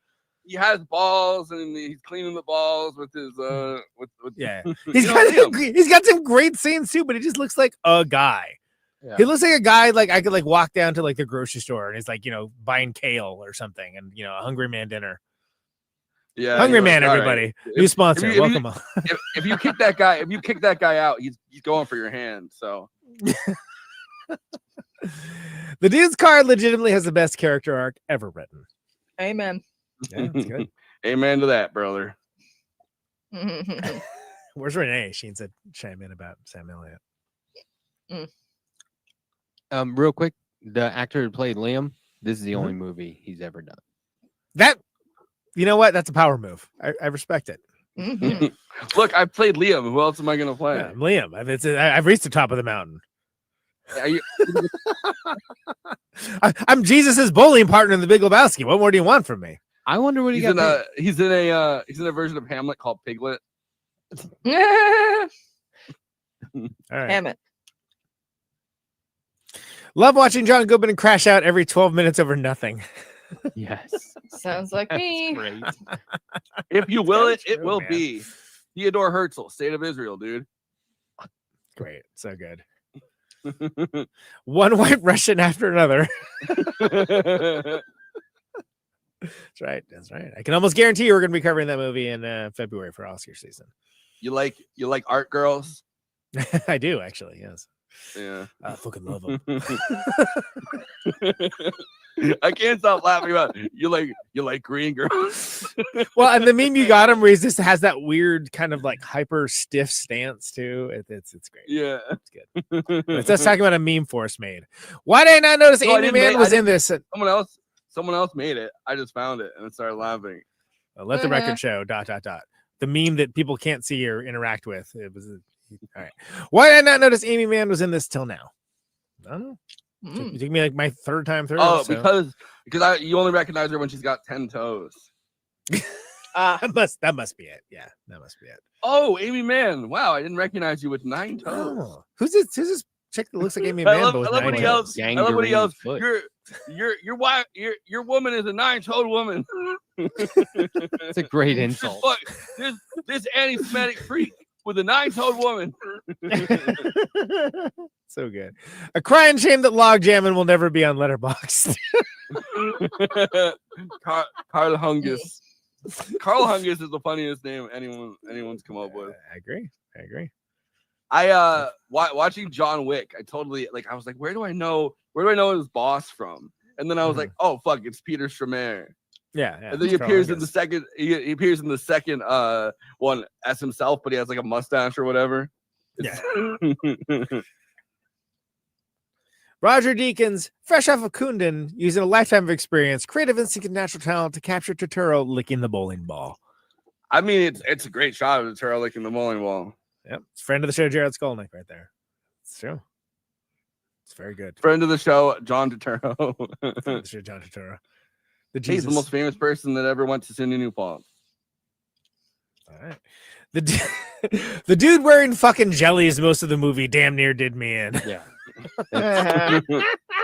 He has balls and he's cleaning the balls with his with Yeah. he's got He's got some great scenes too, but he just looks like a guy. Yeah. He looks like a guy like I could like walk down to like the grocery store and he's like, buying kale or something and a Hungry Man dinner. Yeah, Hungry you're Man, like, all everybody. right. New sponsor. If you- Welcome on. if you kick that guy out, he's going for your hand. So The dude's card legitimately has the best character arc ever written. Amen. Yeah, that's good. Amen to that, brother. Where's Renee? She needs to chime in about Sam Elliott. Real quick, the actor who played Liam, this is the only movie he's ever done. That, you know what? That's a power move. I respect it. Look, I played Liam. Who else am I gonna play? Yeah, I'm Liam. I've reached the top of the mountain. Are you- I'm Jesus's bowling partner in the Big Lebowski. What more do you want from me? I wonder what he he's got. in a version of Hamlet called Piglet. All right. Damn it. Love watching John Goodman crash out every 12 minutes over nothing. Yes. Sounds like me. Great. If you will it, it true, will man. be. Theodore Herzl, State of Israel, dude. Great. So good. One white Russian after another. That's right. That's right. I can almost guarantee you we're going to be covering that movie in February for Oscar season. You like art girls? I do actually. Yes. Yeah. I fucking love him. I can't stop laughing about you like green girls. Well, and the meme you got him where he just has that weird kind of like hyper stiff stance too. It's great. Yeah, it's good. It's us talking about a meme Force made. Why did I not notice Amy Man was in this? Someone else made it. I just found it and started laughing. Let the record show. ... The meme that people can't see or interact with. It was all right. Why did I not notice Amy Man was in this till now? I don't know. It took me like my third time through. Oh, so. because you only recognize her when she's got 10 toes. That must be it. Yeah, that must be it. Oh, Amy Mann. Wow, I didn't recognize you with 9 toes. Oh. Who's this chick that looks like Amy Mann? I love when he yells. I love when he yells. Your woman is a 9-toed woman. It's a great insult. This anti-Semitic freak with a 9-toed woman. So good. A crying shame that log jamming will never be on Letterboxd. Carl Hungus. Carl Hungus is the funniest name anyone's come up with. I agree. Watching John Wick, I was like, where do I know his boss from? And then I was like, oh fuck, it's Peter Stormare. Yeah. And then he appears in the second. He appears in the second one as himself, but he has like a mustache or whatever. Yeah. Roger Deakins, fresh off of Kundun, using a lifetime of experience, creative instinct, and natural talent to capture Turturro licking the bowling ball. I mean, it's a great shot of Turturro licking the bowling ball. Yep, it's friend of the show, Jared Skolnick, right there. It's true. It's very good. Friend of the show, John Turturro. Friend of the show, John Turturro. He's the most famous person that ever went to Cindy New Paltz. All right. The dude wearing fucking jellies most of the movie damn near did me in. Yeah.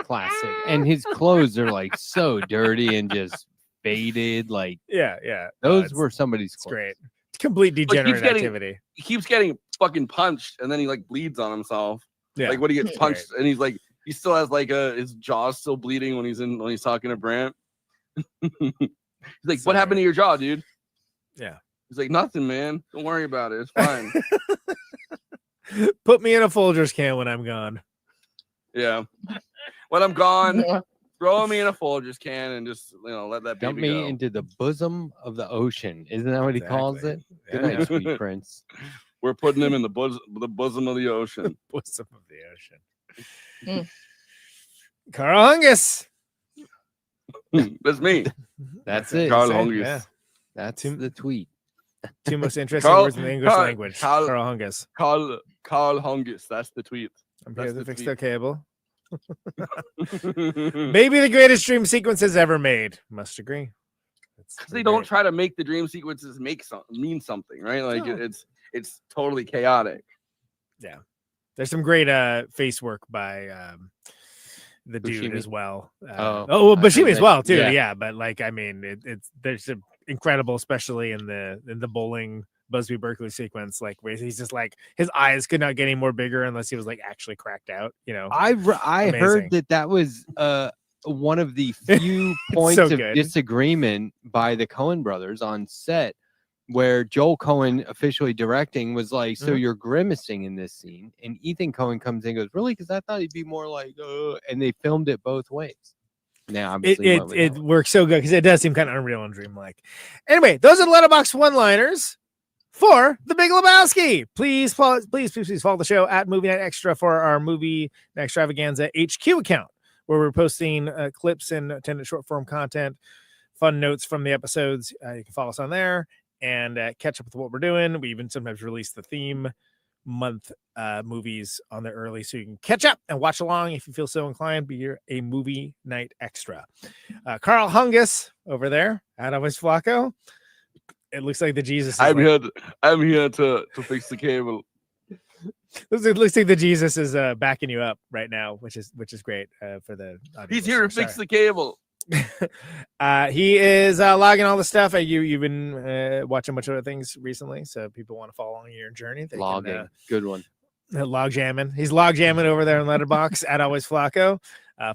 Classic. And his clothes are like so dirty and just faded. Like, yeah. Those were somebody's clothes. Great. Complete degenerate activity. He keeps getting fucking punched and then he like bleeds on himself. Yeah. Like when he gets punched and he's like, he still has like his jaw's still bleeding when he's talking to Brant. He's like, what happened to your jaw, dude? Yeah. He's like, nothing, man. Don't worry about it. It's fine. Put me in a Folgers can when I'm gone. Yeah. When I'm gone, throw me in a Folgers can and just let that baby dump me go. into the bosom of the ocean. Isn't that what he calls it? Good night, sweet prince. We're putting him in the bosom of the ocean. Bosom of the ocean. Carl Hungus. That's me. That's it. Carl Hungus. Yeah. That's the tweet. Two most interesting words in the English language. Carl Hungus. Carl Hungus. That's the tweet. I'm here to fix the cable. Maybe the greatest dream sequences ever made. Must agree. Because they don't try to make the dream sequences mean something, right? Like it's totally chaotic. Yeah. There's some great face work by the dude Buscemi? as well. Buscemi as well too. Yeah. Yeah, but like I mean, there's some incredible, especially in the bowling Busby Berkeley sequence, like where he's just like his eyes could not get any more bigger unless he was like actually cracked out. I heard that was one of the few points of disagreement by the Coen brothers on set, where Joel Coen officially directing was like, so you're grimacing in this scene, and Ethan Coen comes in and goes, really? Because I thought he'd be more like, and they filmed it both ways. Now, obviously, it works so good because it does seem kind of unreal and dreamlike. Anyway, those are the Letterboxd one-liners for The Big Lebowski. Please follow the show at Movie Night Extra for our Movie Night Extravaganza HQ account, where we're posting clips and attendant short form content, fun notes from the episodes. You can follow us on there and catch up with what we're doing. We even sometimes release the theme month movies on there early, so you can catch up and watch along if you feel so inclined. Be a Movie Night Extra. Carl Hungus over there at Always Flacco. It looks like the Jesus. I'm here to fix the cable. It looks like the Jesus is backing you up right now, which is great for the audience. He's here to fix the cable. He is logging all the stuff. You've been watching a bunch of other things recently, so people want to follow along your journey. They logging, good one. Log jamming. He's log jamming over there in Letterboxd at Always Flacco.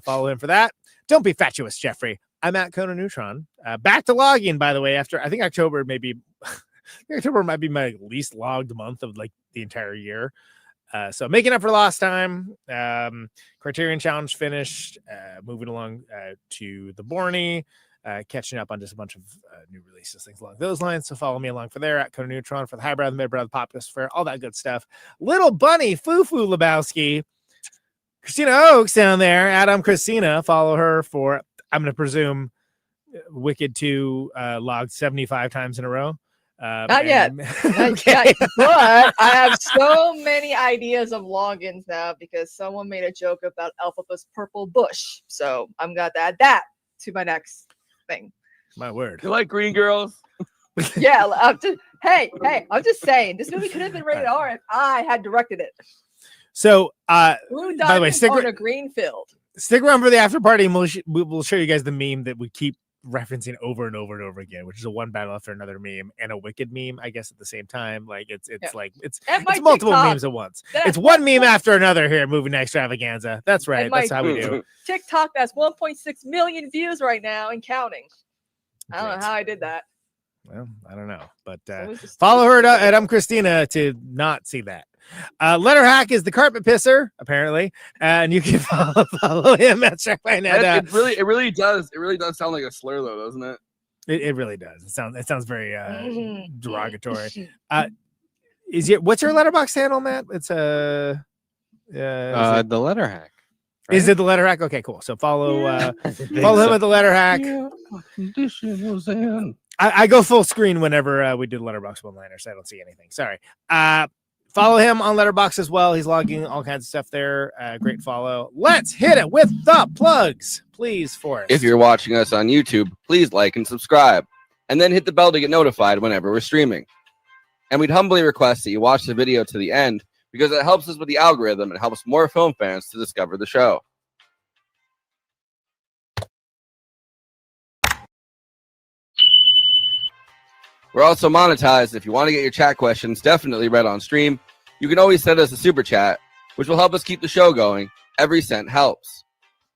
Follow him for that. Don't be fatuous, Jeffrey. I'm at Conan Neutron. Back to logging, by the way. After I think October might be my least logged month of like the entire year. So making up for lost time. Criterion Challenge finished. Moving along to the Borny. Catching up on just a bunch of new releases, things along those lines. So follow me along for there at CONAN Neutron for the highbrow, the midbrow, the populist fair, all that good stuff. Little Bunny, Foo-Foo Lebowski, Kristina Oaks down there, Adam Kristina. Follow her for, I'm going to presume, Wicked 2 logged 75 times in a row. Not yet. Okay. Not yet. But I have so many ideas of logins now because someone made a joke about Alphaba's purple bush. So I'm going to add that to my next thing. My word. You like green girls? Yeah, hey, I'm just saying this movie could have been rated R if I had directed it. So, Blue by the way, diamonds on a green field. stick around for the after party, and we'll show you guys the meme that we keep referencing over and over and over again, which is a one battle after another meme and a Wicked meme, I guess, at the same time. Like it's multiple TikTok, memes at once. It's one meme after another here at Movie Night Extravaganza. That's right. That's how we do. TikTok has 1.6 million views right now and counting. I don't know how I did that. Well, I don't know, but follow her at Kristina to not see that. Letter Hack is the carpet pisser, apparently, and you can follow him at It really does sound like a slur, though, doesn't it? It really does. It sounds very derogatory. What's your letterbox handle, Matt? It's the Letter Hack. Right? Is it the Letter Hack? Okay, cool. So follow him at the Letter Hack. I go full screen whenever we do letterbox one-liners, so I don't see anything. Sorry. Follow him on Letterboxd as well. He's logging all kinds of stuff there. Great follow. Let's hit it with the plugs, please, Forrest. If you're watching us on YouTube, please like and subscribe, and then hit the bell to get notified whenever we're streaming. And we'd humbly request that you watch the video to the end because it helps us with the algorithm and helps more film fans to discover the show. We're also monetized. If you want to get your chat questions definitely read on stream, you can always send us a super chat, which will help us keep the show going. Every cent helps.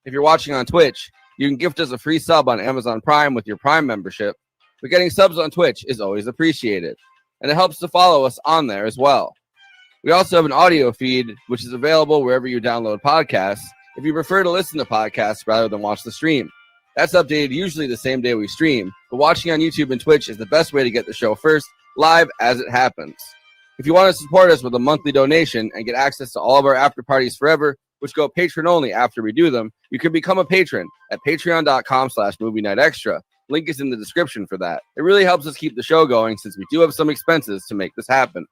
If you're watching on Twitch, you can gift us a free sub on Amazon Prime with your Prime membership, but getting subs on Twitch is always appreciated, and it helps to follow us on there as well. We also have an audio feed, which is available wherever you download podcasts, if you prefer to listen to podcasts rather than watch the stream. That's updated usually the same day we stream, but watching on YouTube and Twitch is the best way to get the show first, live as it happens. If you want to support us with a monthly donation and get access to all of our after parties forever, which go patron only after we do them, you can become a patron at patreon.com/movienightextra. Link is in the description for that. It really helps us keep the show going since we do have some expenses to make this happen.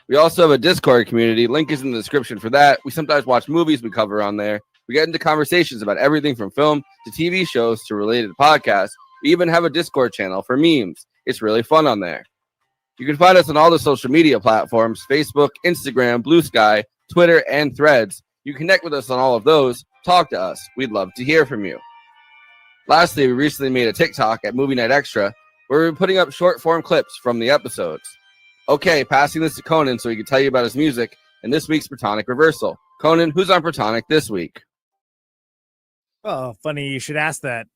We also have a Discord community. Link is in the description for that. We sometimes watch movies we cover on there. We get into conversations about everything from film to TV shows to related podcasts. We even have a Discord channel for memes. It's really fun on there. You can find us on all the social media platforms: Facebook, Instagram, Blue Sky, Twitter, and Threads. You connect with us on all of those. Talk to us. We'd love to hear from you. Lastly, we recently made a TikTok at Movie Night Extra where we're putting up short-form clips from the episodes. Okay, passing this to Conan so he can tell you about his music and this week's Protonic Reversal. Conan, who's on Protonic this week? Oh, funny you should ask that,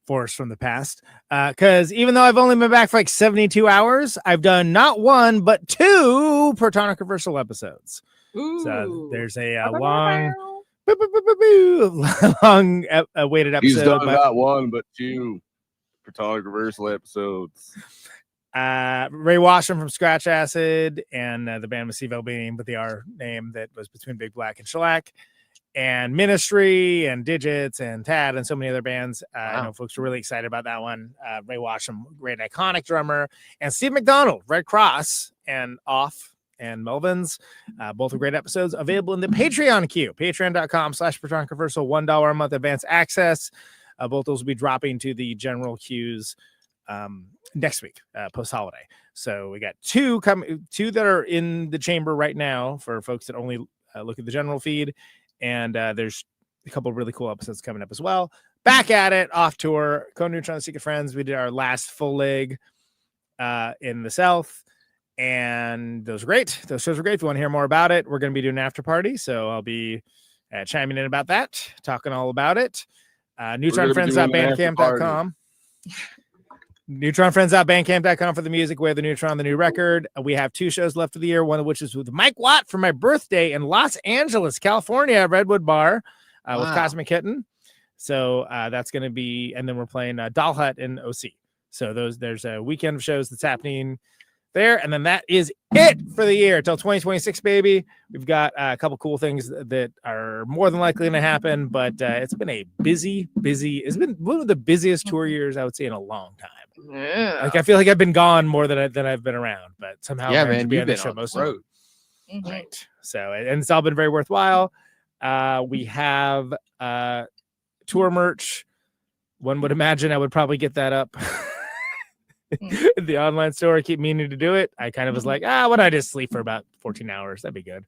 Forrest from the past. Because even though I've only been back for like 72 hours, I've done not one, but 2 Protonic Reversal episodes. Ooh. So there's a long awaited episode. He's done not 1, but 2 Protonic Reversal episodes. Ray Washam from Scratch Acid and the band Massive Albanian with the R name that was between Big Black and Shellac, and Ministry and Digits and Tad and so many other bands. I know folks were really excited about that one. Ray Washam, great iconic drummer, and Steve McDonald, Red Cross and Off and Melvins. Both are great episodes available in the Patreon queue. Patreon.com/Protonic Reversal, $1 a month advance access. Both those will be dropping to the general queues next week, post-holiday. So we got 2 that are in the chamber right now for folks that only look at the general feed. And there's a couple of really cool episodes coming up as well. Back at it, off tour, CONAN Neutron, Secret Friends. We did our last full leg in the South, and those were great. Those shows were great. If you want to hear more about it, we're going to be doing an after party, so I'll be chiming in about that, talking all about it. NeutronFriends.bandcamp.com. NeutronFriends.bandcamp.com for the music. We have the Neutron, the new record. We have 2 shows left of the year, one of which is with Mike Watt for my birthday in Los Angeles, California, at Redwood Bar with Cosmic Kitten. So that's going to be, and then we're playing Doll Hut in OC. So there's a weekend of shows that's happening there. And then that is it for the year till 2026, baby. We've got a couple cool things that are more than likely going to happen, but it's been a busy, it's been one of the busiest tour years I would say in a long time. Yeah. Like I feel like I've been gone more than I've been around, but somehow Yeah, managed man, to be you've on the been show on the most road. of it. Right. So and it's all been very worthwhile. We have tour merch. One would imagine I would probably get that up in the online store. I keep meaning to do it. I kind of was like, why don't I just sleep for about 14 hours? That'd be good.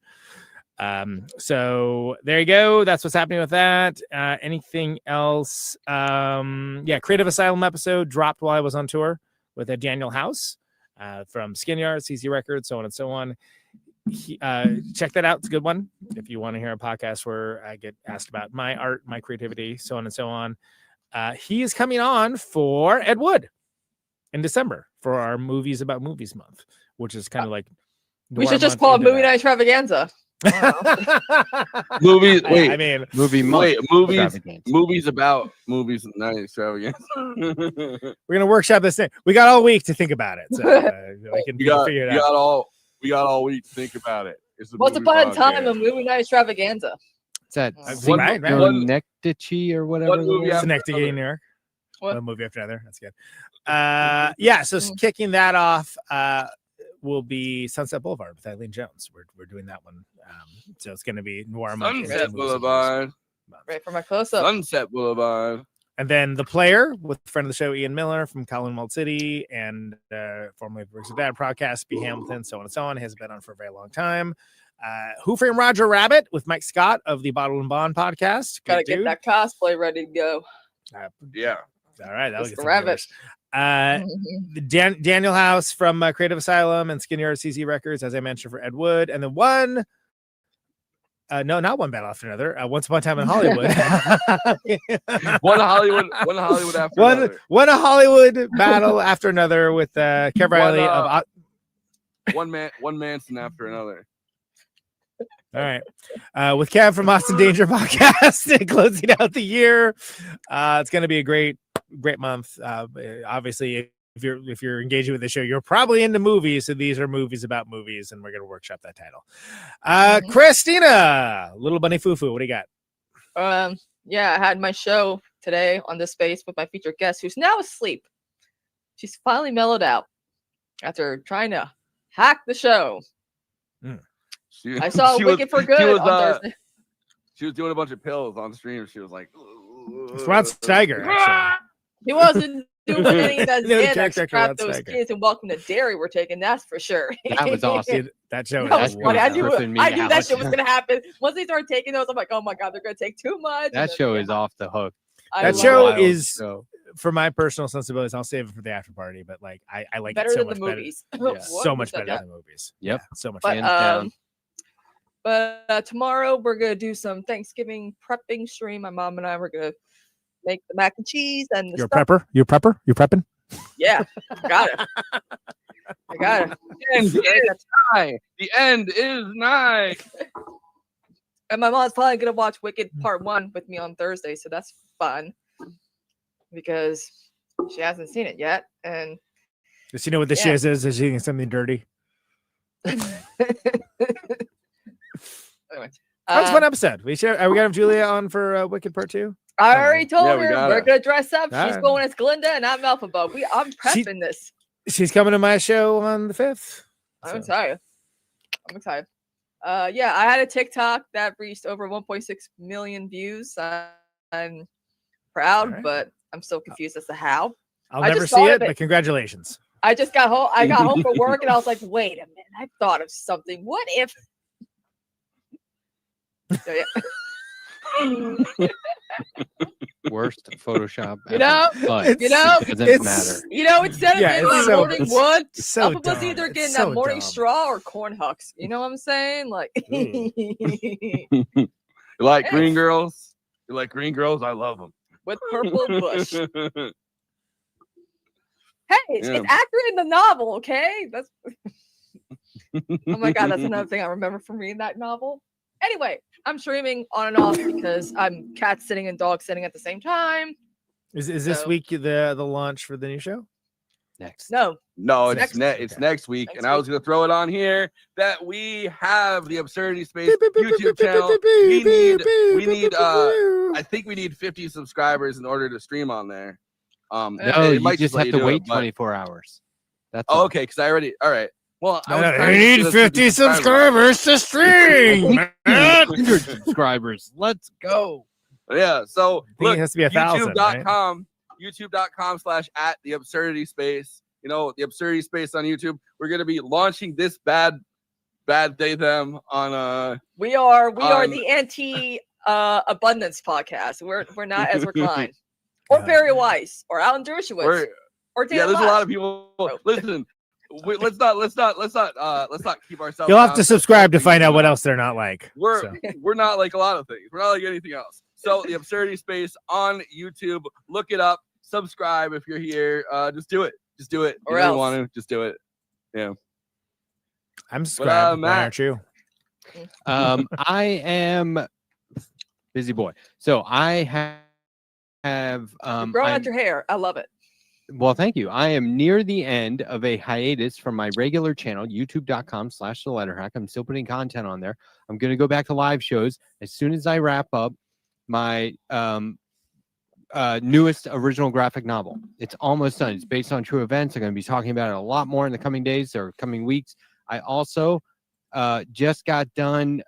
So there you go. That's what's happening with that. Anything else? Creative Asylum episode dropped while I was on tour with Daniel House from Skin Yard, CZ Records, so on and so on. Check that out. It's a good one. If you want to hear a podcast where I get asked about my art, my creativity, so on and so on. He is coming on for Ed Wood in December for our Movies About Movies month, which is kind of like we should just call it Movie Night Extravaganza. Movies. Wait, I mean, movies about movies night extravaganza. We're gonna workshop this thing. We got all week to think about it, so we can figure it out. We got all week to think about it. Once upon a time, a Movie Night Extravaganza. It's that Right. Nectici or whatever. Synecdoche, New York. One movie after another. That's good. So kicking that off will be Sunset Boulevard with Eileen Jones. We're doing that one. So it's going to be Noir Month. Sunset Boulevard. Right for my close-up. Sunset Boulevard. And then The Player with friend of the show, Ian Miller from Colin Walled City and formerly of the DAProdAC, B. Hamilton, so on and so on. Has been on for a very long time. Who Framed Roger Rabbit with Mike Scott of the Bottle and Bond podcast. Gotta get that cosplay ready to go. Yeah. All right. That'll Mr. get some Rabbit. Daniel House from Creative Asylum and Skin Yard CZ Records, as I mentioned, for Ed Wood. And then one, not one battle after another. Once Upon a Time in Hollywood. one Hollywood after another. One a Hollywood battle after another with Kev Riley of one Manson after another. All right. With Kev from Austin Danger Podcast closing out the year. It's going to be a great month. Obviously, if you're engaging with the show, you're probably into movies. So these are movies about movies, and we're going to workshop that title. Kristina, Little Bunny Fufu, what do you got? I had my show today on this space with my featured guest, who's now asleep. She's finally mellowed out after trying to hack the show. I saw Wicked for Good on Thursday. She was doing a bunch of pills on stream. She was like, it's Rod Steiger, actually. He wasn't doing anything that's character crap Rod those Steiger. kids and Welcome to Derry were taking, that's for sure. That was awesome. That show was funny. I knew out. that shit was gonna happen. Once they started taking those, I'm like, oh my god, they're gonna take too much. That show is off the hook. That show is, for my personal sensibilities, I'll save it for the after party, but like I like better it so than much the movies. better. So much better than the movies. Yep. So much Hands down. But tomorrow we're gonna do some Thanksgiving prepping stream. My mom and I were gonna make the mac and cheese and the You're a stuff. prepper? You're a prepper? You're prepping? Yeah, got it. I got it. The end is nigh. And my mom's probably gonna watch Wicked Part 1 with me on Thursday, so that's fun because she hasn't seen it yet. And does she know what the shiz is? Is she eating something dirty? Anyway, that was a fun episode. Are we gonna have Julia on for Wicked Part 2? I already told her got we're it. gonna dress up. All She's right. going as Glinda and I'm Elphaba. I'm prepping this. She's coming to my show on the 5th. I'm excited. I had a TikTok that reached over 1.6 million views. I'm proud, right. but I'm still confused as to how. I'll I never just see thought it, of but congratulations. I just got home. I got home from work and I was like, wait a minute. I thought of something. What if? So, yeah. Worst Photoshop ever. You know, but it doesn't matter. Instead of getting that morning one, so Elphaba's dumb. either It's getting so that morning dumb. straw or corn hucks. You know what I'm saying? Like, You like green girls? You like green girls? I love them. with purple bush. Hey, it's accurate in the novel, okay? That's oh my god, that's another thing I remember from reading that novel. Anyway, I'm streaming on and off because I'm cat sitting and dog sitting at the same time. Is this week the launch for the new show? Next. No, it's next week, and I was gonna throw it on here that we have the Absurdity Space YouTube channel. We need I think we need 50 subscribers in order to stream on there. No, you just have to wait 24 hours. That's okay, because I already all right. Well, I need 50 subscribers to stream. 100 subscribers. Let's go. Yeah, so look, it has to be 1,000. YouTube.com/@theabsurditySpace. You know, the Absurdity Space on YouTube. We're gonna be launching this bad they them on we are the anti abundance podcast. We're not Ezra Klein or Barry Weiss or Alan Dershowitz or Dan there's a Last. lot of people. Listen, let's not keep ourselves. You'll have to subscribe to find out what else they're not like. We're not like a lot of things. We're not like anything else. So the Absurdity Space on YouTube. Look it up. Subscribe if you're here. Just do it. Just do it. Or if you else. want to, just do it. Yeah. I'm subscribed. Why Matt? aren't you? I am busy boy. So I have You're growing out your hair. I love it. well, thank you. I am near the end of a hiatus from my regular channel, youtube.com/theletterhack. I'm still putting content on there. I'm going to go back to live shows as soon as I wrap up my newest original graphic novel. It's almost done. It's based on true events. I'm going to be talking about it a lot more in the coming days or coming weeks. I also just got done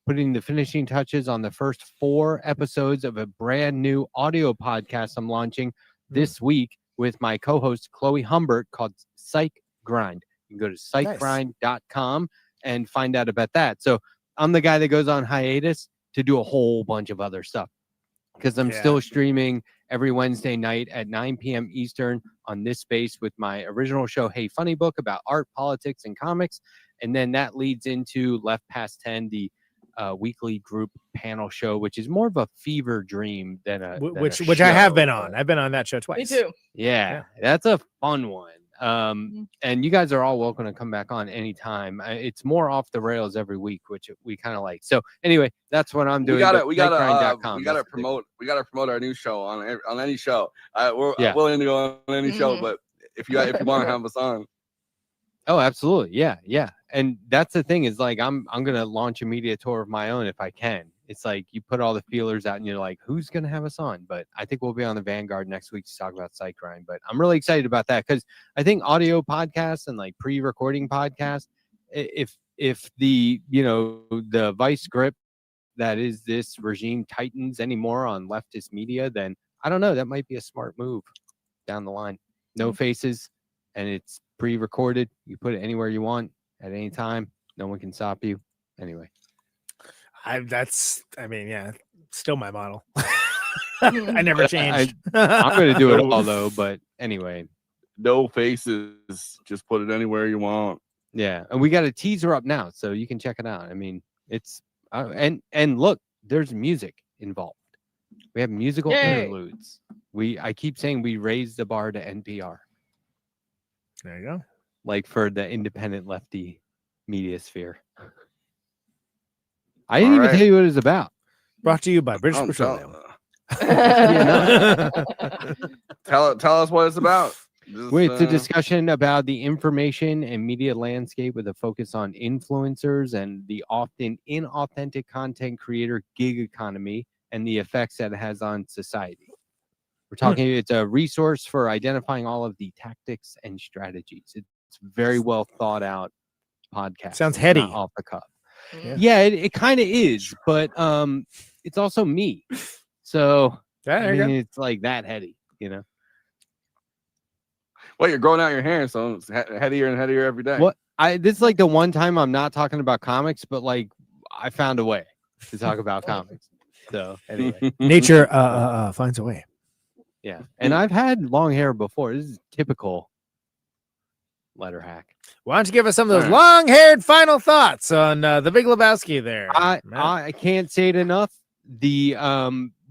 putting the finishing touches on the first 4 episodes of a brand new audio podcast I'm launching this week with my co-host Chloe Humbert called Psych Grind. You can go to psychgrind.com and find out about that. So I'm the guy that goes on hiatus to do a whole bunch of other stuff because I'm still streaming every Wednesday night at 9 p.m. Eastern on this space with my original show, Hey Funny Book, about art, politics, and comics. And then that leads into Left Past 10, the weekly group panel show, which is more of a fever dream than a which I have been on. I've been on that show twice. Me too. Yeah, that's a fun one. And you guys are all welcome to come back on anytime. It's more off the rails every week, which we kind of like. So anyway, that's what I'm doing. We gotta promote our new show on any show. We're willing to go on any show, but if you want to have us on. Oh, absolutely. Yeah. And that's the thing is like, I'm going to launch a media tour of my own if I can. It's like you put all the feelers out and you're like, who's going to have us on? But I think we'll be on the Vanguard next week to talk about Psych Grind. But I'm really excited about that because I think audio podcasts and like pre-recording podcasts, if the, the vice grip that is this regime tightens anymore on leftist media, then I don't know, that might be a smart move down the line. No faces, and it's pre-recorded. You put it anywhere you want at any time. No one can stop you. Anyway. Still my model. I never changed. I'm going to do it all though, but anyway. No faces. Just put it anywhere you want. Yeah. And we got a teaser up now, so you can check it out. I mean, it's and look, there's music involved. We have musical interludes. I keep saying we raised the bar to NPR. There you go. Like for the independent lefty media sphere. I didn't even tell you what it's about. Brought to you by British Petroleum. Tell us what it's about. It's a discussion about the information and media landscape with a focus on influencers and the often inauthentic content creator gig economy and the effects that it has on society. We're talking, it's a resource for identifying all of the tactics and strategies. It's very well thought out podcast. Sounds heady. Not off the cuff. Yeah, it kind of is, but it's also me. So it's like that heady, Well, you're growing out your hair, so it's headier and headier every day. What this is like the one time I'm not talking about comics, but like I found a way to talk about comics. So anyway, nature finds a way. Yeah, and I've had long hair before. This is typical letter hack. Why don't you give us some of those long-haired final thoughts on the Big Lebowski there? I can't say it enough. The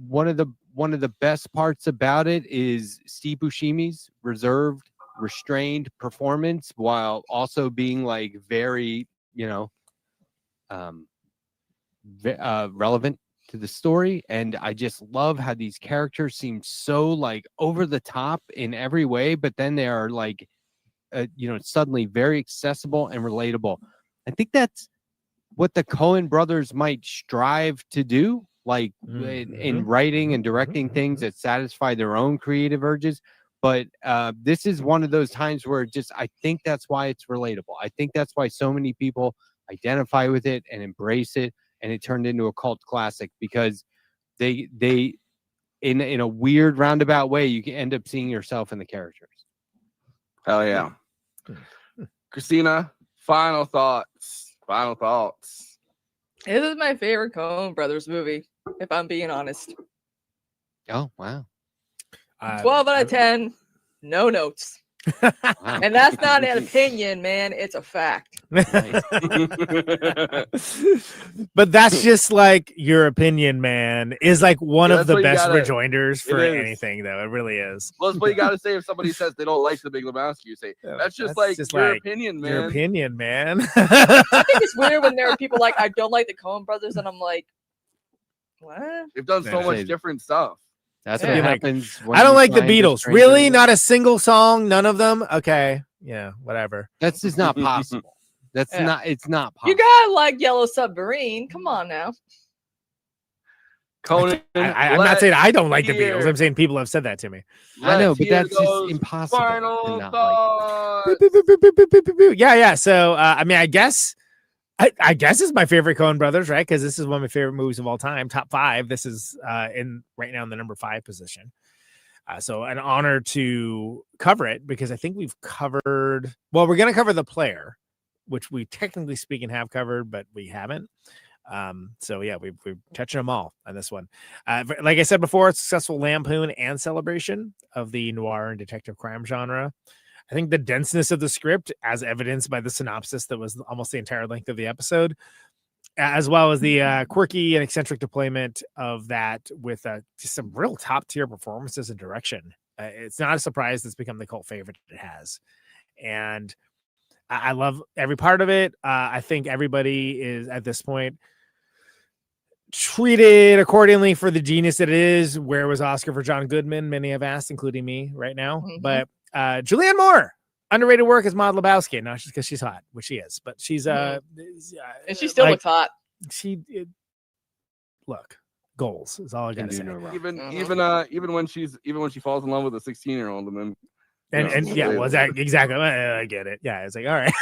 one of one of the best parts about it is Steve Buscemi's reserved, restrained performance, while also being like very, relevant to the story. And I just love how these characters seem so like over the top in every way, but then they are like, suddenly very accessible and relatable. I think that's what the Coen brothers might strive to do, like in writing and directing things that satisfy their own creative urges. But this is one of those times where I think that's why it's relatable. I think that's why so many people identify with it and embrace it, and it turned into a cult classic, because they in a weird roundabout way, you can end up seeing yourself in the characters. Hell yeah. Kristina, final thoughts. This is my favorite Coen Brothers movie, if I'm being honest. Oh, wow. 12 out of 10, no notes. And that's not an opinion, man. It's a fact. But that's just like your opinion, man, is like one of the best rejoinders for anything, though. It really is. Well, that's what you got to say if somebody says they don't like The Big Lebowski. You say, that's just your opinion, man. Your opinion, man. I think it's weird when there are people like, I don't like the Coen Brothers, and I'm like, what? They've done so much different stuff. That's what happens. I don't like the Beatles. Really? Not a single song? None of them? Okay. Yeah, whatever. That's just not possible. It's not possible. You gotta like Yellow Submarine. Come on now. Conan, I'm not saying I don't like the Beatles. I'm saying people have said that to me. I know, but that's just impossible. Yeah. So, I mean, I guess it's my favorite Coen Brothers, right? Because this is one of my favorite movies of all time, top 5. This is right now in the number 5 position. So an honor to cover it, because I think we've covered. Well, we're going to cover The Player, which we technically speaking have covered, but we haven't. So yeah, we're touching them all on this one. Like I said before, it's a successful lampoon and celebration of the noir and detective crime genre. I think the denseness of the script, as evidenced by the synopsis that was almost the entire length of the episode, as well as the quirky and eccentric deployment of that with just some real top tier performances and direction. It's not a surprise it's become the cult favorite it has. And I love every part of it. I think everybody is at this point treated accordingly for the genius that it is. Where was Oscar for John Goodman? Many have asked, including me right now. But Julianne Moore, underrated work as Maud Lebowski, not just because she's hot, which she is, but she's and she still looks hot. Look, goals is all I gotta say. Even when she falls in love with a 16-year-old and then yeah, well, exactly. I get it. Yeah, it's like, all right.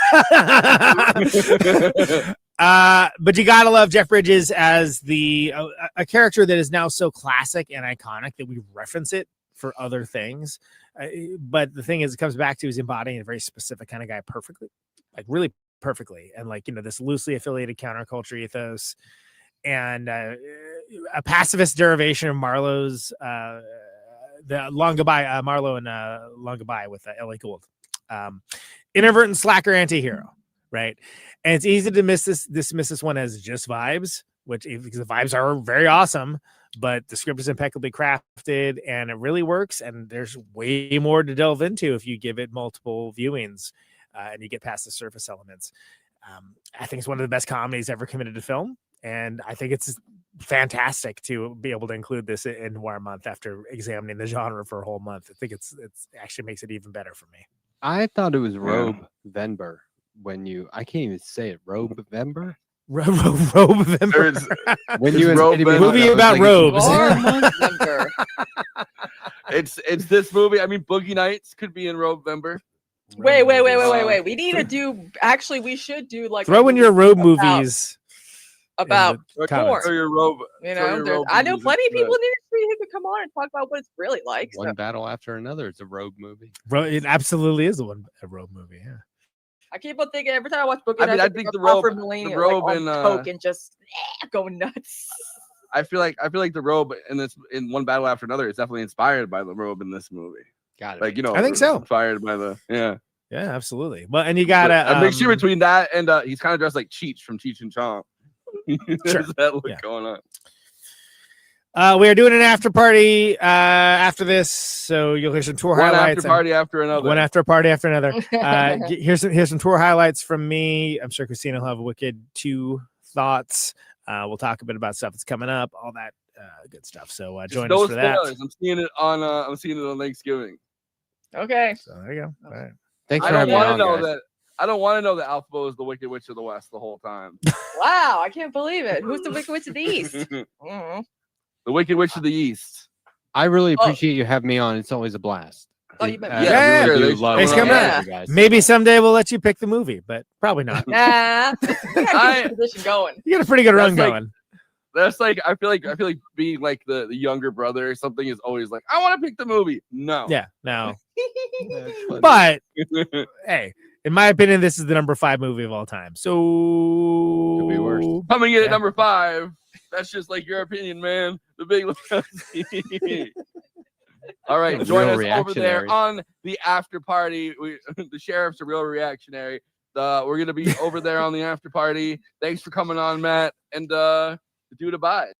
But you gotta love Jeff Bridges as a character that is now so classic and iconic that we reference it for other things. But the thing is, it comes back to he's embodying a very specific kind of guy perfectly, like really perfectly, and like this loosely affiliated counterculture ethos, and a pacifist derivation of Marlowe's. The Long Goodbye, Marlowe and Long Goodbye with Ellie Gould. Inadvertent slacker anti-hero, right? And it's easy to dismiss this one as just vibes, because the vibes are very awesome, but the script is impeccably crafted and it really works. And there's way more to delve into if you give it multiple viewings and you get past the surface elements. I think it's one of the best comedies ever committed to film. And I think it's fantastic to be able to include this in Noir Month after examining the genre for a whole month. I think it's actually makes it even better for me. I thought it was Robe Venber I can't even say it. Robe Venber? Robe Venber. When you movie about robes. It's this movie. I mean, Boogie Nights could be in Robe Venber. Wait. We need to do. Actually, we should do like throw in your robe movies. About porn. Or your robe. I know plenty of people in the industry who could come on and talk about what it's really like. One battle after another. It's a robe movie. It absolutely is a robe movie. Yeah. I keep on thinking every time I watch Boogie I think the robe and coke and just going nuts. I feel like the robe in One Battle After Another is definitely inspired by the robe in this movie. Got it. Like I think so. Inspired by the Yeah, absolutely. Well, and you gotta a mixture between that and he's kind of dressed like Cheech from Cheech and Chong. Sure. There's that look going on. We are doing an after party after this, so you'll hear some tour One highlights. after party after another. One after party after another. Here's some tour highlights from me. I'm sure Kristina will have a wicked 2 thoughts. We'll talk a bit about stuff that's coming up, all that good stuff. So join us for that. I'm seeing it on Thanksgiving. Okay. So there you go. All right. Thanks I for don't having me want to on, know guys. that. I don't want to know that Alpha is the Wicked Witch of the West the whole time. Wow, I can't believe it. Who's the Wicked Witch of the East? Mhm. The Wicked Witch of the East. I really appreciate you having me on. It's always a blast. Oh, you bet. I really do Thanks love Thanks for working coming with on. you guys. Maybe someday we'll let you pick the movie, but probably not. Nah, we gotta keep the tradition going. You got a pretty good run That's like- going. That's like I feel like being like the younger brother or something is always like I want to pick the movie. No. Yeah, no. But hey, in my opinion, this is the number 5 movie of all time. So Could be worse. Coming in at number 5. That's just like your opinion, man. The Big Lebowski. All right, Real join us over there reactionary. on the after party. The sheriff's a real reactionary. We're gonna be over there on the after party. Thanks for coming on, Matt, and the dude abides.